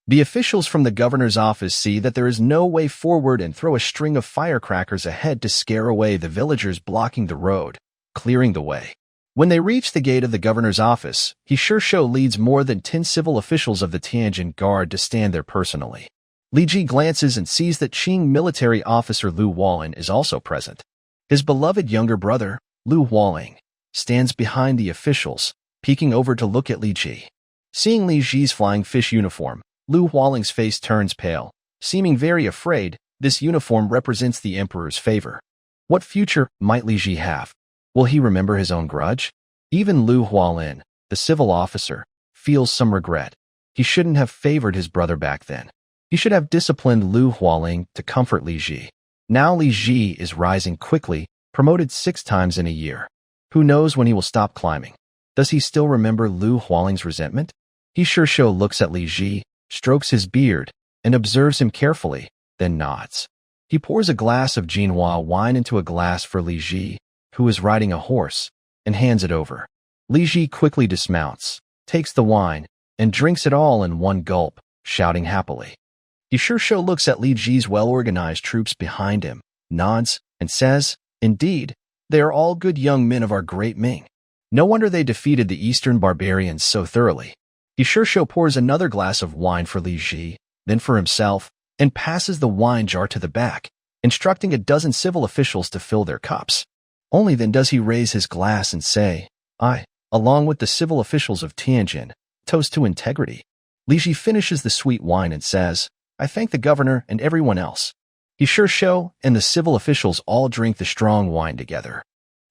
The officials from the governor's office see that there is no way forward and throw a string of firecrackers ahead to scare away the villagers blocking the road, clearing the way. When they reach the gate of the governor's office, he sure leads more than 10 civil officials of the Tianjin Guard to stand there personally. Li Ji glances and sees that Qing military officer Lu Hualin is also present. His beloved younger brother, Lu Hualing, stands behind the officials, peeking over to look at Li Ji. Seeing Li Ji's flying fish uniform, Lu Hualing's face turns pale, seeming very afraid. This uniform represents the emperor's favor. What future might Li Ji have? Will he remember his own grudge? Even Lu Hualin, the civil officer, feels some regret. He shouldn't have favored his brother back then. He should have disciplined Lu Hualing to comfort Li Ji. Now Li Ji is rising quickly, promoted 6 times in a year. Who knows when he will stop climbing? Does he still remember Lu Hualing's resentment? He sure looks at Li Ji, strokes his beard, and observes him carefully, then nods. He pours a glass of Jinhua wine into a glass for Li Ji, who is riding a horse, and hands it over. Li Ji quickly dismounts, takes the wine, and drinks it all in one gulp, shouting happily. He sure looks at Li Ji's well-organized troops behind him, nods, and says, "Indeed, they are all good young men of our great Ming. No wonder they defeated the eastern barbarians so thoroughly." He sure pours another glass of wine for Li Ji, then for himself, and passes the wine jar to the back, instructing a dozen civil officials to fill their cups. Only then does he raise his glass and say, "I, along with the civil officials of Tianjin, toast to integrity." Li Ji finishes the sweet wine and says, "I thank the governor and everyone else." He sure and the civil officials all drink the strong wine together.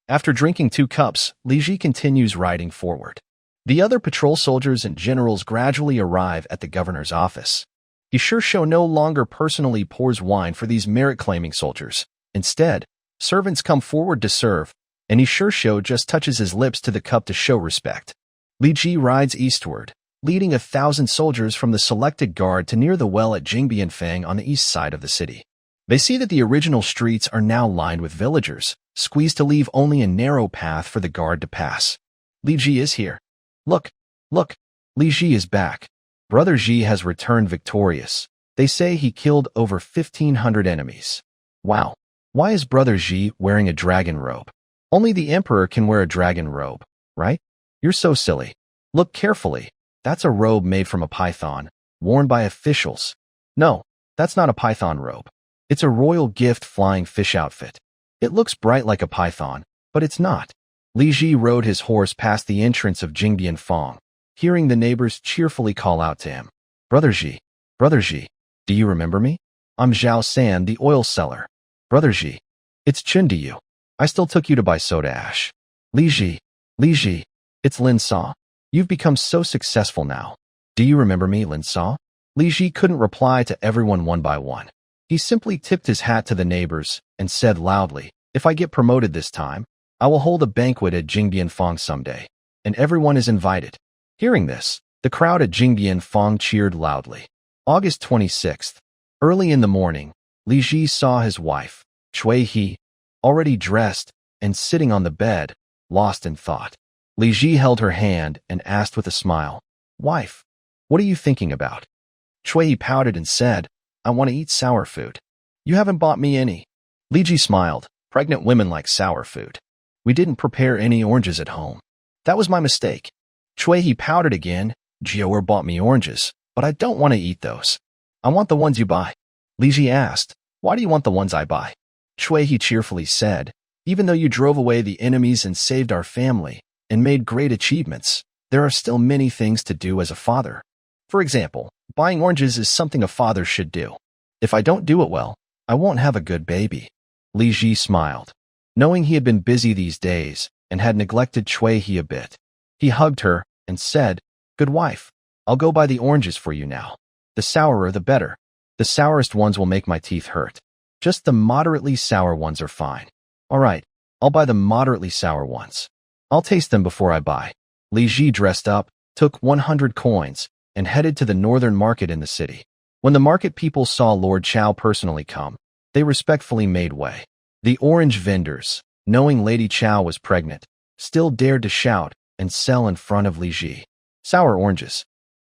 After drinking 2 cups, Li Ji continues riding forward. The other patrol soldiers and generals gradually arrive at the governor's office. He sure no longer personally pours wine for these merit-claiming soldiers. Instead, servants come forward to serve, and he sure just touches his lips to the cup to show respect. Li Ji rides eastward, leading 1,000 soldiers from the selected guard to near the well at Jingbianfang on the east side of the city. They see that the original streets are now lined with villagers, squeezed to leave only a narrow path for the guard to pass. Li Ji is here. Look, look, Li Ji is back. Brother Ji has returned victorious. They say he killed over 1,500 enemies. Wow. Why is Brother Ji wearing a dragon robe? Only the emperor can wear a dragon robe, right? You're so silly. Look carefully. That's a robe made from a python, worn by officials. No, that's not a python robe. It's a royal gift flying fish outfit. It looks bright like a python, but it's not. Li Ji rode his horse past the entrance of Jingbian Fong, hearing the neighbors cheerfully call out to him. Brother Ji, do you remember me? I'm Zhao San, the oil seller. Brother Ji, it's Chun to you. I still took you to buy soda ash. Li Ji, it's Lin Sa. You've become so successful now. Do you remember me, Lin Sa? Li Ji couldn't reply to everyone one by one. He simply tipped his hat to the neighbors and said loudly, if I get promoted this time, I will hold a banquet at Jingbian Fong someday, and everyone is invited. Hearing this, the crowd at Jingbian Fong cheered loudly. August 26th. Early in the morning, Li Ji saw his wife, Cui He, already dressed and sitting on the bed, lost in thought. Li Ji held her hand and asked with a smile, Wife, what are you thinking about? Cui He pouted and said, I want to eat sour food. You haven't bought me any. Li Ji smiled. Pregnant women like sour food. We didn't prepare any oranges at home. That was my mistake. Cui He pouted again. Jiaoer bought me oranges, but I don't want to eat those. I want the ones you buy. Li Ji asked, Why do you want the ones I buy? Cui He cheerfully said, Even though you drove away the enemies and saved our family and made great achievements, there are still many things to do as a father. For example, buying oranges is something a father should do. If I don't do it well, I won't have a good baby. Li Ji smiled. Knowing he had been busy these days and had neglected Cui He a bit, he hugged her and said, Good wife, I'll go buy the oranges for you now. The sourer the better. The sourest ones will make my teeth hurt. Just the moderately sour ones are fine. All right, I'll buy the moderately sour ones. I'll taste them before I buy. Li Ji dressed up, took 100 coins, and headed to the northern market in the city. When the market people saw Lord Chow personally come, they respectfully made way. The orange vendors, knowing Lady Chow was pregnant, still dared to shout and sell in front of Li Ji. Sour oranges.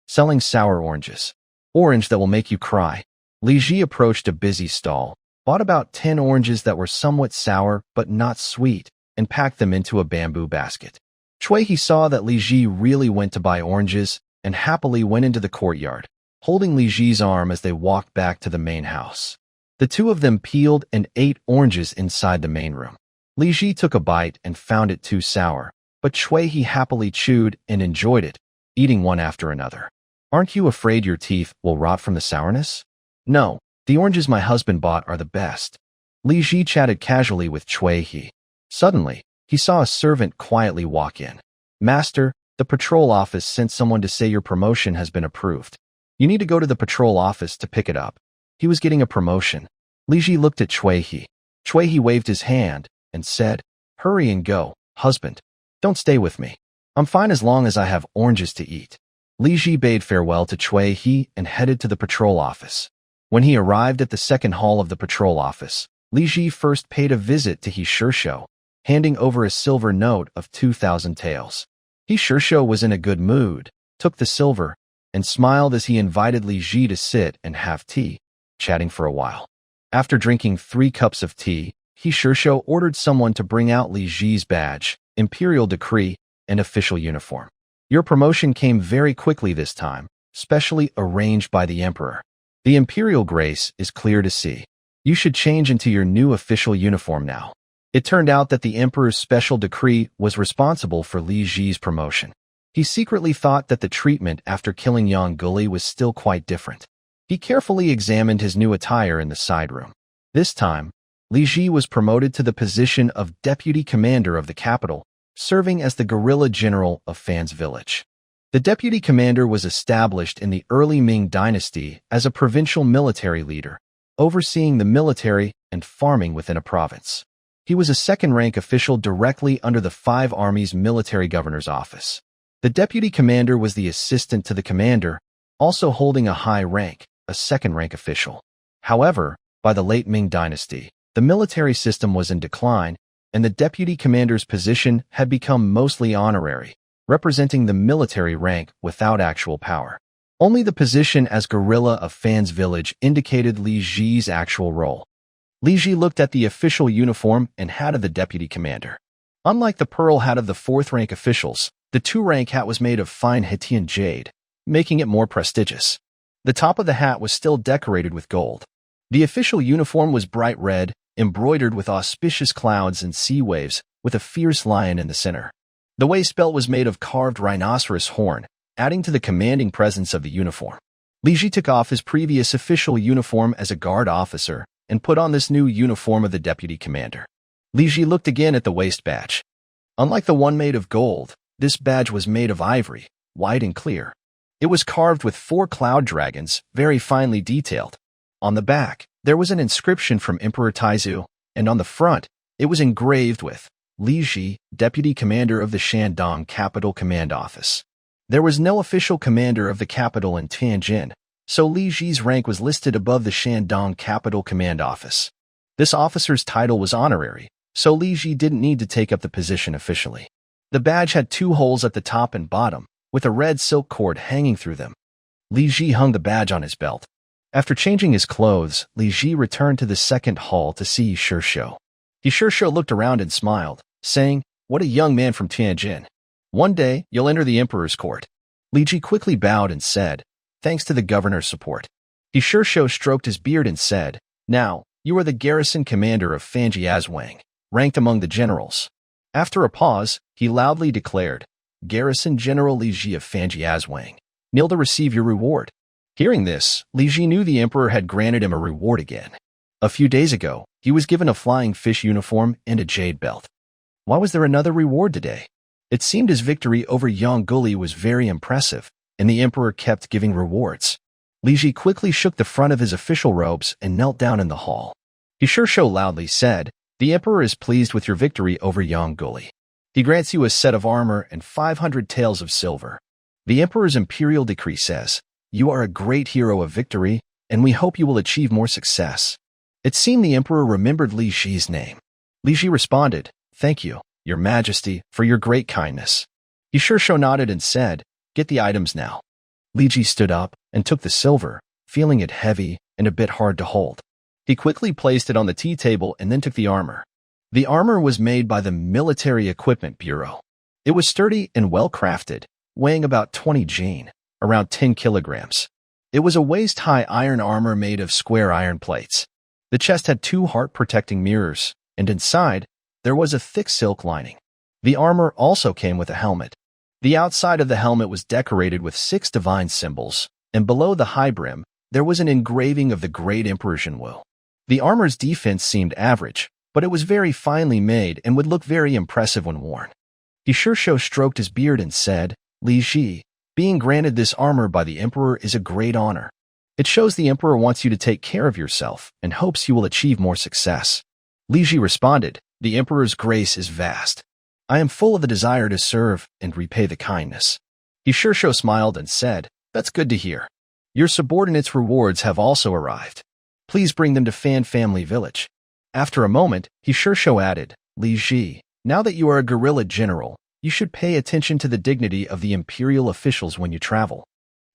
Selling sour oranges. Orange that will make you cry. Li Ji approached a busy stall, bought about 10 oranges that were somewhat sour but not sweet, and packed them into a bamboo basket. Cui He saw that Li Ji really went to buy oranges and happily went into the courtyard, holding Li Ji's arm as they walked back to the main house. The two of them peeled and ate oranges inside the main room. Li Ji took a bite and found it too sour, but Cui He happily chewed and enjoyed it, eating one after another. Aren't you afraid your teeth will rot from the sourness? No, the oranges my husband bought are the best. Li Ji chatted casually with Cui He. Suddenly, he saw a servant quietly walk in. Master, the patrol office sent someone to say your promotion has been approved. You need to go to the patrol office to pick it up. He was getting a promotion. Li Ji looked at Cui He. Cui He waved his hand and said, Hurry and go, husband. Don't stay with me. I'm fine as long as I have oranges to eat. Li Ji bade farewell to Cui He and headed to the patrol office. When he arrived at the second hall of the patrol office, Li Ji first paid a visit to He Shishou, handing over a silver note of 2,000 taels. He Shishou was in a good mood, took the silver, and smiled as he invited Li Ji to sit and have tea, chatting for a while. After drinking 3 cups of tea, He Shishou ordered someone to bring out Li Ji's badge, imperial decree, and official uniform. Your promotion came very quickly this time, specially arranged by the emperor. The imperial grace is clear to see. You should change into your new official uniform now. It turned out that the emperor's special decree was responsible for Li Ji's promotion. He secretly thought that the treatment after killing Yang Guli was still quite different. He carefully examined his new attire in the side room. This time, Li Ji was promoted to the position of deputy commander of the capital, serving as the guerrilla general of Fan's village. The deputy commander was established in the early Ming dynasty as a provincial military leader, overseeing the military and farming within a province. He was a second-rank official directly under the 5 armies military governor's office. The deputy commander was the assistant to the commander, also holding a high rank, a second-rank official. However, by the late Ming dynasty, the military system was in decline, and the deputy commander's position had become mostly honorary, representing the military rank without actual power. Only the position as guerrilla of Fan's village indicated Li Ji's actual role. Li Ji looked at the official uniform and hat of the deputy commander. Unlike the pearl hat of the fourth-rank officials, the two-rank hat was made of fine Hittian jade, making it more prestigious. The top of the hat was still decorated with gold. The official uniform was bright red, embroidered with auspicious clouds and sea waves, with a fierce lion in the center. The waist belt was made of carved rhinoceros horn, adding to the commanding presence of the uniform. Li Ji took off his previous official uniform as a guard officer and put on this new uniform of the deputy commander. Li Ji looked again at the waist badge. Unlike the one made of gold, this badge was made of ivory, white and clear. It was carved with 4 cloud dragons, very finely detailed. On the back, there was an inscription from Emperor Taizu, and on the front, it was engraved with Li Ji, Deputy Commander of the Shandong Capital Command Office. There was no official commander of the capital in Tianjin, so Li Ji's rank was listed above the Shandong Capital Command Office. This officer's title was honorary, so Li Ji didn't need to take up the position officially. The badge had 2 holes at the top and bottom, with a red silk cord hanging through them. Li Ji hung the badge on his belt. After changing his clothes, Li Ji returned to the second hall to see Shishou. Shishou looked around and smiled, saying, "What a young man from Tianjin. One day, you'll enter the emperor's court." Li Ji quickly bowed and said, "Thanks to the governor's support." Shishou stroked his beard and said, "Now, you are the garrison commander of Fanjiazwang, ranked among the generals." After a pause, he loudly declared, "Garrison General Li Ji of Fanjiazwang, kneel to receive your reward." Hearing this, Li Ji knew the emperor had granted him a reward again. A few days ago, he was given a flying fish uniform and a jade belt. Why was there another reward today? It seemed his victory over Yang Guli was very impressive, and the emperor kept giving rewards. Li Ji quickly shook the front of his official robes and knelt down in the hall. Shishou loudly said, "The emperor is pleased with your victory over Yang Guli. He grants you a set of armor and 500 taels of silver. The emperor's imperial decree says, 'You are a great hero of victory, and we hope you will achieve more success.'" It seemed the emperor remembered Li Ji's name. Li Ji responded, "Thank you, your majesty, for your great kindness." Shishou nodded and said, "Get the items now." Li Ji stood up and took the silver, feeling it heavy and a bit hard to hold. He quickly placed it on the tea table and then took the armor. The armor was made by the Military Equipment Bureau. It was sturdy and well-crafted, weighing about 20 jane, around 10 kilograms. It was a waist-high iron armor made of square iron plates. The chest had 2 heart-protecting mirrors, and inside, there was a thick silk lining. The armor also came with a helmet. The outside of the helmet was decorated with 6 divine symbols, and below the high brim, there was an engraving of the great Emperor Zhenwu. The armor's defense seemed average, but it was very finely made and would look very impressive when worn. Shishou stroked his beard and said, "Li Ji, being granted this armor by the emperor is a great honor. It shows the emperor wants you to take care of yourself and hopes you will achieve more success." Li Ji responded, "The emperor's grace is vast. I am full of the desire to serve and repay the kindness." Shishou smiled and said, "That's good to hear. Your subordinates' rewards have also arrived. Please bring them to Fan Family Village." After a moment, Shishou added, "Li Ji, now that you are a guerrilla general, you should pay attention to the dignity of the imperial officials when you travel.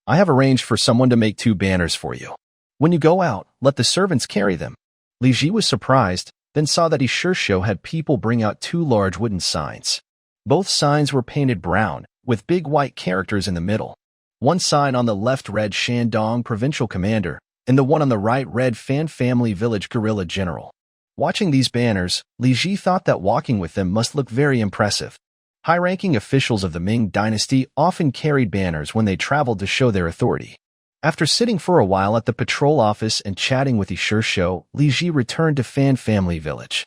I have arranged for someone to make 2 banners for you. When you go out, let the servants carry them." Li Ji was surprised, then saw that Shishou had people bring out 2 large wooden signs. Both signs were painted brown, with big white characters in the middle. One sign on the left read Shandong Provincial Commander, and the one on the right read Fan Family Village Guerrilla General. Watching these banners, Li Ji thought that walking with them must look very impressive. High-ranking officials of the Ming dynasty often carried banners when they traveled to show their authority. After sitting for a while at the patrol office and chatting with Shishou, Li Ji returned to Fan Family Village.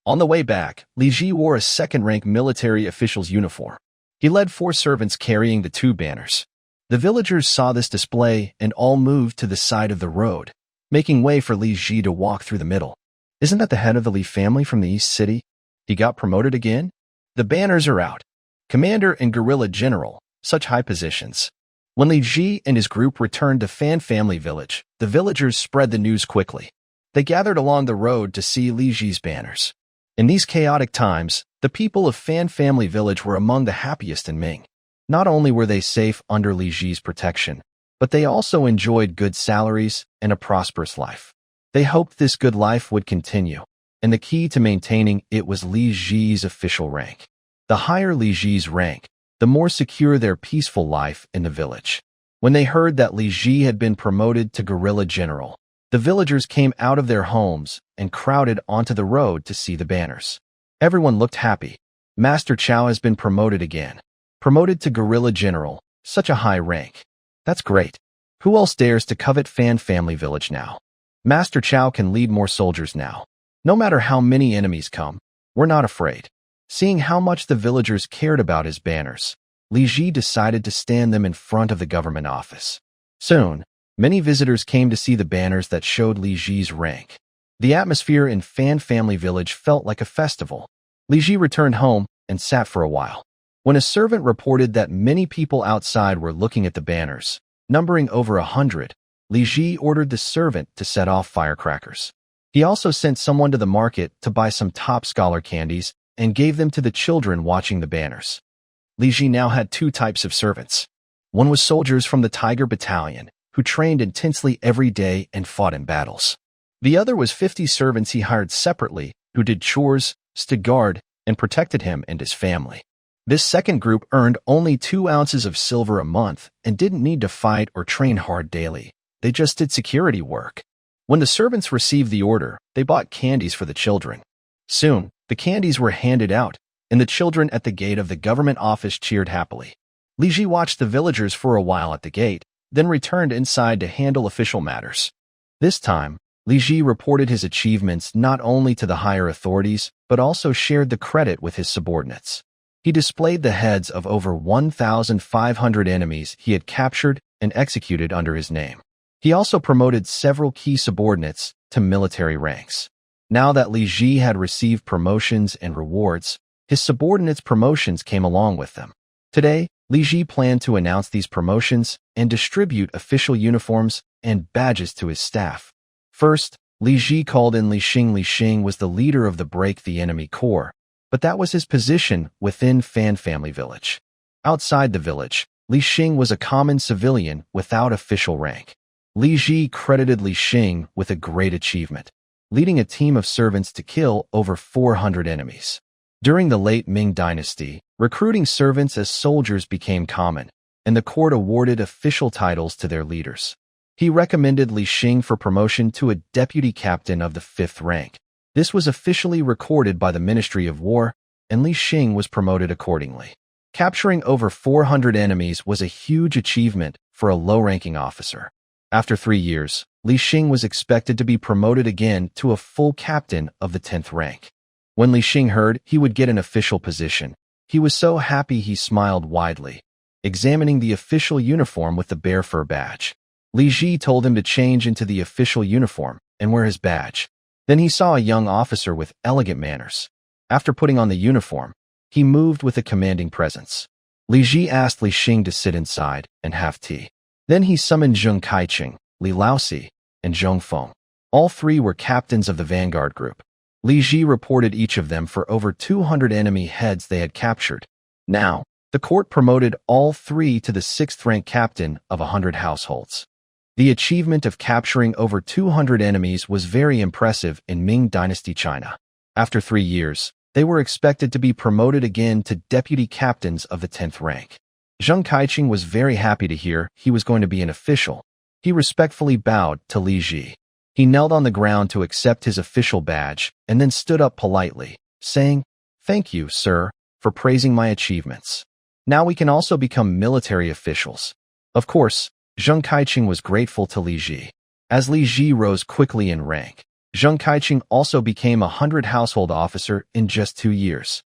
On the way back, Li Ji wore a second-rank military official's uniform. He led 4 servants carrying the 2 banners. The villagers saw this display and all moved to the side of the road, making way for Li Ji to walk through the middle. Isn't that the head of the Li family from the East City? He got promoted again? The banners are out. Commander and Guerrilla General, such high positions. When Li Ji and his group returned to Fan Family Village, the villagers spread the news quickly. They gathered along the road to see Li Ji's banners. In these chaotic times, the people of Fan Family Village were among the happiest in Ming. Not only were they safe under Li Ji's protection, but they also enjoyed good salaries and a prosperous life. They hoped this good life would continue, and the key to maintaining it was Li Ji's official rank. The higher Li Ji's rank, the more secure their peaceful life in the village. When they heard that Li Ji had been promoted to guerrilla general, the villagers came out of their homes and crowded onto the road to see the banners. Everyone looked happy. Master Chow has been promoted again. Promoted to guerrilla general, such a high rank. That's great. Who else dares to covet Fan Family Village now? Master Chow can lead more soldiers now. No matter how many enemies come, we're not afraid. Seeing how much the villagers cared about his banners, Li Ji decided to stand them in front of the government office. Soon, many visitors came to see the banners that showed Li Ji's rank. The atmosphere in Fan Family Village felt like a festival. Li Ji returned home and sat for a while. When a servant reported that many people outside were looking at the banners, numbering over 100, Li Ji ordered the servant to set off firecrackers. He also sent someone to the market to buy some top scholar candies and gave them to the children watching the banners. Li Ji now had two types of servants. One was soldiers from the Tiger Battalion, who trained intensely every day and fought in battles. The other was 50 servants he hired separately, who did chores, stood guard, and protected him and his family. This second group earned only 2 ounces of silver a month and didn't need to fight or train hard daily. They just did security work. When the servants received the order, they bought candies for the children. Soon, the candies were handed out, and the children at the gate of the government office cheered happily. Li Ji watched the villagers for a while at the gate, then returned inside to handle official matters. This time, Li Ji reported his achievements not only to the higher authorities, but also shared the credit with his subordinates. He displayed the heads of over 1,500 enemies he had captured and executed under his name. He also promoted several key subordinates to military ranks. Now that Li Ji had received promotions and rewards, his subordinates' promotions came along with them. Today, Li Ji planned to announce these promotions and distribute official uniforms and badges to his staff. First, Li Ji called in Li Xing. Li Xing was the leader of the Break the Enemy Corps, but that was his position within Fan Family Village. Outside the village, Li Xing was a common civilian without official rank. Li Ji credited Li Xing with a great achievement, leading a team of servants to kill over 400 enemies. During the late Ming Dynasty, recruiting servants as soldiers became common, and the court awarded official titles to their leaders. He recommended Li Xing for promotion to a deputy captain of the 5th rank. This was officially recorded by the Ministry of War, and Li Xing was promoted accordingly. Capturing over 400 enemies was a huge achievement for a low-ranking officer. After 3 years, Li Xing was expected to be promoted again to a full captain of the 10th rank. When Li Xing heard he would get an official position, he was so happy he smiled widely, examining the official uniform with the bear fur badge. Li Ji told him to change into the official uniform and wear his badge. Then he saw a young officer with elegant manners. After putting on the uniform, he moved with a commanding presence. Li Ji asked Li Xing to sit inside and have tea. Then he summoned Zheng Kaiqing, Li Laosi, and Zhong Feng. All 3 were captains of the vanguard group. Li Ji reported each of them for over 200 enemy heads they had captured. Now, the court promoted all 3 to the 6th rank captain of 100 households. The achievement of capturing over 200 enemies was very impressive in Ming Dynasty China. After 3 years, they were expected to be promoted again to deputy captains of the 10th rank. Zheng Kaiqing was very happy to hear he was going to be an official. He respectfully bowed to Li Ji. He knelt on the ground to accept his official badge and then stood up politely, saying, "Thank you, sir, for praising my achievements. Now we can also become military officials." Of course, Zheng Kaiqing was grateful to Li Ji. As Li Ji rose quickly in rank, Zheng Kaiqing also became a 100 household officer in just 2 years.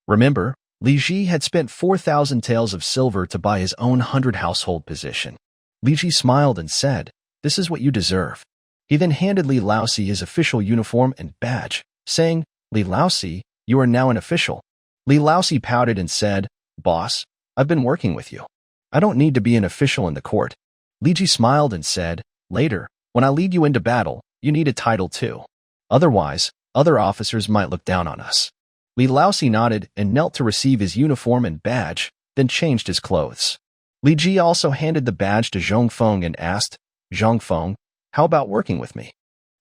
Remember, Li Ji had spent 4,000 taels of silver to buy his own 100 household position. Li Ji smiled and said, "This is what you deserve." He then handed Li Laosi his official uniform and badge, saying, "Li Laosi, you are now an official." Li Laosi pouted and said, "Boss, I've been working with you. I don't need to be an official in the court." Li Ji smiled and said, "Later, when I lead you into battle, you need a title too. Otherwise, other officers might look down on us." Li Laosi nodded and knelt to receive his uniform and badge, then changed his clothes. Li Ji also handed the badge to Zhang Feng and asked, "Zhang Feng, how about working with me?"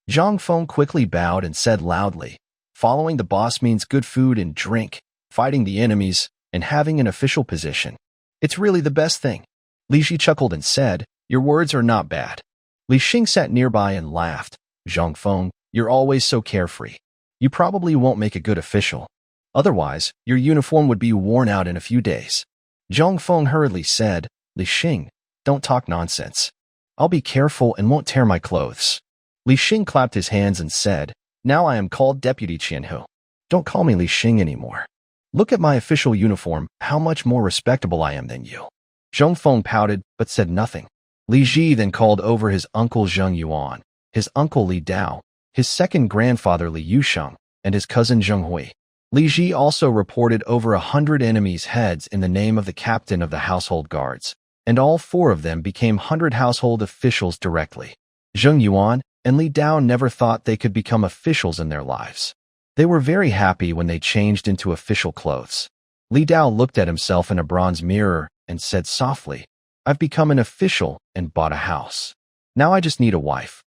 Zhang Feng quickly bowed and said loudly, "Following the boss means good food and drink, fighting the enemies, and having an official position. It's really the best thing." Li Ji chuckled and said, "Your words are not bad." Li Xing sat nearby and laughed. "Zhang Feng, you're always so carefree. You probably won't make a good official. Otherwise, your uniform would be worn out in a few days." Zhang Feng hurriedly said, "Li Xing, don't talk nonsense. I'll be careful and won't tear my clothes." Li Xing clapped his hands and said, "Now I am called Deputy Qianhu. Don't call me Li Xing anymore. Look at my official uniform, how much more respectable I am than you." Zhang Feng pouted, but said nothing. Li Ji then called over his uncle Zheng Yuan, his uncle Li Dao, his second grandfather Li Yusheng, and his cousin Zheng Hui. Li Ji also reported over 100 enemies' heads in the name of the captain of the household guards, and all 4 of them became 100 household officials directly. Zheng Yuan and Li Dao never thought they could become officials in their lives. They were very happy when they changed into official clothes. Li Dao looked at himself in a bronze mirror and said softly, "I've become an official and bought a house. Now I just need a wife."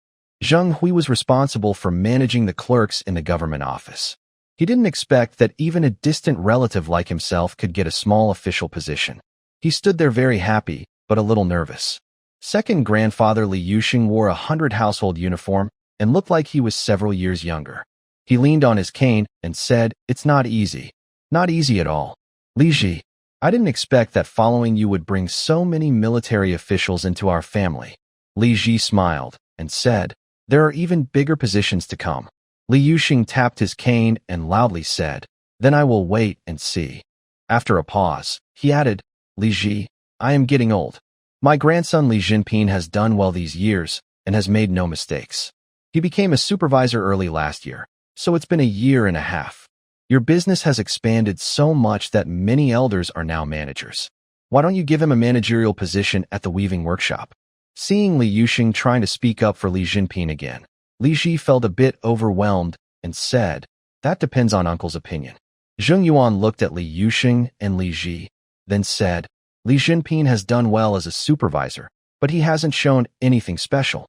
Zheng Hui was responsible for managing the clerks in the government office. He didn't expect that even a distant relative like himself could get a small official position. He stood there very happy, but a little nervous. Second grandfather Li Yusheng wore a 100 household uniform and looked like he was several years younger. He leaned on his cane and said, "It's not easy. Not easy at all. Li Ji, I didn't expect that following you would bring so many military officials into our family." Li Ji smiled and said, "There are even bigger positions to come." Li Yusheng tapped his cane and loudly said, "Then I will wait and see." After a pause, he added, "Li Ji, I am getting old. My grandson Li Jinping has done well these years and has made no mistakes. He became a supervisor early last year, so it's been a year and a half. Your business has expanded so much that many elders are now managers. Why don't you give him a managerial position at the weaving workshop?" Seeing Li Yusheng trying to speak up for Li Jinping again, Li Ji felt a bit overwhelmed and said, "That depends on uncle's opinion." Zheng Yuan looked at Li Yusheng and Li Ji, then said, "Li Jinping has done well as a supervisor, but he hasn't shown anything special.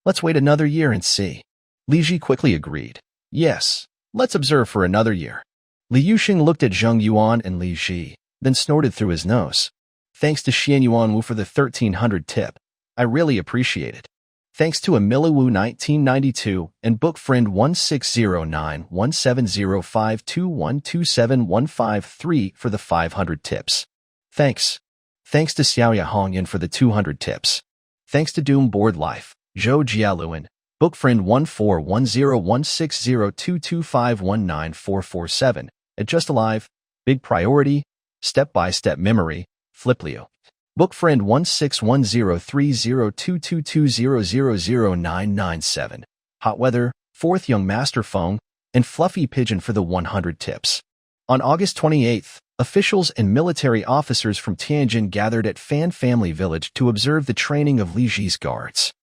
Let's wait another year and see." Li Ji quickly agreed. "Yes, let's observe for another year." Li Yusheng looked at Zheng Yuan and Li Ji, then snorted through his nose. "Thanks to Xian Yuanwu for the 1300 tip. I really appreciate it. Thanks to Emilawu 1992 and book friend 16091705212715 for the 500 tips. Thanks. Thanks to Xiaoya Hongyan for the 200 tips. Thanks to Doom Board Life, Zhou Jialuan, book friend 1410160225194447, at Just Alive, Big Priority, Step-by-Step Memory, Fliplio. Book friend 1610302220000997, Hot Weather, Fourth Young Master Feng, and Fluffy Pigeon for the 100 tips. On August 28th, officials and military officers from Tianjin gathered at Fan Family Village to observe the training of Li Ji's guards.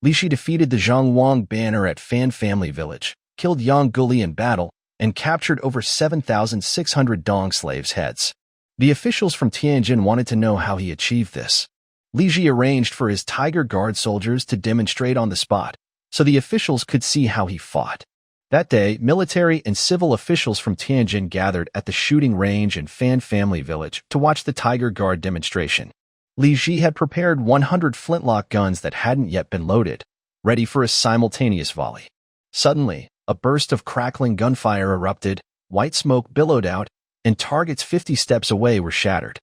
Li Ji defeated the Zhang Wang banner at Fan Family Village, killed Yang Guli in battle, and captured over 7,600 Dong slaves' heads. The officials from Tianjin wanted to know how he achieved this. Li Ji arranged for his Tiger Guard soldiers to demonstrate on the spot, so the officials could see how he fought. That day, military and civil officials from Tianjin gathered at the shooting range in Fan Family Village to watch the Tiger Guard demonstration. Li Ji had prepared 100 flintlock guns that hadn't yet been loaded, ready for a simultaneous volley. Suddenly, a burst of crackling gunfire erupted, white smoke billowed out, and targets 50 steps away were shattered.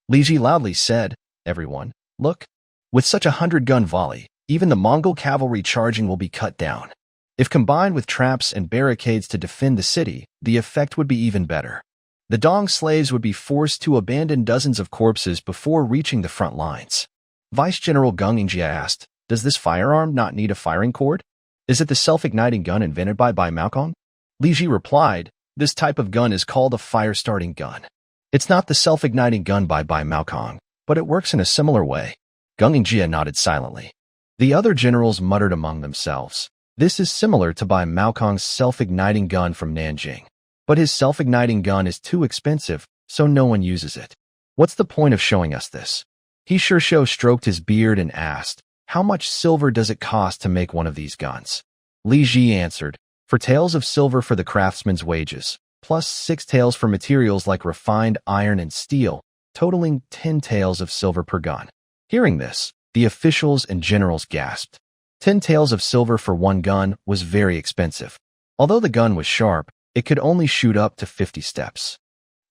Li Ji loudly said, "Everyone, look. With such a 100-gun volley, even the Mongol cavalry charging will be cut down. If combined with traps and barricades to defend the city, the effect would be even better. The Dong slaves would be forced to abandon dozens of corpses before reaching the front lines." Vice General Gung Yingjia asked, "Does this firearm not need a firing cord? Is it the self-igniting gun invented by Bai Maokong?" Li Ji replied, "This type of gun is called a fire-starting gun. It's not the self-igniting gun by Bai Maokong, but it works in a similar way." Gung Yingjia nodded silently. The other generals muttered among themselves, "This is similar to Bai Maokong's self-igniting gun from Nanjing. But his self-igniting gun is too expensive, so no one uses it." What's the point of showing us this? He Sure stroked his beard and asked, how much silver does it cost to make one of these guns? Li Ji answered, 4 taels of silver for the craftsman's wages, plus 6 taels for materials like refined iron and steel, totaling 10 taels of silver per gun. Hearing this, the officials and generals gasped. 10 taels of silver for one gun was very expensive. Although the gun was sharp, it could only shoot up to 50 steps.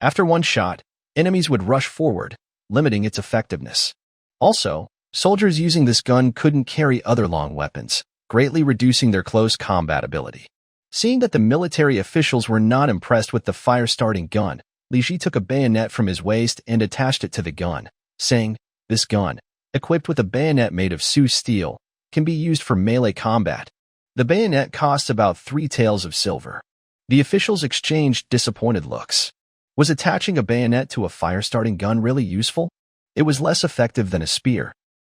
After one shot, enemies would rush forward, limiting its effectiveness. Also, soldiers using this gun couldn't carry other long weapons, greatly reducing their close combat ability. Seeing that the military officials were not impressed with the fire-starting gun, Li Ji took a bayonet from his waist and attached it to the gun, saying, this gun, equipped with a bayonet made of Su steel, can be used for melee combat. The bayonet costs about 3 taels of silver. The officials exchanged disappointed looks. Was attaching a bayonet to a fire-starting gun really useful? It was less effective than a spear.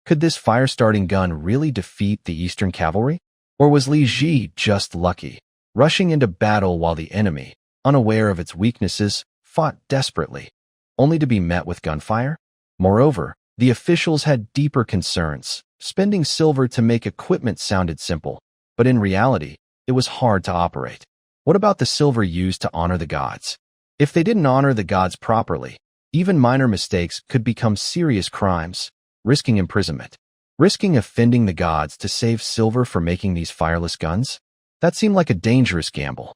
Could this fire-starting gun really defeat the Eastern cavalry? Or was Li Ji just lucky, rushing into battle while the enemy, unaware of its weaknesses, fought desperately, only to be met with gunfire? Moreover, the officials had deeper concerns. Spending silver to make equipment sounded simple, but in reality, it was hard to operate. What about the silver used to honor the gods? If they didn't honor the gods properly, even minor mistakes could become serious crimes, risking imprisonment. Risking offending the gods to save silver for making these fireless guns? That seemed like a dangerous gamble.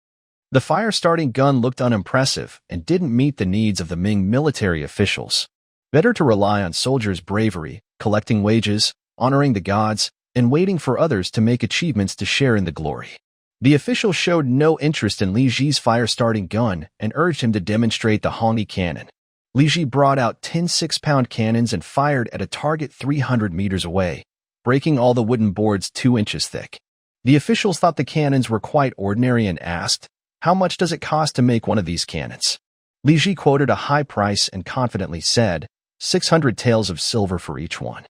The fire-starting gun looked unimpressive and didn't meet the needs of the Ming military officials. Better to rely on soldiers' bravery, collecting wages, honoring the gods, and waiting for others to make achievements to share in the glory. The official showed no interest in Li Ji's fire-starting gun and urged him to demonstrate the Hongyi cannon. Li Ji brought out 10 6-pound cannons and fired at a target 300 meters away, breaking all the wooden boards 2 inches thick. The officials thought the cannons were quite ordinary and asked, how much does it cost to make one of these cannons? Li Ji quoted a high price and confidently said, 600 taels of silver for each one.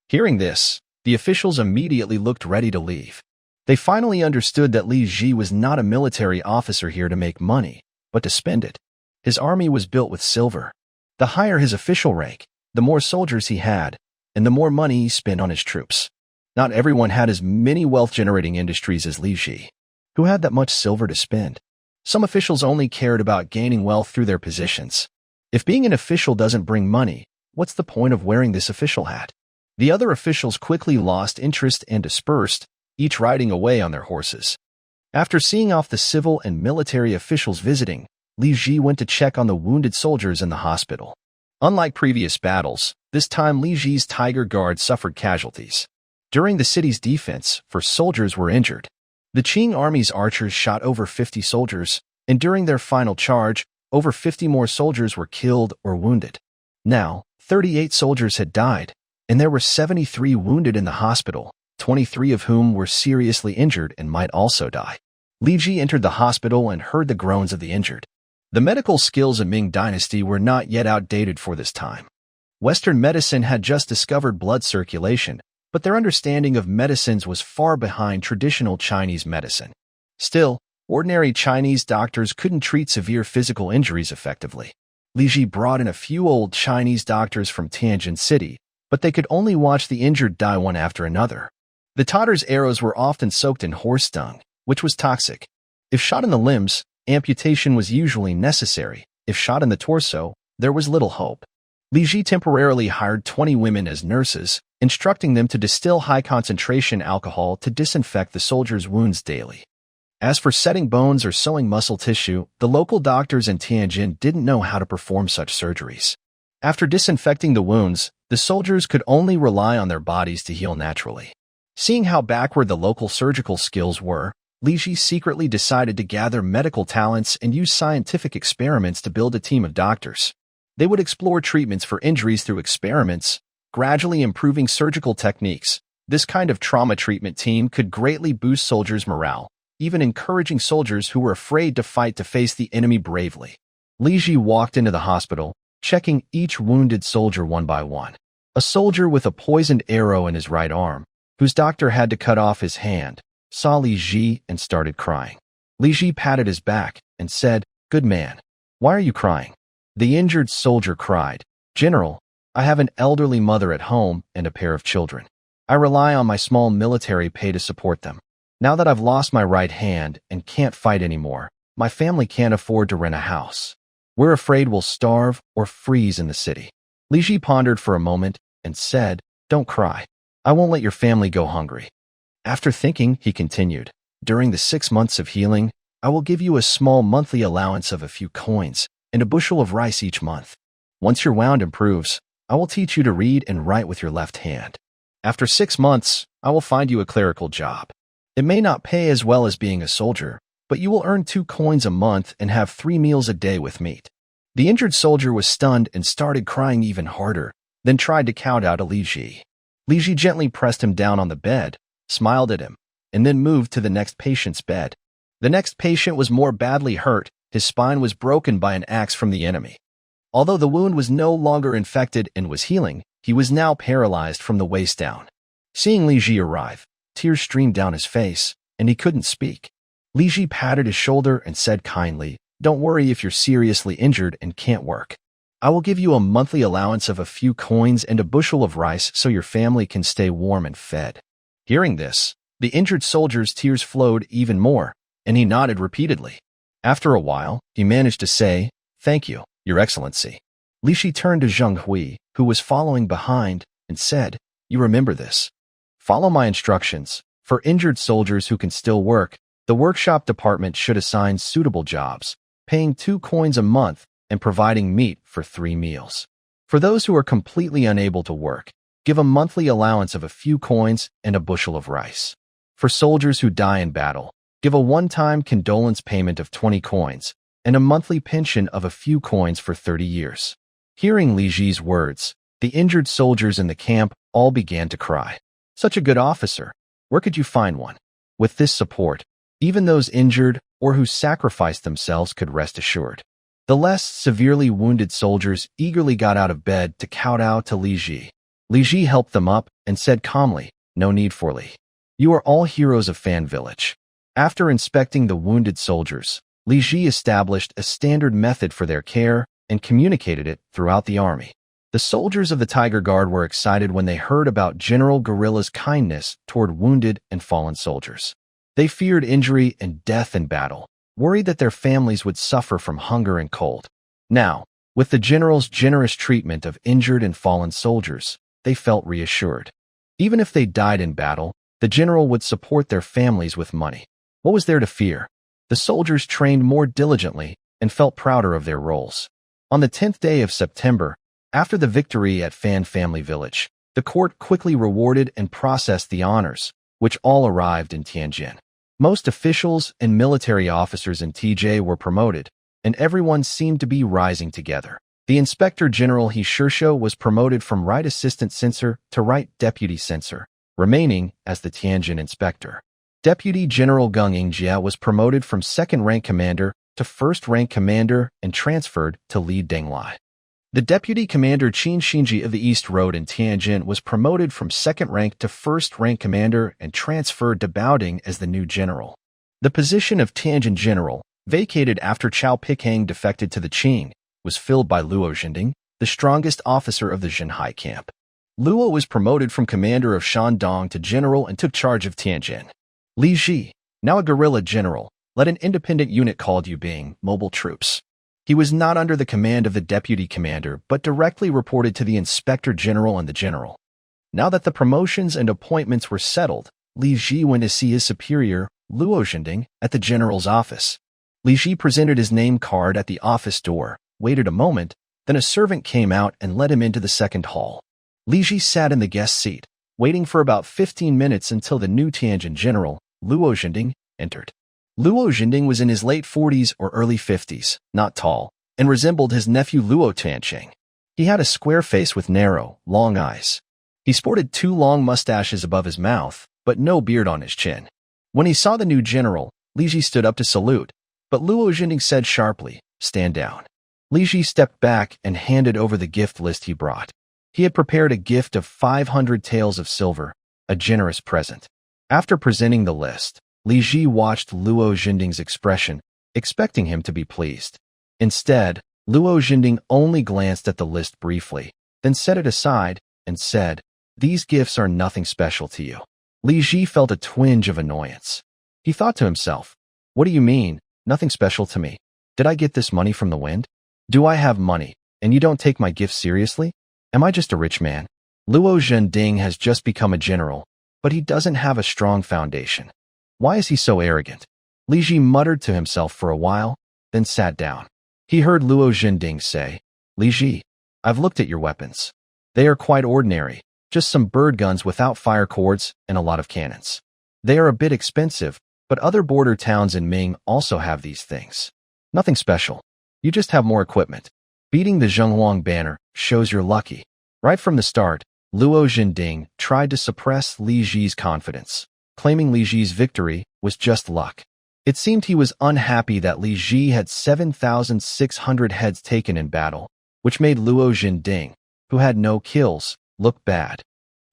Hearing this, the officials immediately looked ready to leave. They finally understood that Li Ji was not a military officer here to make money, but to spend it. His army was built with silver. The higher his official rank, the more soldiers he had, and the more money he spent on his troops. Not everyone had as many wealth-generating industries as Li Ji, who had that much silver to spend. Some officials only cared about gaining wealth through their positions. If being an official doesn't bring money, what's the point of wearing this official hat? The other officials quickly lost interest and dispersed, each riding away on their horses. After seeing off the civil and military officials visiting, Li Ji went to check on the wounded soldiers in the hospital. Unlike previous battles, this time Li Ji's Tiger Guard suffered casualties. During the city's defense, 4 soldiers were injured. The Qing army's archers shot over 50 soldiers, and during their final charge, over 50 more soldiers were killed or wounded. Now, 38 soldiers had died, and there were 73 wounded in the hospital, 23 of whom were seriously injured and might also die. Li Ji entered the hospital and heard the groans of the injured. The medical skills of Ming Dynasty were not yet outdated for this time. Western medicine had just discovered blood circulation, but their understanding of medicines was far behind traditional Chinese medicine. Still, ordinary Chinese doctors couldn't treat severe physical injuries effectively. Li Ji brought in a few old Chinese doctors from Tianjin City, but they could only watch the injured die one after another. The Tatars' arrows were often soaked in horse dung, which was toxic. If shot in the limbs, amputation was usually necessary. If shot in the torso, there was little hope. Li Ji temporarily hired 20 women as nurses, instructing them to distill high-concentration alcohol to disinfect the soldiers' wounds daily. As for setting bones or sewing muscle tissue, the local doctors in Tianjin didn't know how to perform such surgeries. After disinfecting the wounds, the soldiers could only rely on their bodies to heal naturally. Seeing how backward the local surgical skills were, Li Ji secretly decided to gather medical talents and use scientific experiments to build a team of doctors. They would explore treatments for injuries through experiments, gradually improving surgical techniques. This kind of trauma treatment team could greatly boost soldiers' morale, even encouraging soldiers who were afraid to fight to face the enemy bravely. Li Ji walked into the hospital, checking each wounded soldier one by one. A soldier with a poisoned arrow in his right arm, whose doctor had to cut off his hand, saw Li Ji and started crying. Li Ji patted his back and said, "Good man. Why are you crying?" The injured soldier cried, General, I have an elderly mother at home and a pair of children. I rely on my small military pay to support them. Now that I've lost my right hand and can't fight anymore, my family can't afford to rent a house. We're afraid we'll starve or freeze in the city. Li Ji pondered for a moment and said, Don't cry. I won't let your family go hungry. After thinking, he continued, During the 6 months of healing, I will give you a small monthly allowance of a few coins and a bushel of rice each month. Once your wound improves, I will teach you to read and write with your left hand. After 6 months, I will find you a clerical job. It may not pay as well as being a soldier, but you will earn 2 coins a month and have 3 meals a day with meat. The injured soldier was stunned and started crying even harder, then tried to kowtow to Li Ji. Li Ji gently pressed him down on the bed, smiled at him, and then moved to the next patient's bed. The next patient was more badly hurt. His spine was broken by an axe from the enemy. Although the wound was no longer infected and was healing, he was now paralyzed from the waist down. Seeing Li Ji arrive, tears streamed down his face, and he couldn't speak. Li Ji patted his shoulder and said kindly, Don't worry if you're seriously injured and can't work. I will give you a monthly allowance of a few coins and a bushel of rice so your family can stay warm and fed. Hearing this, the injured soldier's tears flowed even more, and he nodded repeatedly. After a while, he managed to say, Thank you, Your Excellency. Li Ji turned to Zheng Hui, who was following behind, and said, You remember this. Follow my instructions. For injured soldiers who can still work, the workshop department should assign suitable jobs, paying 2 coins a month and providing meat for 3 meals. For those who are completely unable to work, give a monthly allowance of a few coins and a bushel of rice. For soldiers who die in battle, give a one-time condolence payment of 20 coins and a monthly pension of a few coins for 30 years. Hearing Li Ji's words, the injured soldiers in the camp all began to cry. Such a good officer. Where could you find one? With this support, even those injured or who sacrificed themselves could rest assured. The less severely wounded soldiers eagerly got out of bed to kowtow to Li Ji. Li Ji helped them up and said calmly, No need for Li. You are all heroes of Fan Village. After inspecting the wounded soldiers, Li Ji established a standard method for their care and communicated it throughout the army. The soldiers of the Tiger Guard were excited when they heard about General Guerrilla's kindness toward wounded and fallen soldiers. They feared injury and death in battle, worried that their families would suffer from hunger and cold. Now, with the general's generous treatment of injured and fallen soldiers, they felt reassured. Even if they died in battle, the general would support their families with money. What was there to fear? The soldiers trained more diligently and felt prouder of their roles. On the 10th day of September, after the victory at Fan Family Village, the court quickly rewarded and processed the honors, which all arrived in Tianjin. Most officials and military officers in TJ were promoted, and everyone seemed to be rising together. The Inspector General He Shirsho was promoted from Right Assistant Censor to Right Deputy Censor, remaining as the Tianjin Inspector. Deputy General Gung Yingjia was promoted from 2nd Rank Commander to 1st Rank Commander and transferred to Lead Denglai. The Deputy Commander Qin Xinji of the East Road in Tianjin was promoted from 2nd Rank to 1st Rank Commander and transferred to Baoding as the new general. The position of Tianjin General, vacated after Chao Pikhang defected to the Qing, was filled by Luo Zhending, the strongest officer of the Zhenhai camp. Luo was promoted from commander of Shandong to general and took charge of Tianjin. Li Ji, now a guerrilla general, led an independent unit called Yubing, Mobile Troops. He was not under the command of the deputy commander, but directly reported to the inspector general and the general. Now that the promotions and appointments were settled, Li Ji went to see his superior, Luo Zhending, at the general's office. Li Ji presented his name card at the office door, waited a moment, then a servant came out and led him into the second hall. Li Ji sat in the guest seat, waiting for about 15 minutes until the new Tianjin general, Luo Zhending, entered. Luo Zhending was in his late 40s or early 50s, not tall, and resembled his nephew Luo Tianqing. He had a square face with narrow, long eyes. He sported 2 long mustaches above his mouth, but no beard on his chin. When he saw the new general, Li Ji stood up to salute, but Luo Zhending said sharply, "Stand down." Li Ji stepped back and handed over the gift list he brought. He had prepared a gift of 500 taels of silver, a generous present. After presenting the list, Li Ji watched Luo Zhending's expression, expecting him to be pleased. Instead, Luo Jinding only glanced at the list briefly, then set it aside and said, "These gifts are nothing special to you." Li Ji felt a twinge of annoyance. He thought to himself, "What do you mean, nothing special to me? Did I get this money from the wind? Do I have money, and you don't take my gifts seriously? Am I just a rich man?" Luo Jinding has just become a general, but he doesn't have a strong foundation. Why is he so arrogant? Li Ji muttered to himself for a while, then sat down. He heard Luo Jinding say, "Li Ji, I've looked at your weapons. They are quite ordinary, just some bird guns without fire cords and a lot of cannons. They are a bit expensive, but other border towns in Ming also have these things. Nothing special. You just have more equipment. Beating the Zhenghuang banner shows you're lucky." Right from the start, Luo Jinding tried to suppress Li Ji's confidence, claiming Li Ji's victory was just luck. It seemed he was unhappy that Li Ji had 7,600 heads taken in battle, which made Luo Jinding, who had no kills, look bad.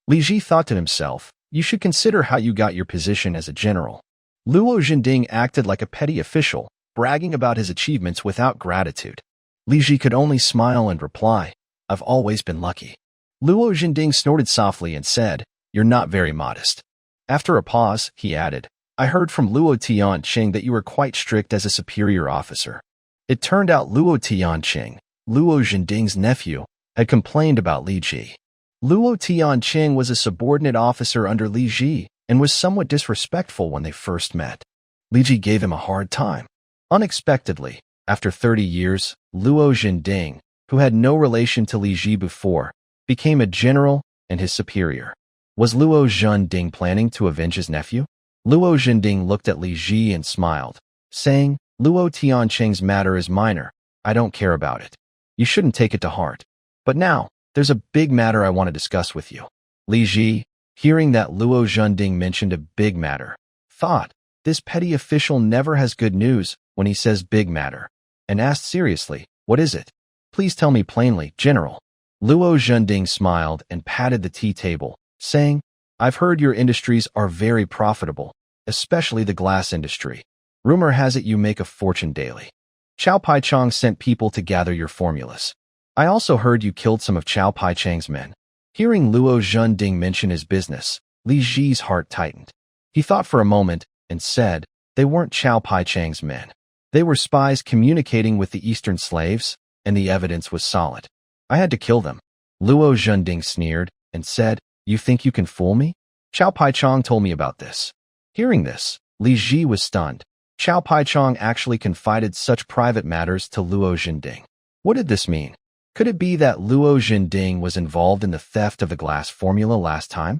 Li Ji thought to himself, "You should consider how you got your position as a general." Luo Jinding acted like a petty official, bragging about his achievements without gratitude. Li Ji could only smile and reply, "I've always been lucky." Luo Jinding snorted softly and said, "You're not very modest." After a pause, he added, "I heard from Luo Tianqing that you were quite strict as a superior officer." It turned out Luo Tianqing, Luo Jinding's nephew, had complained about Li Ji. Luo Tianqing was a subordinate officer under Li Ji and was somewhat disrespectful when they first met. Li Ji gave him a hard time. Unexpectedly, after 30 years, Luo Jinding, who had no relation to Li Ji before, became a general and his superior. Was Luo Jinding planning to avenge his nephew? Luo Jinding looked at Li Ji and smiled, saying, "Luo Tianqing's matter is minor. I don't care about it. You shouldn't take it to heart. But now, there's a big matter I want to discuss with you." Li Ji, hearing that Luo Jinding mentioned a big matter, thought, "This petty official never has good news when he says big matter," and asked seriously, "What is it? Please tell me plainly, General." Luo Jinding smiled and patted the tea table, saying, "I've heard your industries are very profitable, especially the glass industry. Rumor has it you make a fortune daily. Chao Paichong sent people to gather your formulas. I also heard you killed some of Chao Paichang's men." Hearing Luo Jinding mention his business, Li Ji's heart tightened. He thought for a moment and said, "They weren't Chao Paichang's men. They were spies communicating with the Eastern slaves, and the evidence was solid. I had to kill them." Luo Jinding sneered and said, "You think you can fool me? Chao Paichong told me about this." Hearing this, Li Ji was stunned. Chao Paichong actually confided such private matters to Luo Jinding. What did this mean? Could it be that Luo Jinding was involved in the theft of the glass formula last time?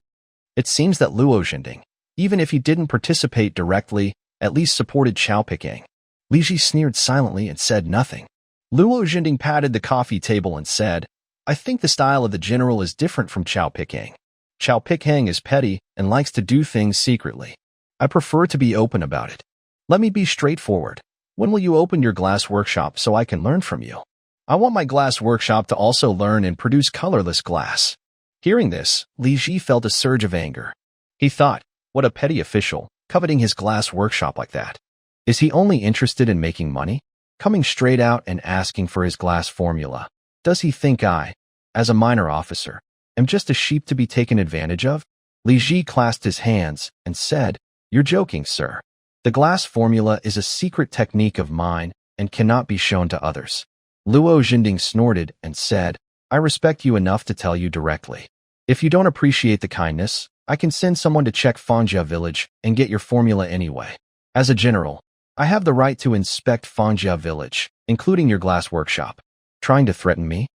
It seems that Luo Jinding, even if he didn't participate directly, at least supported Chao Picang. Li Ji sneered silently and said nothing. Luo Jinding patted the coffee table and said, "I think the style of the general is different from Chao Picang. Chao Picang is petty and likes to do things secretly. I prefer to be open about it. Let me be straightforward. When will you open your glass workshop so I can learn from you? I want my glass workshop to also learn and produce colorless glass." Hearing this, Li Ji felt a surge of anger. He thought, what a petty official, coveting his glass workshop like that. Is he only interested in making money? Coming straight out and asking for his glass formula. Does he think I, as a minor officer, am just a sheep to be taken advantage of? Li Ji clasped his hands and said, "You're joking, sir. The glass formula is a secret technique of mine and cannot be shown to others." Luo Jinding snorted and said, "I respect you enough to tell you directly. If you don't appreciate the kindness, I can send someone to check Fangjia village and get your formula anyway. As a general, I have the right to inspect Fangjia village, including your glass workshop. Trying to threaten me?"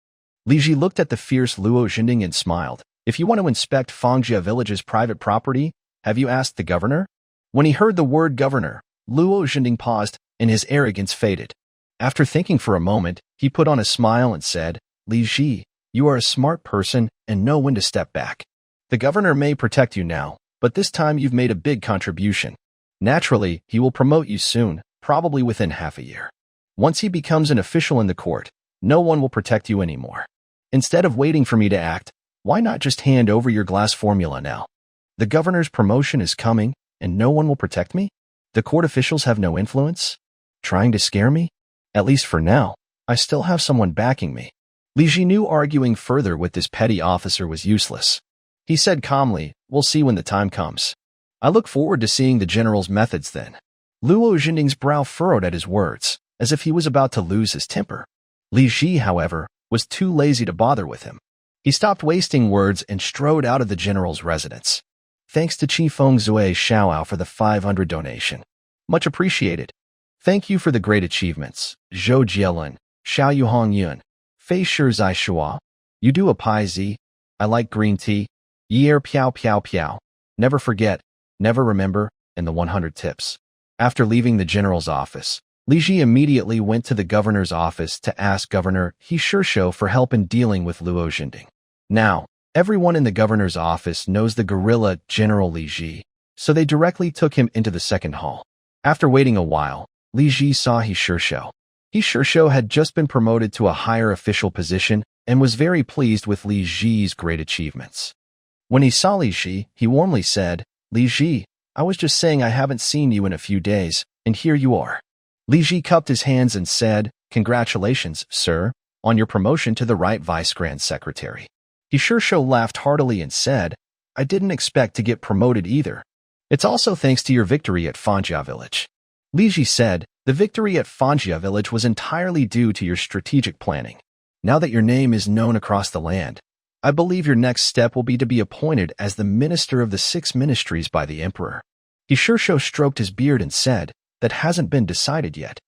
Li Ji looked at the fierce Luo Jinding and smiled. "If you want to inspect Fangjia village's private property, have you asked the governor?" When he heard the word governor, Luo Jinding paused and his arrogance faded. After thinking for a moment, he put on a smile and said, "Li Ji, you are a smart person and know when to step back. The governor may protect you now, but this time you've made a big contribution. Naturally, he will promote you soon, probably within half a year. Once he becomes an official in the court, no one will protect you anymore. Instead of waiting for me to act, why not just hand over your glass formula now? The governor's promotion is coming, and no one will protect me? The court officials have no influence? Trying to scare me? At least for now." I still have someone backing me. Li Ji knew arguing further with this petty officer was useless. He said calmly, we'll see when the time comes. I look forward to seeing the general's methods then. Luo Jinding's brow furrowed at his words, as if he was about to lose his temper. Li Ji, however, was too lazy to bother with him. He stopped wasting words and strode out of the general's residence. Thanks to Chi Feng Zui Xiaoao for the 500 donation. Much appreciated. Thank you for the great achievements, Zhou Jielun, Xiao Yuhong Yun, Fei Shi Zai Shua. You do a pai zi. I like green tea. Yer piao piao piao. Never forget, never remember, and the 100 tips. After leaving the general's office, Li Ji immediately went to the governor's office to ask Governor He Shishou for help in dealing with Luo Jinding. Now, everyone in the governor's office knows the guerrilla General Li Ji, so they directly took him into the second hall. After waiting a while, Li Ji saw He Shishou. He Shishou had just been promoted to a higher official position and was very pleased with Li Ji's great achievements. When he saw Li Ji, he warmly said, Li Ji, I was just saying I haven't seen you in a few days, and here you are. Li Ji cupped his hands and said, Congratulations, sir, on your promotion to the right vice grand secretary. He Shishou laughed heartily and said, I didn't expect to get promoted either. It's also thanks to your victory at Fanjia Village. Li Ji said, the victory at Fanjia Village was entirely due to your strategic planning. Now that your name is known across the land, I believe your next step will be to be appointed as the minister of the 6 ministries by the emperor. He Shishou stroked his beard and said, that hasn't been decided yet.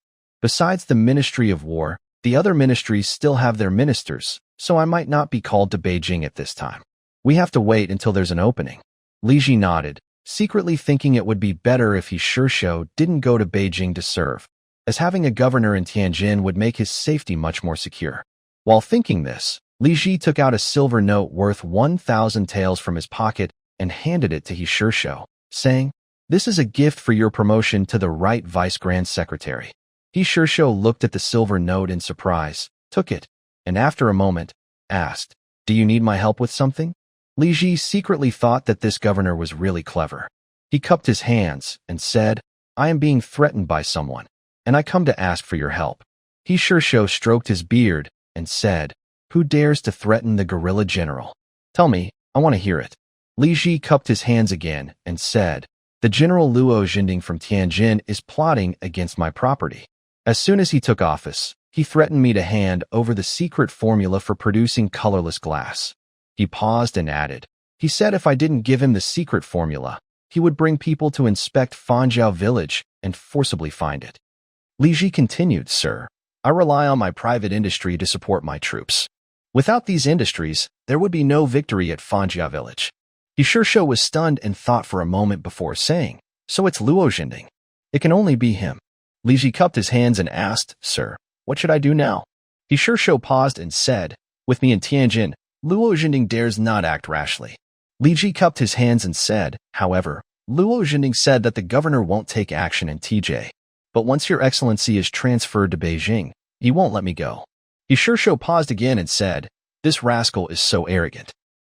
Besides the Ministry of War, the other ministries still have their ministers, so I might not be called to Beijing at this time. We have to wait until there's an opening. Li Ji nodded, secretly thinking it would be better if He Shishou didn't go to Beijing to serve, as having a governor in Tianjin would make his safety much more secure. While thinking this, Li Ji took out a silver note worth 1,000 taels from his pocket and handed it to He Shishou, saying, This is a gift for your promotion to the right vice grand secretary. He Shishou looked at the silver note in surprise, took it, and after a moment, asked, Do you need my help with something? Li Ji secretly thought that this governor was really clever. He cupped his hands and said, I am being threatened by someone, and I come to ask for your help. He Shishou stroked his beard and said, Who dares to threaten the guerrilla general? Tell me, I want to hear it. Li Ji cupped his hands again and said, The General Luo Jinding from Tianjin is plotting against my property. As soon as he took office, he threatened me to hand over the secret formula for producing colorless glass. He paused and added, He said if I didn't give him the secret formula, he would bring people to inspect Fanjiao village and forcibly find it. Li Ji continued, Sir, I rely on my private industry to support my troops. Without these industries, there would be no victory at Fanjia village. He Shishou was stunned and thought for a moment before saying, So it's Luo Jinding. It can only be him. Li Ji cupped his hands and asked, Sir, what should I do now? He Shishou paused and said, With me in Tianjin, Luo Jinding dares not act rashly. Li Ji cupped his hands and said, However, Luo Jinding said that the governor won't take action in TJ. But once your excellency is transferred to Beijing, he won't let me go. He Shishou paused again and said, This rascal is so arrogant.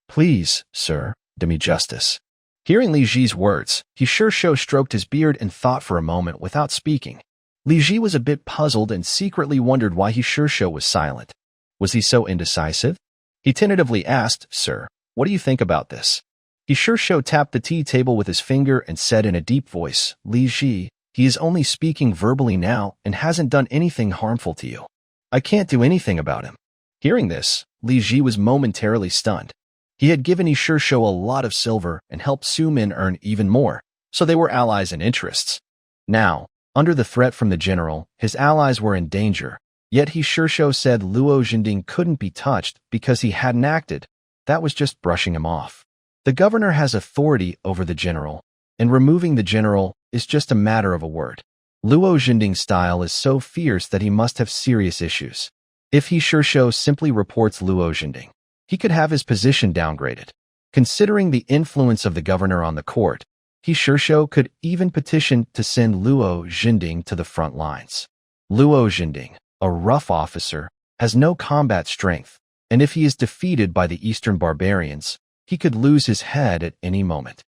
Please, sir, do me justice. Hearing Li Ji's words, He Shishou stroked his beard and thought for a moment without speaking. Li Ji was a bit puzzled and secretly wondered why He Shishou was silent. Was he so indecisive? He tentatively asked, Sir, what do you think about this? He Shishou tapped the tea table with his finger and said in a deep voice, Li Ji, he is only speaking verbally now and hasn't done anything harmful to you. I can't do anything about him. Hearing this, Li Ji was momentarily stunned. He had given He Shishou a lot of silver and helped Su Min earn even more, so they were allies in interests. Now, under the threat from the general, his allies were in danger, yet He Shishou said Luo Jinding couldn't be touched because he hadn't acted. That was just brushing him off. The governor has authority over the general, and removing the general is just a matter of a word. Luo Jinding's style is so fierce that he must have serious issues. If He Shishou simply reports Luo Jinding, he could have his position downgraded. Considering the influence of the governor on the court, He Shishou could even petition to send Luo Jinding to the front lines. Luo Jinding, a rough officer, has no combat strength, and if he is defeated by the Eastern barbarians, he could lose his head at any moment.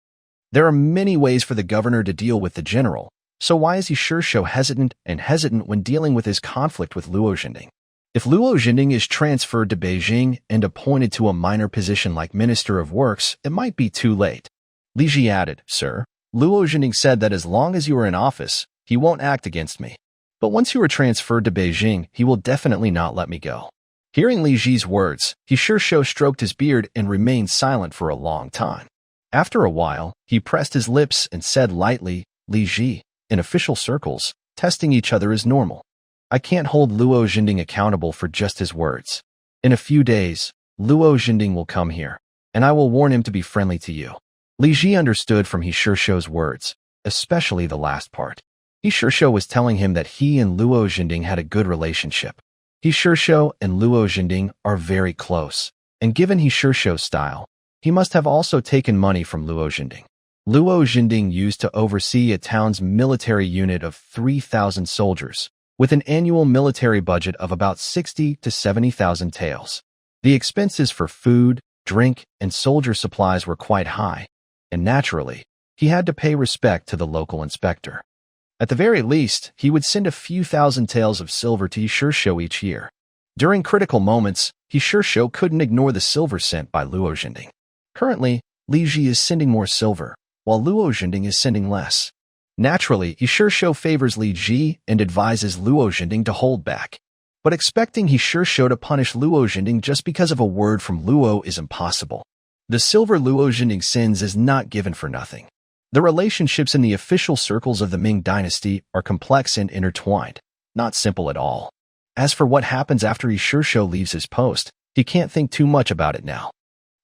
There are many ways for the governor to deal with the general, so why is He Shishou hesitant when dealing with his conflict with Luo Jinding? If Luo Jinding is transferred to Beijing and appointed to a minor position like Minister of Works, it might be too late. Li Ji added, Sir, Luo Jinding said that as long as you are in office, he won't act against me. But once you are transferred to Beijing, he will definitely not let me go. Hearing Li Ji's words, he sure stroked his beard and remained silent for a long time. After a while, he pressed his lips and said lightly, Li Ji, in official circles, testing each other is normal. I can't hold Luo Jinding accountable for just his words. In a few days, Luo Jinding will come here, and I will warn him to be friendly to you. Li Ji understood from He Shishou's words, especially the last part. He Shishou was telling him that he and Luo Jinding had a good relationship. He Shishou and Luo Jinding are very close, and given He Shishou's style, he must have also taken money from Luo Jinding. Luo Jinding used to oversee a town's military unit of 3,000 soldiers, with an annual military budget of about 60 to 70,000 taels. The expenses for food, drink, and soldier supplies were quite high, and naturally, he had to pay respect to the local inspector. At the very least, he would send a few thousand taels of silver to He Shishou each year. During critical moments, He Shishou couldn't ignore the silver sent by Luo Jinding. Currently, Li Ji is sending more silver, while Luo Jinding is sending less. Naturally, He Shishou favors Li Ji and advises Luo Jinding to hold back. But expecting He Shishou to punish Luo Jinding just because of a word from Luo is impossible. The silver Luo Jinding sends is not given for nothing. The relationships in the official circles of the Ming dynasty are complex and intertwined, not simple at all. As for what happens after He Shishou leaves his post, he can't think too much about it now.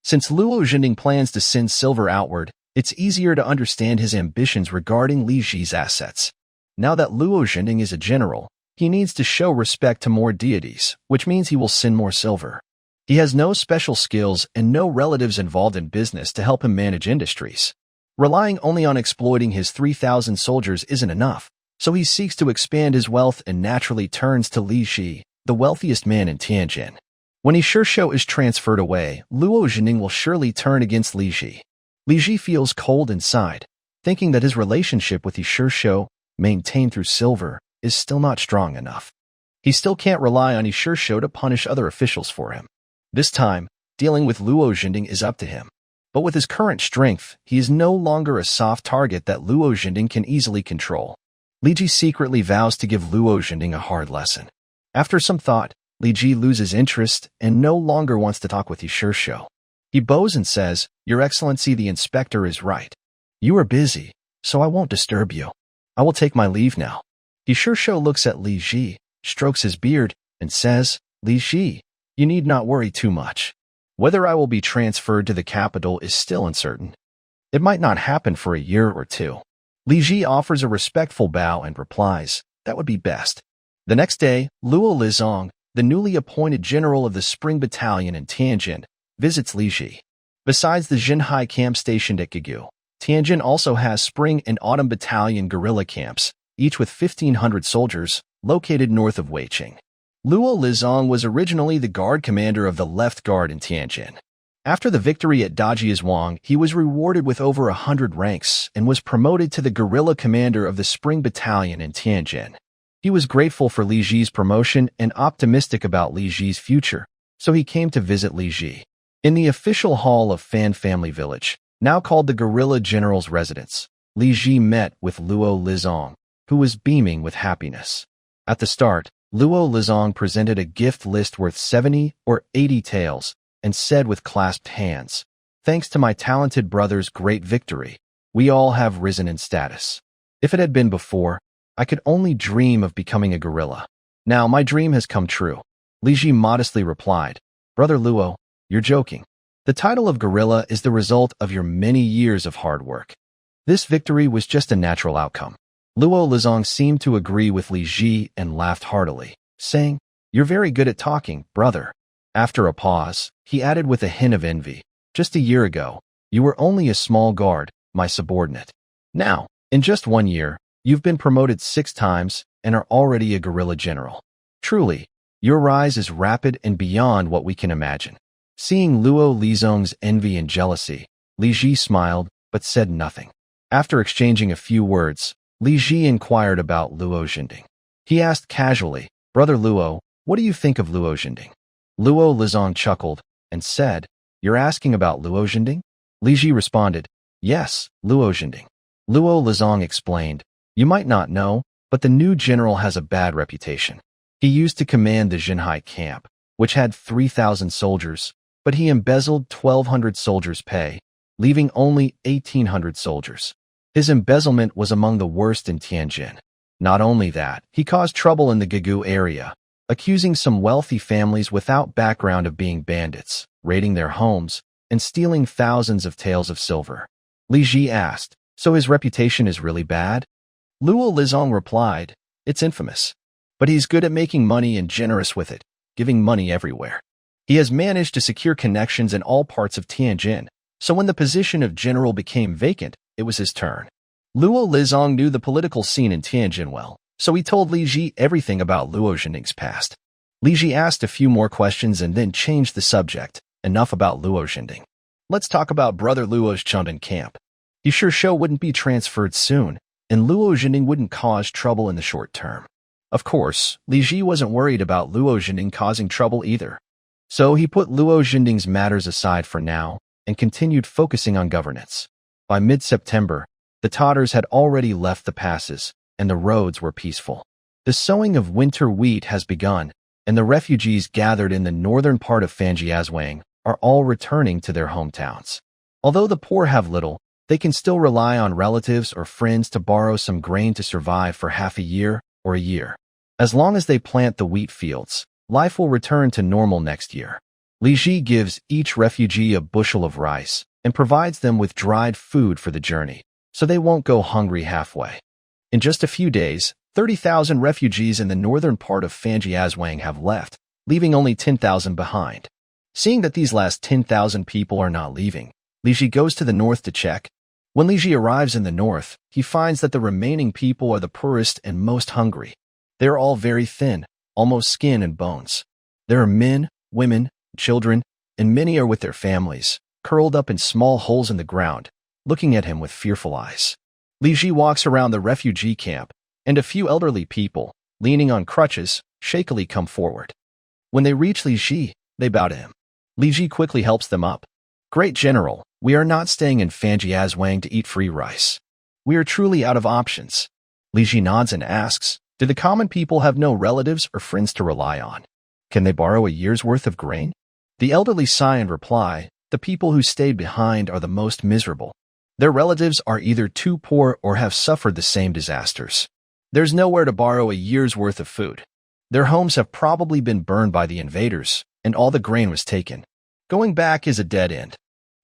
Since Luo Jinding plans to send silver outward, it's easier to understand his ambitions regarding Li Ji's assets. Now that Luo Jinding is a general, he needs to show respect to more deities, which means he will send more silver. He has no special skills and no relatives involved in business to help him manage industries. Relying only on exploiting his 3,000 soldiers isn't enough, so he seeks to expand his wealth and naturally turns to Li Ji, the wealthiest man in Tianjin. When He Shishou is transferred away, Luo Jinding will surely turn against Li Ji. Li Ji feels cold inside, thinking that his relationship with He Shishou, maintained through silver, is still not strong enough. He still can't rely on He Shishou to punish other officials for him. This time, dealing with Luo Jinding is up to him. But with his current strength, he is no longer a soft target that Luo Jinding can easily control. Li Ji secretly vows to give Luo Jinding a hard lesson. After some thought, Li Ji loses interest and no longer wants to talk with He Shishou. He bows and says, Your Excellency, the inspector is right. You are busy, so I won't disturb you. I will take my leave now. He Shishou looks at Li Ji, strokes his beard, and says, Li Ji, you need not worry too much. Whether I will be transferred to the capital is still uncertain. It might not happen for a year or two. Li Ji offers a respectful bow and replies, That would be best. The next day, Luo Lizong, the newly appointed general of the Spring Battalion in Tianjin, visits Li Ji. Besides the Jinhai camp stationed at Gugu, Tianjin also has Spring and Autumn Battalion guerrilla camps, each with 1,500 soldiers, located north of Weiqing. Luo Lizong was originally the guard commander of the Left Guard in Tianjin. After the victory at Dajiazhuang, he was rewarded with over 100 ranks and was promoted to the guerrilla commander of the Spring Battalion in Tianjin. He was grateful for Li Ji's promotion and optimistic about Li Ji's future, so he came to visit Li Ji. In the official hall of Fan Family Village, now called the Guerrilla General's Residence, Li Ji met with Luo Lizong, who was beaming with happiness. At the start, Luo Lizong presented a gift list worth 70 or 80 taels and said with clasped hands, Thanks to my talented brother's great victory, we all have risen in status. If it had been before, I could only dream of becoming a guerrilla. Now my dream has come true. Li Ji modestly replied, Brother Luo, you're joking. The title of guerrilla is the result of your many years of hard work. This victory was just a natural outcome. Luo Lizong seemed to agree with Li Ji and laughed heartily, saying, You're very good at talking, brother. After a pause, he added with a hint of envy, Just a year ago, you were only a small guard, my subordinate. Now, in just 1 year, you've been promoted 6 times and are already a guerrilla general. Truly, your rise is rapid and beyond what we can imagine. Seeing Luo Lizong's envy and jealousy, Li Ji smiled but said nothing. After exchanging a few words, Li Ji inquired about Luo Jinding. He asked casually, Brother Luo, What do you think of Luo Zhending? Luo Lizong chuckled and said, You're asking about Luo Zhending? Li Ji responded, Yes, Luo Zhending. Luo Lizong explained, You might not know, but the new general has a bad reputation. He used to command the Jinhai camp, which had 3,000 soldiers, but he embezzled 1,200 soldiers' pay, leaving only 1,800 soldiers. His embezzlement was among the worst in Tianjin. Not only that, he caused trouble in the Gugu area, accusing some wealthy families without background of being bandits, raiding their homes, and stealing thousands of taels of silver. Li Ji asked, So his reputation is really bad? Luo Lizong replied, It's infamous. But he's good at making money and generous with it, giving money everywhere. He has managed to secure connections in all parts of Tianjin, so when the position of general became vacant, it was his turn. Luo Lizong knew the political scene in Tianjin well, so he told Li Ji everything about Luo Zhending's past. Li Ji asked a few more questions and then changed the subject. Enough about Luo Zhending. Let's talk about Brother Luo's Chundan camp. He sure wouldn't be transferred soon, and Luo Zhending wouldn't cause trouble in the short term. Of course, Li Ji wasn't worried about Luo Zhending causing trouble either. So he put Luo Zhending's matters aside for now and continued focusing on governance. By mid-September, the Tatars had already left the passes, and the roads were peaceful. The sowing of winter wheat has begun, and the refugees gathered in the northern part of Fanjiazwang are all returning to their hometowns. Although the poor have little, they can still rely on relatives or friends to borrow some grain to survive for half a year or a year. As long as they plant the wheat fields, life will return to normal next year. Li Ji gives each refugee a bushel of rice and provides them with dried food for the journey, so they won't go hungry halfway. In just a few days, 30,000 refugees in the northern part of Fanjiazwang have left, leaving only 10,000 behind. Seeing that these last 10,000 people are not leaving, Li Ji goes to the north to check. When Li Ji arrives in the north, he finds that the remaining people are the poorest and most hungry. They are all very thin, almost skin and bones. There are men, women, children, and many are with their families, curled up in small holes in the ground, looking at him with fearful eyes. Li Ji walks around the refugee camp, and a few elderly people, leaning on crutches, shakily come forward. When they reach Li Ji, they bow to him. Li Ji quickly helps them up. Great General, we are not staying in Fanjiazwang to eat free rice. We are truly out of options. Li Ji nods and asks, Do the common people have no relatives or friends to rely on? Can they borrow a year's worth of grain? The elderly sigh and reply, The people who stayed behind are the most miserable. Their relatives are either too poor or have suffered the same disasters. There's nowhere to borrow a year's worth of food. Their homes have probably been burned by the invaders, and all the grain was taken. Going back is a dead end.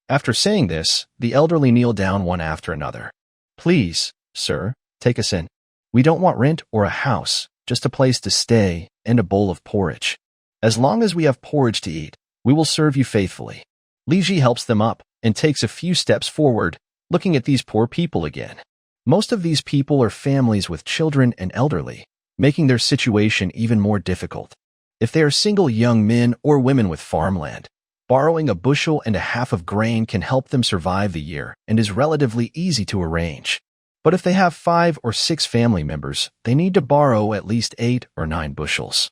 After saying this, the elderly kneel down one after another. Please, sir, take us in. We don't want rent or a house, just a place to stay and a bowl of porridge. As long as we have porridge to eat, we will serve you faithfully. Li Ji helps them up and takes a few steps forward, looking at these poor people again. Most of these people are families with children and elderly, making their situation even more difficult. If they are single young men or women with farmland, borrowing a bushel and a half of grain can help them survive the year and is relatively easy to arrange. But if they have 5 or 6 family members, they need to borrow at least 8 or 9 bushels.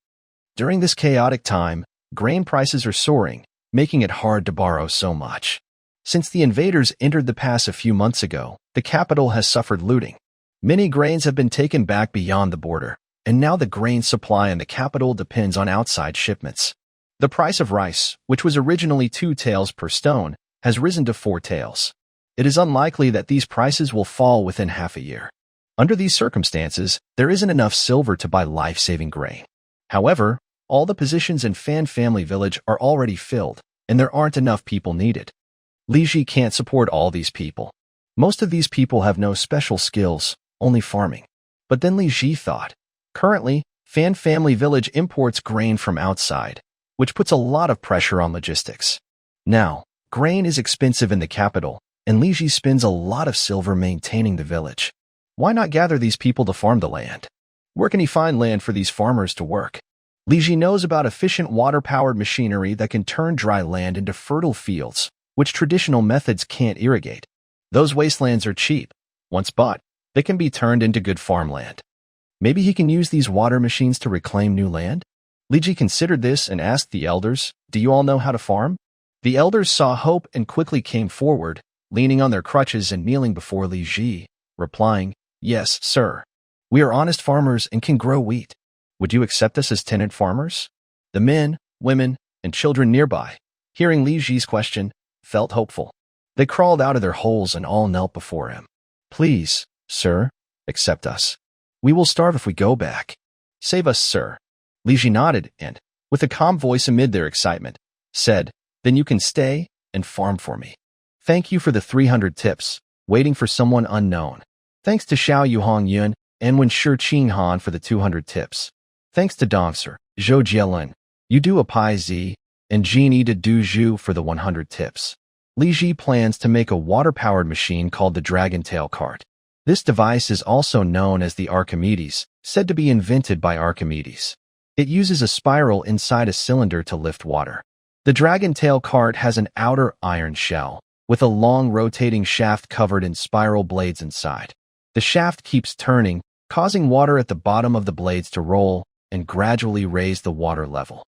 During this chaotic time, grain prices are soaring, making it hard to borrow so much. Since the invaders entered the pass a few months ago, the capital has suffered looting. Many grains have been taken back beyond the border, and now the grain supply in the capital depends on outside shipments. The price of rice, which was originally 2 taels per stone, has risen to 4 taels. It is unlikely that these prices will fall within half a year. Under these circumstances, there isn't enough silver to buy life-saving grain. However, all the positions in Fan Family Village are already filled, and there aren't enough people needed. Li Ji can't support all these people. Most of these people have no special skills, only farming. But then Li Ji thought, currently, Fan Family Village imports grain from outside, which puts a lot of pressure on logistics. Now, grain is expensive in the capital, and Li Ji spends a lot of silver maintaining the village. Why not gather these people to farm the land? Where can he find land for these farmers to work? Li Ji knows about efficient water-powered machinery that can turn dry land into fertile fields, which traditional methods can't irrigate. Those wastelands are cheap. Once bought, they can be turned into good farmland. Maybe he can use these water machines to reclaim new land? Li Ji considered this and asked the elders, "Do you all know how to farm?" The elders saw hope and quickly came forward, leaning on their crutches and kneeling before Li Ji, replying, "Yes, sir. We are honest farmers and can grow wheat. Would you accept us as tenant farmers?" The men, women, and children nearby, hearing Li Ji's question, felt hopeful. They crawled out of their holes and all knelt before him. "Please, sir, accept us. We will starve if we go back. Save us, sir." Li Ji nodded and, with a calm voice amid their excitement, said, "Then you can stay and farm for me. Thank you for the 300 tips, waiting for someone unknown. Thanks to Xiao Yuhong Yun and Wen Shi Qing Han for the 200 tips. Thanks to Dongser, Zhou Jielin, Yudu Apai Zi, and Jini de Du Zhu for the 100 tips." Li Ji plans to make a water-powered machine called the Dragon Tail Cart. This device is also known as the Archimedes, said to be invented by Archimedes. It uses a spiral inside a cylinder to lift water. The Dragon Tail Cart has an outer iron shell, with a long rotating shaft covered in spiral blades inside. The shaft keeps turning, causing water at the bottom of the blades to roll and gradually raise the water level.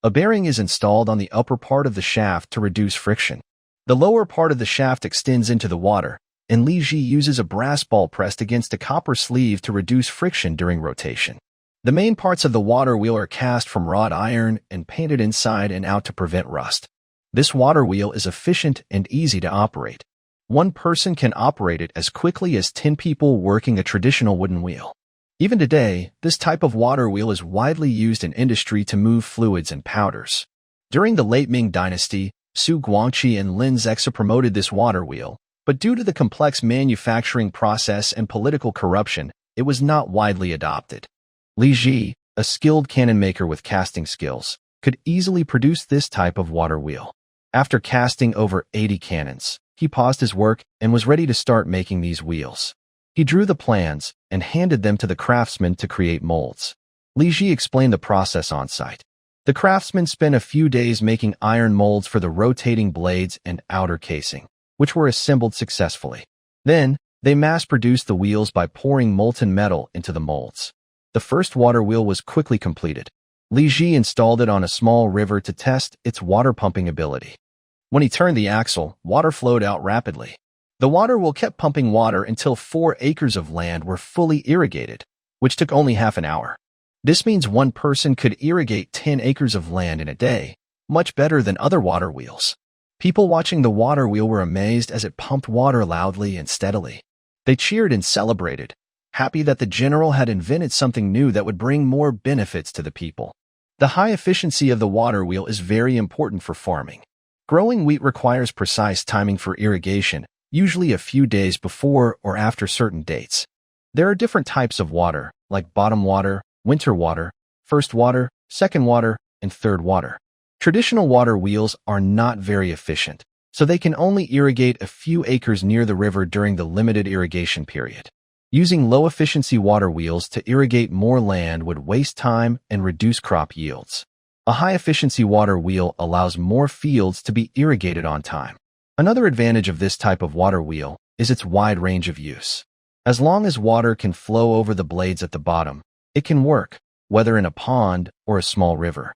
A bearing is installed on the upper part of the shaft to reduce friction. The lower part of the shaft extends into the water, and Li Ji uses a brass ball pressed against a copper sleeve to reduce friction during rotation. The main parts of the water wheel are cast from wrought iron and painted inside and out to prevent rust. This water wheel is efficient and easy to operate. One person can operate it as quickly as 10 people working a traditional wooden wheel. Even today, this type of water wheel is widely used in industry to move fluids and powders. During the late Ming Dynasty, Su Guangqi and Lin Zexa promoted this water wheel, but due to the complex manufacturing process and political corruption, it was not widely adopted. Li Ji, a skilled cannon maker with casting skills, could easily produce this type of water wheel. After casting over 80 cannons, he paused his work and was ready to start making these wheels. He drew the plans and handed them to the craftsman to create molds. Li Ji explained the process on site. The craftsman spent a few days making iron molds for the rotating blades and outer casing, which were assembled successfully. Then, they mass-produced the wheels by pouring molten metal into the molds. The first water wheel was quickly completed. Li Ji installed it on a small river to test its water pumping ability. When he turned the axle, water flowed out rapidly. The water wheel kept pumping water until 4 acres of land were fully irrigated, which took only half an hour. This means one person could irrigate 10 acres of land in a day, much better than other water wheels. People watching the water wheel were amazed as it pumped water loudly and steadily. They cheered and celebrated, happy that the general had invented something new that would bring more benefits to the people. The high efficiency of the water wheel is very important for farming. Growing wheat requires precise timing for irrigation, usually a few days before or after certain dates. There are different types of water, like bottom water, winter water, first water, second water, and third water. Traditional water wheels are not very efficient, so they can only irrigate a few acres near the river during the limited irrigation period. Using low-efficiency water wheels to irrigate more land would waste time and reduce crop yields. A high-efficiency water wheel allows more fields to be irrigated on time. Another advantage of this type of water wheel is its wide range of use. As long as water can flow over the blades at the bottom, it can work, whether in a pond or a small river.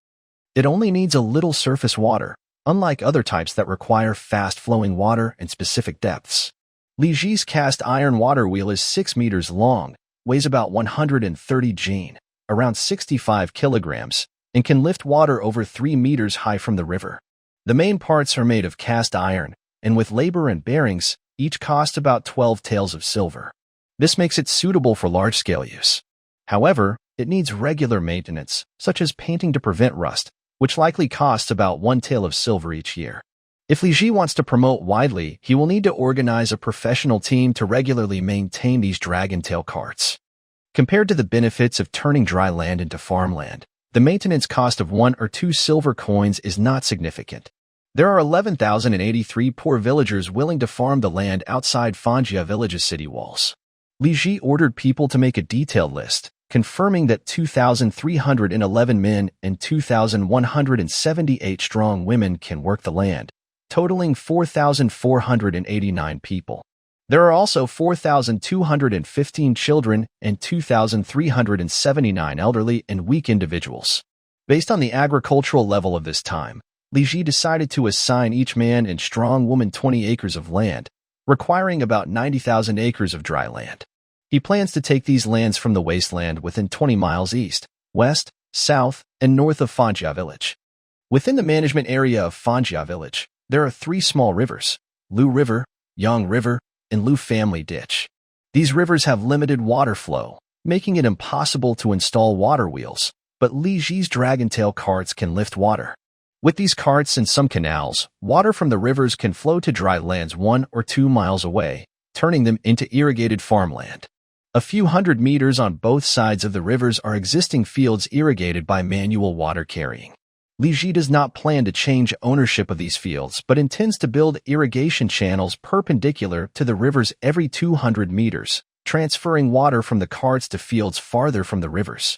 It only needs a little surface water, unlike other types that require fast-flowing water and specific depths. Li Ji's cast iron water wheel is 6 meters long, weighs about 130 jin, around 65 kilograms, and can lift water over 3 meters high from the river. The main parts are made of cast iron, and with labor and bearings, each cost about 12 taels of silver. This makes it suitable for large-scale use. However, it needs regular maintenance, such as painting to prevent rust, which likely costs about 1 tael of silver each year. If Li Ji wants to promote widely, he will need to organize a professional team to regularly maintain these dragon tail carts. Compared to the benefits of turning dry land into farmland, the maintenance cost of 1 or 2 silver coins is not significant. There are 11,083 poor villagers willing to farm the land outside Fanjia village's city walls. Li Ji ordered people to make a detailed list, confirming that 2,311 men and 2,178 strong women can work the land, totaling 4,489 people. There are also 4,215 children and 2,379 elderly and weak individuals. Based on the agricultural level of this time, Li Ji decided to assign each man and strong woman 20 acres of land, requiring about 90,000 acres of dry land. He plans to take these lands from the wasteland within 20 miles east, west, south, and north of Fanjia village. Within the management area of Fanjia village, there are 3 small rivers: Lu River, Yang River, and Lu Family Ditch. These rivers have limited water flow, making it impossible to install water wheels, but Li Ji's dragon-tail carts can lift water. With these carts and some canals, water from the rivers can flow to dry lands 1 or 2 miles away, turning them into irrigated farmland. A few hundred meters on both sides of the rivers are existing fields irrigated by manual water carrying. Li Ji does not plan to change ownership of these fields, but intends to build irrigation channels perpendicular to the rivers every 200 meters, transferring water from the carts to fields farther from the rivers.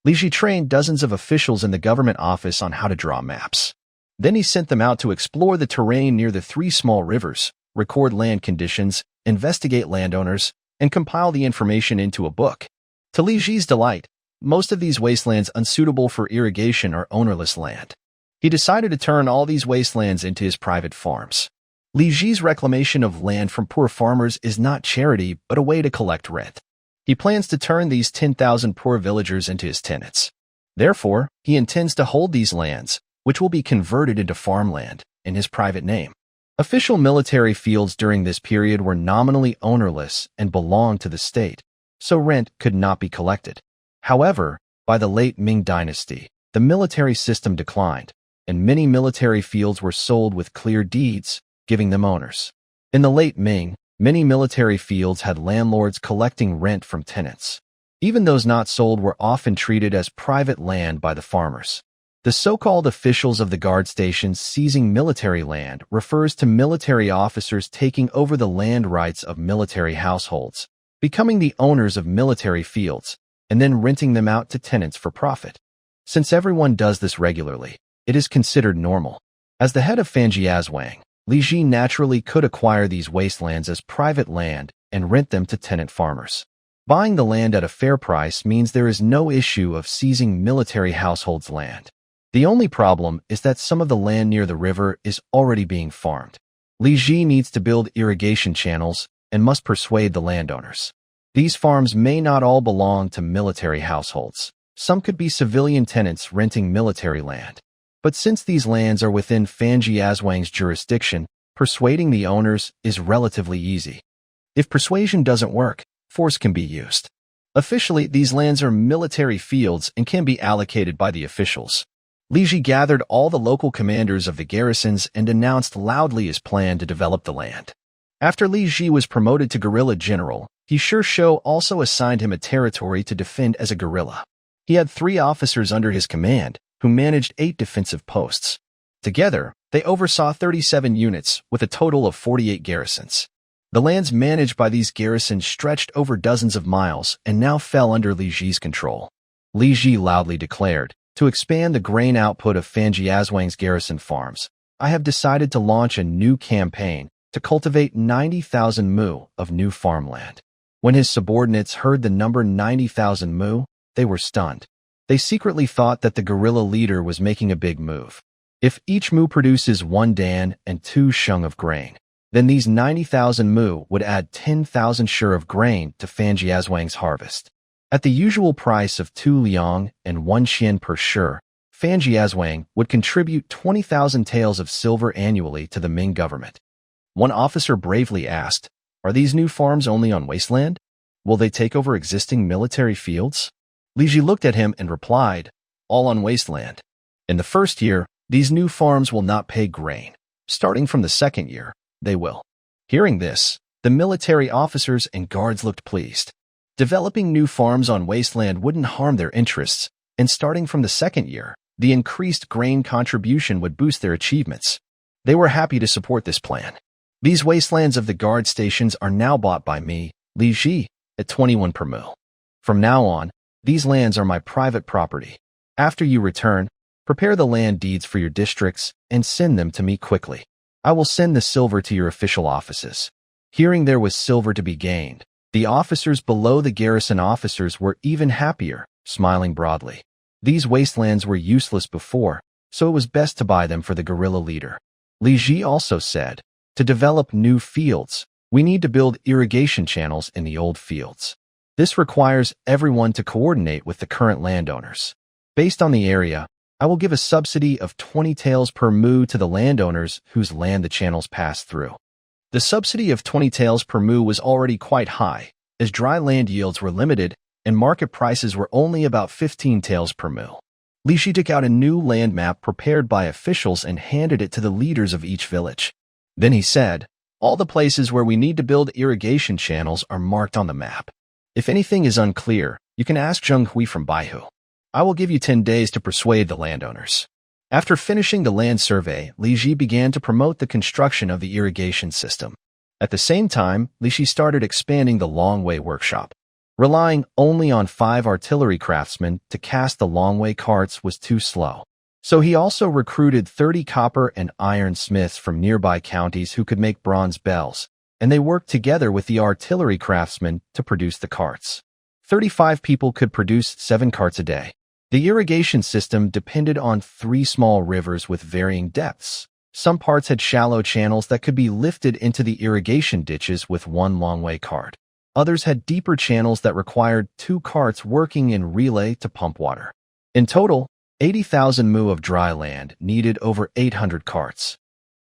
Li Ji trained dozens of officials in the government office on how to draw maps. Then he sent them out to explore the terrain near the 3 small rivers, record land conditions, investigate landowners, and compile the information into a book. To Li Ji's delight, most of these wastelands unsuitable for irrigation are ownerless land. He decided to turn all these wastelands into his private farms. Li Ji's reclamation of land from poor farmers is not charity, but a way to collect rent. He plans to turn these 10,000 poor villagers into his tenants. Therefore, he intends to hold these lands, which will be converted into farmland, in his private name. Official military fields during this period were nominally ownerless and belonged to the state, so rent could not be collected. However, by the late Ming dynasty, the military system declined, and many military fields were sold with clear deeds, giving them owners. In the late Ming, many military fields had landlords collecting rent from tenants. Even those not sold were often treated as private land by the farmers. The so-called officials of the guard stations seizing military land refers to military officers taking over the land rights of military households, becoming the owners of military fields, and then renting them out to tenants for profit. Since everyone does this regularly, it is considered normal. As the head of Fanjiazwang, Li Ji naturally could acquire these wastelands as private land and rent them to tenant farmers. Buying the land at a fair price means there is no issue of seizing military households' land. The only problem is that some of the land near the river is already being farmed. Li Ji needs to build irrigation channels and must persuade the landowners. These farms may not all belong to military households. Some could be civilian tenants renting military land. But since these lands are within Fanjiazwang's jurisdiction, persuading the owners is relatively easy. If persuasion doesn't work, force can be used. Officially, these lands are military fields and can be allocated by the officials. Li Ji gathered all the local commanders of the garrisons and announced loudly his plan to develop the land. After Li Ji was promoted to guerrilla general, He Sure Shou also assigned him a territory to defend as a guerrilla. He had 3 officers under his command, who managed 8 defensive posts. Together, they oversaw 37 units, with a total of 48 garrisons. The lands managed by these garrisons stretched over dozens of miles and now fell under Li Ji's control. Li Ji loudly declared, to expand the grain output of Fanjiazwang's garrison farms, I have decided to launch a new campaign to cultivate 90,000 mu of new farmland. When his subordinates heard the number 90,000 mu, they were stunned. They secretly thought that the guerrilla leader was making a big move. If each mu produces 1 dan and 2 sheng of grain, then these 90,000 mu would add 10,000 shur of grain to Fanjiazwang's harvest. At the usual price of 2 liang and 1 xian per shur, Fanjiazwang would contribute 20,000 taels of silver annually to the Ming government. One officer bravely asked, "Are these new farms only on wasteland? Will they take over existing military fields?" Li Ji looked at him and replied, "All on wasteland. In the first year, these new farms will not pay grain. Starting from the second year, they will." Hearing this, the military officers and guards looked pleased. Developing new farms on wasteland wouldn't harm their interests, and starting from the second year, the increased grain contribution would boost their achievements. They were happy to support this plan. These wastelands of the guard stations are now bought by me, Li Ji, at 21 per mu. From now on, these lands are my private property. After you return, prepare the land deeds for your districts and send them to me quickly. I will send the silver to your official offices. Hearing there was silver to be gained, the officers below the garrison officers were even happier, smiling broadly. These wastelands were useless before, so it was best to buy them for the guerrilla leader. Li Ji also said, to develop new fields, we need to build irrigation channels in the old fields. This requires everyone to coordinate with the current landowners. Based on the area, I will give a subsidy of 20 taels per mu to the landowners whose land the channels pass through. The subsidy of 20 taels per mu was already quite high, as dry land yields were limited and market prices were only about 15 taels per mu. Li Shi took out a new land map prepared by officials and handed it to the leaders of each village. Then he said, all the places where we need to build irrigation channels are marked on the map. If anything is unclear, you can ask Zheng Hui from Baihu. I will give you 10 days to persuade the landowners. After finishing the land survey, Li Ji began to promote the construction of the irrigation system. At the same time, Li Shi started expanding the Longwei workshop. Relying only on 5 artillery craftsmen to cast the Longwei carts was too slow. So he also recruited 30 copper and iron smiths from nearby counties who could make bronze bells, and they worked together with the artillery craftsmen to produce the carts. 35 people could produce 7 carts a day. The irrigation system depended on 3 small rivers with varying depths. Some parts had shallow channels that could be lifted into the irrigation ditches with 1 Longwei cart. Others had deeper channels that required 2 carts working in relay to pump water. In total, 80,000 mu of dry land needed over 800 carts.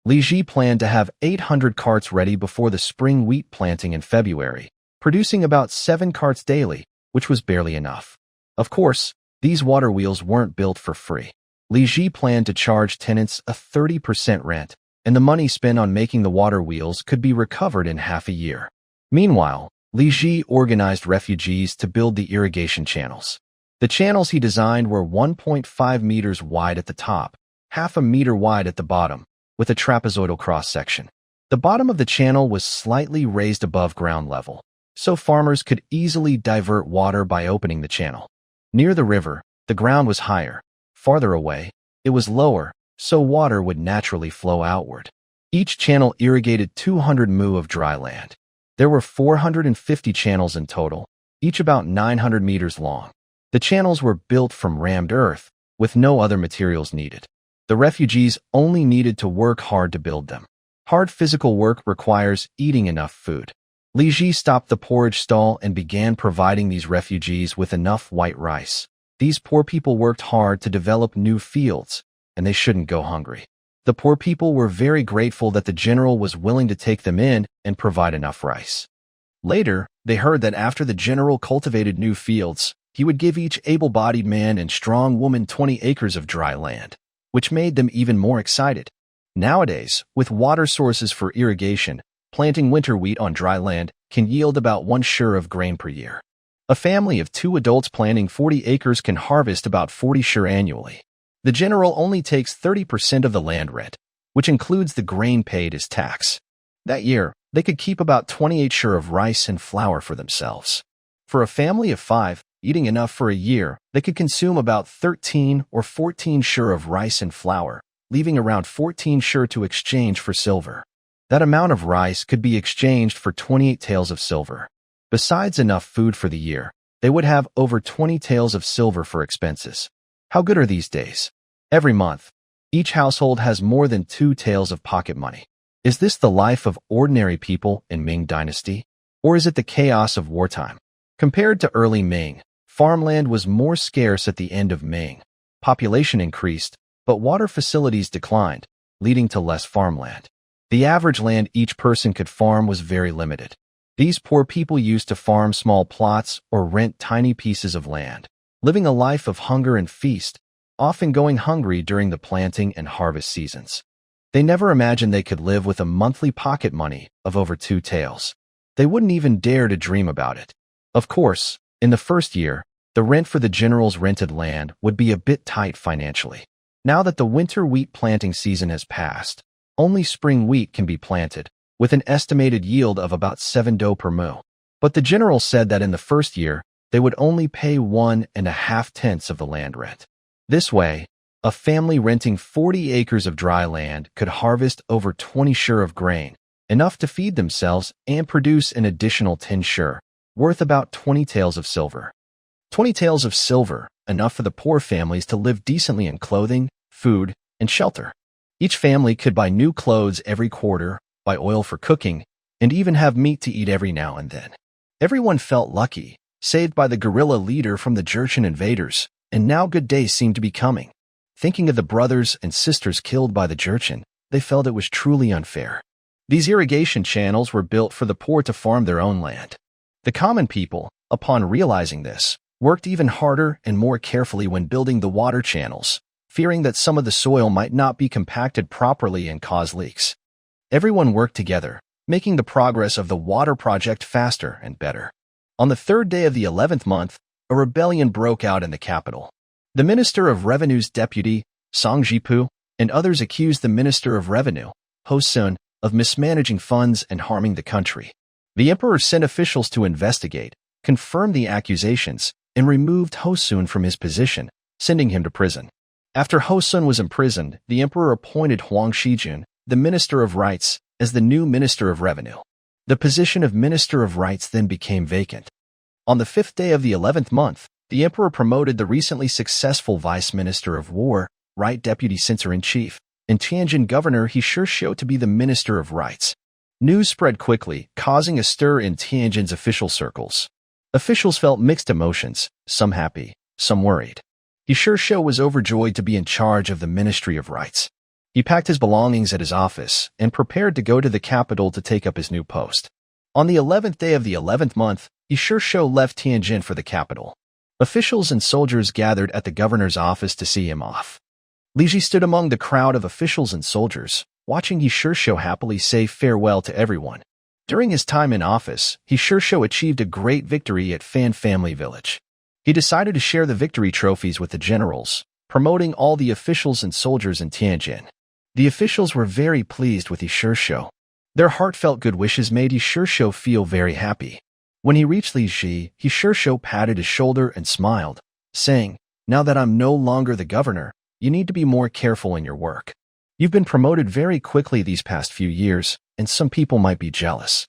Li Ji planned to have 800 carts ready before the spring wheat planting in February, producing about 7 carts daily, which was barely enough. Of course, these water wheels weren't built for free. Li Ji planned to charge tenants a 30% rent, and the money spent on making the water wheels could be recovered in half a year. Meanwhile, Li Ji organized refugees to build the irrigation channels. The channels he designed were 1.5 meters wide at the top, half a meter wide at the bottom, with a trapezoidal cross-section. The bottom of the channel was slightly raised above ground level, so farmers could easily divert water by opening the channel. Near the river, the ground was higher. Farther away, it was lower, so water would naturally flow outward. Each channel irrigated 200 mu of dry land. There were 450 channels in total, each about 900 meters long. The channels were built from rammed earth, with no other materials needed. The refugees only needed to work hard to build them. Hard physical work requires eating enough food. Li Ji stopped the porridge stall and began providing these refugees with enough white rice. These poor people worked hard to develop new fields, and they shouldn't go hungry. The poor people were very grateful that the general was willing to take them in and provide enough rice. Later, they heard that after the general cultivated new fields, he would give each able-bodied man and strong woman 20 acres of dry land, which made them even more excited. Nowadays, with water sources for irrigation, planting winter wheat on dry land can yield about 1 shur of grain per year. A family of 2 adults planting 40 acres can harvest about 40 shur annually. The general only takes 30% of the land rent, which includes the grain paid as tax. That year, they could keep about 28 shur of rice and flour for themselves. For a family of 5, eating enough for a year, they could consume about 13 or 14 shur of rice and flour, leaving around 14 shur to exchange for silver. That amount of rice could be exchanged for 28 taels of silver. Besides enough food for the year, they would have over 20 taels of silver for expenses. How good are these days? Every month, each household has more than 2 taels of pocket money. Is this the life of ordinary people in Ming Dynasty? Or is it the chaos of wartime? Compared to early Ming, farmland was more scarce at the end of Ming. Population increased, but water facilities declined, leading to less farmland. The average land each person could farm was very limited. These poor people used to farm small plots or rent tiny pieces of land, living a life of hunger and feast, often going hungry during the planting and harvest seasons. They never imagined they could live with a monthly pocket money of over 2 taels. They wouldn't even dare to dream about it. Of course, in the first year, the rent for the general's rented land would be a bit tight financially. Now that the winter wheat planting season has passed, only spring wheat can be planted, with an estimated yield of about 7 do per mu. But the general said that in the first year, they would only pay 1.5 of the land rent. This way, a family renting 40 acres of dry land could harvest over 20 shur of grain, enough to feed themselves and produce an additional 10 shur, worth about 20 taels of silver. 20 taels of silver, enough for the poor families to live decently in clothing, food, and shelter. Each family could buy new clothes every quarter, buy oil for cooking, and even have meat to eat every now and then. Everyone felt lucky, saved by the guerrilla leader from the Jurchen invaders, and now good days seemed to be coming. Thinking of the brothers and sisters killed by the Jurchen, they felt it was truly unfair. These irrigation channels were built for the poor to farm their own land. The common people, upon realizing this, worked even harder and more carefully when building the water channels, fearing that some of the soil might not be compacted properly and cause leaks. Everyone worked together, making the progress of the water project faster and better. On the third day of the 11th month, a rebellion broke out in the capital. The Minister of Revenue's deputy, Song Jipu, and others accused the Minister of Revenue, Ho Sun, of mismanaging funds and harming the country. The emperor sent officials to investigate, confirmed the accusations, and removed Ho Sun from his position, sending him to prison. After Ho Sun was imprisoned, the emperor appointed Huang Shijun, the Minister of Rights, as the new Minister of Revenue. The position of Minister of Rights then became vacant. On the 5th day of the 11th month, the emperor promoted the recently successful Vice Minister of War, Right Deputy Censor-in-Chief, and Tianjin Governor He Shishou to be the Minister of Rights. News spread quickly, causing a stir in Tianjin's official circles. Officials felt mixed emotions, some happy, some worried. He Shishou was overjoyed to be in charge of the Ministry of Rights. He packed his belongings at his office and prepared to go to the capital to take up his new post. On the 11th day of the 11th month, He Shishou left Tianjin for the capital. Officials and soldiers gathered at the governor's office to see him off. Li Ji stood among the crowd of officials and soldiers, watching He Shishou happily say farewell to everyone. During his time in office, He Shishou achieved a great victory at Fan Family Village. He decided to share the victory trophies with the generals, promoting all the officials and soldiers in Tianjin. The officials were very pleased with He Shishou. Their heartfelt good wishes made He Shishou feel very happy. When he reached Li Ji, He Shishou patted his shoulder and smiled, saying, "Now that I'm no longer the governor, you need to be more careful in your work. You've been promoted very quickly these past few years, and some people might be jealous."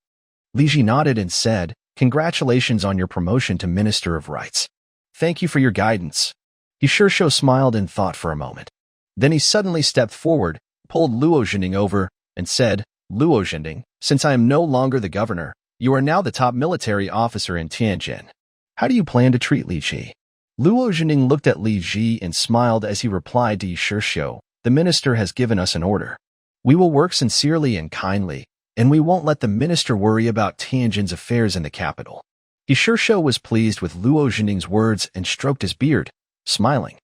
Li Ji nodded and said, "Congratulations on your promotion to Minister of Rights. Thank you for your guidance." He Shishou smiled and thought for a moment. Then he suddenly stepped forward, pulled Luo Zhending over, and said, "Luo Zhending, since I am no longer the governor, you are now the top military officer in Tianjin. How do you plan to treat Li Ji?" Luo Zhending looked at Li Ji and smiled as he replied to He Shishou, "The minister has given us an order. We will work sincerely and kindly, and we won't let the minister worry about Tianjin's affairs in the capital." He Shishou was pleased with Luo Zhending's words and stroked his beard, smiling.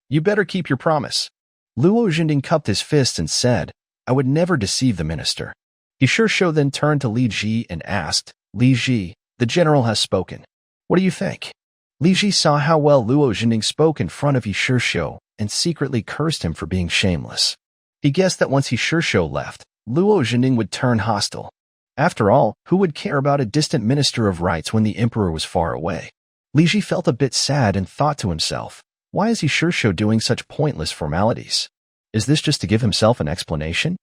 "You better keep your promise." Luo Zhending cupped his fist and said, "I would never deceive the minister." He Shishou then turned to Li Ji and asked, "Li Ji, the general has spoken. What do you think?" Li Ji saw how well Luo Zhending spoke in front of He Shishou and secretly cursed him for being shameless. He guessed that once He Shishou left, Luo Zhending would turn hostile. After all, who would care about a distant minister of rights when the emperor was far away? Li Ji felt a bit sad and thought to himself, why is He Shishou doing such pointless formalities? Is this just to give himself an explanation?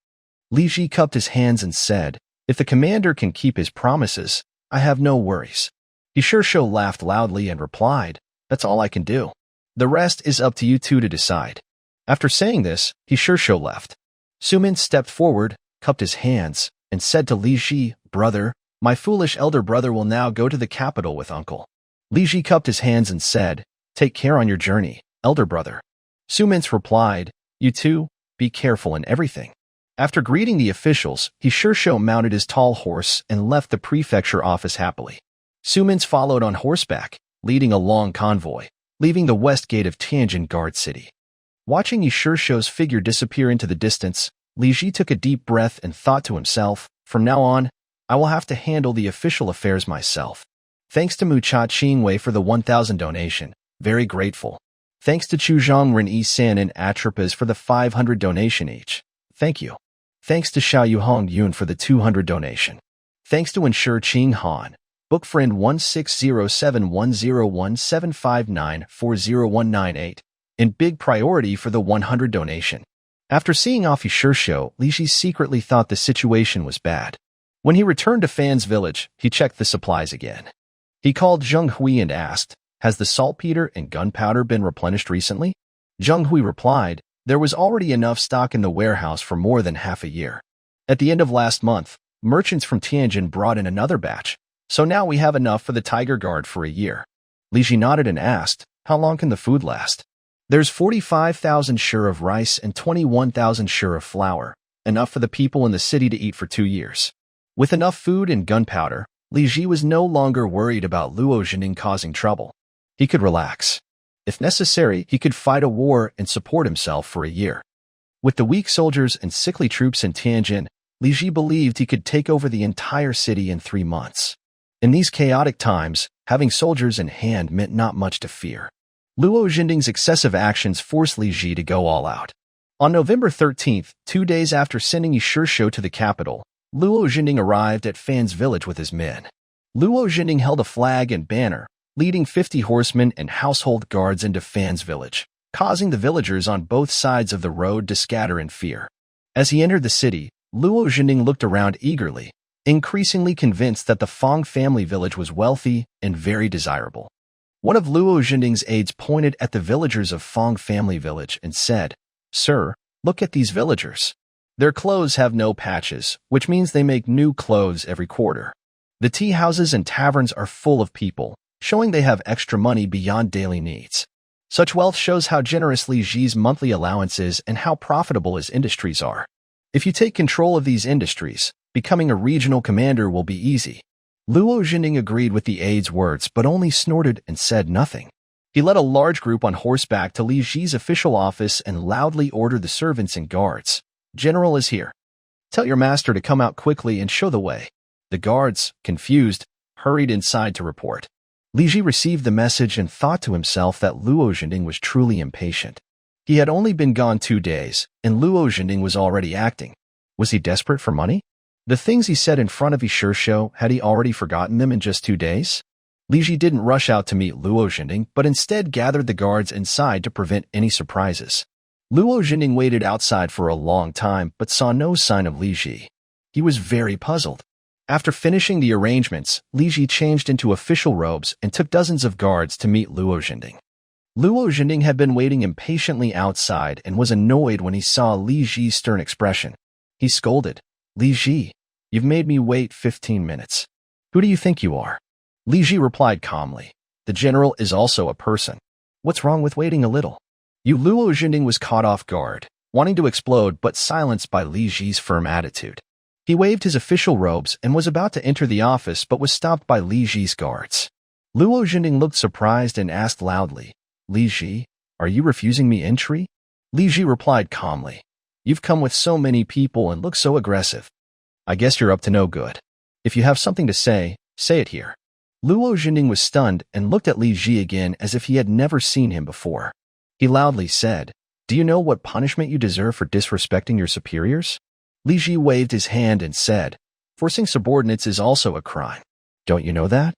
Li Ji cupped his hands and said, "If the commander can keep his promises, I have no worries." He Shishou laughed loudly and replied, "That's all I can do. The rest is up to you two to decide." After saying this, He Shishou left. Sumin stepped forward, cupped his hands, and said to Li Ji, "Brother, my foolish elder brother will now go to the capital with uncle." Li Ji cupped his hands and said, "Take care on your journey, elder brother." Sumin replied, "You too, be careful in everything." After greeting the officials, He Shishou mounted his tall horse and left the prefecture office happily. Sumin followed on horseback, leading a long convoy, leaving the west gate of Tianjin Guard City. Watching He Shishou's figure disappear into the distance, Li Ji took a deep breath and thought to himself, "From now on, I will have to handle the official affairs myself." Thanks to Mucha Qingwei for the 1,000 donation, very grateful. Thanks to Chuzhong Ren Yi-san and Atripas for the 500 donation each. Thank you. Thanks to Xiao Yuhong Yun for the 200 donation. Thanks to Ensure Ching Han, book friend 1607101759400198, and big priority for the 100 donation. After seeing off He Shishou, Li Ji secretly thought the situation was bad. When he returned to Fan's village, he checked the supplies again. He called Zheng Hui and asked, Has the saltpeter and gunpowder been replenished recently? Zheng Hui replied, there was already enough stock in the warehouse for more than half a year. At the end of last month, merchants from Tianjin brought in another batch, so now we have enough for the Tiger Guard for a year. Li Ji nodded and asked, how long can the food last? There's 45,000 sure of rice and 21,000 sure of flour, enough for the people in the city to eat for 2 years. With enough food and gunpowder, Li Ji was no longer worried about Luo Zhenning causing trouble. He could relax. If necessary, he could fight a war and support himself for a year. With the weak soldiers and sickly troops in Tianjin, Li Ji believed he could take over the entire city in 3 months. In these chaotic times, having soldiers in hand meant not much to fear. Luo Zhending's excessive actions forced Li Ji to go all out. On November 13th, 2 days after sending Yishirsho to the capital, Luo Zhending arrived at Fan's village with his men. Luo Zhending held a flag and banner, leading 50 horsemen and household guards into Fan's village, causing the villagers on both sides of the road to scatter in fear. As he entered the city, Luo Zhending looked around eagerly, increasingly convinced that the Fang family village was wealthy and very desirable. One of Luo Zhending's aides pointed at the villagers of Fang family village and said, Sir, look at these villagers. Their clothes have no patches, which means they make new clothes every quarter. The tea houses and taverns are full of people, showing they have extra money beyond daily needs. Such wealth shows how generous Li Ji's monthly allowance is and how profitable his industries are. If you take control of these industries, becoming a regional commander will be easy. Luo Zhending agreed with the aide's words but only snorted and said nothing. He led a large group on horseback to Li Ji's official office and loudly ordered the servants and guards, General is here. Tell your master to come out quickly and show the way. The guards, confused, hurried inside to report. Li Ji received the message and thought to himself that Luo Zhending was truly impatient. He had only been gone 2 days, and Luo Zhending was already acting. Was he desperate for money? The things he said in front of Yishirsho, had he already forgotten them in just 2 days? Li Ji didn't rush out to meet Luo Zhending, but instead gathered the guards inside to prevent any surprises. Luo Zhending waited outside for a long time, but saw no sign of Li Ji. He was very puzzled. After finishing the arrangements, Li Ji changed into official robes and took dozens of guards to meet Luo Zhending. Luo Zhending had been waiting impatiently outside and was annoyed when he saw Li Ji's stern expression. He scolded, Li Ji, you've made me wait 15 minutes. Who do you think you are? Li Ji replied calmly, the general is also a person. What's wrong with waiting a little? Luo Zhending was caught off guard, wanting to explode but silenced by Li Ji's firm attitude. He waved his official robes and was about to enter the office but was stopped by Li Ji's guards. Luo Zhending looked surprised and asked loudly, Li Ji, are you refusing me entry? Li Ji replied calmly, you've come with so many people and look so aggressive. I guess you're up to no good. If you have something to say it here. Luo Zhending was stunned and looked at Li Ji again as if he had never seen him before. He loudly said, do you know what punishment you deserve for disrespecting your superiors? Li Ji waved his hand and said, forcing subordinates is also a crime. Don't you know that?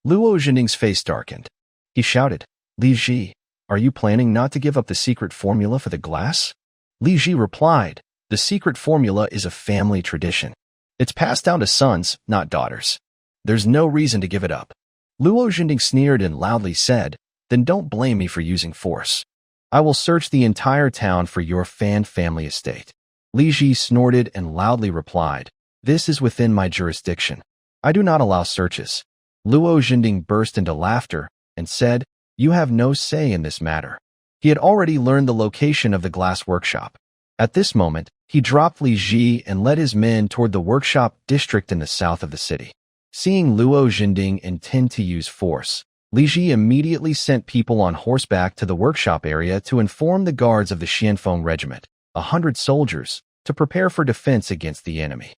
Luo Zhending's face darkened. He shouted, Li Ji, are you planning not to give up the secret formula for the glass? Li Ji replied, the secret formula is a family tradition. It's passed down to sons, not daughters. There's no reason to give it up. Luo Zhending sneered and loudly said, then don't blame me for using force. I will search the entire town for your Fan family estate. Li Ji snorted and loudly replied, this is within my jurisdiction. I do not allow searches. Luo Zhending burst into laughter and said, you have no say in this matter. He had already learned the location of the glass workshop. At this moment, he dropped Li Ji and led his men toward the workshop district in the south of the city. Seeing Luo Zhending intend to use force, Li Ji immediately sent people on horseback to the workshop area to inform the guards of the Xianfeng regiment, 100 soldiers, to prepare for defense against the enemy.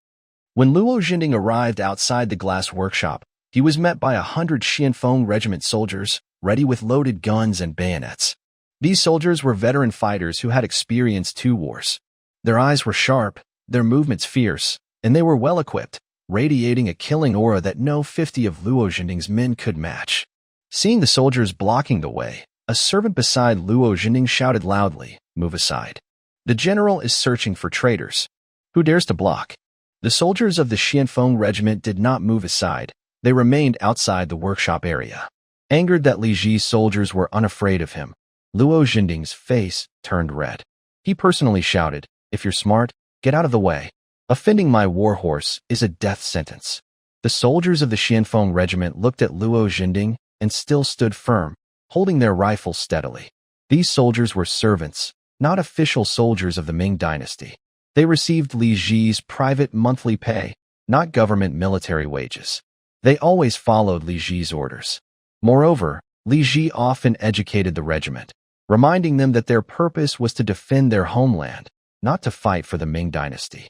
When Luo Zhending arrived outside the glass workshop, he was met by 100 Xianfeng regiment soldiers, ready with loaded guns and bayonets. These soldiers were veteran fighters who had experienced 2 wars. Their eyes were sharp, their movements fierce, and they were well equipped, radiating a killing aura that no 50 of Luo Zhending's men could match. Seeing the soldiers blocking the way, a servant beside Luo Zhending shouted loudly, move aside. The general is searching for traitors. Who dares to block? The soldiers of the Xianfeng regiment did not move aside. They remained outside the workshop area. Angered that Li Ji's soldiers were unafraid of him, Luo Jinding's face turned red. He personally shouted, "If you're smart, get out of the way. Offending my warhorse is a death sentence." The soldiers of the Xianfeng regiment looked at Luo Jinding and still stood firm, holding their rifles steadily. These soldiers were servants, not official soldiers of the Ming dynasty. They received Li Ji's private monthly pay, not government military wages. They always followed Li Ji's orders. Moreover, Li Ji often educated the regiment, reminding them that their purpose was to defend their homeland, not to fight for the Ming dynasty.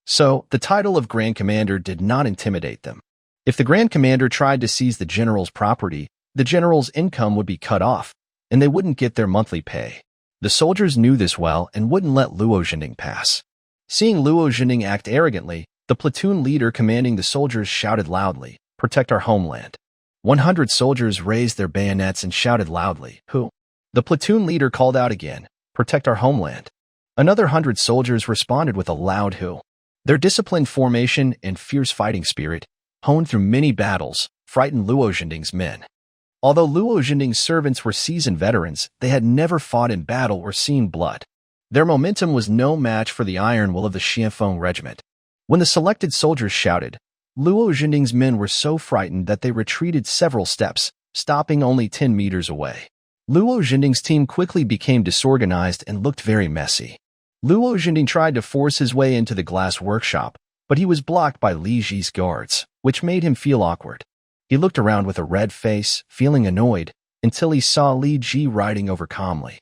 So, the title of Grand Commander did not intimidate them. If the Grand Commander tried to seize the general's property, the general's income would be cut off, and they wouldn't get their monthly pay. The soldiers knew this well and wouldn't let Luo Jinding pass. Seeing Luo Jinding act arrogantly, the platoon leader commanding the soldiers shouted loudly, "Protect our homeland." 100 soldiers raised their bayonets and shouted loudly, "Who?" The platoon leader called out again, "Protect our homeland." Another 100 soldiers responded with a loud "Who?" Their disciplined formation and fierce fighting spirit, honed through many battles, frightened Luo Jinding's men. Although Luo Jinding's servants were seasoned veterans, they had never fought in battle or seen blood. Their momentum was no match for the iron will of the Xianfeng regiment. When the selected soldiers shouted, Luo Jinding's men were so frightened that they retreated several steps, stopping only 10 meters away. Luo Jinding's team quickly became disorganized and looked very messy. Luo Jinding tried to force his way into the glass workshop, but he was blocked by Li Ji's guards, which made him feel awkward. He looked around with a red face, feeling annoyed, until he saw Li Ji riding over calmly.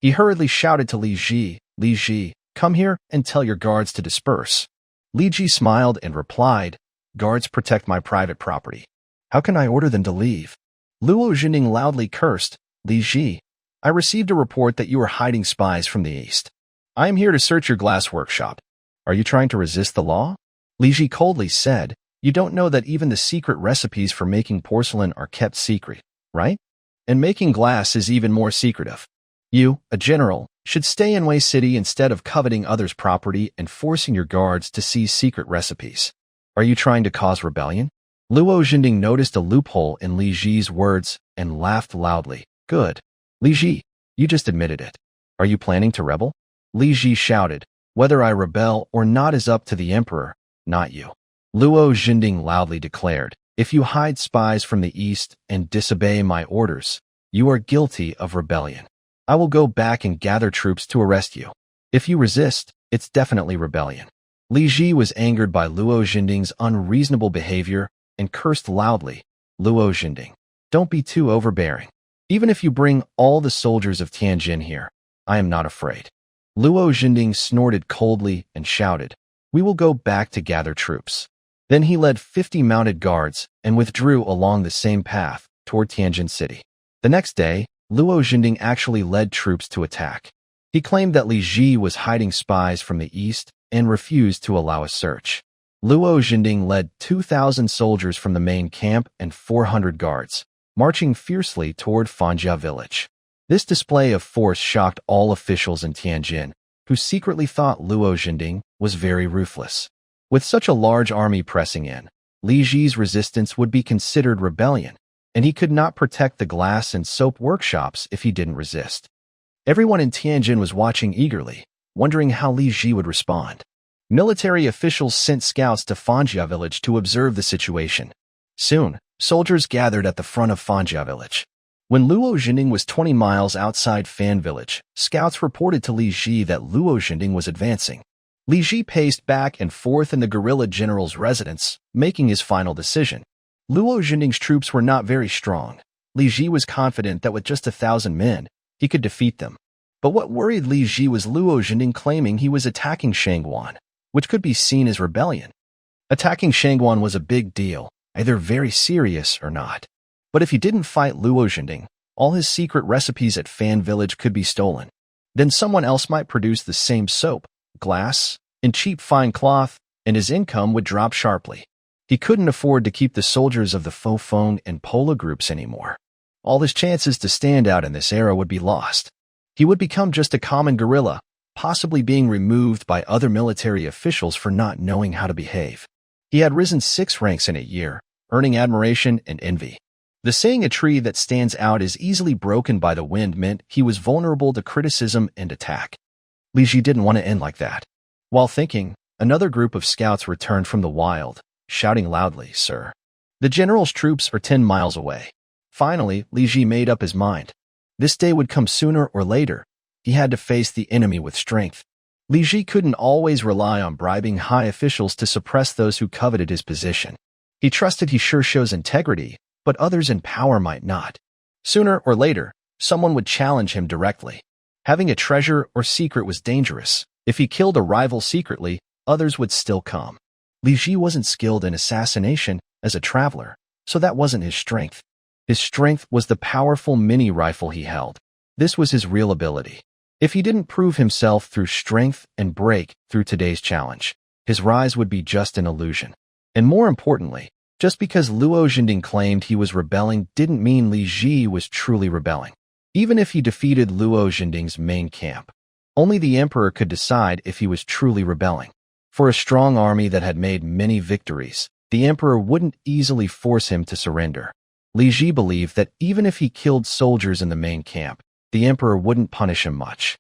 He hurriedly shouted to Li Ji, "Come here and tell your guards to disperse." Li Ji smiled and replied, "Guards protect my private property. How can I order them to leave?" Luo Jinding loudly cursed, "Li Ji, I received a report that you are hiding spies from the east. I am here to search your glass workshop. Are you trying to resist the law?" Li Ji coldly said, "You don't know that even the secret recipes for making porcelain are kept secret, right? And making glass is even more secretive. You, a general, should stay in Wei City instead of coveting others' property and forcing your guards to seize secret recipes. Are you trying to cause rebellion?" Luo Jinding noticed a loophole in Li Ji's words and laughed loudly. "Good. Li Ji, you just admitted it. Are you planning to rebel?" Li Ji shouted, "Whether I rebel or not is up to the emperor, not you." Luo Jinding loudly declared, "If you hide spies from the east and disobey my orders, you are guilty of rebellion. I will go back and gather troops to arrest you. If you resist, it's definitely rebellion." Li Ji was angered by Luo Jinding's unreasonable behavior and cursed loudly, "Luo Jinding, don't be too overbearing. Even if you bring all the soldiers of Tianjin here, I am not afraid." Luo Jinding snorted coldly and shouted, "We will go back to gather troops." Then he led 50 mounted guards and withdrew along the same path toward Tianjin City. The next day, Luo Jinding actually led troops to attack. He claimed that Li Ji was hiding spies from the east and refused to allow a search. Luo Jinding led 2,000 soldiers from the main camp and 400 guards, marching fiercely toward Fanjia village. This display of force shocked all officials in Tianjin, who secretly thought Luo Jinding was very ruthless. With such a large army pressing in, Li Ji's resistance would be considered rebellion, and he could not protect the glass and soap workshops if he didn't resist. Everyone in Tianjin was watching eagerly, wondering how Li Ji would respond. Military officials sent scouts to Fanjia village to observe the situation. Soon, soldiers gathered at the front of Fanjia village. When Luo Jinding was 20 miles outside Fan village, scouts reported to Li Ji that Luo Jinding was advancing. Li Ji paced back and forth in the guerrilla general's residence, making his final decision. Luo Jinding's troops were not very strong. Li Ji was confident that with just 1,000 men, he could defeat them. But what worried Li Ji was Luo Jinding claiming he was attacking Shangguan, which could be seen as rebellion. Attacking Shangguan was a big deal, either very serious or not. But if he didn't fight Luo Jinding, all his secret recipes at Fan village could be stolen. Then someone else might produce the same soap, glass, and cheap fine cloth, and his income would drop sharply. He couldn't afford to keep the soldiers of the Fofeng and Pola groups anymore. All his chances to stand out in this era would be lost. He would become just a common guerrilla, possibly being removed by other military officials for not knowing how to behave. He had risen 6 ranks in a year, earning admiration and envy. The saying a tree that stands out is easily broken by the wind meant he was vulnerable to criticism and attack. Li Ji didn't want to end like that. While thinking, another group of scouts returned from the wild, shouting loudly, "Sir, the general's troops are 10 miles away." Finally, Li Ji made up his mind. This day would come sooner or later. He had to face the enemy with strength. Li Ji couldn't always rely on bribing high officials to suppress those who coveted his position. He trusted he sure shows integrity, but others in power might not. Sooner or later, someone would challenge him directly. Having a treasure or secret was dangerous. If he killed a rival secretly, others would still come. Li Ji wasn't skilled in assassination as a traveler, so that wasn't his strength. His strength was the powerful mini rifle he held. This was his real ability. If he didn't prove himself through strength and break through today's challenge, his rise would be just an illusion. And more importantly, just because Luo Jinding claimed he was rebelling didn't mean Li Ji was truly rebelling. Even if he defeated Luo Jinding's main camp, only the emperor could decide if he was truly rebelling. For a strong army that had made many victories, the emperor wouldn't easily force him to surrender. Li Ji believed that even if he killed soldiers in the main camp, the emperor wouldn't punish him much.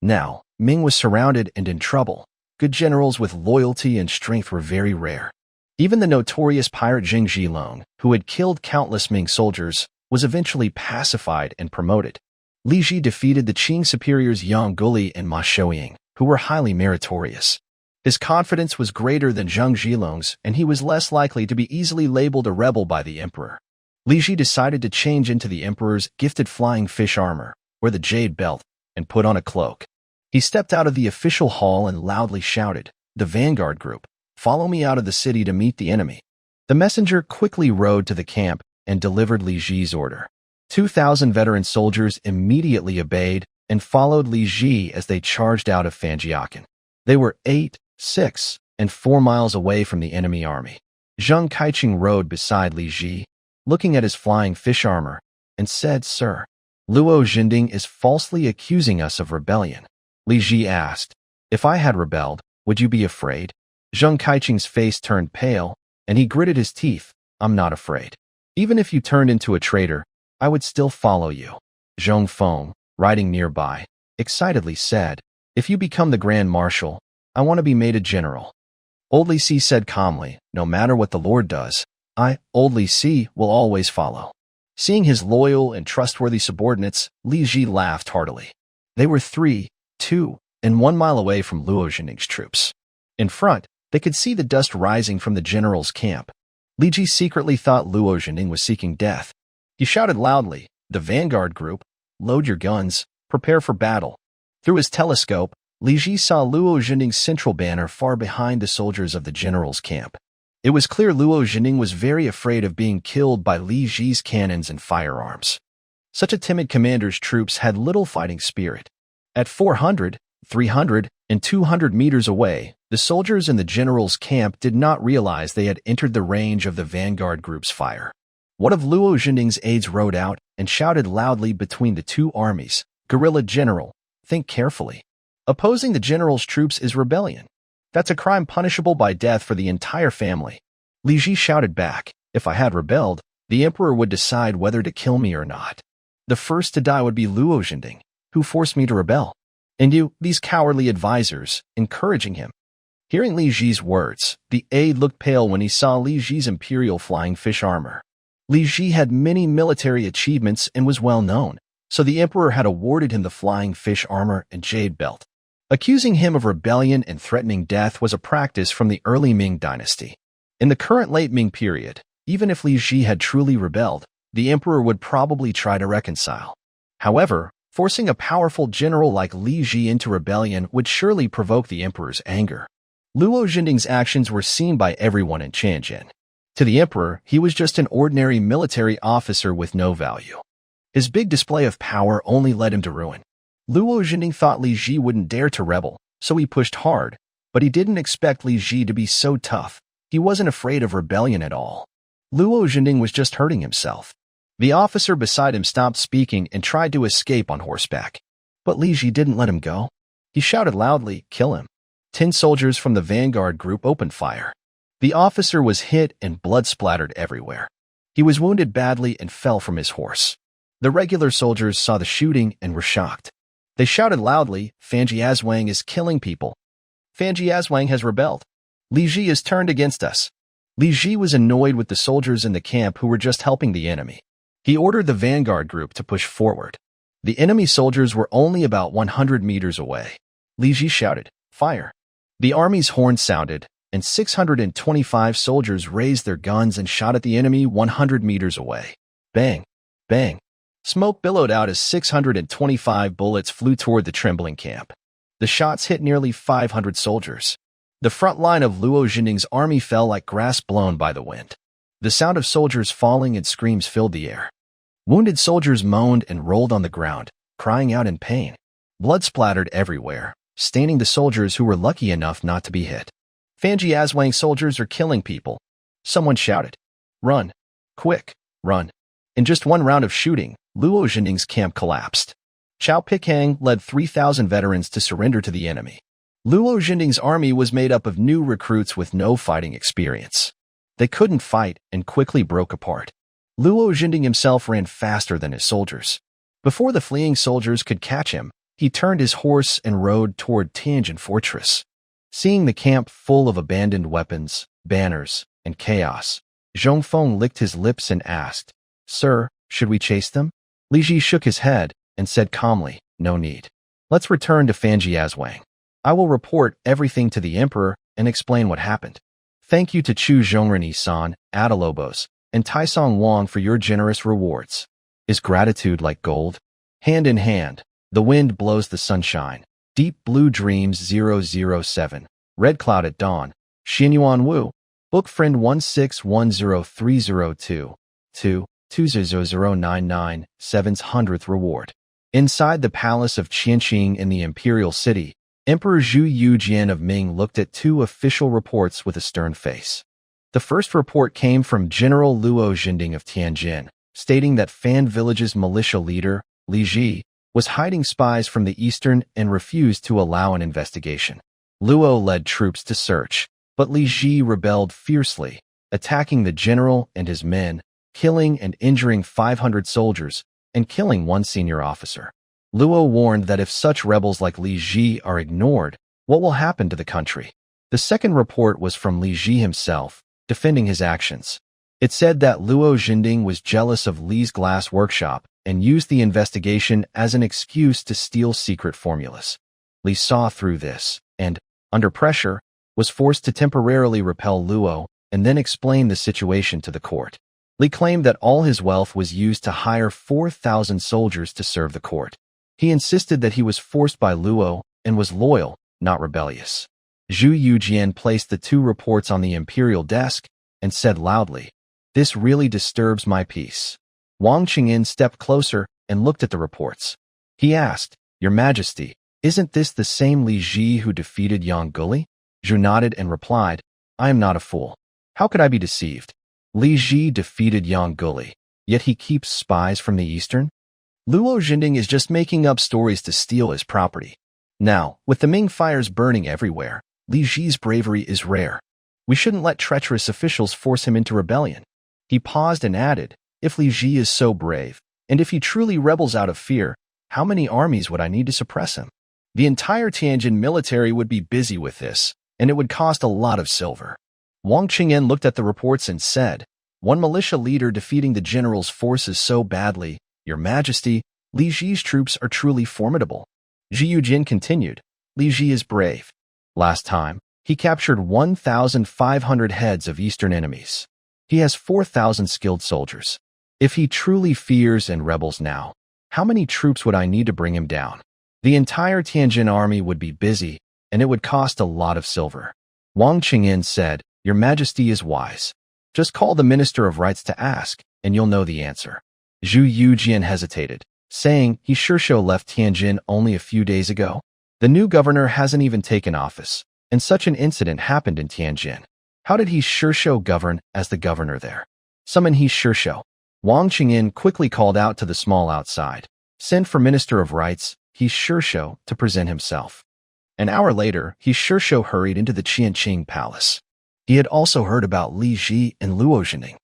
Now, Ming was surrounded and in trouble. Good generals with loyalty and strength were very rare. Even the notorious pirate Zheng Zhilong, who had killed countless Ming soldiers, was eventually pacified and promoted. Li Ji defeated the Qing superiors Yang Guli and Ma Shouying, who were highly meritorious. His confidence was greater than Zheng Zhilong's, and he was less likely to be easily labeled a rebel by the emperor. Li Ji decided to change into the emperor's gifted flying fish armor, wear the jade belt, and put on a cloak. He stepped out of the official hall and loudly shouted, "The vanguard group, follow me out of the city to meet the enemy." The messenger quickly rode to the camp and delivered Li Ji's order. 2,000 veteran soldiers immediately obeyed and followed Li Ji as they charged out of Fanjiakan. They were 8, 6, and 4 miles away from the enemy army. Zheng Kaiqing rode beside Li Ji, looking at his flying fish armor, and said, "Sir, Luo Jinding is falsely accusing us of rebellion." Li Ji asked, "If I had rebelled, would you be afraid?" Zheng Kaiqing's face turned pale, and he gritted his teeth. "I'm not afraid. Even if you turned into a traitor, I would still follow you." Zhong Feng, riding nearby, excitedly said, "If you become the Grand Marshal, I want to be made a general." Old Li Si said calmly, "No matter what the Lord does, I, Old Li Si, will always follow." Seeing his loyal and trustworthy subordinates, Li Ji laughed heartily. They were 3, 2, and 1 mile away from Luo Jinding's troops. In front, they could see the dust rising from the general's camp. Li Ji secretly thought Luo Jinding was seeking death. He shouted loudly, "The vanguard group, load your guns, prepare for battle." Through his telescope, Li Ji saw Luo Jinding's central banner far behind the soldiers of the general's camp. It was clear Luo Jinding was very afraid of being killed by Li Ji's cannons and firearms. Such a timid commander's troops had little fighting spirit. At 400, 300, and 200 meters away, the soldiers in the general's camp did not realize they had entered the range of the vanguard group's fire. One of Luo Jinding's aides rode out and shouted loudly between the two armies, "Guerrilla General, think carefully. Opposing the general's troops is rebellion. That's a crime punishable by death for the entire family." Li Ji shouted back, "If I had rebelled, the emperor would decide whether to kill me or not. The first to die would be Luo Jinding, who forced me to rebel. And you, these cowardly advisors, encouraging him." Hearing Li Ji's words, the aide looked pale when he saw Li Ji's imperial flying fish armor. Li Ji had many military achievements and was well known, so the emperor had awarded him the flying fish armor and jade belt. Accusing him of rebellion and threatening death was a practice from the early Ming dynasty. In the current late Ming period, even if Li Ji had truly rebelled, the emperor would probably try to reconcile. However, forcing a powerful general like Li Ji into rebellion would surely provoke the emperor's anger. Luo Jinding's actions were seen by everyone in Tianjin. To the emperor, he was just an ordinary military officer with no value. His big display of power only led him to ruin. Luo Jinding thought Li Ji wouldn't dare to rebel, so he pushed hard, but he didn't expect Li Ji to be so tough. He wasn't afraid of rebellion at all. Luo Jinding was just hurting himself. The officer beside him stopped speaking and tried to escape on horseback. But Li Ji didn't let him go. He shouted loudly, "Kill him." 10 soldiers from the vanguard group opened fire. The officer was hit and blood splattered everywhere. He was wounded badly and fell from his horse. The regular soldiers saw the shooting and were shocked. They shouted loudly, "Fan Jiazwang is killing people. Fan Jiazwang has rebelled. Li Ji is turned against us." Li Ji was annoyed with the soldiers in the camp who were just helping the enemy. He ordered the vanguard group to push forward. The enemy soldiers were only about 100 meters away. Li Ji shouted, "Fire!" The army's horn sounded, and 625 soldiers raised their guns and shot at the enemy 100 meters away. Bang! Bang! Smoke billowed out as 625 bullets flew toward the trembling camp. The shots hit nearly 500 soldiers. The front line of Luo Jinding's army fell like grass blown by the wind. The sound of soldiers falling and screams filled the air. Wounded soldiers moaned and rolled on the ground, crying out in pain. Blood splattered everywhere, staining the soldiers who were lucky enough not to be hit. "Fan Jiazwang soldiers are killing people," someone shouted. "Run! Quick, run!" In just one round of shooting, Luo Jinding's camp collapsed. Chao Pikhang led 3,000 veterans to surrender to the enemy. Luo Jinding's army was made up of new recruits with no fighting experience. They couldn't fight and quickly broke apart. Luo Jinding himself ran faster than his soldiers. Before the fleeing soldiers could catch him, he turned his horse and rode toward Tianjin Fortress. Seeing the camp full of abandoned weapons, banners, and chaos, Zhongfeng licked his lips and asked, "Sir, should we chase them?" Li Ji shook his head and said calmly, "No need. Let's return to Fan Jiazwang. I will report everything to the emperor and explain what happened. Thank you to Chu Zhongren-san, Adalobos, and Taisong Wang for your generous rewards. Is gratitude like gold?" Hand in hand, the wind blows the sunshine. Deep Blue Dreams 007. Red Cloud at Dawn. Xinyuan Wu. Book Friend 1610302. 20099. 7th 100th Reward. Inside the palace of Qianqing in the imperial city, Emperor Zhu Yujian of Ming looked at two official reports with a stern face. The first report came from General Luo Jinding of Tianjin, stating that Fan Village's militia leader, Li Ji, was hiding spies from the eastern and refused to allow an investigation. Luo led troops to search, but Li Ji rebelled fiercely, attacking the general and his men, killing and injuring 500 soldiers, and killing one senior officer. Luo warned that if such rebels like Li Ji are ignored, what will happen to the country? The second report was from Li Ji himself, defending his actions. It said that Luo Jinding was jealous of Li's glass workshop and used the investigation as an excuse to steal secret formulas. Li saw through this and, under pressure, was forced to temporarily repel Luo and then explain the situation to the court. Li claimed that all his wealth was used to hire 4,000 soldiers to serve the court. He insisted that he was forced by Luo and was loyal, not rebellious. Zhu Yujian placed the two reports on the imperial desk and said loudly, "This really disturbs my peace." Wang Qingyin stepped closer and looked at the reports. He asked, "Your Majesty, isn't this the same Li Ji who defeated Yang Guli?" Zhu nodded and replied, "I am not a fool. How could I be deceived? Li Ji defeated Yang Guli, yet he keeps spies from the eastern? Luo Jinding is just making up stories to steal his property. Now, with the Ming fires burning everywhere, Li Ji's bravery is rare. We shouldn't let treacherous officials force him into rebellion." He paused and added, "If Li Ji is so brave, and if he truly rebels out of fear, how many armies would I need to suppress him? The entire Tianjin military would be busy with this, and it would cost a lot of silver." Wang Qingyan looked at the reports and said, "One militia leader defeating the general's forces so badly, Your Majesty, Li Ji's troops are truly formidable." Zhu Yujin continued, "Li Ji is brave. Last time, he captured 1,500 heads of eastern enemies. He has 4,000 skilled soldiers. If he truly fears and rebels now, how many troops would I need to bring him down? The entire Tianjin army would be busy, and it would cost a lot of silver." Wang Qingyin said, "Your Majesty is wise. Just call the Minister of Rights to ask, and you'll know the answer." Zhu Yujian hesitated, saying he Shursho left Tianjin only a few days ago. The new governor hasn't even taken office, and such an incident happened in Tianjin. How did he Shursho govern as the governor there? Summon he Shursho. Wang Qingyin quickly called out to the small outside. Send for Minister of Rights, he Shursho, to present himself. An hour later, he Shursho hurried into the Qianqing palace. He had also heard about Li Ji and Luo Jinding.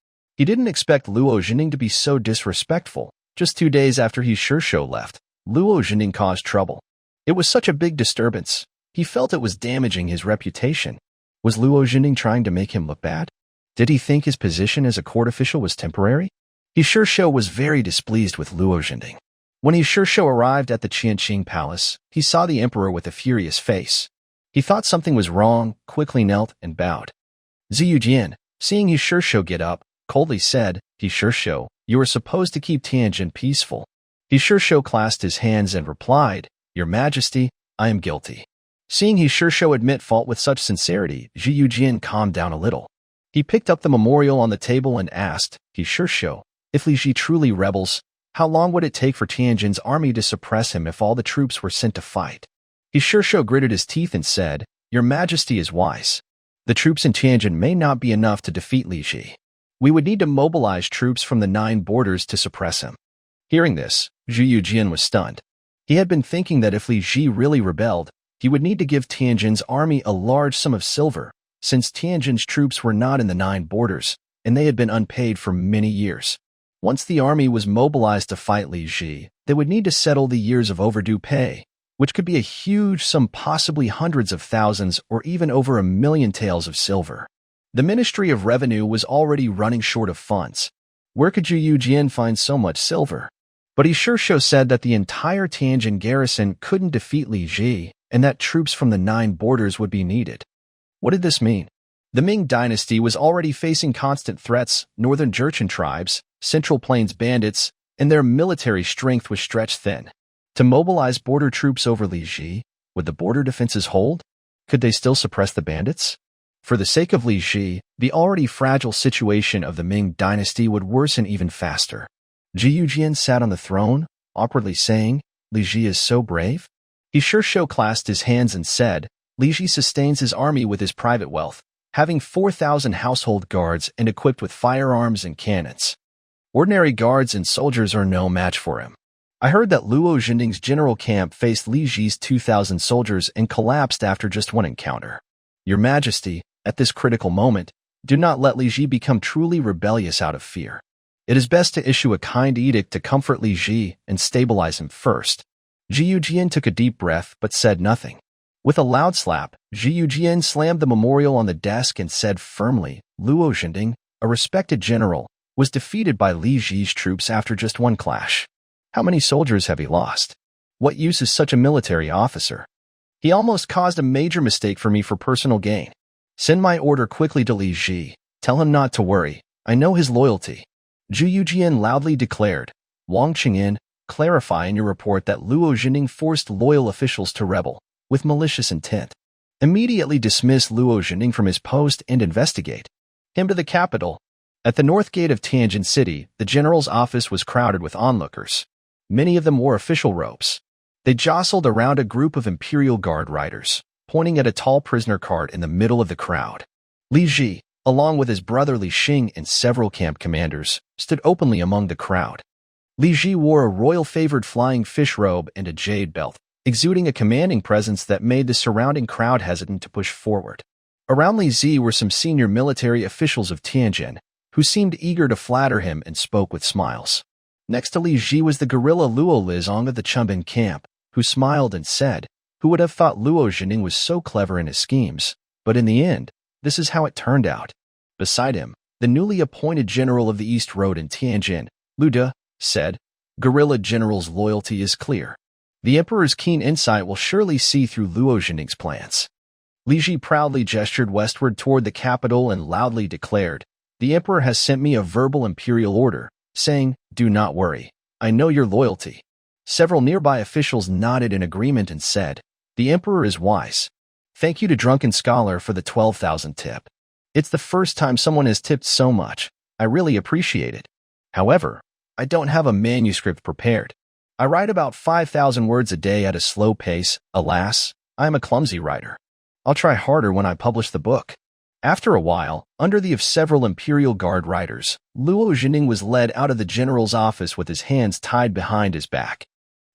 He didn't expect Luo Zhenning to be so disrespectful. Just 2 days after He Shishou left, Luo Zhenning caused trouble. It was such a big disturbance. He felt it was damaging his reputation. Was Luo Zhenning trying to make him look bad? Did he think his position as a court official was temporary? He Shishou was very displeased with Luo Zhenning. When He Shishou arrived at the Qianqing Palace, he saw the emperor with a furious face. He thought something was wrong, quickly knelt and bowed. Ziyu Jian, seeing He Shishou get up, coldly said, He Shishou, you are supposed to keep Tianjin peaceful. He Shishou clasped his hands and replied, Your Majesty, I am guilty. Seeing He Shishou admit fault with such sincerity, Ziyu Jian calmed down a little. He picked up the memorial on the table and asked, He Shishou, if Li Ji truly rebels, how long would it take for Tianjin's army to suppress him if all the troops were sent to fight? He Shishou gritted his teeth and said, Your Majesty is wise. The troops in Tianjin may not be enough to defeat Li Ji. We would need to mobilize troops from the 9 borders to suppress him. Hearing this, Ziyu Jian was stunned. He had been thinking that if Li Ji really rebelled, he would need to give Tianjin's army a large sum of silver, since Tianjin's troops were not in the 9 borders, and they had been unpaid for many years. Once the army was mobilized to fight Li Ji, they would need to settle the years of overdue pay, which could be a huge sum, possibly hundreds of thousands or even over 1 million taels of silver. The Ministry of Revenue was already running short of funds. Where could Ziyu Jian find so much silver? But He Shishou said that the entire Tianjin garrison couldn't defeat Li Ji, and that troops from the 9 borders would be needed. What did this mean? The Ming dynasty was already facing constant threats: northern Jurchen tribes, Central Plains bandits, and their military strength was stretched thin. To mobilize border troops over Li Ji, would the border defenses hold? Could they still suppress the bandits? For the sake of Li Ji, the already fragile situation of the Ming dynasty would worsen even faster. Ziyu Jian sat on the throne, awkwardly saying, Li Ji is so brave? He Shishou clasped his hands and said, Li Ji sustains his army with his private wealth, having 4,000 household guards and equipped with firearms and cannons. Ordinary guards and soldiers are no match for him. I heard that Luo Zhenning's general camp faced Li Ji's 2,000 soldiers and collapsed after just one encounter. Your Majesty, at this critical moment, do not let Li Ji become truly rebellious out of fear. It is best to issue a kind edict to comfort Li Ji and stabilize him first. Ziyu Jian took a deep breath but said nothing. With a loud slap, Ziyu Jian slammed the memorial on the desk and said firmly, Luo Zhenning, a respected general, was defeated by Li Ji's troops after just one clash. How many soldiers have he lost? What use is such a military officer? He almost caused a major mistake for me for personal gain. Send my order quickly to Li Ji. Tell him not to worry. I know his loyalty. Ziyu Jian loudly declared. Wang Qingyan, clarify in your report that Luo Zhenning forced loyal officials to rebel, with malicious intent. Immediately dismiss Luo Zhenning from his post and investigate him to the capital. At the north gate of Tianjin City, the general's office was crowded with onlookers. Many of them wore official robes. They jostled around a group of Imperial Guard riders, pointing at a tall prisoner cart in the middle of the crowd. Li Ji, along with his brother Li Xing and several camp commanders, stood openly among the crowd. Li Ji wore a royal-favored flying fish robe and a jade belt, exuding a commanding presence that made the surrounding crowd hesitant to push forward. Around Li Ji were some senior military officials of Tianjin, who seemed eager to flatter him and spoke with smiles. Next to Li Ji was the guerrilla Luo Lizong of the Chunbin camp, who smiled and said, Who would have thought Luo Zhenning was so clever in his schemes? But in the end, this is how it turned out. Beside him, the newly appointed general of the East Road in Tianjin, Lu De, said, Guerrilla General's loyalty is clear. The Emperor's keen insight will surely see through Luo Zhenning's plans. Li Ji proudly gestured westward toward the capital and loudly declared, The Emperor has sent me a verbal imperial order, saying, Do not worry. I know your loyalty. Several nearby officials nodded in agreement and said, The Emperor is wise. Thank you to Drunken Scholar for the 12,000 tip. It's the first time someone has tipped so much. I really appreciate it. However, I don't have a manuscript prepared. I write about 5,000 words a day at a slow pace. Alas, I am a clumsy writer. I'll try harder when I publish the book. After a while, under the of several Imperial Guard riders, Luo Zhenning was led out of the general's office with his hands tied behind his back.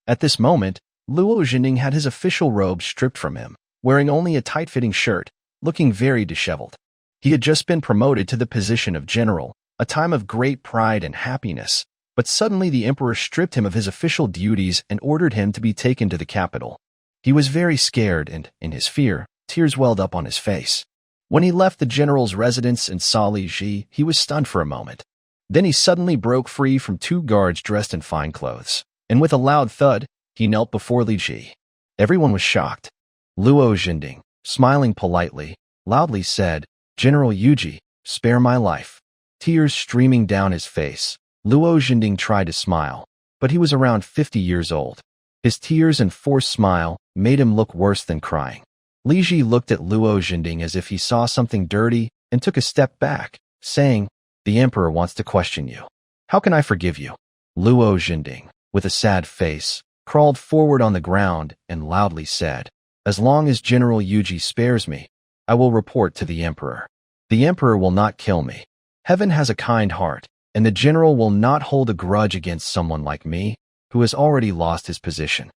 At this moment, Luo Zhenning had his official robe stripped from him, wearing only a tight-fitting shirt, looking very disheveled. He had just been promoted to the position of general, a time of great pride and happiness. But suddenly the emperor stripped him of his official duties and ordered him to be taken to the capital. He was very scared and, in his fear, tears welled up on his face. When he left the general's residence and saw Li Ji, he was stunned for a moment. Then he suddenly broke free from 2 guards dressed in fine clothes, and with a loud thud, he knelt before Li Ji. Everyone was shocked. Luo Jinding, smiling politely, loudly said, "General Yuji, spare my life." Tears streaming down his face, Luo Jinding tried to smile, but he was around 50 years old. His tears and forced smile made him look worse than crying. Li Ji looked at Luo Jinding as if he saw something dirty and took a step back, saying, "The emperor wants to question you. How can I forgive you?" Luo Jinding, with a sad face, crawled forward on the ground and loudly said, "As long as General Yuji spares me, I will report to the emperor. The emperor will not kill me. Heaven has a kind heart, and the general will not hold a grudge against someone like me, who has already lost his position."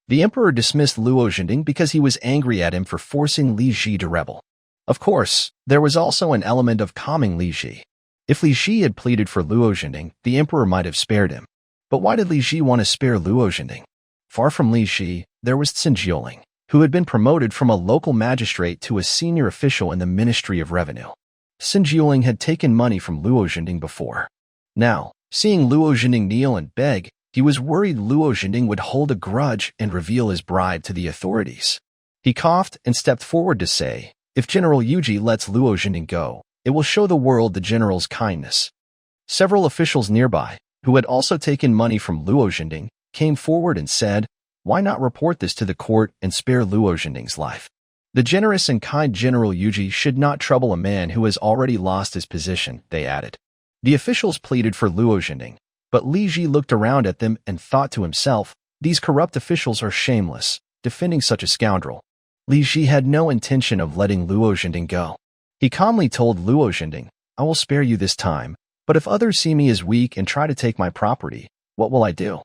The emperor dismissed Luo Jinding because he was angry at him for forcing Li Ji to rebel. Of course, there was also an element of calming Li Ji. If Li Ji had pleaded for Luo Jinding, the emperor might have spared him. But why did Li Ji want to spare Luo Jinding? Far from Li Ji, there was Xin Jioling, who had been promoted from a local magistrate to a senior official in the Ministry of Revenue. Xin Jioling had taken money from Luo Jinding before. Now, seeing Luo Jinding kneel and beg, he was worried Luo Jinding would hold a grudge and reveal his bribe to the authorities. He coughed and stepped forward to say, "If General Yuji lets Luo Jinding go, it will show the world the general's kindness." Several officials nearby, who had also taken money from Luo Jinding, came forward and said, "Why not report this to the court and spare Luo Jinding's life? The generous and kind General Yuji should not trouble a man who has already lost his position," they added. The officials pleaded for Luo Jinding, but Li Ji looked around at them and thought to himself, "These corrupt officials are shameless, defending such a scoundrel." Li Ji had no intention of letting Luo Jinding go. He calmly told Luo Jinding, "I will spare you this time, but if others see me as weak and try to take my property, what will I do?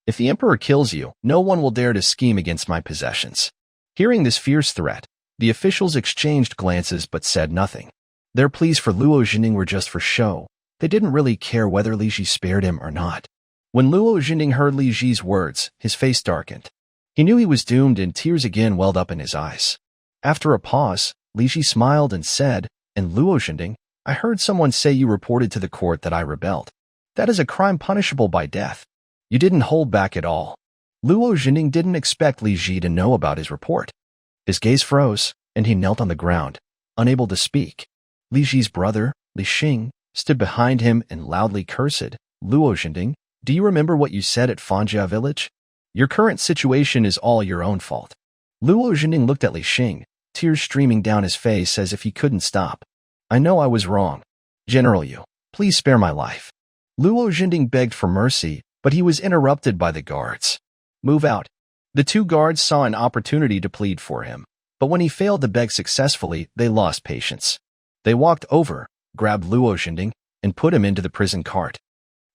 If the emperor kills you, no one will dare to scheme against my possessions." Hearing this fierce threat, the officials exchanged glances but said nothing. Their pleas for Luo Jinding were just for show. They didn't really care whether Li Ji spared him or not. When Luo Jinding heard Li Ji's words, his face darkened. He knew he was doomed and tears again welled up in his eyes. After a pause, Li Ji smiled and said, "And Luo Jinding, I heard someone say you reported to the court that I rebelled. That is a crime punishable by death. You didn't hold back at all." Luo Jinding didn't expect Li Ji to know about his report. His gaze froze, and he knelt on the ground, unable to speak. Li Ji's brother, Li Xing, stood behind him and loudly cursed, "Luo Jinding, do you remember what you said at Fanjia village? Your current situation is all your own fault." Luo Jinding looked at Li Xing, tears streaming down his face as if he couldn't stop. "I know I was wrong. General Yu, please spare my life." Luo Jinding begged for mercy, but he was interrupted by the guards. "Move out." The 2 guards saw an opportunity to plead for him, but when he failed to beg successfully, they lost patience. They walked over, grabbed Luo Jinding, and put him into the prison cart.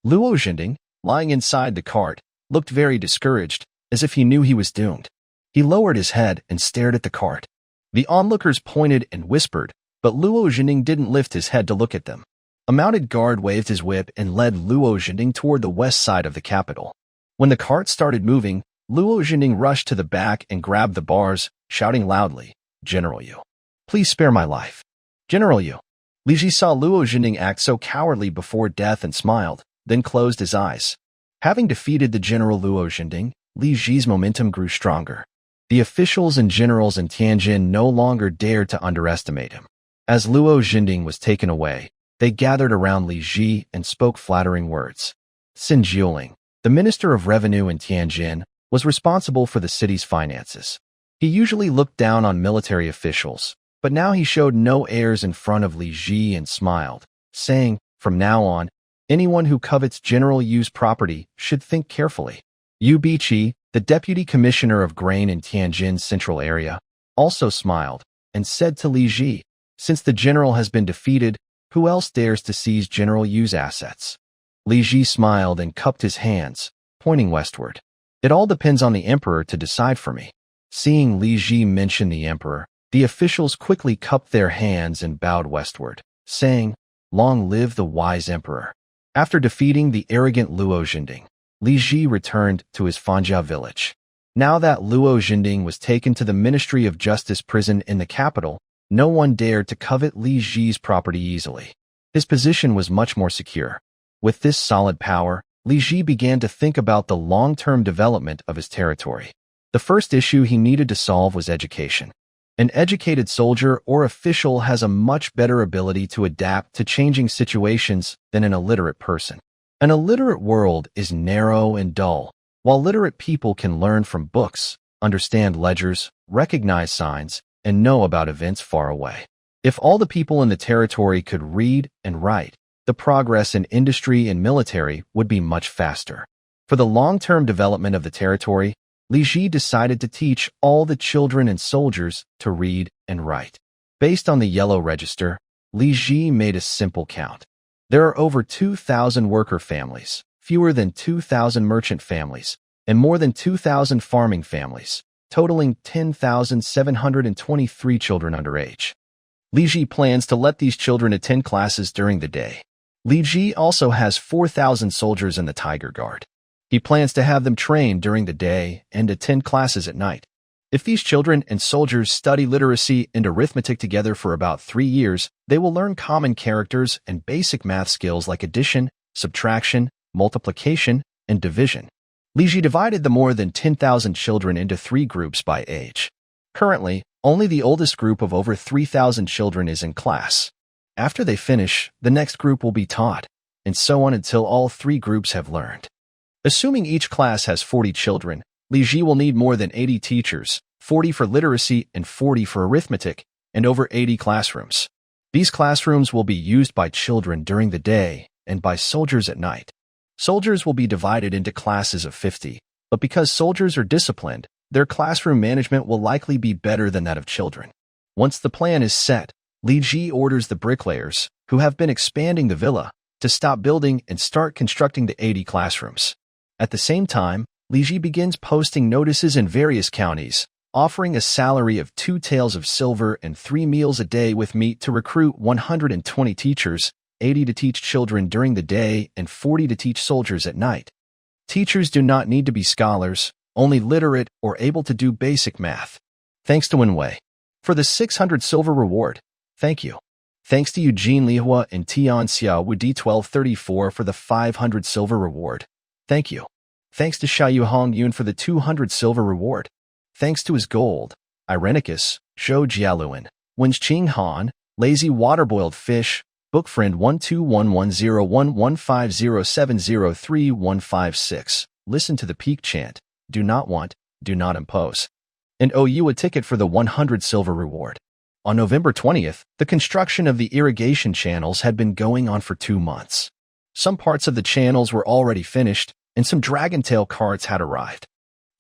Luo Jinding, lying inside the cart, looked very discouraged, as if he knew he was doomed. He lowered his head and stared at the cart. The onlookers pointed and whispered, but Luo Jinding didn't lift his head to look at them. A mounted guard waved his whip and led Luo Jinding toward the west side of the capital. When the cart started moving, Luo Jinding rushed to the back and grabbed the bars, shouting loudly, "General Yu, please spare my life. General Yu." Li Ji saw Luo Jinding act so cowardly before death and smiled, then closed his eyes. Having defeated the General Luo Jinding, Li Ji's momentum grew stronger. The officials and generals in Tianjin no longer dared to underestimate him. As Luo Jinding was taken away, they gathered around Li Ji and spoke flattering words. Xin Jioling, the Minister of Revenue in Tianjin, was responsible for the city's finances. He usually looked down on military officials, but now he showed no airs in front of Li Ji and smiled, saying, "From now on, anyone who covets General Yu's property should think carefully." Yu Biqi, the Deputy Commissioner of Grain in Tianjin's central area, also smiled and said to Li Ji, "Since the general has been defeated, who else dares to seize General Yu's assets?" Li Ji smiled and cupped his hands, pointing westward. "It all depends on the emperor to decide for me." Seeing Li Ji mention the emperor, the officials quickly cupped their hands and bowed westward, saying, Long live the wise emperor. After defeating the arrogant Luo Jinding, Li Ji returned to his Fanja village. Now that Luo Jinding was taken to the Ministry of Justice prison in the capital, no one dared to covet Li Ji's property easily. His position was much more secure. With this solid power, Li Ji began to think about the long-term development of his territory. The first issue he needed to solve was education. An educated soldier or official has a much better ability to adapt to changing situations than an illiterate person. An illiterate world is narrow and dull, while literate people can learn from books, understand ledgers, recognize signs, and know about events far away. If all the people in the territory could read and write, the progress in industry and military would be much faster. For the long-term development of the territory, Li Ji decided to teach all the children and soldiers to read and write. Based on the yellow register, Li Ji made a simple count. There are over 2,000 worker families, fewer than 2,000 merchant families, and more than 2,000 farming families, totaling 10,723 children under age. Li Ji plans to let these children attend classes during the day. Li Ji also has 4,000 soldiers in the Tiger Guard. He plans to have them train during the day and attend classes at night. If these children and soldiers study literacy and arithmetic together for about 3 years, they will learn common characters and basic math skills like addition, subtraction, multiplication, and division. Li Ji divided the more than 10,000 children into 3 groups by age. Currently, only the oldest group of over 3,000 children is in class. After they finish, the next group will be taught, and so on until all 3 groups have learned. Assuming each class has 40 children, Li Ji will need more than 80 teachers, 40 for literacy and 40 for arithmetic, and over 80 classrooms. These classrooms will be used by children during the day and by soldiers at night. Soldiers will be divided into classes of 50, but because soldiers are disciplined, their classroom management will likely be better than that of children. Once the plan is set, Li Ji orders the bricklayers, who have been expanding the villa, to stop building and start constructing the 80 classrooms. At the same time, Li Ji begins posting notices in various counties, offering a salary of 2 taels of silver and 3 meals a day with meat to recruit 120 teachers, 80 to teach children during the day and 40 to teach soldiers at night. Teachers do not need to be scholars, only literate or able to do basic math. Thanks to Wenwei for the 600 silver reward. Thank you. Thanks to Eugene Lihua and Tian Xiao with D1234 for the 500 silver reward. Thank you. Thanks to Xiaoyu Hong Yun for the 200 silver reward. Thanks to his gold, Irenicus, Zhou Jialuan, Wenqing Han, Lazy Waterboiled Fish, Bookfriend 1211011507033156. Listen to the peak chant. Do not want, do not impose. And owe you a ticket for the 100 silver reward. On November 20th, the construction of the irrigation channels had been going on for 2 months. Some parts of the channels were already finished, and some dragon-tail carts had arrived.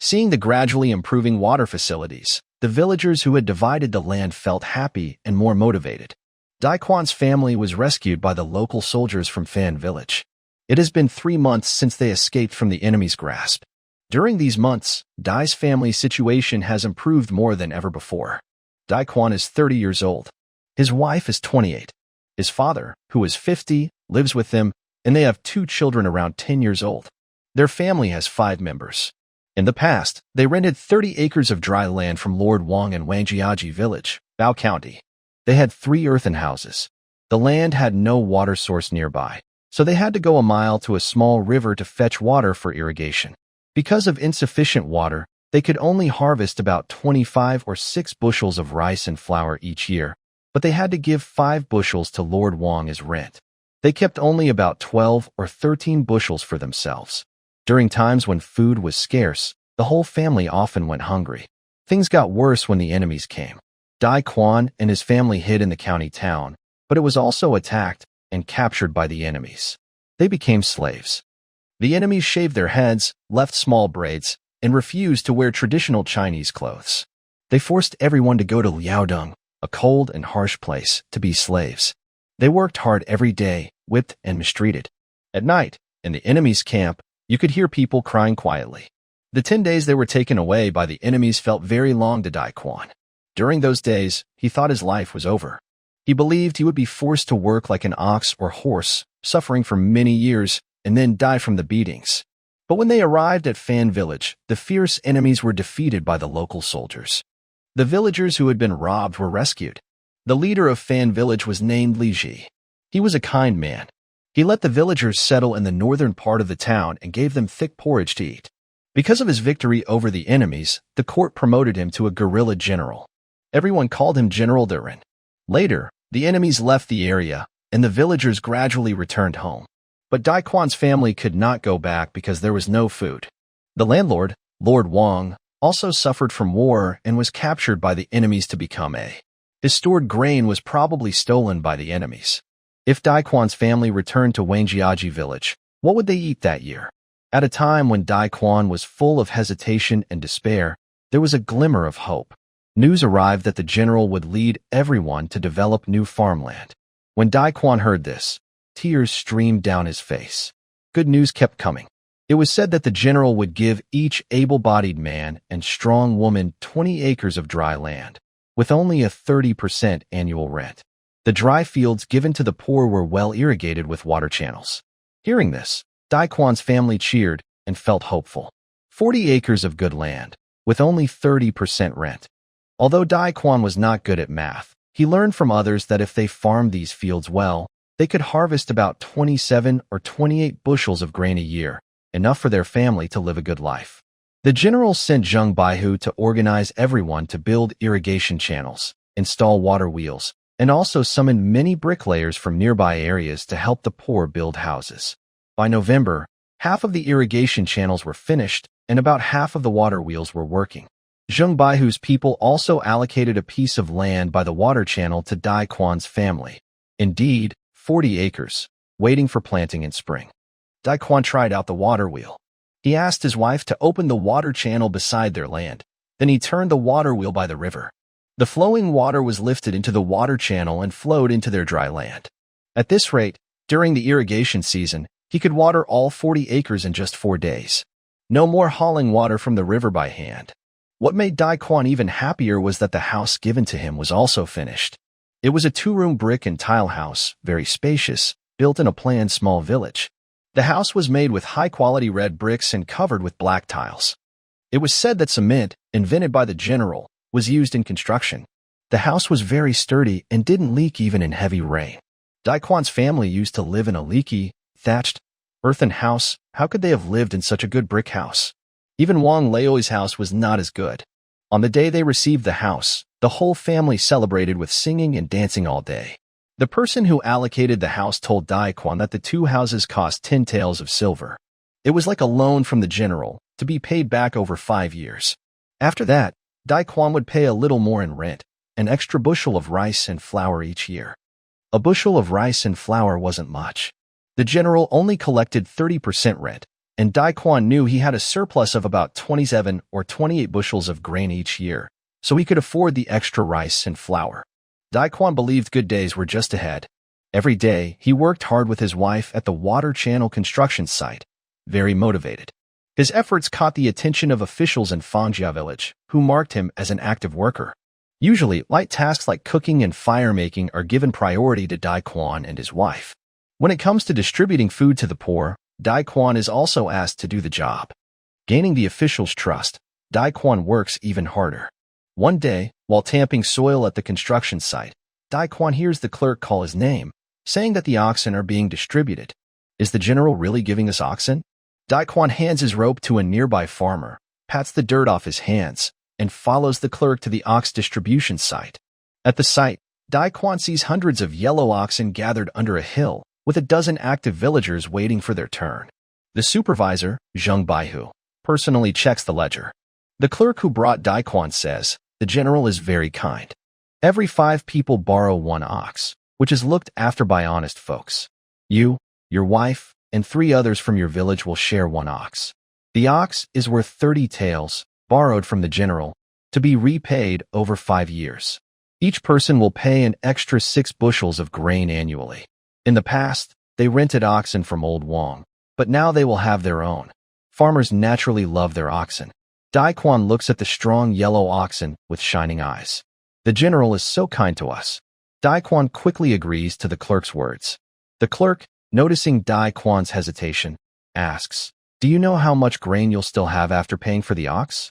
Seeing the gradually improving water facilities, the villagers who had divided the land felt happy and more motivated. Dai Quan's family was rescued by the local soldiers from Fan Village. It has been 3 months since they escaped from the enemy's grasp. During these months, Dai's family's situation has improved more than ever before. Dai Quan is 30 years old. His wife is 28. His father, who is 50, lives with them, and they have 2 children around 10 years old. Their family has 5 members. In the past, they rented 30 acres of dry land from Lord Wang in Wangjiaji Village, Bao County. They had 3 earthen houses. The land had no water source nearby, so they had to go a mile to a small river to fetch water for irrigation. Because of insufficient water, they could only harvest about 25 or 6 bushels of rice and flour each year, but they had to give 5 bushels to Lord Wang as rent. They kept only about 12 or 13 bushels for themselves. During times when food was scarce, the whole family often went hungry. Things got worse when the enemies came. Dai Quan and his family hid in the county town, but it was also attacked and captured by the enemies. They became slaves. The enemies shaved their heads, left small braids, and refused to wear traditional Chinese clothes. They forced everyone to go to Liaodong, a cold and harsh place, to be slaves. They worked hard every day, whipped and mistreated. At night, in the enemy's camp, you could hear people crying quietly. The 10 days they were taken away by the enemies felt very long to Dai Quan. During those days, he thought his life was over. He believed he would be forced to work like an ox or horse, suffering for many years, and then die from the beatings. But when they arrived at Fan Village, the fierce enemies were defeated by the local soldiers. The villagers who had been robbed were rescued. The leader of Fan Village was named Li Ji. He was a kind man. He let the villagers settle in the northern part of the town and gave them thick porridge to eat. Because of his victory over the enemies, the court promoted him to a guerrilla general. Everyone called him General Durin. Later, the enemies left the area, and the villagers gradually returned home. But Daquan's family could not go back because there was no food. The landlord, Lord Wang, also suffered from war and was captured by the enemies to become a. His stored grain was probably stolen by the enemies. If Daquan's family returned to Wangjiaji village, what would they eat that year? At a time when Daquan was full of hesitation and despair, there was a glimmer of hope. News arrived that the general would lead everyone to develop new farmland. When Daquan heard this, tears streamed down his face. Good news kept coming. It was said that the general would give each able-bodied man and strong woman 20 acres of dry land, with only a 30% annual rent. The dry fields given to the poor were well irrigated with water channels. Hearing this, Daquan's family cheered and felt hopeful. 40 acres of good land, with only 30% rent. Although Daquan was not good at math, he learned from others that if they farmed these fields well, they could harvest about 27 or 28 bushels of grain a year, enough for their family to live a good life. The general sent Zheng Baihu to organize everyone to build irrigation channels, install water wheels, and also summoned many bricklayers from nearby areas to help the poor build houses. By November, half of the irrigation channels were finished and about half of the water wheels were working. Zheng Baihu's people also allocated a piece of land by the water channel to Daquan's family. Indeed, 40 acres, waiting for planting in spring. Daquan tried out the water wheel. He asked his wife to open the water channel beside their land. Then he turned the water wheel by the river. The flowing water was lifted into the water channel and flowed into their dry land. At this rate, during the irrigation season, he could water all 40 acres in just 4 days. No more hauling water from the river by hand. What made Daquan even happier was that the house given to him was also finished. It was a 2-room brick and tile house, very spacious, built in a planned small village. The house was made with high-quality red bricks and covered with black tiles. It was said that cement, invented by the general, was used in construction. The house was very sturdy and didn't leak even in heavy rain. Daquan's family used to live in a leaky, thatched, earthen house. How could they have lived in such a good brick house? Even Wang Laoi's house was not as good. On the day they received the house, the whole family celebrated with singing and dancing all day. The person who allocated the house told Daquan that the 2 houses cost 10 taels of silver. It was like a loan from the general, to be paid back over 5 years. After that, Daquan would pay a little more in rent, an extra bushel of rice and flour each year. A bushel of rice and flour wasn't much. The general only collected 30% rent, and Daquan knew he had a surplus of about 27 or 28 bushels of grain each year, so he could afford the extra rice and flour. Daquan believed good days were just ahead. Every day, he worked hard with his wife at the water channel construction site, very motivated. His efforts caught the attention of officials in Fangjia village, who marked him as an active worker. Usually, light tasks like cooking and fire-making are given priority to Daquan and his wife. When it comes to distributing food to the poor, Daquan is also asked to do the job. Gaining the officials' trust, Daquan works even harder. One day, while tamping soil at the construction site, Daquan hears the clerk call his name, saying that the oxen are being distributed. Is the general really giving us oxen? Daquan hands his rope to a nearby farmer, pats the dirt off his hands, and follows the clerk to the ox distribution site. At the site, Daquan sees hundreds of yellow oxen gathered under a hill, with a dozen active villagers waiting for their turn. The supervisor, Zheng Baihu, personally checks the ledger. The clerk who brought Daquan says, the general is very kind. Every 5 people borrow 1 ox, which is looked after by honest folks. You, your wife, and 3 others from your village will share 1 ox. The ox is worth 30 taels, borrowed from the general, to be repaid over 5 years. Each person will pay an extra 6 bushels of grain annually. In the past, they rented oxen from Old Wang, but now they will have their own. Farmers naturally love their oxen. Daquan looks at the strong yellow oxen with shining eyes. The general is so kind to us. Daquan quickly agrees to the clerk's words. The clerk, noticing Daquan's hesitation, asks, "Do you know how much grain you'll still have after paying for the ox?"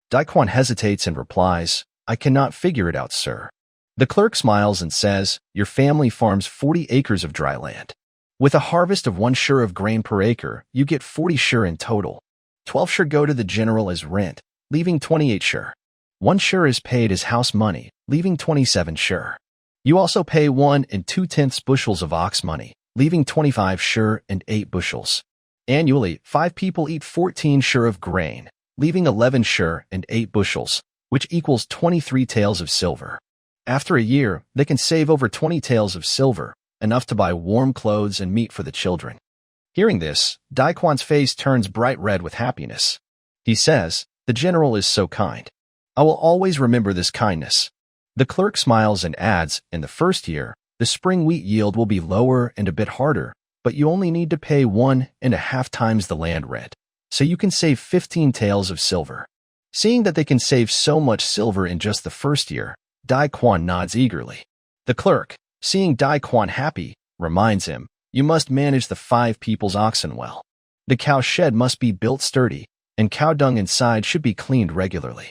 Daquan hesitates and replies, "I cannot figure it out, sir." The clerk smiles and says, "Your family farms 40 acres of dry land. With a harvest of 1 shur of grain per acre, you get 40 shur in total. 12 shur go to the general as rent, leaving 28 shur. 1 shur is paid as house money, leaving 27 shur. You also pay 1 2/10 bushels of ox money, leaving 25 shur and 8 bushels. Annually, 5 people eat 14 shur of grain, leaving 11 shur and 8 bushels, which equals 23 taels of silver. After a year, they can save over 20 taels of silver, enough to buy warm clothes and meat for the children." Hearing this, Daquan's face turns bright red with happiness. He says, "The general is so kind. I will always remember this kindness." The clerk smiles and adds, "In the first year, the spring wheat yield will be lower and a bit harder, but you only need to pay 1.5 times the land rent, so you can save 15 taels of silver." Seeing that they can save so much silver in just the first year, Daquan nods eagerly. The clerk, seeing Daquan happy, reminds him, "You must manage the 5 people's oxen well. The cow shed must be built sturdy, and cow dung inside should be cleaned regularly.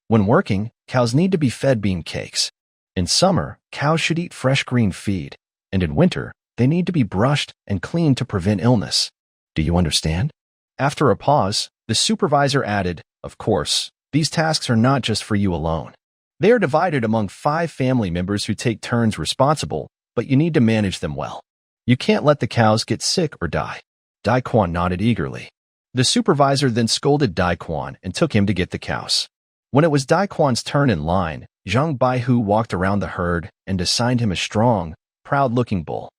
When working, cows need to be fed bean cakes. In summer, cows should eat fresh green feed, and in winter, they need to be brushed and cleaned to prevent illness. Do you understand?" After a pause, the supervisor added, "Of course, these tasks are not just for you alone. They are divided among 5 family members who take turns responsible, but you need to manage them well. You can't let the cows get sick or die." Daquan nodded eagerly. The supervisor then scolded Daquan and took him to get the cows. When it was Daquan's turn in line, Zhang Baihu walked around the herd and assigned him a strong, proud-looking bull.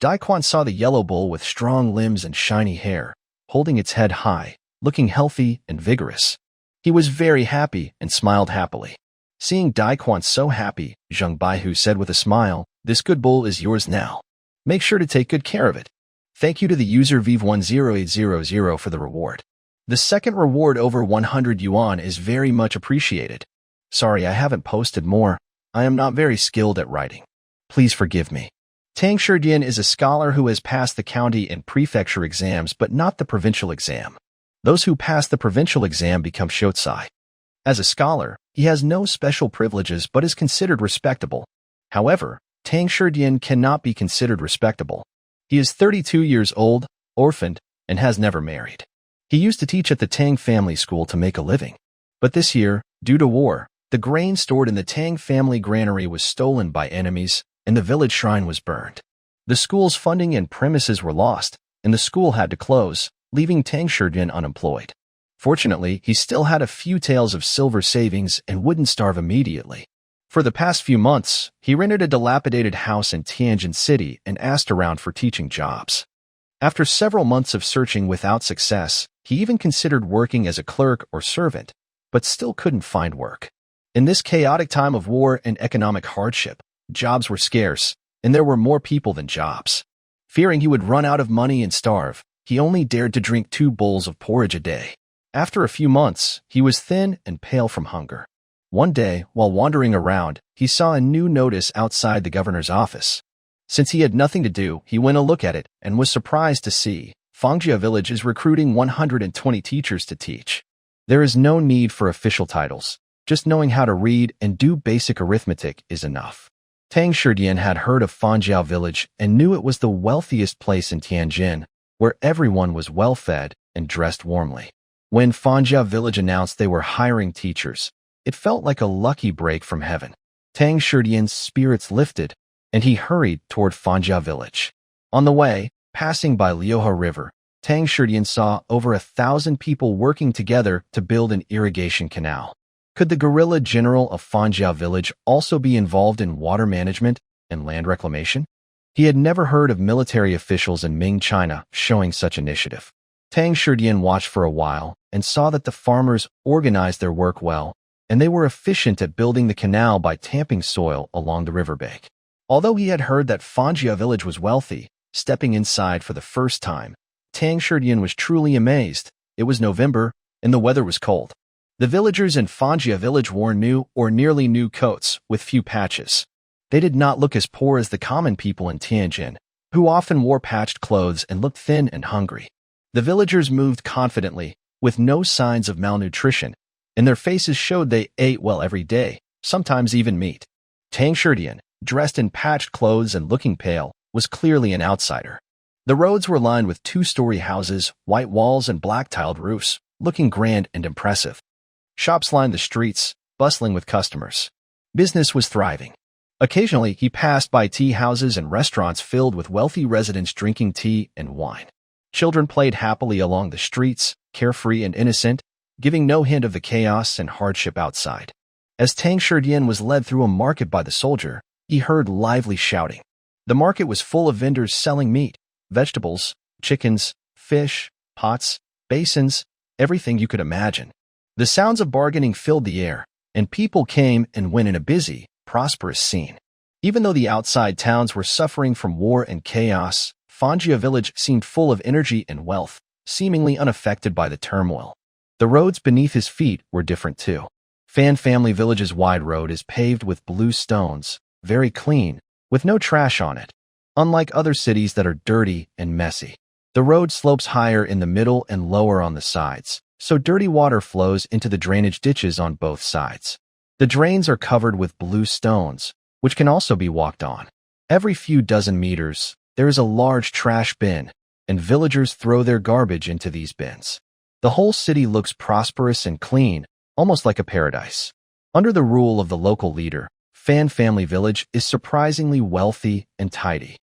Daquan saw the yellow bull with strong limbs and shiny hair, holding its head high, looking healthy and vigorous. He was very happy and smiled happily. Seeing Daquan so happy, Zhang Baihu said with a smile, "This good bull is yours now. Make sure to take good care of it. Thank you to the user Vive10800 for the reward. The second reward over 100 yuan is very much appreciated. Sorry I haven't posted more. I am not very skilled at writing. Please forgive me." Tang Shidian is a scholar who has passed the county and prefecture exams but not the provincial exam. Those who pass the provincial exam become shotsai. As a scholar, he has no special privileges but is considered respectable. However, Tang Shidian cannot be considered respectable. He is 32 years old, orphaned, and has never married. He used to teach at the Tang family school to make a living. But this year, due to war, the grain stored in the Tang family granary was stolen by enemies, and the village shrine was burned. The school's funding and premises were lost, and the school had to close, leaving Tang Shidian unemployed. Fortunately, he still had a few taels of silver savings and wouldn't starve immediately. For the past few months, he rented a dilapidated house in Tianjin City and asked around for teaching jobs. After several months of searching without success, he even considered working as a clerk or servant, but still couldn't find work. In this chaotic time of war and economic hardship, jobs were scarce, and there were more people than jobs. Fearing he would run out of money and starve, he only dared to drink 2 bowls of porridge a day. After a few months, he was thin and pale from hunger. One day, while wandering around, he saw a new notice outside the governor's office. Since he had nothing to do, he went a look at it and was surprised to see Fangjia Village is recruiting 120 teachers to teach. There is no need for official titles. Just knowing how to read and do basic arithmetic is enough. Tang Shidian had heard of Fangjia Village and knew it was the wealthiest place in Tianjin, where everyone was well-fed and dressed warmly. When Fangjia Village announced they were hiring teachers, it felt like a lucky break from heaven. Tang Shidian's spirits lifted, and he hurried toward Fangjia Village. On the way, passing by Liuhe River, Tang Shidian saw over 1,000 people working together to build an irrigation canal. Could the guerrilla general of Fangjia Village also be involved in water management and land reclamation? He had never heard of military officials in Ming China showing such initiative. Tang Shidian watched for a while and saw that the farmers organized their work well, and they were efficient at building the canal by tamping soil along the riverbank. Although he had heard that Fangjia Village was wealthy, stepping inside for the first time, Tang Shidian was truly amazed. It was November, and the weather was cold. The villagers in Fangjia Village wore new or nearly new coats with few patches. They did not look as poor as the common people in Tianjin, who often wore patched clothes and looked thin and hungry. The villagers moved confidently, with no signs of malnutrition, and their faces showed they ate well every day, sometimes even meat. Tang Shidian, dressed in patched clothes and looking pale, was clearly an outsider. The roads were lined with two-story houses, white walls and black-tiled roofs, looking grand and impressive. Shops lined the streets, bustling with customers. Business was thriving. Occasionally, he passed by tea houses and restaurants filled with wealthy residents drinking tea and wine. Children played happily along the streets, carefree and innocent, giving no hint of the chaos and hardship outside. As Tang Shidian was led through a market by the soldier, he heard lively shouting. The market was full of vendors selling meat, vegetables, chickens, fish, pots, basins, everything you could imagine. The sounds of bargaining filled the air, and people came and went in a busy, prosperous scene. Even though the outside towns were suffering from war and chaos, Fanjia village seemed full of energy and wealth, seemingly unaffected by the turmoil. The roads beneath his feet were different too. Fan Family Village's wide road is paved with blue stones, very clean, with no trash on it. Unlike other cities that are dirty and messy, the road slopes higher in the middle and lower on the sides, so dirty water flows into the drainage ditches on both sides. The drains are covered with blue stones, which can also be walked on. Every few dozen meters, there is a large trash bin, and villagers throw their garbage into these bins. The whole city looks prosperous and clean, almost like a paradise. Under the rule of the local leader, Fan Family Village is surprisingly wealthy and tidy.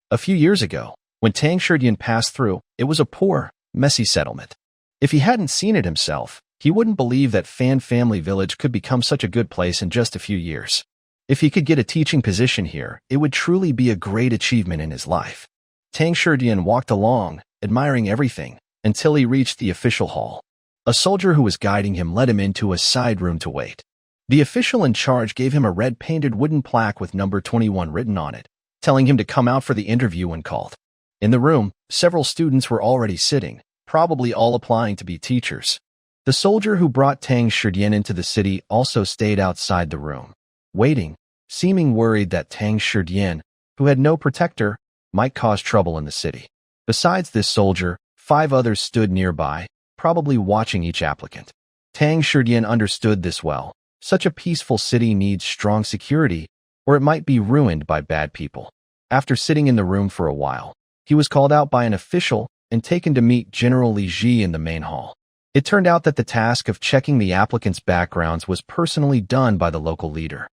A few years ago, when Tang Shidian passed through, it was a poor, messy settlement. If he hadn't seen it himself, he wouldn't believe that Fan Family Village could become such a good place in just a few years. If he could get a teaching position here, it would truly be a great achievement in his life. Tang Shidian walked along, admiring everything, until he reached the official hall. A soldier who was guiding him led him into a side room to wait. The official in charge gave him a red-painted wooden plaque with number 21 written on it, telling him to come out for the interview when called. In the room, several students were already sitting, probably all applying to be teachers. The soldier who brought Tang Shidian into the city also stayed outside the room, waiting, seeming worried that Tang Shidian, who had no protector, might cause trouble in the city. Besides this soldier, 5 others stood nearby, probably watching each applicant. Tang Shidian understood this well. Such a peaceful city needs strong security, or it might be ruined by bad people. After sitting in the room for a while, he was called out by an official and taken to meet General Li Ji in the main hall. It turned out that the task of checking the applicants' backgrounds was personally done by the local leader.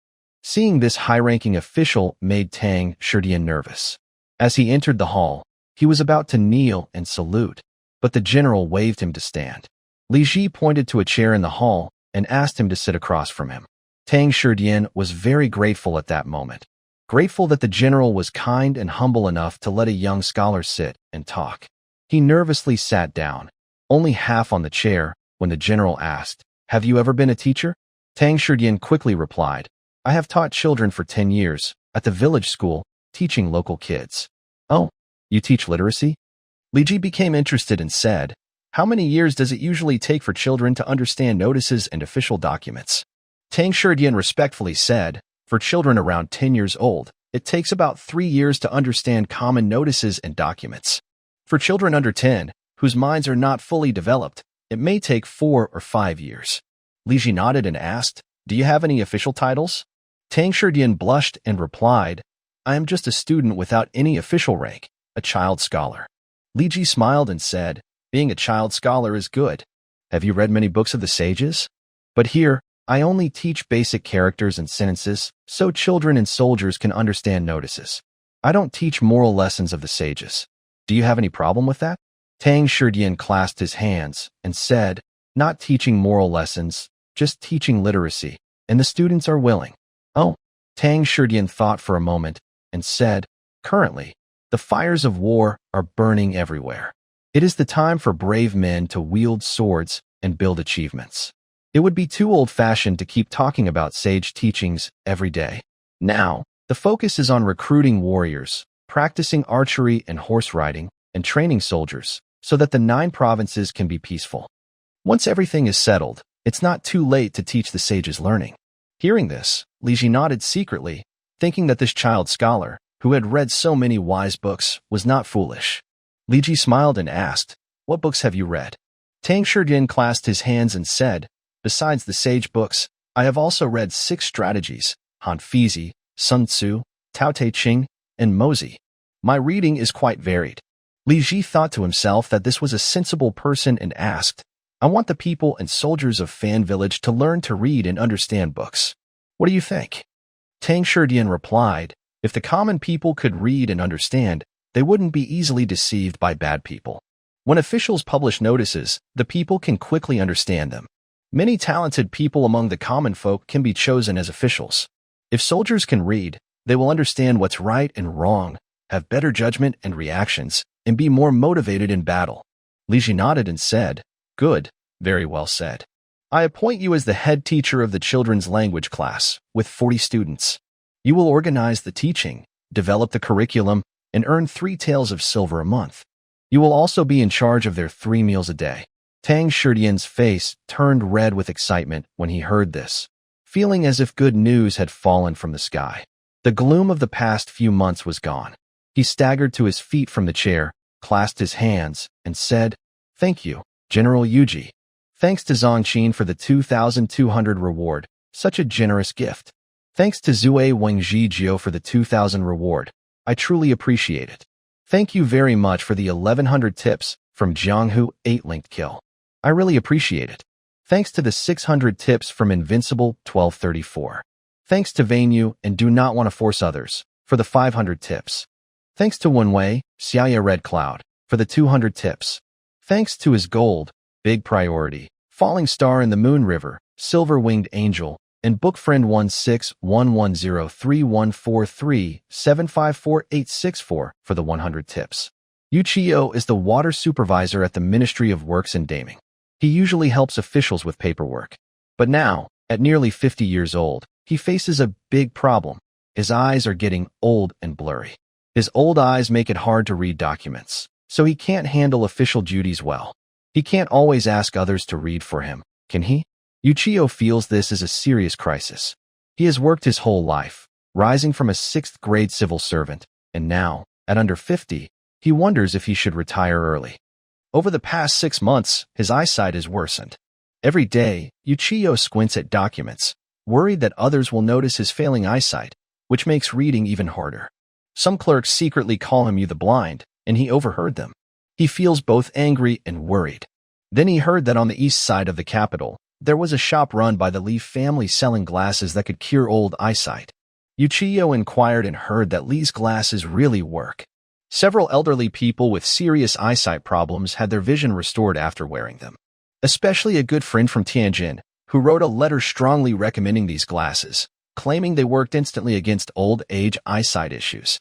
Seeing this high-ranking official made Tang Shidian nervous. As he entered the hall, he was about to kneel and salute, but the general waved him to stand. Li Ji pointed to a chair in the hall and asked him to sit across from him. Tang Shidian was very grateful at that moment, grateful that the general was kind and humble enough to let a young scholar sit and talk. He nervously sat down, only half on the chair, when the general asked, "Have you ever been a teacher?" Tang Shidian quickly replied, "I have taught children for 10 years, at the village school, teaching local kids." "Oh, you teach literacy?" Li Ji became interested and said, "How many years does it usually take for children to understand notices and official documents?" Tang Shidian respectfully said, "For children around 10 years old, it takes about 3 years to understand common notices and documents. For children under 10, whose minds are not fully developed, it may take 4 or 5 years." Li Ji nodded and asked, "Do you have any official titles?" Tang Shidian blushed and replied, "I am just a student without any official rank, a child scholar." Li Ji smiled and said, "Being a child scholar is good. Have you read many books of the sages? But here, I only teach basic characters and sentences so children and soldiers can understand notices. I don't teach moral lessons of the sages. Do you have any problem with that?" Tang Shidian clasped his hands and said, "Not teaching moral lessons, just teaching literacy, and the students are willing." "Oh." Tang Shidian thought for a moment and said, "Currently, the fires of war are burning everywhere. It is the time for brave men to wield swords and build achievements. It would be too old-fashioned to keep talking about sage teachings every day. Now, the focus is on recruiting warriors, practicing archery and horse riding, and training soldiers, so that the 9 provinces can be peaceful. Once everything is settled, it's not too late to teach the sages learning." Hearing this, Li Ji nodded secretly, thinking that this child scholar, who had read so many wise books, was not foolish. Li Ji smiled and asked, "What books have you read?" Tang Shijin clasped his hands and said, "Besides the sage books, I have also read 6 strategies, Han Fizi, Sun Tzu, Tao Te Ching, and Mozi. My reading is quite varied." Li Ji thought to himself that this was a sensible person and asked, "I want the people and soldiers of Fan Village to learn to read and understand books. What do you think?" Tang Shijin replied, "If the common people could read and understand, they wouldn't be easily deceived by bad people. When officials publish notices, the people can quickly understand them. Many talented people among the common folk can be chosen as officials. If soldiers can read, they will understand what's right and wrong, have better judgment and reactions, and be more motivated in battle." Li Ji nodded and said, "Good, very well said. I appoint you as the head teacher of the children's language class, with 40 students. You will organize the teaching, develop the curriculum, and earn 3 taels of silver a month. You will also be in charge of their 3 meals a day." Tang Shijin's face turned red with excitement when he heard this, feeling as if good news had fallen from the sky. The gloom of the past few months was gone. He staggered to his feet from the chair, clasped his hands, and said, "Thank you, General Yuji. Thanks to Zongqin for the 2,200 reward, such a generous gift. Thanks to Zue Wengjijio for the 2,000 reward. I truly appreciate it. Thank you very much for the 1,100 tips from Jianghu 8-linked kill. I really appreciate it. Thanks to the 600 tips from Invincible 1234. Thanks to Vainu and Do Not Want to Force Others for the 500 tips. Thanks to Wenwei, Xiaya Red Cloud, for the 200 tips. Thanks to his gold, Big Priority, Falling Star in the Moon River, Silver Winged Angel, and Book Friend 16110314375484 for the 100 tips. Yuchio is the water supervisor at the Ministry of Works and Daming. He usually helps officials with paperwork. But now, at nearly 50 years old, he faces a big problem. His eyes are getting old and blurry. His old eyes make it hard to read documents, so he can't handle official duties well. He can't always ask others to read for him, can he? Yuchio feels this is a serious crisis. He has worked his whole life, rising from a 6th grade civil servant, and now, at under 50, he wonders if he should retire early. Over the past 6 months, his eyesight has worsened. Every day, Yuchio squints at documents, worried that others will notice his failing eyesight, which makes reading even harder. Some clerks secretly call him "you the blind," and he overheard them. He feels both angry and worried. Then he heard that on the east side of the capital, there was a shop run by the Li family selling glasses that could cure old eyesight. Yuchio inquired and heard that Li's glasses really work. Several elderly people with serious eyesight problems had their vision restored after wearing them. Especially a good friend from Tianjin, who wrote a letter strongly recommending these glasses, claiming they worked instantly against old age eyesight issues.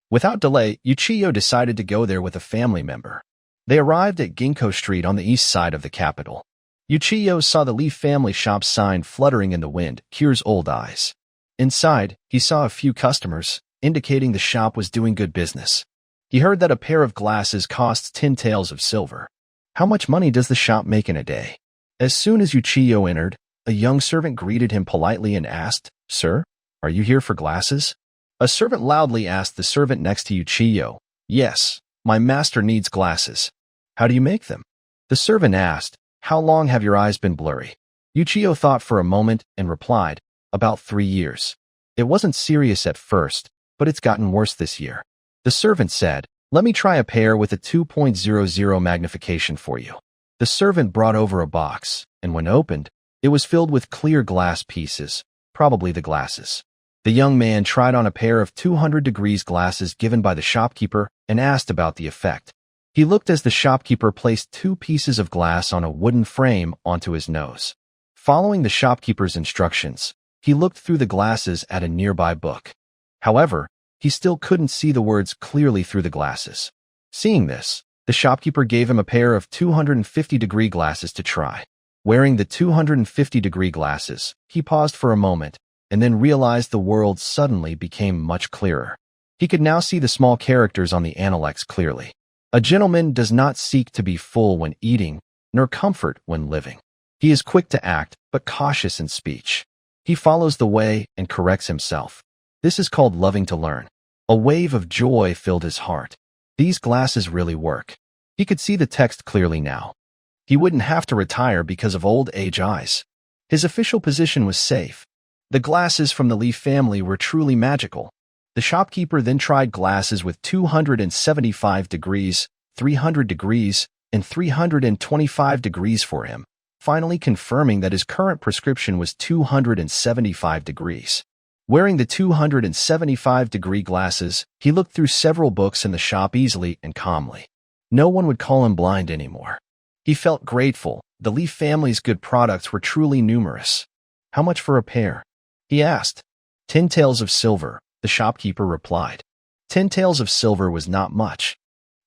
Without delay, Yuchio decided to go there with a family member. They arrived at Ginkgo Street on the east side of the capital. Yuchio saw the Li family shop sign fluttering in the wind, "Cures old eyes." Inside, he saw a few customers, indicating the shop was doing good business. He heard that a pair of glasses costs 10 taels of silver. How much money does the shop make in a day? As soon as Yuchio entered, a young servant greeted him politely and asked, "Sir, are you here for glasses?" A servant loudly asked the servant next to Yuchio, "Yes, my master needs glasses." "How do you make them?" The servant asked, "How long have your eyes been blurry?" Yuchio thought for a moment and replied, "About 3 years. It wasn't serious at first, but it's gotten worse this year." The servant said, "Let me try a pair with a 2.00 magnification for you." The servant brought over a box, and when opened, it was filled with clear glass pieces, probably the glasses. The young man tried on a pair of 200 degrees glasses given by the shopkeeper and asked about the effect. He looked as the shopkeeper placed 2 pieces of glass on a wooden frame onto his nose. Following the shopkeeper's instructions, he looked through the glasses at a nearby book. However, he still couldn't see the words clearly through the glasses. Seeing this, the shopkeeper gave him a pair of 250-degree glasses to try. Wearing the 250-degree glasses, he paused for a moment and then realized the world suddenly became much clearer. He could now see the small characters on the Analects clearly. A gentleman does not seek to be full when eating, nor comfort when living. He is quick to act, but cautious in speech. He follows the way and corrects himself. This is called loving to learn. A wave of joy filled his heart. These glasses really work. He could see the text clearly now. He wouldn't have to retire because of old age eyes. His official position was safe. The glasses from the Li family were truly magical. The shopkeeper then tried glasses with 275 degrees, 300 degrees, and 325 degrees for him, finally confirming that his current prescription was 275 degrees. Wearing the 275-degree glasses, he looked through several books in the shop easily and calmly. No one would call him blind anymore. He felt grateful. The Li family's good products were truly numerous. How much for a pair? He asked. 10 taels of silver, the shopkeeper replied. 10 taels of silver was not much.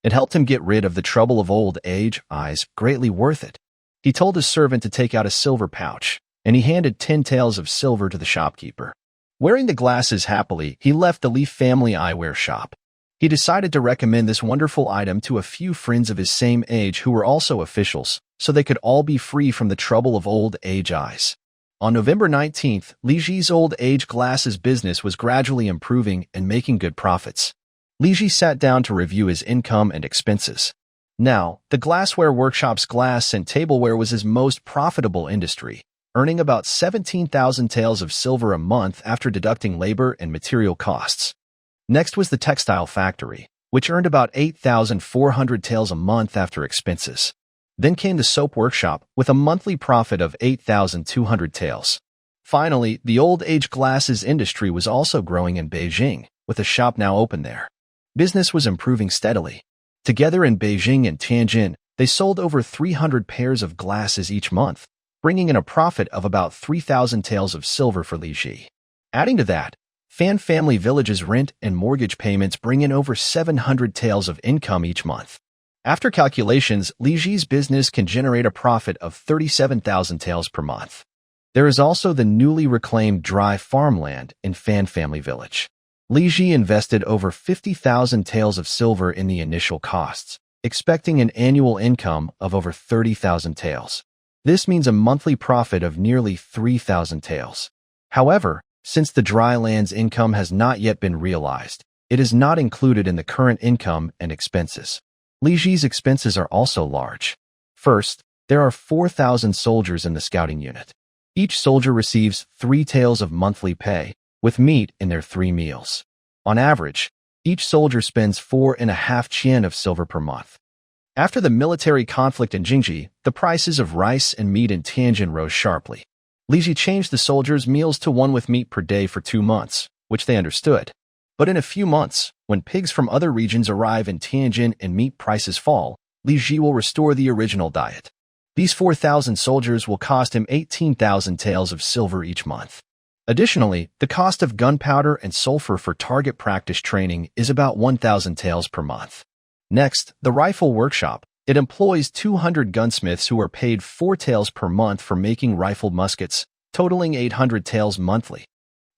It helped him get rid of the trouble of old age eyes, greatly worth it. He told his servant to take out a silver pouch, and he handed 10 taels of silver to the shopkeeper. Wearing the glasses happily, he left the Li family eyewear shop. He decided to recommend this wonderful item to a few friends of his same age who were also officials, so they could all be free from the trouble of old age eyes. On November 19th, Li Ji's old age glasses business was gradually improving and making good profits. Li Ji sat down to review his income and expenses. Now, the glassware workshop's glass and tableware was his most profitable industry, earning about 17,000 taels of silver a month after deducting labor and material costs. Next was the textile factory, which earned about 8,400 taels a month after expenses. Then came the soap workshop with a monthly profit of 8,200 taels. Finally, the old age glasses industry was also growing in Beijing, with a shop now open there. Business was improving steadily. Together in Beijing and Tianjin, they sold over 300 pairs of glasses each month, bringing in a profit of about 3,000 taels of silver for Li Ji. Adding to that, Fan Family Village's rent and mortgage payments bring in over 700 taels of income each month. After calculations, Li Ji's business can generate a profit of 37,000 taels per month. There is also the newly reclaimed dry farmland in Fan Family Village. Li Ji invested over 50,000 taels of silver in the initial costs, expecting an annual income of over 30,000 taels. This means a monthly profit of nearly 3,000 taels. However, since the dry land's income has not yet been realized, it is not included in the current income and expenses. Li Ji's expenses are also large. First, there are 4,000 soldiers in the scouting unit. Each soldier receives 3 taels of monthly pay, with meat in their 3 meals. On average, each soldier spends 4.5 chien of silver per month. After the military conflict in Jingji, the prices of rice and meat in Tianjin rose sharply. Li Ji changed the soldiers' meals to one with meat per day for 2 months, which they understood. But in a few months, when pigs from other regions arrive in Tianjin and meat prices fall, Li Ji will restore the original diet. These 4,000 soldiers will cost him 18,000 taels of silver each month. Additionally, the cost of gunpowder and sulfur for target practice training is about 1,000 taels per month. Next, the rifle workshop. It employs 200 gunsmiths who are paid 4 taels per month for making rifled muskets, totaling 800 taels monthly.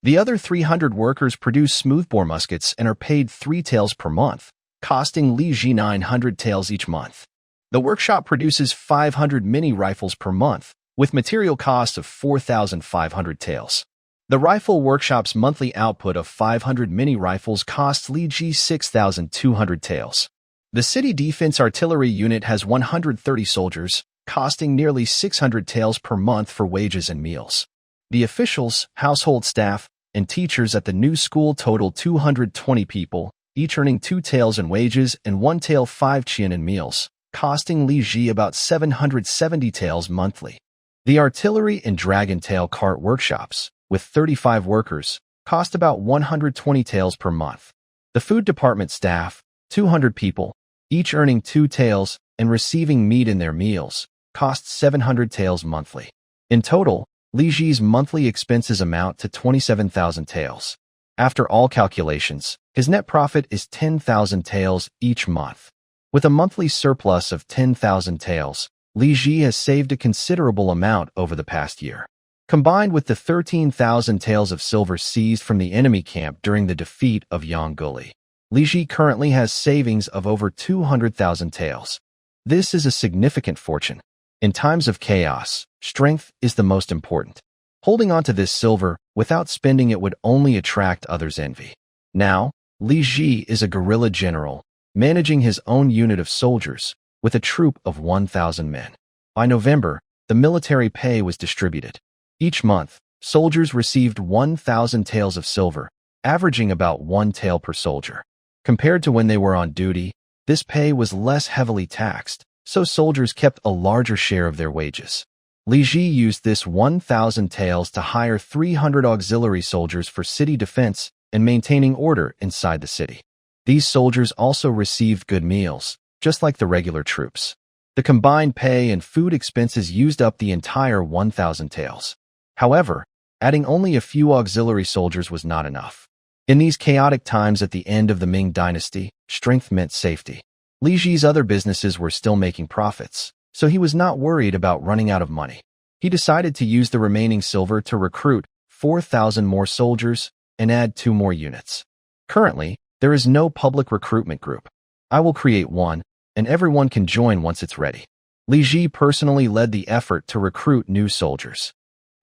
The other 300 workers produce smoothbore muskets and are paid 3 taels per month, costing Li Ji 900 taels each month. The workshop produces 500 mini rifles per month, with material costs of 4,500 taels. The rifle workshop's monthly output of 500 mini rifles costs Li Ji 6,200 taels. The city defense artillery unit has 130 soldiers, costing nearly 600 taels per month for wages and meals. The officials, household staff, and teachers at the new school total 220 people, each earning 2 taels in wages and 1 tael 5 chien in meals, costing Li Ji about 770 taels monthly. The artillery and dragon tail cart workshops, with 35 workers, cost about 120 taels per month. The food department staff, 200 people, each earning 2 taels and receiving meat in their meals, costs 700 taels monthly. In total, Li Ji's monthly expenses amount to 27,000 taels. After all calculations, his net profit is 10,000 taels each month. With a monthly surplus of 10,000 taels, Li Ji has saved a considerable amount over the past year. Combined with the 13,000 taels of silver seized from the enemy camp during the defeat of Yongguli, Li Ji currently has savings of over 200,000 taels. This is a significant fortune. In times of chaos, strength is the most important. Holding on to this silver, Without spending it would only attract others' envy. Now, Li Ji is a guerrilla general, managing his own unit of soldiers, with a troop of 1,000 men. By November, the military pay was distributed. Each month, soldiers received 1,000 taels of silver, averaging about 1 tael per soldier. Compared to when they were on duty, this pay was less heavily taxed, so soldiers kept a larger share of their wages. Li Ji used this 1,000 taels to hire 300 auxiliary soldiers for city defense and maintaining order inside the city. These soldiers also received good meals, just like the regular troops. The combined pay and food expenses used up the entire 1,000 taels. However, adding only a few auxiliary soldiers was not enough. In these chaotic times at the end of the Ming dynasty, strength meant safety. Li Ji's other businesses were still making profits, so he was not worried about running out of money. He decided to use the remaining silver to recruit 4,000 more soldiers and add 2 more units. Currently, there is no public recruitment group. I will create one, and everyone can join once it's ready. Li Ji personally led the effort to recruit new soldiers.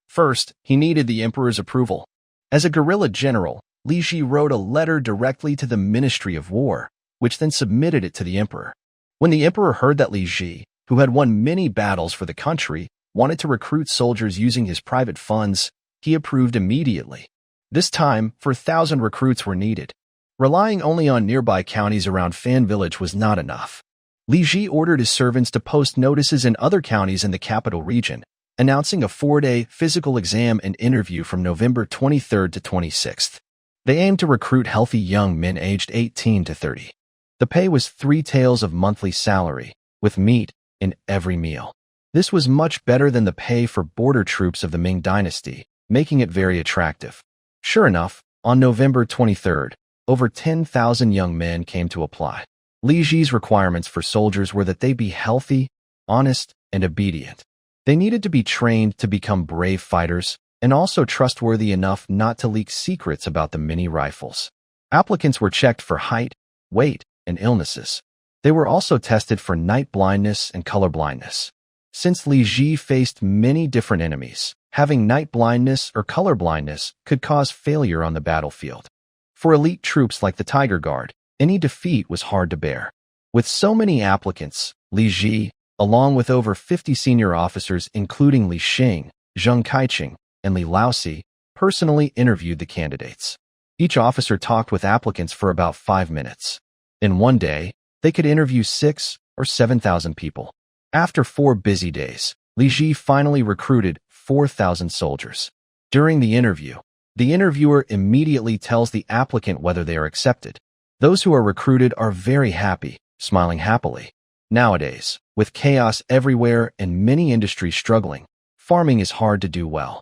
First, he needed the emperor's approval. As a guerrilla general, Li Ji wrote a letter directly to the Ministry of War, which then submitted it to the emperor. When the emperor heard that Li Ji, who had won many battles for the country, wanted to recruit soldiers using his private funds, he approved immediately. This time, 4,000 recruits were needed. Relying only on nearby counties around Fan Village was not enough. Li Ji ordered his servants to post notices in other counties in the capital region, announcing a 4-day physical exam and interview from November 23rd to 26th. They aimed to recruit healthy young men aged 18 to 30. The pay was 3 taels of monthly salary, with meat in every meal. This was much better than the pay for border troops of the Ming dynasty, making it very attractive. Sure enough, on November 23rd, over 10,000 young men came to apply. Li Ji's requirements for soldiers were that they be healthy, honest, and obedient. They needed to be trained to become brave fighters and also trustworthy enough not to leak secrets about the mini rifles. Applicants were checked for height, weight, and illnesses. They were also tested for night blindness and color blindness. Since Li Ji faced many different enemies, having night blindness or color blindness could cause failure on the battlefield. For elite troops like the Tiger Guard, any defeat was hard to bear. With so many applicants, Li Ji, along with over 50 senior officers including Li Xing, Zheng Kaiqing, and Li Laosi, personally interviewed the candidates. Each officer talked with applicants for about 5 minutes. In one day, they could interview 6 or 7,000 people. After 4 busy days, Li Ji finally recruited 4,000 soldiers. During the interviewer immediately tells the applicant whether they are accepted. Those who are recruited are very happy, smiling happily. Nowadays, with chaos everywhere and many industries struggling, farming is hard to do well.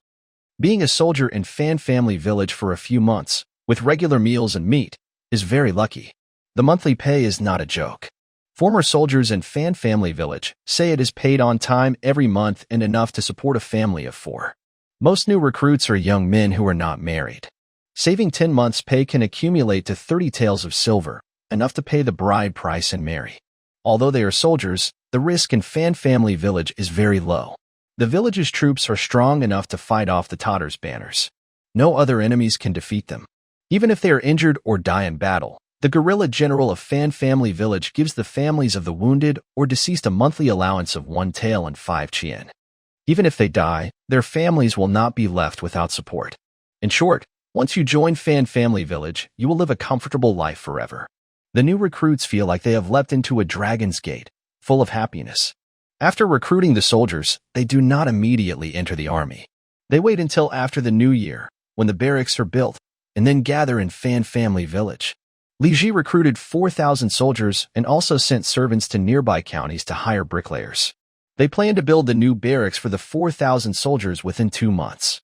Being a soldier in Fan Family Village for a few months, with regular meals and meat, is very lucky. The monthly pay is not a joke. Former soldiers in Fan Family Village say it is paid on time every month and enough to support a family of 4. Most new recruits are young men who are not married. Saving 10 months' pay can accumulate to 30 taels of silver, enough to pay the bride price and marry. Although they are soldiers, the risk in Fan Family Village is very low. The village's troops are strong enough to fight off the Tatars' banners. No other enemies can defeat them. Even if they are injured or die in battle, the guerrilla general of Fan Family Village gives the families of the wounded or deceased a monthly allowance of 1 tael and 5 chien. Even if they die, their families will not be left without support. In short, once you join Fan Family Village, you will live a comfortable life forever. The new recruits feel like they have leapt into a dragon's gate, full of happiness. After recruiting the soldiers, they do not immediately enter the army. They wait until after the new year, when the barracks are built, and then gather in Fan Family Village. Li Ji recruited 4,000 soldiers and also sent servants to nearby counties to hire bricklayers. They plan to build the new barracks for the 4,000 soldiers within 2 months.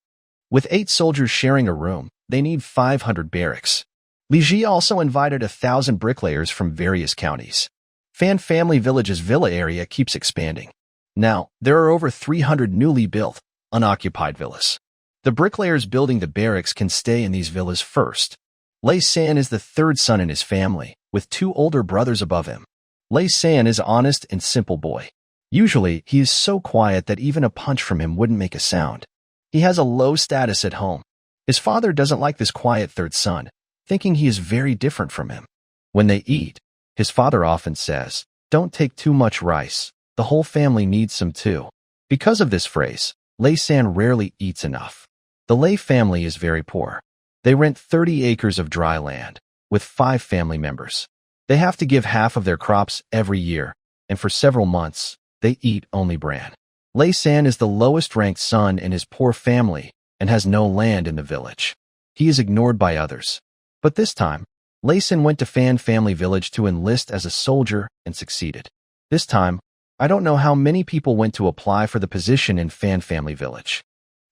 With 8 soldiers sharing a room, they need 500 barracks. Li Ji also invited 1,000 bricklayers from various counties. Fan Family Village's villa area keeps expanding. Now, there are over 300 newly built, unoccupied villas. The bricklayers building the barracks can stay in these villas first. Lei San is the 3rd son in his family, with 2 older brothers above him. Lei San is an honest and simple boy. Usually, he is so quiet that even a punch from him wouldn't make a sound. He has a low status at home. His father doesn't like this quiet third son, thinking he is very different from him. When they eat, his father often says, "Don't take too much rice. The whole family needs some too." Because of this phrase, Lei San rarely eats enough. The Lei family is very poor. They rent 30 acres of dry land, with 5 family members. They have to give half of their crops every year, and for several months, they eat only bran. Lei San is the lowest-ranked son in his poor family and has no land in the village. He is ignored by others. But this time, Lei San went to Fan Family Village to enlist as a soldier and succeeded. This time, I don't know how many people went to apply for the position in Fan Family Village.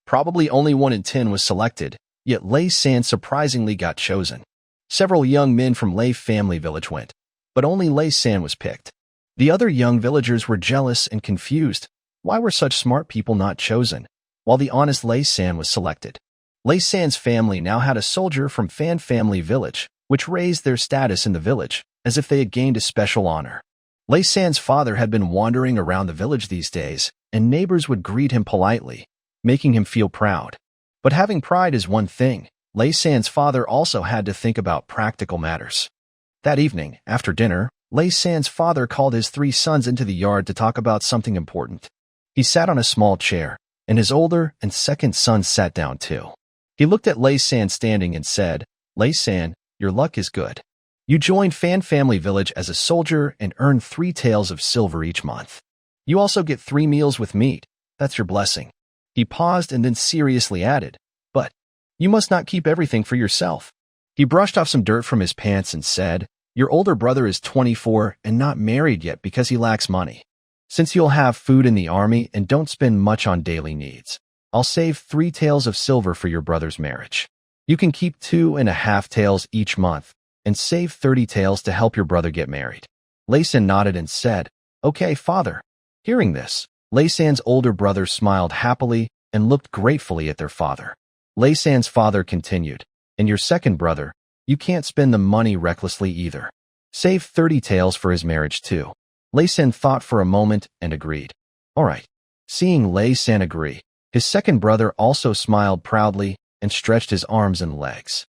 Probably only 1 in 10 was selected, yet Lei San surprisingly got chosen. Several young men from Lei Family Village went, but only Lei San was picked. The other young villagers were jealous and confused. Why were such smart people not chosen, while the honest Lei San was selected? Lei San's family now had a soldier from Fan Family Village, which raised their status in the village, as if they had gained a special honor. Lei San's father had been wandering around the village these days, and neighbors would greet him politely, making him feel proud. But having pride is one thing. Lei San's father also had to think about practical matters. That evening, after dinner, Lei San's father called his 3 sons into the yard to talk about something important. He sat on a small chair, and his older and second son sat down too. He looked at Lei San standing and said, "Lei San, your luck is good. You joined Fan Family Village as a soldier and earn 3 taels of silver each month. You also get 3 meals with meat. That's your blessing." He paused and then seriously added, "But you must not keep everything for yourself." He brushed off some dirt from his pants and said, "Your older brother is 24 and not married yet because he lacks money. Since you'll have food in the army and don't spend much on daily needs, I'll save 3 taels of silver for your brother's marriage. You can keep 2.5 taels each month and save 30 taels to help your brother get married." Lei San nodded and said, "Okay, father." Hearing this, Lei San's older brother smiled happily and looked gratefully at their father. Lei San's father continued, "And your second brother, you can't spend the money recklessly either. Save 30 taels for his marriage too." Lei San thought for a moment and agreed. "All right." Seeing Lei San agree, his second brother also smiled proudly and stretched his arms and legs.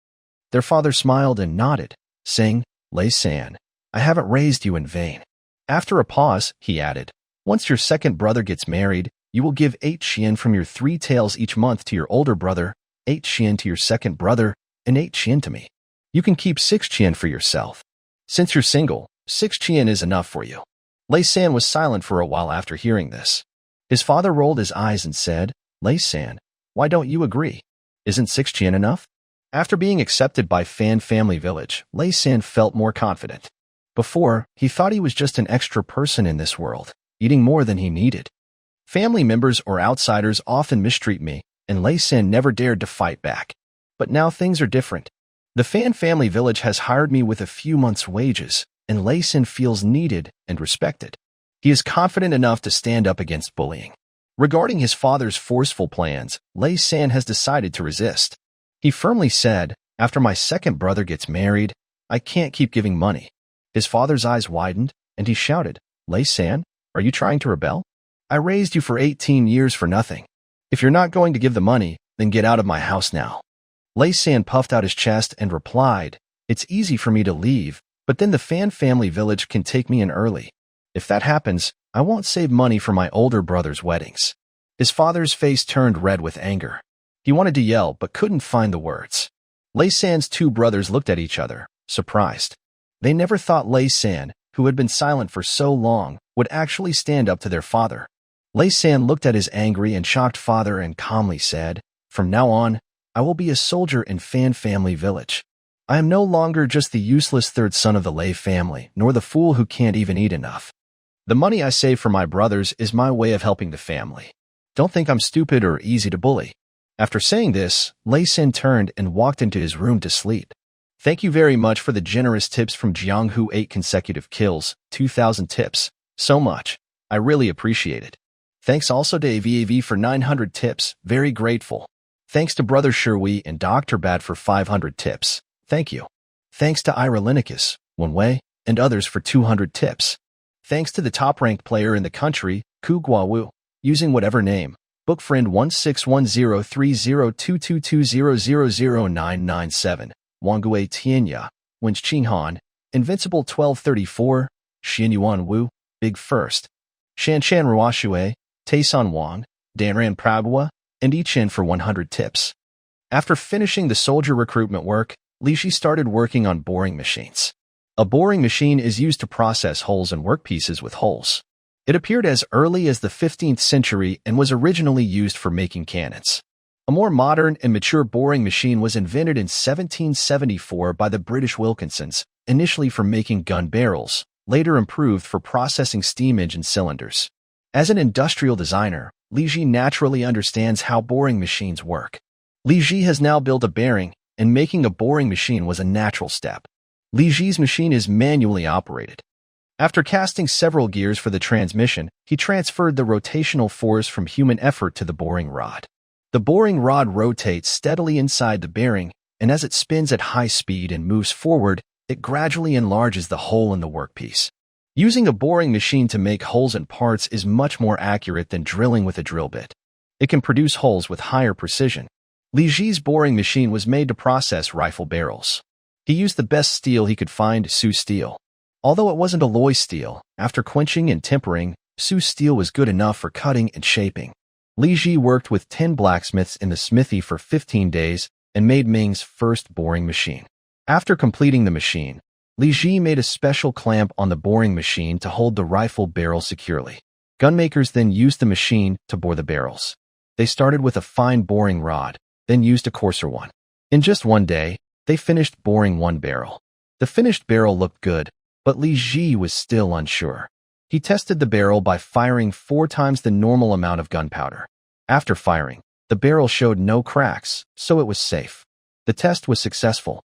Their father smiled and nodded, saying, "Lei San, I haven't raised you in vain." After a pause, he added, "Once your second brother gets married, you will give 8 chien from your 3 taels each month to your older brother, 8 chien to your second brother, and 8 chien to me. You can keep 6 chien for yourself. Since you're single, 6 chien is enough for you." Lei San was silent for a while after hearing this. His father rolled his eyes and said, "Lei San, why don't you agree? Isn't 6 chien enough?" After being accepted by Fan Family Village, Lei San felt more confident. Before, he thought he was just an extra person in this world, eating more than he needed. Family members or outsiders often mistreat me, and Lei San never dared to fight back. But now things are different. The Fan Family Village has hired me with a few months' wages, and Lei San feels needed and respected. He is confident enough to stand up against bullying. Regarding his father's forceful plans, Lei San has decided to resist. He firmly said, "After my second brother gets married, I can't keep giving money." His father's eyes widened, and he shouted, "Lei San, are you trying to rebel? I raised you for 18 years for nothing. If you're not going to give the money, then get out of my house now." Lei San puffed out his chest and replied, "It's easy for me to leave, but then the Fan Family Village can take me in early. If that happens, I won't save money for my older brother's weddings." His father's face turned red with anger. He wanted to yell, but couldn't find the words. Lei San's 2 brothers looked at each other, surprised. They never thought Lei San, who had been silent for so long, would actually stand up to their father. Lei San looked at his angry and shocked father and calmly said, "From now on, I will be a soldier in Fan Family Village. I am no longer just the useless third son of the Lei family, nor the fool who can't even eat enough. The money I save for my brothers is my way of helping the family. Don't think I'm stupid or easy to bully." After saying this, Lei San turned and walked into his room to sleep. Thank you very much for the generous tips from Jianghu 8 consecutive kills, 2,000 tips. So much. I really appreciate it. Thanks also to AVAV for 900 tips. Very grateful. Thanks to Brother Sherwee and Dr. Bad for 500 tips. Thank you. Thanks to Ira Linicus, Wenwei, and others for 200 tips. Thanks to the top-ranked player in the country, Ku Guawu, using whatever name, Book friend 1610302220000997. Wangue Tianya. Wench Qinghan. Invincible 1234. Xianyuan Wu. Big First. Shanshan Ruoxue. Taisan Wang. Danran Prabhua. And Yichen for 100 tips. After finishing the soldier recruitment work, Li Ji started working on boring machines. A boring machine is used to process holes in workpieces with holes. It appeared as early as the 15th century and was originally used for making cannons. A more modern and mature boring machine was invented in 1774 by the British Wilkinsons, initially for making gun barrels, later improved for processing steam engine cylinders. As an industrial designer, Li Ji naturally understands how boring machines work. Li Ji has now built a bearing, and making a boring machine was a natural step. Li Ji's machine is manually operated. After casting several gears for the transmission, he transferred the rotational force from human effort to the boring rod. The boring rod rotates steadily inside the bearing, and as it spins at high speed and moves forward, it gradually enlarges the hole in the workpiece. Using a boring machine to make holes in parts is much more accurate than drilling with a drill bit. It can produce holes with higher precision. Li Ji's boring machine was made to process rifle barrels. He used the best steel he could find, Sioux steel. Although it wasn't alloy steel, after quenching and tempering, Sioux steel was good enough for cutting and shaping. Li Ji worked with 10 blacksmiths in the smithy for 15 days and made Ming's first boring machine. After completing the machine, Li Ji made a special clamp on the boring machine to hold the rifle barrel securely. Gunmakers then used the machine to bore the barrels. They started with a fine boring rod, then used a coarser one. In just one day, they finished boring one barrel. The finished barrel looked good, but Li Ji was still unsure. He tested the barrel by firing 4 times the normal amount of gunpowder. After firing, the barrel showed no cracks, so it was safe. The test was successful.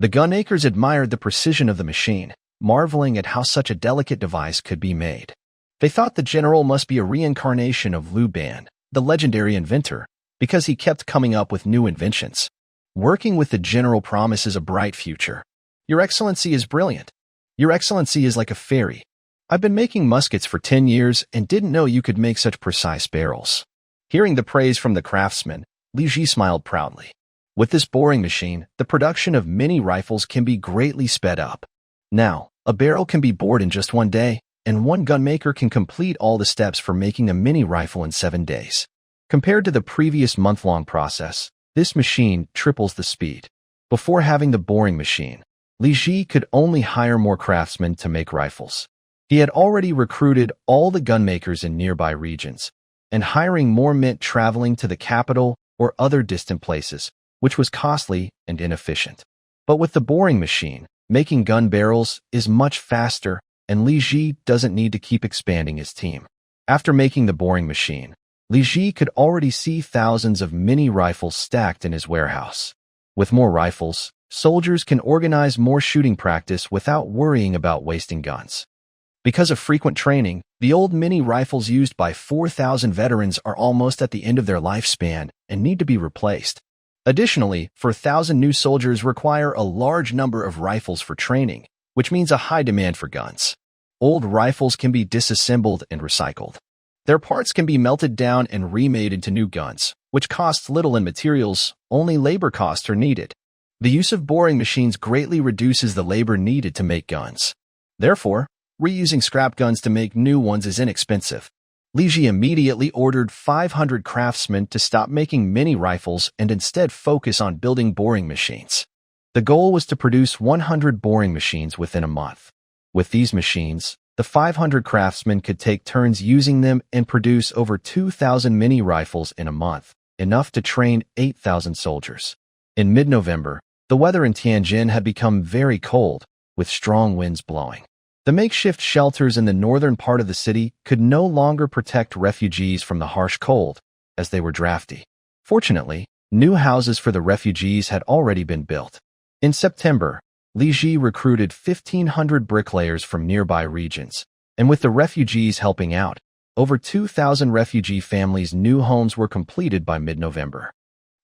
The gunmakers admired the precision of the machine, marveling at how such a delicate device could be made. They thought the general must be a reincarnation of Liu Ban, the legendary inventor, because he kept coming up with new inventions. Working with the general promises a bright future. Your Excellency is brilliant. Your Excellency is like a fairy. I've been making muskets for 10 years and didn't know you could make such precise barrels. Hearing the praise from the craftsman, Li Ji smiled proudly. With this boring machine, the production of mini rifles can be greatly sped up. Now, a barrel can be bored in just one day, and one gunmaker can complete all the steps for making a mini rifle in 7 days. Compared to the previous month-long process, this machine triples the speed. Before having the boring machine, Li Ji could only hire more craftsmen to make rifles. He had already recruited all the gunmakers in nearby regions, and hiring more meant traveling to the capital or other distant places, which was costly and inefficient. But with the boring machine, making gun barrels is much faster, and Li Ji doesn't need to keep expanding his team. After making the boring machine, Li Ji could already see thousands of mini rifles stacked in his warehouse. With more rifles, soldiers can organize more shooting practice without worrying about wasting guns. Because of frequent training, the old mini rifles used by 4,000 veterans are almost at the end of their lifespan and need to be replaced. Additionally, 4,000 new soldiers require a large number of rifles for training, which means a high demand for guns. Old rifles can be disassembled and recycled. Their parts can be melted down and remade into new guns, which costs little in materials, only labor costs are needed. The use of boring machines greatly reduces the labor needed to make guns. Therefore, reusing scrap guns to make new ones is inexpensive. Li Ji immediately ordered 500 craftsmen to stop making mini rifles and instead focus on building boring machines. The goal was to produce 100 boring machines within a month. With these machines, the 500 craftsmen could take turns using them and produce over 2,000 mini rifles in a month, enough to train 8,000 soldiers. In mid-November, the weather in Tianjin had become very cold, with strong winds blowing. The makeshift shelters in the northern part of the city could no longer protect refugees from the harsh cold, as they were drafty. Fortunately, new houses for the refugees had already been built. In September, Li Ji recruited 1,500 bricklayers from nearby regions, and with the refugees helping out, over 2,000 refugee families' new homes were completed by mid-November.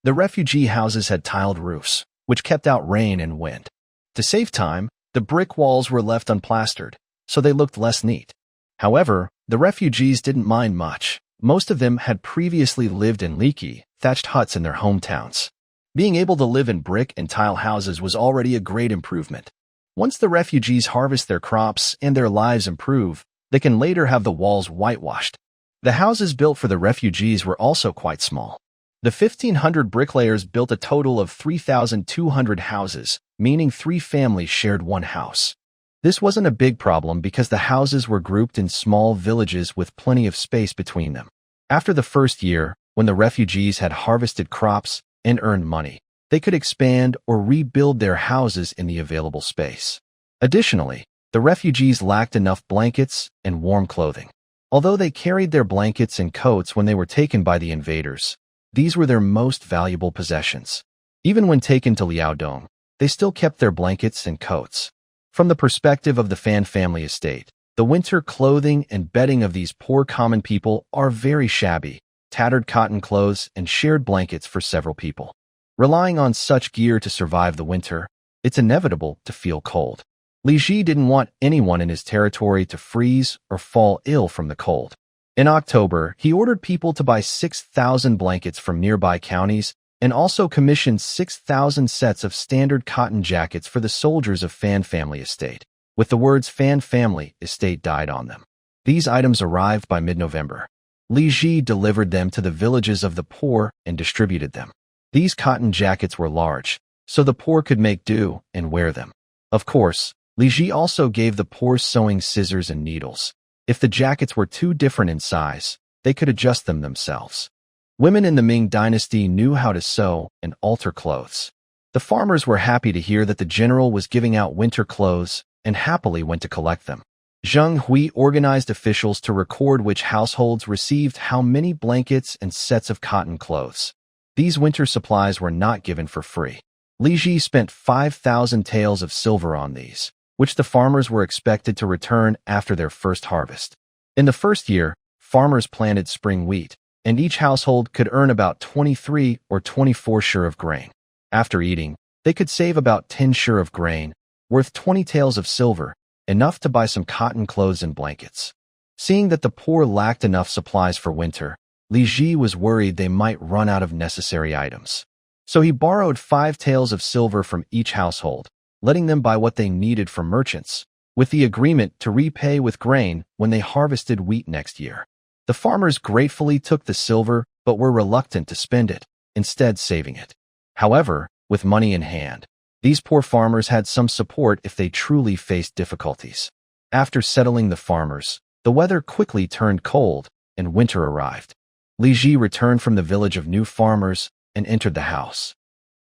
The refugee houses had tiled roofs, which kept out rain and wind. To save time, the brick walls were left unplastered, so they looked less neat. However, the refugees didn't mind much. Most of them had previously lived in leaky, thatched huts in their hometowns. Being able to live in brick and tile houses was already a great improvement. Once the refugees harvest their crops and their lives improve, they can later have the walls whitewashed. The houses built for the refugees were also quite small. The 1,500 bricklayers built a total of 3,200 houses, meaning 3 families shared one house. This wasn't a big problem because the houses were grouped in small villages with plenty of space between them. After the first year, when the refugees had harvested crops and earned money, they could expand or rebuild their houses in the available space. Additionally, the refugees lacked enough blankets and warm clothing. Although they carried their blankets and coats when they were taken by the invaders, these were their most valuable possessions. Even when taken to Liaodong, they still kept their blankets and coats. From the perspective of the Fan family estate, the winter clothing and bedding of these poor common people are very shabby, tattered cotton clothes and shared blankets for several people. Relying on such gear to survive the winter, it's inevitable to feel cold. Li Ji didn't want anyone in his territory to freeze or fall ill from the cold. In October, he ordered people to buy 6,000 blankets from nearby counties and also commissioned 6,000 sets of standard cotton jackets for the soldiers of Fan family estate, with the words Fan family estate dyed on them. These items arrived by mid-November. Li Ji delivered them to the villages of the poor and distributed them. These cotton jackets were large, so the poor could make do and wear them. Of course, Li Ji also gave the poor sewing scissors and needles. If the jackets were too different in size, they could adjust them themselves. Women in the Ming dynasty knew how to sew and alter clothes. The farmers were happy to hear that the general was giving out winter clothes and happily went to collect them. Zheng Hui organized officials to record which households received how many blankets and sets of cotton clothes. These winter supplies were not given for free. Li Ji spent 5,000 taels of silver on these, which the farmers were expected to return after their first harvest. In the first year, farmers planted spring wheat, and each household could earn about 23 or 24 shur of grain. After eating, they could save about 10 shur of grain, worth 20 taels of silver, enough to buy some cotton clothes and blankets. Seeing that the poor lacked enough supplies for winter, Li Ji was worried they might run out of necessary items. So he borrowed 5 taels of silver from each household, letting them buy what they needed from merchants, with the agreement to repay with grain when they harvested wheat next year. The farmers gratefully took the silver but were reluctant to spend it, instead saving it. However, with money in hand, these poor farmers had some support if they truly faced difficulties. After settling the farmers, the weather quickly turned cold and winter arrived. Li Ji returned from the village of new farmers and entered the house.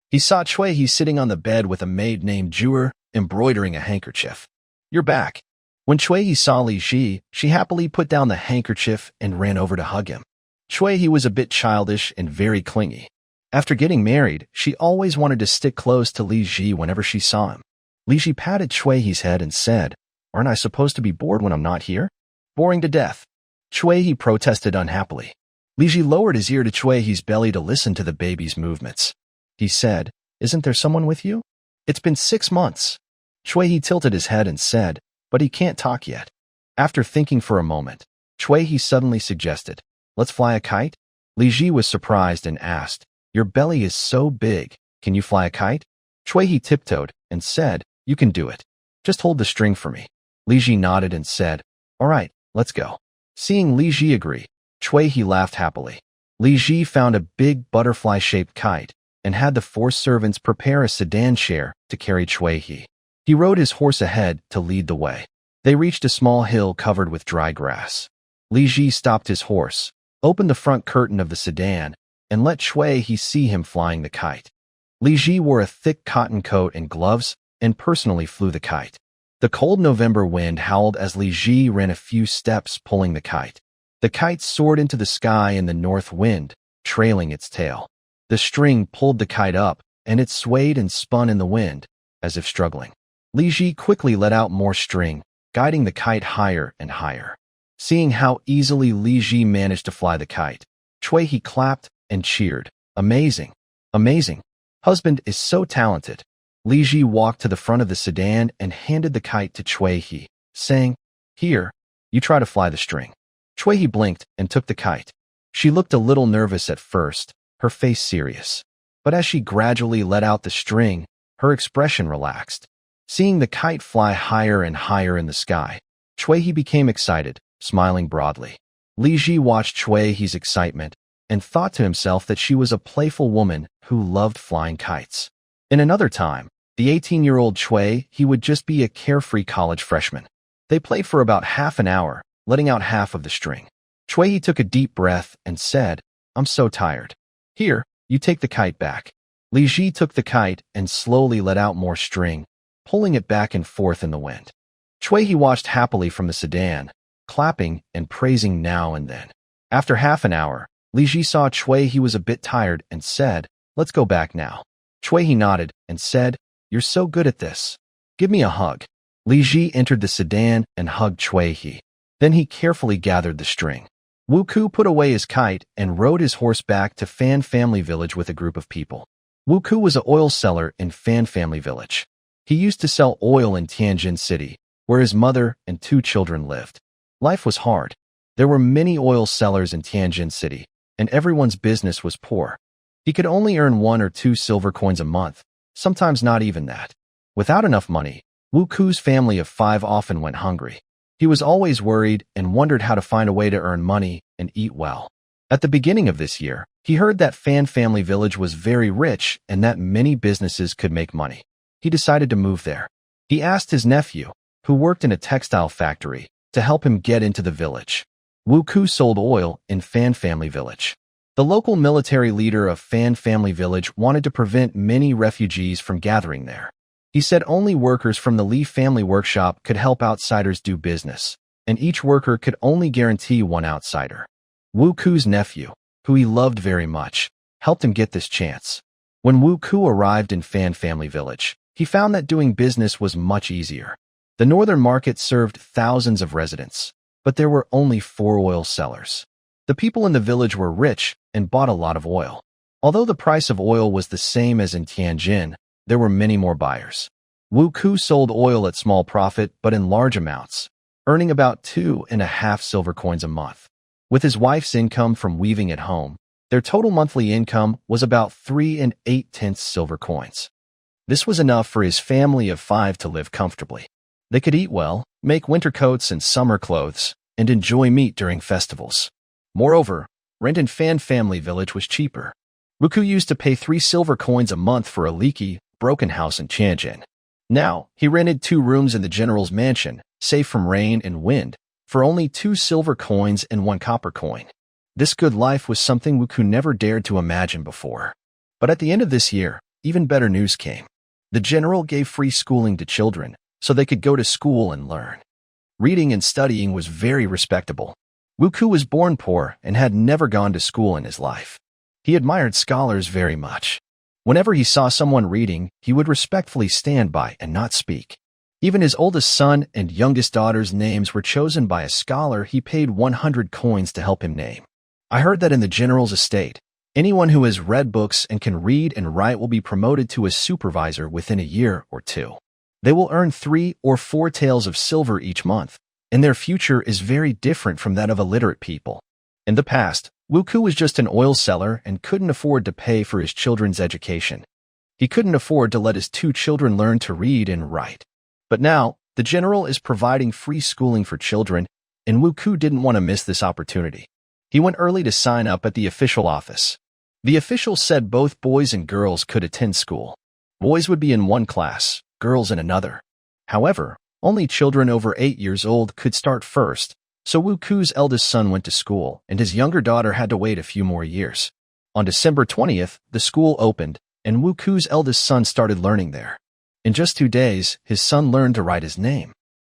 He saw Cui He sitting on the bed with a maid named Juer, embroidering a handkerchief. "You're back." When Cui He saw Li Ji, she happily put down the handkerchief and ran over to hug him. Cui He was a bit childish and very clingy. After getting married, she always wanted to stick close to Li Ji whenever she saw him. Li Ji patted Cui He's head and said, "Aren't I supposed to be bored when I'm not here?" "Boring to death." Cui He protested unhappily. Li Ji lowered his ear to Cui He's belly to listen to the baby's movements. He said, "Isn't there someone with you?" "It's been 6 months." Cui He tilted his head and said, "But he can't talk yet." After thinking for a moment, Cui He suddenly suggested, "Let's fly a kite?" Li Ji was surprised and asked, "Your belly is so big, can you fly a kite?" Cui He tiptoed and said, "You can do it. Just hold the string for me." Li Ji nodded and said, "All right, let's go." Seeing Li Ji agree, Cui He laughed happily. Li Ji found a big butterfly-shaped kite and had the 4 servants prepare a sedan chair to carry Cui He. He rode his horse ahead to lead the way. They reached a small hill covered with dry grass. Li Ji stopped his horse, opened the front curtain of the sedan, and let Cui He see him flying the kite. Li Ji wore a thick cotton coat and gloves and personally flew the kite. The cold November wind howled as Li Ji ran a few steps pulling the kite. The kite soared into the sky in the north wind, trailing its tail. The string pulled the kite up, and it swayed and spun in the wind, as if struggling. Li Ji quickly let out more string, guiding the kite higher and higher. Seeing how easily Li Ji managed to fly the kite, Cui He clapped and cheered. "Amazing! Amazing! Husband is so talented." Li Ji walked to the front of the sedan and handed the kite to Cui He, saying, "Here, you try to fly the string." Cui He blinked and took the kite. She looked a little nervous at first, her face serious. But as she gradually let out the string, her expression relaxed. Seeing the kite fly higher and higher in the sky, Cui became excited, smiling broadly. Li Ji watched Cui's excitement and thought to himself that she was a playful woman who loved flying kites. In another time, the 18-year-old Cui would just be a carefree college freshman. They played for about half an hour, letting out half of the string. Cui took a deep breath and said, "I'm so tired. Here, you take the kite back." Li Ji took the kite and slowly let out more string, pulling it back and forth in the wind. Cui watched happily from the sedan, clapping and praising now and then. After half an hour, Li Ji saw Cui was a bit tired and said, "Let's go back now." Cui nodded and said, "You're so good at this. Give me a hug." Li Ji entered the sedan and hugged Cui. Then he carefully gathered the string. Wu Ku put away his kite and rode his horse back to Fan Family Village with a group of people. Wu Ku was an oil seller in Fan Family Village. He used to sell oil in Tianjin City, where his mother and 2 children lived. Life was hard. There were many oil sellers in Tianjin City, and everyone's business was poor. He could only earn 1 or 2 silver coins a month, sometimes not even that. Without enough money, Wu Ku's family of 5 often went hungry. He was always worried and wondered how to find a way to earn money and eat well. At the beginning of this year, he heard that Fan Family Village was very rich and that many businesses could make money. He decided to move there. He asked his nephew, who worked in a textile factory, to help him get into the village. Wu Ku sold oil in Fan Family Village. The local military leader of Fan Family Village wanted to prevent many refugees from gathering there. He said only workers from the Li family workshop could help outsiders do business, and each worker could only guarantee 1 outsider. Wu Ku's nephew, who he loved very much, helped him get this chance. When Wu Ku arrived in Fan Family Village, he found that doing business was much easier. The northern market served thousands of residents, but there were only 4 oil sellers. The people in the village were rich and bought a lot of oil. Although the price of oil was the same as in Tianjin, there were many more buyers. Wu Ku sold oil at small profit but in large amounts, earning about 2.5 silver coins a month. With his wife's income from weaving at home, their total monthly income was about 3 8/10 silver coins. This was enough for his family of 5 to live comfortably. They could eat well, make winter coats and summer clothes, and enjoy meat during festivals. Moreover, rent in Fan Family Village was cheaper. Wu Ku used to pay 3 silver coins a month for a leaky, broken house in Tianjin. Now, he rented 2 rooms in the general's mansion, safe from rain and wind, for only 2 silver coins and 1 copper coin. This good life was something Wu Ku never dared to imagine before. But at the end of this year, even better news came. The general gave free schooling to children, so they could go to school and learn. Reading and studying was very respectable. Wu Ku was born poor and had never gone to school in his life. He admired scholars very much. Whenever he saw someone reading, he would respectfully stand by and not speak. Even his oldest son and youngest daughter's names were chosen by a scholar he paid 100 coins to help him name. I heard that in the general's estate, anyone who has read books and can read and write will be promoted to a supervisor within a year or 2. They will earn 3 or 4 taels of silver each month, and their future is very different from that of illiterate people. In the past, Wu Ku was just an oil seller and couldn't afford to pay for his children's education. He couldn't afford to let his 2 children learn to read and write. But now, the general is providing free schooling for children, and Wu Ku didn't want to miss this opportunity. He went early to sign up at the official office. The official said both boys and girls could attend school. Boys would be in one class, girls in another. However, only children over 8 years old could start first, so Wu Ku's eldest son went to school, and his younger daughter had to wait a few more years. On December 20th, the school opened, and Wu Ku's eldest son started learning there. In just 2 days, his son learned to write his name.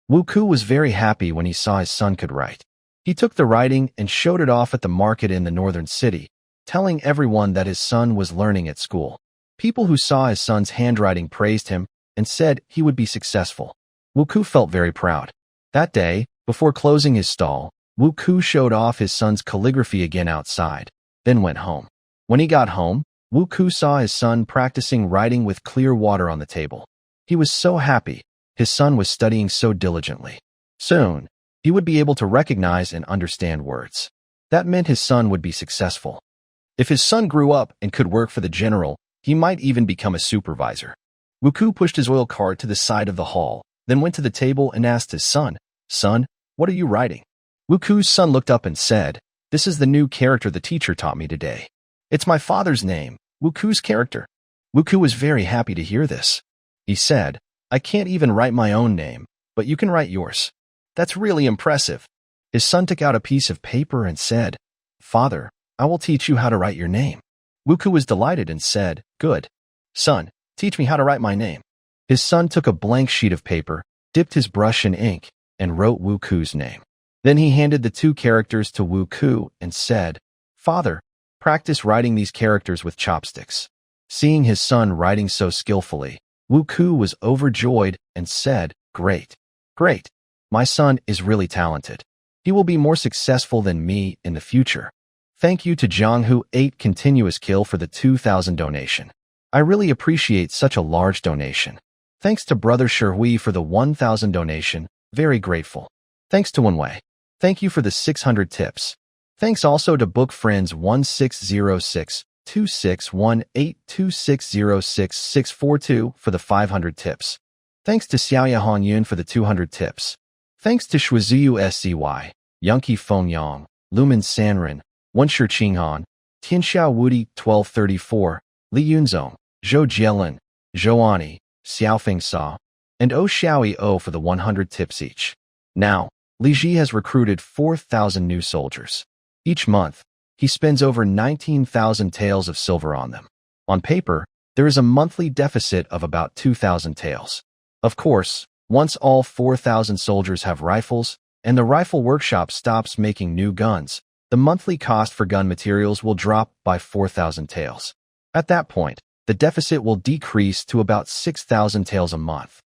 Wu Ku was very happy when he saw his son could write. He took the writing and showed it off at the market in the northern city, telling everyone that his son was learning at school. People who saw his son's handwriting praised him and said he would be successful. Wu Ku felt very proud. That day, before closing his stall, Wu Ku showed off his son's calligraphy again outside, then went home. When he got home, Wu Ku saw his son practicing writing with clear water on the table. He was so happy. His son was studying so diligently. Soon, he would be able to recognize and understand words. That meant his son would be successful. If his son grew up and could work for the general, he might even become a supervisor. Wuku pushed his oil cart to the side of the hall, then went to the table and asked his son, "Son, what are you writing?" Wuku's son looked up and said, "This is the new character the teacher taught me today. It's my father's name, Wuku's character." Wuku was very happy to hear this. He said, "I can't even write my own name, but you can write yours. That's really impressive." His son took out a piece of paper and said, "Father, I will teach you how to write your name." Wuku was delighted and said, "Good. Son, teach me how to write my name." His son took a blank sheet of paper, dipped his brush in ink, and wrote Wuku's name. Then he handed the 2 characters to Wuku and said, "Father, practice writing these characters with chopsticks." Seeing his son writing so skillfully, Wuku was overjoyed and said, "Great, great. My son is really talented. He will be more successful than me in the future." Thank you to Jianghu 8 Continuous Kill for the 2,000 donation. I really appreciate such a large donation. Thanks to Brother Sherhui for the 1,000 donation. Very grateful. Thanks to Wenwei. Thank you for the 600 tips. Thanks also to Book Friends 1606 2618 2606 for the 500 tips. Thanks to Xiaoya Hongyun for the 200 tips. Thanks to Shuiziyu Scy, Yunki Fengyang, Lumen Sanren, Wenshi Qinghan, Tianxiao Wudi 1234, Li Yunzong, Zhou Jielin, Zhouani, Xiaofeng Sa, and O Xiaoi O for the 100 tips each. Now, Li Ji has recruited 4,000 new soldiers. Each month, he spends over 19,000 taels of silver on them. On paper, there is a monthly deficit of about 2,000 taels. Of course, once all 4,000 soldiers have rifles, and the rifle workshop stops making new guns, the monthly cost for gun materials will drop by 4,000 taels. At that point, the deficit will decrease to about 6,000 taels a month.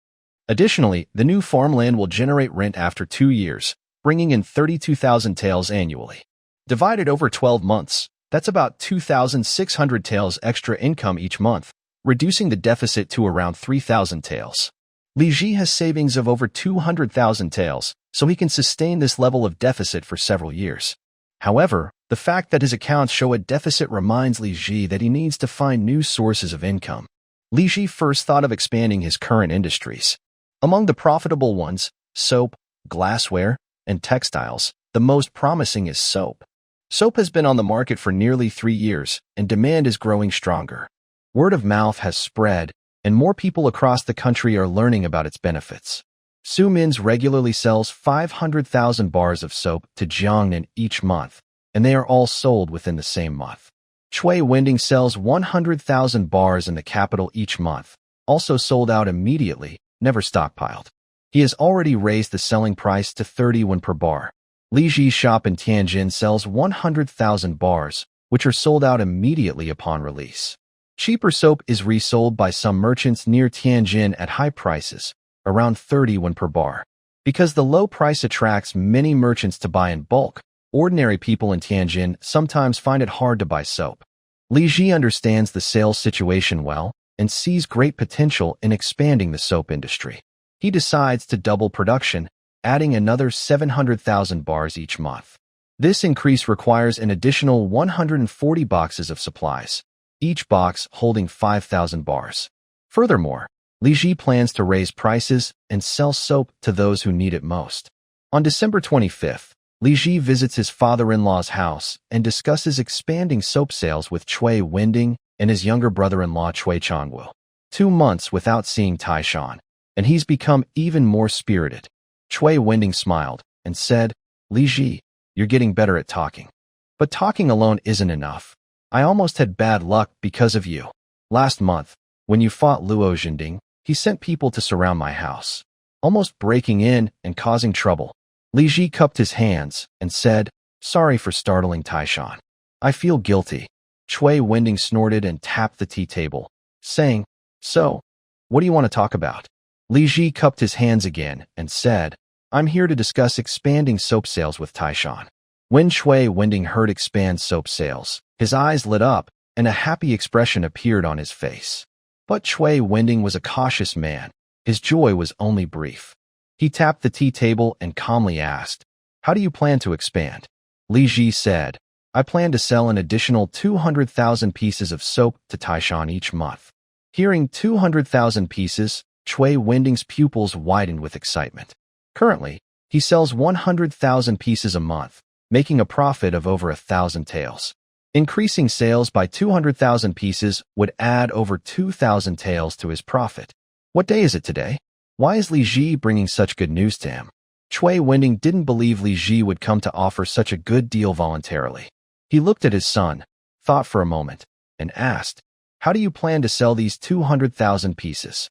Additionally, the new farmland will generate rent after 2 years, bringing in 32,000 taels annually. Divided over 12 months, that's about 2,600 taels extra income each month, reducing the deficit to around 3,000 taels. Li Ji has savings of over 200,000 taels, so he can sustain this level of deficit for several years. However, the fact that his accounts show a deficit reminds Li Ji that he needs to find new sources of income. Li Ji first thought of expanding his current industries. Among the profitable ones, soap, glassware, and textiles, the most promising is soap. Soap has been on the market for nearly 3 years, and demand is growing stronger. Word of mouth has spread, and more people across the country are learning about its benefits. Su Min's regularly sells 500,000 bars of soap to Jiangnan each month, and they are all sold within the same month. Chui Wending sells 100,000 bars in the capital each month, also sold out immediately, never stockpiled. He has already raised the selling price to 30 yuan per bar. Li Ji's shop in Tianjin sells 100,000 bars, which are sold out immediately upon release. Cheaper soap is resold by some merchants near Tianjin at high prices, around 30 yuan per bar. Because the low price attracts many merchants to buy in bulk, ordinary people in Tianjin sometimes find it hard to buy soap. Li Ji understands the sales situation well and sees great potential in expanding the soap industry. He decides to double production, adding another 700,000 bars each month. This increase requires an additional 140 boxes of supplies, each box holding 5,000 bars. Furthermore, Li Ji plans to raise prices and sell soap to those who need it most. On December 25th, Li Ji visits his father-in-law's house and discusses expanding soap sales with Chui Wending and his younger brother-in-law Chui Changwu. 2 months without seeing Taishan, and he's become even more spirited. Chui Wending smiled and said, "Li Ji, you're getting better at talking. But talking alone isn't enough. I almost had bad luck because of you. Last month, when you fought Luo Zhending, he sent people to surround my house, almost breaking in and causing trouble." Li Ji cupped his hands and said, "Sorry for startling Taishan. I feel guilty." Chui Wending snorted and tapped the tea table, saying, "So, what do you want to talk about?" Li Ji cupped his hands again and said, "I'm here to discuss expanding soap sales with Taishan." When Chui Wending heard expand soap sales, his eyes lit up and a happy expression appeared on his face. But Chui Wending was a cautious man. His joy was only brief. He tapped the tea table and calmly asked, "How do you plan to expand?" Li Ji said, I plan to sell an additional 200,000 pieces of soap to Taishan each month. Hearing 200,000 pieces, Cui Wending's pupils widened with excitement. Currently, he sells 100,000 pieces a month, making a profit of over 1,000 taels. Increasing sales by 200,000 pieces would add over 2,000 taels to his profit. What day is it today? Why is Li Ji bringing such good news to him? Cui Wending didn't believe Li Ji would come to offer such a good deal voluntarily. He looked at his son, thought for a moment, and asked, How do you plan to sell these 200,000 pieces?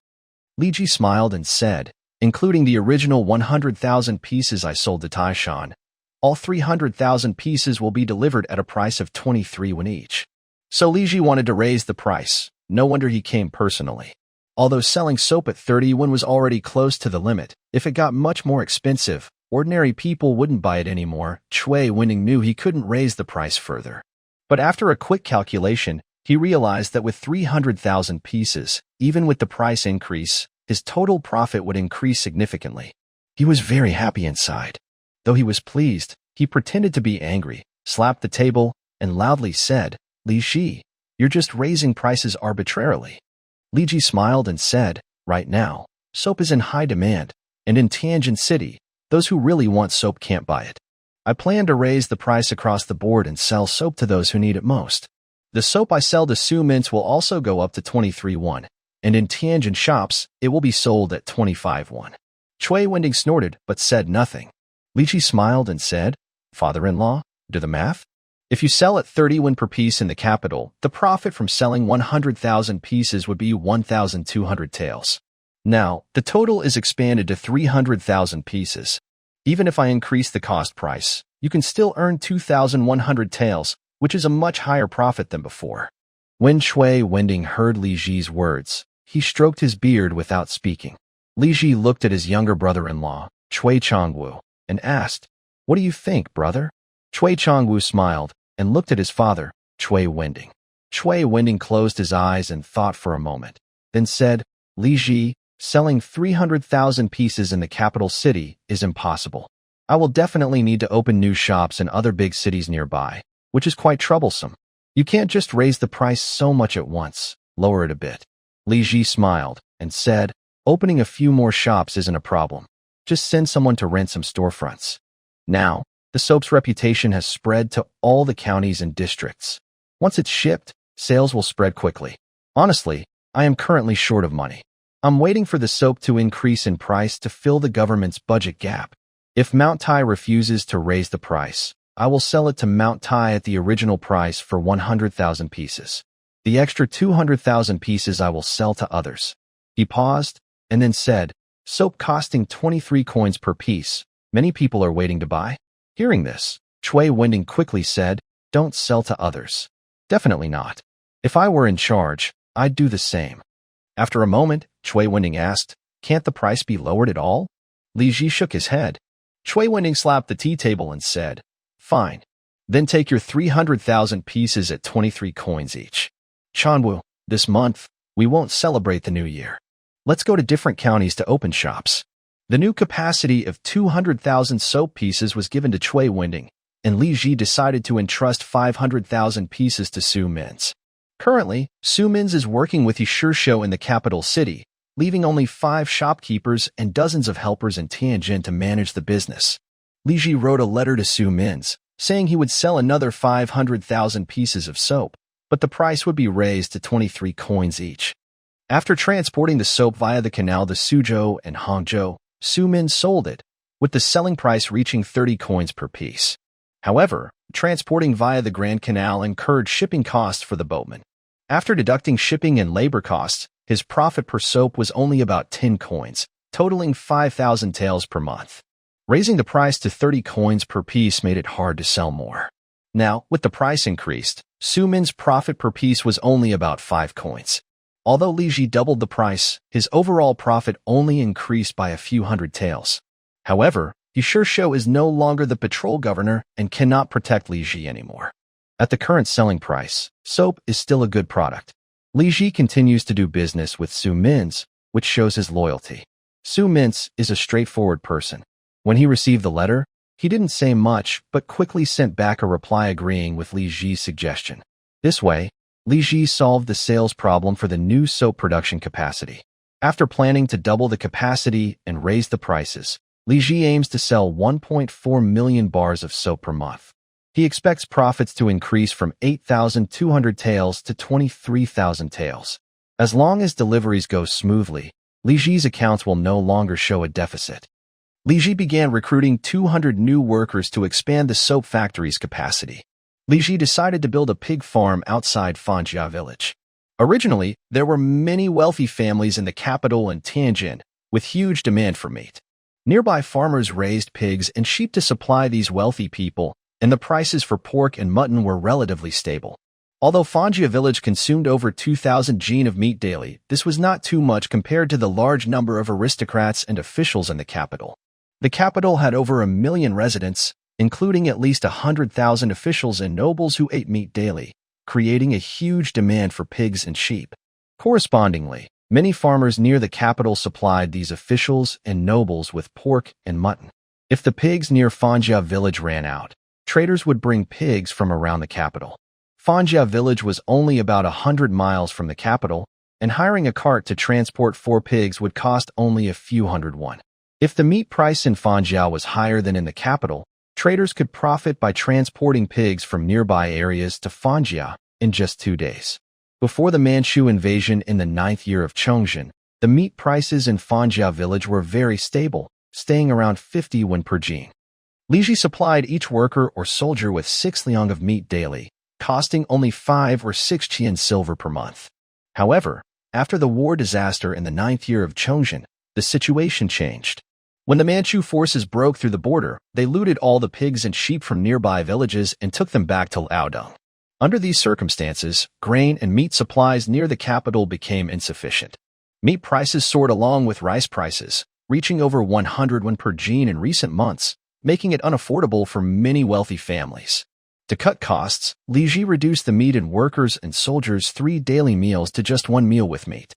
Li Ji smiled and said, Including the original 100,000 pieces I sold to Taishan, all 300,000 pieces will be delivered at a price of 23 won each. So Li Ji wanted to raise the price. No wonder he came personally. Although selling soap at 30 won was already close to the limit, if it got much more expensive, ordinary people wouldn't buy it anymore. Cui Wending knew he couldn't raise the price further. But after a quick calculation, he realized that with 300,000 pieces, even with the price increase, his total profit would increase significantly. He was very happy inside. Though he was pleased, he pretended to be angry, slapped the table, and loudly said, Li Ji, you're just raising prices arbitrarily. Li Ji smiled and said, Right now, soap is in high demand, and in Tianjin City, those who really want soap can't buy it. I plan to raise the price across the board and sell soap to those who need it most. The soap I sell to Su Mints will also go up to 23 won, and in Tianjin shops, it will be sold at 25 won. Cui Wending snorted but said nothing. Li Ji smiled and said, Father-in-law, do the math. If you sell at 30 won per piece in the capital, the profit from selling 100,000 pieces would be 1,200 taels. Now, the total is expanded to 300,000 pieces. Even if I increase the cost price, you can still earn 2,100 taels, which is a much higher profit than before. When Cui Wending heard Li Ji's words, he stroked his beard without speaking. Li Ji looked at his younger brother-in-law, Cui Chongwu, and asked, What do you think, brother? Cui Chongwu smiled and looked at his father, Cui Wending. Cui Wending closed his eyes and thought for a moment, then said, Li Ji, selling 300,000 pieces in the capital city is impossible. I will definitely need to open new shops in other big cities nearby, which is quite troublesome. You can't just raise the price so much at once, lower it a bit. Li Ji smiled and said, Opening a few more shops isn't a problem. Just send someone to rent some storefronts. Now, the soap's reputation has spread to all the counties and districts. Once it's shipped, sales will spread quickly. Honestly, I am currently short of money. I'm waiting for the soap to increase in price to fill the government's budget gap. If Mount Tai refuses to raise the price, I will sell it to Mount Tai at the original price for 100,000 pieces. The extra 200,000 pieces I will sell to others. He paused and then said, Soap costing 23 coins per piece. Many people are waiting to buy. Hearing this, Cui Wending quickly said, Don't sell to others. Definitely not. If I were in charge, I'd do the same. After a moment, Cui Wending asked, Can't the price be lowered at all? Li Ji shook his head. Cui Wending slapped the tea table and said, Fine. Then take your 300,000 pieces at 23 coins each. Chanwu, this month, we won't celebrate the new year. Let's go to different counties to open shops. The new capacity of 200,000 soap pieces was given to Cui Wending, and Li Ji decided to entrust 500,000 pieces to Su Mints. Currently, Su Mints is working with Yishirsho in the capital city, leaving only 5 shopkeepers and dozens of helpers in Tianjin to manage the business. Li Ji wrote a letter to Su Mints, saying he would sell another 500,000 pieces of soap, but the price would be raised to 23 coins each. After transporting the soap via the canal to Suzhou and Hangzhou, Su Mints sold it, with the selling price reaching 30 coins per piece. However, transporting via the Grand Canal incurred shipping costs for the boatman. After deducting shipping and labor costs, his profit per soap was only about 10 coins, totaling 5,000 taels per month. Raising the price to 30 coins per piece made it hard to sell more. Now, with the price increased, Su Mints' profit per piece was only about 5 coins. Although Li Ji doubled the price, his overall profit only increased by a few hundred taels. However, Yishirsho is no longer the patrol governor and cannot protect Li Ji anymore. At the current selling price, soap is still a good product. Li Ji continues to do business with Su Mints, which shows his loyalty. Su Mints is a straightforward person. When he received the letter, He didn't say much, but quickly sent back a reply agreeing with Li Ji's suggestion. This way, Li Ji solved the sales problem for the new soap production capacity. After planning to double the capacity and raise the prices, Li Ji aims to sell 1.4 million bars of soap per month. He expects profits to increase from 8,200 taels to 23,000 taels. As long as deliveries go smoothly, Li Ji's accounts will no longer show a deficit. Li Ji began recruiting 200 new workers to expand the soap factory's capacity. Li Ji decided to build a pig farm outside Fanjia village. Originally, there were many wealthy families in the capital and Tianjin, with huge demand for meat. Nearby farmers raised pigs and sheep to supply these wealthy people, and the prices for pork and mutton were relatively stable. Although Fanjia village consumed over 2,000 jin of meat daily, this was not too much compared to the large number of aristocrats and officials in the capital. The capital had over 1 million residents, including at least 100,000 officials and nobles who ate meat daily, creating a huge demand for pigs and sheep. Correspondingly, many farmers near the capital supplied these officials and nobles with pork and mutton. If the pigs near Fanjia village ran out, traders would bring pigs from around the capital. Fanjia village was only about 100 miles from the capital, and hiring a cart to transport 4 pigs would cost only a few hundred won. If the meat price in Fanjia was higher than in the capital, traders could profit by transporting pigs from nearby areas to Fanjia in just 2 days. Before the Manchu invasion in the 9th year of Chongzhen, the meat prices in Fanjia village were very stable, staying around 50 won per jin. Li Ji supplied each worker or soldier with 6 liang of meat daily, costing only 5 or 6 qian silver per month. However, after the war disaster in the 9th year of Chongzhen, the situation changed. When the Manchu forces broke through the border, they looted all the pigs and sheep from nearby villages and took them back to Liaodong. Under these circumstances, grain and meat supplies near the capital became insufficient. Meat prices soared along with rice prices, reaching over 100 won per jin in recent months, making it unaffordable for many wealthy families. To cut costs, Li Ji reduced the meat and workers' and soldiers' 3 daily meals to just 1 meal with meat.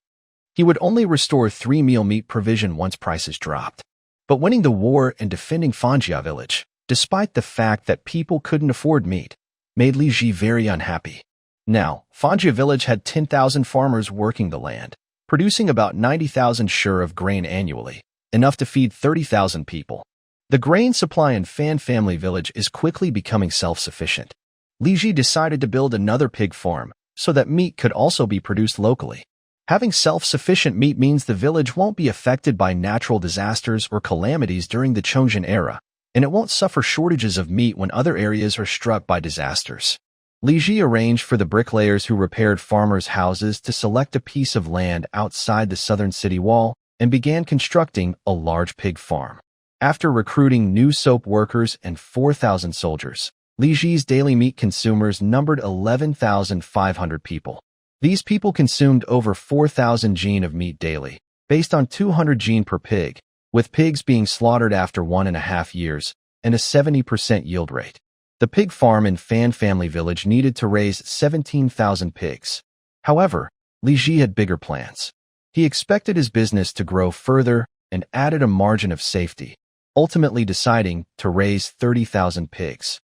He would only restore 3-meal meat provision once prices dropped. But winning the war and defending Fanjia village, despite the fact that people couldn't afford meat, made Li Ji very unhappy. Now, Fanjia village had 10,000 farmers working the land, producing about 90,000 shur of grain annually, enough to feed 30,000 people. The grain supply in Fan family village is quickly becoming self-sufficient. Li Ji decided to build another pig farm, so that meat could also be produced locally. Having self-sufficient meat means the village won't be affected by natural disasters or calamities during the Chongzhen era, and it won't suffer shortages of meat when other areas are struck by disasters. Li Ji arranged for the bricklayers who repaired farmers' houses to select a piece of land outside the southern city wall and began constructing a large pig farm. After recruiting new soap workers and 4,000 soldiers, Li Ji's daily meat consumers numbered 11,500 people. These people consumed over 4,000 jin of meat daily, based on 200 jin per pig, with pigs being slaughtered after 1.5 years, and a 70% yield rate. The pig farm in Fan family village needed to raise 17,000 pigs. However, Li Ji had bigger plans. He expected his business to grow further and added a margin of safety, ultimately deciding to raise 30,000 pigs.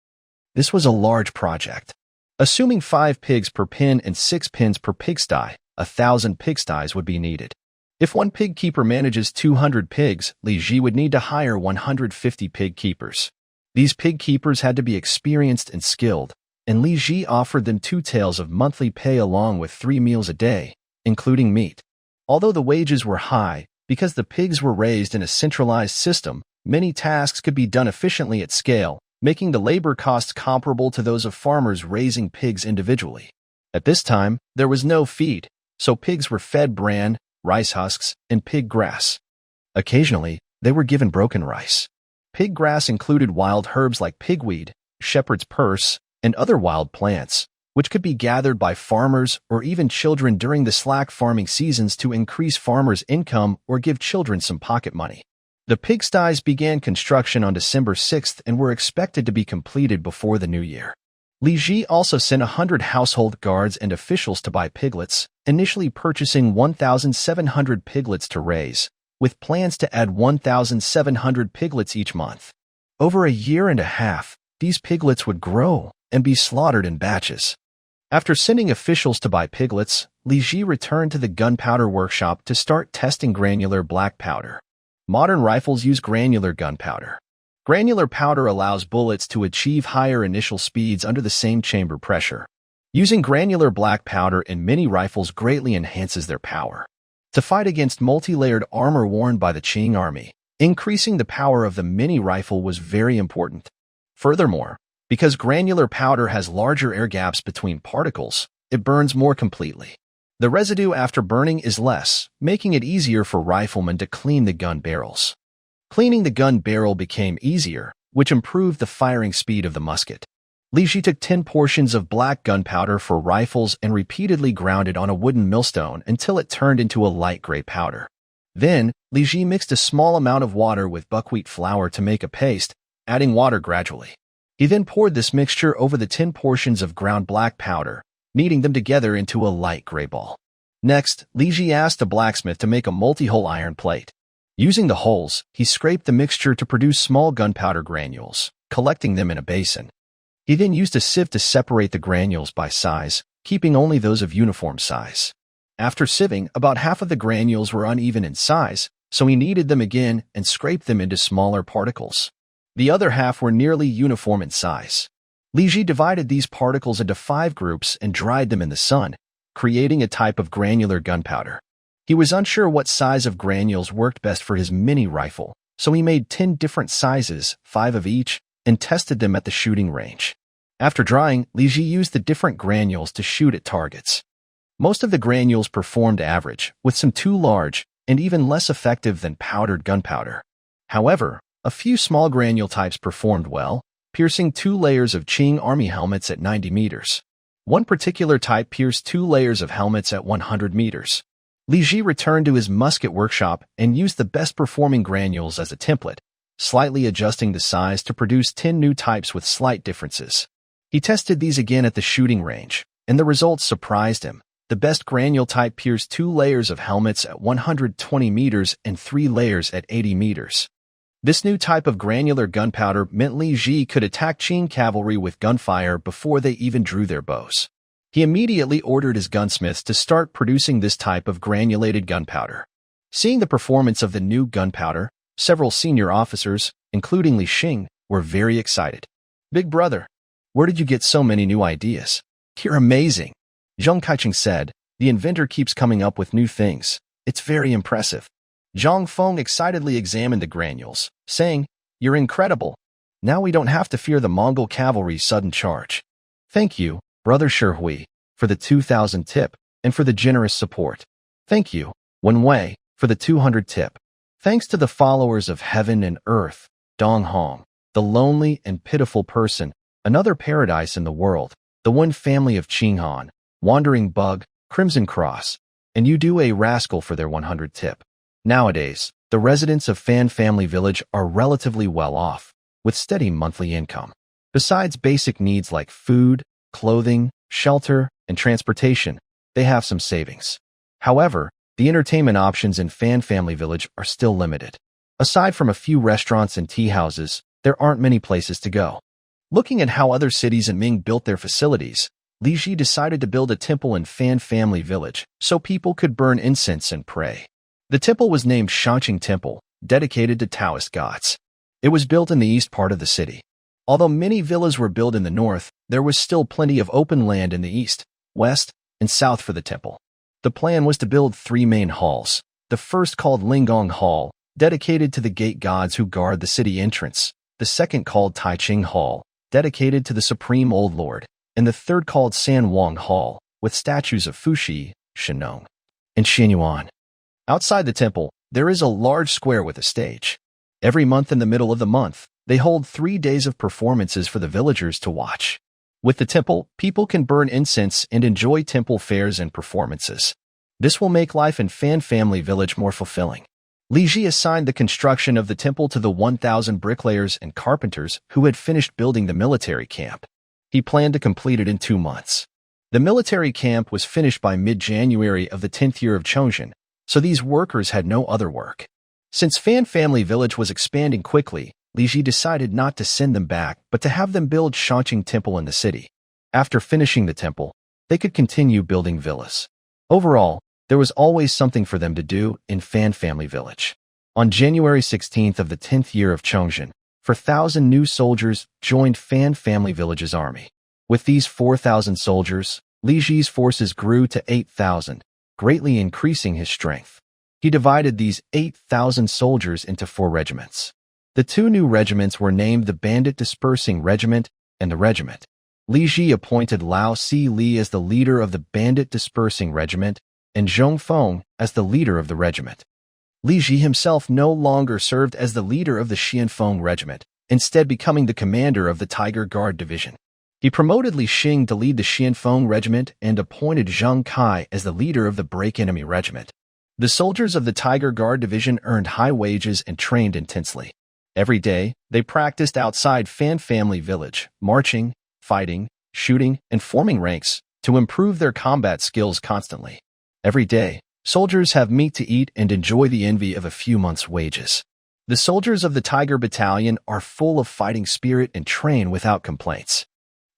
This was a large project. Assuming 5 pigs per pen and 6 pens per pigsty, 1,000 pigsties would be needed. If one pig keeper manages 200 pigs, Li Ji would need to hire 150 pig keepers. These pig keepers had to be experienced and skilled, and Li Ji offered them 2 taels of monthly pay along with 3 meals a day, including meat. Although the wages were high, because the pigs were raised in a centralized system, many tasks could be done efficiently at scale, making the labor costs comparable to those of farmers raising pigs individually. At this time, there was no feed, so pigs were fed bran, rice husks, and pig grass. Occasionally, they were given broken rice. Pig grass included wild herbs like pigweed, shepherd's purse, and other wild plants, which could be gathered by farmers or even children during the slack farming seasons to increase farmers' income or give children some pocket money. The pigsties began construction on December 6th and were expected to be completed before the new year. Li Ji also sent 100 household guards and officials to buy piglets, initially purchasing 1,700 piglets to raise, with plans to add 1,700 piglets each month. Over a year and a half, these piglets would grow and be slaughtered in batches. After sending officials to buy piglets, Li Ji returned to the gunpowder workshop to start testing granular black powder. Modern rifles use granular gunpowder. Granular powder allows bullets to achieve higher initial speeds under the same chamber pressure. Using granular black powder in many rifles greatly enhances their power. To fight against multi-layered armor worn by the Qing army, increasing the power of the mini rifle was very important. Furthermore, because granular powder has larger air gaps between particles, it burns more completely. The residue after burning is less, making it easier for riflemen to clean the gun barrels. Cleaning the gun barrel became easier, which improved the firing speed of the musket. Li Ji took 10 portions of black gunpowder for rifles and repeatedly ground it on a wooden millstone until it turned into a light gray powder. Then, Li Ji mixed a small amount of water with buckwheat flour to make a paste, adding water gradually. He then poured this mixture over the 10 portions of ground black powder, kneading them together into a light gray ball. Next, Li Ji asked a blacksmith to make a multi-hole iron plate. Using the holes, he scraped the mixture to produce small gunpowder granules, collecting them in a basin. He then used a sieve to separate the granules by size, keeping only those of uniform size. After sieving, about half of the granules were uneven in size, so he kneaded them again and scraped them into smaller particles. The other half were nearly uniform in size. Li Ji divided these particles into 5 groups and dried them in the sun, creating a type of granular gunpowder. He was unsure what size of granules worked best for his mini rifle, so he made 10 different sizes, 5 of each, and tested them at the shooting range. After drying, Li Ji used the different granules to shoot at targets. Most of the granules performed average, with some too large and even less effective than powdered gunpowder. However, a few small granule types performed well, piercing 2 layers of Qing army helmets at 90 meters. One particular type pierced 2 layers of helmets at 100 meters. Li Ji returned to his musket workshop and used the best-performing granules as a template, slightly adjusting the size to produce 10 new types with slight differences. He tested these again at the shooting range, and the results surprised him. The best granule type pierced 2 layers of helmets at 120 meters and 3 layers at 80 meters. This new type of granular gunpowder meant Li Ji could attack Qing cavalry with gunfire before they even drew their bows. He immediately ordered his gunsmiths to start producing this type of granulated gunpowder. Seeing the performance of the new gunpowder, several senior officers, including Li Xing, were very excited. "Big brother, where did you get so many new ideas? You're amazing," Zhang Kaicheng said. "The inventor keeps coming up with new things. It's very impressive." Zhang Feng excitedly examined the granules, saying, "You're incredible. Now we don't have to fear the Mongol cavalry's sudden charge." "Thank you, Brother Shihui, for the 2,000 tip, and for the generous support. Thank you, Wen Wei, for the 200 tip. Thanks to the followers of heaven and earth, Dong Hong, the lonely and pitiful person, another paradise in the world, the one family of Qinghan, Wandering Bug, Crimson Cross, and you do a rascal for their 100 tip. Nowadays, the residents of Fan Family Village are relatively well off, with steady monthly income. Besides basic needs like food, clothing, shelter, and transportation, they have some savings. However, the entertainment options in Fan Family Village are still limited. Aside from a few restaurants and tea houses, there aren't many places to go. Looking at how other cities in Ming built their facilities, Li Ji decided to build a temple in Fan Family Village so people could burn incense and pray. The temple was named Shangqing Temple, dedicated to Taoist gods. It was built in the east part of the city. Although many villas were built in the north, there was still plenty of open land in the east, west, and south for the temple. The plan was to build 3 main halls. The first, called Linggong Hall, dedicated to the gate gods who guard the city entrance. The second, called Taiching Hall, dedicated to the Supreme Old Lord. And the third, called San Wang Hall, with statues of Fuxi, Shenong, and Xinyuan. Outside the temple, there is a large square with a stage. Every month in the middle of the month, they hold 3 days of performances for the villagers to watch. With the temple, people can burn incense and enjoy temple fairs and performances. This will make life in Fan Family Village more fulfilling. Li Ji assigned the construction of the temple to the 1,000 bricklayers and carpenters who had finished building the military camp. He planned to complete it in 2 months. The military camp was finished by mid-January of the 10th year of Chongzhen, so these workers had no other work. Since Fan Family Village was expanding quickly, Li Ji decided not to send them back but to have them build Shangqing Temple in the city. After finishing the temple, they could continue building villas. Overall, there was always something for them to do in Fan Family Village. On January 16th of the 10th year of Chongzhen, 4,000 new soldiers joined Fan Family Village's army. With these 4,000 soldiers, Li Ji's forces grew to 8,000, greatly increasing his strength. He divided these 8,000 soldiers into 4 regiments. The 2 new regiments were named the Bandit Dispersing Regiment and the Regiment. Li Ji appointed Lao Si Li as the leader of the Bandit Dispersing Regiment and Zhong Feng as the leader of the regiment. Li Ji himself no longer served as the leader of the Xianfeng Regiment, instead becoming the commander of the Tiger Guard Division. He promoted Li Xing to lead the Xianfeng Regiment and appointed Zhang Kai as the leader of the Break Enemy Regiment. The soldiers of the Tiger Guard Division earned high wages and trained intensely. Every day, they practiced outside Fan Family Village, marching, fighting, shooting, and forming ranks to improve their combat skills constantly. Every day, soldiers have meat to eat and enjoy the envy of a few months' wages. The soldiers of the Tiger Battalion are full of fighting spirit and train without complaints.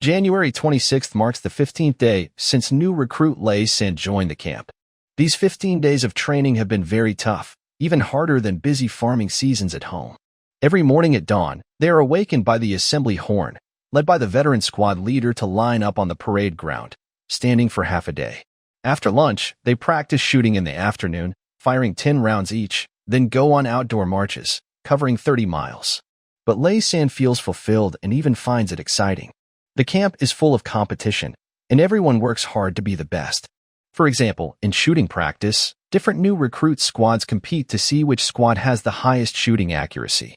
January 26th marks the 15th day since new recruit Lei San joined the camp. These 15 days of training have been very tough, even harder than busy farming seasons at home. Every morning at dawn, they are awakened by the assembly horn, led by the veteran squad leader to line up on the parade ground, standing for half a day. After lunch, they practice shooting in the afternoon, firing 10 rounds each, then go on outdoor marches, covering 30 miles. But Lei San feels fulfilled and even finds it exciting. The camp is full of competition, and everyone works hard to be the best. For example, in shooting practice, different new recruit squads compete to see which squad has the highest shooting accuracy.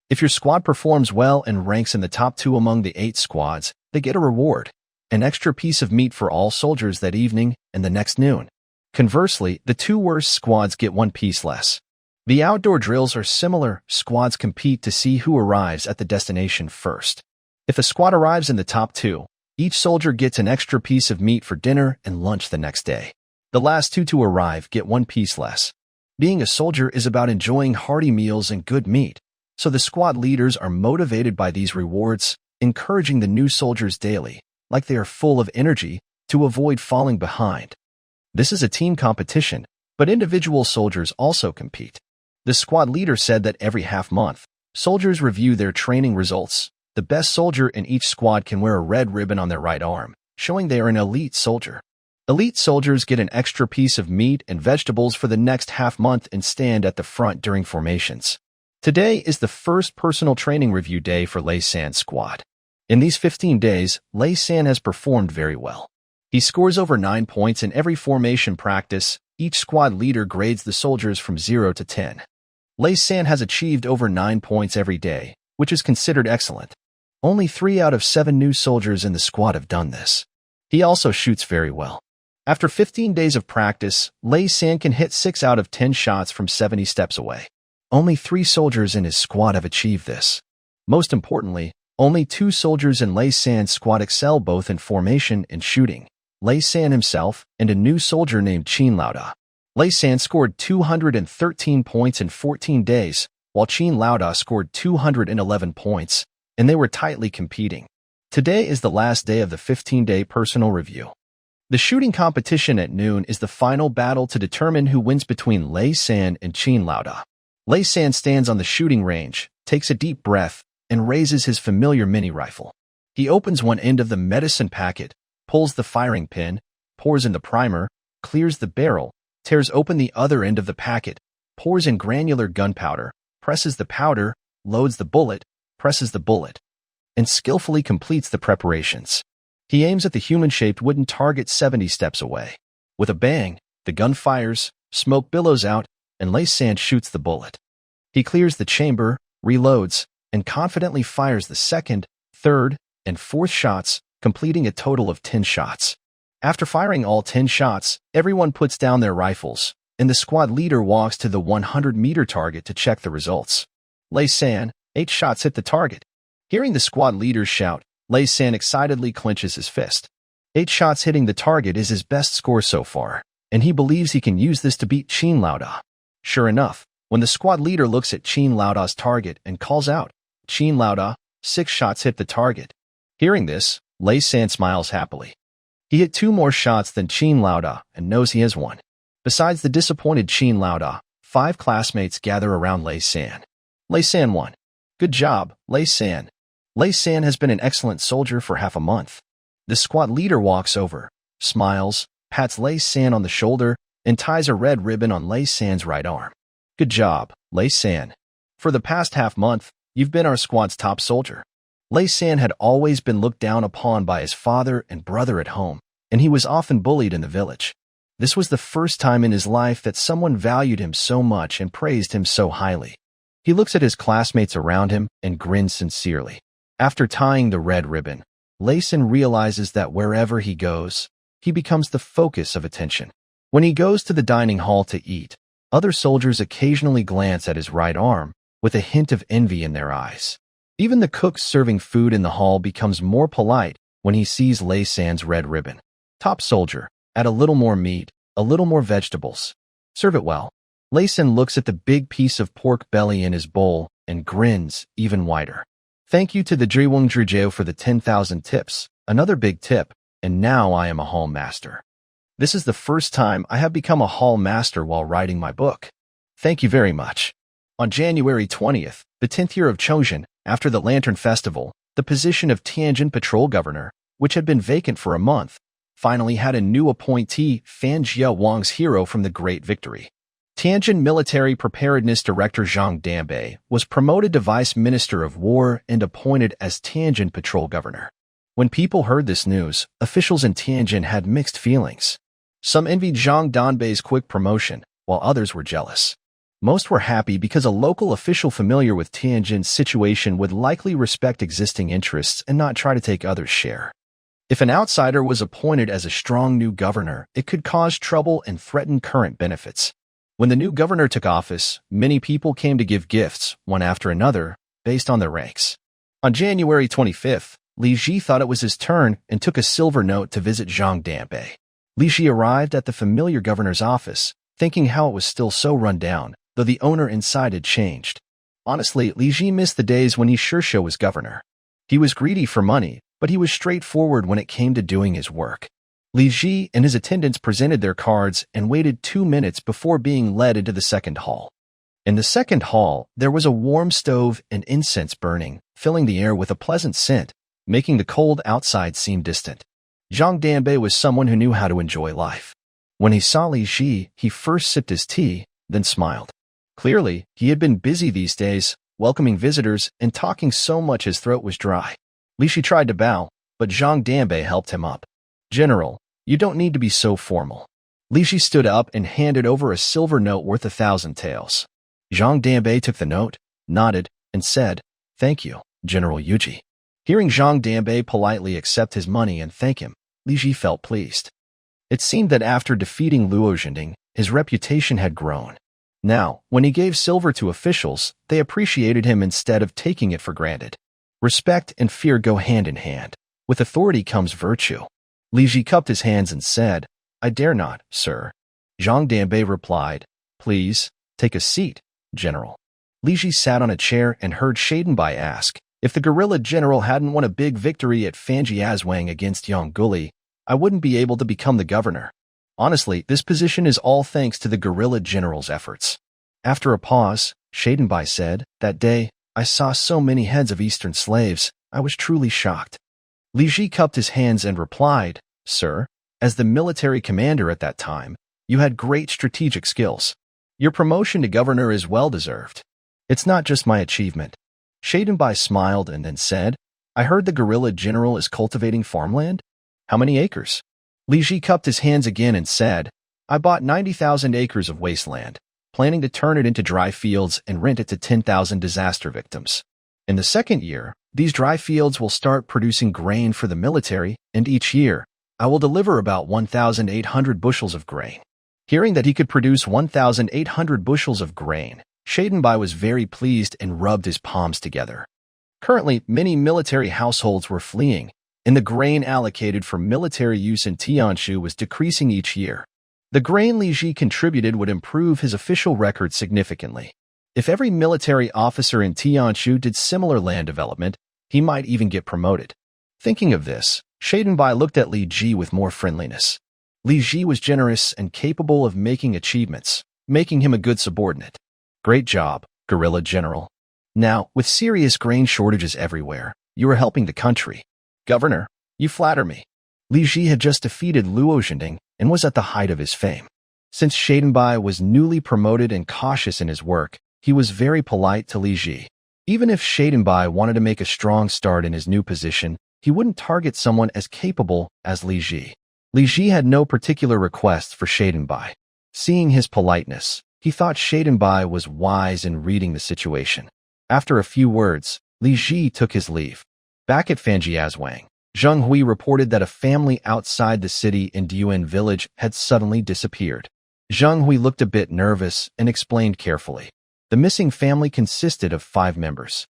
If your squad performs well and ranks in the top 2 among the 8 squads, they get a reward, an extra piece of meat for all soldiers that evening and the next noon. Conversely, the 2 worst squads get 1 piece less. The outdoor drills are similar. Squads compete to see who arrives at the destination first. If a squad arrives in the top 2, each soldier gets an extra piece of meat for dinner and lunch the next day. The last 2 to arrive get 1 piece less. Being a soldier is about enjoying hearty meals and good meat, so the squad leaders are motivated by these rewards, encouraging the new soldiers daily, like they are full of energy, to avoid falling behind. This is a team competition, but individual soldiers also compete. The squad leader said that every half-month, soldiers review their training results. The best soldier in each squad can wear a red ribbon on their right arm, showing they are an elite soldier. Elite soldiers get an extra piece of meat and vegetables for the next half-month and stand at the front during formations. Today is the first personal training review day for Lei San's squad. In these 15 days, Lei San has performed very well. He scores over 9 points in every formation practice. Each squad leader grades the soldiers from 0 to 10. Lei San has achieved over 9 points every day, which is considered excellent. Only 3 out of 7 new soldiers in the squad have done this. He also shoots very well. After 15 days of practice, Lei San can hit 6 out of 10 shots from 70 steps away. Only 3 soldiers in his squad have achieved this. Most importantly, only 2 soldiers in Lei San's squad excel both in formation and shooting, Lei San himself and a new soldier named Qin Laoda. Lei San scored 213 points in 14 days, while Qin Laoda scored 211 points, and they were tightly competing. Today is the last day of the 15-day personal review. The shooting competition at noon is the final battle to determine who wins between Lei San and Qin Laoda. Lei San stands on the shooting range, takes a deep breath, and raises his familiar mini-rifle. He opens one end of the medicine packet, pulls the firing pin, pours in the primer, clears the barrel, tears open the other end of the packet, pours in granular gunpowder, presses the powder, loads the bullet, presses the bullet, and skillfully completes the preparations. He aims at the human-shaped wooden target 70 steps away. With a bang, the gun fires, smoke billows out, and Lei San shoots the bullet. He clears the chamber, reloads, and confidently fires the second, third, and fourth shots, completing a total of 10 shots. After firing all 10 shots, everyone puts down their rifles, and the squad leader walks to the 100-meter target to check the results. Lei San, 8 shots hit the target. Hearing the squad leaders shout, Lei San excitedly clenches his fist. 8 shots hitting the target is his best score so far, and he believes he can use this to beat Qin Laoda. Sure enough, when the squad leader looks at Qin Laoda's target and calls out, Qin Laoda, 6 shots hit the target. Hearing this, Lei San smiles happily. He hit 2 more shots than Qin Laoda and knows he has won. Besides the disappointed Qin Laoda, 5 classmates gather around Lei San. Lei San won. Good job, Lei San. Lei San has been an excellent soldier for half a month. The squad leader walks over, smiles, pats Lei San on the shoulder, and ties a red ribbon on Lei San's right arm. Good job, Lei San. For the past half month, you've been our squad's top soldier. Lei San had always been looked down upon by his father and brother at home, and he was often bullied in the village. This was the first time in his life that someone valued him so much and praised him so highly. He looks at his classmates around him and grins sincerely. After tying the red ribbon, Lei San realizes that wherever he goes, he becomes the focus of attention. When he goes to the dining hall to eat, other soldiers occasionally glance at his right arm with a hint of envy in their eyes. Even the cook serving food in the hall becomes more polite when he sees Lei San's red ribbon. Top soldier, add a little more meat, a little more vegetables. Serve it well. Lei San looks at the big piece of pork belly in his bowl and grins even wider. Thank you to the Zhiweng Zhijio for the 10,000 tips, another big tip, and now I am a hall master. This is the first time I have become a hall master while writing my book. Thank you very much. On January 20th, the 10th year of Chongzhen, after the Lantern Festival, the position of Tianjin Patrol Governor, which had been vacant for a month, finally had a new appointee, Fan Jia Wang's hero from the Great Victory. Tianjin Military Preparedness Director Zhang Danbei was promoted to Vice Minister of War and appointed as Tianjin Patrol Governor. When people heard this news, officials in Tianjin had mixed feelings. Some envied Zhang Danbei's quick promotion, while others were jealous. Most were happy because a local official familiar with Tianjin's situation would likely respect existing interests and not try to take others' share. If an outsider was appointed as a strong new governor, it could cause trouble and threaten current benefits. When the new governor took office, many people came to give gifts, one after another, based on their ranks. On January 25th, Li Ji thought it was his turn and took a silver note to visit Zhang Danbei. Li Ji arrived at the familiar governor's office, thinking how it was still so run down, though the owner inside had changed. Honestly, Li Ji missed the days when he Shisho was governor. He was greedy for money, but he was straightforward when it came to doing his work. Li Ji and his attendants presented their cards and waited 2 minutes before being led into the second hall. In the second hall, there was a warm stove and incense burning, filling the air with a pleasant scent, making the cold outside seem distant. Zhang Danbei was someone who knew how to enjoy life. When he saw Li Ji, he first sipped his tea, then smiled. Clearly, he had been busy these days, welcoming visitors and talking so much his throat was dry. Li Ji tried to bow, but Zhang Danbei helped him up. General, you don't need to be so formal. Li Ji stood up and handed over a silver note worth 1,000 taels. Zhang Danbei took the note, nodded, and said, "Thank you, General Yuji." Hearing Zhang Danbei politely accept his money and thank him, Li Ji felt pleased. It seemed that after defeating Luo Zhending, his reputation had grown. Now, when he gave silver to officials, they appreciated him instead of taking it for granted. Respect and fear go hand in hand. With authority comes virtue. Li Ji cupped his hands and said, "I dare not, sir." Zhang Danbei replied, "Please, take a seat, General." Li Ji sat on a chair and heard Shadenbai ask, "If the guerrilla general hadn't won a big victory at Fanjiazwang against Yongguli, I wouldn't be able to become the governor. Honestly, this position is all thanks to the guerrilla general's efforts." After a pause, Shadenbai said, "That day, I saw so many heads of Eastern slaves, I was truly shocked." Li Ji cupped his hands and replied, "Sir, as the military commander at that time, you had great strategic skills. Your promotion to governor is well-deserved. It's not just my achievement." Shadenbai smiled and then said, "I heard the guerrilla general is cultivating farmland? How many acres?" Li Ji cupped his hands again and said, "I bought 90,000 acres of wasteland, planning to turn it into dry fields and rent it to 10,000 disaster victims. In the second year, these dry fields will start producing grain for the military, and each year, I will deliver about 1,800 bushels of grain." Hearing that he could produce 1,800 bushels of grain, Shadenbai was very pleased and rubbed his palms together. Currently, many military households were fleeing, and the grain allocated for military use in Tianshu was decreasing each year. The grain Li Ji contributed would improve his official record significantly. If every military officer in Tianshu did similar land development, he might even get promoted. Thinking of this, Shadenbai looked at Li Ji with more friendliness. Li Ji was generous and capable of making achievements, making him a good subordinate. Great job, guerrilla general. Now, with serious grain shortages everywhere, you are helping the country. Governor, you flatter me. Li Ji had just defeated Luo Zhending and was at the height of his fame. Since Shadenbai was newly promoted and cautious in his work, he was very polite to Li Ji. Even if Shadenbai wanted to make a strong start in his new position, he wouldn't target someone as capable as Li Ji. Li Ji had no particular requests for Shadenbai. Seeing his politeness, he thought Shadenbai was wise in reading the situation. After a few words, Li Ji took his leave. Back at Fanjiazwang, Zheng Hui reported that a family outside the city in Diyuan village had suddenly disappeared. Zheng Hui looked a bit nervous and explained carefully. The missing family consisted of 5 members.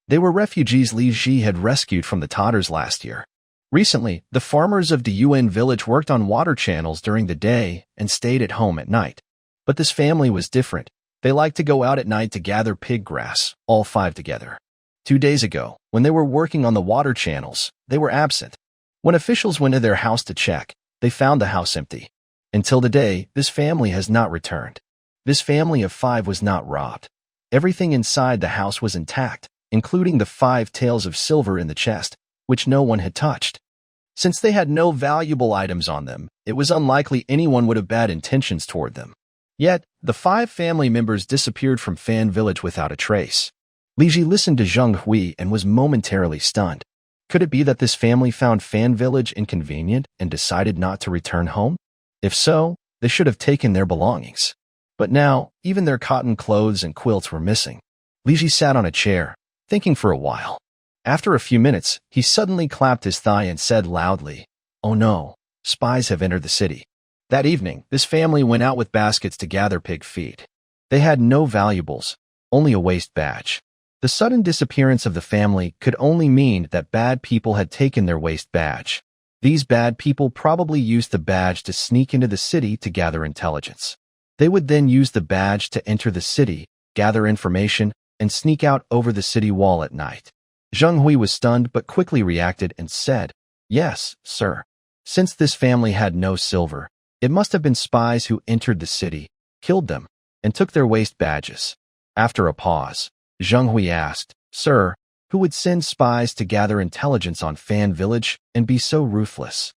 They were refugees Li Ji had rescued from the Tatars last year. Recently, the farmers of Diyuan village worked on water channels during the day and stayed at home at night. But this family was different. They liked to go out at night to gather pig grass, all 5 together. 2 days ago, when they were working on the water channels, they were absent. When officials went to their house to check, they found the house empty. Until today, this family has not returned. This family of 5 was not robbed. Everything inside the house was intact, including the 5 taels of silver in the chest, which no one had touched. Since they had no valuable items on them, it was unlikely anyone would have bad intentions toward them. Yet, the 5 family members disappeared from Fan village without a trace. Li Ji listened to Zheng Hui and was momentarily stunned. Could it be that this family found Fan village inconvenient and decided not to return home? If so, they should have taken their belongings. But now, even their cotton clothes and quilts were missing. Li Ji sat on a chair, thinking for a while. After a few minutes, he suddenly clapped his thigh and said loudly, "Oh no, spies have entered the city." That evening, this family went out with baskets to gather pig feed. They had no valuables, only a waist badge. The sudden disappearance of the family could only mean that bad people had taken their waist badge. These bad people probably used the badge to sneak into the city to gather intelligence. They would then use the badge to enter the city, gather information, and sneak out over the city wall at night. Zheng Hui was stunned but quickly reacted and said, "Yes, sir. Since this family had no silver, it must have been spies who entered the city, killed them, and took their waist badges." After a pause, Zheng Hui asked, "Sir, who would send spies to gather intelligence on Fan village and be so ruthless?"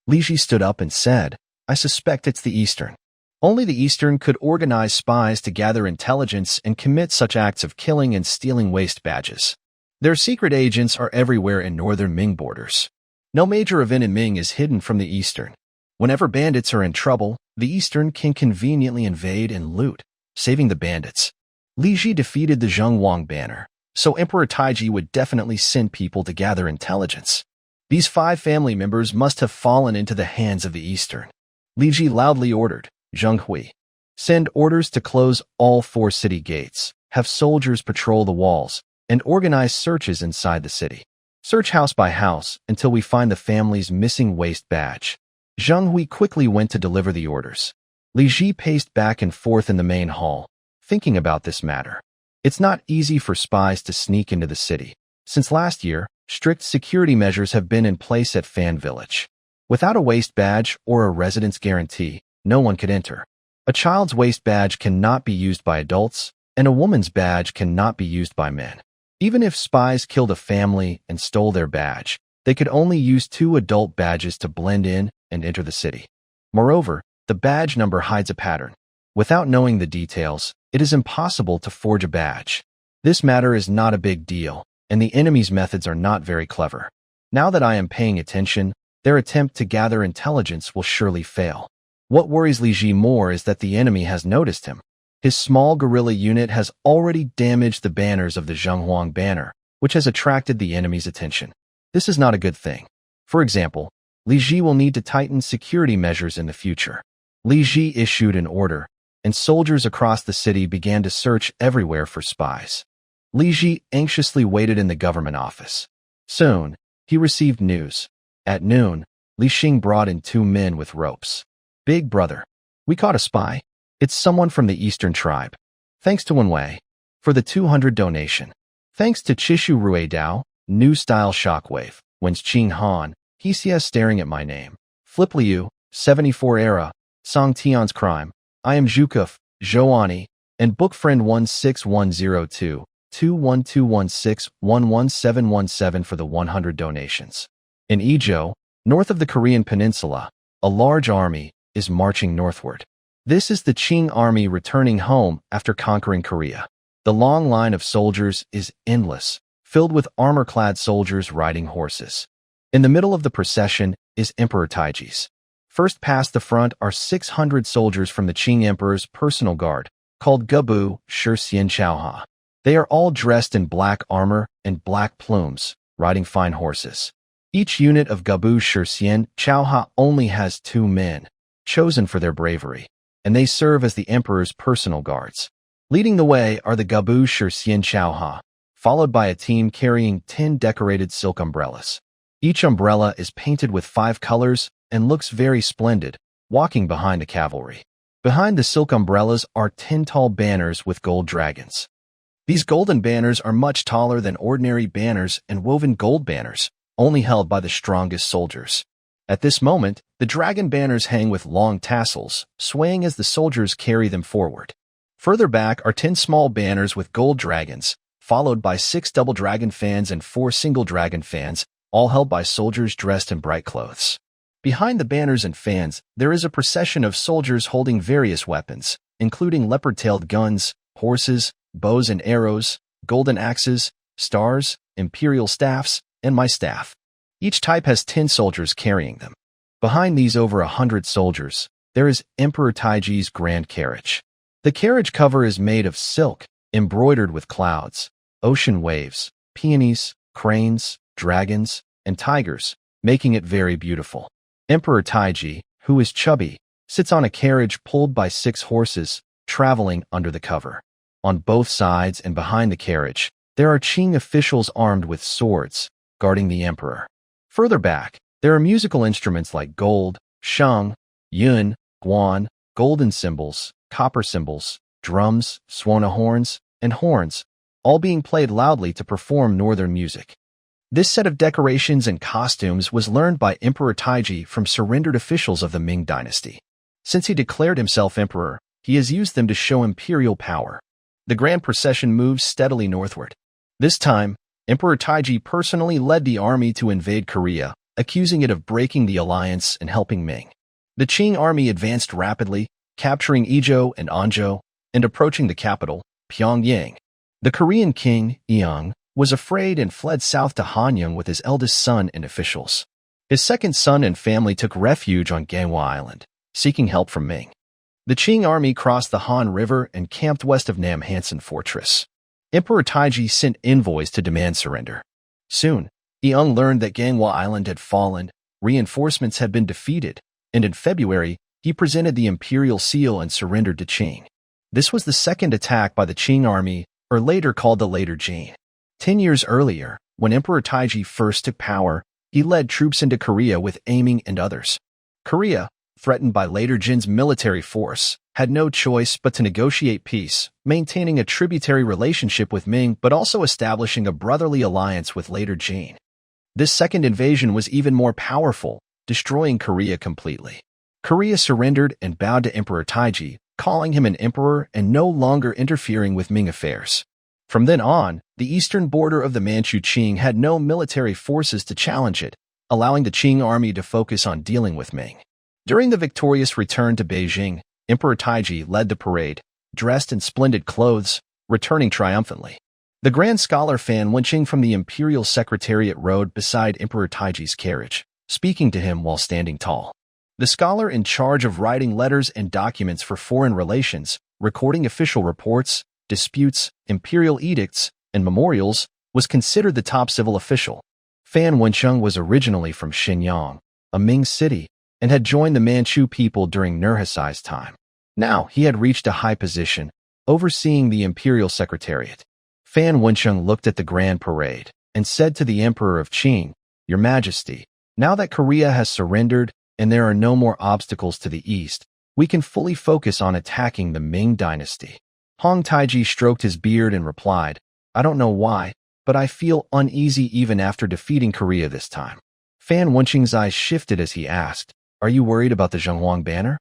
Li Ji stood up and said, "I suspect it's the Eastern. Only the Eastern could organize spies to gather intelligence and commit such acts of killing and stealing waist badges. Their secret agents are everywhere in northern Ming borders. No major event in Ming is hidden from the Eastern. Whenever bandits are in trouble, the Eastern can conveniently invade and loot, saving the bandits." Li Ji defeated the Zhengwang banner, so Emperor Taiji would definitely send people to gather intelligence. These 5 family members must have fallen into the hands of the Eastern. Li Ji loudly ordered, "Zheng Hui, send orders to close all 4 city gates, have soldiers patrol the walls, and organize searches inside the city. Search house by house until we find the family's missing waist badge." Zheng Hui quickly went to deliver the orders. Li Ji paced back and forth in the main hall, thinking about this matter. It's not easy for spies to sneak into the city. Since last year, strict security measures have been in place at Fan village. Without a waist badge or a residence guarantee, no one could enter. A child's waist badge cannot be used by adults, and a woman's badge cannot be used by men. Even if spies killed a family and stole their badge, they could only use 2 adult badges to blend in and enter the city. Moreover, the badge number hides a pattern. Without knowing the details, it is impossible to forge a badge. This matter is not a big deal, and the enemy's methods are not very clever. Now that I am paying attention, their attempt to gather intelligence will surely fail. What worries Li Ji more is that the enemy has noticed him. His small guerrilla unit has already damaged the banners of the Zhenghuang banner, which has attracted the enemy's attention. This is not a good thing. For example, Li Ji will need to tighten security measures in the future. Li Ji issued an order, and soldiers across the city began to search everywhere for spies. Li Ji anxiously waited in the government office. Soon, he received news. At noon, Li Xing brought in 2 men with ropes. "Big brother, we caught a spy. It's someone from the Eastern tribe. Thanks to Wen Wei. for the 200 donation. Thanks to Chishu Rue Dao, new style shockwave. When's Qing Han, Hesia staring at my name. Flip Liu, 74 era, Song Tian's crime. I am Zhukov, Zhouani, and book friend 16102, 21216, 11717 for the 100 donations. In Izhou, north of the Korean peninsula, a large army is marching northward. This is the Qing army returning home after conquering Korea. The long line of soldiers is endless, filled with armor-clad soldiers riding horses. In the middle of the procession is Emperor Taiji's. First past the front are 600 soldiers from the Qing Emperor's personal guard, called Gabu Shixian Chaoha. They are all dressed in black armor and black plumes, riding fine horses. Each unit of Gabu Shixian Chaoha only has 2 men, chosen for their bravery, and they serve as the Emperor's personal guards. Leading the way are the Gabu Shixian Chaoha, followed by a team carrying 10 decorated silk umbrellas. Each umbrella is painted with 5 colors and looks very splendid, walking behind the cavalry. Behind the silk umbrellas are 10 tall banners with gold dragons. These golden banners are much taller than ordinary banners and woven gold banners, only held by the strongest soldiers. At this moment, the dragon banners hang with long tassels, swaying as the soldiers carry them forward. Further back are 10 small banners with gold dragons, followed by 6 double dragon fans and 4 single dragon fans, all held by soldiers dressed in bright clothes. Behind the banners and fans, there is a procession of soldiers holding various weapons, including leopard-tailed guns, horses, bows and arrows, golden axes, stars, imperial staffs, and my staff. Each type has 10 soldiers carrying them. Behind these over 100 soldiers, there is Emperor Taiji's grand carriage. The carriage cover is made of silk, embroidered with clouds, ocean waves, peonies, cranes, dragons, and tigers, making it very beautiful. Emperor Taiji, who is chubby, sits on a carriage pulled by 6 horses, traveling under the cover. On both sides and behind the carriage, there are Qing officials armed with swords, guarding the emperor. Further back, there are musical instruments like gold, sheng, yun, guan, golden cymbals, copper cymbals, drums, swana horns, and horns, all being played loudly to perform northern music. This set of decorations and costumes was learned by Emperor Taiji from surrendered officials of the Ming dynasty. Since he declared himself emperor, he has used them to show imperial power. The grand procession moves steadily northward. This time, Emperor Taiji personally led the army to invade Korea, accusing it of breaking the alliance and helping Ming. The Qing army advanced rapidly, capturing Izhou and Anzhou, and approaching the capital, Pyongyang. The Korean king, Eung, was afraid and fled south to Hanyang with his eldest son and officials. His second son and family took refuge on Manhwa Island, seeking help from Ming. The Qing army crossed the Han River and camped west of Nam Hansen Fortress. Emperor Taiji sent envoys to demand surrender. Soon, Eung learned that Manhwa Island had fallen, reinforcements had been defeated, and in February, he presented the imperial seal and surrendered to Qing. This was the second attack by the Qing army, or later called the Later Jin. 10 years earlier, when Emperor Taiji first took power, he led troops into Korea with Aiming and others. Korea, threatened by Later Jin's military force, had no choice but to negotiate peace, maintaining a tributary relationship with Ming but also establishing a brotherly alliance with Later Jin. This second invasion was even more powerful, destroying Korea completely. Korea surrendered and bowed to Emperor Taiji, calling him an emperor and no longer interfering with Ming affairs. From then on, the eastern border of the Manchu Qing had no military forces to challenge it, allowing the Qing army to focus on dealing with Ming. During the victorious return to Beijing, Emperor Taiji led the parade, dressed in splendid clothes, returning triumphantly. The Grand Scholar Fan Wenqing from the Imperial Secretariat rode beside Emperor Taiji's carriage, speaking to him while standing tall. The scholar in charge of writing letters and documents for foreign relations, recording official reports, disputes, imperial edicts, and memorials, was considered the top civil official. Fan Wenqing was originally from Shenyang, a Ming city, and had joined the Manchu people during Nurhasai's time. Now he had reached a high position, overseeing the imperial secretariat. Fan Wenqing looked at the grand parade and said to the Emperor of Qing, "Your Majesty, now that Korea has surrendered and there are no more obstacles to the east, we can fully focus on attacking the Ming dynasty." Huang Taiji stroked his beard and replied, I don't know why, but I feel uneasy even after defeating Korea this time. Fan Wenqing's eyes shifted as he asked, Are you worried about the Zhonghuang banner?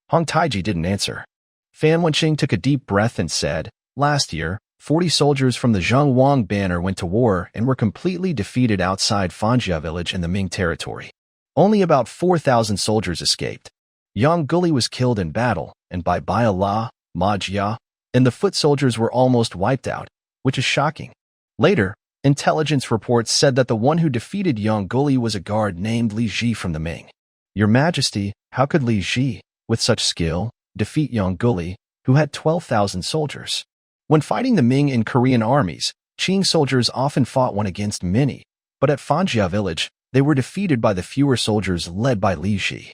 Huang Taiji didn't answer. Fan Wenqing took a deep breath and said, Last year, 40 soldiers from the Zhonghuang banner went to war and were completely defeated outside Fanjia village in the Ming territory. Only about 4,000 soldiers escaped. Yang Guli was killed in battle, and by Baila, Ma Jia, and the foot soldiers were almost wiped out, which is shocking. Later, intelligence reports said that the one who defeated Yang Guli was a guard named Li Ji from the Ming. Your Majesty, how could Li Ji, with such skill, defeat Yang Guli, who had 12,000 soldiers? When fighting the Ming in Korean armies, Qing soldiers often fought one against many, but at Fanjia village, they were defeated by the fewer soldiers led by Li Ji.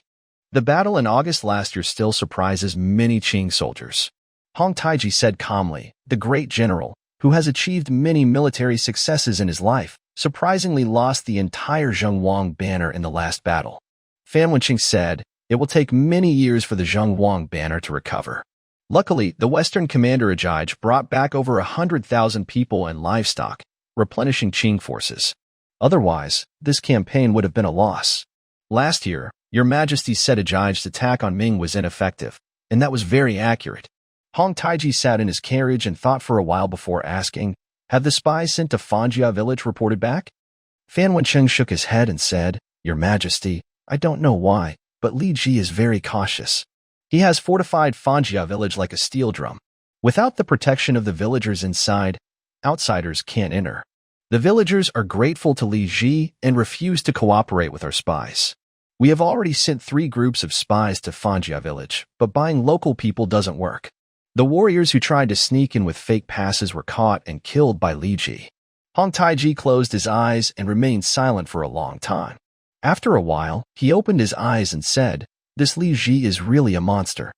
The battle in August last year still surprises many Qing soldiers. Huang Taiji said calmly, the great general, who has achieved many military successes in his life, surprisingly lost the entire Zhonghuang banner in the last battle. Fan Wenqing said, it will take many years for the Zhonghuang banner to recover. Luckily, the Western Commander Ajij brought back over 100,000 people and livestock, replenishing Qing forces. Otherwise, this campaign would have been a loss. Last year, Your Majesty said Ajij's attack on Ming was ineffective, and that was very accurate. Huang Taiji sat in his carriage and thought for a while before asking, Have the spies sent to Fanjia village reported back? Fan Wenqing shook his head and said, Your Majesty, I don't know why, but Li Ji is very cautious. He has fortified Fanjia village like a steel drum. Without the protection of the villagers inside, outsiders can't enter. The villagers are grateful to Li Ji and refuse to cooperate with our spies. We have already sent 3 groups of spies to Fanjia village, but buying local people doesn't work. The warriors who tried to sneak in with fake passes were caught and killed by Li Ji. Huang Taiji closed his eyes and remained silent for a long time. After a while, he opened his eyes and said, This Li Ji is really a monster.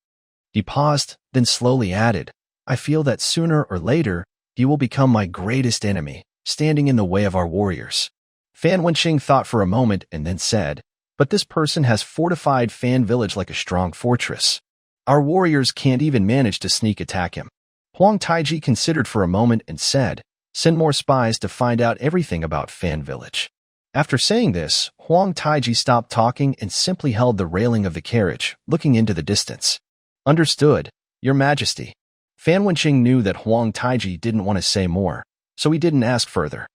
He paused, then slowly added, I feel that sooner or later, he will become my greatest enemy, standing in the way of our warriors. Fan Wenqing thought for a moment and then said, But this person has fortified Fan village like a strong fortress. Our warriors can't even manage to sneak attack him. Huang Taiji considered for a moment and said, Send more spies to find out everything about Fan village. After saying this, Huang Taiji stopped talking and simply held the railing of the carriage, looking into the distance. Understood, Your Majesty. Fan Wenqing knew that Huang Taiji didn't want to say more, so he didn't ask further.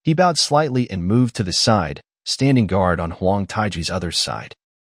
He bowed slightly and moved to the side, standing guard on Huang Taiji's other side.